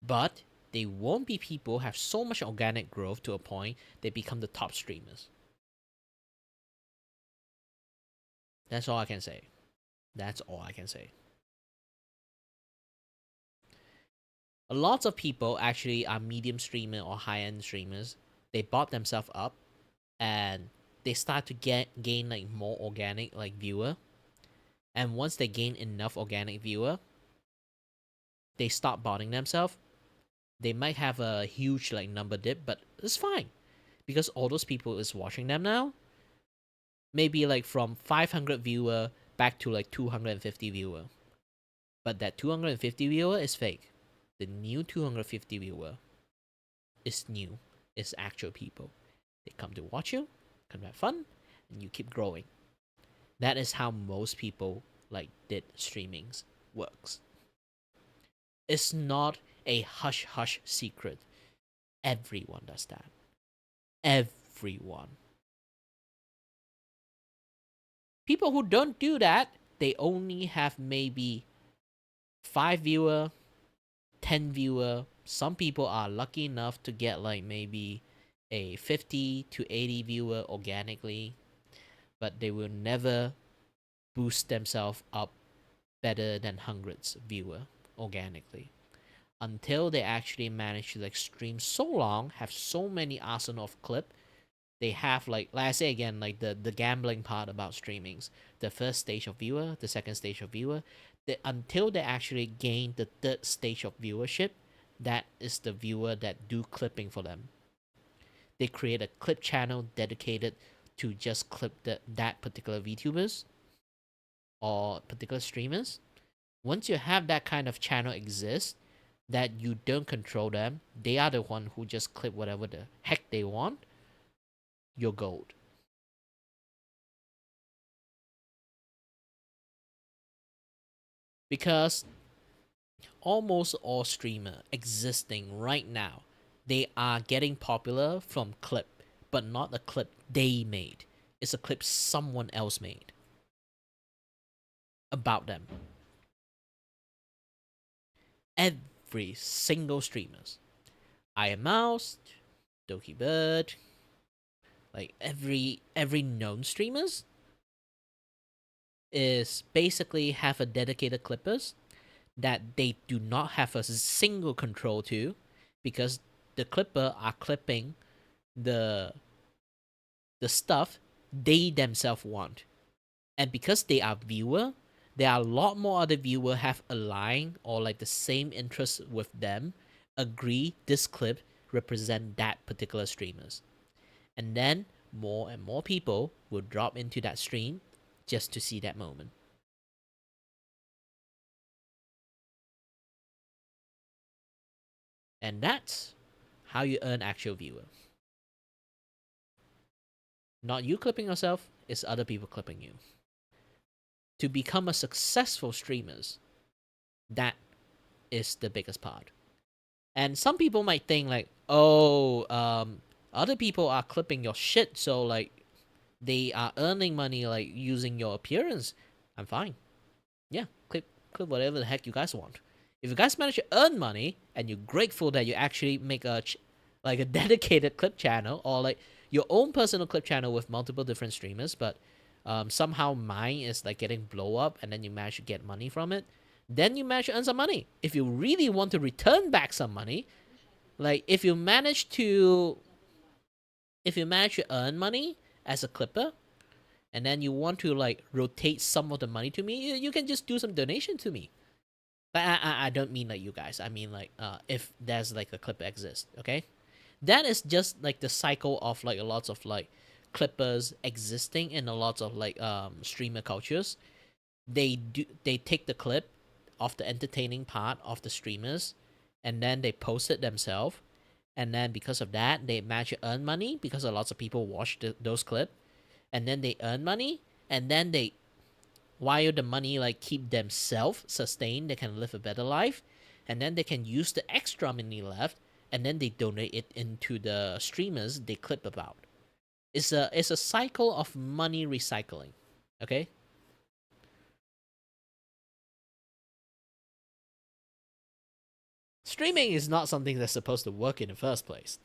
But they won't be people who have so much organic growth to a point they become the top streamers. That's all I can say. That's all I can say. A lot of people actually are medium streamer or high-end streamers. They bought themselves up and they start to gain like more organic like viewer. And once they gain enough organic viewer, they stop botting themselves. They might have a huge like number dip, but it's fine because all those people is watching them now. Maybe like from 500 viewer back to like 250 viewer. But that 250 viewer is fake. The new 250 viewer is new. It's actual people. They come to watch you, come to have fun, and you keep growing. That is how most people did streamings works. It's not a hush hush secret. Everyone does that. Everyone. People who don't do that, they only have maybe 5 viewer, 10 viewer. Some people are lucky enough to get maybe a 50 to 80 viewer organically, but they will never boost themselves up better than hundreds viewer organically until they actually manage to stream so long, have so many arsenal of clip. They have like I say again, the gambling part about streamings, the first stage of viewer, the second stage of viewer, until they actually gain the third stage of viewership, that is the viewer that do clipping for them. They create a clip channel dedicated to just clip that particular VTubers or particular streamers. Once you have that kind of channel exist, that you don't control them, they are the one who just clip whatever the heck they want, you're gold. Because almost all streamer existing right now, they are getting popular from clip, but not a clip they made. It's a clip someone else made about them. Every single streamers, I Am Mouse, Doki Bird, every known streamers is basically have a dedicated clippers that they do not have a single control to, because the clipper are clipping the stuff they themselves want. And because they are viewer, there are a lot more other viewer have aligned or the same interest with them, agree this clip represent that particular streamers. And then more and more people will drop into that stream just to see that moment. And that's how you earn actual viewer. Not you clipping yourself, it's other people clipping you. To become a successful streamers, that is the biggest part. And some people might think other people are clipping your shit, so they are earning money using your appearance. I'm fine. Yeah, clip whatever the heck you guys want. If you guys manage to earn money and you're grateful that you actually make a dedicated clip channel or your own personal clip channel with multiple different streamers, but somehow mine is getting blow up and then you manage to get money from it, then you manage to earn some money. If you really want to return back some money, if you manage to earn money as a clipper, and then you want to rotate some of the money to me, you can just do some donation to me. But I don't mean you guys. I mean if there's a clip exists, okay? That is just the cycle of lots of clippers existing in a lot of streamer cultures. They take the clip of the entertaining part of the streamers, and then they post it themselves, and then because of that they manage to earn money because a lots of people watch those clips, and then they earn money, and then they, while the money keep themselves sustained, they can live a better life, and then they can use the extra money left, and then they donate it into the streamers they clip about. It's a cycle of money recycling, okay? Streaming is not something that's supposed to work in the first place.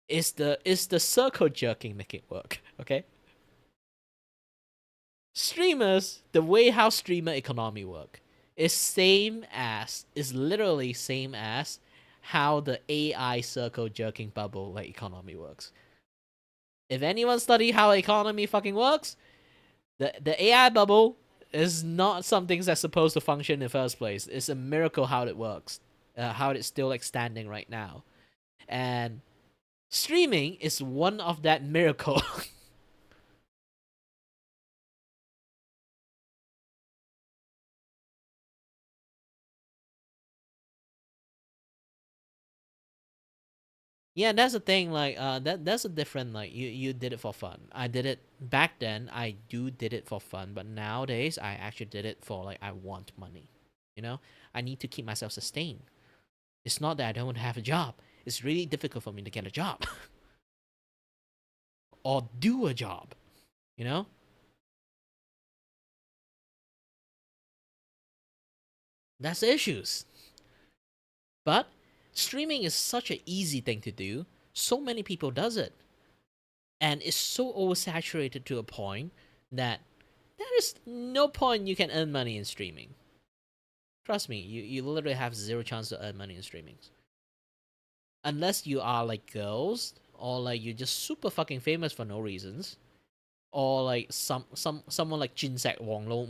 It's the circle jerking make it work, okay? Streamers, the way how streamer economy work is literally same as how the AI circle jerking bubble economy works. If anyone study how economy fucking works, the AI bubble is not something that's supposed to function in the first place. It's a miracle how it works, how it's still standing right now. And streaming is one of that miracle. Yeah, that's the thing. Like, that's a different. Like, you did it for fun. I did it back then. I did it for fun, but nowadays I actually did it for like I want money. You know, I need to keep myself sustained. It's not that I don't have a job. It's really difficult for me to get a job or do a job. You know, that's the issues. But streaming is such an easy thing to do. So many people does it, and it's so oversaturated to a point that there is no point you can earn money in streaming. Trust me, you literally have zero chance to earn money in streaming. Unless you are like girls, or like you're just super fucking famous for no reasons. Or like someone like Jinsek Wong Lo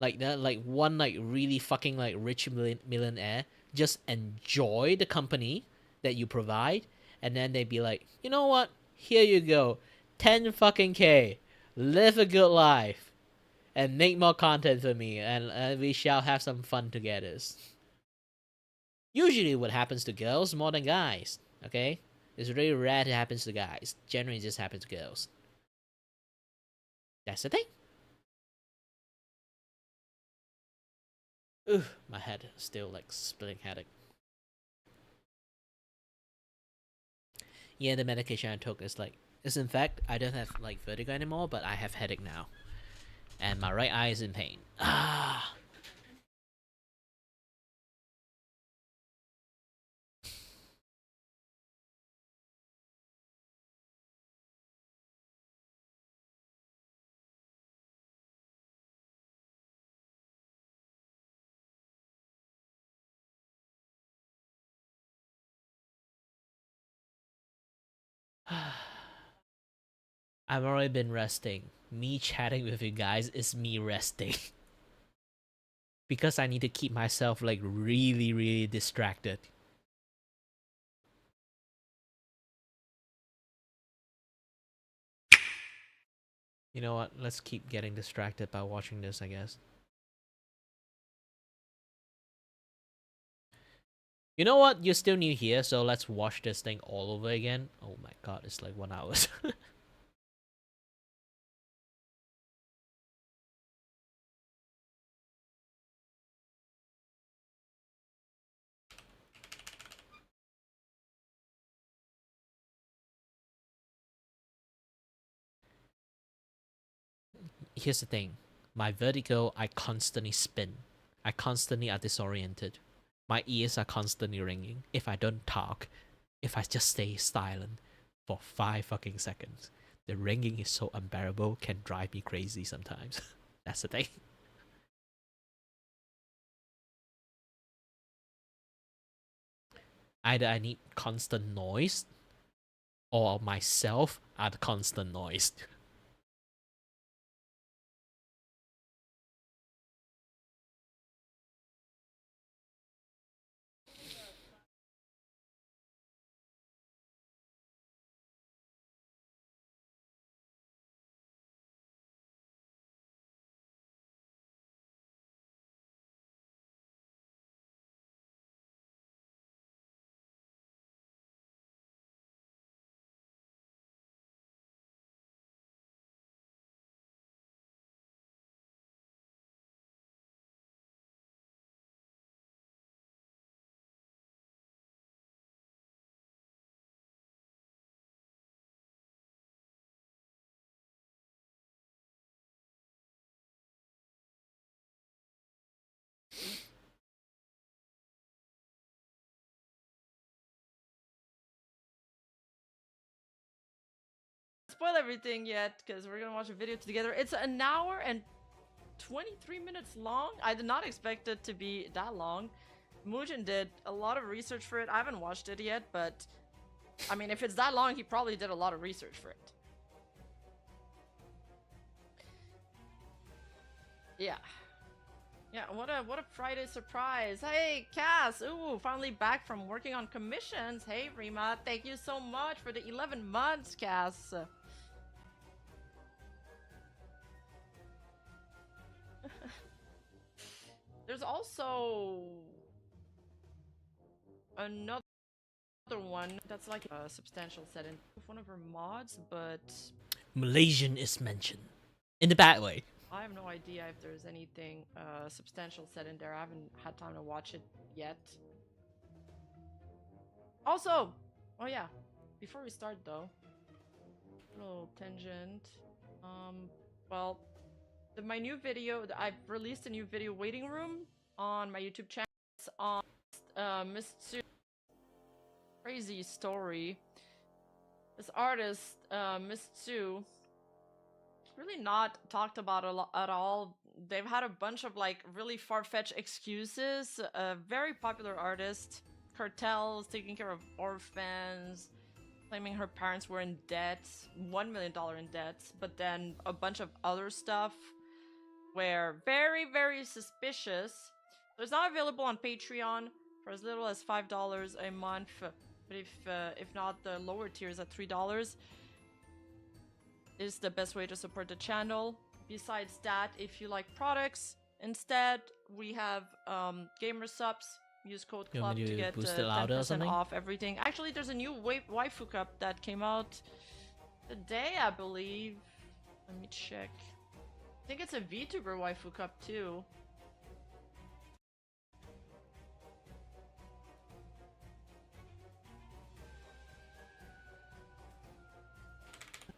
like that, like one like really fucking like rich millionaire just enjoy the company that you provide, and then they'd be like, you know what? Here you go, 10 fucking K, live a good life, and make more content for me, and we shall have some fun together. Usually, what happens to girls more than guys. Okay, it's really rare it happens to guys. Generally, it just happens to girls. That's the thing. Ugh, my head still like splitting headache. Yeah, the medication I took is like, is in fact I don't have like vertigo anymore, but I have headache now, and my right eye is in pain. Ah. I've already been resting. Me chatting with you guys is me resting. Because I need to keep myself like really, really distracted. You know what? Let's keep getting distracted by watching this, I guess. You know what? You're still new here, so let's watch this thing all over again. Oh my god, it's like 1 hour. Here's the thing. My vertigo, I constantly spin. I constantly are disoriented. My ears are constantly ringing. If I don't talk, if I just stay silent for 5 fucking seconds, the ringing is so unbearable, can drive me crazy sometimes. That's the thing. Either I need constant noise, or myself are the constant noise. Spoil everything yet, because we're gonna watch a video together. It's an hour and 23 minutes long. I did not expect it to be that long. Mujin did a lot of research for it. I haven't watched it yet, but I mean, if it's that long, he probably did a lot of research for it. Yeah. Yeah, what a Friday surprise. Hey, Cass. Ooh, finally back from working on commissions. Hey, Rima. Thank you so much for the 11 months, Cass. There's also another other one that's like a substantial set in with one of her mods, but Malaysian is mentioned in the bad way. I have no idea if there's anything substantial set in there. I haven't had time to watch it yet. Also, oh yeah, before we start though, little tangent. Well, my new video, I've released a new video, Waiting Room, on my YouTube channel. It's on Miss Tzu. Crazy story. This artist, Miss Tzu, really not talked about at all. They've had a bunch of like really far-fetched excuses. A very popular artist, cartels, taking care of orphans, claiming her parents were in debt, $1 million in debt, but then a bunch of other stuff were very, very suspicious. So it's not available on Patreon for as little as $5 a month, but if not, the lower tiers at $3 is the best way to support the channel. Besides that, if you like products, instead we have gamer subs. Use code You want club me to to get boost it louder or 10% something? off everything. Actually, there's a new waifu cup that came out today, I believe. Let me check. I think it's a VTuber waifu cup too.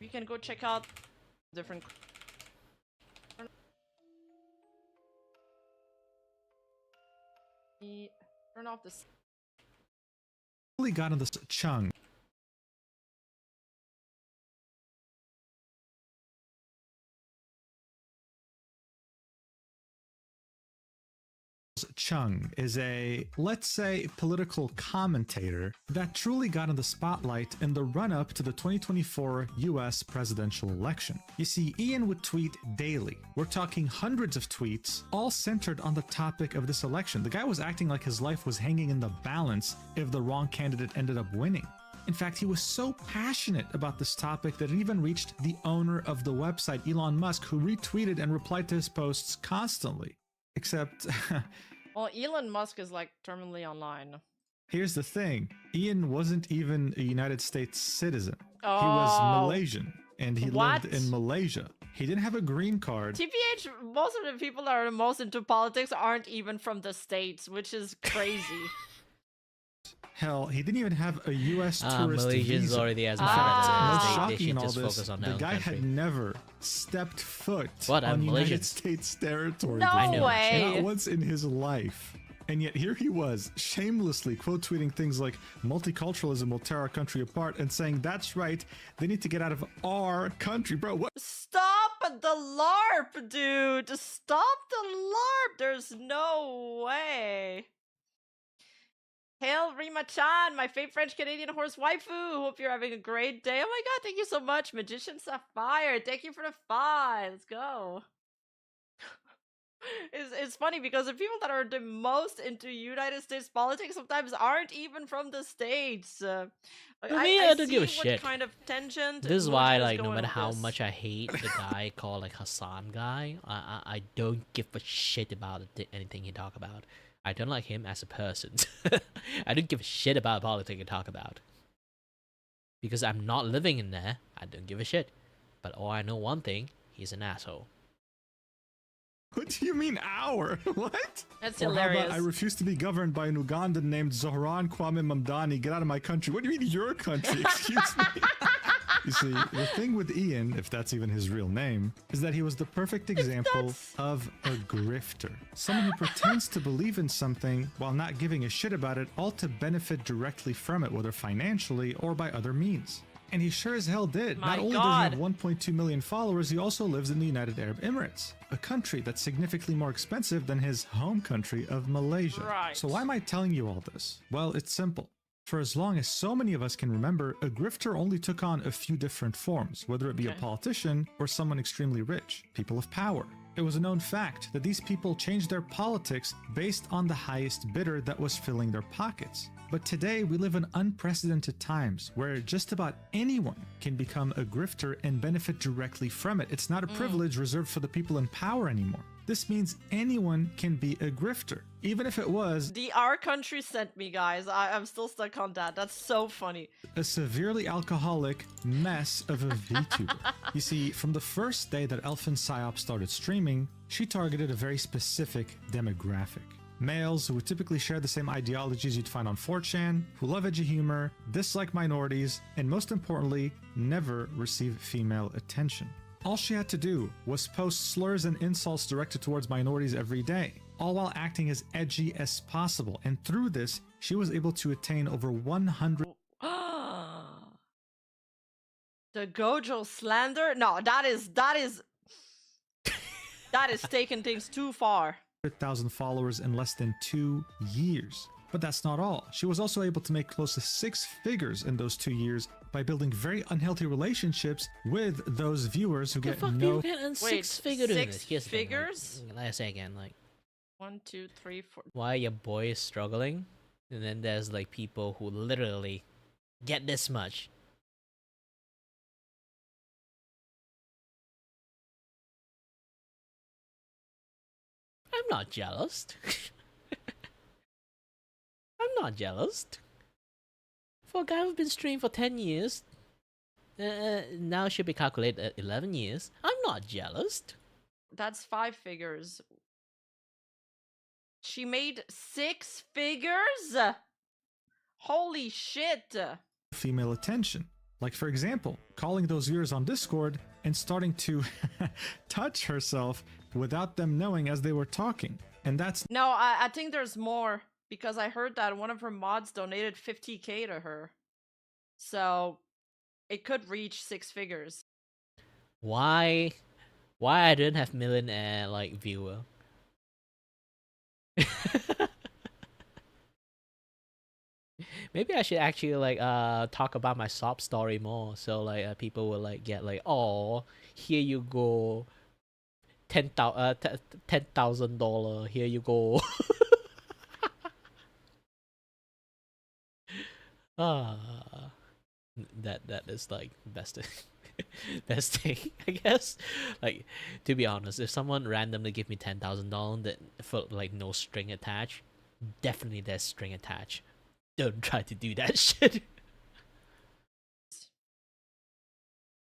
You can go check out different. Turn off the. Really got on this Chung. Chung is a, let's say, political commentator that truly got in the spotlight in the run-up to the 2024 US presidential election. You see, Ian would tweet daily. We're talking hundreds of tweets, all centered on the topic of this election. The guy was acting like his life was hanging in the balance if the wrong candidate ended up winning. In fact, he was so passionate about this topic that it even reached the owner of the website, Elon Musk, who retweeted and replied to his posts constantly. Except, Well, Elon Musk is like terminally online. here's the thing. Ian wasn't even a United States citizen. He was Oh. Malaysian, and he What? lived in Malaysia. He didn't have a green card. TPH, most of the people that are the most into politics aren't even from the States, which is crazy. Hell, he didn't even have a U.S. tourist Malaysians visa. already has In fact, preferences. most They shocking in should all just this, focus on the their own guy country. had never stepped foot What? on I'm United Malaysian. States territory. No I know. way. Not once in his life. And yet here he was, shamelessly quote tweeting things like multiculturalism will tear our country apart and saying, that's right, they need to get out of our country. Bro, what? Stop the LARP, dude! Stop the LARP! There's no way. Hail Rima-chan, my favorite French-Canadian horse waifu! Hope you're having a great day. Oh my god, thank you so much, Magician Sapphire. Thank you for the 5. Let's go. It's funny because the people that are the most into United States politics sometimes aren't even from the States. I don't give a see shit. What kind of tangent This is Muji why, is like, no going matter with how this. much I hate the guy called like Hassan guy, I don't give a shit about anything he talk about. I don't like him as a person. I don't give a shit about politics he talk about. Because I'm not living in there, I don't give a shit. But all I know one thing, he's an asshole. What do you mean our? What? That's Or how about, hilarious. I refuse to be governed by an Ugandan named Zohran Kwame Mamdani. Get out of my country. What do you mean your country? Excuse me. You see, the thing with Ian, if that's even his real name, is that he was the perfect example of a grifter. Someone who pretends to believe in something while not giving a shit about it, all to benefit directly from it, whether financially or by other means. And he sure as hell did. My Not only God. does he have 1.2 million followers, he also lives in the United Arab Emirates, a country that's significantly more expensive than his home country of Malaysia. Right. So why am I telling you all this? Well, it's simple. For as long as so many of us can remember, a grifter only took on a few different forms, whether it be a Okay. politician or someone extremely rich, people of power. It was a known fact that these people changed their politics based on the highest bidder that was filling their pockets. But today we live in unprecedented times where just about anyone can become a grifter and benefit directly from it. It's not a privilege reserved for the people in power anymore. This means anyone can be a grifter, even if it was The Our Country sent me, guys. I'm still stuck on that. That's so funny. a severely alcoholic mess of a VTuber. You see, from the first day that Elfin Psyop started streaming, she targeted a very specific demographic. Males who would typically share the same ideologies you'd find on 4chan, who love edgy humor, dislike minorities, and most importantly, never receive female attention. All she had to do was post slurs and insults directed towards minorities every day, all while acting as edgy as possible, and through this, she was able to attain over 100 The Gojo slander? No, that is taking things too far. 100,000 followers in less than 2 years. But that's not all. She was also able to make close to 6 figures in those 2 years by building very unhealthy relationships with those viewers who The get fuck do no... you get in Wait, 6 figure doing six this? Here's the thing, figures? like I say again, like 1, 2, 3, 4. why your boy is struggling, and then there's like people who literally get this much. I'm not jealous. I'm not jealous. For a guy who's been streaming for 10 years, now should be calculated at 11 years. I'm not jealous. That's 5 figures. She made 6 figures? Holy shit. female attention. Like, for example, calling those viewers on Discord and starting to touch herself without them knowing as they were talking. And that's No, I think there's more, because I heard that one of her mods donated 50k to her. So it could reach 6 figures. Why I don't have millionaire like viewer? Maybe I should actually like talk about my sob story more, so like people will like get like, oh, here you go, $10,000, here you go. That is like best best thing, I guess. Like, to be honest, if someone randomly give me $10,000 that for like no string attached, definitely there's string attached. Don't try to do that shit.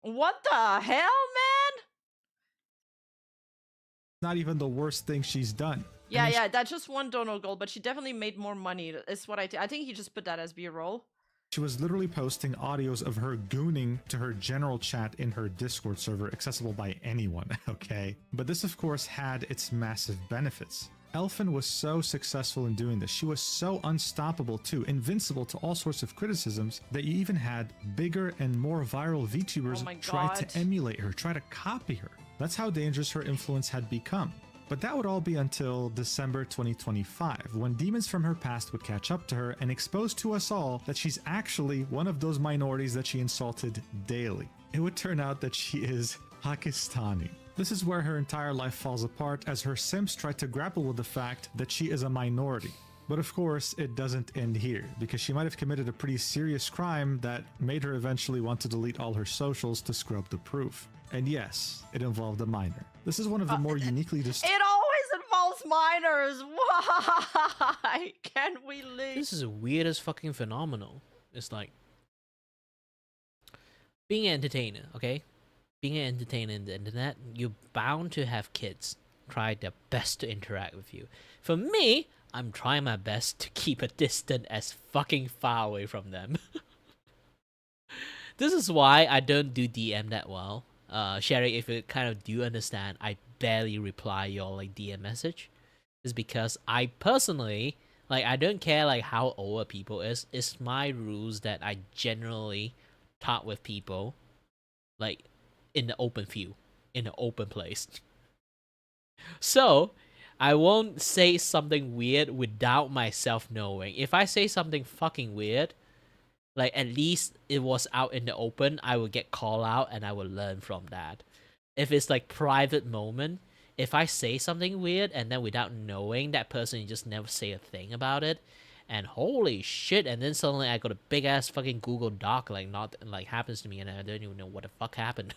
What the hell, man? not even the worst thing she's done. Yeah, yeah, that's just one dono goal, but she definitely made more money. Is what I think he just put that as B-roll. She was literally posting audios of her gooning to her general chat in her Discord server, accessible by anyone, okay? But this, of course, had its massive benefits. Elfin was so successful in doing this. She was so unstoppable too, invincible to all sorts of criticisms, that you even had bigger and more viral VTubers try to emulate her, try to copy her. That's how dangerous her influence had become. But that would all be until December 2025, when demons from her past would catch up to her and expose to us all that she's actually one of those minorities that she insulted daily. It would turn out that she is Pakistani. This is where her entire life falls apart, as her simps try to grapple with the fact that she is a minority. But of course, it doesn't end here, because she might have committed a pretty serious crime that made her eventually want to delete all her socials to scrub the proof. And yes, it involved a minor. This is one of the more uniquely It always involves minors. Why can't we leave? This is the weirdest fucking phenomenon. It's like being an entertainer, okay? Being an entertainer in the internet, you're bound to have kids try their best to interact with you. For me, I'm trying my best to keep a distance as fucking far away from them. This is why I don't do DM that well. Sherry, if you kind of do understand, I barely reply your like DM message. Is because I personally, like, I don't care like how old a people is. It's my rules that I generally talk with people like in the open field, in the open place. So I won't say something weird without myself knowing. If I say something fucking weird, like, at least it was out in the open, I will get called out and I will learn from that. If it's like private moment, if I say something weird and then without knowing that person, you just never say a thing about it, and holy shit, and then suddenly I got a big ass fucking Google Doc like not like happens to me and I don't even know what the fuck happened.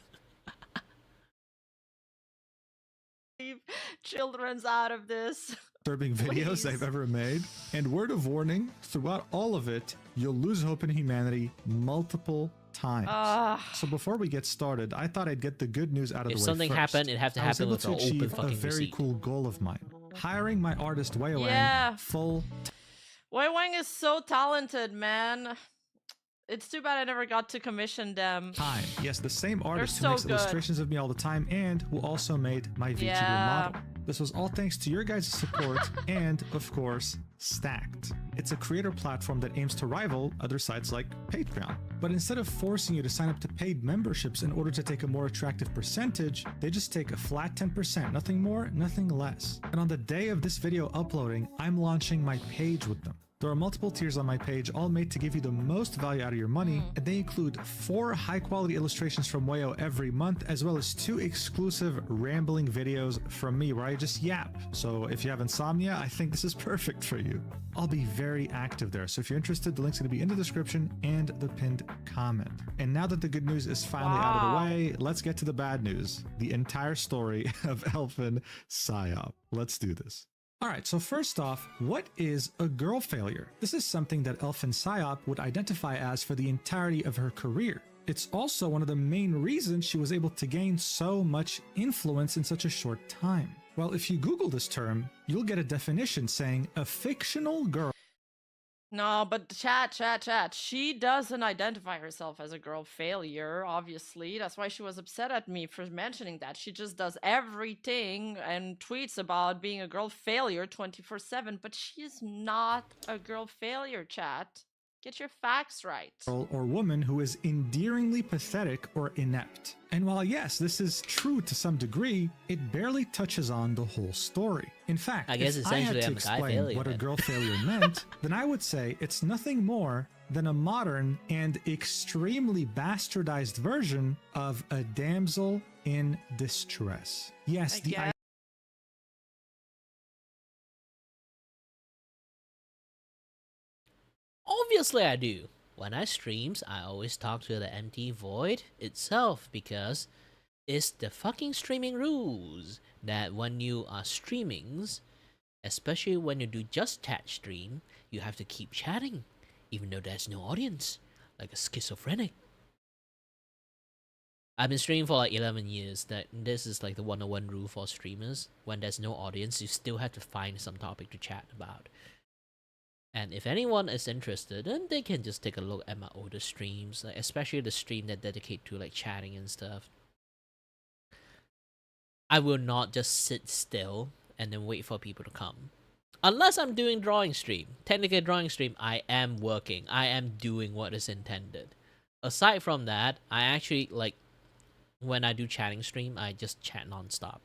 children's out of this. disturbing videos I've ever made. And word of warning, throughout all of it, you'll lose hope in humanity multiple times. So before we get started, I thought I'd get the good news out of If the way something first. happened, it have to happen with I an was open able to achieve a fucking very receipt. cool goal of mine. Hiring my artist Wei Wang Yeah. full Wei Wang is so talented, man. It's too bad I never got to commission them. time. Yes, the same artist so who makes good. illustrations of me all the time and who also made my VTuber Yeah. model. This was all thanks to your guys' support and, of course, Stacked. It's a creator platform that aims to rival other sites like Patreon. But instead of forcing you to sign up to paid memberships in order to take a more attractive percentage, they just take a flat 10%, nothing more, nothing less. And on the day of this video uploading, I'm launching my page with them. There are multiple tiers on my page, all made to give you the most value out of your money, and they include 4 high-quality illustrations from Wayo every month, as well as 2 exclusive rambling videos from me where I just yap. So if you have insomnia, I think this is perfect for you. I'll be very active there, so if you're interested, the link's going to be in the description and the pinned comment. And now that the good news is finally out of the way, let's get to the bad news. The entire story of Elfin Psyop. Let's do this. Alright, so first off, what is a girl failure? This is something that Elfin Psyop would identify as for the entirety of her career. It's also one of the main reasons she was able to gain so much influence in such a short time. Well, if you Google this term, you'll get a definition saying a fictional girl. No, but chat. She doesn't identify herself as a girl failure, obviously. That's why she was upset at me for mentioning that. She just does everything and tweets about being a girl failure 24/7, but she is not a girl failure, chat. Get your facts right. Or woman who is endearingly pathetic or inept. And while yes, this is true to some degree, it barely touches on the whole story. In fact, I guess if I had essentially to I'm a guy explain failure what a then. girl failure meant, then I would say it's nothing more than a modern and extremely bastardized version of a damsel in distress. Yes, the idea. Obviously I do. When I streams, I always talk to the empty void itself because it's the fucking streaming rules that when you are streamings, especially when you do just chat stream, you have to keep chatting even though there's no audience, like a schizophrenic. I've been streaming for like 11 years. That this is like the 101 rule for streamers. When there's no audience, you still have to find some topic to chat about. And if anyone is interested, then they can just take a look at my older streams, like especially the stream that dedicate to like chatting and stuff. I will not just sit still and then wait for people to come. Unless I'm doing drawing stream. Technically drawing stream, I am working. I am doing what is intended. Aside from that, I actually like when I do chatting stream, I just chat non-stop.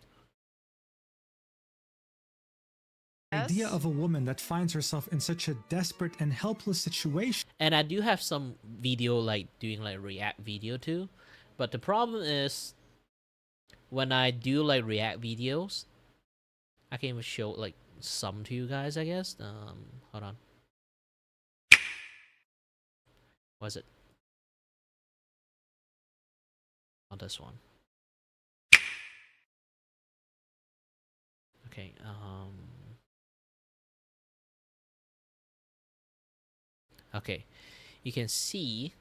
Idea of a woman that finds herself in such a desperate and helpless situation. And I do have some video like doing like react video too, but the problem is when I do like react videos, I can even show like some to you guys, I guess. Hold on. What is it? Not this one. Okay, okay, you can see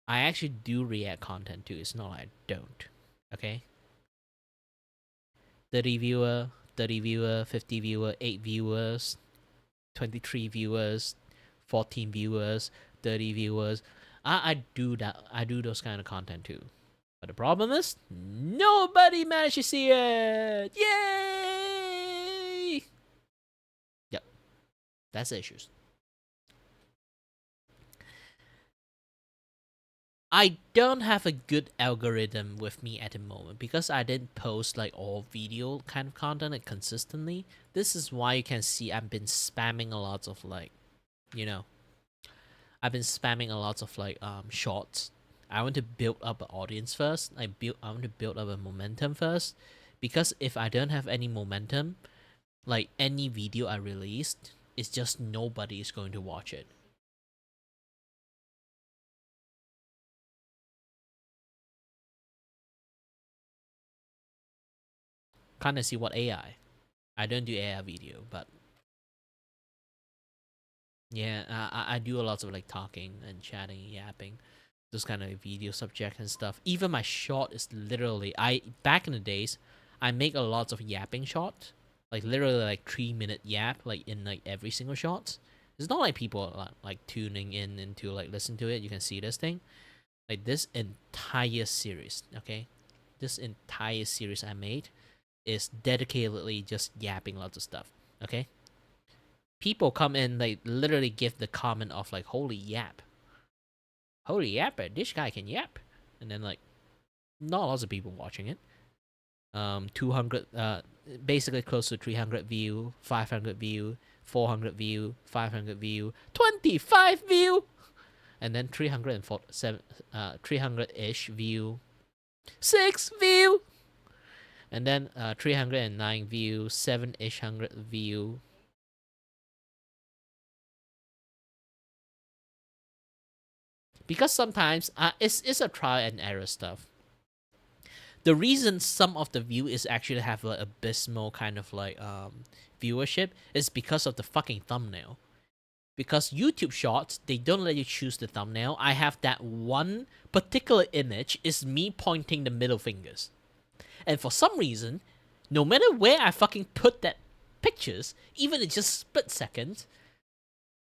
I actually do react content too. It's not like I don't. Okay. 30 viewer, 30 viewer, 50 viewer, 8 viewers, 23 viewers, 14 viewers, 30 viewers. I do that. I do those kind of content too. But the problem is nobody managed to see it. Yay! Yep. That's the issues. I don't have a good algorithm with me at the moment because I didn't post like all video kind of content like, consistently. This is why you can see I've been spamming a lot of like, you know, I've been spamming a lot of like shorts. I want to build up an audience first. I want to build up a momentum first, because if I don't have any momentum, like any video I released, it's just nobody is going to watch it. Kind of see what AI. I don't do AI video, but yeah, I do a lot of like talking and chatting, yapping, those kind of video subject and stuff. Even my short is literally back in the days, I make a lot of yapping shot, like literally like 3-minute yap, like in like every single shot. It's not like people are like tuning in into like listen to it. You can see this thing, like this entire series. Okay, this entire series I made is dedicatedly just yapping lots of stuff. Okay, people come in, like literally give the comment of like, holy yap, holy yapper, this guy can yap. And then like not lots of people watching it. 200 basically close to 300 view, 500 view, 400 view, 500 view, 25 view, and then 347 300-ish view, 6 view, and then 309 view, 7-ish hundred view. Because sometimes it's a trial and error stuff. The reason some of the view is actually have like abysmal kind of like viewership is because of the fucking thumbnail. Because YouTube Shorts, they don't let you choose the thumbnail. I have that one particular image is me pointing the middle fingers. And for some reason, no matter where I fucking put that pictures, even in just split seconds,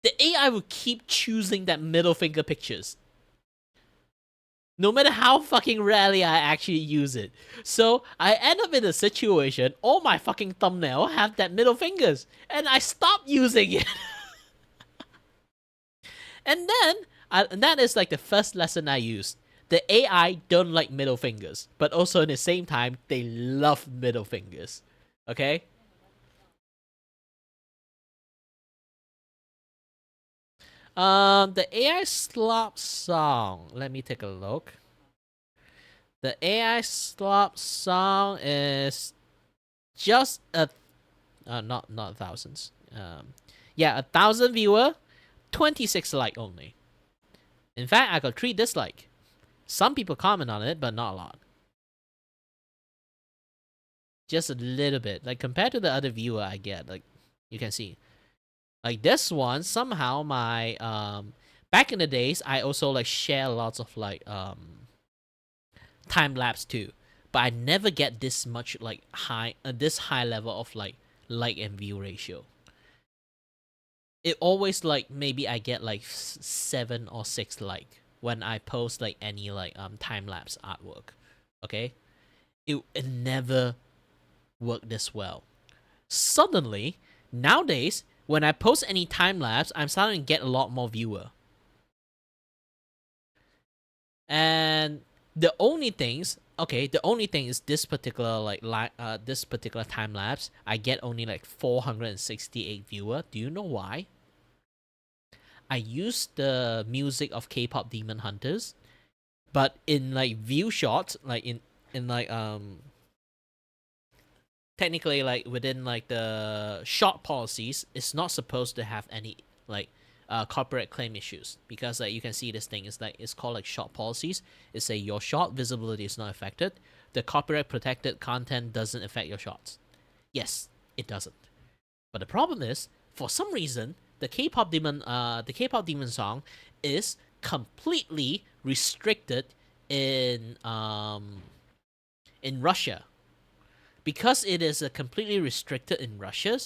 the AI will keep choosing that middle finger pictures. No matter how fucking rarely I actually use it. So I end up in a situation, all my fucking thumbnail have that middle fingers. And I stop using it. And then, and that is like the first lesson I used. The AI don't like middle fingers. But also at the same time, they love middle fingers. Okay? The AI slop song. Let me take a look. The AI slop song is just not thousands. Yeah, 1,000 viewer, 26 like only. In fact, I got 3 dislike. Some people comment on it, but not a lot. Just a little bit. Like compared to the other viewer I get, like you can see. Like this one, somehow my back in the days I also like share lots of like time lapse too. But I never get this much like this high level of like and view ratio. It always like maybe I get like 7 or 6 like when I post like any like time lapse artwork. Okay? It never worked this well. Suddenly, nowadays, when I post any time lapse, I'm starting to get a lot more viewer. And the only thing is this particular this particular time lapse, I get only like 468 viewer. Do you know why? I use the music of K-pop Demon Hunters, but in like view shots, like in like technically like within like the short policies, it's not supposed to have any like copyright claim issues, because like you can see this thing is like it's called like short policies. It's say your short visibility is not affected. The copyright protected content doesn't affect your shots. Yes, it doesn't. But the problem is, for some reason, the K-pop demon song is completely restricted in Russia. Because it is completely restricted in Russia,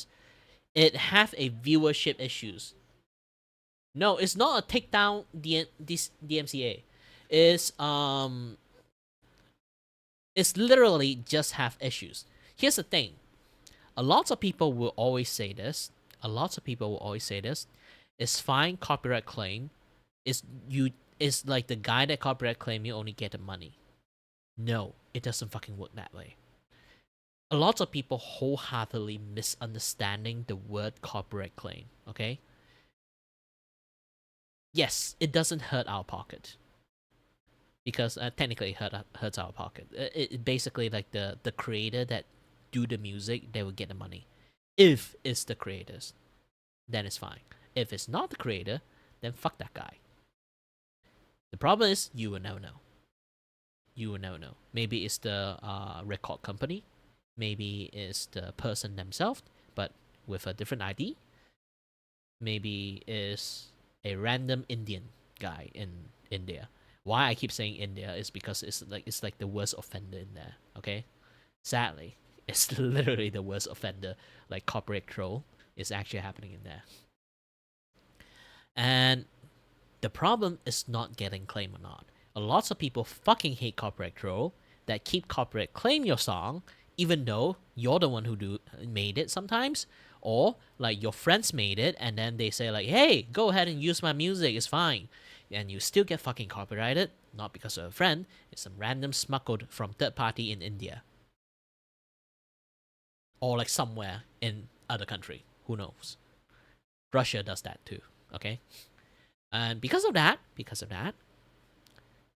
it have a viewership issues. No, it's not a takedown DMCA. It's literally just have issues. Here's the thing. A lot of people will always say this. It's fine copyright claim. It's like the guy that copyright claim you only get the money. No, it doesn't fucking work that way. A lot of people wholeheartedly misunderstanding the word copyright claim, okay? Yes, it doesn't hurt our pocket. Because technically it hurts our pocket. It basically like the creator that do the music, they will get the money. If it's the creators, then it's fine. If it's not the creator, then fuck that guy. The problem is, you will never know. Maybe it's the record company. Maybe it's the person themselves. but with a different ID. Maybe is a random Indian guy in India. Why I keep saying India is because it's like the worst offender in there. Okay, sadly, it's literally the worst offender. Like corporate troll is actually happening in there. And the problem is not getting claim or not. A lot of people fucking hate corporate troll that keep corporate claim your song, even though you're the one who made it sometimes, or like your friends made it, and then they say like, hey, go ahead and use my music, it's fine. And you still get fucking copyrighted, not because of a friend, it's some random smuggled from third party in India. Or like somewhere in other country, who knows. Russia does that too, okay? And because of that,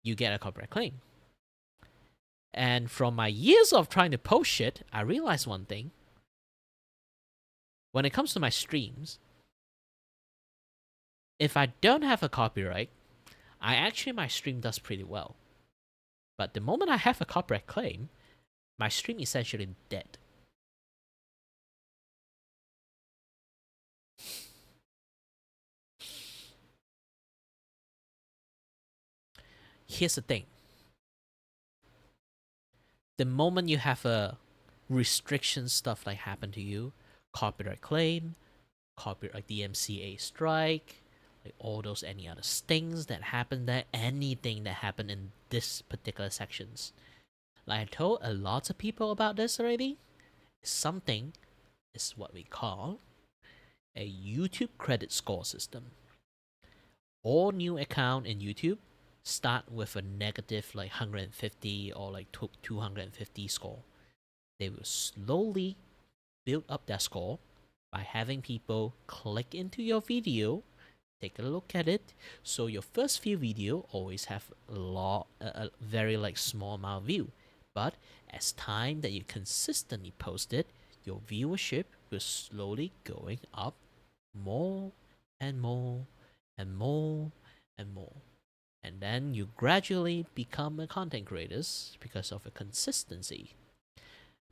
you get a copyright claim. And from my years of trying to post shit, I realized one thing. When it comes to my streams, if I don't have a copyright, my stream does pretty well. But the moment I have a copyright claim, my stream is essentially dead. Here's the thing. The moment you have a restriction stuff like happen to you, copyright claim, copyright DMCA strike, like all those any other things that happen there, anything that happened in this particular sections. Like I told a lot of people about this already, something is what we call a YouTube credit score system. All new account in YouTube start with a negative like 150 or like 250 score. They will slowly build up that score by having people click into your video, take a look at it. So your first few video always have a very like small amount of view. But as time that you consistently post it, your viewership will slowly going up more and more and more and more. And then you gradually become a content creator because of a consistency.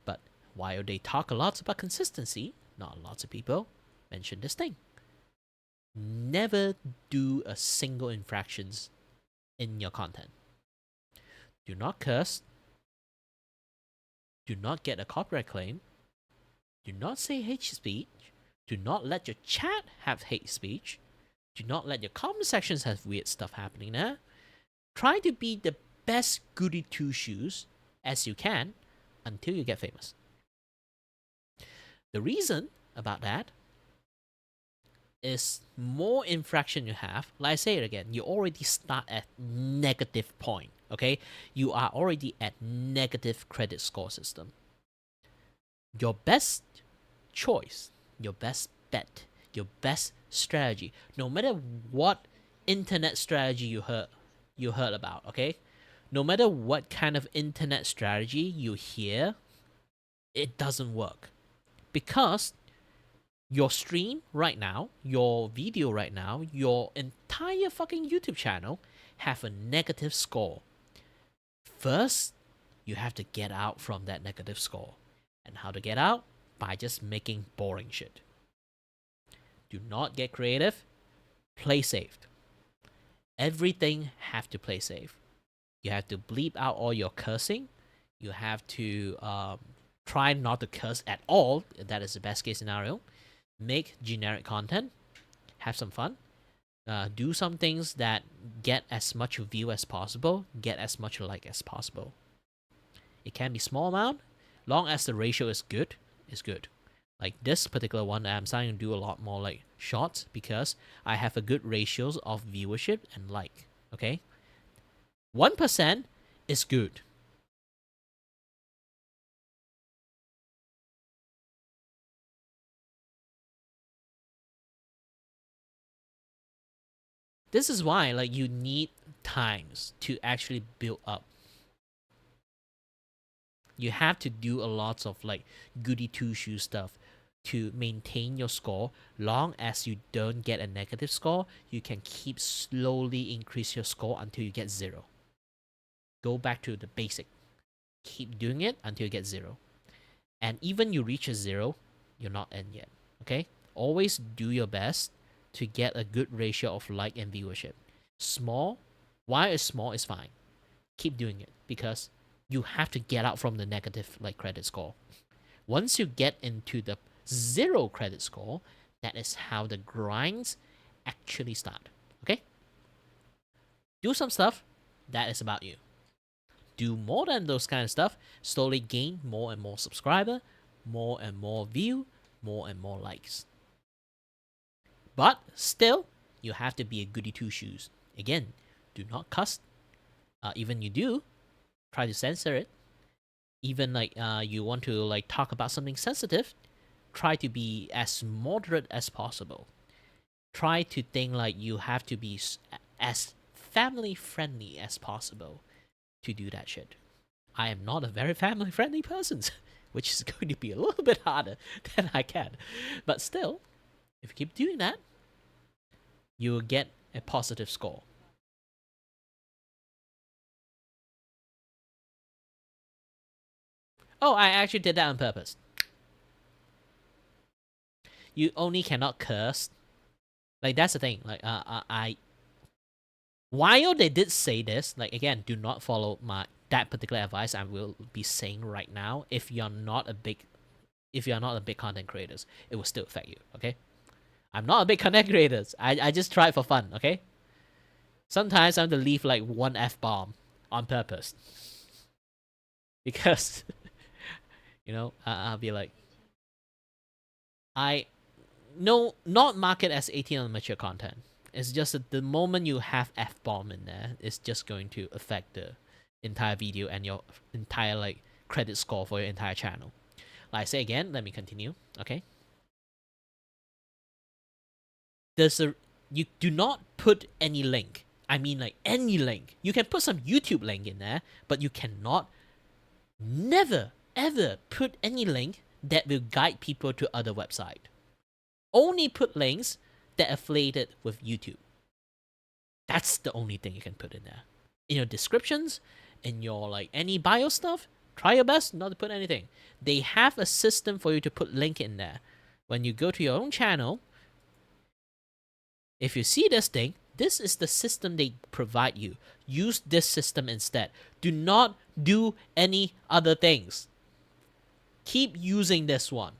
But while they talk a lot about consistency, not lots of people mention this thing. Never do a single infractions in your content. Do not curse. Do not get a copyright claim. Do not say hate speech. Do not let your chat have hate speech. Do not let your comment sections have weird stuff happening there. Try to be the best goody two-shoes as you can until you get famous. The reason about that is more infraction you have, like I say it again, you already start at negative point, okay? You are already at negative credit score system. Your best choice, your best bet, your best strategy, no matter what internet strategy you heard about, okay? No matter what kind of internet strategy you hear, it doesn't work. Because your stream right now, your video right now, your entire fucking YouTube channel have a negative score. First, you have to get out from that negative score. And how to get out? By just making boring shit. Do not get creative. Play safe. Everything have to play safe. You have to bleep out all your cursing. You have to try not to curse at all. That is the best case scenario. Make generic content. Have some fun. Do some things that get as much view as possible. Get as much like as possible. It can be small amount. Long as the ratio is good, it's good. Like this particular one, I'm starting to do a lot more like shorts because I have a good ratios of viewership and like. Okay, 1% is good. This is why like you need times to actually build up. You have to do a lot of like goody two-shoe stuff to maintain your score. Long as you don't get a negative score, you can keep slowly increase your score until you get 0. Go back to the basic. Keep doing it until you get 0. And even you reach a 0, you're not in yet. Okay? Always do your best to get a good ratio of like and viewership. Small, while it's small, is fine. Keep doing it because you have to get out from the negative like credit score. Once you get into the 0 credit score, that is how the grinds actually start. Okay? Do some stuff that is about you. Do more than those kind of stuff. Slowly gain more and more subscriber, more and more view, more and more likes. But still, you have to be a goody two shoes. Again, do not cuss. Even you do, try to censor it. Even like you want to like talk about something sensitive, try to be as moderate as possible. Try to think like you have to be as family friendly as possible to do that shit. I am not a very family friendly person, which is going to be a little bit harder than I can. But still, if you keep doing that, you will get a positive score. Oh, I actually did that on purpose. You only cannot curse. Like, that's the thing. Like, while they did say this, like, again, do not follow that particular advice I will be saying right now. If you're not a big content creators, it will still affect you, okay? I'm not a big content creator. I just try it for fun, okay? Sometimes I have to leave like one F-bomb on purpose. Because, you know, I'll be like, not market as 18 on mature content. It's just that the moment you have F-bomb in there, it's just going to affect the entire video and your entire like credit score for your entire channel. Like I say again, let me continue, okay? You do not put any link. I mean like any link. You can put some YouTube link in there, but you cannot never ever put any link that will guide people to other website. Only put links that are affiliated with YouTube. That's the only thing you can put in there. In your descriptions, in your like any bio stuff, try your best not to put anything. They have a system for you to put link in there. When you go to your own channel, if you see this thing, this is the system they provide you. Use this system instead. Do not do any other things. Keep using this one.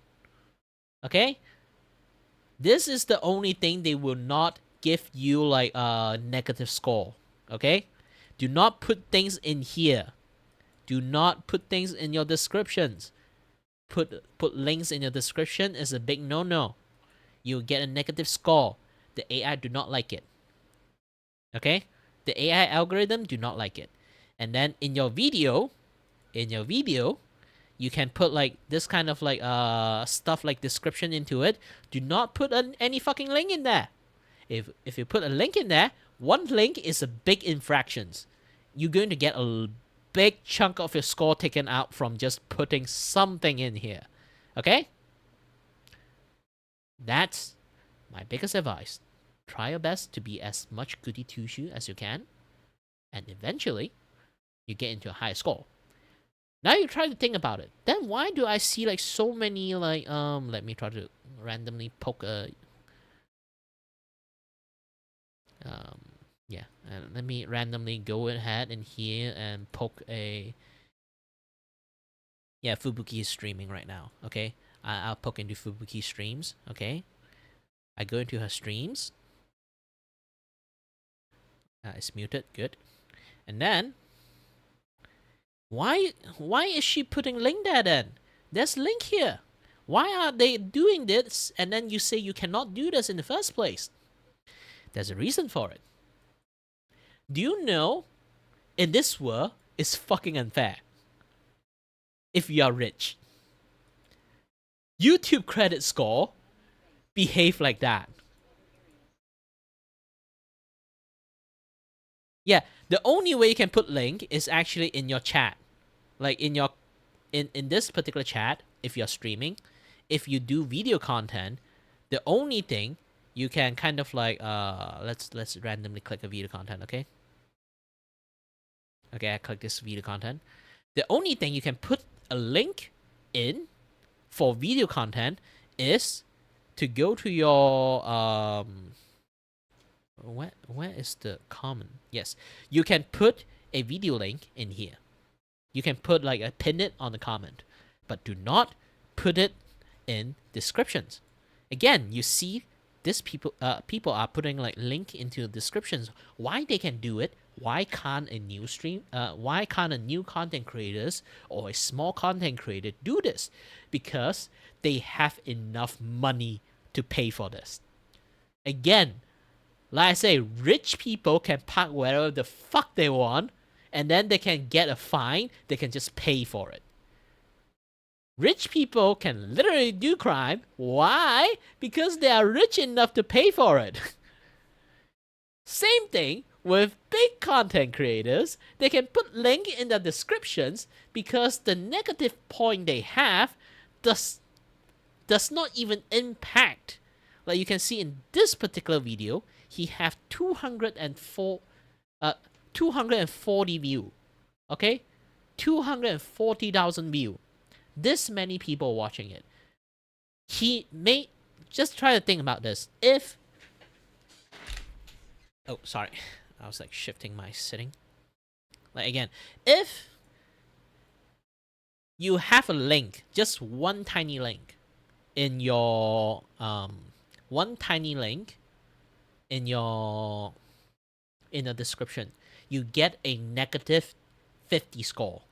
Okay? This is the only thing they will not give you like a negative score. Okay? Do not put things in here. Do not put things in your descriptions. Put links in your description is a big no-no. You'll get a negative score. The AI do not like it. Okay? The AI algorithm do not like it. And then in your video, you can put like this kind of like stuff like description into it. Do not put any fucking link in there. If you put a link in there, one link is a big infractions. You're going to get a big chunk of your score taken out from just putting something in here. Okay? That's my biggest advice. Try your best to be as much goody two-shoe as you can. And eventually, you get into a high score. Now you try to think about it. Then why do I see like so many like let me try to randomly poke a let me randomly go ahead and here and poke a Fubuki is streaming right now. Okay, I'll poke into Fubuki streams. Okay, I go into her streams. It's muted. Good. And then why is she putting link there then? There's link here. Why are they doing this? And then you say you cannot do this in the first place. There's a reason for it. Do you know, in this world, it's fucking unfair. If you are rich. YouTube credit score behave like that. Yeah, the only way you can put link is actually in your chat. Like in this particular chat, if you're streaming, if you do video content, the only thing you can kind of like let's randomly click a video content, okay? Okay, I click this video content. The only thing you can put a link in for video content is to go to your where is the comment? Yes, you can put a video link in here. You can put like a pin it on the comment, but do not put it in descriptions. Again, you see this people are putting like link into descriptions. Why they can do it? Why can't a new stream? Why can't a new content creators or a small content creator do this? Because they have enough money to pay for this. Again, like I say, rich people can park wherever the fuck they want, and then they can get a fine. They can just pay for it. Rich people can literally do crime. Why? Because they are rich enough to pay for it. Same thing with big content creators. They can put link in the descriptions because the negative point they have does not even impact. Like you can see in this particular video, he have 240 view. Okay? 240,000 view. This many people watching it. He may just try to think about this. If oh, sorry, I was like shifting my sitting. Like again, if you have a link, just one tiny link in your in the description, you get a negative 50 score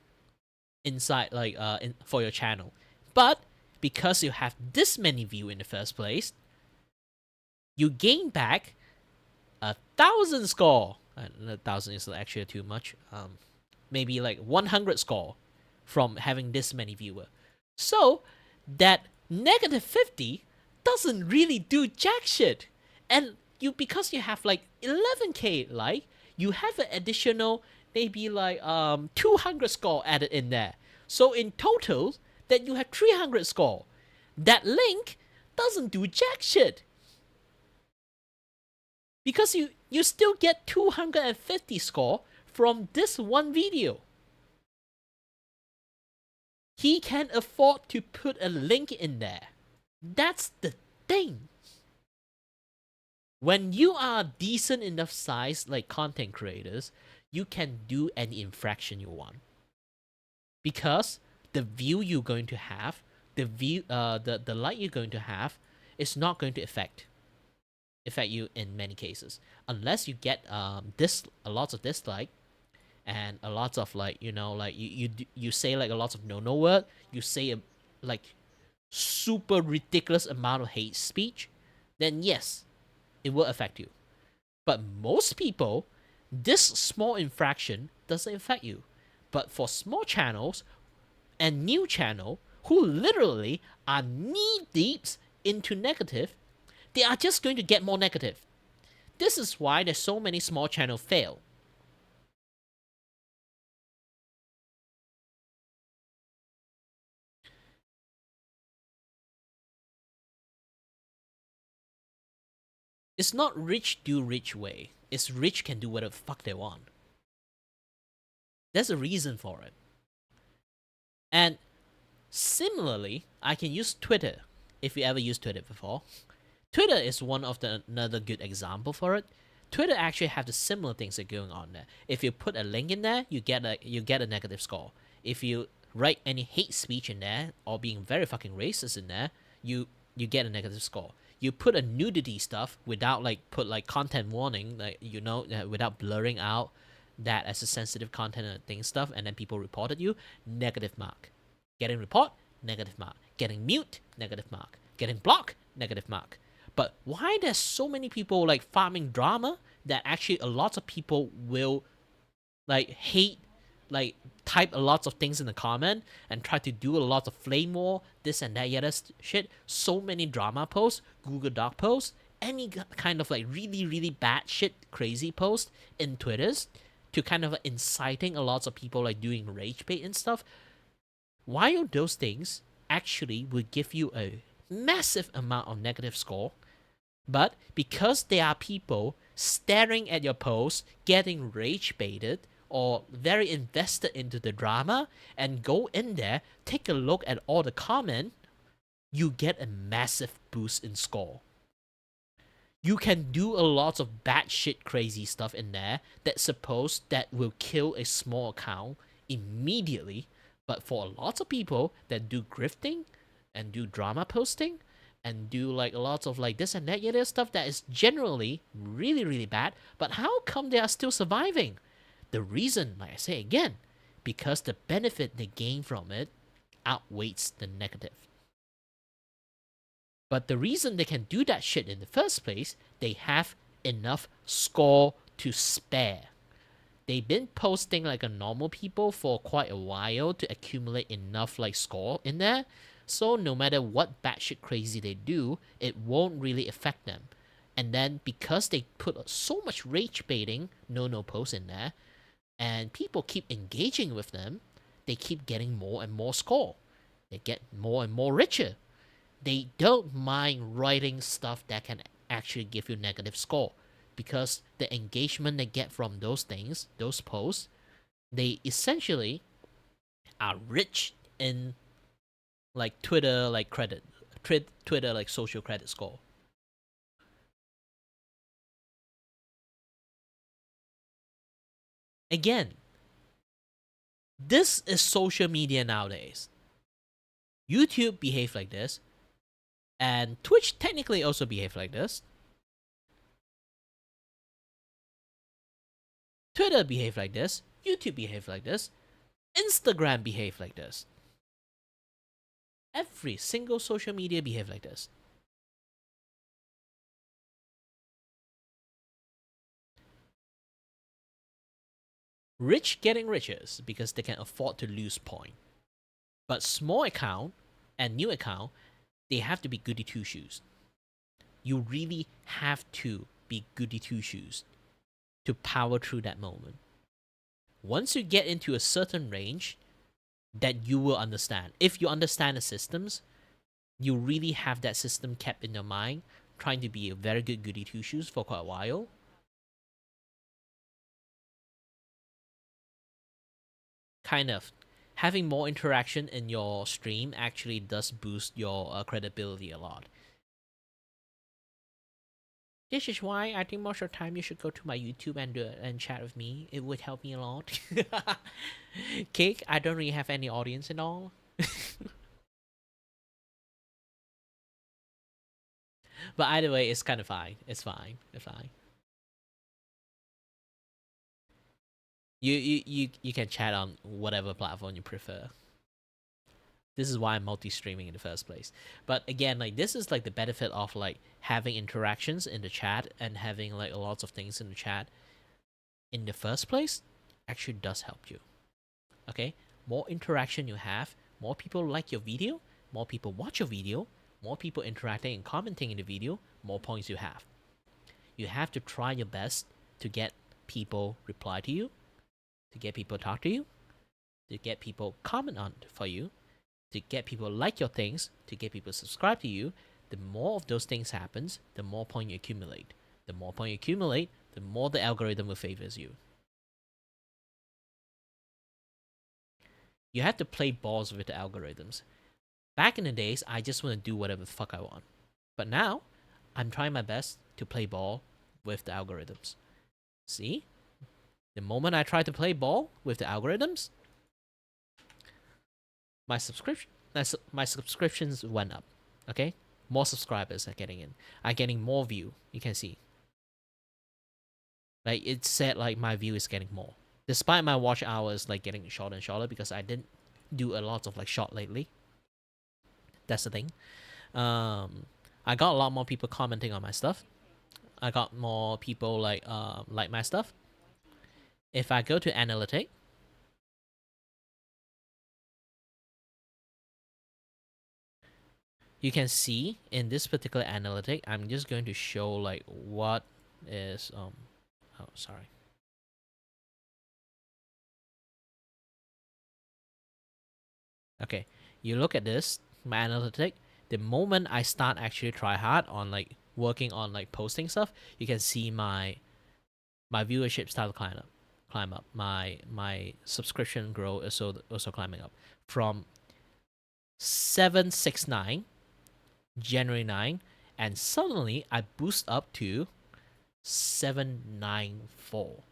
inside like for your channel. But because you have this many view in the first place, you gain back 1,000 score. 1,000 is actually too much. Maybe like 100 score from having this many viewer. So that negative 50 doesn't really do jack shit. And you, because you have like 11k like, you have an additional maybe like 200 score added in there. So in total, that you have 300 score. That link doesn't do jack shit. Because you still get 250 score from this one video. He can afford to put a link in there. That's the thing. When you are decent enough size like content creators, you can do any infraction you want. Because the view you're going to have, the like you're going to have is not going to affect you in many cases. Unless you get a lot of dislike and a lot of like, you know, like you say like a lot of no word, you say a like super ridiculous amount of hate speech, then yes, it will affect you. But most people, this small infraction doesn't affect you. But for small channels and new channel who literally are knee deep into negative, they are just going to get more negative. This is why there's so many small channels fail. It's not rich do rich way. It's rich can do whatever the fuck they want. There's a reason for it. And similarly, I can use Twitter. If you ever used Twitter before, Twitter is one of another good example for it. Twitter actually have the similar things that are going on there. If you put a link in there, you get a negative score. If you write any hate speech in there or being very fucking racist in there, you get a negative score. You put a nudity stuff without like put like content warning, like without blurring out that as a sensitive content and thing stuff, and then people reported you, negative mark. Getting report, negative mark. Getting mute, negative mark. Getting blocked, negative mark. But why there's so many people like farming drama that actually a lot of people will like hate, like type a lot of things in the comment and try to do a lot of flame war, this and that, shit. So many drama posts, Google Doc posts, any kind of like really, really bad shit, crazy post in Twitters to kind of inciting a lot of people like doing rage bait and stuff. Why are those things actually will give you a massive amount of negative score, but because there are people staring at your post, getting rage baited or very invested into the drama, and go in there, take a look at all the comment, you get a massive boost in score. You can do a lot of batshit crazy stuff in there that will kill a small account immediately. But for a lot of people that do grifting and do drama posting and do like a lot of like this and that, yeah, there's stuff that is generally really, really bad. But how come they are still surviving? The reason, like I say again, because the benefit they gain from it outweighs the negative. But the reason they can do that shit in the first place, they have enough score to spare. They've been posting like a normal people for quite a while to accumulate enough like score in there. So no matter what batshit crazy they do, it won't really affect them. And then because they put so much rage baiting no posts in there, and people keep engaging with them, they keep getting more and more score. They get more and more richer. They don't mind writing stuff that can actually give you negative score, because the engagement they get from those things, those posts, they essentially are rich in like Twitter like credit, Twitter like social credit score. Again, this is social media nowadays. YouTube behave like this, and Twitch technically also behave like this. Twitter behave like this. YouTube behave like this. Instagram behave like this. Every single social media behave like this. Rich getting richer because they can afford to lose point. But small account and new account, they have to be goody two shoes. You really have to be goody two shoes to power through that moment. Once you get into a certain range, that you will understand. If you understand the systems, you really have that system kept in your mind, trying to be a very good goody two shoes for quite a while. Kind of. Having more interaction in your stream actually does boost your credibility a lot. This is why I think most of the time you should go to my YouTube and chat with me. It would help me a lot. Cake, I don't really have any audience at all. But either way, it's kind of fine. It's fine. It's fine. You can chat on whatever platform you prefer. This is why I'm multi-streaming in the first place. But again, like this is like the benefit of like having interactions in the chat and having like lots of things in the chat in the first place actually does help you. Okay? More interaction you have, more people like your video, more people watch your video, more people interacting and commenting in the video, more points you have. You have to try your best to get people reply to you, to get people talk to you, to get people comment on for you, to get people like your things, to get people subscribe to you. The more of those things happens, the more point you accumulate. The more point you accumulate, the more the algorithm will favors you. You have to play balls with the algorithms. Back in the days, I just want to do whatever the fuck I want. But now, I'm trying my best to play ball with the algorithms. See? The moment I try to play ball with the algorithms, my subscriptions went up. Okay? More subscribers are getting in. I'm getting more view. You can see. Like it said like my view is getting more. Despite my watch hours like getting shorter and shorter because I didn't do a lot of like short lately. That's the thing. I got a lot more people commenting on my stuff. I got more people like my stuff. If I go to analytic, you can see in this particular analytic, I'm just going to show like what is oh sorry. Okay, you look at this, my analytic, the moment I start actually try hard on like working on like posting stuff, you can see my viewership start to climb up. My subscription grow also climbing up from 769 January 9, and suddenly I boost up to 794.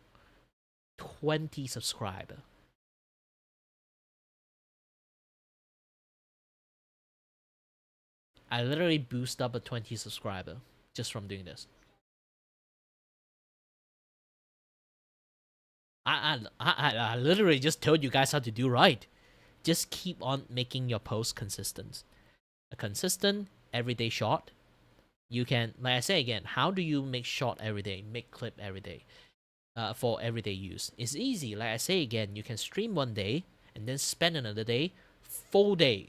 20 subscriber. I literally boost up a 20 subscriber just from doing this. I literally just told you guys how to do right. Just keep on making your posts consistent. A consistent everyday shot. You can, like I say again, how do you make shot every day, make clip every day for everyday use? It's easy. Like I say again, you can stream one day and then spend another day, full day,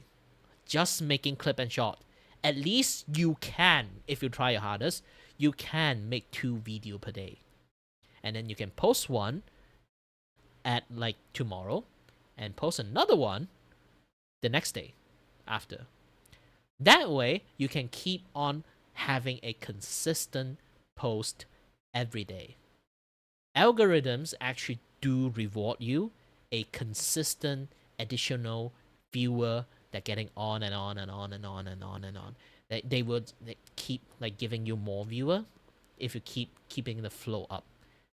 just making clip and shot. At least you can, if you try your hardest, you can make 2 videos per day. And then you can post one at like tomorrow and post another one the next day after. That way, you can keep on having a consistent post every day. Algorithms actually do reward you a consistent additional viewer that getting on and on and on and on and on and on. They would keep like giving you more viewer if you keep keeping the flow up.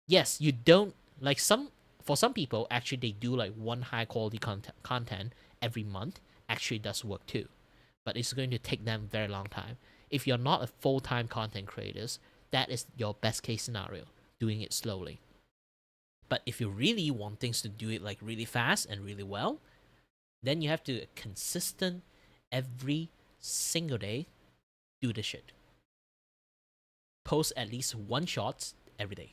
Yes, you don't like for some people actually they do like one high quality content every month actually does work too. But it's going to take them a very long time. If you're not a full-time content creator, that is your best case scenario, doing it slowly. But if you really want things to do it like really fast and really well, then you have to consistent every single day do the shit. Post at least 1 shot every day.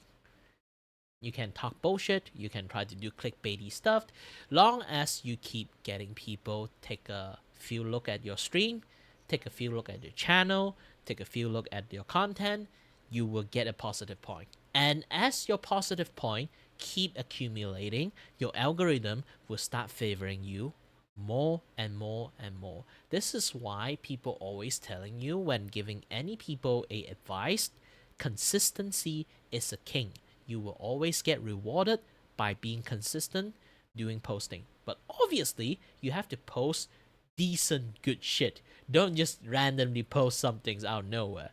You can talk bullshit, you can try to do clickbaity stuff, long as you keep getting people take a few look at your stream, take a few look at your channel, take a few look at your content, you will get a positive point. And as your positive point keep accumulating, your algorithm will start favoring you more and more and more. This is why people always telling you when giving any people a advice, consistency is a king. You will always get rewarded by being consistent doing posting. But obviously, you have to post decent good shit. Don't just randomly post some things out of nowhere.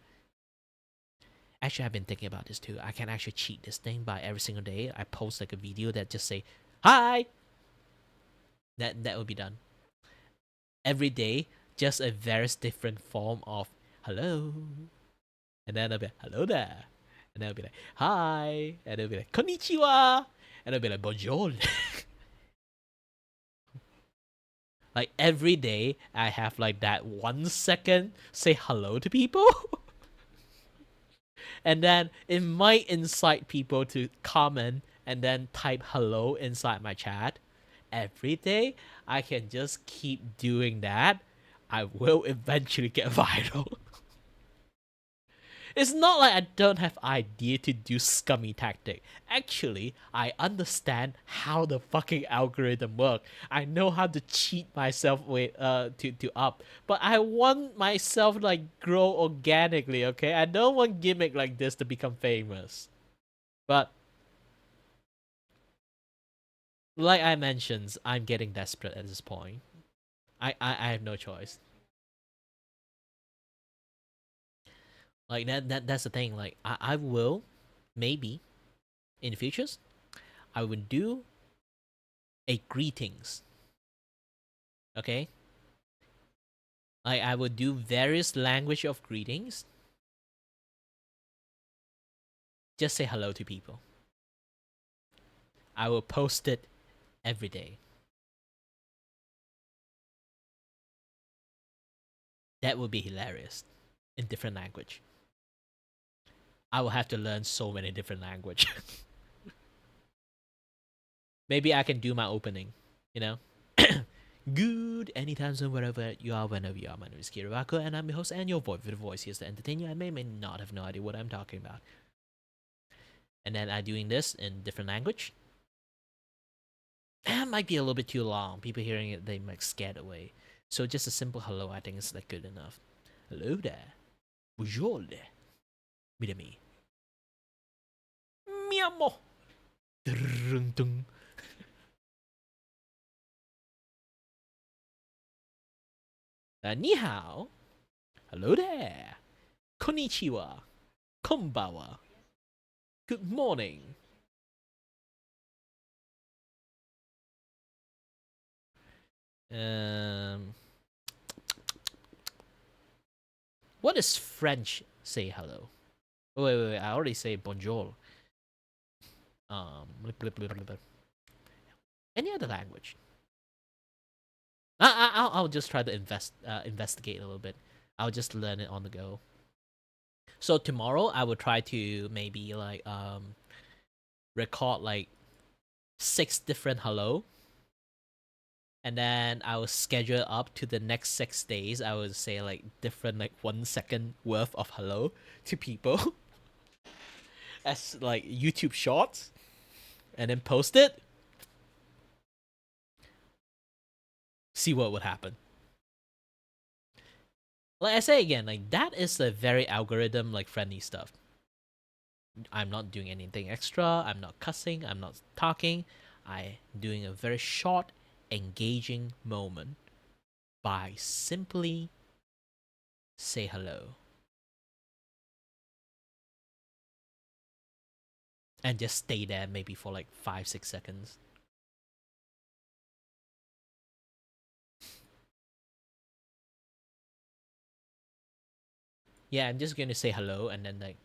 Actually, I've been thinking about this too. I can actually cheat this thing by every single day I post like a video that just say hi. That will be done. Every day, just a very different form of hello. And then I'll be hello there. And then I'll be like, hi. And they'll be like, konnichiwa. And I'll be like, bonjour. Like every day, I have like that 1 second say hello to people. And then it might incite people to comment and then type hello inside my chat. Every day, I can just keep doing that. I will eventually get viral. It's not like I don't have idea to do scummy tactic. Actually, I understand how the fucking algorithm work. I know how to cheat myself with to up. But I want myself like grow organically, okay? I don't want gimmick like this to become famous. But like I mentioned, I'm getting desperate at this point. I have no choice. Like that's the thing. Like I will, maybe, in the futures, I will do a greetings. Okay. Like I will do various language of greetings. Just say hello to people. I will post it every day. That would be hilarious in different language. I will have to learn so many different language. Maybe I can do my opening, you know? Good anytime soon, wherever you are, whenever you are. My name is Kiribako, and I'm your host and your voice with a voice here to entertain you. I may not have no idea what I'm talking about. And then I'm doing this in different language. That might be a little bit too long. People hearing it, they might scared away. So just a simple hello, I think is like good enough. Hello there. Bonjour. Mira me. Mi amor. Ni hao. Hello there. Konnichiwa. Konbawa. Good morning. What does French say hello? Oh, wait. I already say bonjour. Any other language? I'll just try to investigate a little bit. I'll just learn it on the go. So tomorrow I will try to maybe like record like 6 different hello, and then I will schedule it up to the next 6 days. I would say like different like 1 second worth of hello to people as like YouTube shorts, and then post it. See what would happen. Like I say again, like that is a very algorithm like friendly stuff. I'm not doing anything extra. I'm not cussing. I'm not talking. I'm doing a very short, engaging moment by simply say hello. And just stay there maybe for like 5-6 seconds. Yeah, I'm just gonna say hello and then like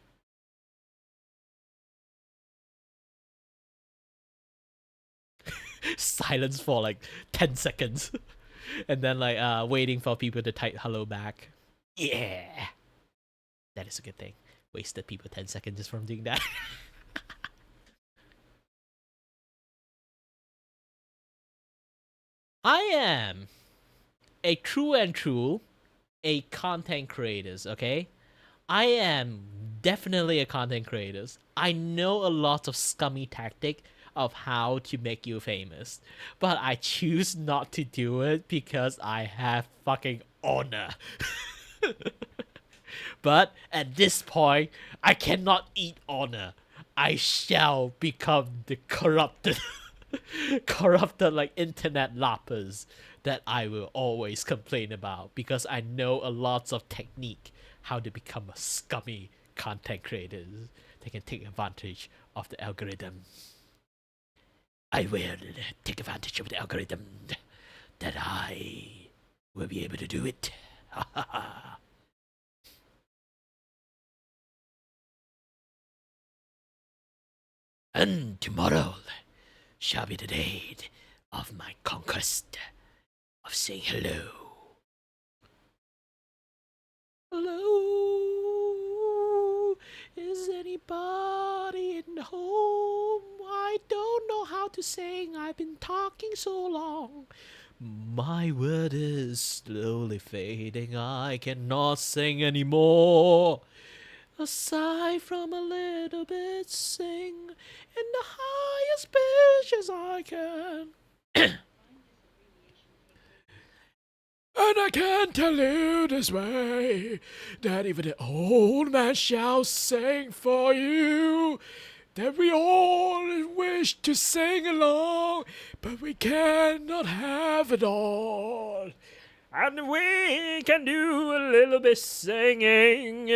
silence for like 10 seconds. And then like waiting for people to type hello back. Yeah. That is a good thing. Wasted people 10 seconds just from doing that. I am a true content creators, okay? I am definitely a content creators. I know a lot of scummy tactic of how to make you famous, but I choose not to do it because I have fucking honor. But at this point, I cannot eat honor. I shall become the corrupted like internet lappers that I will always complain about because I know a lot of technique how to become a scummy content creator that can take advantage of the algorithm. I will take advantage of the algorithm that I will be able to do it. And tomorrow shall be the day of my conquest of saying hello. Hello? Is anybody in the home? I don't know how to sing. I've been talking so long. My word is slowly fading. I cannot sing anymore. Aside from a little bit, sing in the highest pitches I can. And I can tell you this way, that even the old man shall sing for you, that we all wish to sing along, but we cannot have it all. And we can do a little bit singing,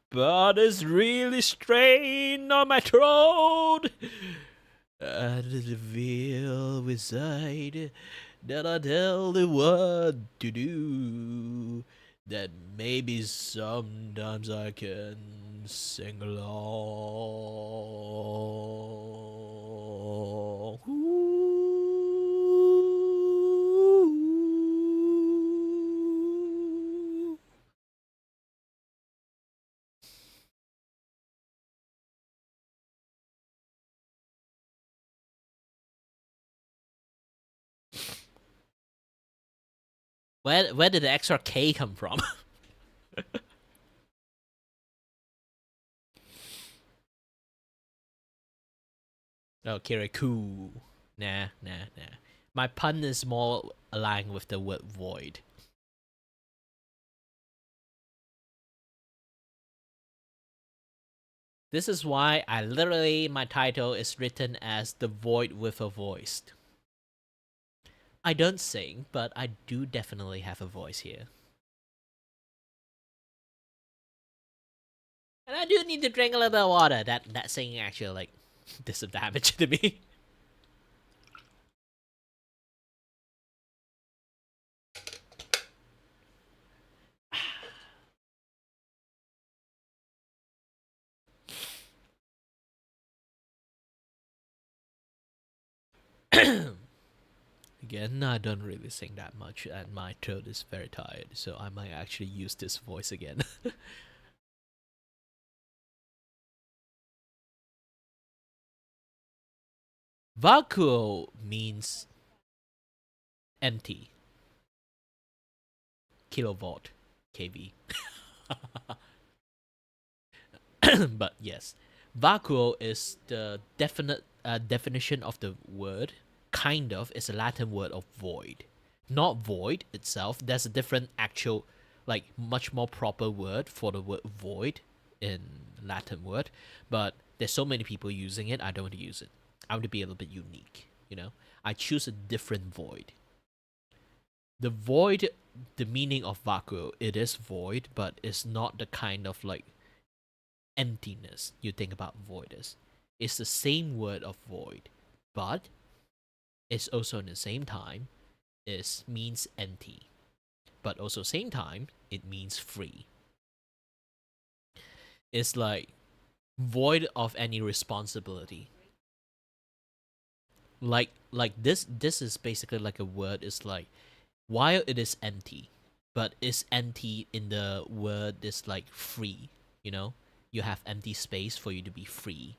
but it's really strained on my throat. And the veil beside that I tell the what to do, that maybe sometimes I can sing along. Where did the extra K come from? Oh, Kirikou. Nah. My pun is more aligned with the word void. This is why my title is written as The Void with a Voice. I don't sing, but I do definitely have a voice here. And I do need to drink a little bit of water. That saying actually like did some damage to me. Again, I don't really sing that much, and my throat is very tired, so I might actually use this voice again. Vacuo means empty. Kilovolt, kV. But yes, vacuo is the definite definition of the word. Kind of is a Latin word of void, not void itself. There's a different actual, like much more proper word for the word void in Latin word, but there's so many people using it. I don't want to use it. I want to be a little bit unique. I choose a different void. The void, the meaning of vacuo, it is void, but it's not the kind of like emptiness you think about void is. It's the same word of void, but it's also in the same time means empty, but also same time it means free. It's like void of any responsibility. Like this is basically like a word. It's like while it is empty, but it's empty in the word is like free. You have empty space for you to be free,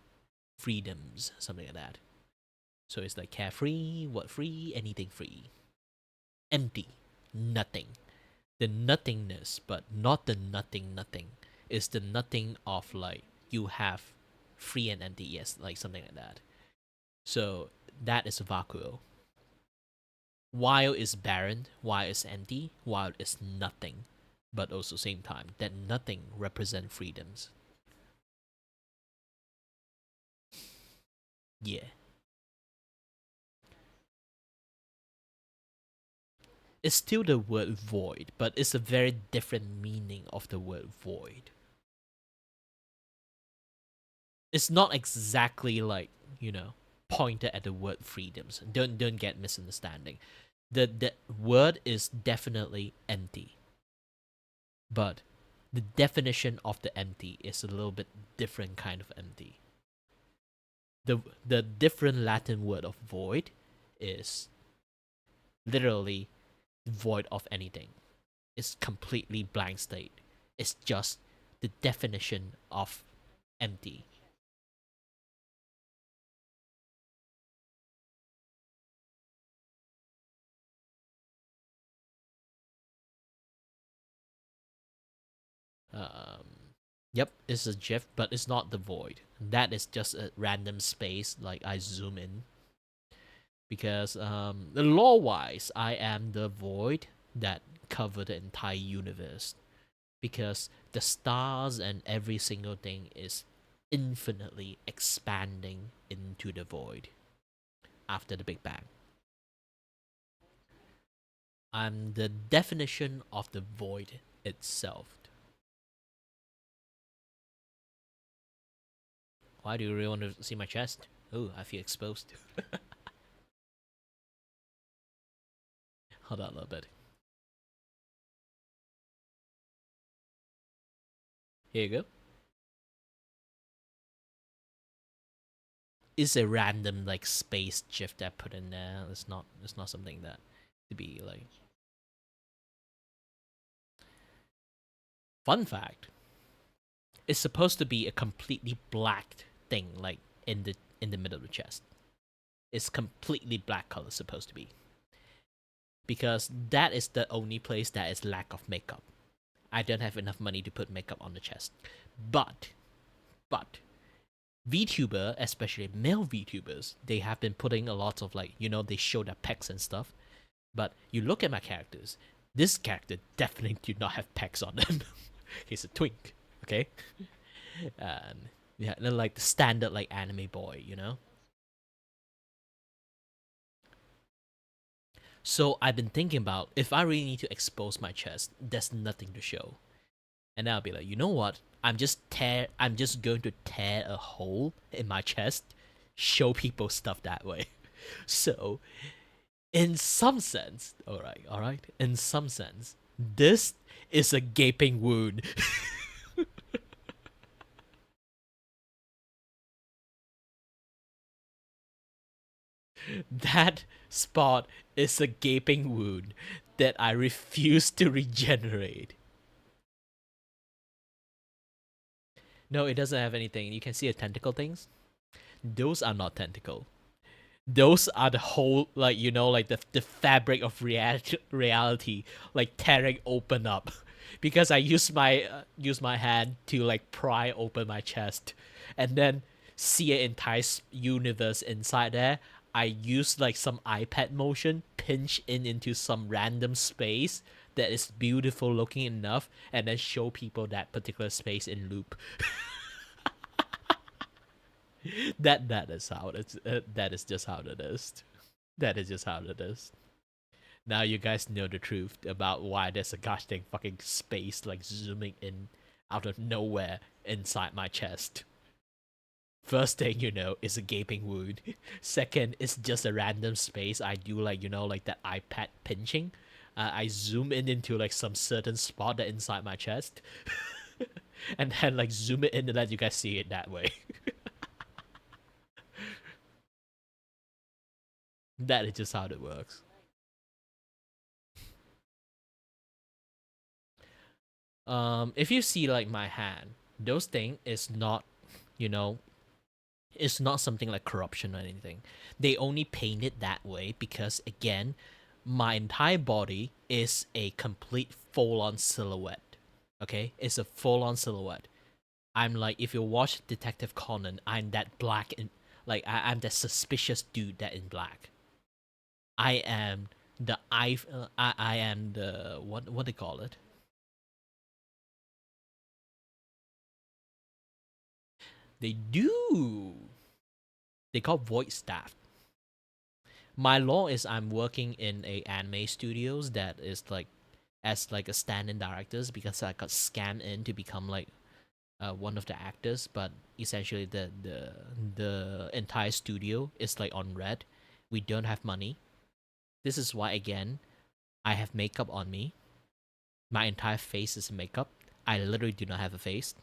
freedoms, something like that. So it's like carefree, what free, anything free. Empty, nothing. The nothingness, but not the nothing. It's the nothing of like you have free and empty, yes, like something like that. So that is vacuo. While it's barren, while it's empty, while it's nothing, but also same time that nothing represent freedoms. Yeah. It's still the word void, but it's a very different meaning of the word void. It's not exactly like, pointed at the word freedoms. Don't get misunderstanding. The word is definitely empty. But the definition of the empty is a little bit different kind of empty. The different Latin word of void is literally void of anything. It's completely blank state. It's just the definition of empty. Yep, it's a GIF, but it's not the void. That is just a random space, like I zoom in. Because the lore-wise, I am the void that cover the entire universe. Because the stars and every single thing is infinitely expanding into the void after the Big Bang. I'm the definition of the void itself. Why do you really want to see my chest? Oh, I feel exposed. Hold on a little bit. Here you go. It's a random like space GIF that I put in there. It's not something that to be like. Fun fact. It's supposed to be a completely black thing, like in the middle of the chest. It's completely black color supposed to be. Because that is the only place that is lack of makeup. I don't have enough money to put makeup on the chest. But VTuber, especially male VTubers, they have been putting a lot of like, they show their pecs and stuff. But you look at my characters, this character definitely do not have pecs on them. He's a twink, okay? Yeah, they're like the standard like anime boy, So I've been thinking about if I really need to expose my chest, there's nothing to show. And then I'll be like, you know what? I'm just going to tear a hole in my chest, show people stuff that way. So, in some sense, all right. In some sense, this is a gaping wound. That spot is a gaping wound that I refuse to regenerate. No, it doesn't have anything. You can see the tentacle things. Those are not tentacle. Those are the whole, like, you know, like the fabric of reality, like tearing open up. Because I use my hand to like pry open my chest, and then see an entire universe inside there. I use like some iPad motion, pinch into some random space that is beautiful looking enough, and then show people that particular space in loop. that is how it's. That is just how it is. That is just how it is. Now you guys know the truth about why there's a gosh dang fucking space like zooming in out of nowhere inside my chest. First thing you know is a gaping wound. Second, it's just a random space. I do like, you know, like that iPad pinching. I zoom into like some certain spot that inside my chest. And then like zoom it in and let you guys see it that way. That is just how it works. If you see like my hand, those thing is not, you know, it's not something like corruption or anything. They only paint it that way because, again, my entire body is a complete full-on silhouette. Okay? It's a full-on silhouette. I'm like, if you watch Detective Conan, I'm that black and like I'm that suspicious dude that in black. I am the I am the what they call it? They do. They call void staff. My law is I'm working in a anime studios that is like as like a stand-in directors because I got scammed in to become like one of the actors, but essentially the entire studio is like on red. We don't have money. This is why again I have makeup on me. My entire face is makeup. I literally do not have a face.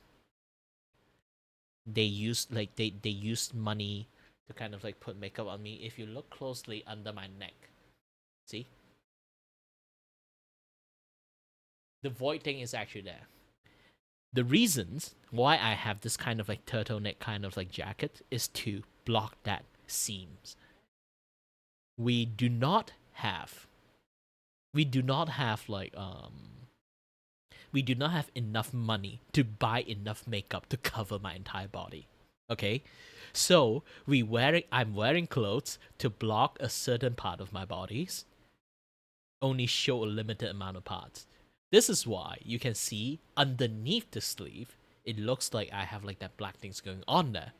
They use like they use money to kind of like put makeup on me. If you look closely under my neck, see? The void thing is actually there. The reasons why I have this kind of like turtleneck kind of like jacket is to block that seams. We do not have like we do not have enough money to buy enough makeup to cover my entire body. Okay? So I'm wearing clothes to block a certain part of my bodies, only show a limited amount of parts. This is why you can see underneath the sleeve, it looks like I have like that black things going on there.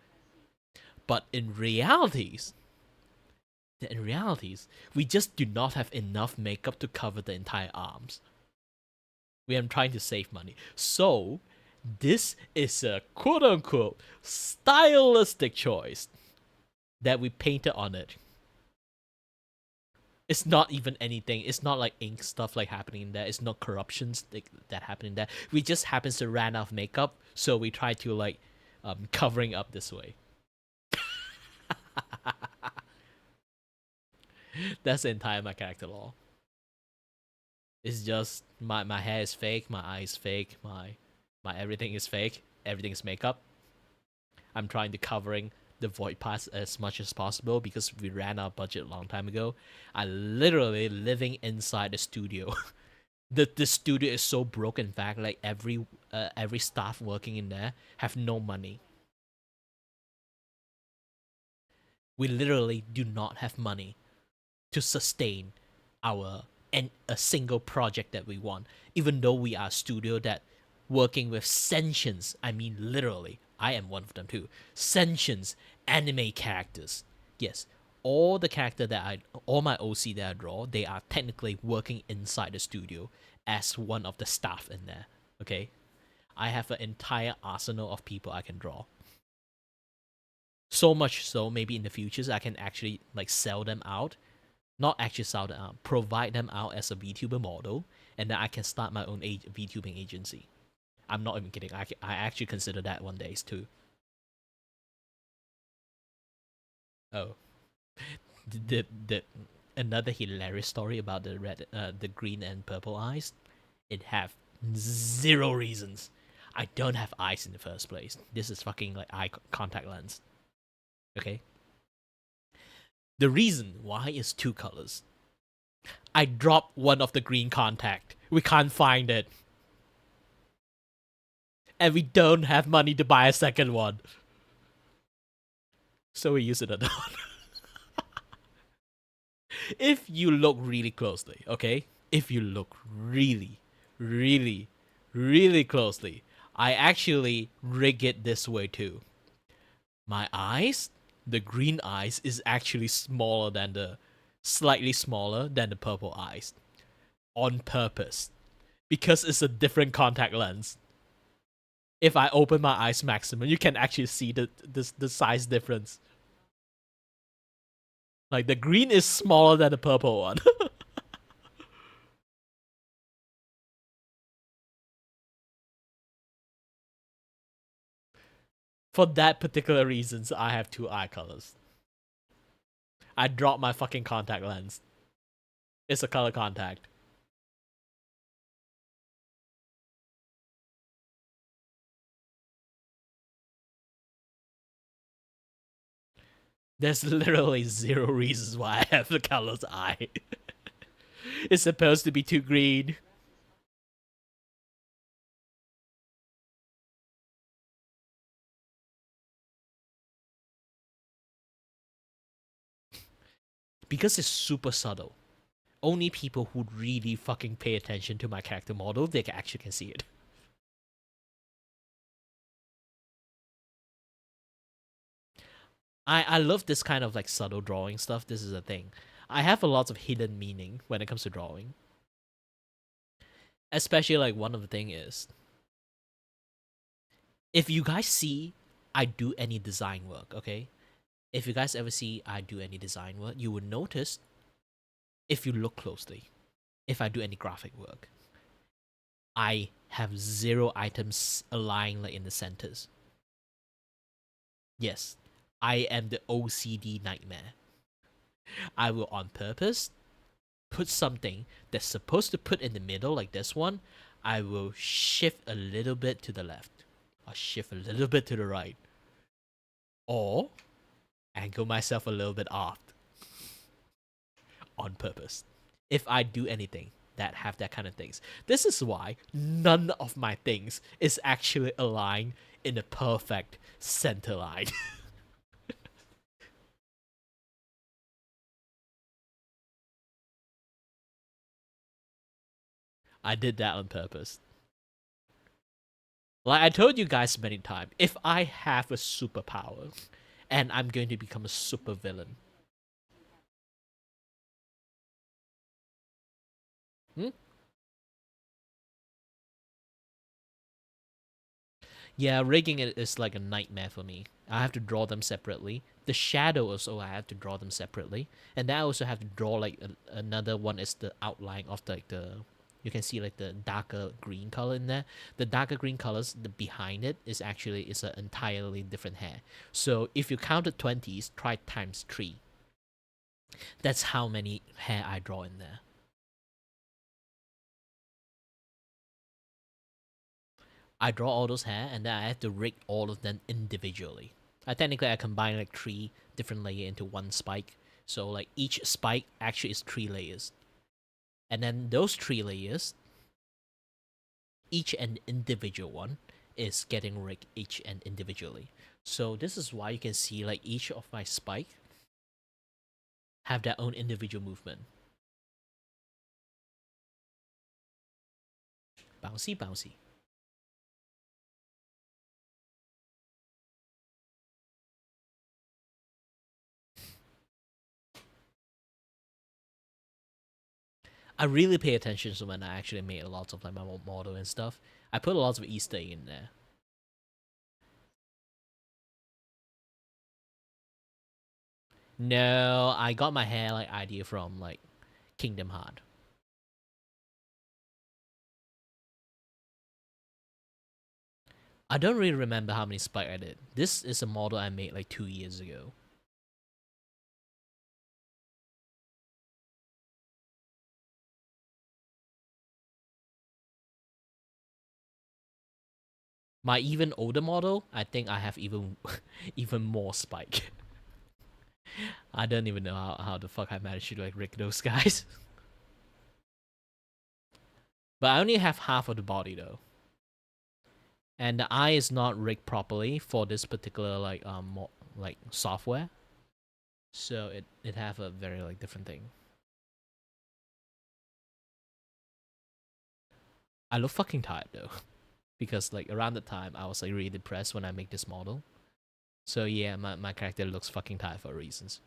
But in realities, we just do not have enough makeup to cover the entire arms. We are trying to save money. So, this is a quote-unquote stylistic choice that we painted on it. It's not even anything. It's not like ink stuff like happening in there. It's not corruptions that happen in there. We just happens to run out of makeup, so we try to like covering up this way. That's the entire my character law. It's just my hair is fake, my eye is fake, my everything is fake, everything is makeup. I'm trying to covering the void parts as much as possible because we ran out of budget a long time ago. I literally living inside the studio. The studio is so broken. In fact, like every staff working in there have no money. We literally do not have money to sustain our a single project that we want, even though we are a studio that working with sentience. I mean, literally, I am one of them too. Sentience anime characters. Yes, all my OC that I draw, they are technically working inside the studio as one of the staff in there. Okay, I have an entire arsenal of people I can draw. So much so, maybe in the futures I can actually like sell them out. Not actually sell them out, provide them out as a VTuber model, and then I can start my own VTubing agency. I'm not even kidding. I actually consider that one day too. Oh, the another hilarious story about the green and purple eyes. It have zero reasons. I don't have eyes in the first place. This is fucking like eye contact lens. Okay. The reason why is two colors. I dropped one of the green contact. We can't find it. And we don't have money to buy a second one. So we use another one. If you look really closely, okay? If you look really, really, really closely, I actually rig it this way too. My eyes, the green eyes, is actually slightly smaller than the purple eyes. On purpose. Because it's a different contact lens. If I open my eyes maximum, you can actually see the size difference. Like, the green is smaller than the purple one. For that particular reasons, I have two eye colors. I dropped my fucking contact lens. It's a color contact. There's literally zero reasons why I have the color's eye. It's supposed to be too green. Because it's super subtle. Only people who really fucking pay attention to my character model, they actually can see it. I love this kind of like subtle drawing stuff. This is a thing. I have a lot of hidden meaning when it comes to drawing. Especially like one of the thing is, if you guys see I do any design work, okay? If you guys ever see I do any design work, you will notice, if you look closely, if I do any graphic work, I have zero items aligned like in the centers. Yes, I am the OCD nightmare. I will on purpose put something that's supposed to put in the middle like this one. I will shift a little bit to the left. Or shift a little bit to the right. Or angle myself a little bit off. On purpose. If I do anything that have that kind of things. This is why none of my things is actually aligned in a perfect center line. I did that on purpose. Like I told you guys many times, if I have a superpower and I'm going to become a super villain. Yeah, rigging it is like a nightmare for me. I have to draw them separately. The shadow also, I have to draw them separately. And then I also have to draw like another one is the outline of like the, you can see like the darker green color in there. The darker green colors, the behind it is actually is an entirely different hair. So if you counted 20s, try times 3. That's how many hair I draw in there. I draw all those hair and then I have to rig all of them individually. Technically, I combine like 3 different layers into one spike. So like each spike actually is 3 layers. And then those 3 layers, each and individual one is getting rigged each and individually. So this is why you can see like each of my spike have their own individual movement. Bouncy, bouncy. I really pay attention to when I actually made a lot of like my model and stuff. I put a lot of Easter egg in there. No, I got my hair like idea from like Kingdom Heart. I don't really remember how many spike I did. This is a model I made like 2 years ago. My even older model, I think I have even even more spike. I don't even know how the fuck I managed to like rig those guys. But I only have half of the body though. And the eye is not rigged properly for this particular like software. So it have a very like different thing. I look fucking tired though. Because like around the time I was like really depressed when I make this model. So yeah, my character looks fucking tired for reasons.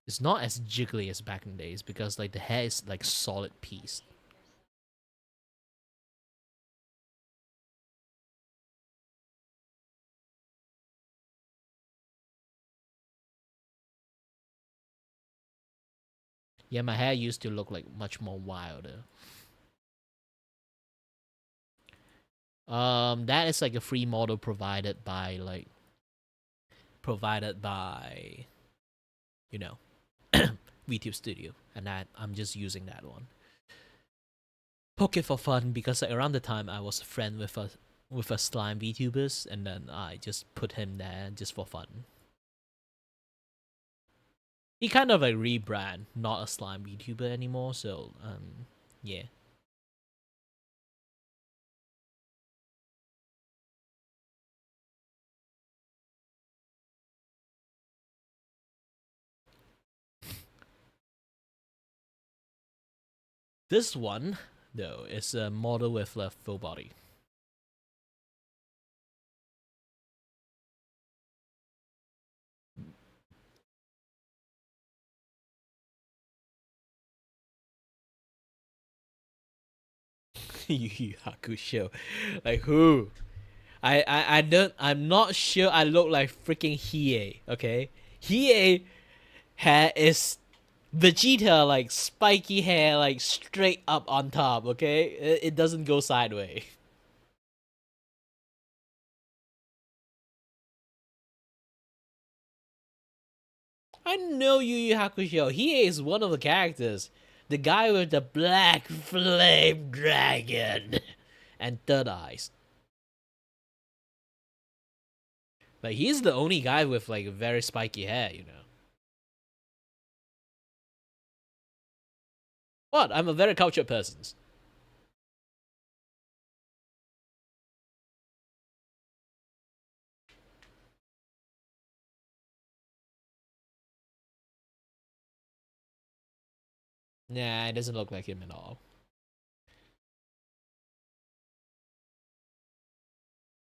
It's not as jiggly as back in the days because like the hair is like solid piece. Yeah, my hair used to look like much more wilder. That is like a free model provided by you know, VTube Studio, and I'm just using that one. Poke it for fun because like, around the time I was a friend with a slime VTubers, and then I just put him there just for fun. He kind of like rebrand, not a slime VTuber anymore. So yeah. This one, though, is a model with a full body. Yu Yu Hakusho. Like who? I'm not sure I look like freaking Hiei, okay? Hiei hair is Vegeta, like spiky hair, like straight up on top, okay? It doesn't go sideways. I know Yu Yu Hakusho. He is one of the characters. The guy with the black flame dragon and third eyes. Like he's the only guy with like very spiky hair, you know. What? I'm a very cultured person. Nah, it doesn't look like him at all.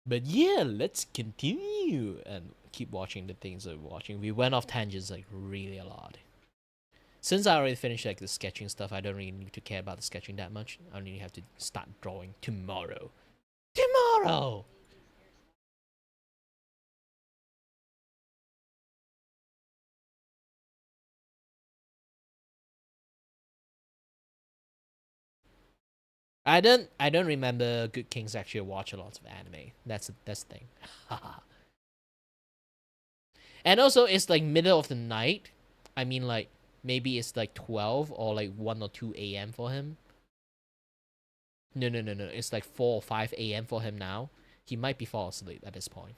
But yeah, let's continue and keep watching the things that we're watching. We went off tangents like really a lot. Since I already finished like the sketching stuff, I don't really need to care about the sketching that much. I only have to start drawing tomorrow. Tomorrow! I don't remember Good Kings actually watch a lot of anime. That's the thing. And also it's like middle of the night. I mean like maybe it's like 12 or like 1 or 2 a.m. for him. No. It's like 4 or 5 a.m. for him now. He might be fall asleep at this point.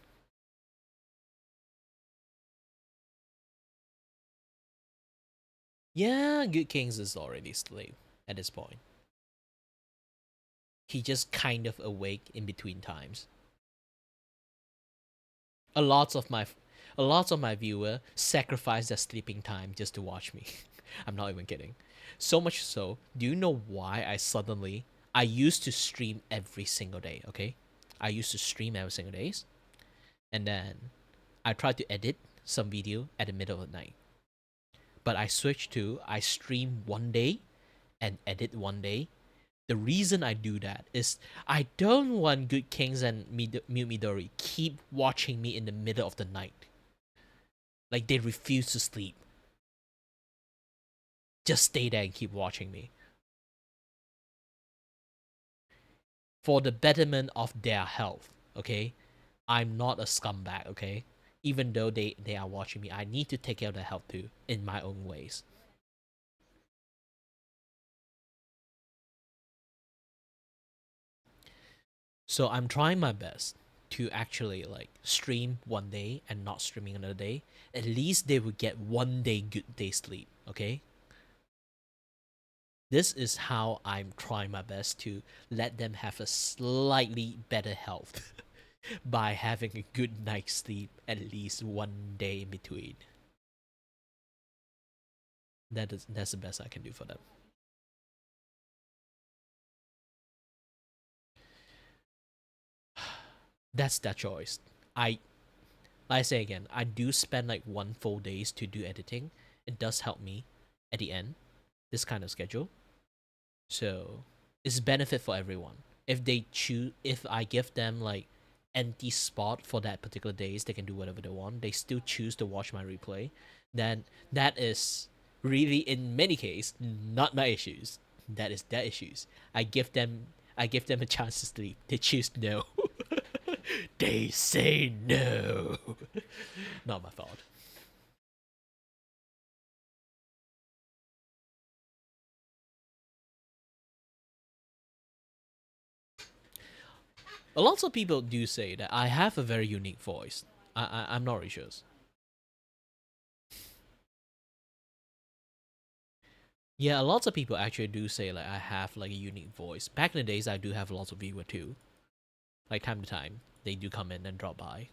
Yeah, Good Kings is already asleep at this point. He just kind of awake in between times. A lot of my viewer sacrifice their sleeping time just to watch me. I'm not even kidding. So much so, do you know why I used to stream every single day, okay? I used to stream every single days. And then I tried to edit some video at the middle of the night. but I switched to I stream one day and edit one day. The reason I do that is I don't want Good Kings and Mute Midori keep watching me in the middle of the night. Like they refuse to sleep. Just stay there and keep watching me. For the betterment of their health, okay? I'm not a scumbag, okay? Even though they are watching me, I need to take care of their health too, in my own ways. So I'm trying my best to actually like stream one day and not streaming another day. At least they would get one day good day sleep, okay? This is how I'm trying my best to let them have a slightly better health by having a good night's sleep at least one day in between. That's the best I can do for them. That's their choice. Like I say again, I do spend like 1 full days to do editing. It does help me at the end, this kind of schedule. So it's benefit for everyone. If they choose, if I give them like empty spot for that particular days, they can do whatever they want. They still choose to watch my replay. Then that is really, in many cases, not my issues. That is their issues. I give them a chance to sleep. They choose no. They say no. Not my fault. A lot of people do say that I have a very unique voice. I'm not really sure. Yeah, lots of people actually do say like I have like a unique voice. Back in the days, I do have lots of viewers too. Like time to time, they do come in and drop by.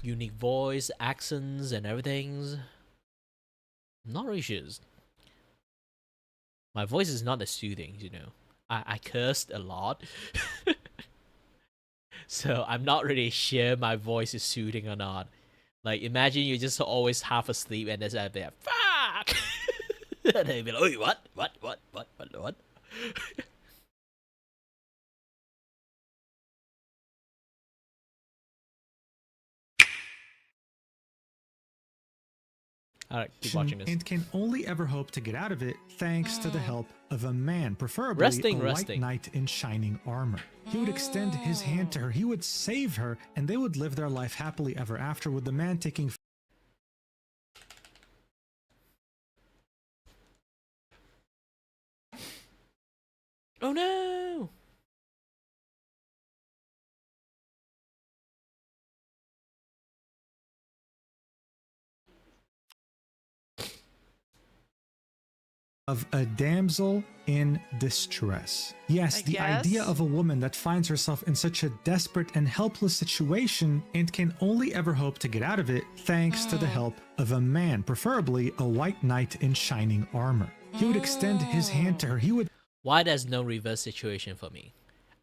Unique voice, accents, and everything's not really sure. My voice is not as soothing, you know. I cursed a lot. So I'm not really sure my voice is soothing or not. Like imagine you're just always half asleep and there's a bit fuck and they'd be like, oh, what? Alright, keep watching this. And can only ever hope to get out of it thanks to the help of a man, preferably Resting. white knight in shining armor. He would extend his hand to her, he would save her, and they would live their life happily ever after, with the man taking Oh no! of a damsel in distress. Yes, the idea of a woman that finds herself in such a desperate and helpless situation and can only ever hope to get out of it thanks to the help of a man, preferably a white knight in shining armor. He would extend his hand to her, he would... Why there's no reverse situation for me?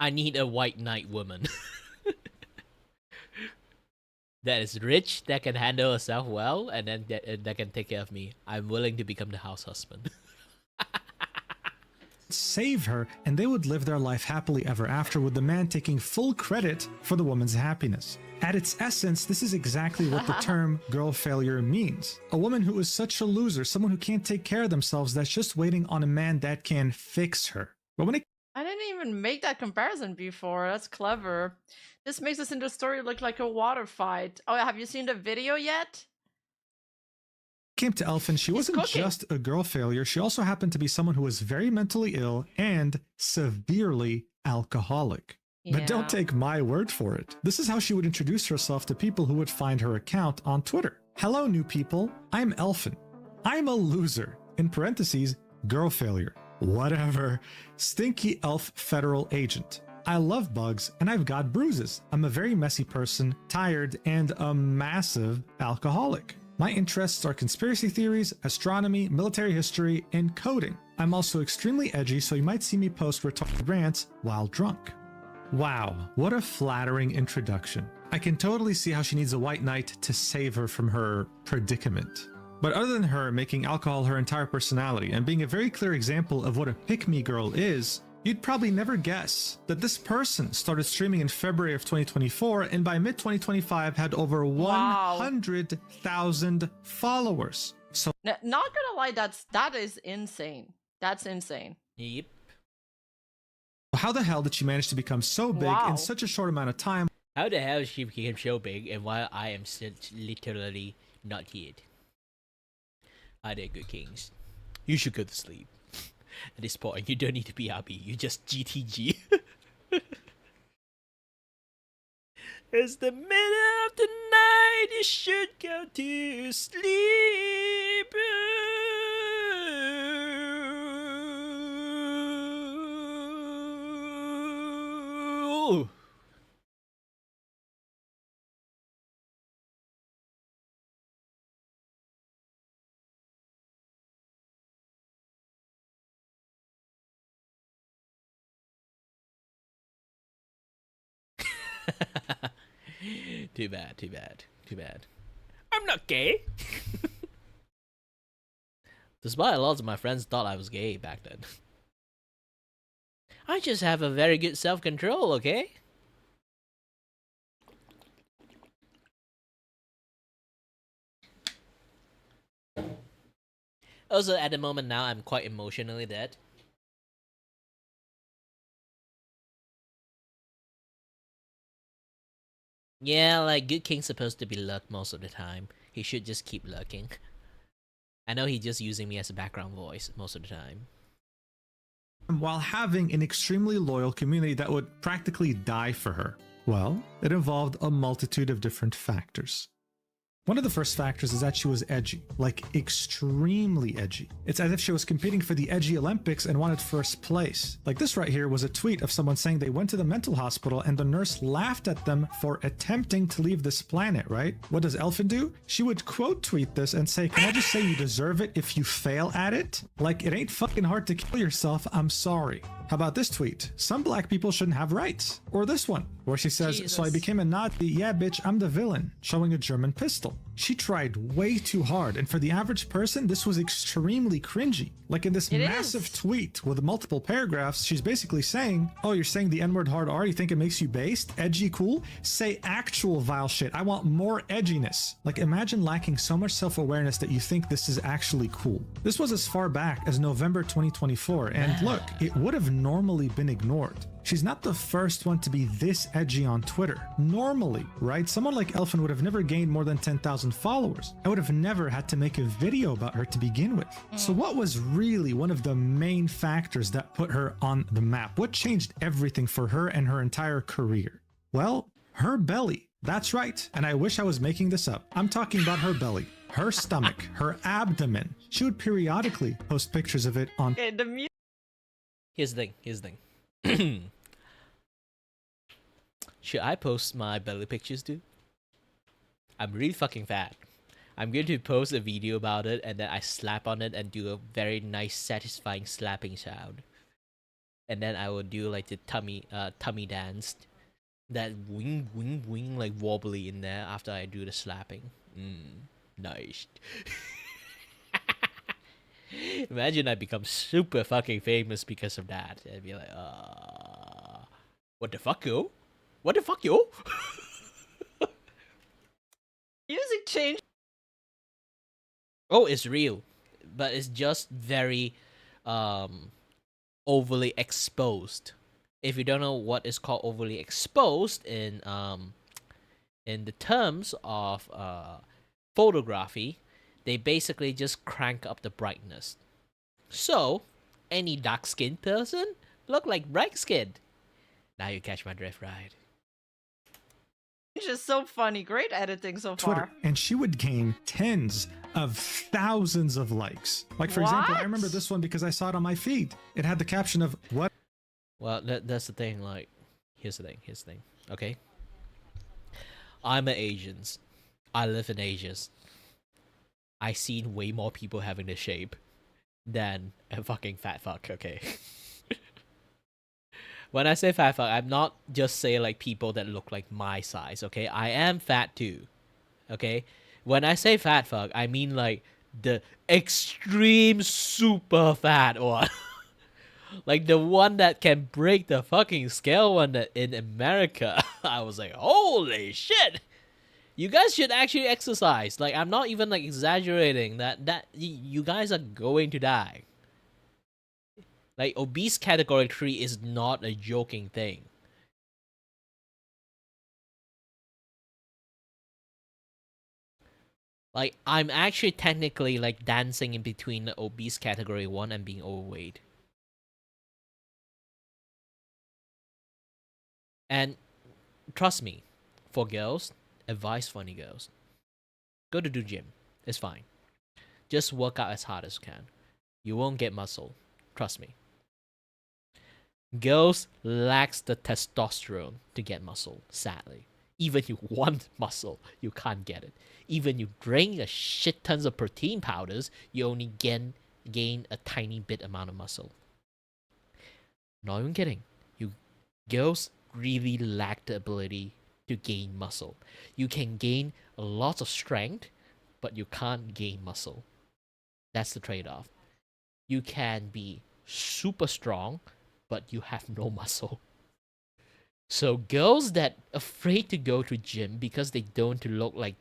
I need a white knight woman. That is rich, that can handle herself well, and then that can take care of me. I'm willing to become the house husband. Save her, and they would live their life happily ever after, with the man taking full credit for the woman's happiness. At its essence, this is exactly what the term girl failure means. A woman who is such a loser, someone who can't take care of themselves, that's just waiting on a man that can fix her. But when it I didn't even make that comparison before. That's clever. This makes us into story look like a water fight. Oh, have you seen the video yet? came to Elfin, she wasn't just a girl failure, she also happened to be someone who was very mentally ill and severely alcoholic. But don't take my word for it. This is how she would introduce herself to people who would find her account on Twitter. Hello, new people. I'm Elfin. I'm a loser. In parentheses, girl failure. Whatever. Stinky elf federal agent. I love bugs and I've got bruises. I'm a very messy person, tired, and a massive alcoholic. My interests are conspiracy theories, astronomy, military history, and coding. I'm also extremely edgy, so you might see me post retarded rants while drunk. Wow, what a flattering introduction. I can totally see how she needs a white knight to save her from her predicament. But other than her making alcohol her entire personality and being a very clear example of what a pick-me girl is, you'd probably never guess that this person started streaming in February of 2024 and by mid-2025 had over 100,000 followers. So Not gonna lie, that is insane. That's insane. Yep. how the hell did she manage to become so big in such a short amount of time? How the hell she became so big and while I am still literally not yet? Are they good kings? You should go to sleep. At this point, you don't need to be happy. You just GTG. It's the middle of the night. You should go to sleep. Too bad, too bad, too bad. I'm not gay. Despite a lot of my friends thought I was gay back then. I just have a very good self-control, okay? Also, at the moment now, I'm quite emotionally dead. Yeah, like, Good King's supposed to be lurked most of the time. He should just keep lurking. I know he's just using me as a background voice most of the time. While having an extremely loyal community that would practically die for her. Well, it involved a multitude of different factors. One of the first factors is that she was edgy, like extremely edgy. It's as if she was competing for the edgy Olympics and wanted first place. Like this right here was a tweet of someone saying they went to the mental hospital and the nurse laughed at them for attempting to leave this planet, right? What does Elfin do? She would quote tweet this and say, "Can I just say you deserve it if you fail at it? Like, it ain't fucking hard to kill yourself, I'm sorry." How about this tweet? "Some black people shouldn't have rights." Or this one, where she says, "So I became a Nazi, yeah bitch, I'm the villain," showing a German pistol. She tried way too hard, and for the average person, this was extremely cringy. Like in this massive tweet with multiple paragraphs, she's basically saying, "Oh, you're saying the N-word hard R, you think it makes you based? Edgy cool? Say actual vile shit. I want more edginess." Like imagine lacking so much self-awareness that you think this is actually cool. This was as far back as November 2024, and look, it would have normally been ignored. She's not the first one to be this edgy on Twitter. Normally, right? Someone like Elfin would have never gained more than 10,000 followers. I would have never had to make a video about her to begin with. So what was really one of the main factors that put her on the map? What changed everything for her and her entire career? Well, her belly. That's right. And I wish I was making this up. I'm talking about her belly, her stomach, her abdomen. She would periodically post pictures of it on... Here's the thing. Should I post my belly pictures too? I'm really fucking fat. I'm going to post a video about it and then I slap on it and do a very nice satisfying slapping sound. And then I will do like the tummy dance. That wing wing wing like wobbly in there after I do the slapping. Nice. Imagine I become super fucking famous because of that. I'd be like, what the fuck, yo? What the fuck, yo? Music change. Oh, it's real. But it's just very overly exposed. If you don't know what is called overly exposed in the terms of photography, they basically just crank up the brightness. So, any dark-skinned person look like bright-skinned. Now you catch my drift, right? It's just so funny. Great editing so far. Twitter, and she would gain tens of thousands of likes. Like, for example, I remember this one because I saw it on my feed. It had the caption of, "What?" Well, that's the thing, like, here's the thing, okay? I'm an Asian. I live in Asia. I seen way more people having this shape than a fucking fat fuck, okay? When I say fat fuck, I'm not just saying like people that look like my size, okay? I am fat too, okay? When I say fat fuck, I mean like the extreme super fat one. Like the one that can break the fucking scale one that in America. I was like, holy shit! You guys should actually exercise. Like, I'm not even like exaggerating that you guys are going to die. Like, obese category 3 is not a joking thing. Like, I'm actually technically like dancing in between the obese category 1 and being overweight. And trust me, for girls, advice for any girls, go to do gym. It's fine. Just work out as hard as you can. You won't get muscle. Trust me. Girls lacks the testosterone to get muscle, sadly. Even you want muscle, you can't get it. Even you drink a shit tons of protein powders, you only gain a tiny bit amount of muscle. Not even kidding. You girls really lack the ability to gain muscle. You can gain a lot of strength, but you can't gain muscle. That's the trade-off. You can be super strong, but you have no muscle. So girls that afraid to go to gym because they don't look like,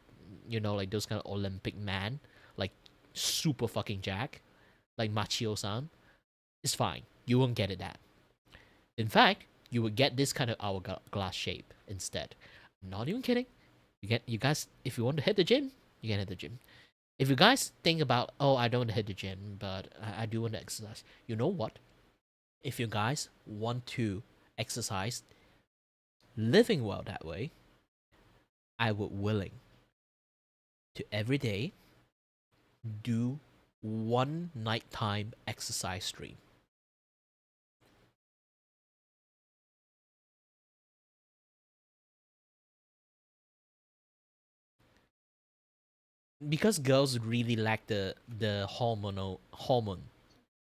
you know, like those kind of Olympic man, like super fucking jack, like Machio-san, it's fine. You won't get it that. In fact, you will get this kind of hourglass shape instead. Not even kidding. You guys, if you want to hit the gym, you can hit the gym. If you guys think about, oh, I don't want to hit the gym, but I do want to exercise. You know what? If you guys want to exercise, living well that way, I would willing to every day do one nighttime exercise stream. Because girls really lack the hormone,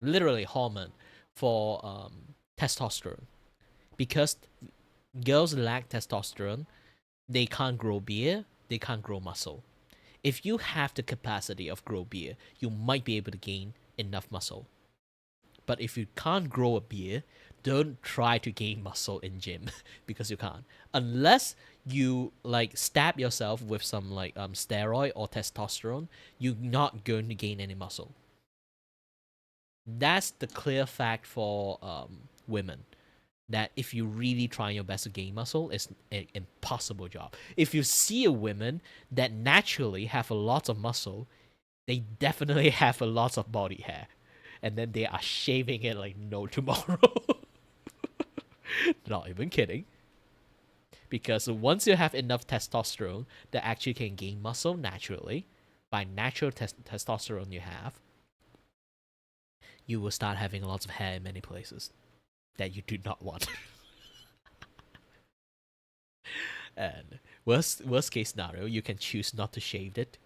literally hormone for testosterone. Because girls lack testosterone, they can't grow beard, they can't grow muscle. If you have the capacity of grow beard, you might be able to gain enough muscle. But if you can't grow a beard, don't try to gain muscle in gym because you can't. Unless you like stab yourself with some like steroid or testosterone, you're not going to gain any muscle. That's the clear fact for women. That if you really try your best to gain muscle, it's an impossible job. If you see a woman that naturally have a lot of muscle, they definitely have a lot of body hair. And then they are shaving it like no tomorrow. Not even kidding. Because once you have enough testosterone that actually can gain muscle naturally, by natural testosterone you have, you will start having lots of hair in many places that you do not want. And worst case scenario, you can choose not to shave it.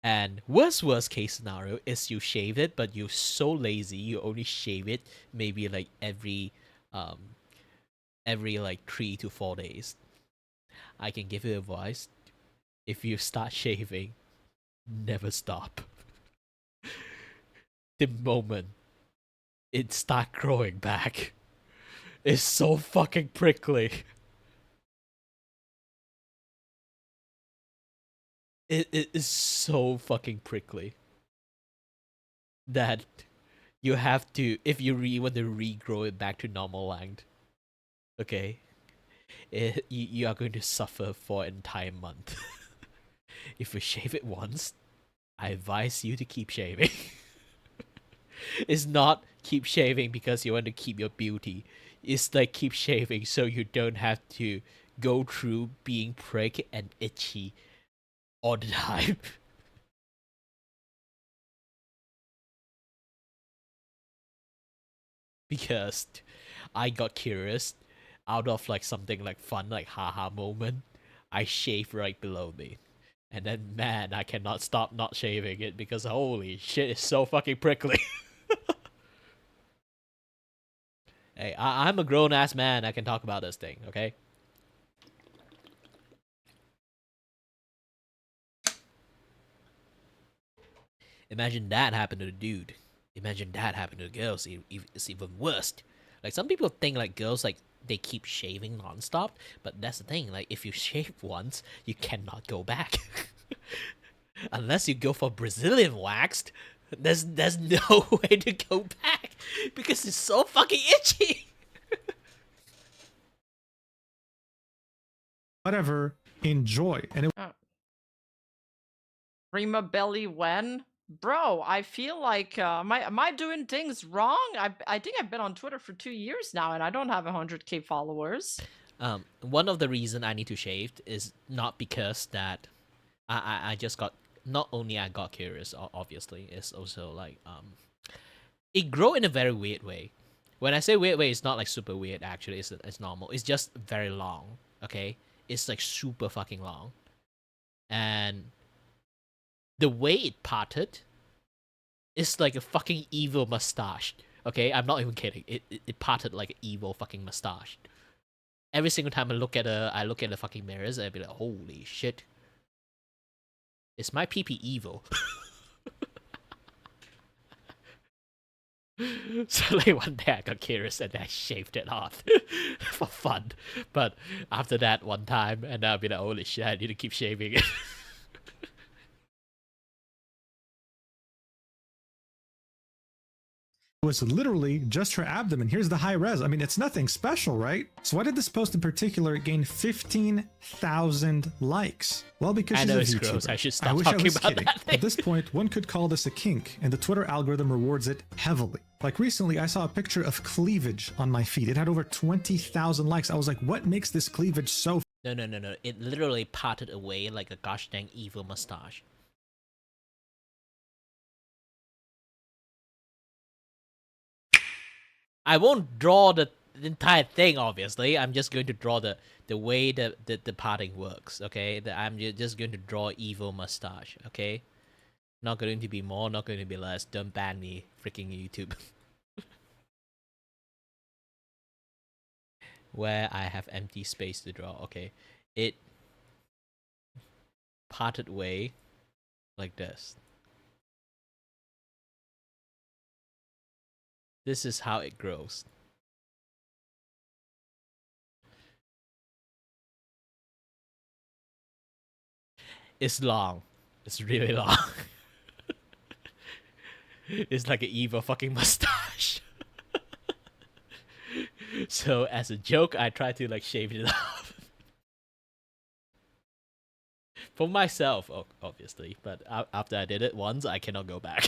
And worst case scenario is you shave it, but you're so lazy you only shave it maybe like every like 3 to 4 days. I can give you advice. If you start shaving, never stop. The moment it start growing back, it's so fucking prickly. It is so fucking prickly that you have to, if you really want to regrow it back to normal length, okay, you are going to suffer for an entire month. If you shave it once, I advise you to keep shaving. It's not keep shaving because you want to keep your beauty. It's like keep shaving so you don't have to go through being pricked and itchy all the time. Because I got curious out of like something like fun, like haha moment. I shave right below me. And then man, I cannot stop not shaving it because holy shit, it's so fucking prickly. Hey, I'm a grown ass man. I can talk about this thing, okay? Imagine that happened to the dude. Imagine that happened to the girls. It's even worse. Like, some people think like girls like they keep shaving nonstop, but that's the thing. Like, if you shave once, you cannot go back. Unless you go for Brazilian waxed, there's no way to go back because it's so fucking itchy. Whatever, enjoy. And it Prima belly when? Bro, I feel like am I doing things wrong? I think I've been on Twitter for 2 years now and I don't have 100k followers. One of the reason I need to shave is not because that I just got, not only I got curious, obviously, it's also like it grow in a very weird way. When I say weird way, it's not like super weird. Actually, it's normal. It's just very long. Okay, it's like super fucking long, and the way it parted, it's like a fucking evil mustache. Okay, I'm not even kidding. It parted like an evil fucking mustache. Every single time I look at the fucking mirrors, I'd be like, holy shit. Is my PP evil? So like one day I got curious and I shaved it off for fun. But after that one time, and I'll be like, holy shit, I need to keep shaving it. was literally just her abdomen. Here's the high res. I mean, it's nothing special, right? So why did this post in particular gain 15,000 likes? Well, because I she's know a it's VTuber. gross. I should stop wish talking was about kidding. that thing. At this point, one could call this a kink, and the Twitter algorithm rewards it heavily. Like recently, I saw a picture of cleavage on my feed. It had over 20,000 likes. I was like, what makes this cleavage so... No. It literally parted away like a gosh dang evil mustache. I won't draw the entire thing, obviously. I'm just going to draw the way the parting works, okay? I'm just going to draw evil mustache, okay? Not going to be more, not going to be less. Don't ban me, freaking YouTube. Where I have empty space to draw, okay? It parted way like this. This is how it grows. It's long. It's really long. It's like an evil fucking mustache. So as a joke, I try to like shave it off. For myself, obviously. But after I did it once, I cannot go back.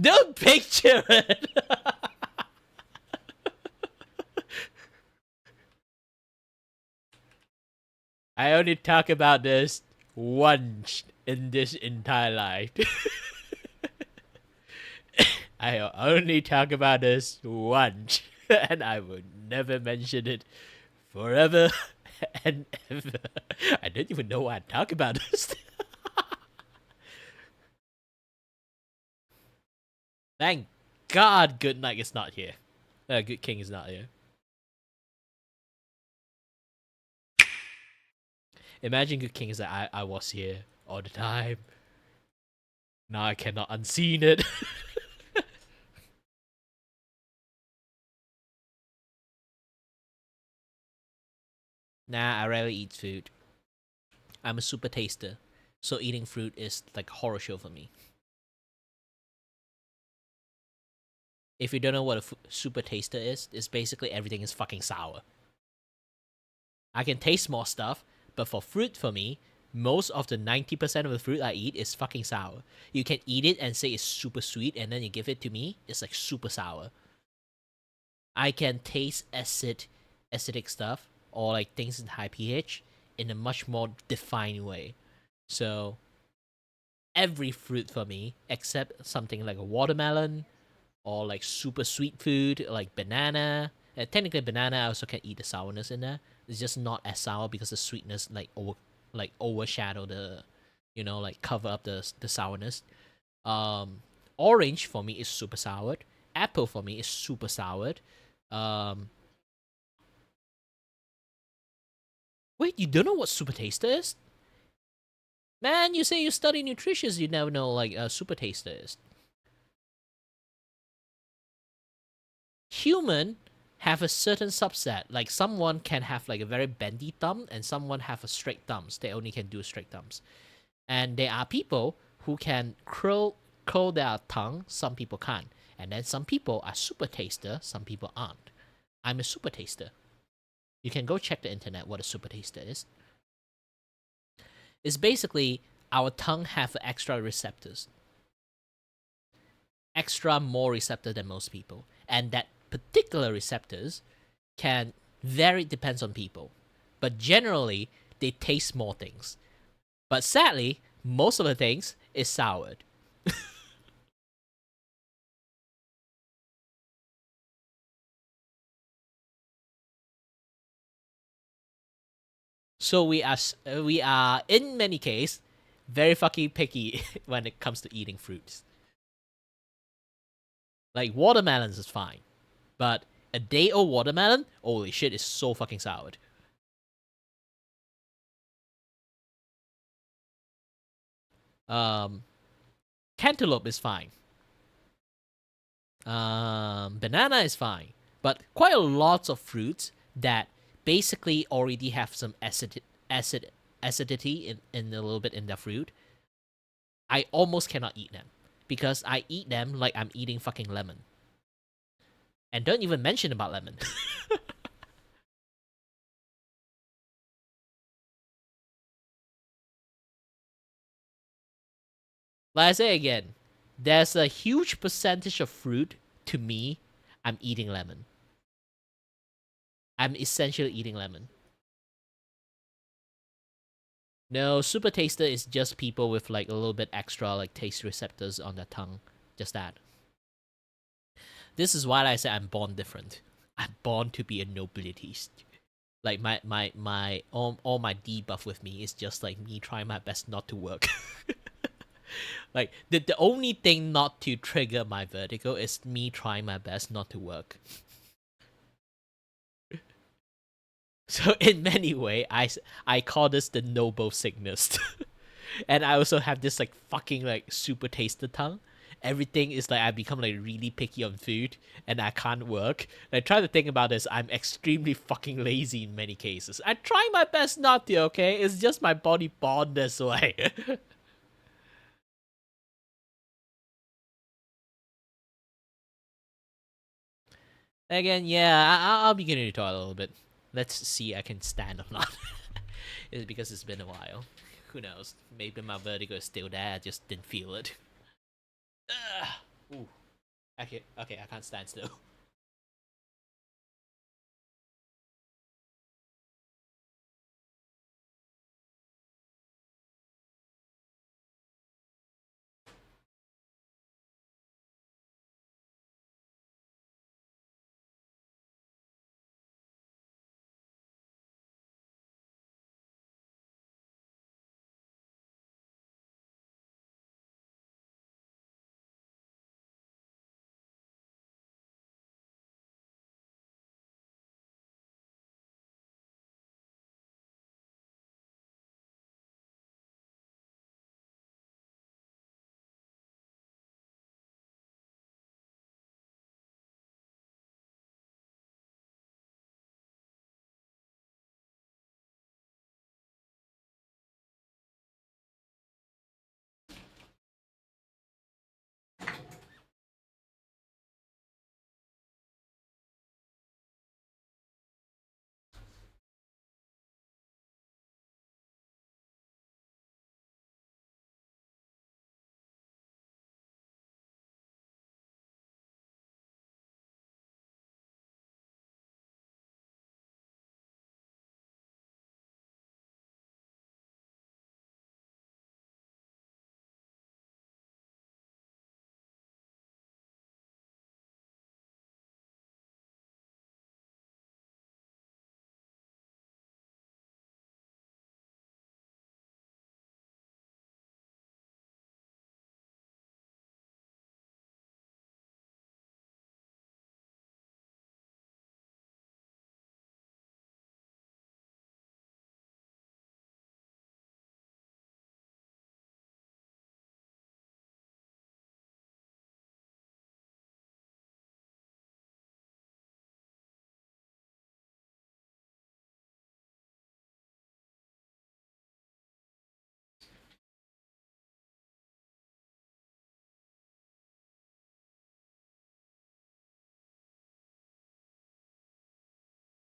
Don't picture it! I only talk about this once in this entire life. I only talk about this once, and I will never mention it forever and ever. I don't even know why I talk about this. Thank God Good Night is not here. Good King is not here. Imagine Good King is that I was here all the time. Now I cannot unseen it. Nah, I rarely eat food. I'm a super taster, so eating fruit is like a horror show for me. If you don't know what a super taster is, it's basically everything is fucking sour. I can taste more stuff, but for fruit for me, most of the 90% of the fruit I eat is fucking sour. You can eat it and say it's super sweet, and then you give it to me, it's like super sour. I can taste acidic stuff, or like things in high pH, in a much more defined way. So, every fruit for me, except something like a watermelon, or like super sweet food, like banana. Technically banana, I also can eat the sourness in there. It's just not as sour because the sweetness overshadow the, like cover up the sourness. All Orange for me is super soured. Apple for me is super soured. Wait, you don't know what super taster is? Man, you say you study nutrition, you never know like a super taster is. Human have a certain subset. Like someone can have like a very bendy thumb, and someone have a straight thumbs. They only can do straight thumbs. And there are people who can curl their tongue. Some people can't. And then some people are super taster. Some people aren't. I'm a super taster. You can go check the internet what a super taster is. It's basically our tongue have extra receptors. Extra more receptor than most people. And that particular receptors can vary, depends on people. But generally, they taste more things. But sadly, most of the things is soured. So we are in many cases very fucking picky when it comes to eating fruits. Like watermelons is fine, but a day old watermelon, holy shit, is so fucking soured. Cantaloupe is fine. Banana is fine, but quite a lot of fruits that basically already have some acidity in a little bit in the fruit. I almost cannot eat them because I eat them like I'm eating fucking lemon. And don't even mention about lemon. Like I say again, there's a huge percentage of fruit, to me, I'm eating lemon. I'm essentially eating lemon. No, super taster is just people with like a little bit extra like taste receptors on their tongue. Just that. This is why I say I'm born different. I'm born to be a nobilitist. Like all my debuff with me is just like me trying my best not to work. Like the only thing not to trigger my vertigo is me trying my best not to work. So in many ways, I call this the noble sickness. And I also have this like fucking like super taster tongue. Everything is like I become like really picky on food and I can't work. Like try to think about this, I'm extremely fucking lazy in many cases. I try my best not to, okay? It's just my body born this way. Again, yeah, I'll be getting to talk a little bit. Let's see I can stand or not. It's because it's been a while. Who knows? Maybe my vertigo is still there, I just didn't feel it. Ooh. Okay, I can't stand still.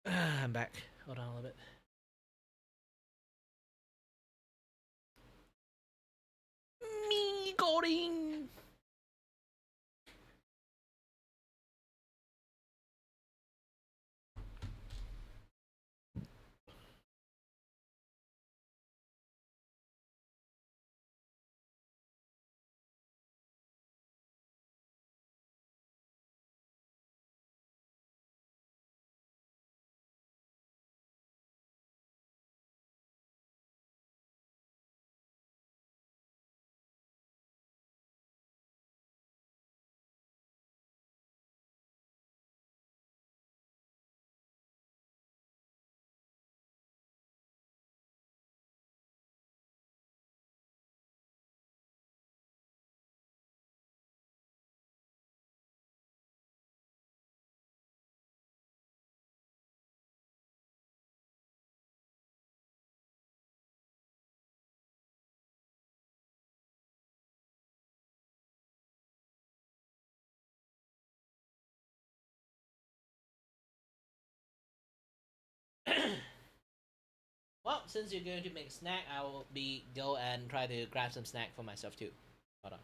I'm back. Hold on a little bit. Me coding. Well, since you're going to make a snack, I will go and try to grab some snack for myself too. Hold on.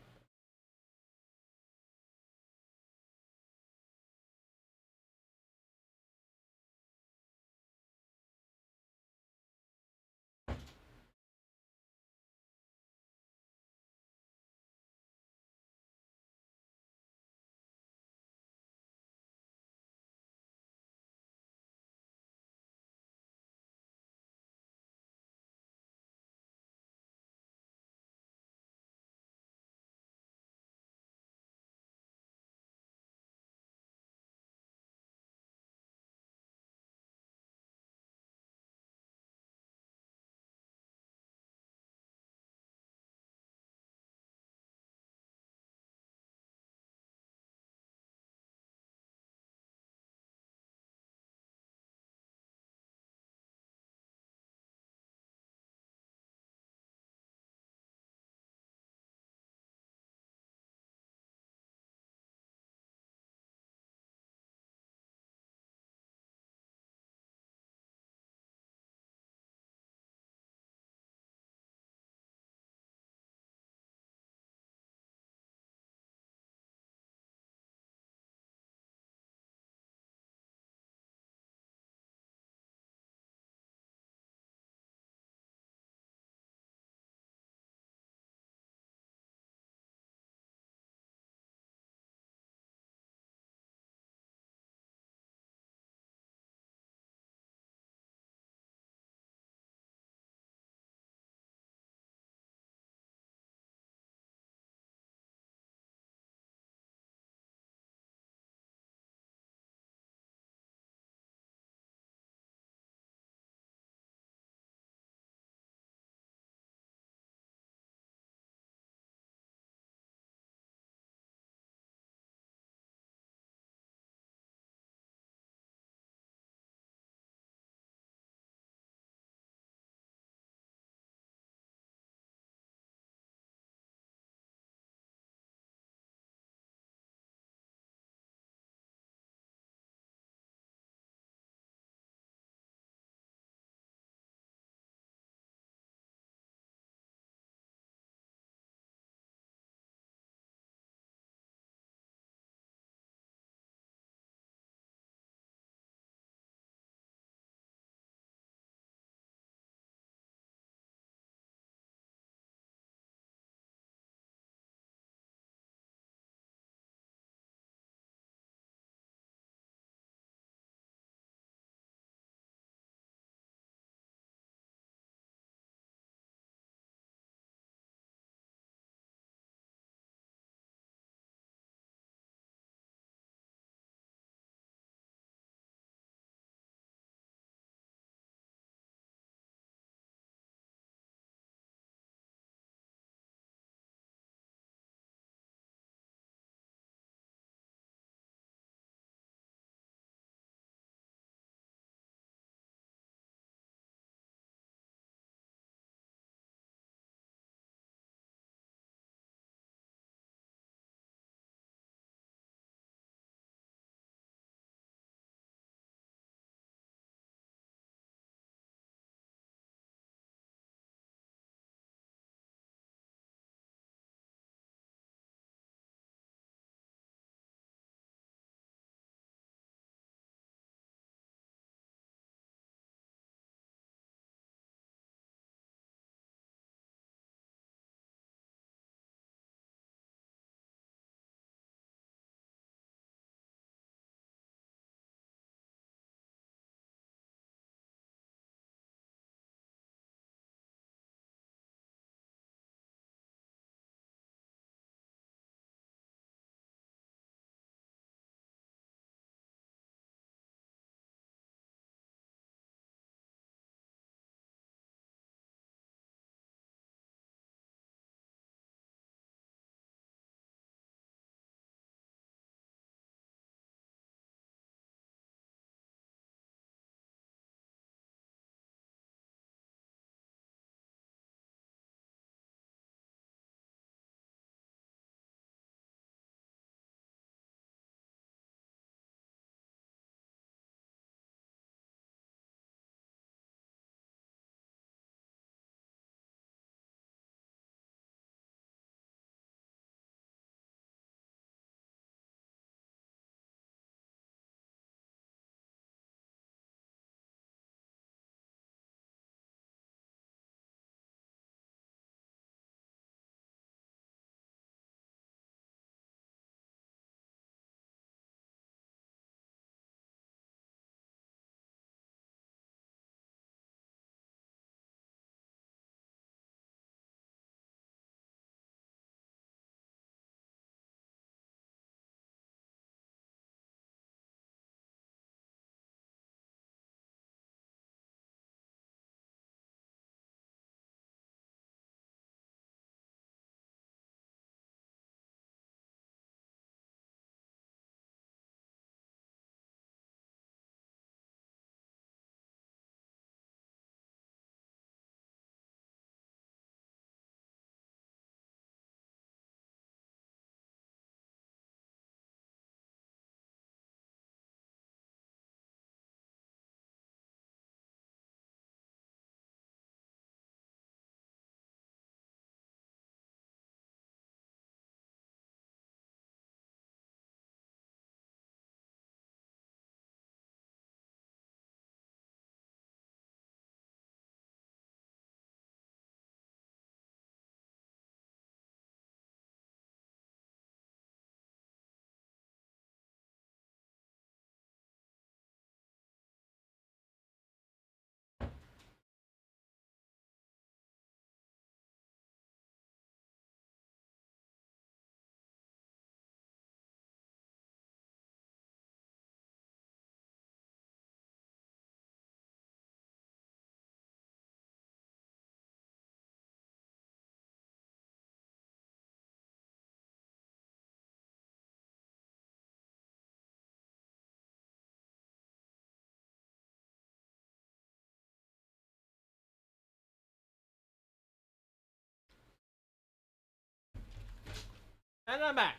And I'm back.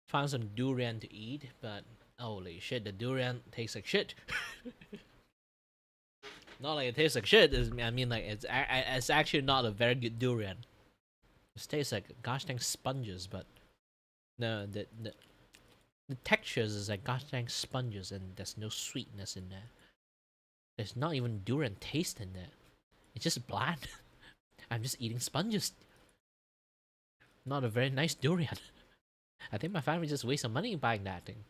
Found some durian to eat, but holy shit, the durian tastes like shit. Not like it tastes like shit. I mean, like it's actually not a very good durian. It tastes like gosh dang sponges, but no, the textures is like gosh dang sponges, and there's no sweetness in there. There's not even durian taste in there. It's just bland. I'm just eating sponges. Not a very nice durian. I think my family just wasted money buying that thing.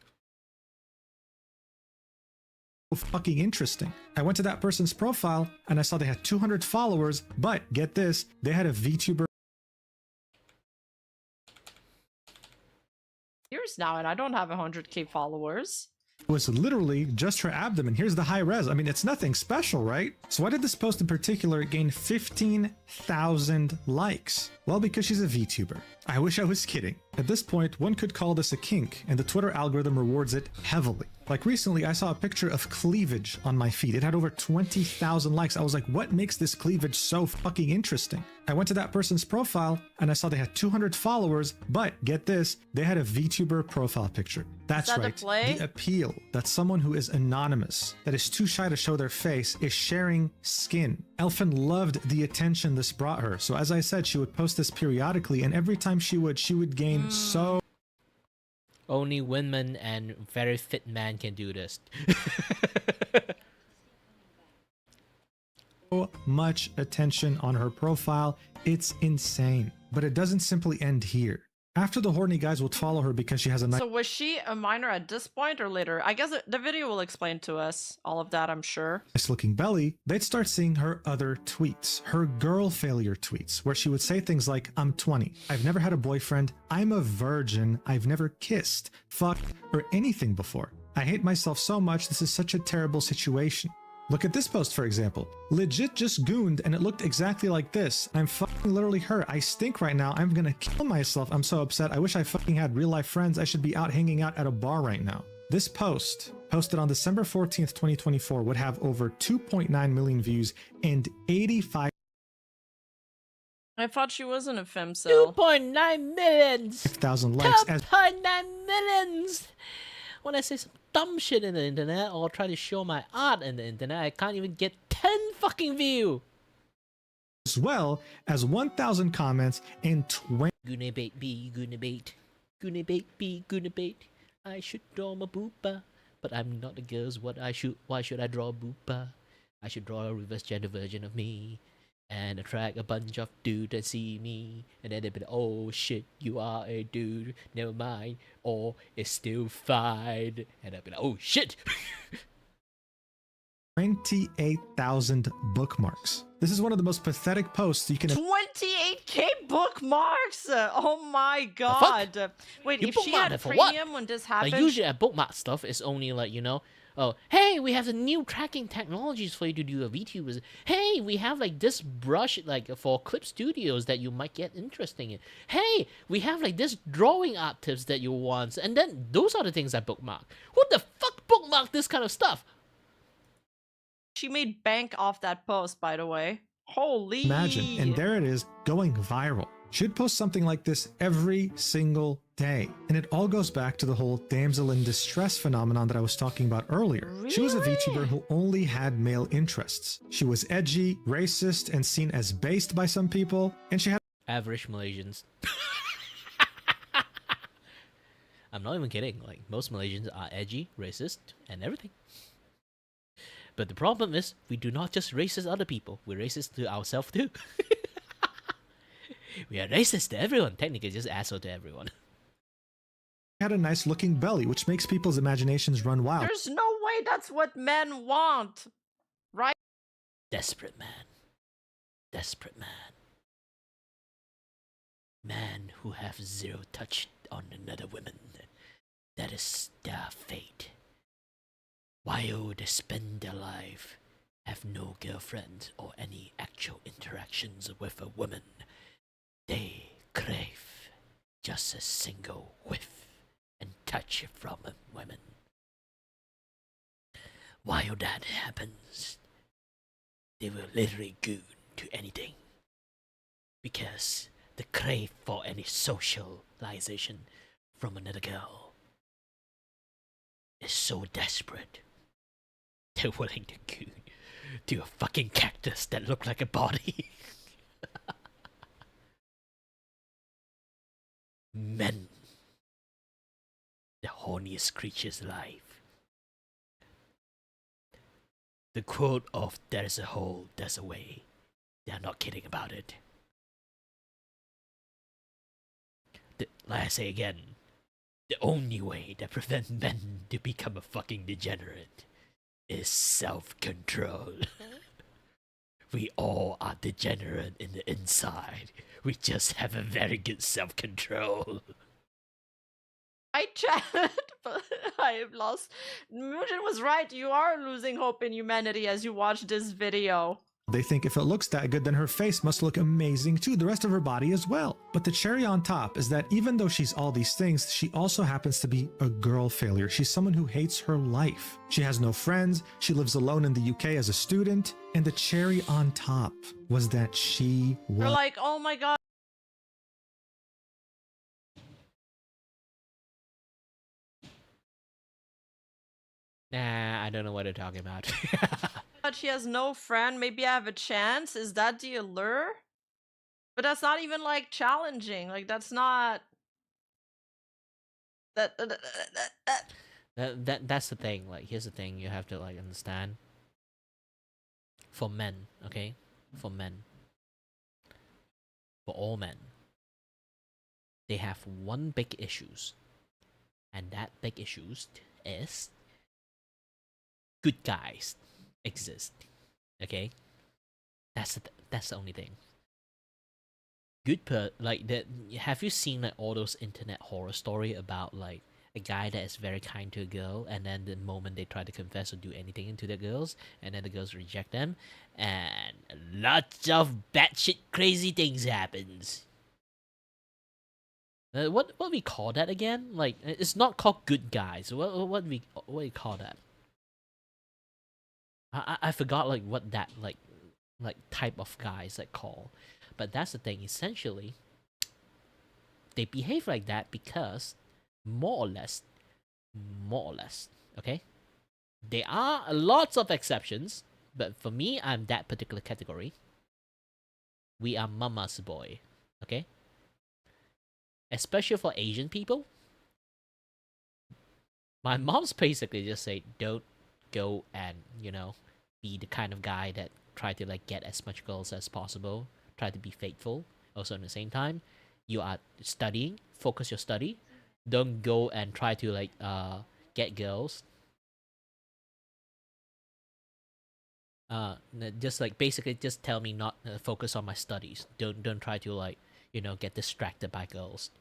Fucking interesting. I went to that person's profile and I saw they had 200 followers, but get this, they had a VTuber Years now, and I don't have 100k followers. was literally just her abdomen. Here's the high res. I mean, it's nothing special, right? So why did this post in particular gain 15,000 likes? Well, because she's a VTuber. I wish I was kidding. At this point, one could call this a kink, and the Twitter algorithm rewards it heavily. Like recently, I saw a picture of cleavage on my feed. It had over 20,000 likes. I was like, what makes this cleavage so fucking interesting? I went to that person's profile and I saw they had 200 followers, but get this, they had a VTuber profile picture. That's that right. the play? The appeal that someone who is anonymous, that is too shy to show their face, is sharing skin. Elfin loved the attention this brought her. So as I said, she would post this periodically, and every time she would gain so Only women and very fit men can do this. much attention on her profile. It's insane. But it doesn't simply end here. After the horny guys would follow her because she has a nice So was she a minor at this point or later? I guess the video will explain to us all of that, I'm sure. looking belly, they'd start seeing her other tweets, her girl failure tweets, where she would say things like, I'm 20, I've never had a boyfriend, I'm a virgin, I've never kissed, fucked, or anything before. I hate myself so much, this is such a terrible situation. Look at this post, for example. Legit just gooned and it looked exactly like this. I'm fucking literally her. I stink right now. I'm gonna kill myself. I'm so upset. I wish I fucking had real life friends. I should be out hanging out at a bar right now. This post, posted on December 14th, 2024, would have over 2.9 million views and 85 I thought she wasn't a femcel. 2.9 millions! thousand likes as 2.9 millions! When I say some dumb shit in the internet or try to show my art in the internet, I can't even get 10 fucking views! well as 1,000 comments and 20 Gonna bait B, gonna bait. Gonna bait B, gonna bait. I should draw my boopa, but I'm not the girls. Why should I draw a boopa? I should draw a reverse gender version of me and attract a bunch of dudes that see me, and then they'll be like, oh shit, you are a dude, never mind, or it's still fine, and I'll be like, oh shit. 28,000 bookmarks. This is one of the most pathetic posts you can 28k bookmarks! Oh my god! Wait, You if she had bookmarked it for what? premium when this Like happened, usually at bookmark stuff, it's only like, you know, oh, hey, we have the new tracking technologies for you to do a VTubers. Hey, we have like this brush like for clip studios that you might get interesting in. Hey, we have like this drawing art tips that you want. And then those are the things I bookmark. Who the fuck bookmark this kind of stuff? she made bank off that post, by the way. Holy! imagine. And there it is, going viral. She'd post something like this every single day. And it all goes back to the whole damsel in distress phenomenon that I was talking about earlier. She was a VTuber who only had male interests. She was edgy, racist, and seen as based by some people, and she had Average Malaysians. I'm not even kidding. Like, most Malaysians are edgy, racist, and everything. But the problem is, we do not just racist other people. We're racist to ourselves too. We are racist to everyone. Technically, just asshole to everyone. had a nice looking belly, which makes people's imaginations run wild. There's no way that's what men want, right? Desperate man. Desperate man. Man who have zero touch on another woman. That is their fate. while they spend their life, have no girlfriend or any actual interactions with a woman, they crave just a single whiff and touch from a woman. While that happens, they will literally go to anything. Because the crave for any socialization from another girl is so desperate, they're willing to go to a fucking cactus that look like a body. Men, the horniest creatures alive. The quote of "there's a hole, there's a way." They're not kidding about it. Like I say again, the only way that prevents men to become a fucking degenerate is self-control. We all are degenerate in the inside. We just have a very good self-control. I chatted, but I have lost. Mugen was right. You are losing hope in humanity as you watch this video. They think if it looks that good, then her face must look amazing too, the rest of her body as well. But the cherry on top is that even though she's all these things, she also happens to be a girl failure. She's someone who hates her life. She has no friends, she lives alone in the UK as a student, and the cherry on top was that she was— You're like, oh my god. Nah, I don't know what they're talking about. But she has no friend. Maybe I have a chance. Is that the allure? But that's not even like challenging. Like that's not. That's the thing. Like here's the thing. You have to like understand. For men, okay, for men, for all men, they have one big issues, and that big issues is good guys exist. Okay, that's the only thing. Like that. Have you seen like all those internet horror story about like a guy that is very kind to a girl, and then the moment they try to confess or do anything to the girls, and then the girls reject them, and lots of batshit crazy things happens. What we call that again? Like it's not called good guys. What do you call that? I forgot like what that like type of guys like call, but that's the thing. Essentially, they behave like that because more or less, okay. There are lots of exceptions, but for me, I'm that particular category. We are mama's boy, okay. Especially for Asian people, my mom's basically just say, don't go and be the kind of guy that try to like get as much girls as possible. Try to be faithful. Also, at the same time, you are studying. Focus your study. Don't go and try to like get girls. Just like basically just tell me not focus on my studies. Don't try to like get distracted by girls.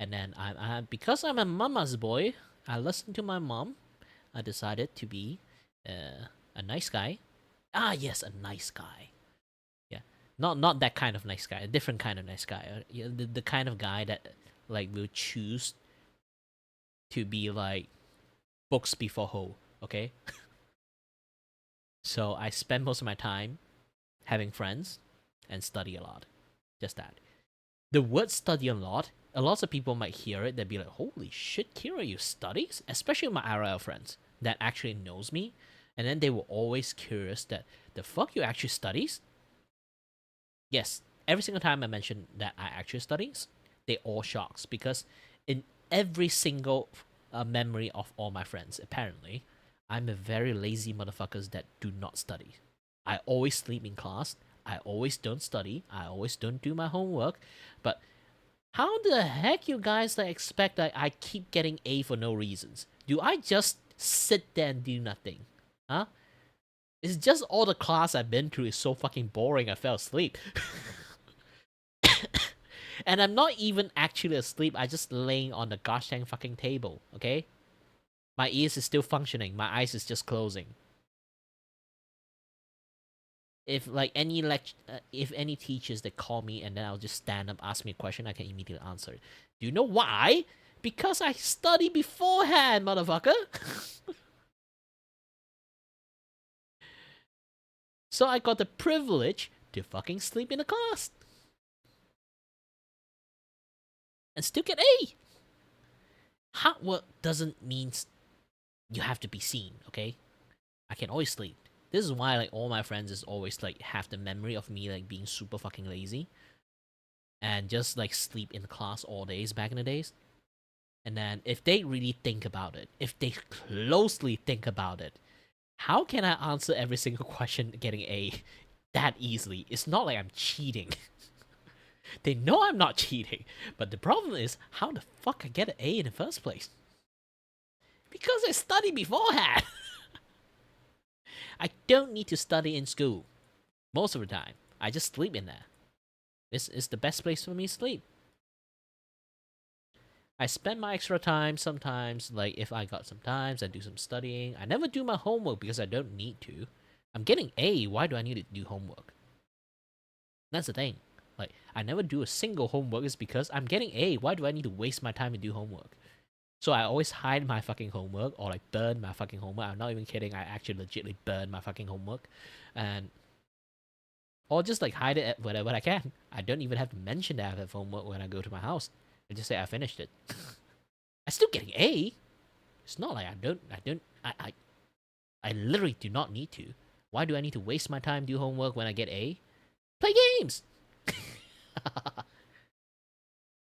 And then I because I'm a mama's boy, I listened to my mom. I decided to be a nice guy. Ah yes, a nice guy. Yeah, not that kind of nice guy. A different kind of nice guy. The kind of guy that like will choose to be like books before hoe, okay? So I spend most of my time having friends and study a lot. Just that. The word study a lot of people might hear it, they'd be like, holy shit, Kira, you studies? Especially my IRL friends that actually knows me. And then they were always curious that, the fuck you actually studies? Yes, every single time I mention that I actually studies, they all shocks because in every single memory of all my friends, apparently, I'm a very lazy motherfuckers that do not study. I always sleep in class. I always don't study. I always don't do my homework. But how the heck you guys like expect that I keep getting A for no reasons? Do I just sit there and do nothing? Huh? It's just all the class I've been through is so fucking boring I fell asleep. And I'm not even actually asleep, I just laying on the gosh dang fucking table, okay? My ears is still functioning. My eyes is just closing. If like if any teachers that call me and then I'll just stand up, ask me a question, I can immediately answer it. Do you know why? Because I study beforehand, motherfucker. So I got the privilege to fucking sleep in the class. And still get A. Hard work doesn't mean you have to be seen, okay? I can always sleep. This is why like all my friends is always like have the memory of me like being super fucking lazy. And just like sleep in class all days back in the days. And then if they really think about it, if they closely think about it, how can I answer every single question getting A that easily? It's not like I'm cheating. They know I'm not cheating. But the problem is, how the fuck I get an A in the first place? Because I studied beforehand. I don't need to study in school. Most of the time. I just sleep in there. This is the best place for me to sleep. I spend my extra time sometimes, like if I got some time, I do some studying. I never do my homework because I don't need to. I'm getting A, why do I need to do homework? That's the thing. Like, I never do a single homework is because I'm getting A, why do I need to waste my time to do homework? So I always hide my fucking homework or like burn my fucking homework. I'm not even kidding, I actually legitimately burn my fucking homework. And or just like hide it whenever I can. I don't even have to mention that I have homework when I go to my house. I just say I finished it. I'm still getting A. It's not like I literally do not need to. Why do I need to waste my time do homework when I get A? Play games.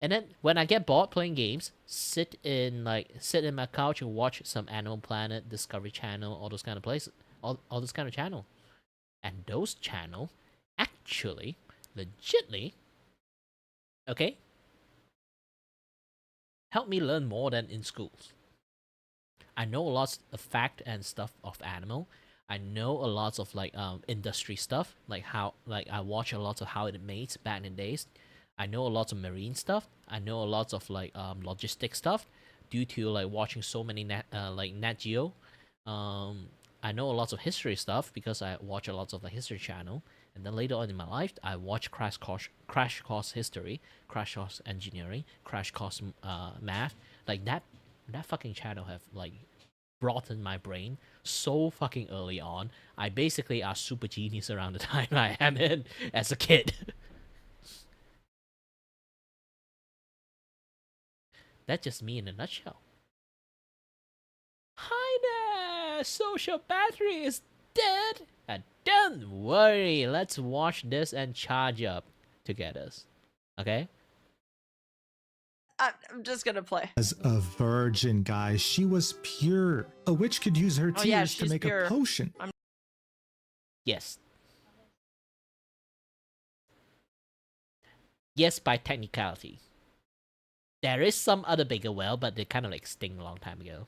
And then when I get bored playing games, sit in my couch and watch some Animal Planet, Discovery Channel, all those kind of places, all those kind of channel. And those channel actually legitly okay help me learn more than in schools. I know lots of fact and stuff of animal. I know a lot of like industry stuff, like how like I watch a lot of how it made back in the days. I know a lot of marine stuff. I know a lot of like logistic stuff due to like watching so many Nat Geo. I know a lot of history stuff because I watch a lot of the history channel. And then later on in my life, I watch Crash Course History, Crash Course Engineering, Crash Course Math. Like that fucking channel have like broadened my brain so fucking early on. I basically are super genius around the time I am in as a kid. That's just me in a nutshell. Hi there! Social battery is dead! And don't worry, let's watch this and charge up together. Okay? I'm just gonna play. As a virgin, guys, she was pure. A witch could use her Oh, yeah, tears to she's make pure. a potion. Yes. Yes, by technicality. There is some other bigger well, but they kind of like extinct a long time ago.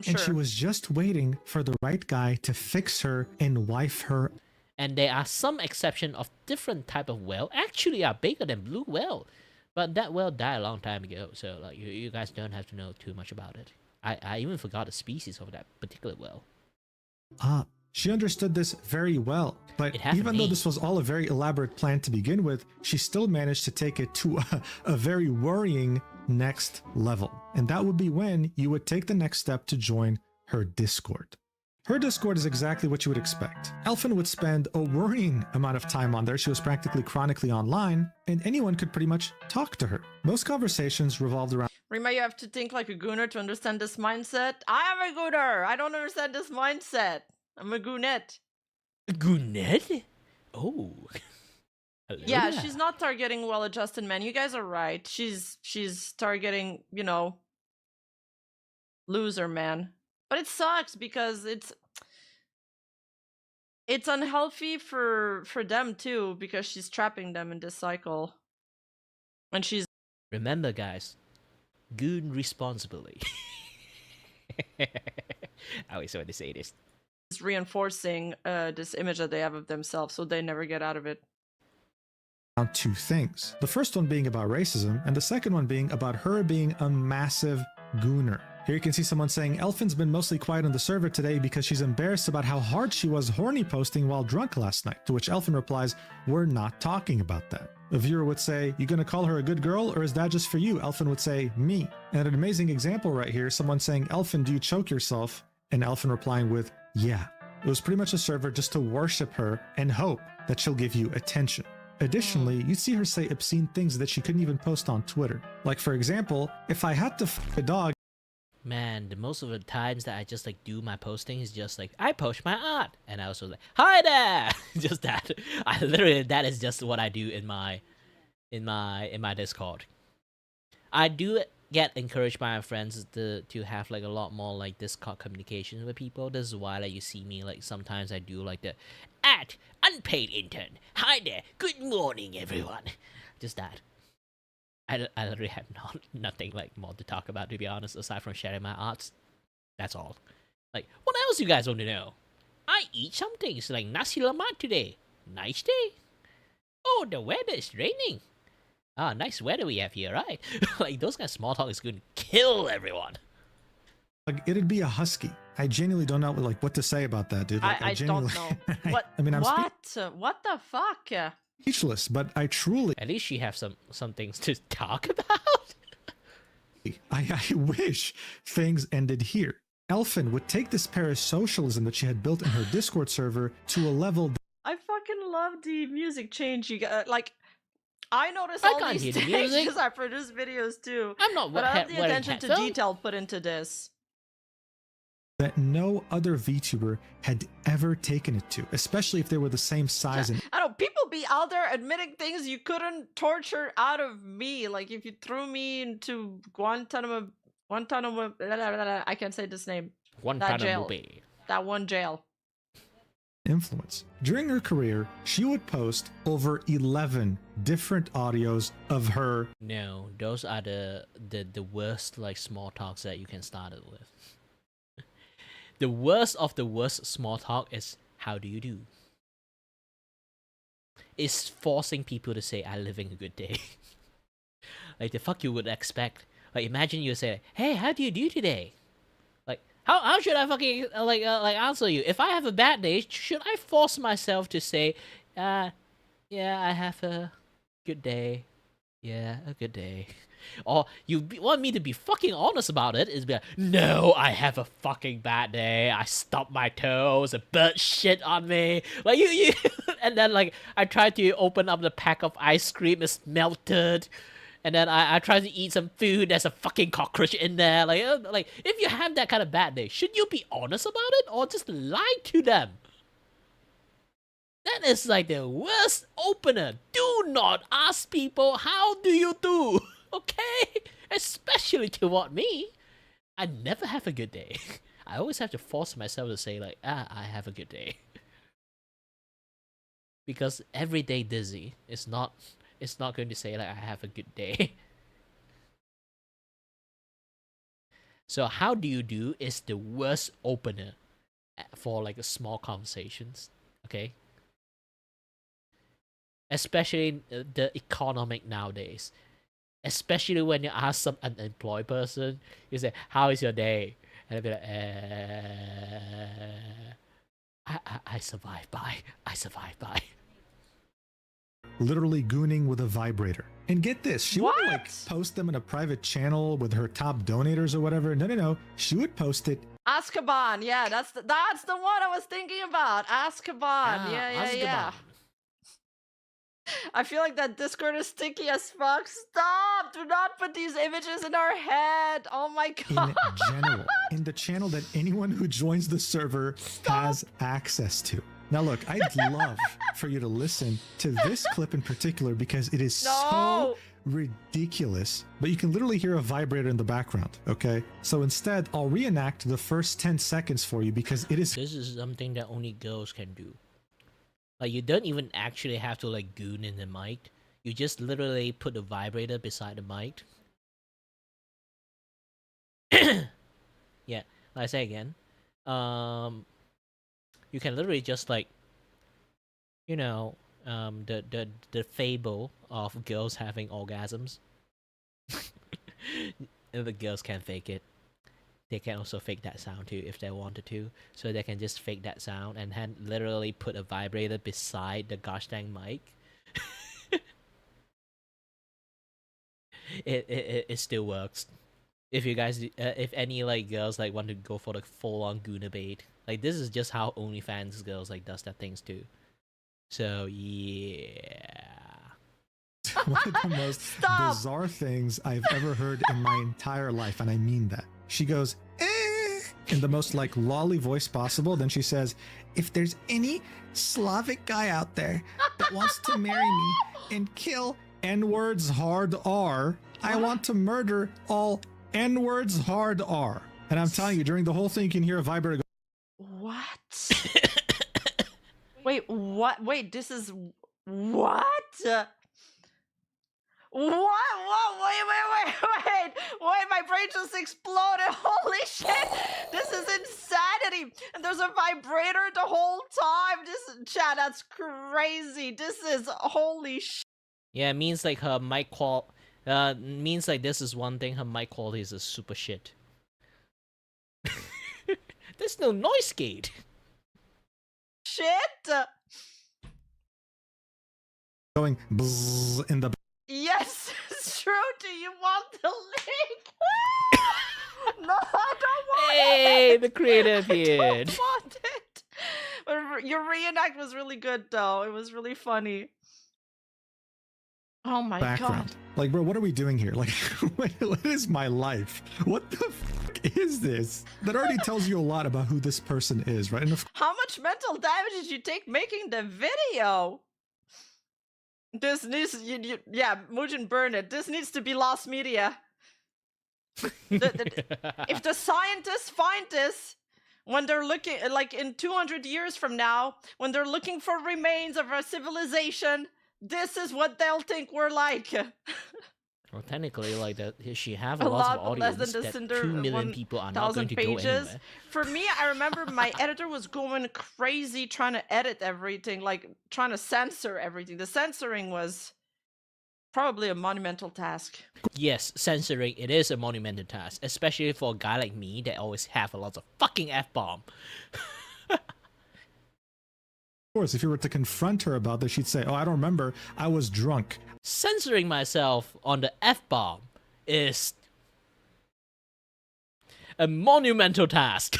And she was just waiting for the right guy to fix her and wife her. And there are some exception of different type of well actually are bigger than blue whale. But that whale died a long time ago, so like you guys don't have to know too much about it. I even forgot the species of that particular whale. She understood this very well, but happened even to though me. this was all a very elaborate plan to begin with, she still managed to take it to a very worrying next level. And that would be when you would take the next step to join her Discord. Her Discord is exactly what you would expect. Elfin would spend a worrying amount of time on there. She was practically chronically online, and anyone could pretty much talk to her. Most conversations revolved around Rima, you have to think like a gooner to understand this mindset. I am a gooner. I don't understand this mindset. I'm a goonette. Goonette? Oh. Hello Yeah, there. she's not targeting well-adjusted men. You guys are right. She's targeting, you know, loser man. But it sucks because it's unhealthy for them too because she's trapping them in this cycle. And she's Remember, guys, goon responsibly. I always want to say this. reinforcing this image that they have of themselves, so they never get out of it. two things. The first one being about racism, and the second one being about her being a massive gooner. Here you can see someone saying, Elfin's been mostly quiet on the server today because she's embarrassed about how hard she was horny posting while drunk last night. To which Elfin replies, we're not talking about that. A viewer would say, you gonna call her a good girl or is that just for you? Elfin would say, me. And an amazing example right here, someone saying, Elfin, do you choke yourself? And Elfin replying with, yeah. It was pretty much a server just to worship her and hope that she'll give you attention. Additionally, you'd see her say obscene things that she couldn't even post on Twitter. Like for example, if I had to f*** a dog, Man, the most of the times that I just like do my posting is just like I post my art, and I also like hi there, just that. I literally that is just what I do in my Discord. I do get encouraged by my friends to have like a lot more like Discord communication with people. This is why like you see me like sometimes I do like the at unpaid intern. Hi there, good morning everyone. Just that. I literally have nothing like more to talk about, to be honest, aside from sharing my arts. That's all. Like, what else you guys want to know? I eat some things like nasi lemak today. Nice day. Oh, the weather is raining. Ah, nice weather we have here, right? Like, those kind of small talk is going to kill everyone. like it'd be a husky. I genuinely don't know like what to say about that, dude. Like, I don't know. What? I mean, I'm what the fuck? speechless, but I truly. At least she have some things to talk about. I wish things ended here. Elfin would take this parasocialism that she had built in her Discord server to a level. I fucking love the music change you got. Like, I notice I all can't these hear the things music. because I produce videos too. I'm not but I love the wearing attention to headphones. detail put into this. That no other VTuber had ever taken it to, especially if they were the same size and I don't. People be out there admitting things you couldn't torture out of me. Like if you threw me into Guantanamo, I can't say this name. That jail. Guantanamo Bay. That one jail. influence. During her career, she would post over 11 different audios of her. No, those are the worst like small talks that you can start it with. The worst of the worst small talk is how do you do? It's forcing people to say I'm living a good day. Like the fuck you would expect. Like imagine you say, hey, how do you do today? Like how should I fucking like answer you? If I have a bad day, should I force myself to say, yeah, I have a good day. Yeah, a good day. Or want me to be fucking honest about it? Is be like, no, I have a fucking bad day. I stubbed my toes. A bird shit on me. Like you, and then like I tried to open up the pack of ice cream. It's melted. And then I tried to eat some food. There's a fucking cockroach in there. Like if you have that kind of bad day, should you be honest about it or just lie to them? That is like the worst opener. Do not ask people how do you do. Okay? Especially toward me. I never have a good day. I always have to force myself to say like, I have a good day. Because everyday Dizzy is not going to say like I have a good day. So how do you do is the worst opener for like small conversations. Okay? Especially the economic nowadays. Especially when you ask some unemployed person, you say, how is your day? And they'll be like, I survived by. Literally gooning with a vibrator. And get this, she wouldn't like post them in a private channel with her top donators or whatever. No. She would post it. Azkaban, yeah, that's the one I was thinking about. Azkaban, yeah. I feel like that Discord is sticky as fuck. Stop! Do not put these images in our head. Oh my god. In general, in the channel that anyone who joins the server has access to. Now look, I'd love for you to listen to this clip in particular because it is so ridiculous, but you can literally hear a vibrator in the background, okay? So instead, I'll reenact the first 10 seconds for you because it is... This is something that only girls can do. Like, you don't even actually have to, like, goon in the mic. You just literally put the vibrator beside the mic. Yeah, like I say again. You can literally just, like, you know, the fable of girls having orgasms. The girls can't fake it. they can also fake that sound too if they wanted to. So they can just fake that sound and then literally put a vibrator beside the gosh dang mic. It still works. If you guys, if any like girls like want to go for the full on Guna bait, like this is just how OnlyFans girls like does their things too. So yeah. One of the most bizarre things I've ever heard in my entire life, and I mean that. She goes, eh, in the most like lolly voice possible. Then she says, if there's any Slavic guy out there that wants to marry me and kill N-words hard R, I want to murder all N-words hard R. And I'm telling you, during the whole thing, you can hear a vibrator go, What? Wait, what? Wait, this is what? What? Wait! My brain just exploded. Holy shit! This is insanity. And there's a vibrator the whole time. Chat, that's crazy. This is holy shit. Yeah, it means like her mic means like this is one thing, her mic quality is a super shit. There's no noise gate. Shit! going bzzz in the. Yes, it's true. Do you want the link? No, I don't want it. Hey, the creator I appeared. don't want it. But your reenact was really good, though. It was really funny. Oh my background. god. Like, bro, what are we doing here? Like, what is my life? What the fuck is this? That already tells you a lot about who this person is, right? And How much mental damage did you take making the video? This needs, yeah, Mujin burn it. This needs to be lost media. If the scientists find this, when they're looking, like in 200 years from now, when they're looking for remains of our civilization, this is what they'll think we're like. Well, technically, like that, she have A a lot lot of less audience than the that Cinder 2 million people are not going to go anywhere. For me, I remember my editor was going crazy trying to edit everything, like trying to censor everything. The censoring was probably a monumental task. Yes, censoring, it is a monumental task, especially for a guy like me that always have a lot of fucking F-bomb. of course, if you were to confront her about this, she'd say, oh, I don't remember, I was drunk. Censoring myself on the F-bomb is a monumental task.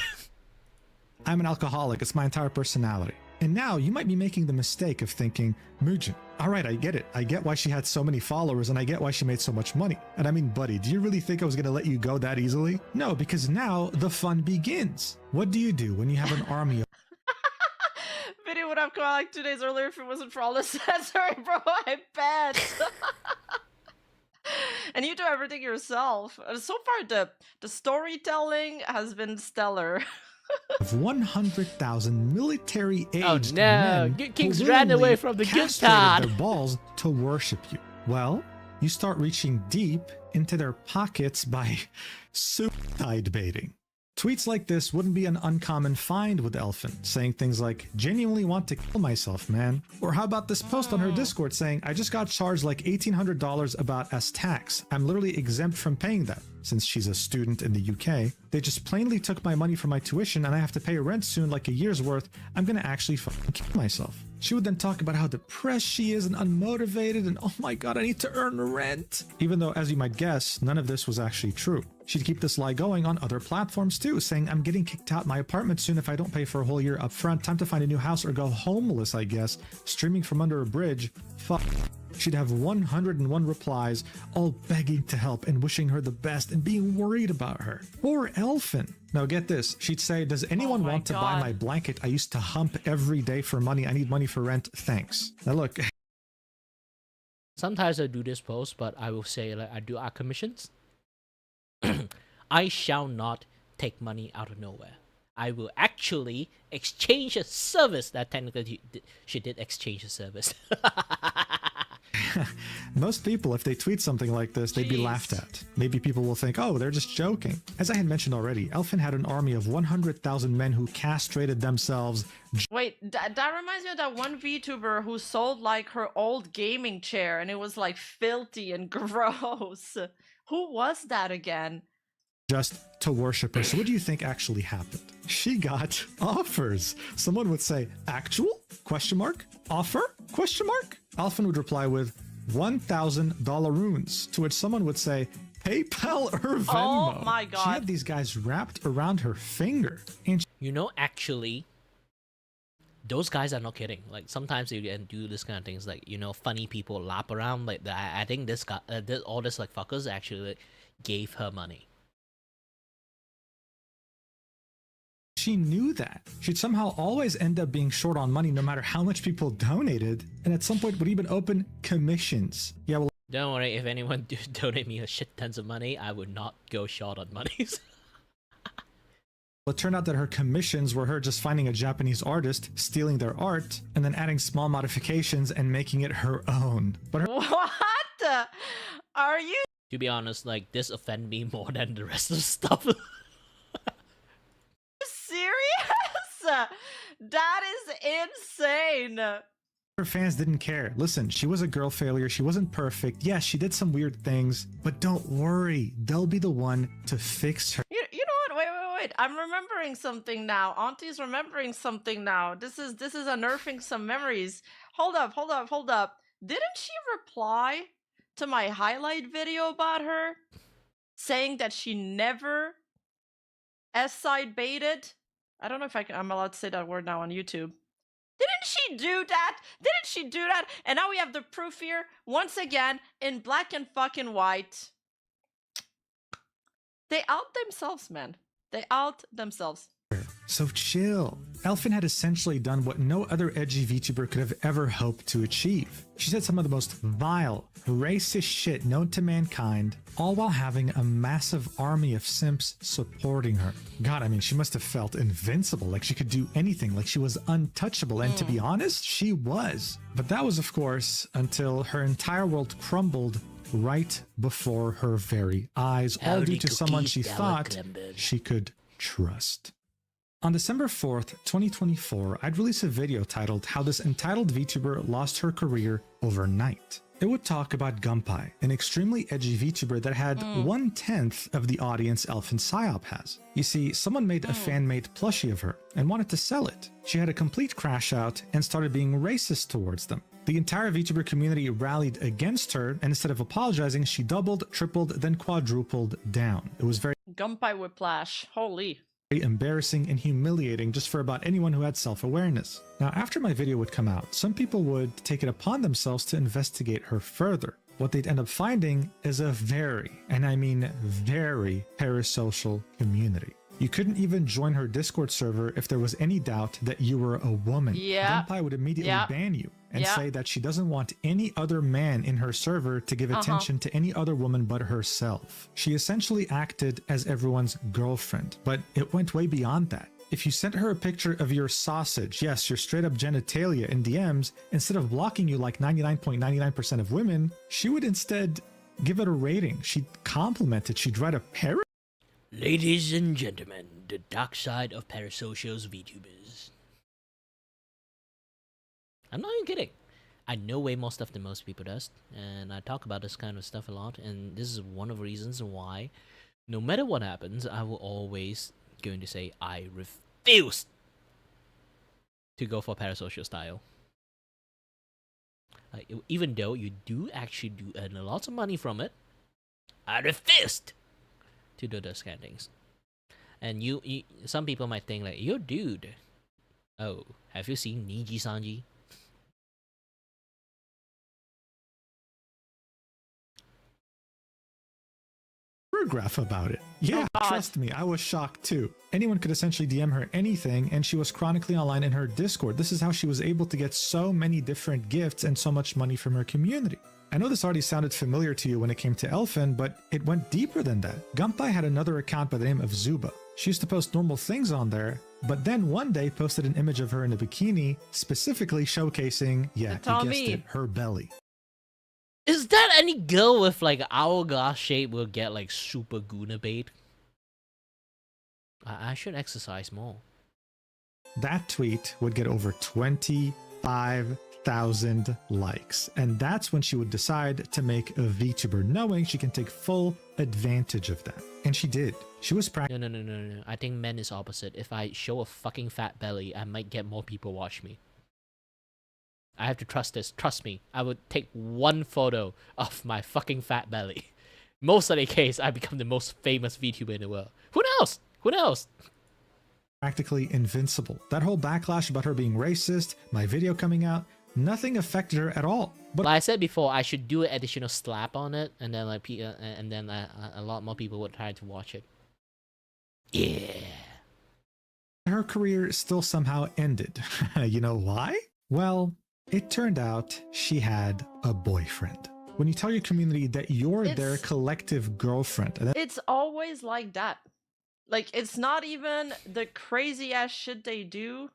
I'm an alcoholic, it's my entire personality. And now you might be making the mistake of thinking, Mujin, all right, I get it. I get why she had so many followers and I get why she made so much money. And I mean, buddy, do you really think I was going to let you go that easily? No, because now the fun begins. What do you do when you have an army of Video would have come out like 2 days earlier if it wasn't for all the censoring, bro. I bet. And you do everything yourself. So far, the storytelling has been stellar. of 100,000 military-aged Oh no, men Good who Kings ran away willingly from the good castrated God. their balls to worship you. Well, you start reaching deep into their pockets by suicide baiting. Tweets like this wouldn't be an uncommon find with Elfin, saying things like, genuinely want to kill myself, man. Or how about this post on her Discord saying, I just got charged like $1,800 about as tax. I'm literally exempt from paying that. Since she's a student in the UK, they just plainly took my money for my tuition and I have to pay rent soon like a year's worth. I'm gonna actually fucking kill myself. She would then talk about how depressed she is and unmotivated and oh my god, I need to earn rent. Even though, as you might guess, none of this was actually true. She'd keep this lie going on other platforms too, saying, I'm getting kicked out my apartment soon if I don't pay for a whole year up front. Time to find a new house or go homeless, I guess. Streaming from under a bridge. Fuck. She'd have 101 replies, all begging to help and wishing her the best and being worried about her. Poor Elfin. Now get this, she'd say, does anyone want to buy my blanket I used to hump every day for money? I need money for rent, thanks. Now look. Sometimes I do this post, but I will say like I do our commissions. I shall not take money out of nowhere. I will actually exchange a service. That technically she did exchange a service. Most people, if they tweet something like this, they'd be laughed at. Maybe people will think, oh, they're just joking. As I had mentioned already, Elfin had an army of 100,000 men who castrated themselves. Wait, that reminds me of that one VTuber who sold like her old gaming chair and it was like filthy and gross. Who was that again? just to worship her. So what do you think actually happened? She got offers. Someone would say, actual? Question mark? Offer? Question mark? Alphen would reply with $1,000 runes, to which someone would say, PayPal or Venmo. Oh my god. She had these guys wrapped around her finger. And You know, actually, those guys are not kidding. Like, sometimes you can do this kind of things, like, you know, funny people lap around. Like, I think this guy, all this like fuckers actually like, gave her money. she knew that. She'd somehow always end up being short on money no matter how much people donated, and at some point would even open commissions. Yeah, well, Don't worry, if anyone donate me a shit tons of money, I would not go short on monies. it turned out that her commissions were her just finding a Japanese artist, stealing their art, and then adding small modifications and making it her own. But her What? Are you To be honest, like, this offend me more than the rest of the stuff. serious? That is insane. her fans didn't care. Listen, she was a girl failure. She wasn't perfect. Yes, she did some weird things, but don't worry. They'll be the one to fix her. You know what? Wait. I'm remembering something now. Auntie's remembering something now. This is unearthing some memories. Hold up. Didn't she reply to my highlight video about her, saying that she never S-side baited? I don't know if I'm allowed to say that word now on YouTube. Didn't she do that? And now we have the proof here, once again, in black and fucking white. They out themselves, man. They out themselves. So chill. Elfin had essentially done what no other edgy VTuber could have ever hoped to achieve. She said some of the most vile, racist shit known to mankind, all while having a massive army of simps supporting her. God, I mean, she must have felt invincible, like she could do anything, like she was untouchable, and to be honest, she was. But that was, of course, until her entire world crumbled right before her very eyes, all due to someone she thought she could trust. On December 4th, 2024, I'd release a video titled How This Entitled VTuber Lost Her Career Overnight. It would talk about Gunpei, an extremely edgy VTuber that had 1/10 of the audience Elfin Psyop has. You see, someone made a fan-made plushie of her and wanted to sell it. She had a complete crash out and started being racist towards them. The entire VTuber community rallied against her, and instead of apologizing, she doubled, tripled, then quadrupled down. It was very Gunpei Whiplash. Holy. embarrassing and humiliating just for about anyone who had self-awareness. Now, after my video would come out, some people would take it upon themselves to investigate her further. What they'd end up finding is a very, and I mean very, parasocial community. You couldn't even join her Discord server if there was any doubt that you were a woman. Yeah. Gunpei would immediately Yeah. ban you and Yeah. say that she doesn't want any other man in her server to give attention to any other woman but herself. She essentially acted as everyone's girlfriend, but it went way beyond that. If you sent her a picture of your sausage, yes, your straight up genitalia in DMs, instead of blocking you like 99.99% of women, she would instead give it a rating. She'd compliment it. She'd write a parody. Ladies and gentlemen, the dark side of parasocials VTubers. I'm not even kidding. I know way more stuff than most people does, and I talk about this kind of stuff a lot, and this is one of the reasons why, no matter what happens, I will always going to say I refuse to go for parasocial style. Even though you do actually do earn lots of money from it, I refuse to do those kind of things. And you some people might think like, yo dude, oh, have you seen Niji Sanji? Paragraph about it. Yeah, trust me, I was shocked too. Anyone could essentially DM her anything, and she was chronically online in her Discord. This is how she was able to get so many different gifts and so much money from her community. I know this already sounded familiar to you when it came to Elfin, but it went deeper than that. Gunpei had another account by the name of Zuba. She used to post normal things on there, but then one day posted an image of her in a bikini, specifically showcasing, yeah, you guessed it, her belly. Is that any girl with like hourglass shape will get like super Guna bait? I should exercise more. That tweet would get over 25 100,000 likes. And that's when she would decide to make a VTuber, knowing she can take full advantage of that. And she did. She was practicing. No. I think men is opposite. If I show a fucking fat belly, I might get more people watch me. I have to trust this. Trust me. I would take one photo of my fucking fat belly. Most of the case, I become the most famous VTuber in the world. Who knows? Who knows? Practically invincible. That whole backlash about her being racist, my video coming out, nothing affected her at all. But like I said before, I should do an additional slap on it, and then like a lot more people would try to watch it. Yeah. Her career still somehow ended. You know why? Well, it turned out she had a boyfriend. When you tell your community that you're their collective girlfriend, and It's always like that. Like, it's not even the crazy ass shit they do,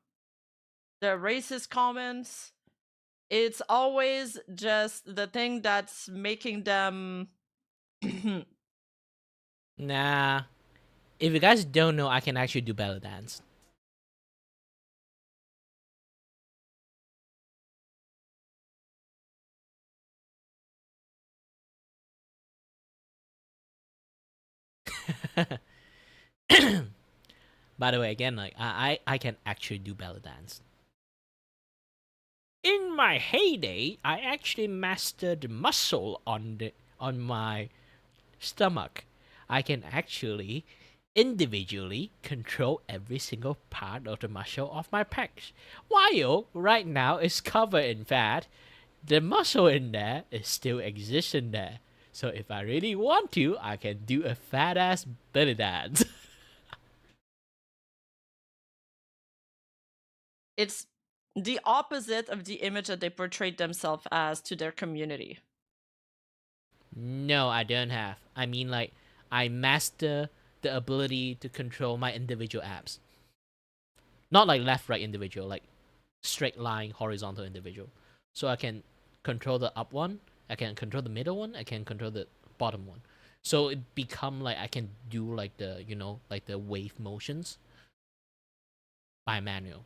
the racist comments. It's always just the thing that's making them. Nah. If you guys don't know, I can actually do belly dance. By the way, again, like I can actually do belly dance. In my heyday, I actually mastered the muscle on my stomach. I can actually individually control every single part of the muscle of my pecs. While right now it's covered in fat, the muscle in there is still existing there. So if I really want to, I can do a fat ass belly dance. It's the opposite of the image that they portrayed themselves as to their community. No, I don't have. I mean, like, I master the ability to control my individual abs. Not like left, right individual, like straight line, horizontal individual. So I can control the up one, I can control the middle one, I can control the bottom one. So it become like I can do like the, you know, like the wave motions by manual.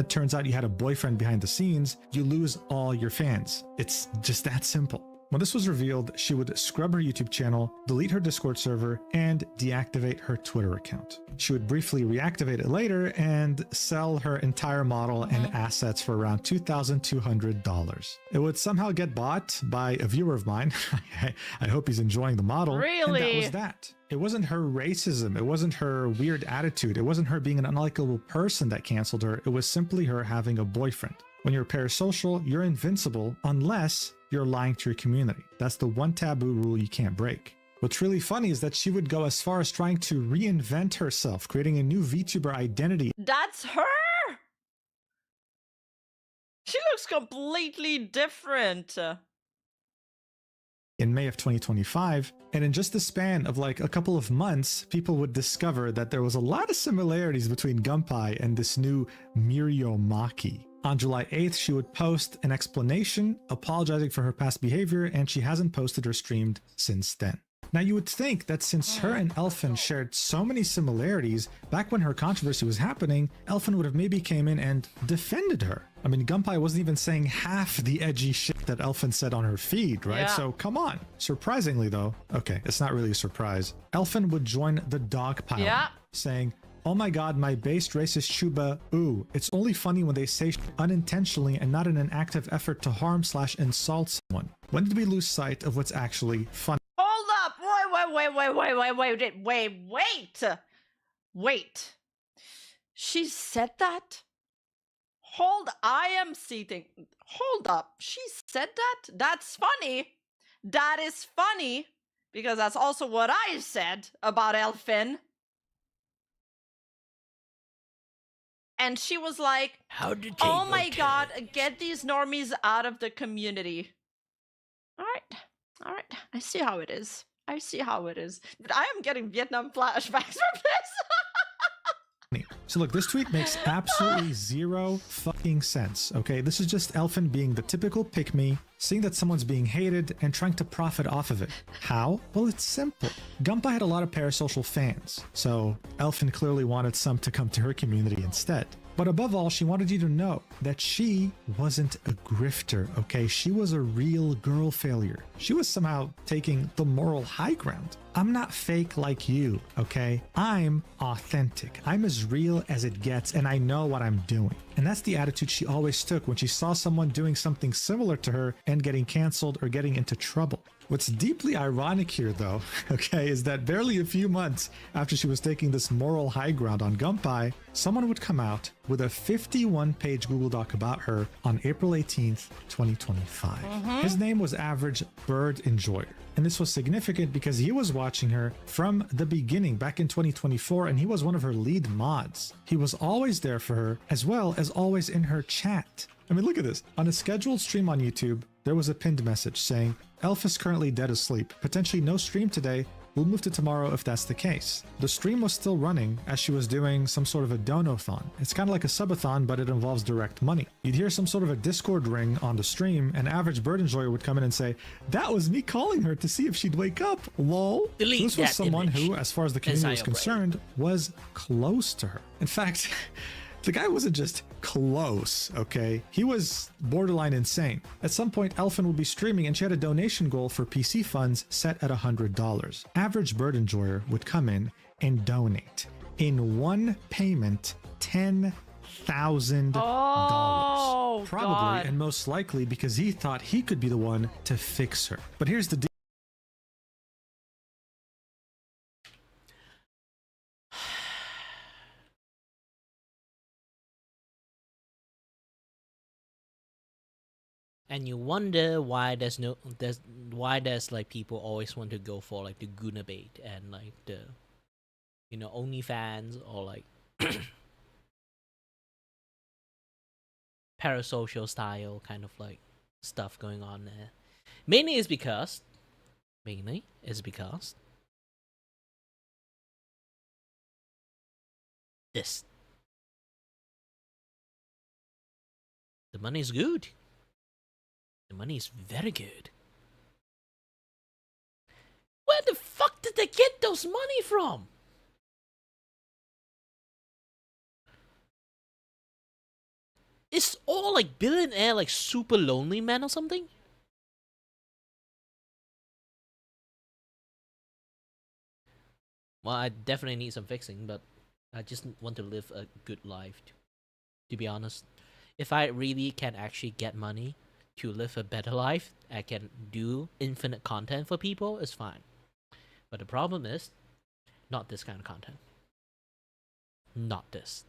it turns out you had a boyfriend behind the scenes, you lose all your fans. It's just that simple. When this was revealed, she would scrub her YouTube channel, delete her Discord server, and deactivate her Twitter account. She would briefly reactivate it later and sell her entire model and assets for around $2,200. It would somehow get bought by a viewer of mine. I hope he's enjoying the model. Really? And that was that. It wasn't her racism. It wasn't her weird attitude. It wasn't her being an unlikable person that canceled her. It was simply her having a boyfriend. When you're parasocial, you're invincible unless you're lying to your community. That's the one taboo rule you can't break. What's really funny is that she would go as far as trying to reinvent herself, creating a new VTuber identity. That's her! She looks completely different. In May of 2025, and in just the span of like a couple of months, people would discover that there was a lot of similarities between Gunpei and this new Mirio Maki. On July 8th, she would post an explanation apologizing for her past behavior, and she hasn't posted or streamed since then. Now, you would think that since her and Elfin shared so many similarities, back when her controversy was happening, Elfin would have maybe came in and defended her. I mean, Gunpei wasn't even saying half the edgy shit that Elfin said on her feed, right? Yeah. So come on. Surprisingly though, okay, it's not really a surprise, Elfin would join the dog pile, Yeah. saying, "Oh my god, my based racist Chuba, ooh, it's only funny when they say shit unintentionally and not in an active effort to harm/insult someone. When did we lose sight of what's actually funny?" Hold up! Wait! She said that? I am seething. Hold up. She said that? That's funny. That is funny. Because that's also what I said about Elfin. And she was like, How did oh my god, get these normies out of the community. Alright. I see how it is. But I am getting Vietnam flashbacks from this. So look, this tweet makes absolutely zero fucking sense, okay? This is just Elfin being the typical pick-me, seeing that someone's being hated and trying to profit off of it. How? Well, it's simple. Gunpei had a lot of parasocial fans, so Elfin clearly wanted some to come to her community instead. But above all, she wanted you to know that she wasn't a grifter, okay? She was a real girl failure. She was somehow taking the moral high ground. I'm not fake like you, okay? I'm authentic. I'm as real as it gets, and I know what I'm doing. And that's the attitude she always took when she saw someone doing something similar to her and getting canceled or getting into trouble. What's deeply ironic here, though, okay, is that barely a few months after she was taking this moral high ground on Gunpei, someone would come out with a 51-page Google Doc about her on April 18th, 2025. His name was Average Bird Enjoyer. And this was significant because he was watching her from the beginning back in 2024, and he was one of her lead mods. He was always there for her, as well as always in her chat. I mean, look at this. On a scheduled stream on YouTube, there was a pinned message saying, Elf is currently dead asleep. Potentially no stream today. We'll move to tomorrow if that's the case. The stream was still running as she was doing some sort of a donathon. It's kind of like a subathon, but it involves direct money. You'd hear some sort of a Discord ring on the stream, and Average Bird Enjoyer would come in and say, that was me calling her to see if she'd wake up, lol. Delete So this was that someone image who, as far as the community was inside your brain. concerned, was close to her. In fact, the guy wasn't just close, okay? He was borderline insane. At some point, Elfin would be streaming and she had a donation goal for PC funds set at $100. Average Bird Enjoyer would come in and donate. In one payment, $10,000. Oh, Probably God. and most likely because he thought he could be the one to fix her. But here's the deal. And you wonder why there's like people always want to go for like the Guna bait and like the OnlyFans or like parasocial style kind of like stuff going on there. Mainly is because this. The money is good. The money is very good. Where the fuck did they get those money from? It's all like billionaire, like super lonely man or something? Well, I definitely need some fixing, but I just want to live a good life, to be honest. If I really can actually get money to live a better life, I can do infinite content for people, it's fine. But the problem is, not this kind of content. Not this.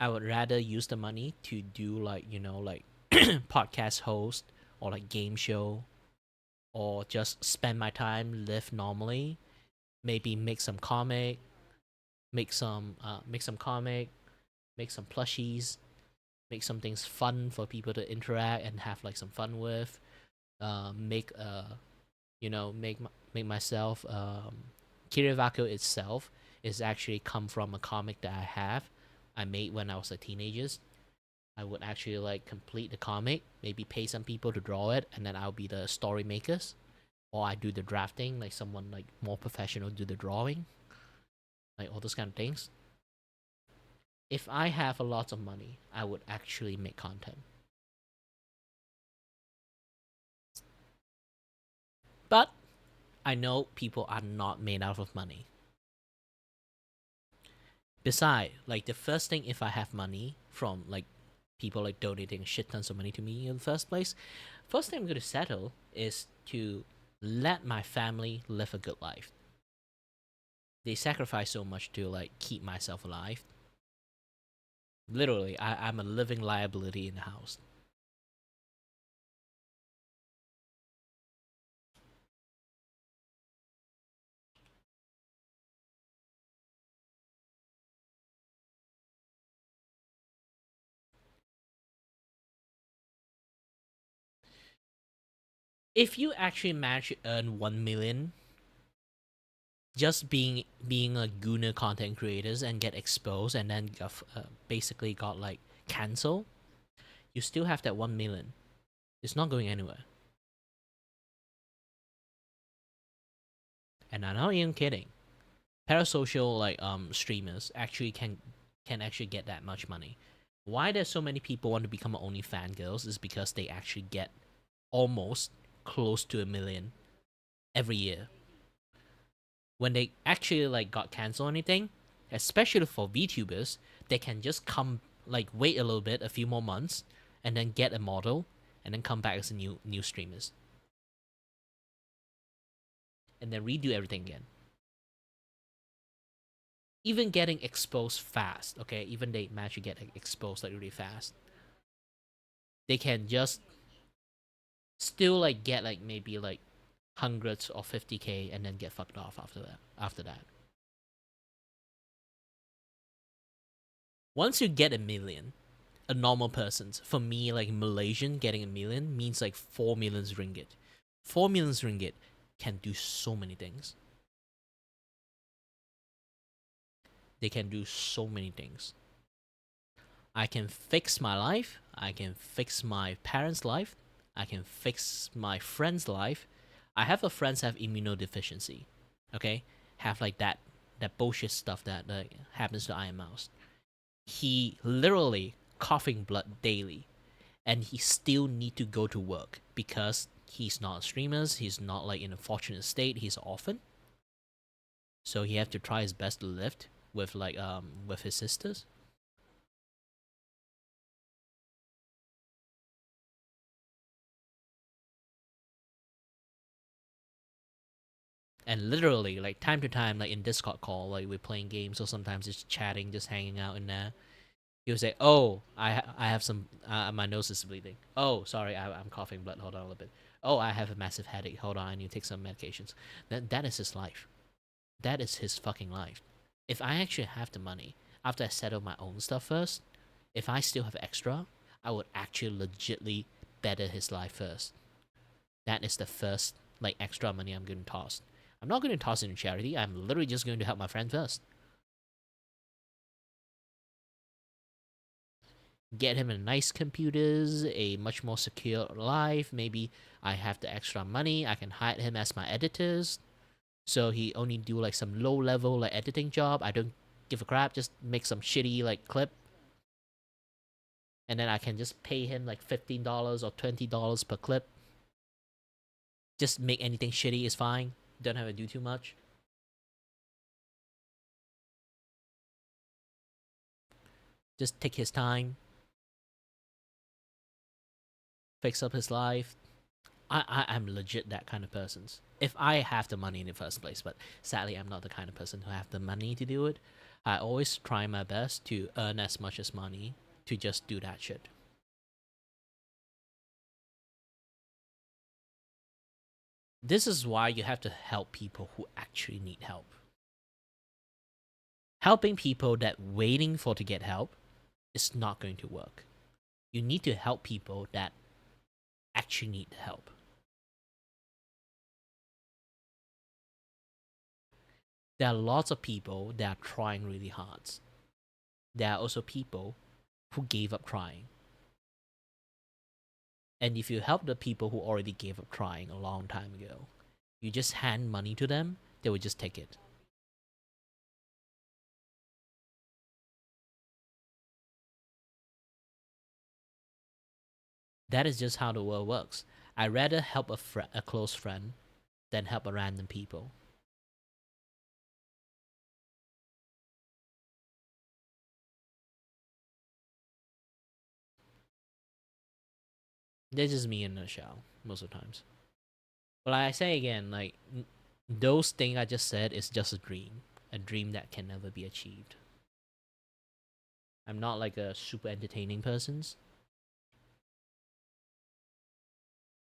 I would rather use the money to do like, like podcast host or like game show, or just spend my time, live normally, maybe make some comic, make some plushies, make some things fun for people to interact and have like some fun with. Make myself. Kirivako itself is actually come from a comic that I made when I was a teenager. I would actually like complete the comic, maybe pay some people to draw it, and then I'll be the story makers, or I do the drafting, like someone like more professional do the drawing, like all those kind of things. If I have a lot of money, I would actually make content. But I know people are not made out of money. Besides, like the first thing, if I have money from like people like donating shit tons of money to me in the first place, first thing I'm going to settle is to let my family live a good life. They sacrifice so much to like keep myself alive. Literally, I'm a living liability in the house. If you actually manage to earn 1 million just being a Guna content creators and get exposed and then basically got like cancelled, you still have that 1 million. It's not going anywhere. And I'm not even kidding. Parasocial like streamers actually can can actually get that much money. Why there's so many people want to become OnlyFans girls is because they actually get almost close to 1 million every year. When they actually like got canceled or anything, especially for VTubers, they can just come like wait a little bit, a few more months, and then get a model, and then come back as a new streamers, and then redo everything again. Even getting exposed fast, okay? Even they manage to get exposed like really fast. They can just still like get like maybe like hundreds or 50K and then get fucked off after that. Once you get 1 million, a normal person's, for me, like Malaysian, getting 1 million means like 4 million ringgit. 4 million ringgit can do so many things. They can do so many things. I can fix my life. I can fix my parents' life. I can fix my friend's life. I have a friends have immunodeficiency. Okay? Have like that bullshit stuff that happens to Iron Mouse. He literally coughing blood daily, and he still need to go to work because he's not a streamer. He's not like in a fortunate state. He's an orphan, so he have to try his best to lift with like with his sisters. And literally, like time to time, like in Discord call, like we're playing games or sometimes just chatting, just hanging out in there. He would say, "Oh, I have some, my nose is bleeding. Oh, sorry, I'm coughing blood. Hold on a little bit. Oh, I have a massive headache. Hold on, I need to take some medications." That is his life. That is his fucking life. If I actually have the money, after I settle my own stuff first, if I still have extra, I would actually legitly better his life first. That is the first like extra money I'm going to toss. I'm not going to toss it in charity. I'm literally just going to help my friend first. Get him a nice computers, a much more secure life. Maybe I have the extra money. I can hire him as my editors. So he only do like some low level like editing job. I don't give a crap. Just make some shitty like clip. And then I can just pay him like $15 or $20 per clip. Just make anything shitty is fine. Don't have to do too much. Just take his time. Fix up his life. I'm legit that kind of person. If I have the money in the first place, but sadly I'm not the kind of person who have the money to do it. I always try my best to earn as much as money to just do that shit. This is why you have to help people who actually need help. Helping people that waiting for to get help is not going to work. You need to help people that actually need help. There are lots of people that are trying really hard. There are also people who gave up trying. And if you help the people who already gave up trying a long time ago, you just hand money to them, they will just take it. That is just how the world works. I'd rather help a close friend than help a random people. This is me in a nutshell, most of the times. But like I say again, like, those things I just said is just a dream that can never be achieved. I'm not like a super entertaining person.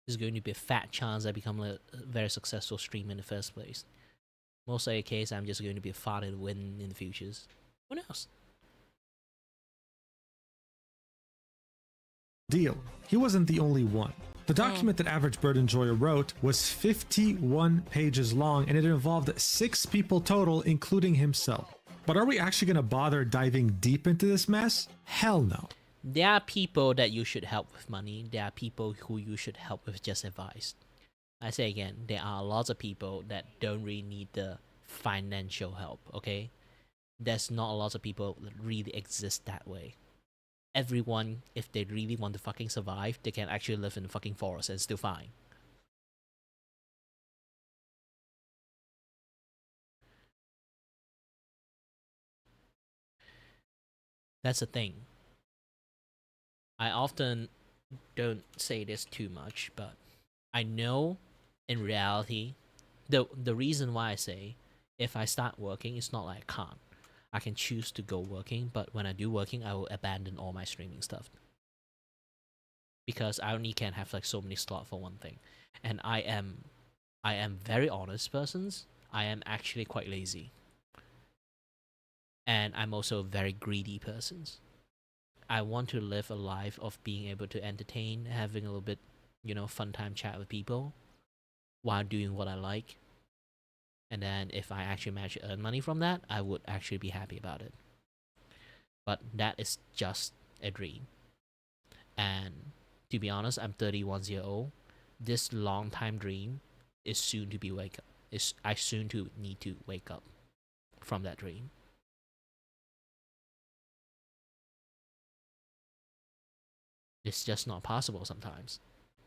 There's going to be a fat chance I become a very successful streamer in the first place. Most of the case, I'm just going to be a father to win in the futures. Who knows? Deal. He wasn't the only one. The document that Average Bird Enjoyer wrote was 51 pages long, and it involved 6 people total, including himself. But are we actually going to bother diving deep into this mess? Hell no. There are people that you should help with money. There are people who you should help with just advice. I say again, there are lots of people that don't really need the financial help, okay? there's not a lot of people that really exist that way. Everyone, if they really want to fucking survive, they can actually live in the fucking forest and still fine. That's the thing. I often don't say this too much, but I know in reality, the reason why I say if I start working, it's not like I can't. I can choose to go working, but when I do working, I will abandon all my streaming stuff. Because I only can have like so many slots for one thing. And I am very honest persons. I am actually quite lazy. And I'm also a very greedy persons. I want to live a life of being able to entertain, having a little bit, fun time chat with people while doing what I like. And then if I actually manage to earn money from that, I would actually be happy about it. But that is just a dream. And to be honest, I'm 31 years old. This long time dream is soon to be wake up. I soon to need to wake up from that dream. It's just not possible sometimes.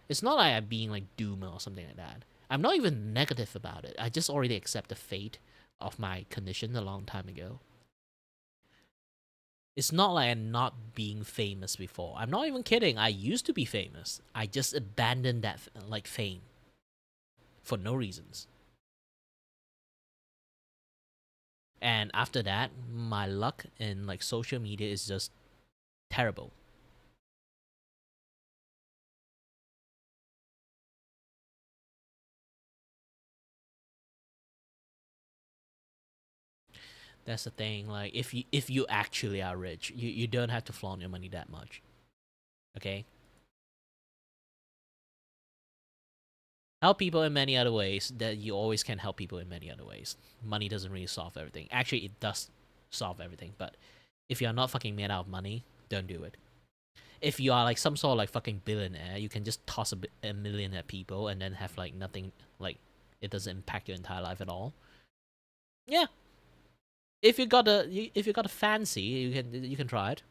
It's not like I'm being like doomer or something like that. I'm not even negative about it. I just already accept the fate of my condition a long time ago. It's not like I'm not being famous before. I'm not even kidding. I used to be famous. I just abandoned that like fame for no reasons. And after that, my luck in like social media is just terrible. That's the thing. Like if you actually are rich, you don't have to flaunt your money that much. Okay? Help people in many other ways. That you always can help people in many other ways. Money doesn't really solve everything. Actually, it does solve everything. But if you're not fucking made out of money, don't do it. If you are like some sort of like fucking billionaire, you can just toss a million at people and then have like nothing, like it doesn't impact your entire life at all. Yeah. If you got a fancy, you can try it.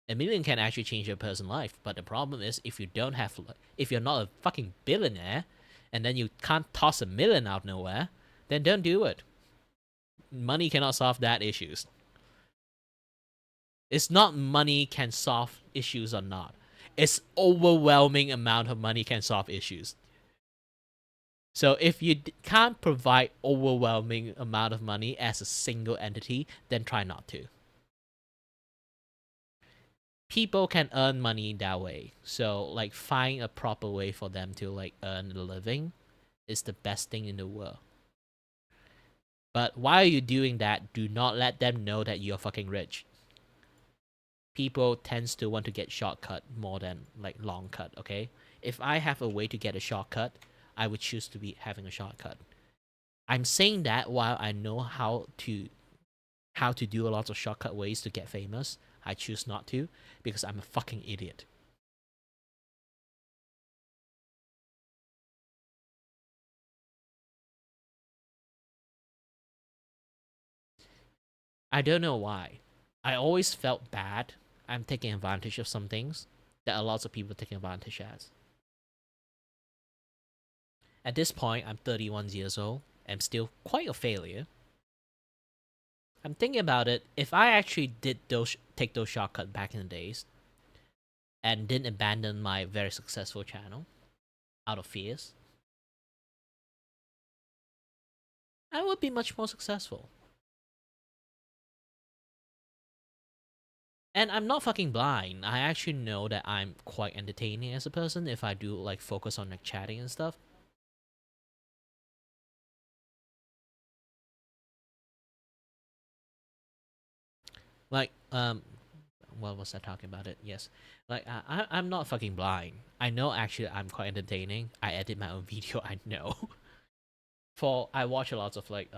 A million can actually change your person's life, but the problem is if you're not a fucking billionaire, and then you can't toss a million out nowhere, then don't do it. Money cannot solve that issues. It's not money can solve issues or not. It's overwhelming amount of money can solve issues. So if you can't provide overwhelming amount of money as a single entity, then try not to. People can earn money that way. So like find a proper way for them to like earn a living is the best thing in the world. But while you're doing that, do not let them know that you're fucking rich. People tends to want to get shortcut more than like long cut, okay? If I have a way to get a shortcut, I would choose to be having a shortcut. I'm saying that while I know how to do a lot of shortcut ways to get famous, I choose not to because I'm a fucking idiot. I don't know why. I always felt bad. I'm taking advantage of some things that a lot of people taking advantage as. At this point, I'm 31 years old. I'm still quite a failure. I'm thinking about it. If I actually did take those shortcuts back in the days and didn't abandon my very successful channel out of fears, I would be much more successful. And I'm not fucking blind. I actually know that I'm quite entertaining as a person if I do like focus on like chatting and stuff. Like, what was I talking about it? Yes. Like, I'm not fucking blind. I know actually I'm quite entertaining. I edit my own video, I know. I watch a lot of like,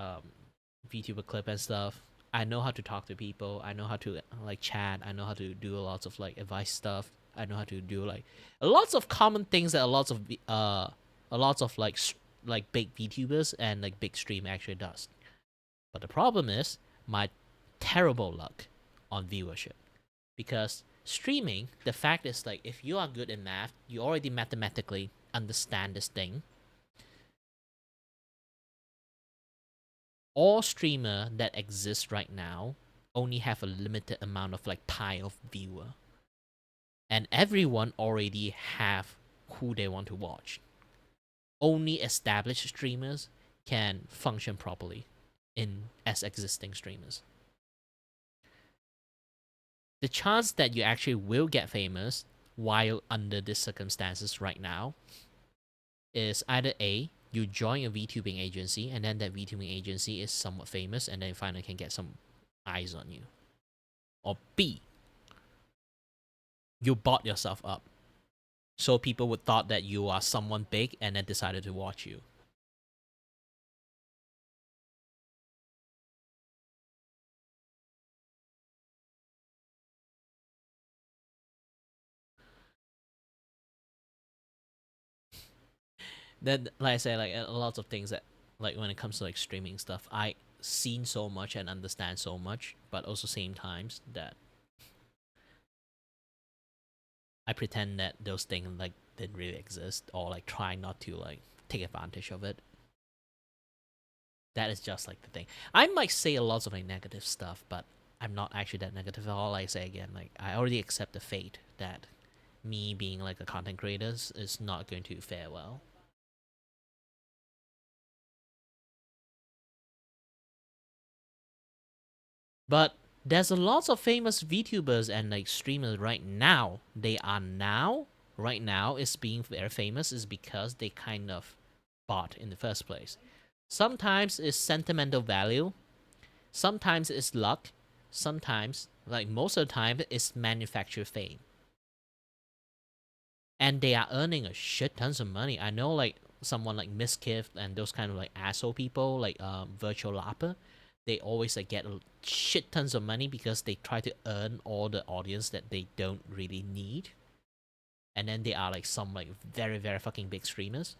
VTuber clip and stuff. I know how to talk to people. I know how to like chat. I know how to do a lot of like advice stuff. I know how to do like lots of common things that a lot of like big VTubers and like big stream actually does. But the problem is my terrible luck on viewership. Because streaming, the fact is like if you are good in math, you already mathematically understand this thing. All streamer that exists right now only have a limited amount of like time of viewer. And everyone already have who they want to watch. Only established streamers can function properly as existing streamers. The chance that you actually will get famous while under these circumstances right now is either A, you join a VTubing agency and then that VTubing agency is somewhat famous and then you finally can get some eyes on you. Or B, you bought yourself up. So people would thought that you are someone big and then decided to watch you. Then, like I said, like a lot of things that, like when it comes to like streaming stuff, I seen so much and understand so much, but also same times that I pretend that those things like didn't really exist or like try not to like take advantage of it. That is just like the thing. I might say a lot of like negative stuff, but I'm not actually that negative at all. Like I say again, like I already accept the fate that me being like a content creator is not going to fare well. But there's a lot of famous VTubers and like streamers right now. Right now is being very famous is because they kind of bought in the first place. Sometimes it's sentimental value. Sometimes it's luck. Sometimes, like most of the time, it's manufactured fame. And they are earning a shit tons of money. I know like someone like Miskiff and those kind of like asshole people like Virtual Lapper. They always like get shit tons of money because they try to earn all the audience that they don't really need. And then they are like some like very, very fucking big streamers.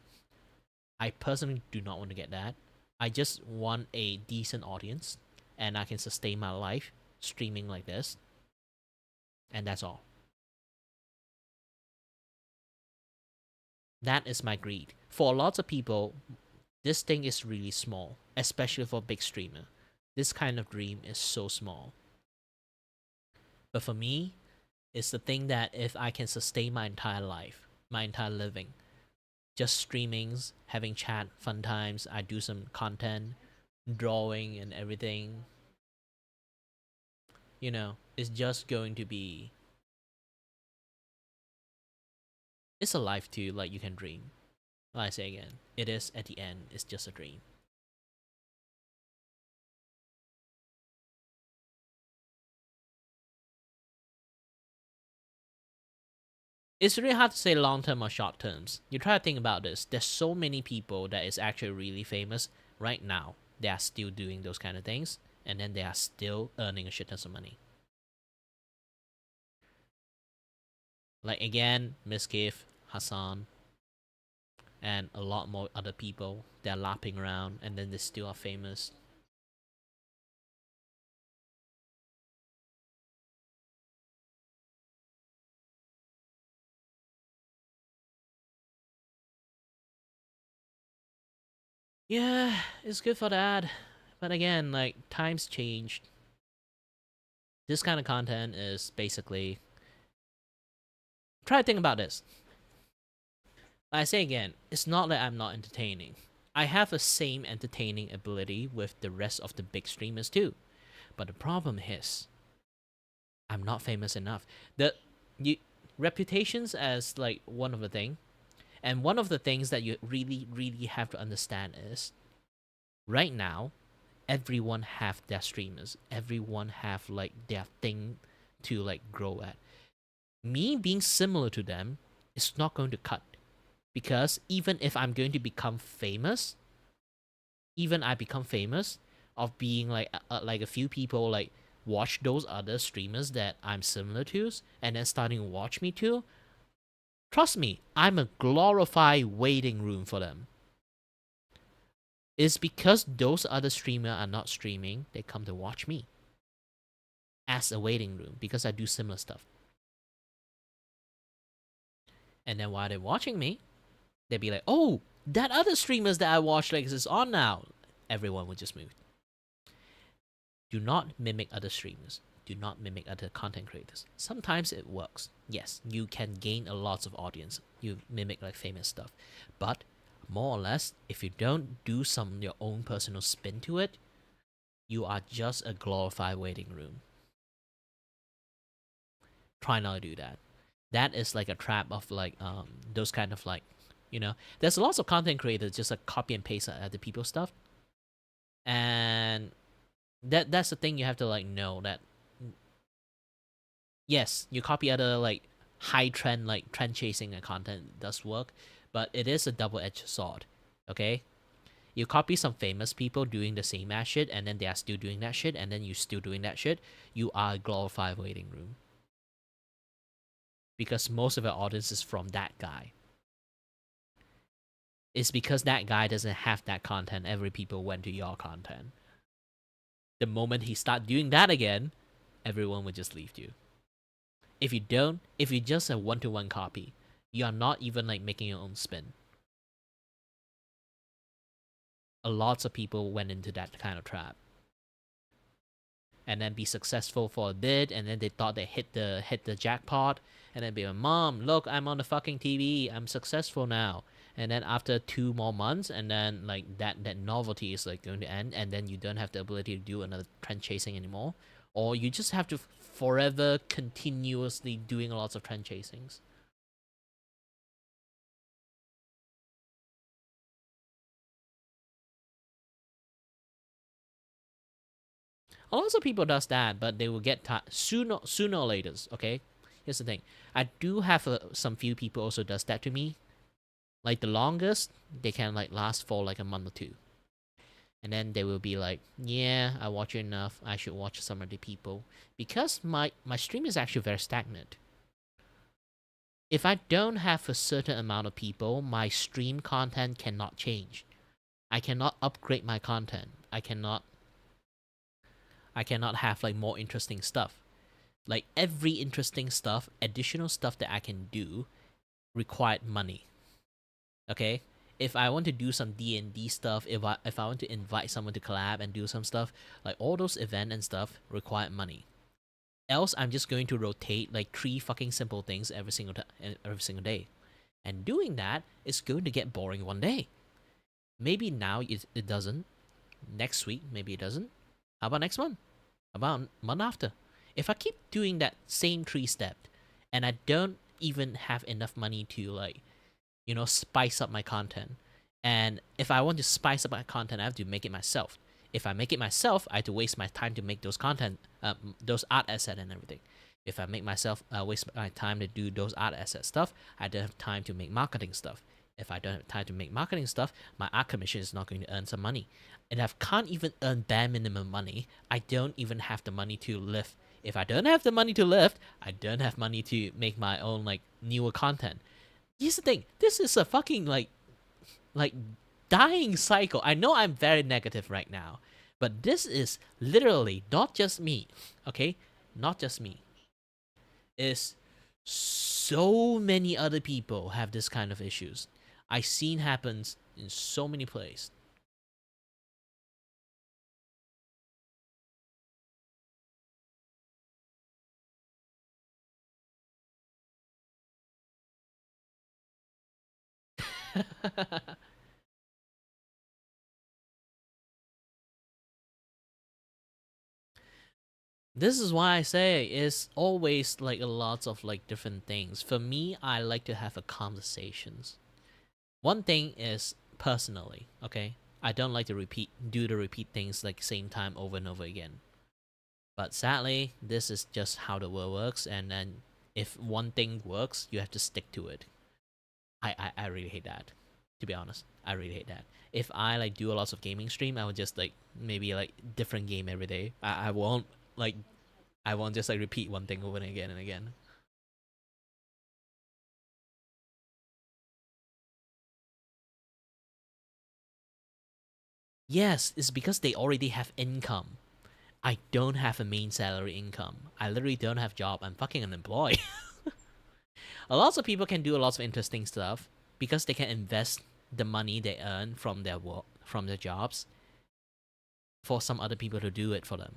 I personally do not want to get that. I just want a decent audience and I can sustain my life streaming like this. And that's all. That is my greed. For lots of people, this thing is really small, especially for a big streamer. This kind of dream is so small. But for me, it's the thing that if I can sustain my entire life, my entire living, just streamings, having chat, fun times, I do some content, drawing and everything, you know, it's just going to be... It's a life too, like you can dream. Like I say again, it is at the end, it's just a dream. It's really hard to say long term or short terms. You try to think about this. There's so many people that is actually really famous right now. They are still doing those kind of things, and then they are still earning a shit ton of money. Like again, Miskiff, Hassan, and a lot more other people. They're lapping around, and then they still are famous. Yeah, it's good for that. But again, like, times changed. This kind of content is basically... Try to think about this. Like I say again, it's not that I'm not entertaining. I have the same entertaining ability with the rest of the big streamers too. But the problem is, I'm not famous enough. Reputations as like one of the thing. And one of the things that you really, really have to understand is, right now, everyone have their streamers. Everyone have like their thing to like grow at. Me being similar to them is not going to cut. Because even if I'm going to become famous, even I become famous of being like a few people like watch those other streamers that I'm similar to and then starting to watch me too, trust me, I'm a glorified waiting room for them. It's because those other streamers are not streaming, they come to watch me. as a waiting room because I do similar stuff. And then while they're watching me, they'd be like, oh, that other streamers that I watched like is on now. Everyone would just move. Do not mimic other streamers. Do not mimic other content creators. Sometimes it works. Yes, you can gain a lot of audience. You mimic like famous stuff. But more or less, if you don't do some your own personal spin to it, you are just a glorified waiting room. Try not to do that. That is like a trap of like those kind of like, you know, there's lots of content creators just like copy and paste other people's stuff. And that's the thing you have to like know that yes, you copy other like high trend like trend chasing and content does work, but it is a double-edged sword. Okay? You copy some famous people doing the same ass shit and then they are still doing that shit and then you still doing that shit, you are a glorified waiting room. Because most of our audience is from that guy. It's because that guy doesn't have that content, every people went to your content. The moment he start doing that again, everyone will just leave you. If you don't, if you just a one-to-one copy, you are not even like making your own spin. A lots of people went into that kind of trap. And then be successful for a bit, and then they thought they hit the jackpot, and then be like, Mom, look, I'm on the fucking TV, I'm successful now. And then after 2 more months, and then like that novelty is like going to end, and then you don't have the ability to do another trend chasing anymore, or you just have to forever continuously doing lots of trend chasings. A lot of people does that, but they will get sooner or later. Okay, here's the thing. I do have some few people also does that to me. Like the longest, they can like last for like a month or 2. And then they will be like, yeah, I watch you enough, I should watch some other people. Because my stream is actually very stagnant. If I don't have a certain amount of people, my stream content cannot change. I cannot upgrade my content. I cannot have like more interesting stuff. Like every interesting stuff, additional stuff that I can do required money. Okay? If I want to do some D&D stuff, if I want to invite someone to collab and do some stuff, like all those event and stuff require money. Else, I'm just going to rotate like 3 fucking simple things every single day. And doing that is going to get boring one day. Maybe now it doesn't. Next week, maybe it doesn't. How about next month? How about month after? If I keep doing that same 3 step, and I don't even have enough money to like, you know, spice up my content. And if I want to spice up my content, I have to make it myself. If I make it myself, I have to waste my time to make those content, those art asset and everything. If I make myself waste my time to do those art asset stuff, I don't have time to make marketing stuff. If I don't have time to make marketing stuff, my art commission is not going to earn some money. And I can't even earn bare minimum money. I don't even have the money to live. If I don't have the money to live, I don't have money to make my own like newer content. Here's the thing. This is a fucking like dying cycle. I know I'm very negative right now, but this is literally not just me. Okay, not just me. Is so many other people have this kind of issues. I've seen happens in so many places. This is why I say it's always like a lot of like different things. For me, I like to have a conversations. One thing is personally, okay? I don't like to do the repeat things like same time over and over again. But sadly, this is just how the world works, and then if one thing works, you have to stick to it. I really hate that. To be honest, I really hate that. If I like do a lot of gaming stream, I would just like maybe like different game every day. I won't just like repeat one thing over and again and again. Yes, it's because they already have income. I don't have a main salary income. I literally don't have job. I'm fucking unemployed. A lot of people can do a lot of interesting stuff because they can invest the money they earn from their work, from their jobs, for some other people to do it for them.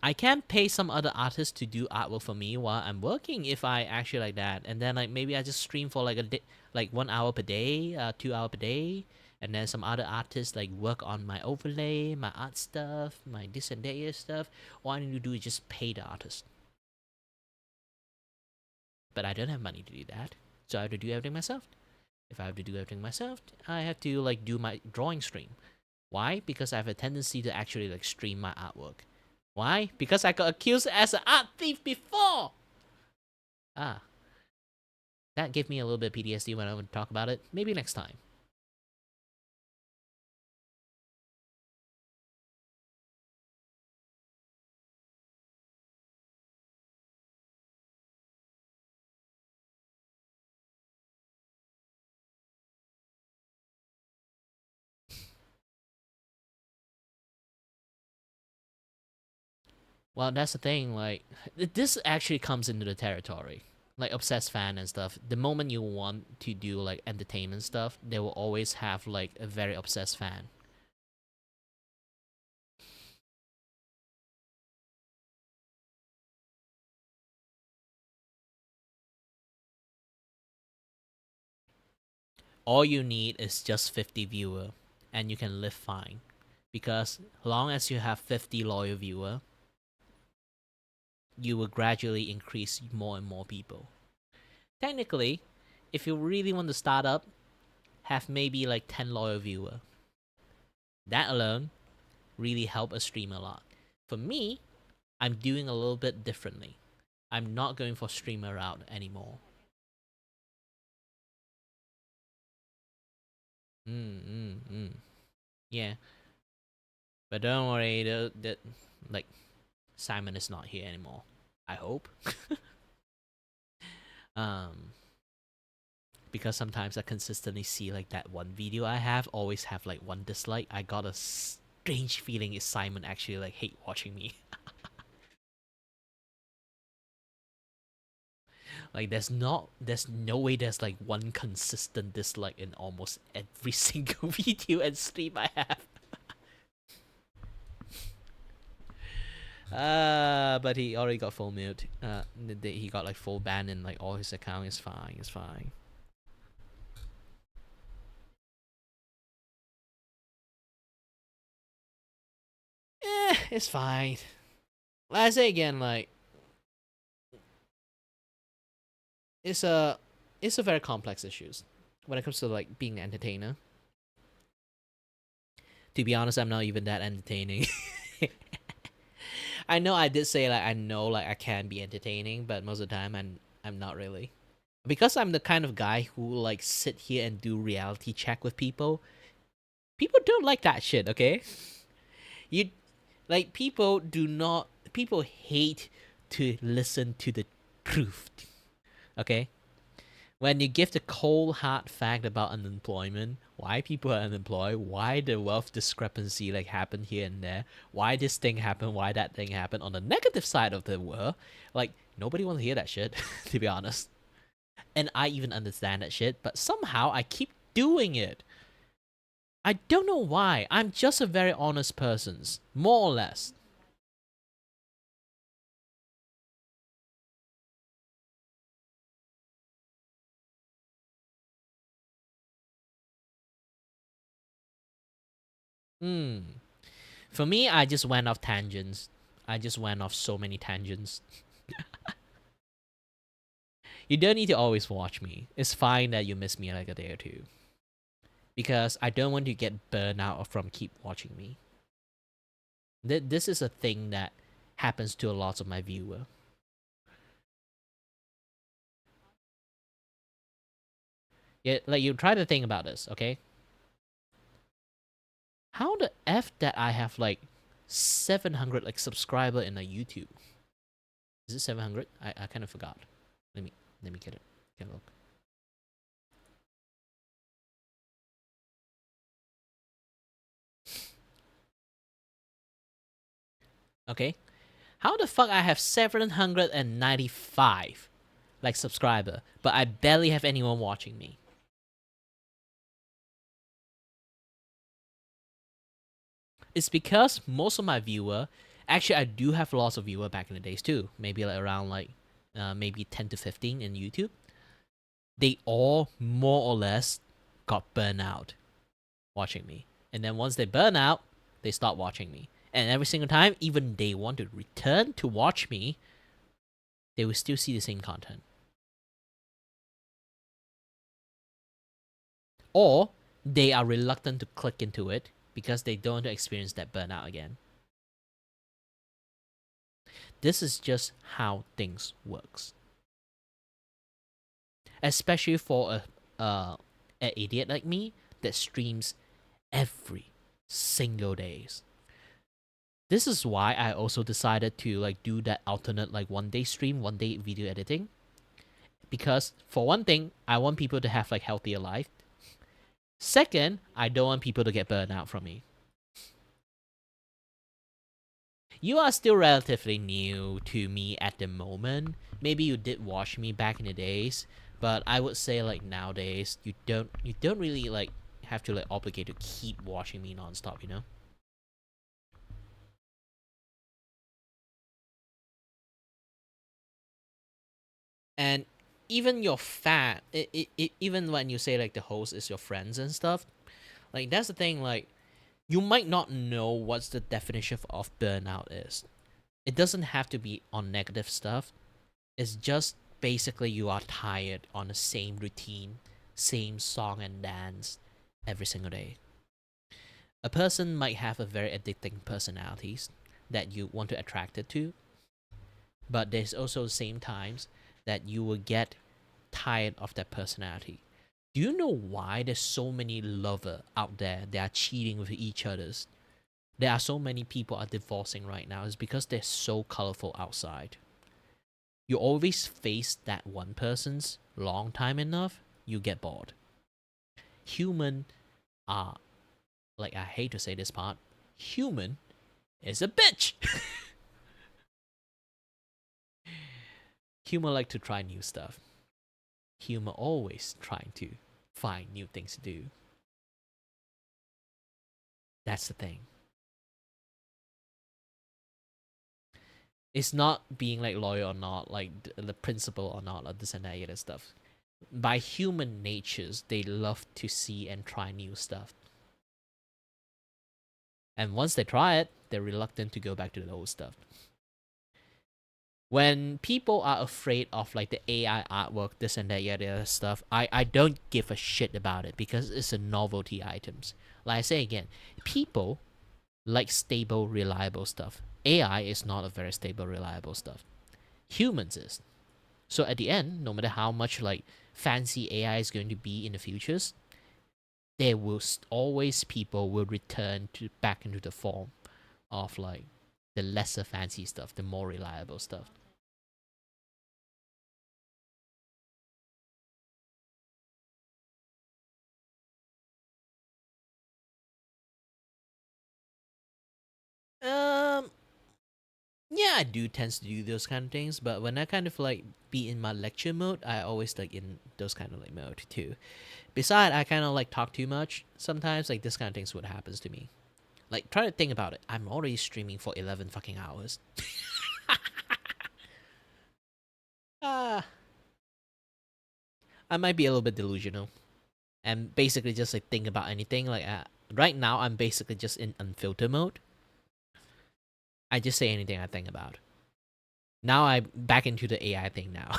I can pay some other artists to do artwork for me while I'm working if I actually like that, and then like maybe I just stream for like a day, like 1 hour per day, 2 hour per day, and then some other artists like work on my overlay, my art stuff, my this and that stuff. All I need to do is just pay the artist. But I don't have money to do that, so I have to do everything myself. If I have to do everything myself, I have to like do my drawing stream. Why? Because I have a tendency to actually like stream my artwork. Why? Because I got accused as an art thief before! Ah. That gave me a little bit of PTSD when I would talk about it. Maybe next time. Well, that's the thing, like, this actually comes into the territory. Like, obsessed fan and stuff. The moment you want to do, like, entertainment stuff, they will always have, like, a very obsessed fan. All you need is just 50 viewer, and you can live fine. Because long as you have 50 loyal viewer, you will gradually increase more and more people. Technically, if you really want to start up, have maybe like 10 loyal viewer. That alone really help a stream a lot. For me, I'm doing a little bit differently. I'm not going for streamer route anymore. Yeah. But don't worry, that like Simon is not here anymore. I hope. Because sometimes I consistently see like that one video I have always have like one dislike. I got a strange feeling is Simon actually like hate watching me. Like there's no way there's like one consistent dislike in almost every single video and stream I have. But he already got full mute. He got like full ban in like all his account. It's fine. It's fine. It's fine. Like I say again, like it's a very complex issues when it comes to like being an entertainer. To be honest, I'm not even that entertaining. I know I did say like I know like I can be entertaining, but most of the time I'm not really. Because I'm the kind of guy who like sit here and do reality check with people. People don't like that shit, okay? You like people hate to listen to the truth. Okay? When you give the cold hard fact about unemployment, why people are unemployed, why the wealth discrepancy like happened here and there, why this thing happened, why that thing happened on the negative side of the world, like nobody wants to hear that shit, to be honest. And I even understand that shit, but somehow I keep doing it. I don't know why. I'm just a very honest person, more or less. For me, I just went off tangents. I just went off so many tangents. You don't need to always watch me. It's fine that you miss me like a day or two. Because I don't want to get burned out from keep watching me. This is a thing that happens to a lot of my viewer. Yeah, like you try to think about this, okay? How the F that I have like 700 like subscriber in a YouTube? Is it 700? I kind of forgot. Let me get it. Get a look. Okay? How the fuck I have 795 like subscriber, but I barely have anyone watching me? It's because most of my viewer, actually I do have lots of viewer back in the days too. Maybe like around like maybe 10 to 15 in YouTube. They all more or less got burned out watching me. And then once they burn out, they stop watching me. And every single time, even they want to return to watch me, they will still see the same content. Or they are reluctant to click into it because they don't want to experience that burnout again. This is just how things works. Especially for an idiot like me that streams every single days. This is why I also decided to like do that alternate like 1 day stream, 1 day video editing. Because for one thing, I want people to have like healthier life. Second, I don't want people to get burned out from me. You are still relatively new to me at the moment. Maybe you did watch me back in the days, but I would say like nowadays you don't really like have to like obligate to keep watching me nonstop, you know? And even your even when you say like the host is your friends and stuff, like that's the thing, like you might not know what's the definition of burnout is. It doesn't have to be on negative stuff. It's just basically you are tired on the same routine, same song and dance every single day. A person might have a very addicting personalities that you want to attract it to, but there's also the same times that you will get tired of that personality. Do you know why there's so many lovers out there that are cheating with each others? There are so many people are divorcing right now. It's because they're so colorful outside. You always face that one person's long time enough, you get bored. Human are, like I hate to say this part, human is a bitch. Human like to try new stuff. Human always trying to find new things to do. That's the thing. It's not being like loyal or not, like the principle or not, like this and that other stuff. By human natures, they love to see and try new stuff. And once they try it, they're reluctant to go back to the old stuff. When people are afraid of like the AI artwork, this and that other stuff, I don't give a shit about it because it's a novelty items. Like I say again, people like stable, reliable stuff. AI is not a very stable, reliable stuff. Humans is. So at the end, no matter how much like fancy AI is going to be in the futures, there will always people will return to back into the form of like the lesser fancy stuff, the more reliable stuff. Yeah, I do tend to do those kind of things, but when I kind of like be in my lecture mode, I always like in those kind of like mode too. Besides, I kind of like talk too much. Sometimes like this kind of things would happens to me. Like try to think about it. I'm already streaming for 11 fucking hours. I might be a little bit delusional, and basically just like think about anything. Like right now, I'm basically just in unfiltered mode. I just say anything I think about. Now I'm back into the AI thing now.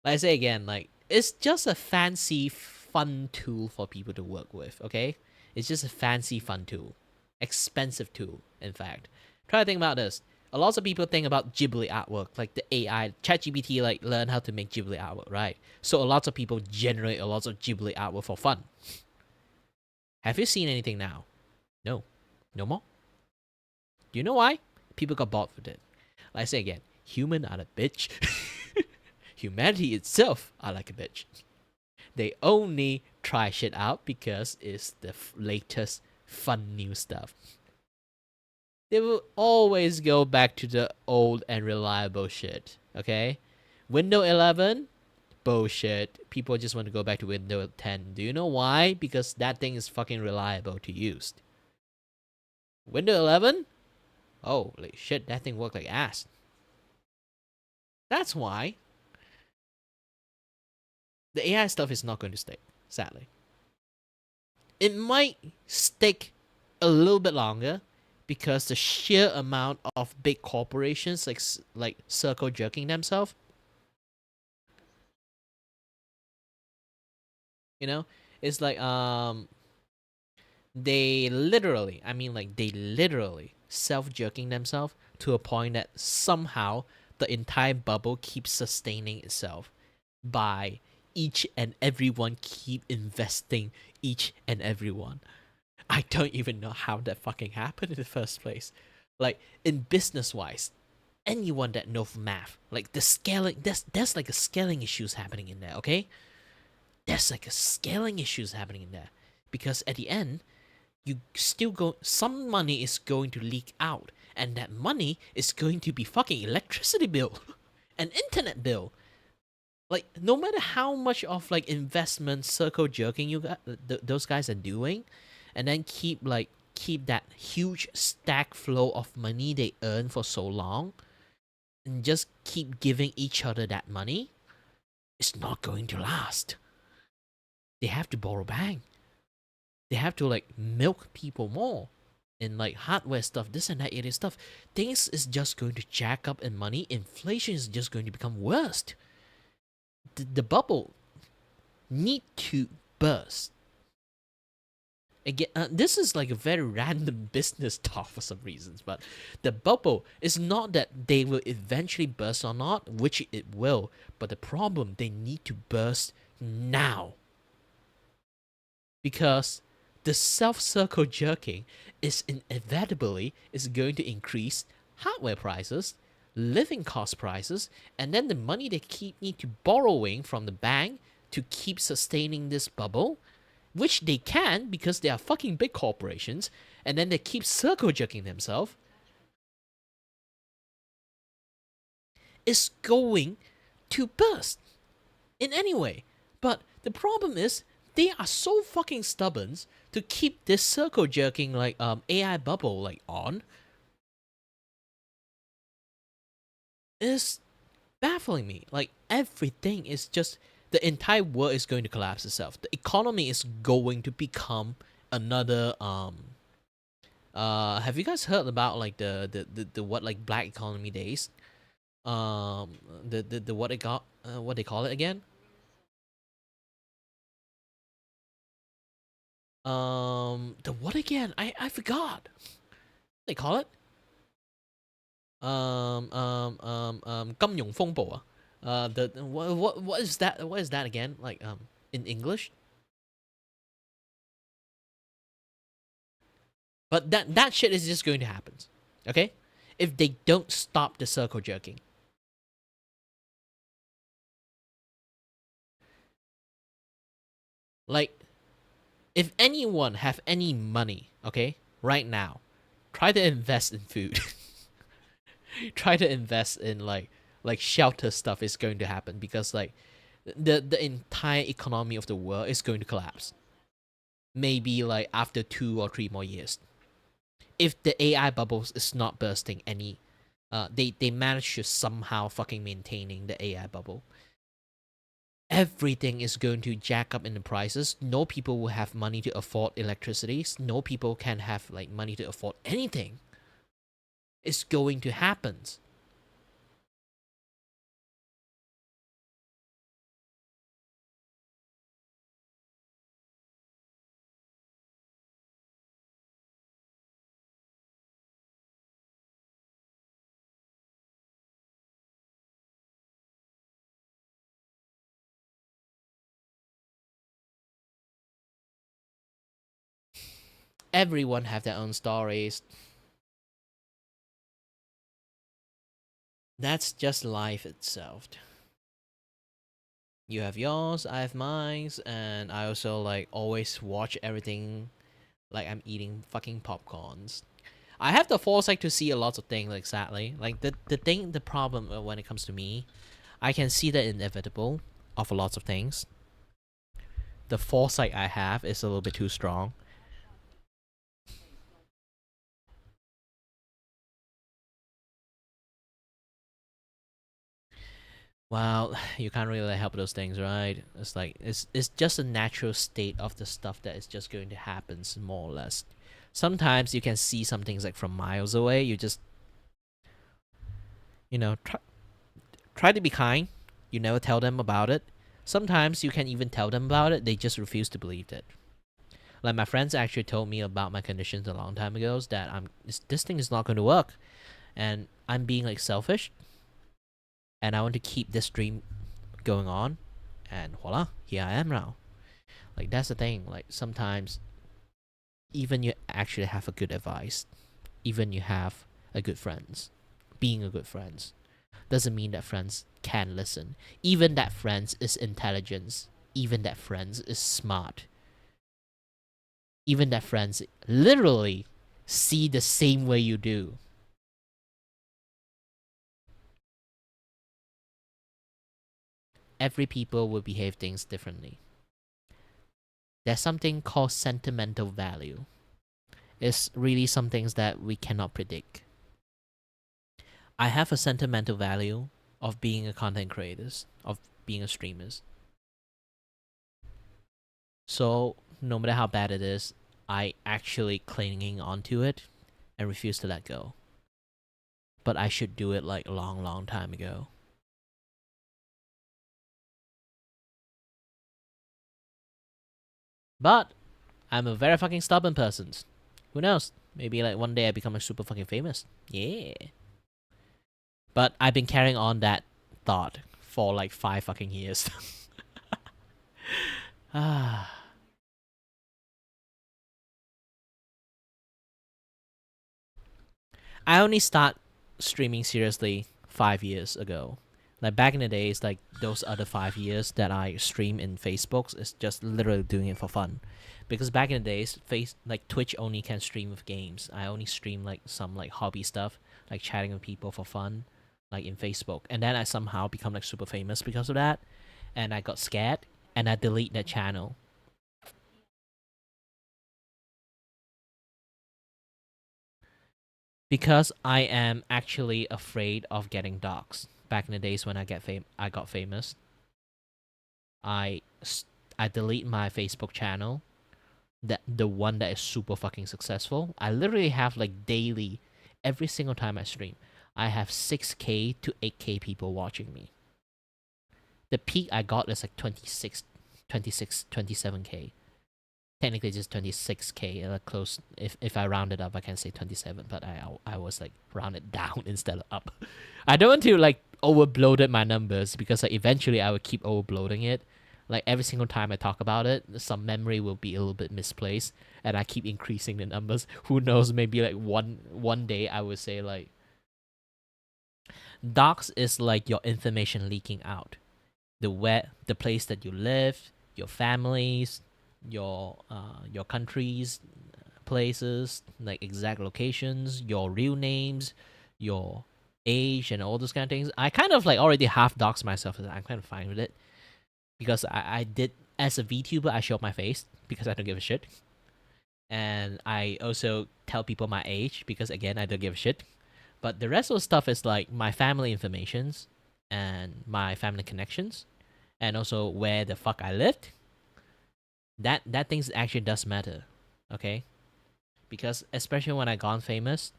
Like I say again, like it's just a fancy, fun tool for people to work with. Okay, it's just a fancy, fun tool, expensive tool. In fact, try to think about this. A lot of people think about Ghibli artwork, like the AI, ChatGPT, like learn how to make Ghibli artwork, right? So a lot of people generate a lot of Ghibli artwork for fun. Have you seen anything now? No, no more. Do you know why? People got bored with it. Like I say again, human are a bitch. Humanity itself are like a bitch. They only try shit out because it's the latest fun new stuff. They will always go back to the old and reliable shit. Okay, Windows 11, bullshit. People just want to go back to Windows 10. Do you know why? Because that thing is fucking reliable to use. Windows 11, holy shit, that thing worked like ass. That's why the AI stuff is not going to stick, sadly. It might stick a little bit longer because the sheer amount of big corporations like circle jerking themselves. You know, it's like they literally self jerking themselves to a point that somehow the entire bubble keeps sustaining itself by each and everyone keep investing each and everyone. I don't even know how that fucking happened in the first place. Like, in business wise, anyone that knows math, like the scaling, there's like a scaling issues happening in there, okay? There's like a scaling issues happening in there. Because at the end, you still some money is going to leak out. And that money is going to be fucking electricity bill. An internet bill. Like, no matter how much of like investment circle jerking those guys are doing, and then keep that huge stack flow of money they earn for so long, and just keep giving each other that money, it's not going to last. They have to borrow bank. They have to like milk people more in like hardware stuff, this and that, it is stuff. Things is just going to jack up in money. Inflation is just going to become worse. The bubble need to burst. Again, this is like a very random business talk for some reasons, but the bubble is not that they will eventually burst or not, which it will, but the problem, they need to burst now. Because the self-circle jerking is inevitably is going to increase hardware prices, living cost prices, and then the money they need to borrowing from the bank to keep sustaining this bubble, which they can because they are fucking big corporations, and then they keep circle jerking themselves, is going to burst in any way. But the problem is, they are so fucking stubborn to keep this circle jerking like AI bubble like on. Is baffling me. Like, everything is just, the entire world is going to collapse itself. The economy is going to become another have you guys heard about like the what, like black economy days? The what it got what they call it again? The what again? I forgot. What they call it? 金融风暴 the what is that? What is that again? Like in English? But that shit is just going to happen, okay? If they don't stop the circle jerking. Like, if anyone have any money, okay, right now, try to invest in food. Try to invest in like shelter stuff is going to happen, because like the entire economy of the world is going to collapse. Maybe like after 2 or 3 more years. If the AI bubbles is not bursting any, they manage to somehow fucking maintaining the AI bubble. Everything is going to jack up in the prices. No people will have money to afford electricity. No people can have like money to afford anything. It's going to happen. Everyone have their own stories. That's just life itself. You have yours, I have mine, and I also like always watch everything like I'm eating fucking popcorns. I have the foresight to see a lot of things, like, sadly. Like, the problem when it comes to me, I can see the inevitable of a lot of things. The foresight I have is a little bit too strong. Well, you can't really help those things, right? It's like it's just a natural state of the stuff that is just going to happen, more or less. Sometimes you can see some things like from miles away. You just, try to be kind. You never tell them about it. Sometimes you can even tell them about it. They just refuse to believe it. Like, my friends actually told me about my conditions a long time ago, that this thing is not going to work, and I'm being like selfish, and I want to keep this dream going on, and voila, here I am now. Like, that's the thing. Like, sometimes even you actually have a good advice, even you have a good friends, being a good friends doesn't mean that friends can listen. Even that friends is intelligence, even that friends is smart, even that friends literally see the same way you do. Every people will behave things differently. There's something called sentimental value. It's really some things that we cannot predict. I have a sentimental value of being a content creator, of being a streamer. So no matter how bad it is, I actually clinging onto it and refuse to let go. But I should do it like a long, long time ago. But I'm a very fucking stubborn person. Who knows? Maybe like one day I become like super fucking famous. Yeah. But I've been carrying on that thought for like 5 fucking years. I only start streaming seriously 5 years ago. Like, back in the days, like those other 5 years that I stream in Facebook is just literally doing it for fun. Because back in the days, like Twitch only can stream with games. I only stream like some like hobby stuff, like chatting with people for fun, like in Facebook. And then I somehow become like super famous because of that. And I got scared and I delete that channel. Because I am actually afraid of getting doxxed. Back in the days when I got famous, I delete my Facebook channel, the one that is super fucking successful. I literally have like daily, every single time I stream, I have 6K to 8K people watching me. The peak I got is like 27K. Technically just 26K, close. If I round it up, I can say 27, but I was like rounded down instead of up. I don't want to like overbloated my numbers, because like eventually I would keep overbloating it. Like, every single time I talk about it, some memory will be a little bit misplaced, and I keep increasing the numbers. Who knows? Maybe like one day I would say like, docs is like your information leaking out, the place that you live, your families, your countries, places, like exact locations, your real names, your age, and all those kind of things. I kind of like already half dox myself, and I'm kind of fine with it. Because I did, as a VTuber, I show up my face because I don't give a shit. And I also tell people my age because, again, I don't give a shit. But the rest of the stuff is like my family informations and my family connections, and also where the fuck I lived. That things actually does matter, okay? Because especially when I gone famous,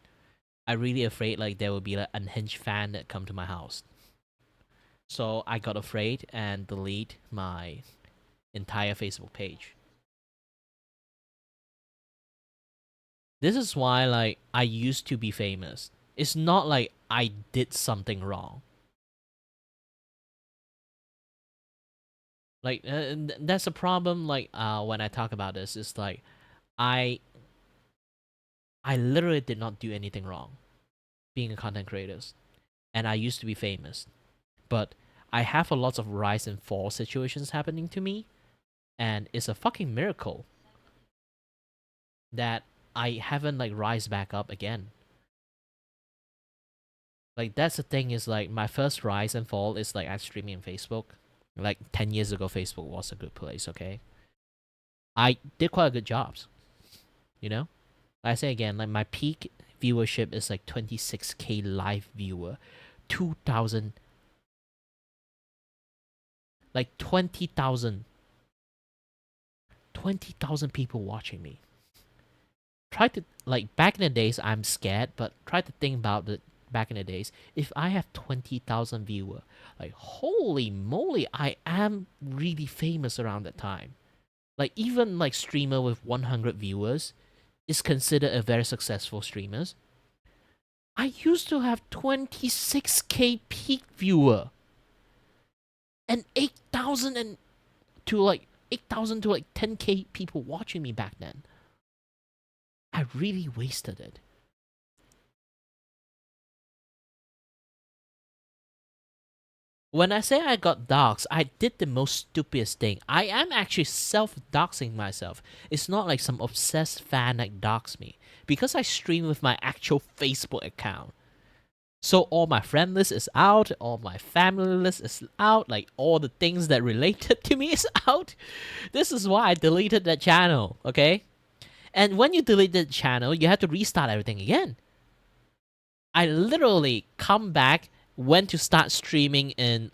I really afraid like there will be like unhinged fan that come to my house. So I got afraid and delete my entire Facebook page. This is why like I used to be famous. It's not like I did something wrong. Like that's a problem. Like when I talk about this, it's like I literally did not do anything wrong, being a content creator, and I used to be famous. But I have a lot of rise and fall situations happening to me, and it's a fucking miracle that I haven't like rise back up again. Like that's the thing is like my first rise and fall is like I streaming on Facebook. Like 10 years ago, Facebook was a good place. Okay, I did quite a good jobs. You know, like I say again, like my peak viewership is like 26K live viewer, 2,000, like 20,000 people watching me. Try to, like, back in the days, I'm scared, but try to think about it back in the days. If I have 20,000 viewer, like, holy moly, I am really famous around that time. Like, even, like, streamer with 100 viewers is considered a very successful streamers. I used to have 26K peak viewer. And 8,000 to like 10K people watching me back then. I really wasted it. When I say I got doxxed, I did the most stupidest thing. I am actually self-doxing myself. It's not like some obsessed fan that doxed me. Because I stream with my actual Facebook account. So all my friend list is out, all my family list is out, like all the things that related to me is out. This is why I deleted that channel, okay? And when you delete the channel, you have to restart everything again. I literally come back, went to start streaming in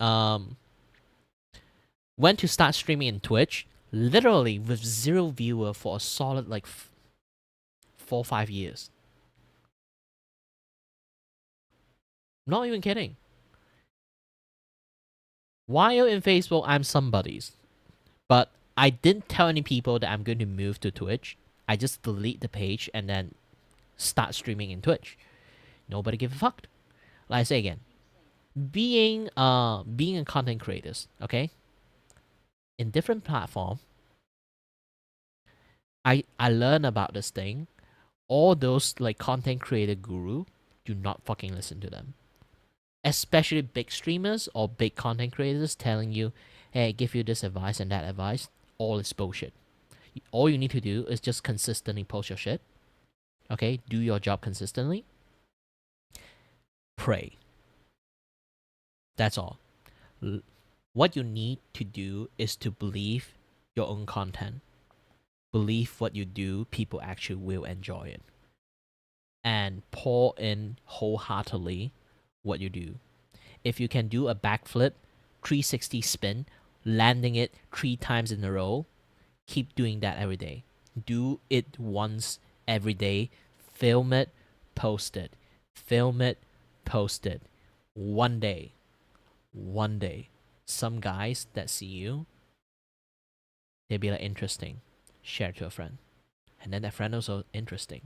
Twitch, literally with 0 viewer for a solid like 4 or 5 years. Not even kidding. While in Facebook, I'm somebody's. But I didn't tell any people that I'm going to move to Twitch. I just delete the page and then start streaming in Twitch. Nobody give a fuck. Like I say again, being a content creator, okay? In different platform, I learn about this thing. All those like content creator guru, do not fucking listen to them. Especially big streamers or big content creators telling you, hey, I give you this advice and that advice. All is bullshit. All you need to do is just consistently post your shit. Okay? Do your job consistently. Pray. That's all. What you need to do is to believe your own content. Believe what you do, people actually will enjoy it. And pour in wholeheartedly what you do. If you can do a backflip, 360 spin, landing it 3 times in a row, keep doing that every day. Do it once every day. Film it, post it. Film it, post it. One day, some guys that see you, they'll be like, interesting. Share to a friend. And then that friend also interesting.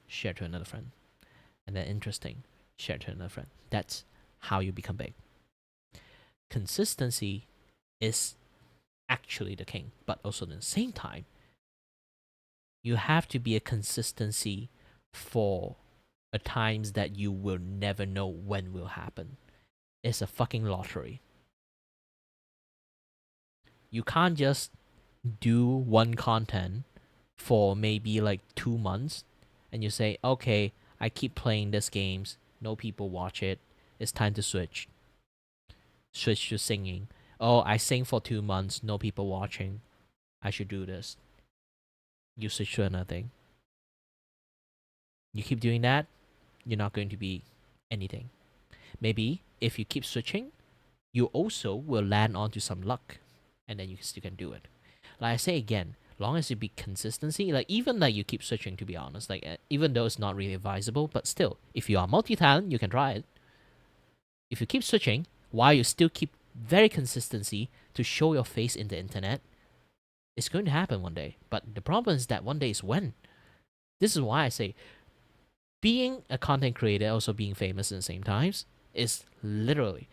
Share to another friend. And then interesting. Share to another friend. That's how you become big. Consistency is actually the king, but also at the same time, you have to be a consistency for a times that you will never know when will happen. It's a fucking lottery. You can't just do one content for maybe like 2 months and you say, okay, I keep playing this games, no people watch it, it's time to switch to singing. Oh, I sing for 2 months, no people watching, I should do this. You switch to another thing. You keep doing that, you're not going to be anything. Maybe if you keep switching, you also will land onto some luck, and then you still can do it. Like I say again, long as you be consistency, like even like you keep switching, to be honest, like even though it's not really advisable, but still, if you are multi-talent, you can try it. If you keep switching, while you still keep very consistency to show your face in the internet, it's going to happen one day. But the problem is that one day is when. This is why I say, being a content creator, also being famous at the same times, is literally,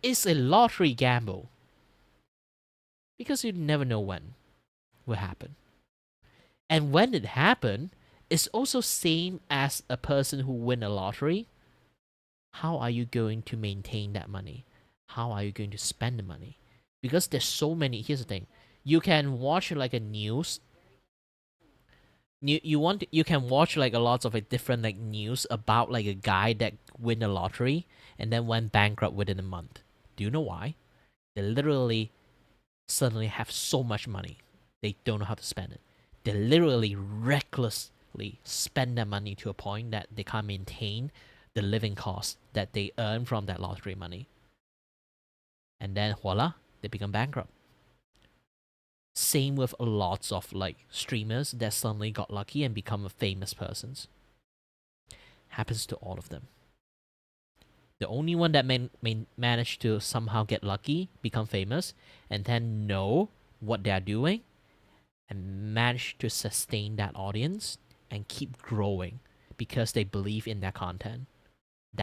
is a lottery gamble. Because you never know when will happen. And when it happens, it's also same as a person who win a lottery. How are you going to maintain that money? How are you going to spend the money? Because there's so many, here's the thing. You can watch like a news. You can watch like a lot of like different like news about like a guy that win the lottery and then went bankrupt within a month. Do you know why? They literally suddenly have so much money, they don't know how to spend it. They literally recklessly spend their money to a point that they can't maintain the living costs that they earn from that lottery money. And then voila, they become bankrupt. Same with lots of like streamers that suddenly got lucky and become a famous persons. Happens to all of them. The only one that managed to somehow get lucky, become famous, and then know what they're doing, and manage to sustain that audience and keep growing because they believe in their content.